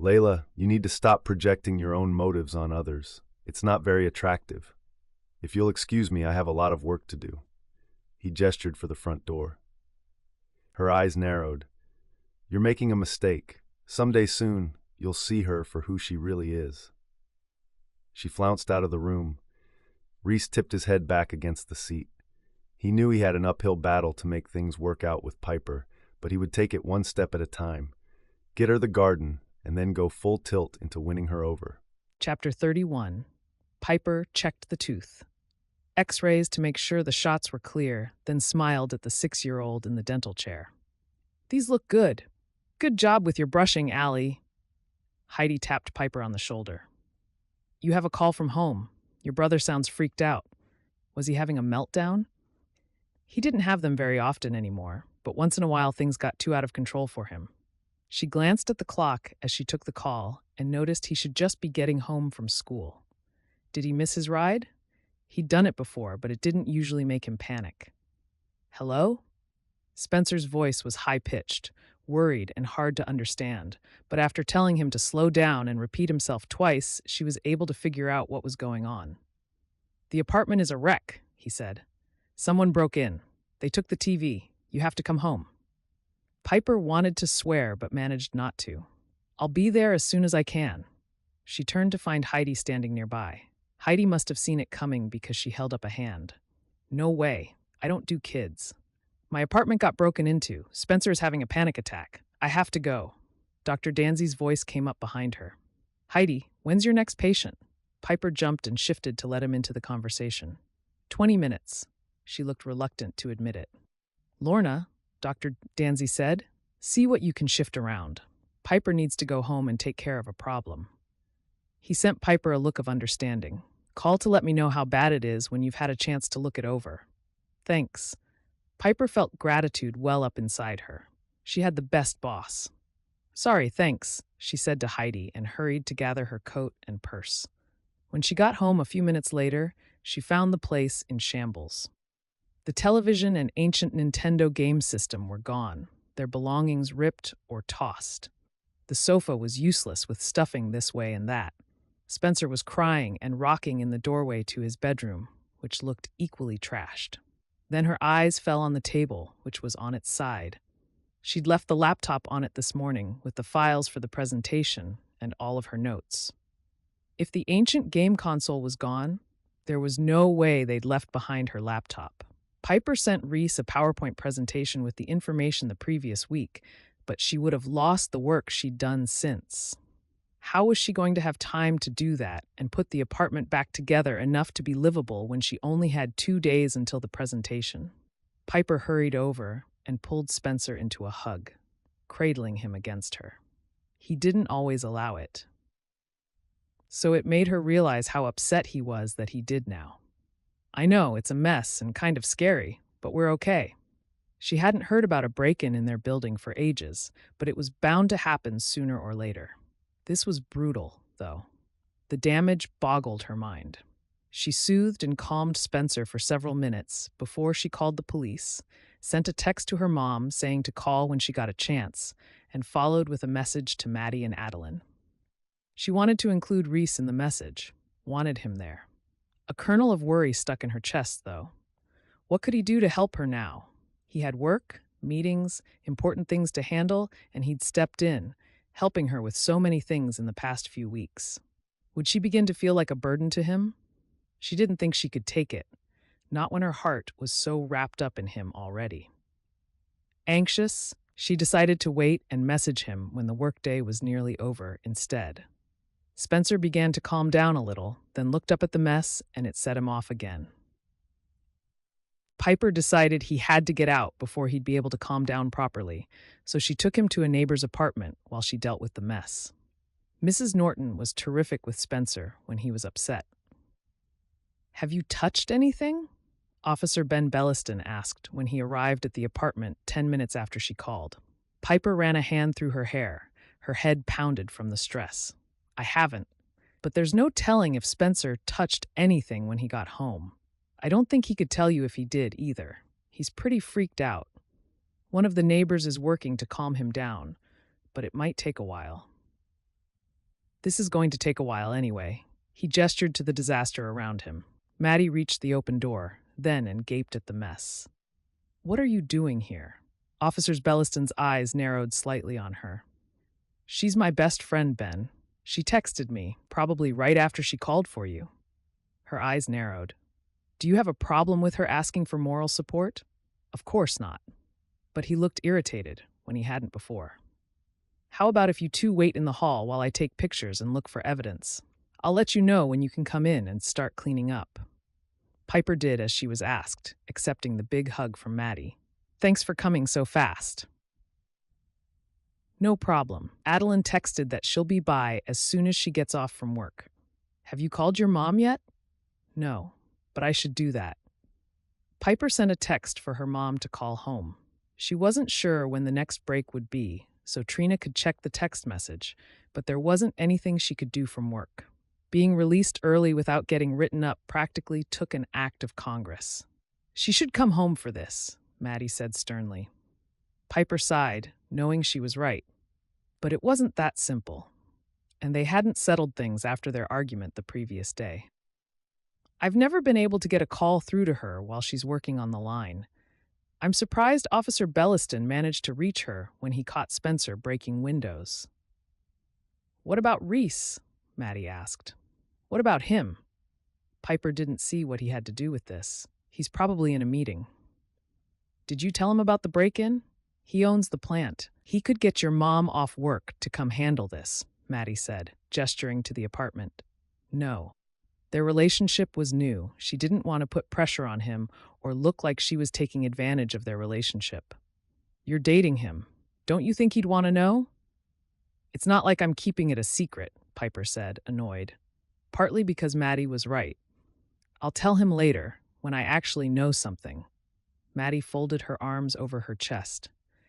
Layla, you need to stop projecting your own motives on others. It's not very attractive. If you'll excuse me, I have a lot of work to do. He gestured for the front door. Her eyes narrowed. You're making a mistake. Someday soon, you'll see her for who she really is. She flounced out of the room. Reece tipped his head back against the seat. He knew he had an uphill battle to make things work out with Piper, but he would take it one step at a time. Get her the garden, and then go full tilt into winning her over. Chapter 31. Piper checked the tooth. X-rays to make sure the shots were clear, then smiled at the 6-year-old in the dental chair. These look good. Good job with your brushing, Allie. Heidi tapped Piper on the shoulder. You have a call from home. Your brother sounds freaked out. Was he having a meltdown? He didn't have them very often anymore, but once in a while things got too out of control for him. She glanced at the clock as she took the call and noticed he should just be getting home from school. Did he miss his ride? He'd done it before, but it didn't usually make him panic. Hello? Spencer's voice was high-pitched, worried and hard to understand, but after telling him to slow down and repeat himself twice, she was able to figure out what was going on. The apartment is a wreck, he said. Someone broke in. They took the TV. You have to come home. Piper wanted to swear but managed not to. I'll be there as soon as I can. She turned to find Heidi standing nearby. Heidi must have seen it coming because she held up a hand. No way. I don't do kids. My apartment got broken into. Spencer is having a panic attack. I have to go. Dr. Danzy's voice came up behind her. Heidi, when's your next patient? Piper jumped and shifted to let him into the conversation. 20 minutes. She looked reluctant to admit it. Lorna, Dr. Danzy said, see what you can shift around. Piper needs to go home and take care of a problem. He sent Piper a look of understanding. Call to let me know how bad it is when you've had a chance to look it over. Thanks. Piper felt gratitude well up inside her. She had the best boss. Sorry, thanks, she said to Heidi and hurried to gather her coat and purse. When she got home a few minutes later, she found the place in shambles. The television and ancient Nintendo game system were gone, their belongings ripped or tossed. The sofa was useless with stuffing this way and that. Spencer was crying and rocking in the doorway to his bedroom, which looked equally trashed. Then her eyes fell on the table, which was on its side. She'd left the laptop on it this morning with the files for the presentation and all of her notes. If the ancient game console was gone, there was no way they'd left behind her laptop. Piper sent Reece a PowerPoint presentation with the information the previous week, but she would have lost the work she'd done since. How was she going to have time to do that and put the apartment back together enough to be livable when she only had 2 days until the presentation? Piper hurried over and pulled Spencer into a hug, cradling him against her. He didn't always allow it. So it made her realize how upset he was that he did now. I know, it's a mess and kind of scary, but we're okay. She hadn't heard about a break-in in their building for ages, but it was bound to happen sooner or later. This was brutal, though. The damage boggled her mind. She soothed and calmed Spencer for several minutes before she called the police, sent a text to her mom saying to call when she got a chance, and followed with a message to Maddie and Adeline. She wanted to include Reece in the message, wanted him there. A kernel of worry stuck in her chest, though. What could he do to help her now? He had work, meetings, important things to handle, and he'd stepped in, helping her with so many things in the past few weeks. Would she begin to feel like a burden to him? She didn't think she could take it, not when her heart was so wrapped up in him already. Anxious, she decided to wait and message him when the workday was nearly over instead. Spencer began to calm down a little, then looked up at the mess, and it set him off again. Piper decided he had to get out before he'd be able to calm down properly, so she took him to a neighbor's apartment while she dealt with the mess. Mrs. Norton was terrific with Spencer when he was upset. "Have you touched anything?" Officer Ben Belliston asked when he arrived at the apartment 10 minutes after she called. Piper ran a hand through her hair, her head pounded from the stress. "I haven't, but there's no telling if Spencer touched anything when he got home. I don't think he could tell you if he did either. He's pretty freaked out. One of the neighbors is working to calm him down, but it might take a while." "This is going to take a while anyway." He gestured to the disaster around him. Maddie reached the open door, then and gaped at the mess. "What are you doing here?" Officer Belliston's eyes narrowed slightly on her. "She's my best friend, Ben. She texted me, probably right after she called for you." Her eyes narrowed. "Do you have a problem with her asking for moral support?" "Of course not." But he looked irritated when he hadn't before. "How about if you two wait in the hall while I take pictures and look for evidence? I'll let you know when you can come in and start cleaning up." Piper did as she was asked, accepting the big hug from Maddie. "Thanks for coming so fast." "No problem. Adeline texted that she'll be by as soon as she gets off from work." "Have you called your mom yet?" "No, but I should do that." Piper sent a text for her mom to call home. She wasn't sure when the next break would be, so Trina could check the text message, but there wasn't anything she could do from work. Being released early without getting written up practically took an act of Congress. "She should come home for this," Maddie said sternly. Piper sighed, knowing she was right. But it wasn't that simple, and they hadn't settled things after their argument the previous day. "I've never been able to get a call through to her while she's working on the line. I'm surprised Officer Belliston managed to reach her when he caught Spencer breaking windows." "What about Reece?" Maddie asked. "What about him?" Piper didn't see what he had to do with this. "He's probably in a meeting." "Did you tell him about the break-in?" "He owns the plant. He could get your mom off work to come handle this," Maddie said, gesturing to the apartment. "No." Their relationship was new. She didn't want to put pressure on him or look like she was taking advantage of their relationship. "You're dating him. Don't you think he'd want to know?" "It's not like I'm keeping it a secret," Piper said, annoyed. Partly because Maddie was right. "I'll tell him later, when I actually know something." Maddie folded her arms over her chest.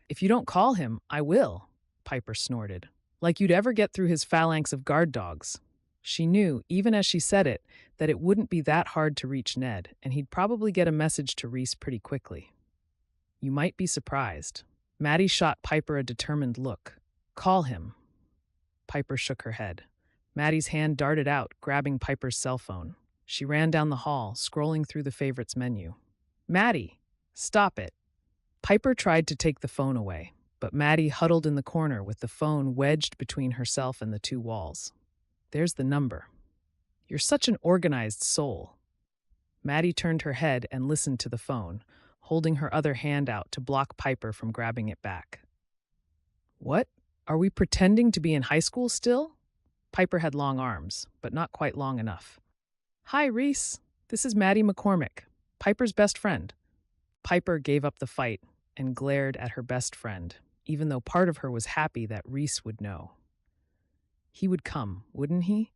"If you don't call him, I will," Piper snorted. "Like you'd ever get through his phalanx of guard dogs." She knew, even as she said it, that it wouldn't be that hard to reach Ned, and he'd probably get a message to Reece pretty quickly. "You might be surprised." Maddie shot Piper a determined look. "Call him." Piper shook her head. Maddie's hand darted out, grabbing Piper's cell phone. She ran down the hall, scrolling through the favorites menu. "Maddie, stop it." Piper tried to take the phone away, but Maddie huddled in the corner with the phone wedged between herself and the two walls. "There's the number." "You're such an organized soul." Maddie turned her head and listened to the phone, holding her other hand out to block Piper from grabbing it back. What? Are we pretending to be in high school still? Piper had long arms, but not quite long enough. Hi, Reece. This is Maddie McCormick, Piper's best friend. Piper gave up the fight and glared at her best friend, even though part of her was happy that Reece would know. He would come, wouldn't he?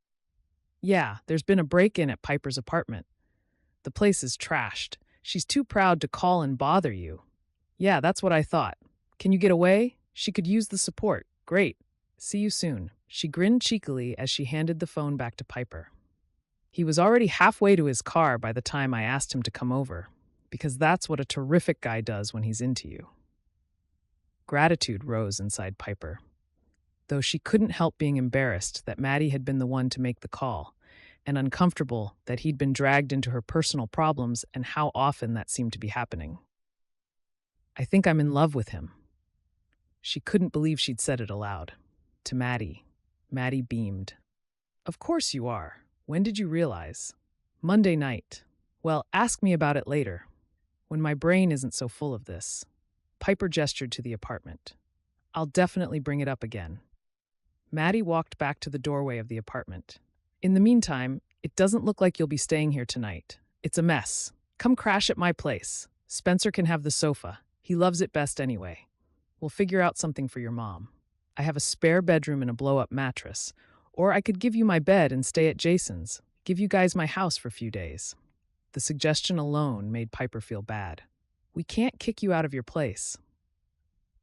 Yeah, there's been a break-in at Piper's apartment. The place is trashed. She's too proud to call and bother you. Yeah, that's what I thought. Can you get away? She could use the support. Great. See you soon. She grinned cheekily as she handed the phone back to Piper. He was already halfway to his car by the time I asked him to come over, because that's what a terrific guy does when he's into you. Gratitude rose inside Piper, though she couldn't help being embarrassed that Maddie had been the one to make the call, and uncomfortable that he'd been dragged into her personal problems and how often that seemed to be happening. I think I'm in love with him. She couldn't believe she'd said it aloud. To Maddie. Maddie beamed. Of course you are. When did you realize? Monday night. Well, ask me about it later, when my brain isn't so full of this. Piper gestured to the apartment. I'll definitely bring it up again. Maddie walked back to the doorway of the apartment. In the meantime, it doesn't look like you'll be staying here tonight. It's a mess. Come crash at my place. Spencer can have the sofa. He loves it best anyway. We'll figure out something for your mom. I have a spare bedroom and a blow-up mattress. Or I could give you my bed and stay at Jason's. Give you guys my house for a few days. The suggestion alone made Piper feel bad. We can't kick you out of your place.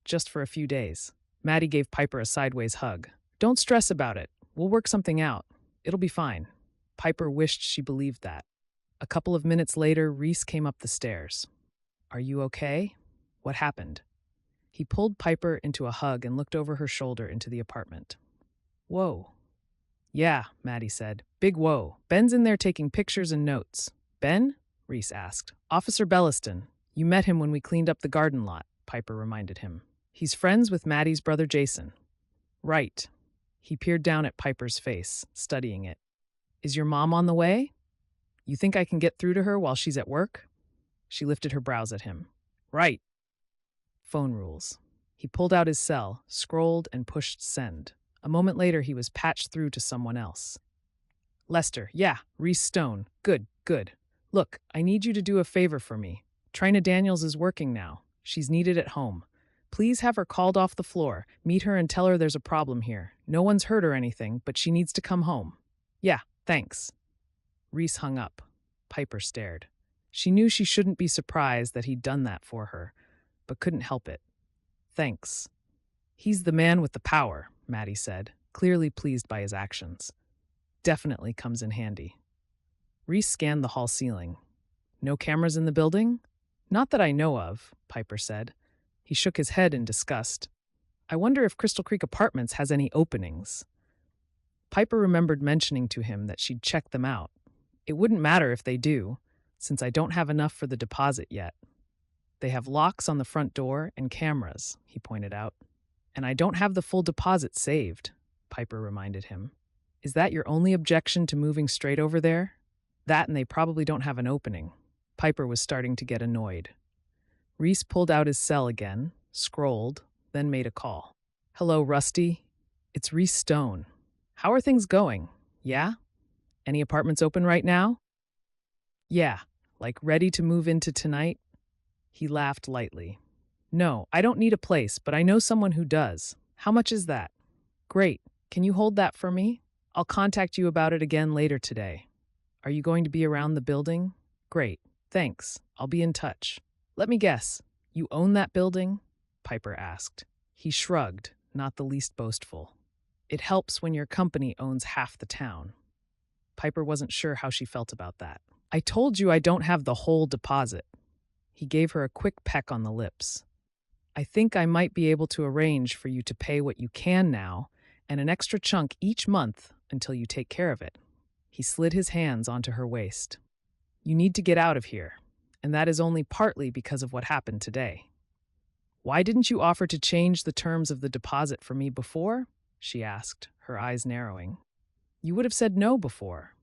Just for a few days. Maddie gave Piper a sideways hug. Don't stress about it. We'll work something out. It'll be fine. Piper wished she believed that. A couple of minutes later, Reece came up the stairs. Are you okay? What happened? He pulled Piper into a hug and looked over her shoulder into the apartment. Whoa. Yeah, Maddie said. Big whoa. Ben's in there taking pictures and notes. Ben? Reece asked. Officer Belliston. You met him when we cleaned up the garden lot, Piper reminded him. He's friends with Maddie's brother Jason. Right. He peered down at Piper's face, studying it. Is your mom on the way? You think I can get through to her while she's at work? She lifted her brows at him. Right. Phone rules. He pulled out his cell, scrolled, and pushed send. A moment later, he was patched through to someone else. Lester, yeah, Reece Stone. Good, good. Look, I need you to do a favor for me. Trina Daniels is working now. She's needed at home. Please have her called off the floor. Meet her and tell her there's a problem here. No one's hurt or anything, but she needs to come home. Yeah, thanks. Reece hung up. Piper stared. She knew she shouldn't be surprised that he'd done that for her, but couldn't help it. Thanks. He's the man with the power, Maddie said, clearly pleased by his actions. Definitely comes in handy. Reece scanned the hall ceiling. No cameras in the building? Not that I know of, Piper said. He shook his head in disgust. I wonder if Crystal Creek Apartments has any openings. Piper remembered mentioning to him that she'd check them out. It wouldn't matter if they do, since I don't have enough for the deposit yet. They have locks on the front door and cameras, he pointed out. And I don't have the full deposit saved, Piper reminded him. Is that your only objection to moving straight over there? That and they probably don't have an opening. Piper was starting to get annoyed. Reece pulled out his cell again, scrolled, then made a call. Hello, Rusty. It's Reece Stone. How are things going? Yeah? Any apartments open right now? Yeah, like ready to move into tonight? He laughed lightly. No, I don't need a place, but I know someone who does. How much is that? Great. Can you hold that for me? I'll contact you about it again later today. Are you going to be around the building? Great. Thanks. I'll be in touch. Let me guess. You own that building? Piper asked. He shrugged, not the least boastful. It helps when your company owns half the town. Piper wasn't sure how she felt about that. I told you I don't have the whole deposit. He gave her a quick peck on the lips. I think I might be able to arrange for you to pay what you can now and an extra chunk each month until you take care of it. He slid his hands onto her waist. You need to get out of here, and that is only partly because of what happened today. Why didn't you offer to change the terms of the deposit for me before? She asked, her eyes narrowing. You would have said no before.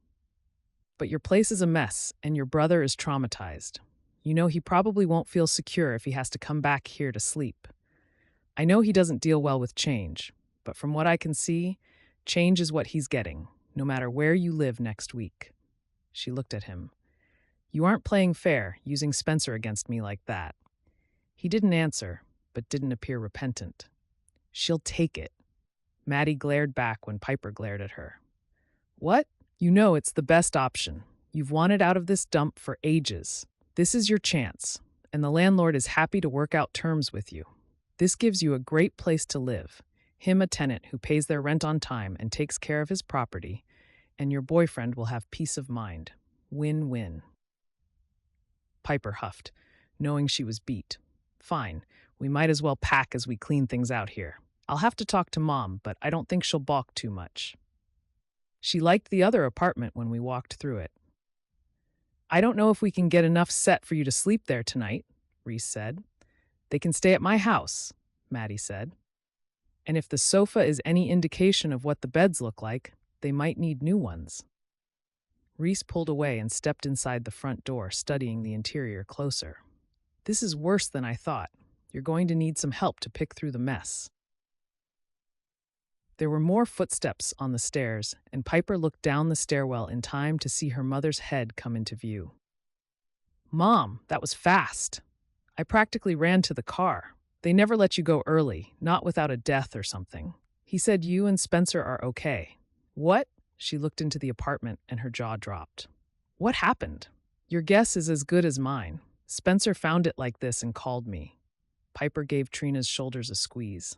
But your place is a mess, and your brother is traumatized. You know, he probably won't feel secure if he has to come back here to sleep. I know he doesn't deal well with change, but from what I can see, change is what he's getting, no matter where you live next week." She looked at him. "You aren't playing fair, using Spencer against me like that." He didn't answer, but didn't appear repentant. "She'll take it." Maddie glared back when Piper glared at her. "What? You know it's the best option. You've wanted out of this dump for ages. This is your chance, and the landlord is happy to work out terms with you. This gives you a great place to live, him a tenant who pays their rent on time and takes care of his property, and your boyfriend will have peace of mind. Win-win." Piper huffed, knowing she was beat. "Fine, we might as well pack as we clean things out here. I'll have to talk to Mom, but I don't think she'll balk too much. She liked the other apartment when we walked through it." "I don't know if we can get enough set for you to sleep there tonight," Reece said. "They can stay at my house," Maddie said. "And if the sofa is any indication of what the beds look like, they might need new ones." Reece pulled away and stepped inside the front door, studying the interior closer. "This is worse than I thought. You're going to need some help to pick through the mess." There were more footsteps on the stairs, and Piper looked down the stairwell in time to see her mother's head come into view. "Mom, that was fast. I practically ran to the car. They never let you go early, not without a death or something. He said you and Spencer are okay." "What?" She looked into the apartment and her jaw dropped. "What happened?" "Your guess is as good as mine. Spencer found it like this and called me." Piper gave Trina's shoulders a squeeze.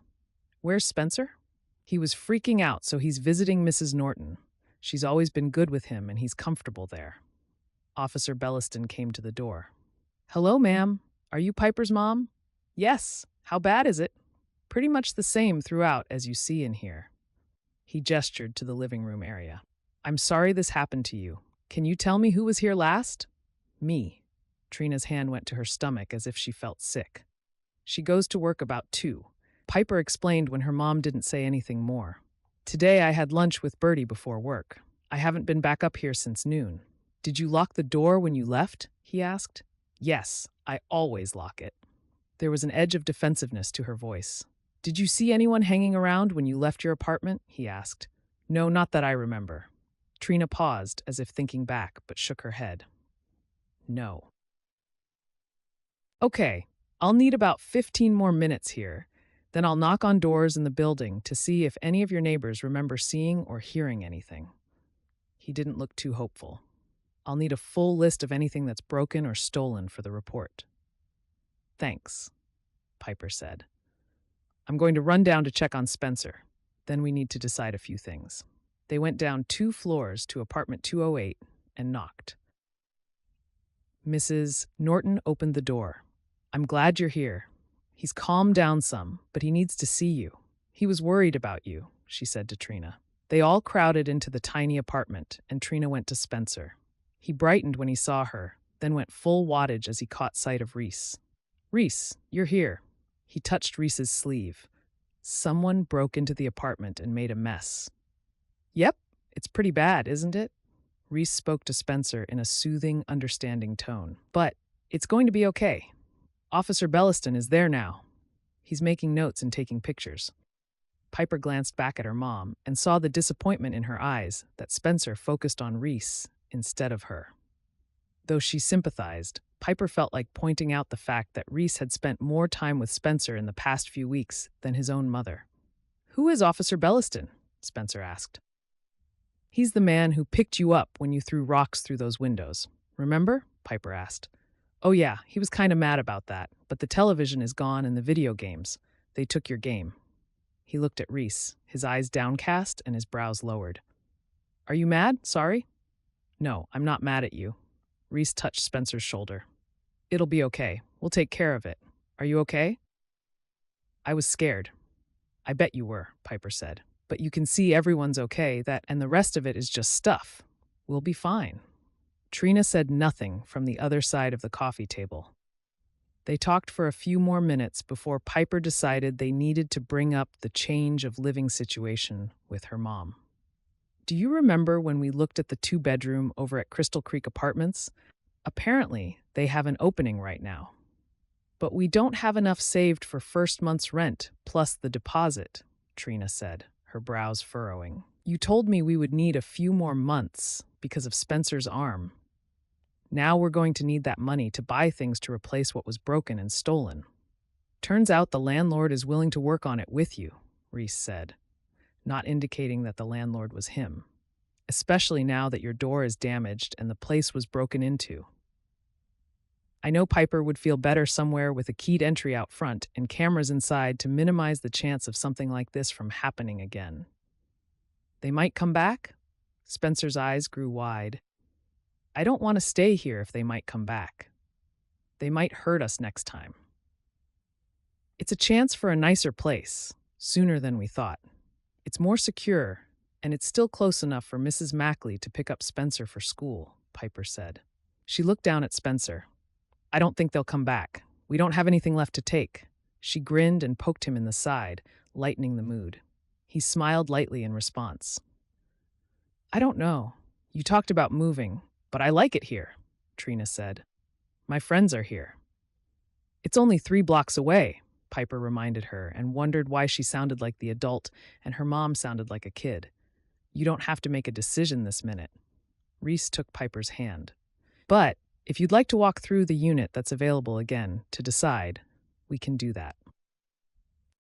"Where's Spencer?" "He was freaking out, so he's visiting Mrs. Norton. She's always been good with him, and he's comfortable there." Officer Belliston came to the door. "Hello, ma'am. Are you Piper's mom?" "Yes. How bad is it?" "Pretty much the same throughout, as you see in here." He gestured to the living room area. "I'm sorry this happened to you. Can you tell me who was here last?" "Me." Trina's hand went to her stomach as if she felt sick. "She goes to work about 2. Piper explained when her mom didn't say anything more. "Today I had lunch with Bertie before work. I haven't been back up here since noon." "Did you lock the door when you left?" he asked. "Yes, I always lock it." There was an edge of defensiveness to her voice. "Did you see anyone hanging around when you left your apartment?" he asked. "No, not that I remember." Trina paused, as if thinking back, but shook her head. "No." "Okay, I'll need about 15 more minutes here. Then I'll knock on doors in the building to see if any of your neighbors remember seeing or hearing anything." He didn't look too hopeful. "I'll need a full list of anything that's broken or stolen for the report." "Thanks," Piper said. "I'm going to run down to check on Spencer. Then we need to decide a few things." They went down 2 floors to apartment 208 and knocked. Mrs. Norton opened the door. "I'm glad you're here. He's calmed down some, but he needs to see you. He was worried about you," she said to Trina. They all crowded into the tiny apartment, and Trina went to Spencer. He brightened when he saw her, then went full wattage as he caught sight of Reece. "Reece, you're here." He touched Reece's sleeve. "Someone broke into the apartment and made a mess." "Yep, it's pretty bad, isn't it?" Reece spoke to Spencer in a soothing, understanding tone. "But it's going to be okay. Officer Belliston is there now. He's making notes and taking pictures." Piper glanced back at her mom and saw the disappointment in her eyes that Spencer focused on Reece instead of her. Though she sympathized, Piper felt like pointing out the fact that Reece had spent more time with Spencer in the past few weeks than his own mother. "Who is Officer Belliston?" Spencer asked. "He's the man who picked you up when you threw rocks through those windows. Remember?" Piper asked. "Oh yeah, he was kind of mad about that, but the television is gone and the video games. They took your game." He looked at Reece, his eyes downcast and his brows lowered. "Are you mad? Sorry?" "No, I'm not mad at you." Reece touched Spencer's shoulder. "It'll be okay. We'll take care of it. Are you okay?" "I was scared." "I bet you were," Piper said. "But you can see everyone's okay, and the rest of it is just stuff. We'll be fine." Trina said nothing from the other side of the coffee table. They talked for a few more minutes before Piper decided they needed to bring up the change of living situation with her mom. "Do you remember when we looked at the 2-bedroom over at Crystal Creek Apartments? Apparently, they have an opening right now. But we don't have enough saved for first month's rent, plus the deposit, Trina said, her brows furrowing. You told me we would need a few more months because of Spencer's arm. Now we're going to need that money to buy things to replace what was broken and stolen. Turns out the landlord is willing to work on it with you, Reece said, not indicating that the landlord was him, especially now that your door is damaged and the place was broken into. I know Piper would feel better somewhere with a keyed entry out front and cameras inside to minimize the chance of something like this from happening again. They might come back? Spencer's eyes grew wide. I don't want to stay here if they might come back. They might hurt us next time. It's a chance for a nicer place, sooner than we thought. It's more secure, and it's still close enough for Mrs. Mackley to pick up Spencer for school, Piper said. She looked down at Spencer. I don't think they'll come back. We don't have anything left to take. She grinned and poked him in the side, lightening the mood. He smiled lightly in response. I don't know. You talked about moving, but I like it here, Trina said. My friends are here. It's only 3 blocks away, Piper reminded her, and wondered why she sounded like the adult and her mom sounded like a kid. You don't have to make a decision this minute. Reece took Piper's hand. But if you'd like to walk through the unit that's available again to decide, we can do that.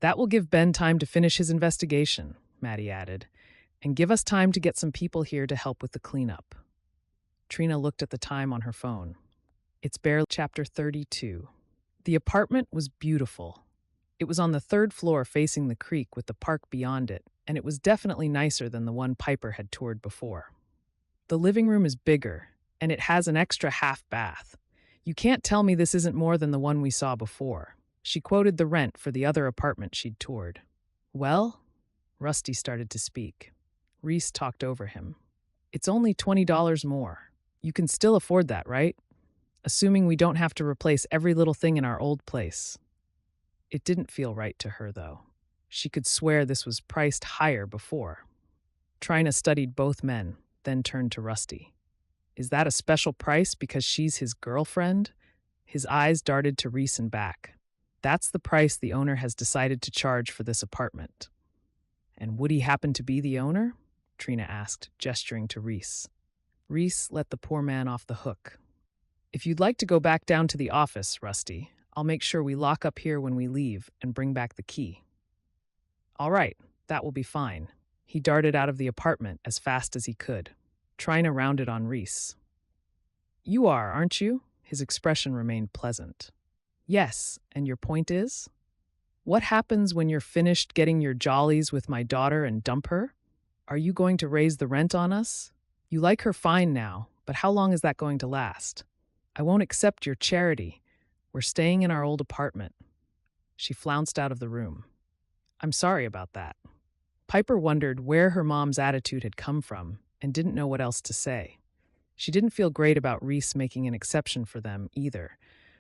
That will give Ben time to finish his investigation, Maddie added, and give us time to get some people here to help with the cleanup. Trina looked at the time on her phone. It's barely chapter 32. The apartment was beautiful. It was on the 3rd floor facing the creek with the park beyond it, and it was definitely nicer than the one Piper had toured before. The living room is bigger, and it has an extra half bath. You can't tell me this isn't more than the one we saw before. She quoted the rent for the other apartment she'd toured. Well, Rusty started to speak. Reece talked over him. It's only $20 more. You can still afford that, right? Assuming we don't have to replace every little thing in our old place. It didn't feel right to her, though. She could swear this was priced higher before. Trina studied both men, then turned to Rusty. Is that a special price because she's his girlfriend? His eyes darted to Reece and back. That's the price the owner has decided to charge for this apartment. And would he happen to be the owner? Trina asked, gesturing to Reece. Reece let the poor man off the hook. If you'd like to go back down to the office, Rusty, I'll make sure we lock up here when we leave and bring back the key. All right, that will be fine. He darted out of the apartment as fast as he could. Trina rounded on Reece. You are, aren't you? His expression remained pleasant. Yes, and your point is? What happens when you're finished getting your jollies with my daughter and dump her? Are you going to raise the rent on us? You like her fine now, but how long is that going to last? I won't accept your charity. We're staying in our old apartment. She flounced out of the room. I'm sorry about that. Piper wondered where her mom's attitude had come from and didn't know what else to say. She didn't feel great about Reece making an exception for them either,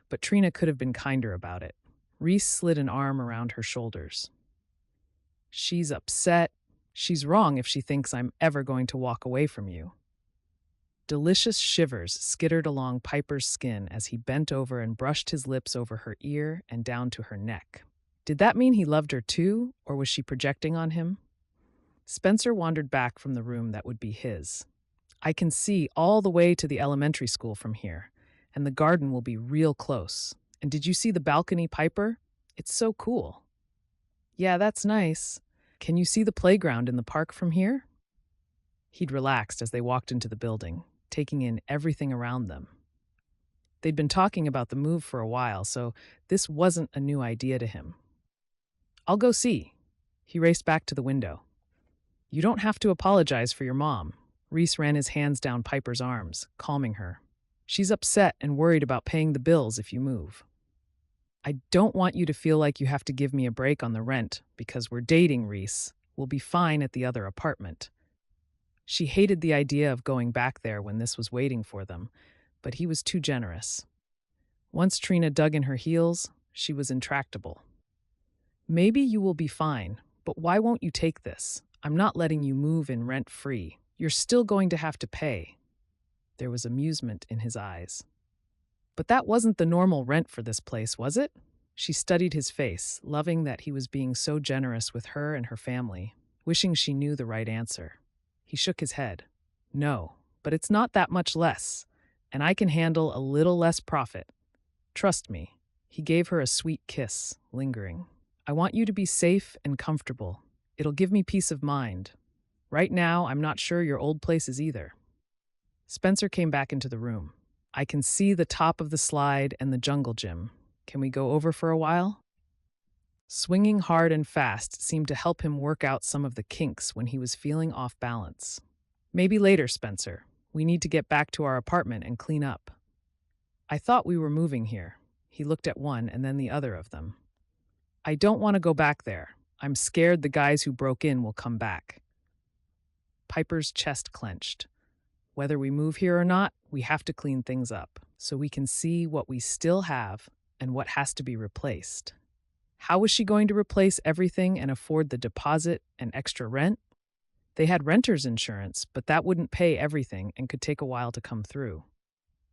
but Trina could have been kinder about it. Reece slid an arm around her shoulders. She's upset. She's wrong if she thinks I'm ever going to walk away from you. Delicious shivers skittered along Piper's skin as he bent over and brushed his lips over her ear and down to her neck. Did that mean he loved her too, or was she projecting on him? Spencer wandered back from the room that would be his. I can see all the way to the elementary school from here, and the garden will be real close. And did you see the balcony, Piper? It's so cool. Yeah, that's nice. Can you see the playground in the park from here? He'd relaxed as they walked into the building, taking in everything around them. They'd been talking about the move for a while, so this wasn't a new idea to him. I'll go see. He raced back to the window. You don't have to apologize for your mom. Reece ran his hands down Piper's arms, calming her. She's upset and worried about paying the bills if you move. I don't want you to feel like you have to give me a break on the rent because we're dating, Reece. We'll be fine at the other apartment. She hated the idea of going back there when this was waiting for them, but he was too generous. Once Trina dug in her heels, she was intractable. Maybe you will be fine, but why won't you take this? I'm not letting you move in rent-free. You're still going to have to pay. There was amusement in his eyes. But that wasn't the normal rent for this place, was it? She studied his face, loving that he was being so generous with her and her family, wishing she knew the right answer. He shook his head. No, but it's not that much less, and I can handle a little less profit. Trust me. He gave her a sweet kiss, lingering. I want you to be safe and comfortable. It'll give me peace of mind. Right now, I'm not sure your old place is either. Spencer came back into the room. I can see the top of the slide and the jungle gym. Can we go over for a while? Swinging hard and fast seemed to help him work out some of the kinks when he was feeling off balance. Maybe later, Spencer. We need to get back to our apartment and clean up. I thought we were moving here. He looked at one and then the other of them. I don't want to go back there. I'm scared the guys who broke in will come back. Piper's chest clenched. Whether we move here or not, we have to clean things up so we can see what we still have and what has to be replaced. How was she going to replace everything and afford the deposit and extra rent? They had renter's insurance, but that wouldn't pay everything and could take a while to come through.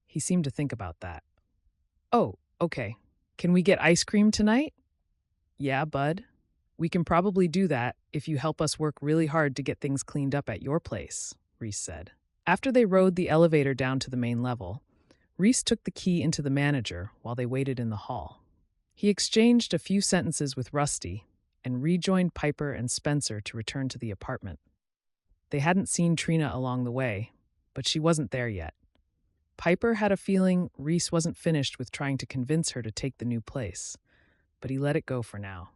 He seemed to think about that. Oh, okay. Can we get ice cream tonight? Yeah, bud. We can probably do that if you help us work really hard to get things cleaned up at your place, Reece said. After they rode the elevator down to the main level, Reece took the key into the manager while they waited in the hall. He exchanged a few sentences with Rusty and rejoined Piper and Spencer to return to the apartment. They hadn't seen Trina along the way, but she wasn't there yet. Piper had a feeling Reece wasn't finished with trying to convince her to take the new place, but he let it go for now.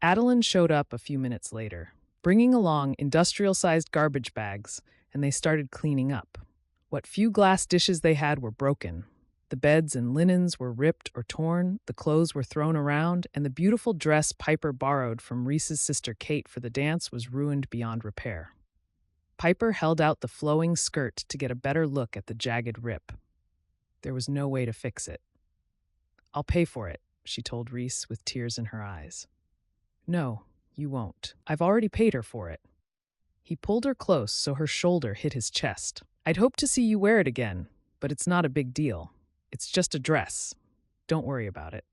Adeline showed up a few minutes later, bringing along industrial-sized garbage bags, and they started cleaning up. What few glass dishes they had were broken. The beds and linens were ripped or torn, the clothes were thrown around, and the beautiful dress Piper borrowed from Reece's sister Kate for the dance was ruined beyond repair. Piper held out the flowing skirt to get a better look at the jagged rip. There was no way to fix it. I'll pay for it, she told Reece with tears in her eyes. No, you won't. I've already paid her for it. He pulled her close so her shoulder hit his chest. I'd hope to see you wear it again, but it's not a big deal. It's just a dress. Don't worry about it.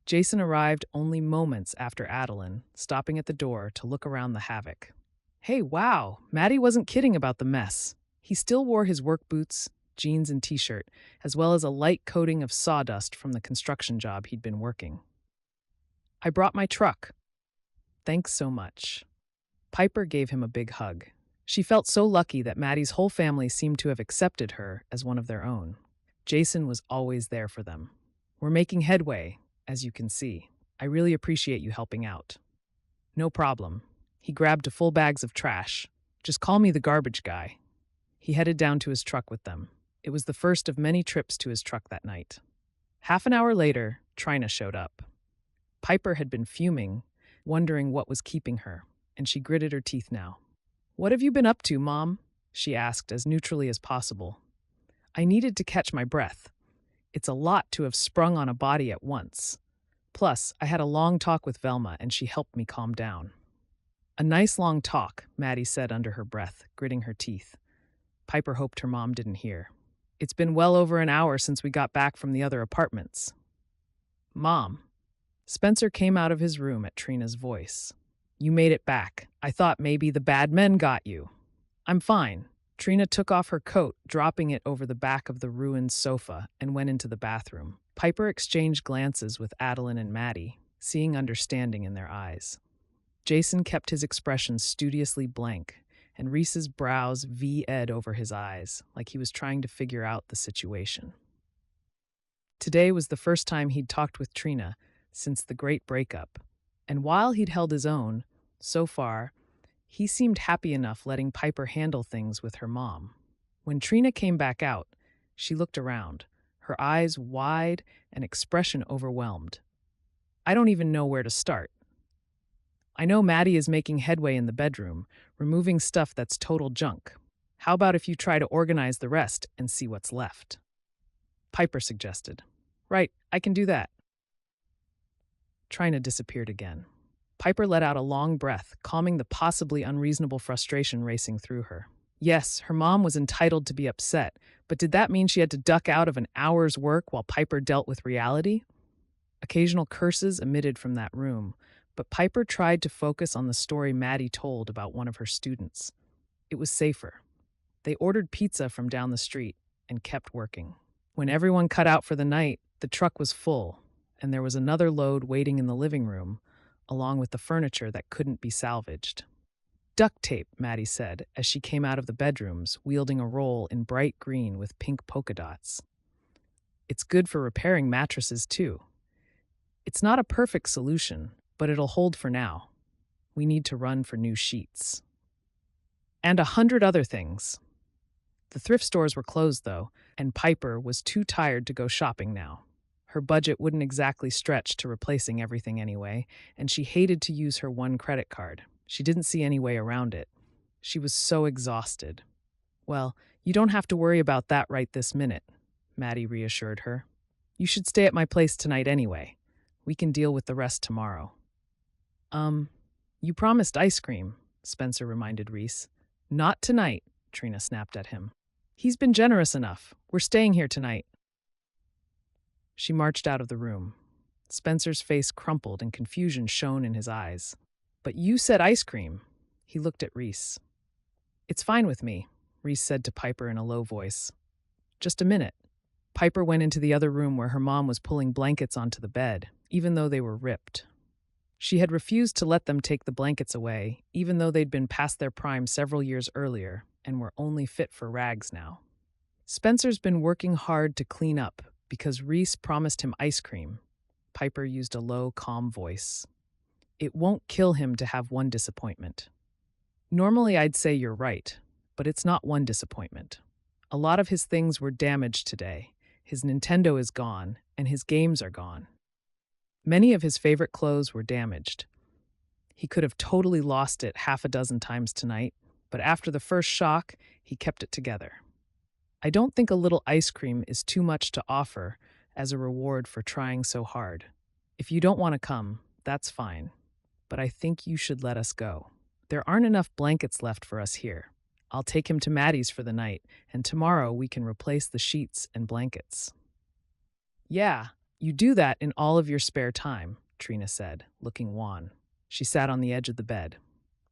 Jason arrived only moments after Adeline, stopping at the door to look around the havoc. Hey, wow, Maddie wasn't kidding about the mess. He still wore his work boots, jeans and t-shirt, as well as a light coating of sawdust from the construction job he'd been working. I brought my truck. Thanks so much. Piper gave him a big hug. She felt so lucky that Maddie's whole family seemed to have accepted her as one of their own. Jason was always there for them. We're making headway, as you can see. I really appreciate you helping out. No problem. He grabbed 2 full bags of trash. Just call me the garbage guy. He headed down to his truck with them. It was the first of many trips to his truck that night. Half an hour later, Trina showed up. Piper had been fuming, wondering what was keeping her, and she gritted her teeth now. What have you been up to, Mom? She asked as neutrally as possible. I needed to catch my breath. It's a lot to have sprung on a body at once. Plus, I had a long talk with Velma and she helped me calm down. A nice long talk, Maddie said under her breath, gritting her teeth. Piper hoped her mom didn't hear. It's been well over an hour since we got back from the other apartments. Mom. Spencer came out of his room at Trina's voice. You made it back. I thought maybe the bad men got you. I'm fine. Trina took off her coat, dropping it over the back of the ruined sofa, and went into the bathroom. Piper exchanged glances with Adeline and Maddie, seeing understanding in their eyes. Jason kept his expression studiously blank, and Reece's brows V-ed over his eyes, like he was trying to figure out the situation. Today was the first time he'd talked with Trina since the great breakup, and while he'd held his own, so far, he seemed happy enough letting Piper handle things with her mom. When Trina came back out, she looked around, her eyes wide and expression overwhelmed. I don't even know where to start. I know Maddie is making headway in the bedroom, removing stuff that's total junk. How about if you try to organize the rest and see what's left? Piper suggested. Right, I can do that. Trina disappeared again. Piper let out a long breath, calming the possibly unreasonable frustration racing through her. Yes, her mom was entitled to be upset, but did that mean she had to duck out of an hour's work while Piper dealt with reality? Occasional curses emitted from that room, but Piper tried to focus on the story Maddie told about one of her students. It was safer. They ordered pizza from down the street and kept working. When everyone cut out for the night, the truck was full, and there was another load waiting in the living room, along with the furniture that couldn't be salvaged. Duct tape, Maddie said, as she came out of the bedrooms, wielding a roll in bright green with pink polka dots. It's good for repairing mattresses, too. It's not a perfect solution, but it'll hold for now. We need to run for new sheets. And 100 other things. The thrift stores were closed, though, and Piper was too tired to go shopping now. Her budget wouldn't exactly stretch to replacing everything anyway, and she hated to use her one credit card. She didn't see any way around it. She was so exhausted. Well, you don't have to worry about that right this minute, Maddie reassured her. You should stay at my place tonight anyway. We can deal with the rest tomorrow. You promised ice cream, Spencer reminded Reece. Not tonight, Trina snapped at him. He's been generous enough. We're staying here tonight. She marched out of the room. Spencer's face crumpled and confusion shone in his eyes. But you said ice cream. He looked at Reece. It's fine with me, Reece said to Piper in a low voice. Just a minute. Piper went into the other room where her mom was pulling blankets onto the bed, even though they were ripped. She had refused to let them take the blankets away, even though they'd been past their prime several years earlier and were only fit for rags now. Spencer's been working hard to clean up because Reece promised him ice cream. Piper used a low, calm voice. It won't kill him to have one disappointment. Normally I'd say you're right, but it's not one disappointment. A lot of his things were damaged today. His Nintendo is gone, and his games are gone. Many of his favorite clothes were damaged. He could have totally lost it half a dozen times tonight, but after the first shock, he kept it together. I don't think a little ice cream is too much to offer as a reward for trying so hard. If you don't want to come, that's fine, but I think you should let us go. There aren't enough blankets left for us here. I'll take him to Maddie's for the night, and tomorrow we can replace the sheets and blankets. Yeah, you do that in all of your spare time, Trina said, looking wan. She sat on the edge of the bed.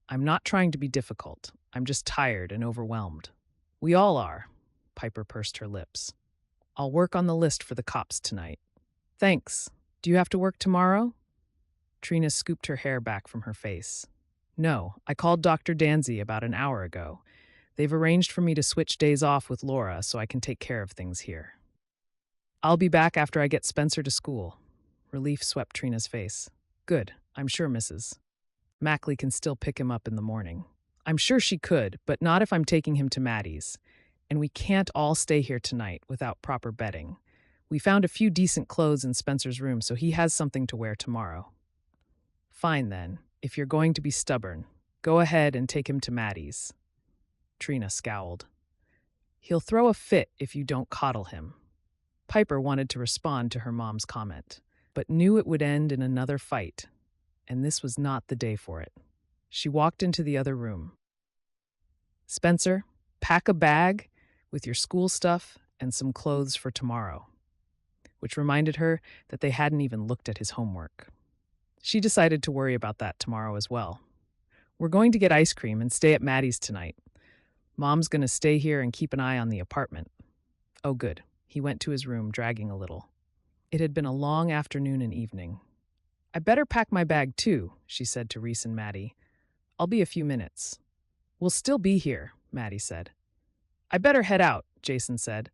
I'm not trying to be difficult. I'm just tired and overwhelmed. We all are, Piper pursed her lips. I'll work on the list for the cops tonight. Thanks. Do you have to work tomorrow? Trina scooped her hair back from her face. No, I called Dr. Danzy about an hour ago. They've arranged for me to switch days off with Laura so I can take care of things here. I'll be back after I get Spencer to school. Relief swept Trina's face. Good, I'm sure, Mrs. Mackley can still pick him up in the morning. I'm sure she could, but not if I'm taking him to Maddie's. And we can't all stay here tonight without proper bedding. We found a few decent clothes in Spencer's room, so he has something to wear tomorrow. Fine then, if you're going to be stubborn, go ahead and take him to Maddie's. Trina scowled. He'll throw a fit if you don't coddle him. Piper wanted to respond to her mom's comment, but knew it would end in another fight, and this was not the day for it. She walked into the other room. Spencer, pack a bag with your school stuff and some clothes for tomorrow, which reminded her that they hadn't even looked at his homework. She decided to worry about that tomorrow as well. We're going to get ice cream and stay at Maddie's tonight. Mom's going to stay here and keep an eye on the apartment. Oh, good. He went to his room, dragging a little. It had been a long afternoon and evening. I better pack my bag too, she said to Reece and Maddie. I'll be a few minutes. We'll still be here, Maddie said. I better head out, Jason said.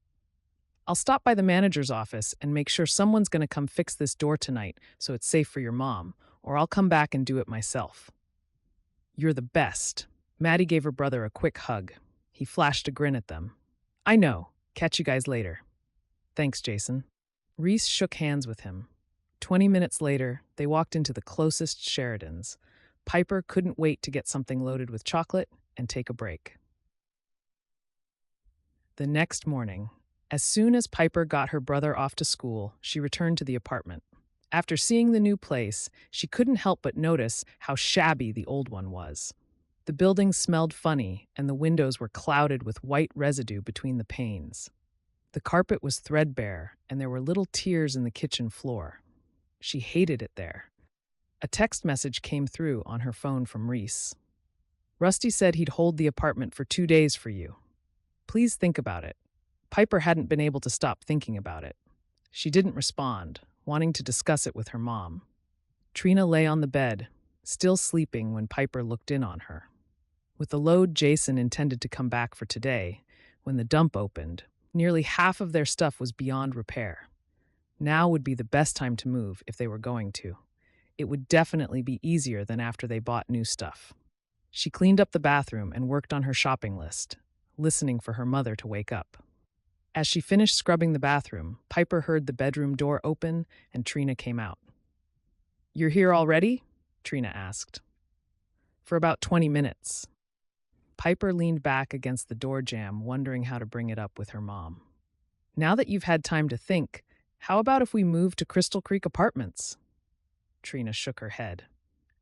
I'll stop by the manager's office and make sure someone's going to come fix this door tonight so it's safe for your mom, or I'll come back and do it myself. You're the best. Maddie gave her brother a quick hug. He flashed a grin at them. I know. Catch you guys later. Thanks, Jason. Reece shook hands with him. 20 minutes later, they walked into the closest Sheridan's. Piper couldn't wait to get something loaded with chocolate and take a break. The next morning, as soon as Piper got her brother off to school, she returned to the apartment. After seeing the new place, she couldn't help but notice how shabby the old one was. The building smelled funny, and the windows were clouded with white residue between the panes. The carpet was threadbare, and there were little tears in the kitchen floor. She hated it there. A text message came through on her phone from Reece. Rusty said he'd hold the apartment for 2 days for you. Please think about it. Piper hadn't been able to stop thinking about it. She didn't respond, wanting to discuss it with her mom. Trina lay on the bed, still sleeping when Piper looked in on her. With the load Jason intended to come back for today, when the dump opened, nearly half of their stuff was beyond repair. Now would be the best time to move if they were going to. It would definitely be easier than after they bought new stuff. She cleaned up the bathroom and worked on her shopping list, listening for her mother to wake up. As she finished scrubbing the bathroom, Piper heard the bedroom door open and Trina came out. "You're here already?" Trina asked. "For about 20 minutes. Piper leaned back against the door jamb, wondering how to bring it up with her mom. "Now that you've had time to think, how about if we move to Crystal Creek Apartments?" Trina shook her head.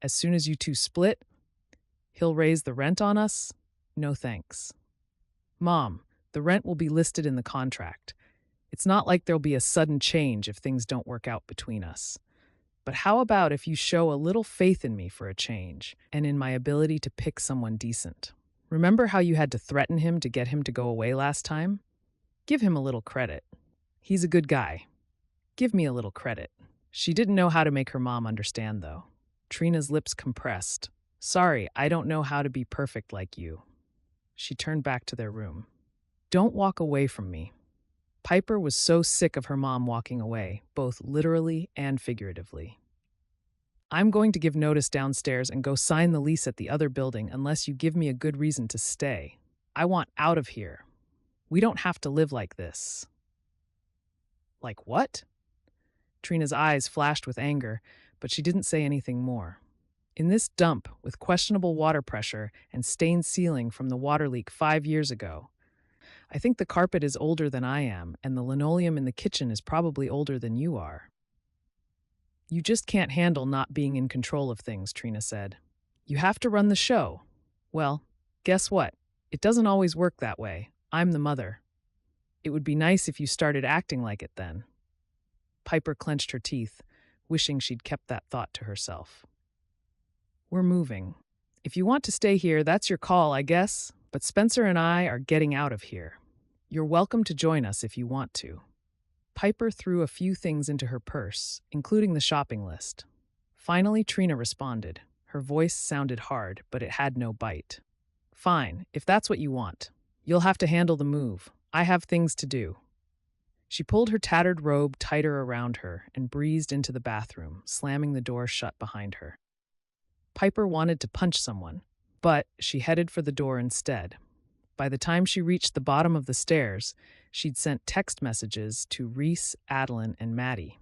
"As soon as you two split, he'll raise the rent on us? No thanks." "Mom, the rent will be listed in the contract. It's not like there'll be a sudden change if things don't work out between us. But how about if you show a little faith in me for a change, and in my ability to pick someone decent? Remember how you had to threaten him to get him to go away last time? Give him a little credit. He's a good guy. Give me a little credit." She didn't know how to make her mom understand, though. Trina's lips compressed. "Sorry, I don't know how to be perfect like you." She turned back to their room. "Don't walk away from me." Piper was so sick of her mom walking away, both literally and figuratively. "I'm going to give notice downstairs and go sign the lease at the other building unless you give me a good reason to stay. I want out of here. We don't have to live like this." "Like what?" Trina's eyes flashed with anger, but she didn't say anything more. "In this dump, with questionable water pressure and stained ceiling from the water leak 5 years ago. I think the carpet is older than I am, and the linoleum in the kitchen is probably older than you are." "You just can't handle not being in control of things," Trina said. "You have to run the show. Well, guess what? It doesn't always work that way. I'm the mother. It would be nice if you started acting like it then." Piper clenched her teeth, wishing she'd kept that thought to herself. "We're moving. If you want to stay here, that's your call, I guess, but Spencer and I are getting out of here. You're welcome to join us if you want to." Piper threw a few things into her purse, including the shopping list. Finally, Trina responded. Her voice sounded hard, but it had no bite. "Fine, if that's what you want. You'll have to handle the move. I have things to do." She pulled her tattered robe tighter around her and breezed into the bathroom, slamming the door shut behind her. Piper wanted to punch someone, but she headed for the door instead. By the time she reached the bottom of the stairs, she'd sent text messages to Reece, Adeline, and Maddie.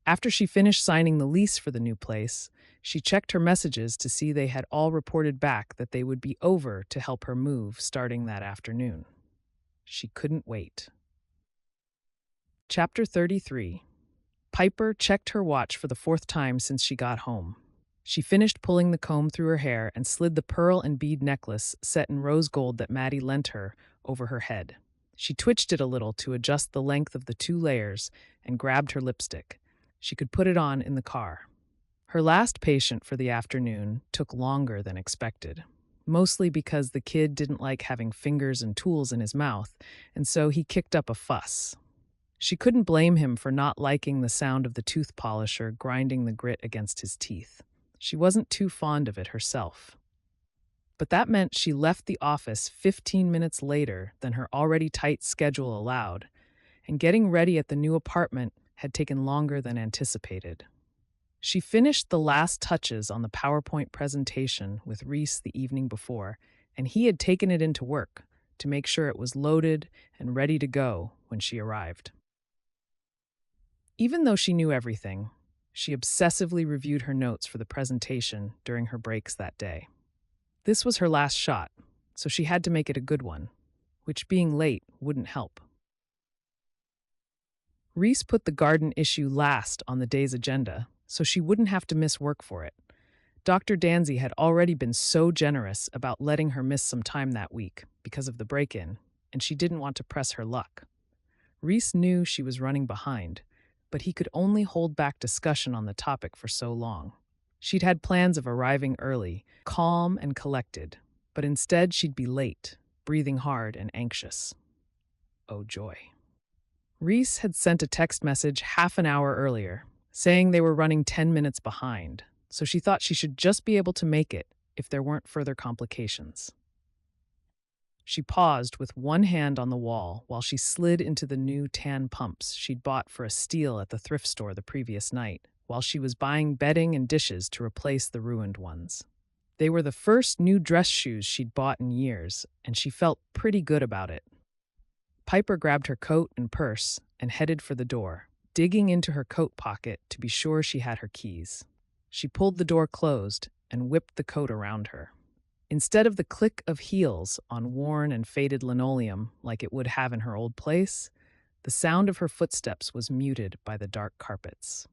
After she finished signing the lease for the new place, she checked her messages to see they had all reported back that they would be over to help her move starting that afternoon. She couldn't wait. Chapter 33. Piper checked her watch for the 4th time since she got home. She finished pulling the comb through her hair and slid the pearl and bead necklace set in rose gold that Maddie lent her over her head. She twitched it a little to adjust the length of the 2 layers and grabbed her lipstick. She could put it on in the car. Her last patient for the afternoon took longer than expected, mostly because the kid didn't like having fingers and tools in his mouth, and so he kicked up a fuss. She couldn't blame him for not liking the sound of the tooth polisher grinding the grit against his teeth. She wasn't too fond of it herself. But that meant she left the office 15 minutes later than her already tight schedule allowed, and getting ready at the new apartment had taken longer than anticipated. She finished the last touches on the PowerPoint presentation with Reece the evening before, and he had taken it into work to make sure it was loaded and ready to go when she arrived. Even though she knew everything, she obsessively reviewed her notes for the presentation during her breaks that day. This was her last shot, so she had to make it a good one, which being late wouldn't help. Reece put the garden issue last on the day's agenda, so she wouldn't have to miss work for it. Dr. Danzy had already been so generous about letting her miss some time that week because of the break-in, and she didn't want to press her luck. Reece knew she was running behind, but he could only hold back discussion on the topic for so long. She'd had plans of arriving early, calm and collected, but instead she'd be late, breathing hard and anxious. Oh joy. Reece had sent a text message half an hour earlier, saying they were running 10 minutes behind, so she thought she should just be able to make it if there weren't further complications. She paused with one hand on the wall while she slid into the new tan pumps she'd bought for a steal at the thrift store the previous night, while she was buying bedding and dishes to replace the ruined ones. They were the first new dress shoes she'd bought in years, and she felt pretty good about it. Piper grabbed her coat and purse and headed for the door, digging into her coat pocket to be sure she had her keys. She pulled the door closed and whipped the coat around her. Instead of the click of heels on worn and faded linoleum like it would have in her old place, the sound of her footsteps was muted by the dark carpets.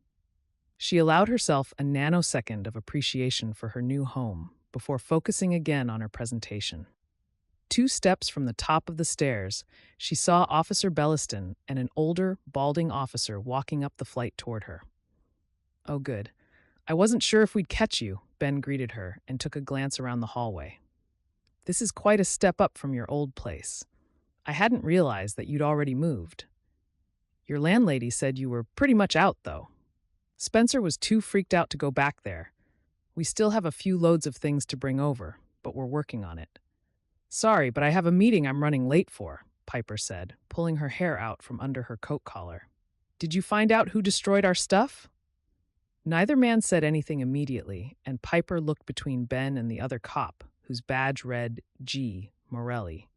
She allowed herself a nanosecond of appreciation for her new home before focusing again on her presentation. 2 steps from the top of the stairs, she saw Officer Belliston and an older, balding officer walking up the flight toward her. "Oh, good. I wasn't sure if we'd catch you," Ben greeted her and took a glance around the hallway. "This is quite a step up from your old place. I hadn't realized that you'd already moved. Your landlady said you were pretty much out, though." Spencer was too freaked out to go back there. "We still have a few loads of things to bring over, but we're working on it." "Sorry, but I have a meeting I'm running late for," Piper said, pulling her hair out from under her coat collar. "Did you find out who destroyed our stuff?" Neither man said anything immediately, and Piper looked between Ben and the other cop, whose badge read G. Morelli,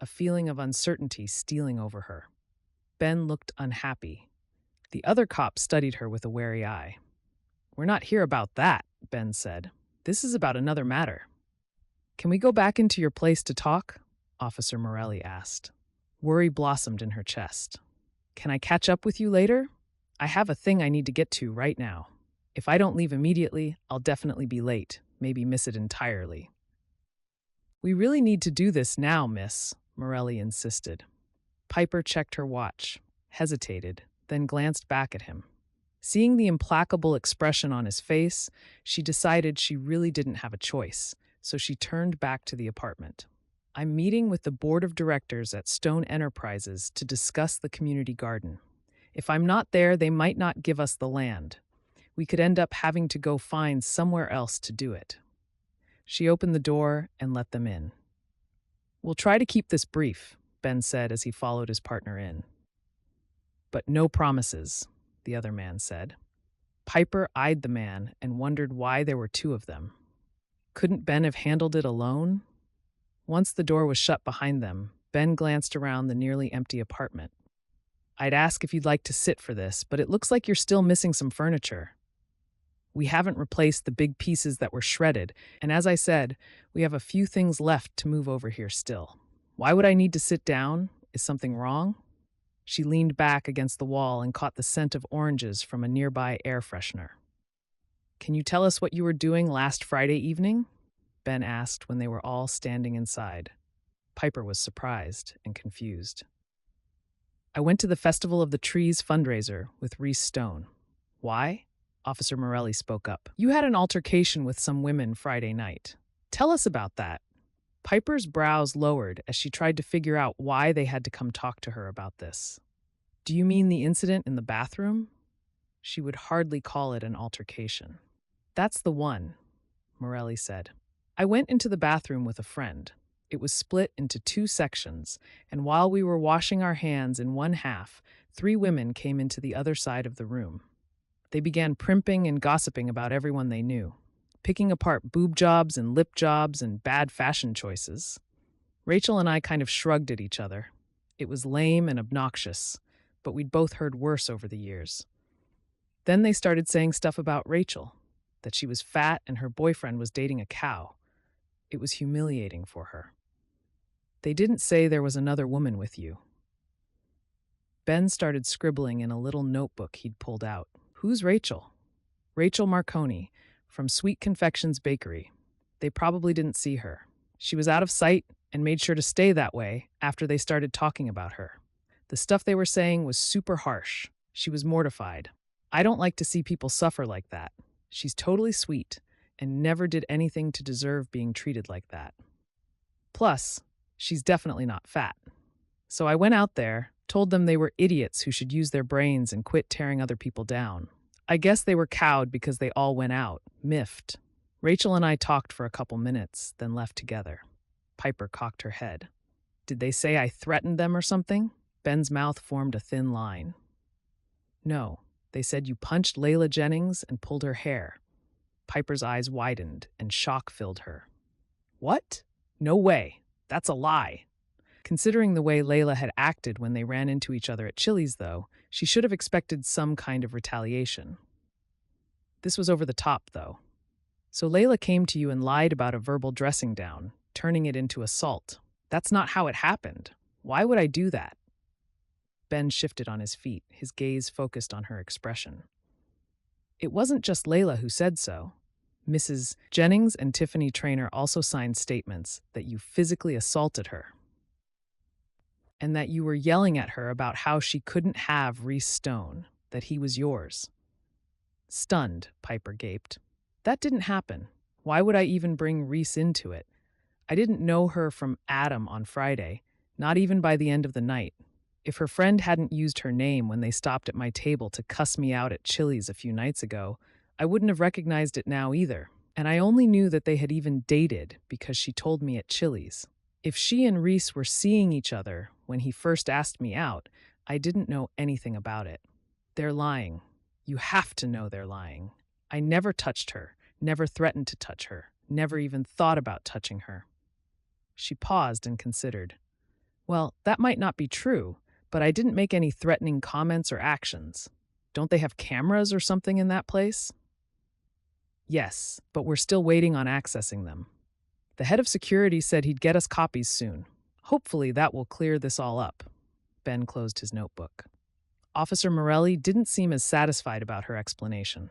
a feeling of uncertainty stealing over her. Ben looked unhappy. The other cop studied her with a wary eye. "We're not here about that," Ben said. "This is about another matter." "Can we go back into your place to talk?" Officer Morelli asked. Worry blossomed in her chest. "Can I catch up with you later? I have a thing I need to get to right now. If I don't leave immediately, I'll definitely be late, maybe miss it entirely." "We really need to do this now, miss," Morelli insisted. Piper checked her watch, hesitated, then glanced back at him. Seeing the implacable expression on his face, she decided she really didn't have a choice, so she turned back to the apartment. "I'm meeting with the board of directors at Stone Enterprises to discuss the community garden. If I'm not there, they might not give us the land. We could end up having to go find somewhere else to do it." She opened the door and let them in. "We'll try to keep this brief," Ben said as he followed his partner in. "But no promises," the other man said. Piper eyed the man and wondered why there were 2 of them. Couldn't Ben have handled it alone? Once the door was shut behind them, Ben glanced around the nearly empty apartment. "I'd ask if you'd like to sit for this, but it looks like you're still missing some furniture. We haven't replaced the big pieces that were shredded, and as I said, we have a few things left to move over here still. Why would I need to sit down? Is something wrong?" She leaned back against the wall and caught the scent of oranges from a nearby air freshener. "Can you tell us what you were doing last Friday evening?" Ben asked when they were all standing inside. Piper was surprised and confused. "I went to the Festival of the Trees fundraiser with Reece Stone." "Why?" Officer Morelli spoke up. "You had an altercation with some women Friday night. Tell us about that." Piper's brows lowered as she tried to figure out why they had to come talk to her about this. "Do you mean the incident in the bathroom?" She would hardly call it an altercation. "That's the one," Morelli said. "I went into the bathroom with a friend. It was split into 2 sections, and while we were washing our hands in one half, 3 women came into the other side of the room. They began primping and gossiping about everyone they knew, picking apart boob jobs and lip jobs and bad fashion choices. Rachel and I kind of shrugged at each other. It was lame and obnoxious, but we'd both heard worse over the years. Then they started saying stuff about Rachel, that she was fat and her boyfriend was dating a cow. It was humiliating for her. They didn't say there was another woman with you." Ben started scribbling in a little notebook he'd pulled out. "Who's Rachel?" "Rachel Marconi, from Sweet Confections Bakery. They probably didn't see her. She was out of sight and made sure to stay that way after they started talking about her. The stuff they were saying was super harsh. She was mortified. I don't like to see people suffer like that. She's totally sweet and never did anything to deserve being treated like that. Plus, she's definitely not fat. So I went out there, told them they were idiots who should use their brains and quit tearing other people down. I guess they were cowed because they all went out, miffed. Rachel and I talked for a couple minutes, then left together. Piper cocked her head. Did they say I threatened them or something? Ben's mouth formed a thin line. No, they said you punched Layla Jennings and pulled her hair. Piper's eyes widened and shock filled her. What? No way. That's a lie. Considering the way Layla had acted when they ran into each other at Chili's, though, she should have expected some kind of retaliation. This was over the top, though. So Layla came to you and lied about a verbal dressing down, turning it into assault. That's not how it happened. Why would I do that? Ben shifted on his feet, his gaze focused on her expression. It wasn't just Layla who said so. Mrs. Jennings and Tiffany Traynor also signed statements that you physically assaulted her and that you were yelling at her about how she couldn't have Reece Stone, that he was yours. Stunned, Piper gaped. That didn't happen. Why would I even bring Reece into it? I didn't know her from Adam on Friday, not even by the end of the night. If her friend hadn't used her name when they stopped at my table to cuss me out at Chili's a few nights ago, I wouldn't have recognized it now either. And I only knew that they had even dated because she told me at Chili's. If she and Reece were seeing each other when he first asked me out, I didn't know anything about it. They're lying. You have to know they're lying. I never touched her, never threatened to touch her, never even thought about touching her. She paused and considered. Well, that might not be true, but I didn't make any threatening comments or actions. Don't they have cameras or something in that place? Yes, but we're still waiting on accessing them. The head of security said he'd get us copies soon. Hopefully that will clear this all up. Ben closed his notebook. Officer Morelli didn't seem as satisfied about her explanation.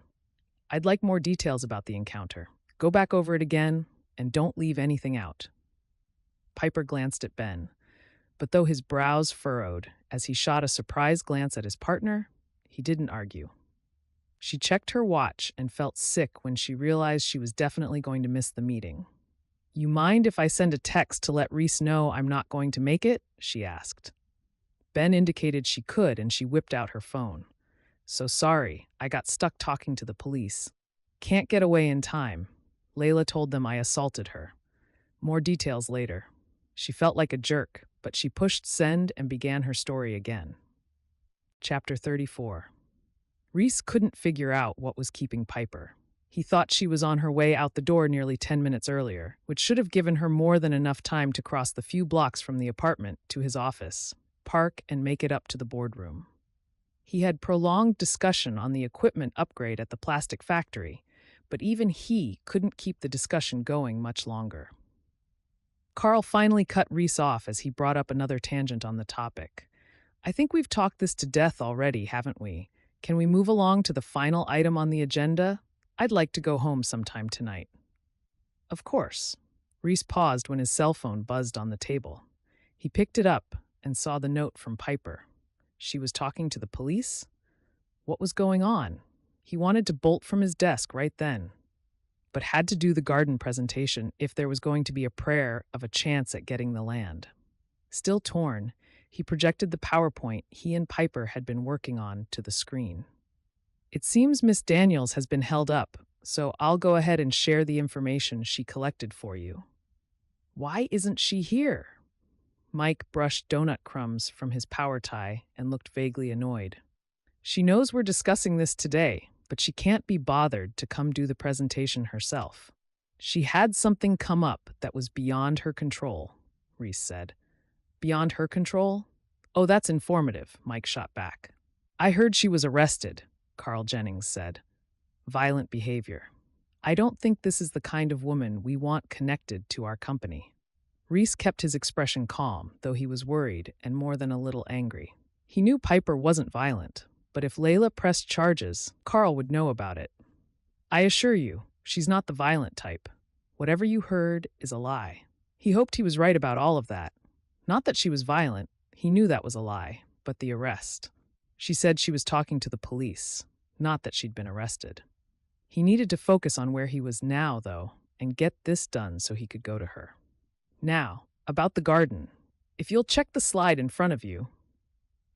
I'd like more details about the encounter. Go back over it again, and don't leave anything out. Piper glanced at Ben, but though his brows furrowed as he shot a surprised glance at his partner, he didn't argue. She checked her watch and felt sick when she realized she was definitely going to miss the meeting. You mind if I send a text to let Reece know I'm not going to make it? She asked. Ben indicated she could, and she whipped out her phone. So sorry, I got stuck talking to the police. Can't get away in time. Layla told them I assaulted her. More details later. She felt like a jerk, but she pushed send and began her story again. Chapter 34. Reece couldn't figure out what was keeping Piper. He thought she was on her way out the door nearly 10 minutes earlier, which should have given her more than enough time to cross the few blocks from the apartment to his office, park, and make it up to the boardroom. He had prolonged discussion on the equipment upgrade at the plastic factory, but even he couldn't keep the discussion going much longer. Carl finally cut Reece off as he brought up another tangent on the topic. I think we've talked this to death already, haven't we? Can we move along to the final item on the agenda? I'd like to go home sometime tonight. Of course. Reece paused when his cell phone buzzed on the table. He picked it up and saw the note from Piper. She was talking to the police? What was going on? He wanted to bolt from his desk right then, but had to do the garden presentation if there was going to be a prayer of a chance at getting the land. Still torn, he projected the PowerPoint he and Piper had been working on to the screen. It seems Miss Daniels has been held up, so I'll go ahead and share the information she collected for you. Why isn't she here? Mike brushed donut crumbs from his power tie and looked vaguely annoyed. She knows we're discussing this today, but she can't be bothered to come do the presentation herself. She had something come up that was beyond her control, Reece said. Beyond her control? Oh, that's informative, Mike shot back. I heard she was arrested, Carl Jennings said. Violent behavior. I don't think this is the kind of woman we want connected to our company. Reece kept his expression calm, though he was worried and more than a little angry. He knew Piper wasn't violent, but if Layla pressed charges, Carl would know about it. I assure you, She's not the violent type. Whatever you heard is a lie. He hoped he was right about all of that. Not that she was violent, he knew that was a lie, but the arrest. She said she was talking to the police, not that she'd been arrested. He needed to focus on where he was now, though, and get this done so he could go to her. Now, about the garden. If you'll check the slide in front of you,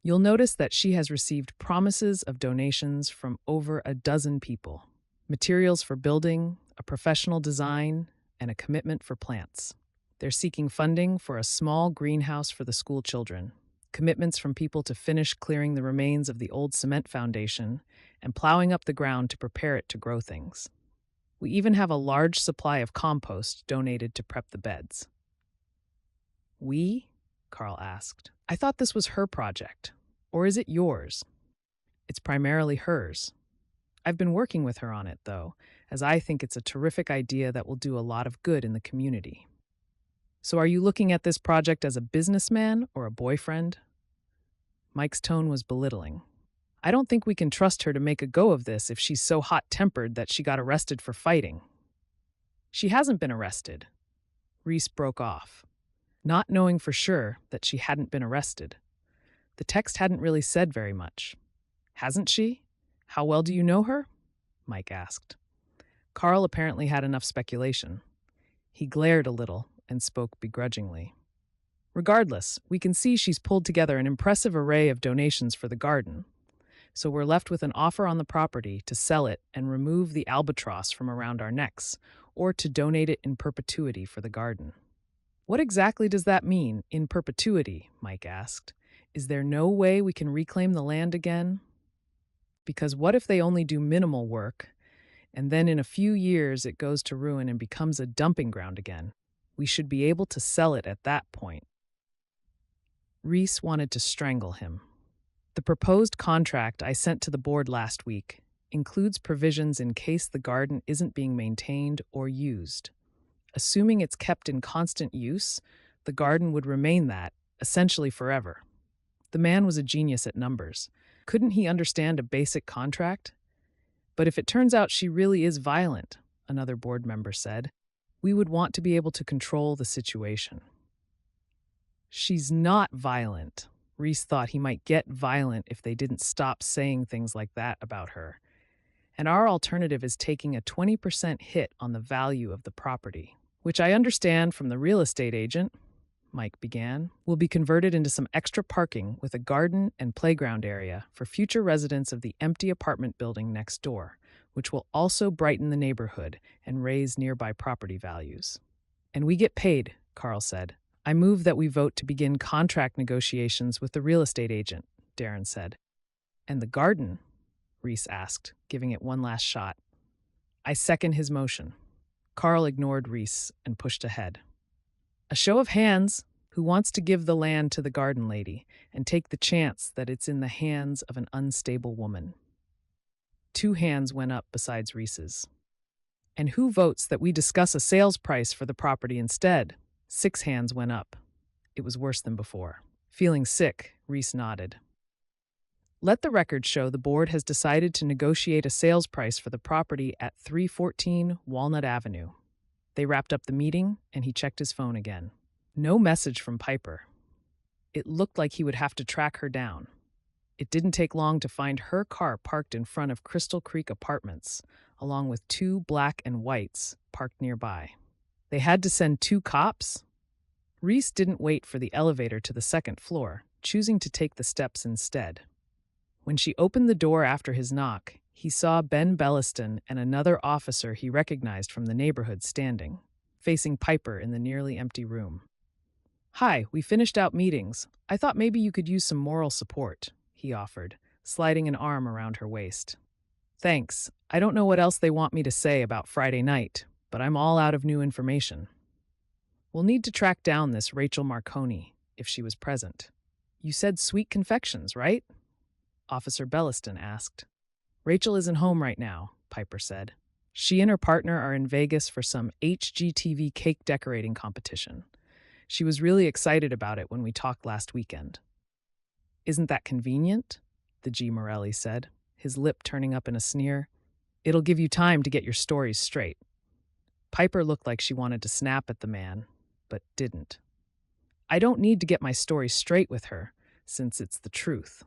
you'll notice that she has received promises of donations from over a dozen people. Materials for building, a professional design, and a commitment for plants. They're seeking funding for a small greenhouse for the school children, commitments from people to finish clearing the remains of the old cement foundation and plowing up the ground to prepare it to grow things. We even have a large supply of compost donated to prep the beds. We? Carl asked. I thought this was her project. Or is it yours? It's primarily hers. I've been working with her on it, though, as I think it's a terrific idea that will do a lot of good in the community. So are you looking at this project as a businessman or a boyfriend? Mike's tone was belittling. I don't think we can trust her to make a go of this if she's so hot-tempered that she got arrested for fighting. She hasn't been arrested. Reece broke off, not knowing for sure that she hadn't been arrested. The text hadn't really said very much. Hasn't she? How well do you know her? Mike asked. Carl apparently had enough speculation. He glared a little and spoke begrudgingly. Regardless, we can see she's pulled together an impressive array of donations for the garden. So we're left with an offer on the property to sell it and remove the albatross from around our necks, or to donate it in perpetuity for the garden. What exactly does that mean, in perpetuity? Mike asked. Is there no way we can reclaim the land again? Because what if they only do minimal work, and then in a few years it goes to ruin and becomes a dumping ground again? We should be able to sell it at that point. Reece wanted to strangle him. The proposed contract I sent to the board last week includes provisions in case the garden isn't being maintained or used. Assuming it's kept in constant use, the garden would remain that, essentially forever. The man was a genius at numbers. Couldn't he understand a basic contract? But if it turns out she really is violent, another board member said, we would want to be able to control the situation. She's not violent. Reece thought he might get violent if they didn't stop saying things like that about her. And our alternative is taking a 20% hit on the value of the property, which I understand from the real estate agent, Mike began, will be converted into some extra parking with a garden and playground area for future residents of the empty apartment building next door, which will also brighten the neighborhood and raise nearby property values. And we get paid, Carl said. I move that we vote to begin contract negotiations with the real estate agent, Darren said. And the garden? Reece asked, giving it one last shot. I second his motion. Carl ignored Reece and pushed ahead. A show of hands. Who wants to give the land to the garden lady and take the chance that it's in the hands of an unstable woman? 2 hands went up besides Reece's. And who votes that we discuss a sales price for the property instead? 6 hands went up. It was worse than before. Feeling sick, Reece nodded. Let the record show the board has decided to negotiate a sales price for the property at 314 Walnut Avenue. They wrapped up the meeting, and he checked his phone again. No message from Piper. It looked like he would have to track her down. It didn't take long to find her car parked in front of Crystal Creek Apartments, along with 2 black and whites parked nearby. They had to send 2 cops? Reece didn't wait for the elevator to the 2nd floor, choosing to take the steps instead. When she opened the door after his knock, he saw Ben Belliston and another officer he recognized from the neighborhood standing, facing Piper in the nearly empty room. Hi, we finished out meetings. I thought maybe you could use some moral support, he offered, sliding an arm around her waist. Thanks. I don't know what else they want me to say about Friday night, but I'm all out of new information. We'll need to track down this Rachel Marconi, if she was present. You said Sweet Confections, right? Officer Belliston asked. Rachel isn't home right now, Piper said. She and her partner are in Vegas for some HGTV cake decorating competition. She was really excited about it when we talked last weekend. Isn't that convenient? The G. Morelli said, his lip turning up in a sneer. It'll give you time to get your stories straight. Piper looked like she wanted to snap at the man, but didn't. I don't need to get my story straight with her, since it's the truth.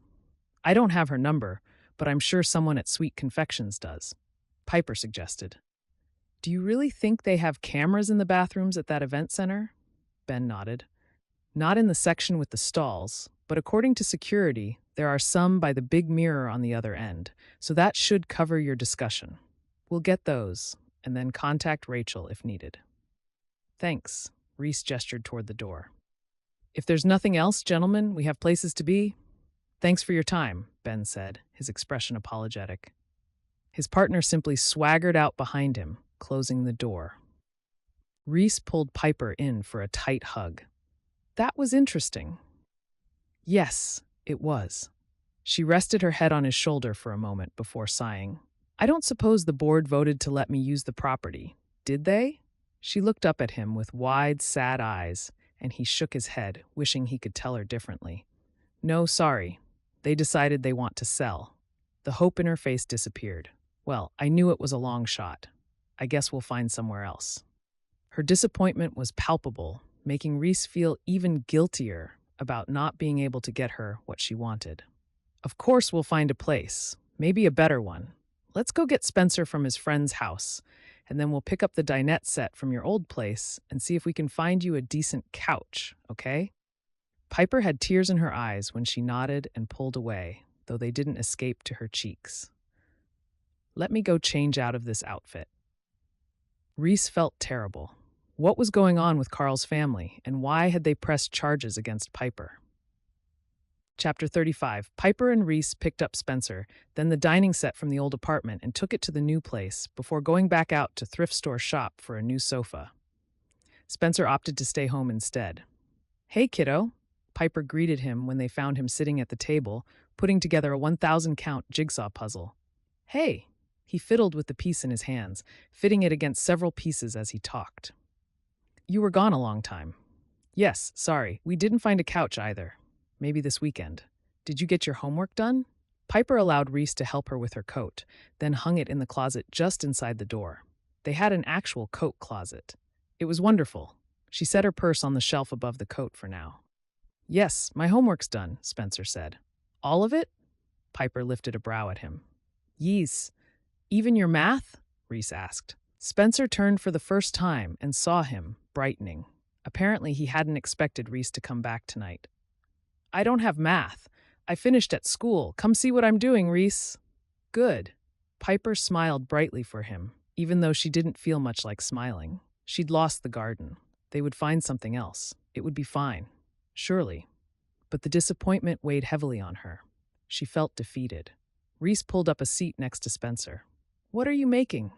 I don't have her number, but I'm sure someone at Sweet Confections does, Piper suggested. Do you really think they have cameras in the bathrooms at that event center? Ben nodded. Not in the section with the stalls, but according to security, there are some by the big mirror on the other end, so that should cover your discussion. We'll get those, and then contact Rachel if needed. Thanks, Reece gestured toward the door. If there's nothing else, gentlemen, we have places to be. Thanks for your time, Ben said, his expression apologetic. His partner simply swaggered out behind him, closing the door. Reece pulled Piper in for a tight hug. That was interesting. Yes, it was. She rested her head on his shoulder for a moment before sighing. I don't suppose the board voted to let me use the property, did they? She looked up at him with wide, sad eyes, and he shook his head, wishing he could tell her differently. No, sorry. They decided they want to sell. The hope in her face disappeared. Well, I knew it was a long shot. I guess we'll find somewhere else. Her disappointment was palpable, making Reece feel even guiltier about not being able to get her what she wanted. Of course we'll find a place, maybe a better one. Let's go get Spencer from his friend's house, and then we'll pick up the dinette set from your old place and see if we can find you a decent couch, okay? Piper had tears in her eyes when she nodded and pulled away, though they didn't escape to her cheeks. Let me go change out of this outfit. Reece felt terrible. What was going on with Carl's family, and why had they pressed charges against Piper? Chapter 35. Piper and Reece picked up Spencer, then the dining set from the old apartment, and took it to the new place before going back out to thrift store shop for a new sofa. Spencer opted to stay home instead. Hey, kiddo, Piper greeted him when they found him sitting at the table, putting together a 1,000-count jigsaw puzzle. Hey, he fiddled with the piece in his hands, fitting it against several pieces as he talked. You were gone a long time. Yes, sorry, we didn't find a couch either. Maybe this weekend. Did you get your homework done? Piper allowed Reece to help her with her coat, then hung it in the closet just inside the door. They had an actual coat closet. It was wonderful. She set her purse on the shelf above the coat for now. Yes, my homework's done, Spencer said. All of it? Piper lifted a brow at him. Yees. Even your math? Reece asked. Spencer turned for the first time and saw him, brightening. Apparently he hadn't expected Reece to come back tonight. I don't have math. I finished at school. Come see what I'm doing, Reece. Good. Piper smiled brightly for him, even though she didn't feel much like smiling. She'd lost the garden. They would find something else. It would be fine. Surely. But the disappointment weighed heavily on her. She felt defeated. Reece pulled up a seat next to Spencer. What are you making?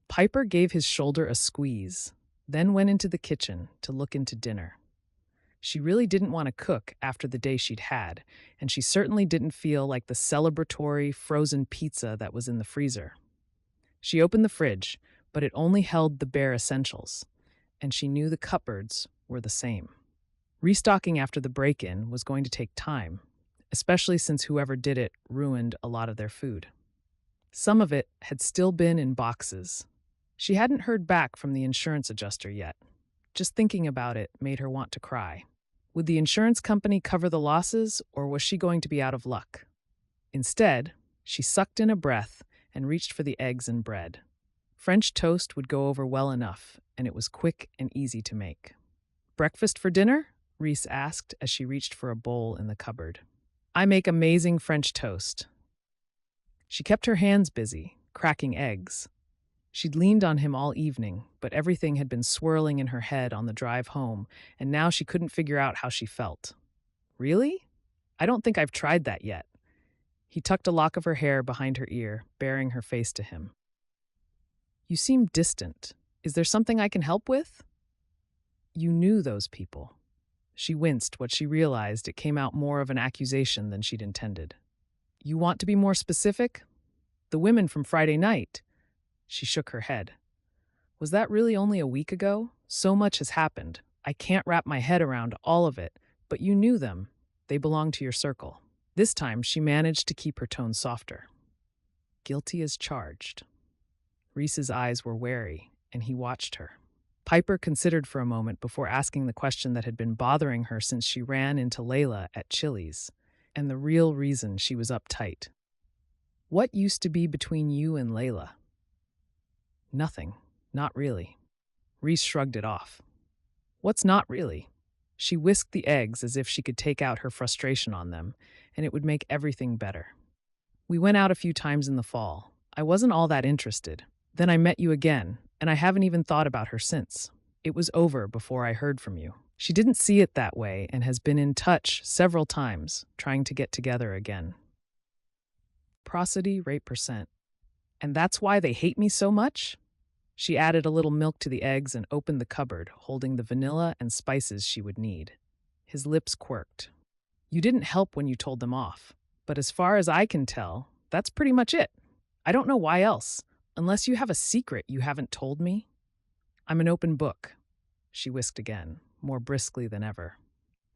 Piper gave his shoulder a squeeze, then went into the kitchen to look into dinner. She really didn't want to cook after the day she'd had, and she certainly didn't feel like the celebratory frozen pizza that was in the freezer. She opened the fridge, but it only held the bare essentials, and she knew the cupboards were the same. Restocking after the break-in was going to take time, especially since whoever did it ruined a lot of their food. Some of it had still been in boxes. She hadn't heard back from the insurance adjuster yet. Just thinking about it made her want to cry. Would the insurance company cover the losses, or was she going to be out of luck? Instead, she sucked in a breath and reached for the eggs and bread. French toast would go over well enough, and it was quick and easy to make. Breakfast for dinner? Reece asked as she reached for a bowl in the cupboard. I make amazing French toast. She kept her hands busy, cracking eggs. She'd leaned on him all evening, but everything had been swirling in her head on the drive home, and now she couldn't figure out how she felt. Really? I don't think I've tried that yet. He tucked a lock of her hair behind her ear, baring her face to him. You seem distant. Is there something I can help with? You knew those people. She winced when she realized it came out more of an accusation than she'd intended. You want to be more specific? The women from Friday night. She shook her head. Was that really only a week ago? So much has happened. I can't wrap my head around all of it, but you knew them. They belonged to your circle. This time, she managed to keep her tone softer. Guilty as charged. Reese's eyes were wary, and he watched her. Piper considered for a moment before asking the question that had been bothering her since she ran into Layla at Chili's, and the real reason she was uptight. What used to be between you and Layla? Nothing. Not really. Reece shrugged it off. What's not really? She whisked the eggs as if she could take out her frustration on them, and it would make everything better. We went out a few times in the fall. I wasn't all that interested. Then I met you again, and I haven't even thought about her since. It was over before I heard from you. She didn't see it that way and has been in touch several times, trying to get together again. Prosody rate percent. And that's why they hate me so much? She added a little milk to the eggs and opened the cupboard, holding the vanilla and spices she would need. His lips quirked. You didn't help when you told them off, but as far as I can tell, that's pretty much it. I don't know why else, unless you have a secret you haven't told me. I'm an open book, she whisked again, more briskly than ever.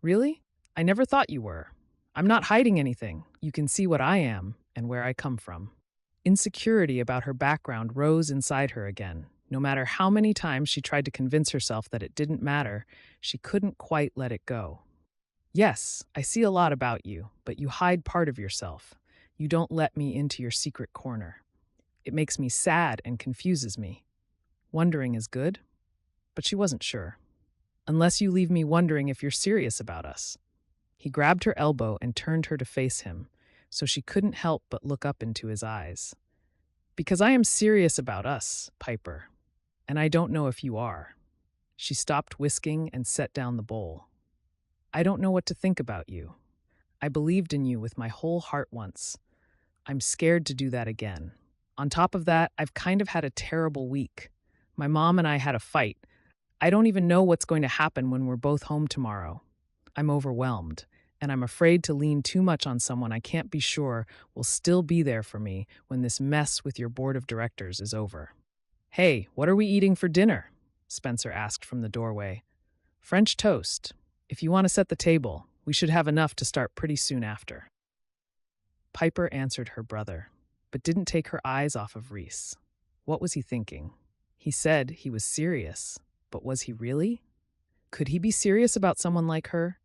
Really? I never thought you were. I'm not hiding anything. You can see what I am and where I come from. Insecurity about her background rose inside her again. No matter how many times she tried to convince herself that it didn't matter, she couldn't quite let it go. Yes, I see a lot about you, but you hide part of yourself. You don't let me into your secret corner. It makes me sad and confuses me. Wondering is good? But she wasn't sure. Unless you leave me wondering if you're serious about us. He grabbed her elbow and turned her to face him, so she couldn't help but look up into his eyes. Because I am serious about us, Piper, and I don't know if you are. She stopped whisking and set down the bowl. I don't know what to think about you. I believed in you with my whole heart once. I'm scared to do that again. On top of that, I've kind of had a terrible week. My mom and I had a fight. I don't even know what's going to happen when we're both home tomorrow. I'm overwhelmed, and I'm afraid to lean too much on someone I can't be sure will still be there for me when this mess with your board of directors is over. Hey, what are we eating for dinner? Spencer asked from the doorway. French toast. If you want to set the table, we should have enough to start pretty soon after. Piper answered her brother, but didn't take her eyes off of Reece. What was he thinking? He said he was serious, but was he really? Could he be serious about someone like her?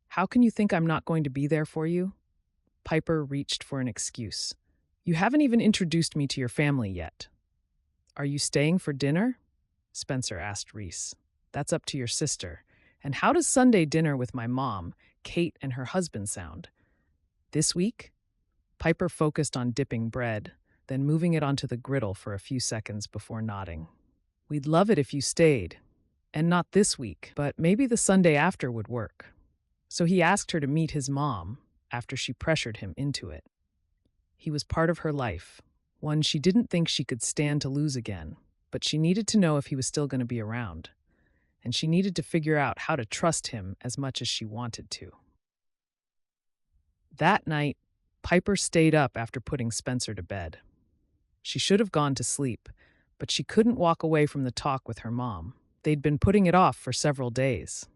How can you think I'm not going to be there for you? Piper reached for an excuse. You haven't even introduced me to your family yet. Are you staying for dinner? Spencer asked Reece. That's up to your sister. And how does Sunday dinner with my mom, Kate, and her husband sound? This week? Piper focused on dipping bread, then moving it onto the griddle for a few seconds before nodding. We'd love it if you stayed. And not this week, but maybe the Sunday after would work. So he asked her to meet his mom after she pressured him into it. He was part of her life, one she didn't think she could stand to lose again, but she needed to know if he was still going to be around. And she needed to figure out how to trust him as much as she wanted to. That night, Piper stayed up after putting Spencer to bed. She should have gone to sleep, but she couldn't walk away from the talk with her mom. They'd been putting it off for several days.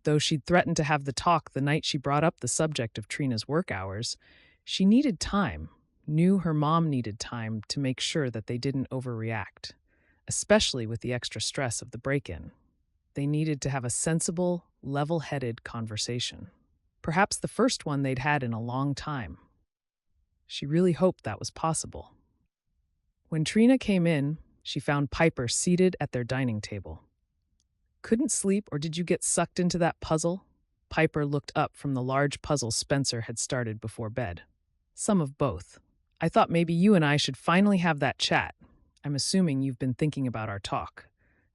Though she'd threatened to have the talk the night she brought up the subject of Trina's work hours, she needed time, knew her mom needed time to make sure that they didn't overreact, especially with the extra stress of the break-in. They needed to have a sensible, level-headed conversation. Perhaps the first one they'd had in a long time. She really hoped that was possible. When Trina came in, she found Piper seated at their dining table. Couldn't sleep, or did you get sucked into that puzzle? Piper looked up from the large puzzle Spencer had started before bed. Some of both. I thought maybe you and I should finally have that chat. I'm assuming you've been thinking about our talk.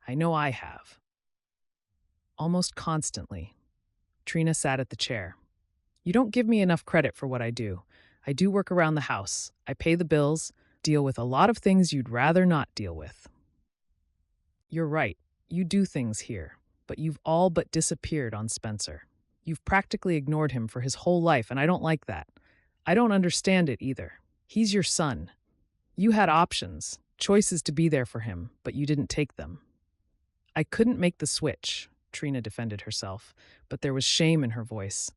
I know I have. Almost constantly. Trina sat at the chair. You don't give me enough credit for what I do. I do work around the house. I pay the bills, deal with a lot of things you'd rather not deal with. You're right. You do things here, but you've all but disappeared on Spencer. You've practically ignored him for his whole life, and I don't like that. I don't understand it either. He's your son. You had options, choices to be there for him, but you didn't take them. I couldn't make the switch, Trina defended herself, but there was shame in her voice.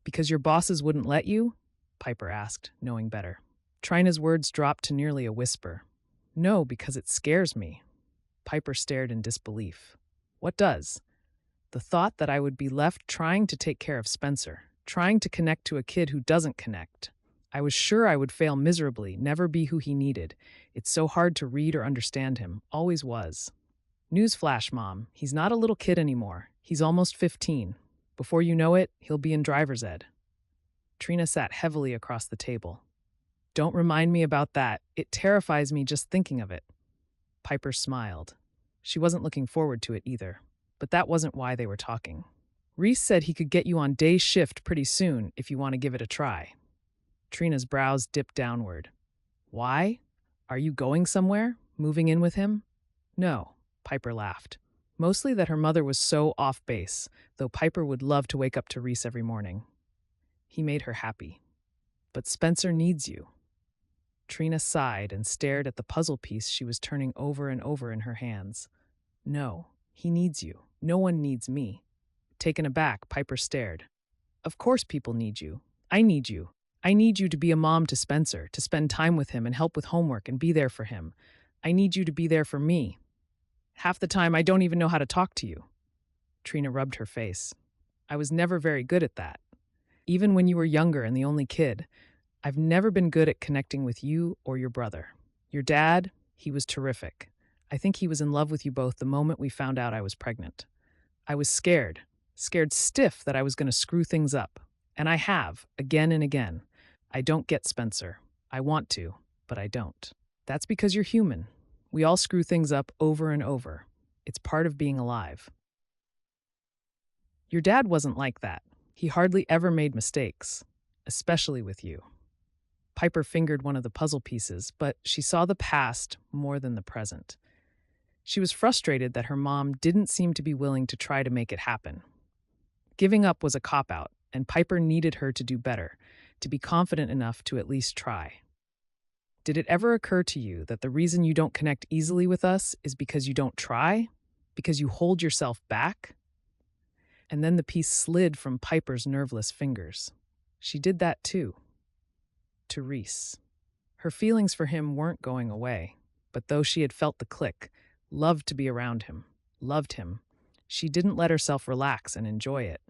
Because your bosses wouldn't let you? Piper asked, knowing better. Trina's words dropped to nearly a whisper. No, because it scares me. Piper stared in disbelief. What does? The thought that I would be left trying to take care of Spencer, trying to connect to a kid who doesn't connect. I was sure I would fail miserably, never be who he needed. It's so hard to read or understand him, always was. Newsflash, Mom, he's not a little kid anymore. He's almost 15. Before you know it, he'll be in driver's ed. Trina sat heavily across the table. Don't remind me about that. It terrifies me just thinking of it. Piper smiled. She wasn't looking forward to it either. But that wasn't why they were talking. Reece said he could get you on day shift pretty soon if you want to give it a try. Trina's brows dipped downward. Why? Are you going somewhere? Moving in with him? No, Piper laughed. Mostly that her mother was so off base, though Piper would love to wake up to Reece every morning. He made her happy. But Spencer needs you. Trina sighed and stared at the puzzle piece she was turning over and over in her hands. No, he needs you. No one needs me. Taken aback, Piper stared. Of course people need you. I need you. I need you to be a mom to Spencer, to spend time with him and help with homework and be there for him. I need you to be there for me. Half the time, I don't even know how to talk to you. Trina rubbed her face. I was never very good at that. Even when you were younger and the only kid, I've never been good at connecting with you or your brother. Your dad, he was terrific. I think he was in love with you both the moment we found out I was pregnant. I was scared stiff that I was going to screw things up. And I have, again and again. I don't get Spencer. I want to, but I don't. That's because you're human. We all screw things up over and over. It's part of being alive. Your dad wasn't like that. He hardly ever made mistakes, especially with you. Piper fingered one of the puzzle pieces, but she saw the past more than the present. She was frustrated that her mom didn't seem to be willing to try to make it happen. Giving up was a cop-out, and Piper needed her to do better, to be confident enough to at least try. Did it ever occur to you that the reason you don't connect easily with us is because you don't try? Because you hold yourself back? And then the piece slid from Piper's nerveless fingers. She did that too. To Reece. Her feelings for him weren't going away, but though she had felt the click, loved to be around him, loved him, she didn't let herself relax and enjoy it.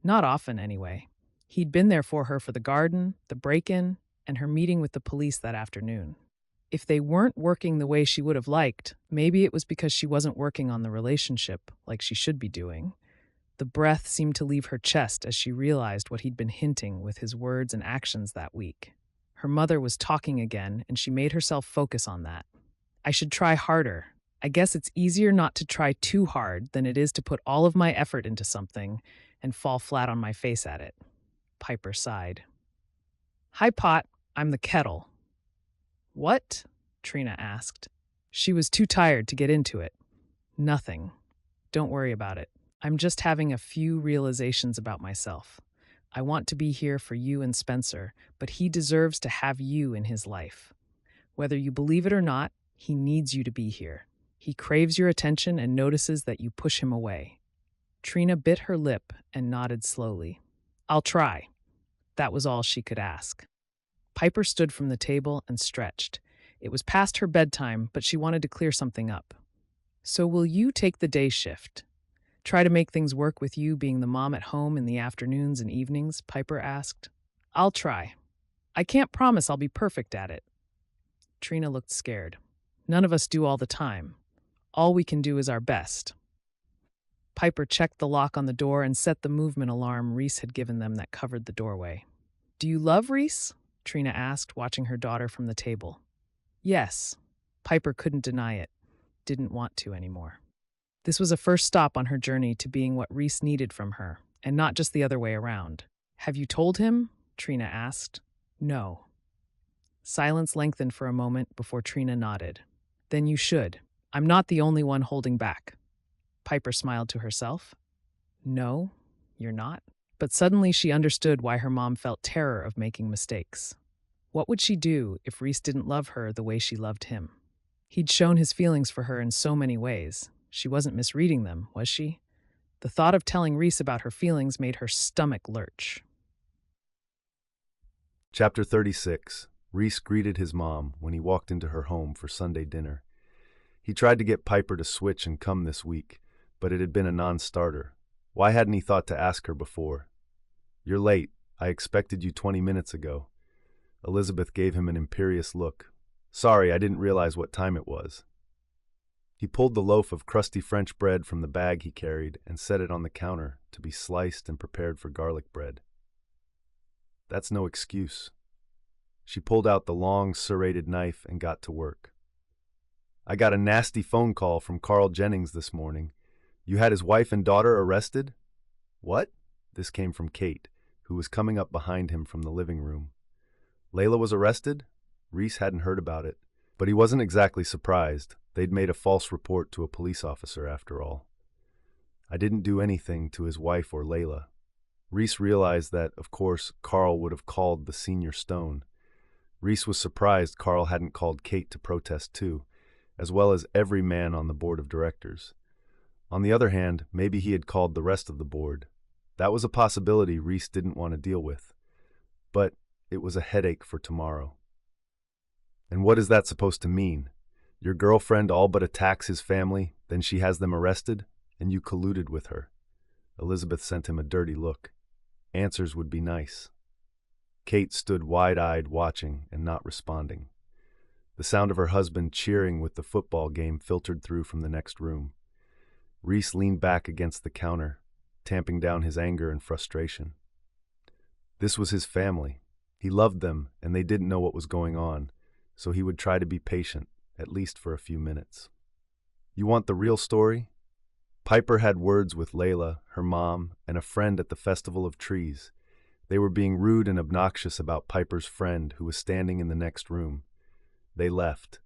Not often, anyway. He'd been there for her for the garden, the break-in, and her meeting with the police that afternoon. If they weren't working the way she would have liked, maybe it was because she wasn't working on the relationship like she should be doing. The breath seemed to leave her chest as she realized what he'd been hinting with his words and actions that week. Her mother was talking again, and she made herself focus on that. I should try harder. I guess it's easier not to try too hard than it is to put all of my effort into something and fall flat on my face at it. Piper sighed. Hi, Pot. I'm the kettle. What? Trina asked. She was too tired to get into it. Nothing. Don't worry about it. I'm just having a few realizations about myself. I want to be here for you and Spencer, but he deserves to have you in his life. Whether you believe it or not, he needs you to be here. He craves your attention and notices that you push him away. Trina bit her lip and nodded slowly. I'll try. That was all she could ask. Piper stood from the table and stretched. It was past her bedtime, but she wanted to clear something up. So will you take the day shift? Try to make things work with you being the mom at home in the afternoons and evenings, Piper asked. I'll try. I can't promise I'll be perfect at it. Trina looked scared. None of us do all the time. All we can do is our best. Piper checked the lock on the door and set the movement alarm Reece had given them that covered the doorway. Do you love Reece? Trina asked, watching her daughter from the table. Yes. Piper couldn't deny it. Didn't want to anymore. This was a first stop on her journey to being what Reece needed from her, and not just the other way around. Have you told him? Trina asked. No. Silence lengthened for a moment before Trina nodded. Then you should. I'm not the only one holding back. Piper smiled to herself. No, you're not. But suddenly she understood why her mom felt terror of making mistakes. What would she do if Reece didn't love her the way she loved him? He'd shown his feelings for her in so many ways. She wasn't misreading them, was she? The thought of telling Reece about her feelings made her stomach lurch. Chapter 36. Reece greeted his mom when he walked into her home for Sunday dinner. He tried to get Piper to switch and come this week, but it had been a non-starter. Why hadn't he thought to ask her before? "You're late. I expected you 20 minutes ago." Elizabeth gave him an imperious look. "Sorry, I didn't realize what time it was." He pulled the loaf of crusty French bread from the bag he carried and set it on the counter to be sliced and prepared for garlic bread. "That's no excuse." She pulled out the long, serrated knife and got to work. "I got a nasty phone call from Carl Jennings this morning. You had his wife and daughter arrested?" "What?" This came from Kate, who was coming up behind him from the living room. Layla was arrested? Reece hadn't heard about it, but he wasn't exactly surprised. They'd made a false report to a police officer, after all. "I didn't do anything to his wife or Layla." Reece realized that, of course, Carl would have called the senior stone. Reece was surprised Carl hadn't called Kate to protest too, as well as every man on the board of directors. On the other hand, maybe he had called the rest of the board. That was a possibility Reece didn't want to deal with. But it was a headache for tomorrow. And what is that supposed to mean? Your girlfriend all but attacks his family, then she has them arrested, and you colluded with her. Elizabeth sent him a dirty look. Answers would be nice. Kate stood wide-eyed watching and not responding. The sound of her husband cheering with the football game filtered through from the next room. Reece leaned back against the counter, tamping down his anger and frustration. This was his family. He loved them, and they didn't know what was going on, so he would try to be patient, at least for a few minutes. "You want the real story?" Piper had words with Layla, her mom, and a friend at the Festival of Trees. They were being rude and obnoxious about Piper's friend, who was standing in the next room. They left.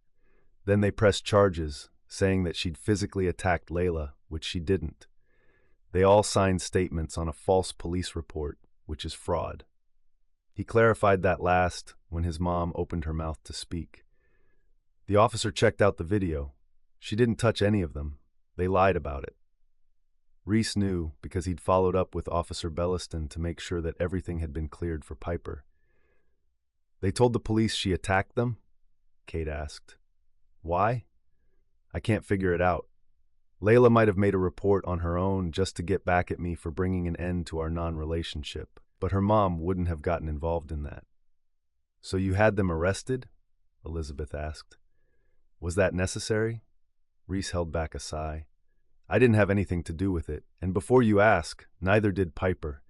Then they pressed charges, saying that she'd physically attacked Layla, which she didn't. They all signed statements on a false police report, which is fraud. He clarified that last when his mom opened her mouth to speak. The officer checked out the video. She didn't touch any of them. They lied about it. Reece knew because he'd followed up with Officer Belliston to make sure that everything had been cleared for Piper. "They told the police she attacked them?" Kate asked. "Why?" "I can't figure it out. Layla might have made a report on her own just to get back at me for bringing an end to our non-relationship, but her mom wouldn't have gotten involved in that." "So you had them arrested?" Elizabeth asked. "Was that necessary?" Reece held back a sigh. "I didn't have anything to do with it, and before you ask, neither did Piper.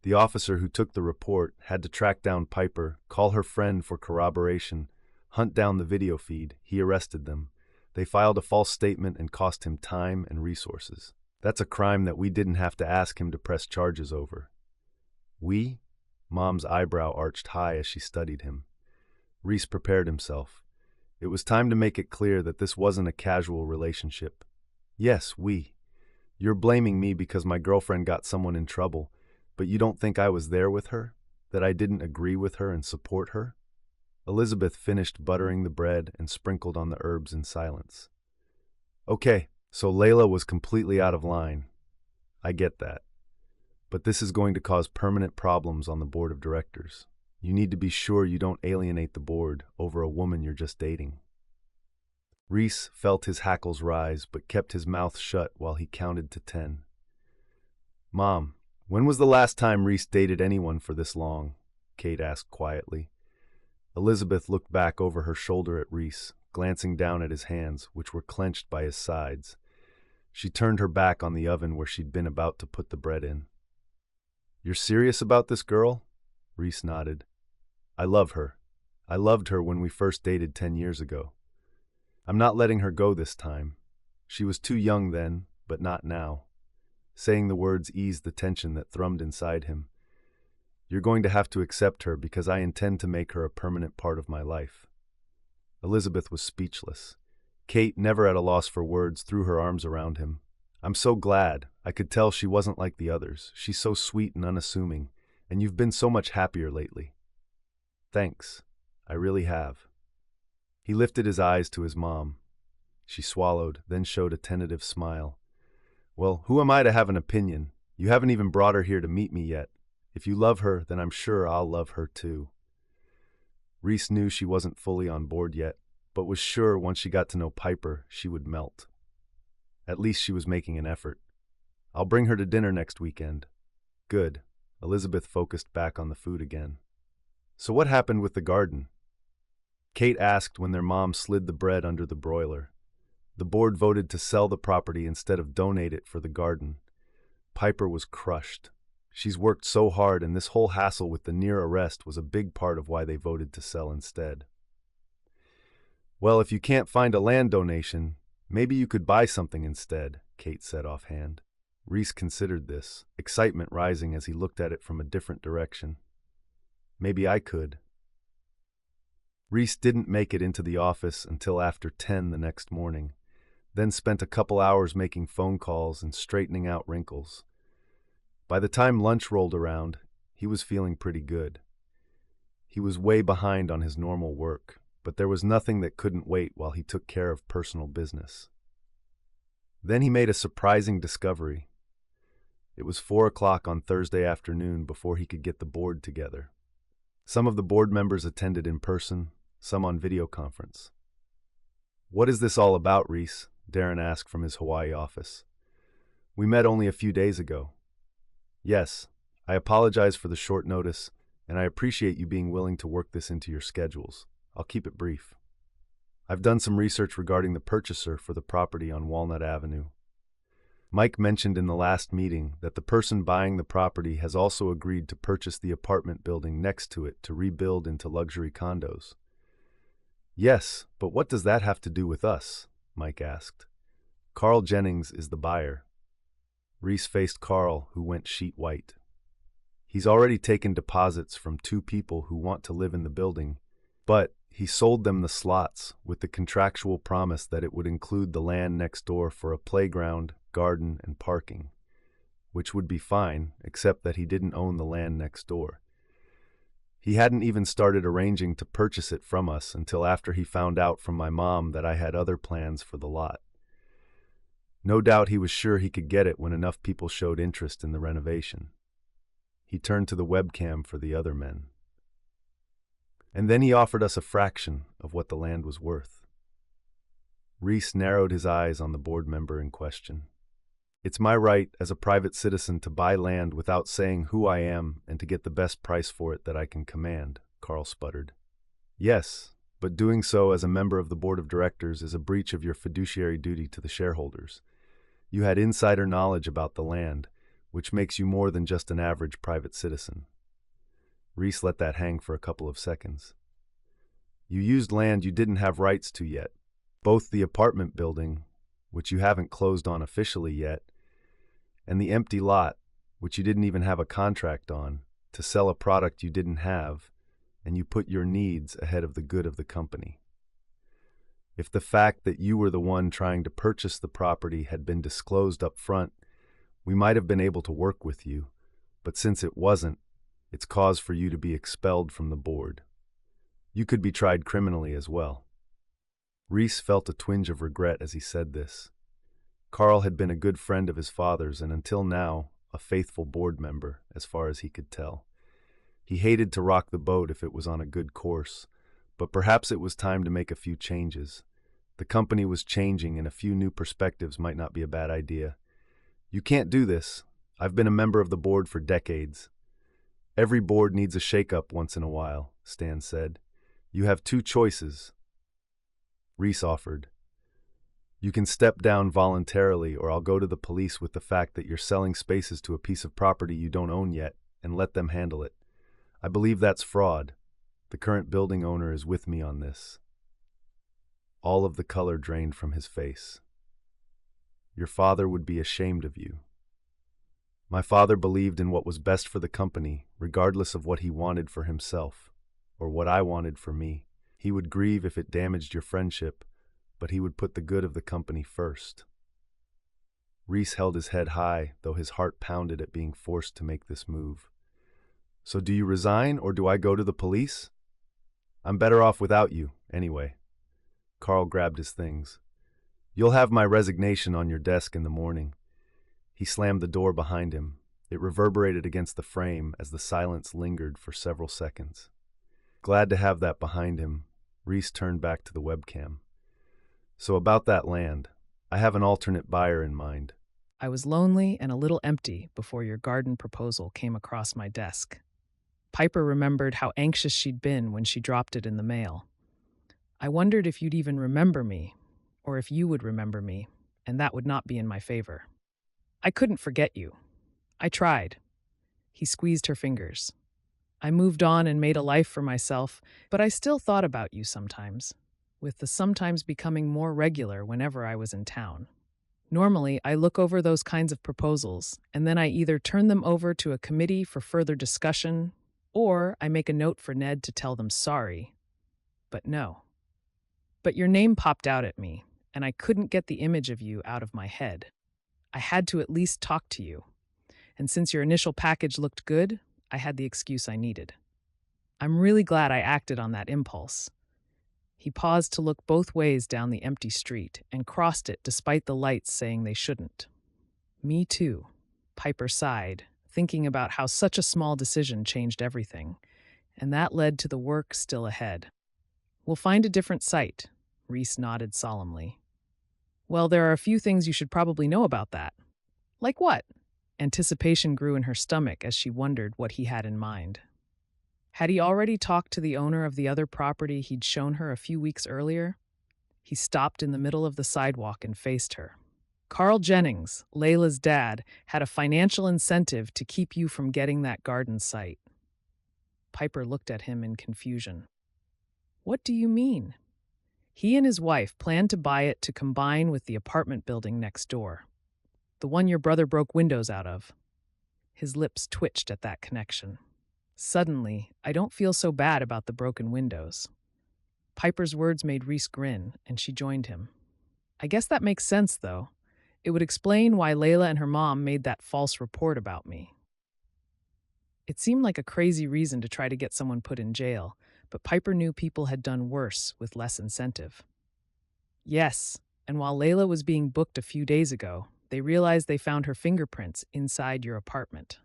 The officer who took the report had to track down Piper, call her friend for corroboration, hunt down the video feed. He arrested them. They filed a false statement and cost him time and resources. That's a crime that we didn't have to ask him to press charges over." "We?" Mom's eyebrow arched high as she studied him. Reece prepared himself. It was time to make it clear that this wasn't a casual relationship. "Yes, we. You're blaming me because my girlfriend got someone in trouble, but you don't think I was there with her? That I didn't agree with her and support her?" Elizabeth finished buttering the bread and sprinkled on the herbs in silence. "Okay, so Layla was completely out of line. I get that. But this is going to cause permanent problems on the board of directors. You need to be sure you don't alienate the board over a woman you're just dating." Reece felt his hackles rise but kept his mouth shut while he counted to 10. "Mom, when was the last time Reece dated anyone for this long?" Kate asked quietly. Elizabeth looked back over her shoulder at Reece, glancing down at his hands, which were clenched by his sides. She turned her back on the oven where she'd been about to put the bread in. "You're serious about this girl?" Reece nodded. "I love her. I loved her when we first dated 10 years ago. I'm not letting her go this time. She was too young then, but not now." Saying the words eased the tension that thrummed inside him. "You're going to have to accept her because I intend to make her a permanent part of my life." Elizabeth was speechless. Kate, never at a loss for words, threw her arms around him. "I'm so glad. I could tell she wasn't like the others. She's so sweet and unassuming, and you've been so much happier lately." "Thanks. I really have." He lifted his eyes to his mom. She swallowed, then showed a tentative smile. "Well, who am I to have an opinion? You haven't even brought her here to meet me yet. If you love her, then I'm sure I'll love her too." Reece knew she wasn't fully on board yet, but was sure once she got to know Piper, she would melt. At least she was making an effort. I'll bring her to dinner next weekend. Good. Elizabeth focused back on the food again. So what happened with the garden? Kate asked when their mom slid the bread under the broiler. The board voted to sell the property instead of donate it for the garden. Piper was crushed. She's worked so hard, and this whole hassle with the near arrest was a big part of why they voted to sell instead. Well, if you can't find a land donation, maybe you could buy something instead, Kate said offhand. Reece considered this, excitement rising as he looked at it from a different direction. Maybe I could. Reece didn't make it into the office until after 10 the next morning, then spent a couple hours making phone calls and straightening out wrinkles. By the time lunch rolled around, he was feeling pretty good. He was way behind on his normal work, but there was nothing that couldn't wait while he took care of personal business. Then he made a surprising discovery. It was 4 o'clock on Thursday afternoon before he could get the board together. Some of the board members attended in person, some on video conference. "What is this all about, Reece?" Darren asked from his Hawaii office. "We met only a few days ago." "Yes, I apologize for the short notice, and I appreciate you being willing to work this into your schedules. I'll keep it brief. I've done some research regarding the purchaser for the property on Walnut Avenue. Mike mentioned in the last meeting that the person buying the property has also agreed to purchase the apartment building next to it to rebuild into luxury condos." "Yes, but what does that have to do with us?" Mike asked. "Carl Jennings is the buyer." Reece faced Carl, who went sheet white. "He's already taken deposits from 2 people who want to live in the building, but he sold them the slots with the contractual promise that it would include the land next door for a playground, garden, and parking, which would be fine, except that he didn't own the land next door. He hadn't even started arranging to purchase it from us until after he found out from my mom that I had other plans for the lot. No doubt he was sure he could get it when enough people showed interest in the renovation." He turned to the webcam for the other men. "And then he offered us a fraction of what the land was worth." Reece narrowed his eyes on the board member in question. "It's my right as a private citizen to buy land without saying who I am and to get the best price for it that I can command," Carl sputtered. "Yes, but doing so as a member of the board of directors is a breach of your fiduciary duty to the shareholders. You had insider knowledge about the land, which makes you more than just an average private citizen." Reece let that hang for a couple of seconds. "You used land you didn't have rights to yet, both the apartment building, which you haven't closed on officially yet, and the empty lot, which you didn't even have a contract on, to sell a product you didn't have, and you put your needs ahead of the good of the company. If the fact that you were the one trying to purchase the property had been disclosed up front, we might have been able to work with you, but since it wasn't, it's cause for you to be expelled from the board. You could be tried criminally as well." Reece felt a twinge of regret as he said this. Carl had been a good friend of his father's and until now, a faithful board member, as far as he could tell. He hated to rock the boat if it was on a good course, but perhaps it was time to make a few changes. The company was changing and a few new perspectives might not be a bad idea. "You can't do this. I've been a member of the board for decades." "Every board needs a shake-up once in a while," Stan said. "You have 2 choices." Reece offered. "You can step down voluntarily, or I'll go to the police with the fact that you're selling spaces to a piece of property you don't own yet, and let them handle it. I believe that's fraud. The current building owner is with me on this." All of the color drained from his face. "Your father would be ashamed of you." "My father believed in what was best for the company, regardless of what he wanted for himself, or what I wanted for me. He would grieve if it damaged your friendship, but he would put the good of the company first." Reece held his head high, though his heart pounded at being forced to make this move. "So do you resign, or do I go to the police?" "I'm better off without you, anyway." Carl grabbed his things. "You'll have my resignation on your desk in the morning." He slammed the door behind him. It reverberated against the frame as the silence lingered for several seconds. Glad to have that behind him, Reece turned back to the webcam. So about that land, I have an alternate buyer in mind. I was lonely and a little empty before your garden proposal came across my desk. Piper remembered how anxious she'd been when she dropped it in the mail. I wondered if you'd even remember me, or if you would remember me, and that would not be in my favor. I couldn't forget you. I tried. He squeezed her fingers. I moved on and made a life for myself, but I still thought about you sometimes, with the sometimes becoming more regular whenever I was in town. Normally, I look over those kinds of proposals, and then I either turn them over to a committee for further discussion, or I make a note for Ned to tell them sorry. But no. But your name popped out at me, and I couldn't get the image of you out of my head. I had to at least talk to you, and since your initial package looked good, I had the excuse I needed. I'm really glad I acted on that impulse. He paused to look both ways down the empty street and crossed it despite the lights saying they shouldn't. Me too, Piper sighed, thinking about how such a small decision changed everything, and that led to the work still ahead. We'll find a different site, Reece nodded solemnly. Well, there are a few things you should probably know about that. Like what? Anticipation grew in her stomach as she wondered what he had in mind. Had he already talked to the owner of the other property he'd shown her a few weeks earlier? He stopped in the middle of the sidewalk and faced her. Carl Jennings, Layla's dad, had a financial incentive to keep you from getting that garden site. Piper looked at him in confusion. What do you mean? He and his wife planned to buy it to combine with the apartment building next door, the one your brother broke windows out of. His lips twitched at that connection. Suddenly, I don't feel so bad about the broken windows. Piper's words made Reece grin, and she joined him. I guess that makes sense, though. It would explain why Layla and her mom made that false report about me. It seemed like a crazy reason to try to get someone put in jail, but Piper knew people had done worse with less incentive. Yes, and while Layla was being booked a few days ago, they realized they found her fingerprints inside your apartment.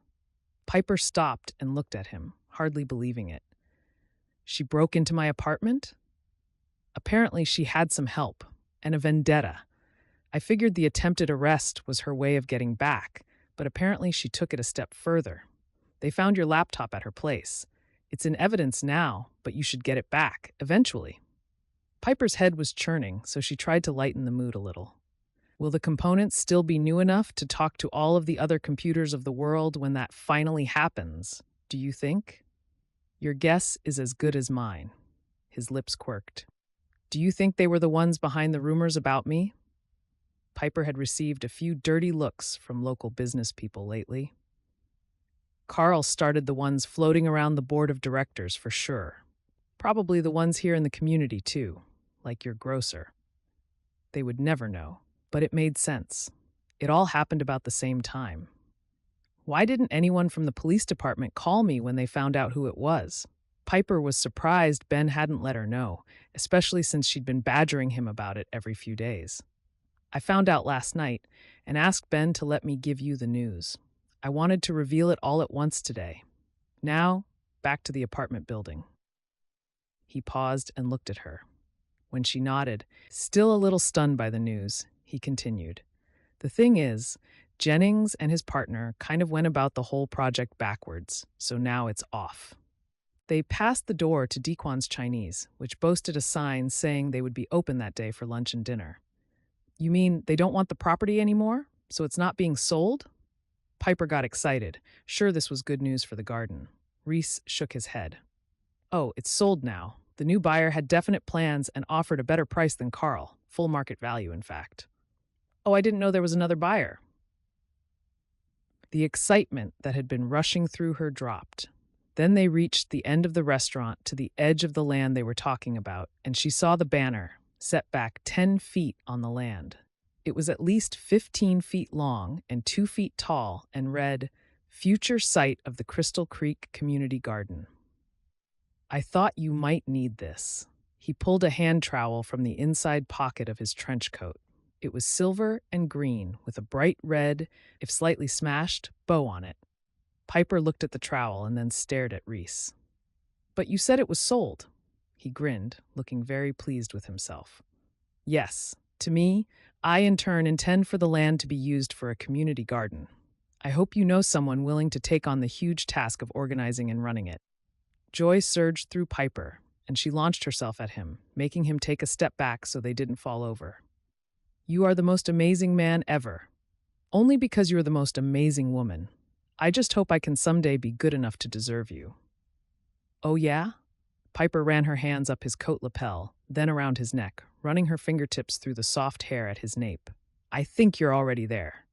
Piper stopped and looked at him, hardly believing it. She broke into my apartment? Apparently she had some help, and a vendetta. I figured the attempted arrest was her way of getting back, but apparently she took it a step further. They found your laptop at her place. It's in evidence now, but you should get it back, eventually. Piper's head was churning, so she tried to lighten the mood a little. Will the components still be new enough to talk to all of the other computers of the world when that finally happens, do you think? Your guess is as good as mine. His lips quirked. Do you think they were the ones behind the rumors about me? Piper had received a few dirty looks from local business people lately. Carl started the ones floating around the board of directors for sure. Probably the ones here in the community too, like your grocer. They would never know. But it made sense. It all happened about the same time. Why didn't anyone from the police department call me when they found out who it was? Piper was surprised Ben hadn't let her know, especially since she'd been badgering him about it every few days. I found out last night and asked Ben to let me give you the news. I wanted to reveal it all at once today. Now, back to the apartment building. He paused and looked at her. When she nodded, still a little stunned by the news, he continued. The thing is, Jennings and his partner kind of went about the whole project backwards, so now it's off. They passed the door to Dequan's Chinese, which boasted a sign saying they would be open that day for lunch and dinner. You mean they don't want the property anymore? So it's not being sold? Piper got excited, sure this was good news for the garden. Reece shook his head. Oh, it's sold now. The new buyer had definite plans and offered a better price than Carl, full market value, in fact. Oh, I didn't know there was another buyer. The excitement that had been rushing through her dropped. Then they reached the end of the restaurant to the edge of the land they were talking about, and she saw the banner, set back 10 feet on the land. It was at least 15 feet long and 2 feet tall and read, Future Site of the Crystal Creek Community Garden. I thought you might need this. He pulled a hand trowel from the inside pocket of his trench coat. It was silver and green with a bright red, if slightly smashed, bow on it. Piper looked at the trowel and then stared at Reece. But you said it was sold. He grinned, looking very pleased with himself. Yes, to me, I in turn intend for the land to be used for a community garden. I hope you know someone willing to take on the huge task of organizing and running it. Joy surged through Piper, and she launched herself at him, making him take a step back so they didn't fall over. You are the most amazing man ever. Only because you're the most amazing woman. I just hope I can someday be good enough to deserve you. Oh, yeah? Piper ran her hands up his coat lapel, then around his neck, running her fingertips through the soft hair at his nape. I think you're already there.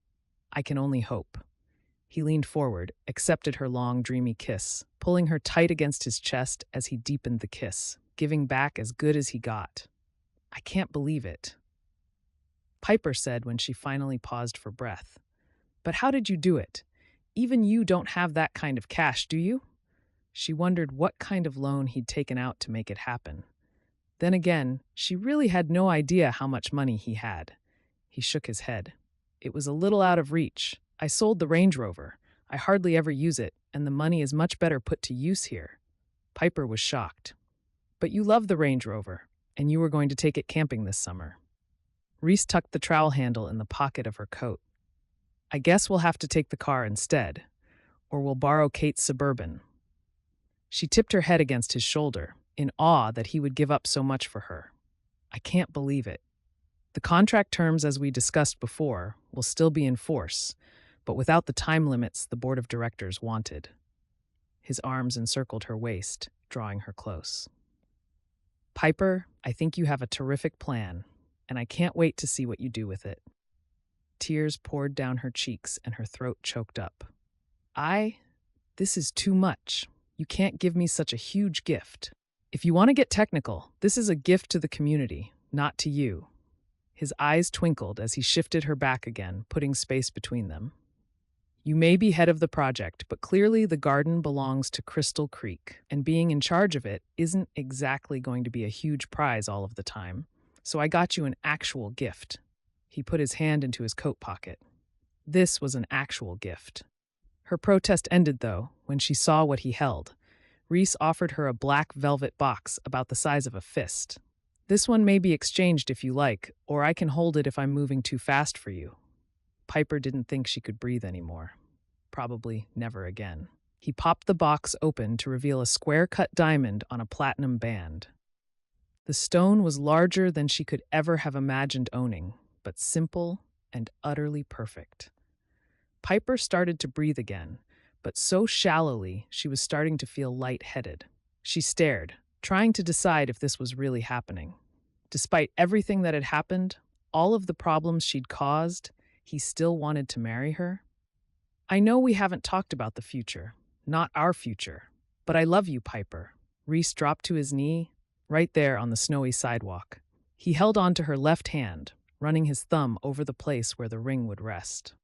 I can only hope. He leaned forward, accepted her long, dreamy kiss, pulling her tight against his chest as he deepened the kiss, giving back as good as he got. I can't believe it, Piper said when she finally paused for breath. But how did you do it? Even you don't have that kind of cash, do you? She wondered what kind of loan he'd taken out to make it happen. Then again, she really had no idea how much money he had. He shook his head. It was a little out of reach. I sold the Range Rover. I hardly ever use it, and the money is much better put to use here. Piper was shocked. But you love the Range Rover, and you were going to take it camping this summer. Reece tucked the trowel handle in the pocket of her coat. I guess we'll have to take the car instead, or we'll borrow Kate's Suburban. She tipped her head against his shoulder, in awe that he would give up so much for her. I can't believe it. The contract terms, as we discussed before, will still be in force, but without the time limits the board of directors wanted. His arms encircled her waist, drawing her close. Piper, I think you have a terrific plan, and I can't wait to see what you do with it. Tears poured down her cheeks and her throat choked up. This is too much. You can't give me such a huge gift. If you want to get technical, this is a gift to the community, not to you. His eyes twinkled as he shifted her back again, putting space between them. You may be head of the project, but clearly the garden belongs to Crystal Creek, and being in charge of it isn't exactly going to be a huge prize all of the time. So I got you an actual gift. He put his hand into his coat pocket. This was an actual gift. Her protest ended, though, when she saw what he held. Reece offered her a black velvet box about the size of a fist. This one may be exchanged if you like, or I can hold it if I'm moving too fast for you. Piper didn't think she could breathe anymore. Probably never again. He popped the box open to reveal a square-cut diamond on a platinum band. The stone was larger than she could ever have imagined owning, but simple and utterly perfect. Piper started to breathe again, but so shallowly she was starting to feel lightheaded. She stared, trying to decide if this was really happening. Despite everything that had happened, all of the problems she'd caused, he still wanted to marry her. I know we haven't talked about the future, not our future, but I love you, Piper. Reece dropped to his knee, right there on the snowy sidewalk. He held onto her left hand, running his thumb over the place where the ring would rest.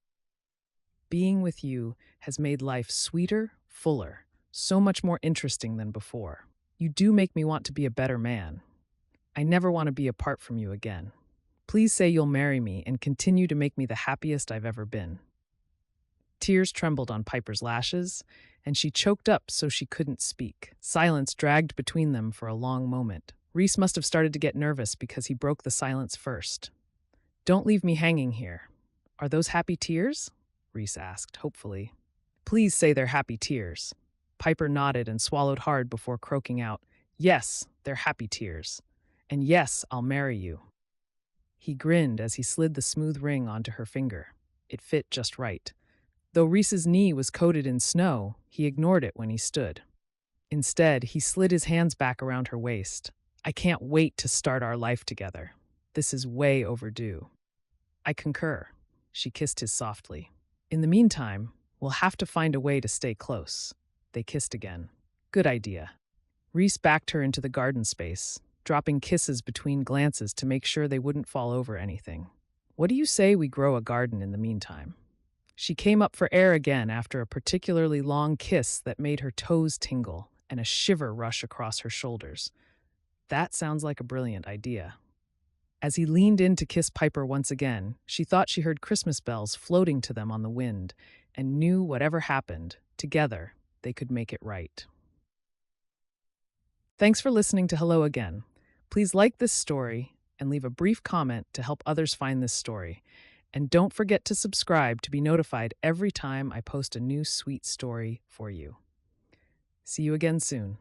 Being with you has made life sweeter, fuller, so much more interesting than before. You do make me want to be a better man. I never want to be apart from you again. Please say you'll marry me and continue to make me the happiest I've ever been. Tears trembled on Piper's lashes, and she choked up so she couldn't speak. Silence dragged between them for a long moment. Reece must have started to get nervous because he broke the silence first. Don't leave me hanging here. Are those happy tears? Reece asked, hopefully. Please say they're happy tears. Piper nodded and swallowed hard before croaking out, Yes, they're happy tears. And yes, I'll marry you. He grinned as he slid the smooth ring onto her finger. It fit just right. Though Reece's knee was coated in snow, he ignored it when he stood. Instead, he slid his hands back around her waist. I can't wait to start our life together. This is way overdue. I concur. She kissed his softly. In the meantime, we'll have to find a way to stay close. They kissed again. Good idea. Reece backed her into the garden space, dropping kisses between glances to make sure they wouldn't fall over anything. What do you say we grow a garden in the meantime? She came up for air again after a particularly long kiss that made her toes tingle and a shiver rush across her shoulders. That sounds like a brilliant idea. As he leaned in to kiss Piper once again, she thought she heard Christmas bells floating to them on the wind and knew whatever happened, together, they could make it right. Thanks for listening to Hello Again. Please like this story and leave a brief comment to help others find this story. And don't forget to subscribe to be notified every time I post a new sweet story for you. See you again soon.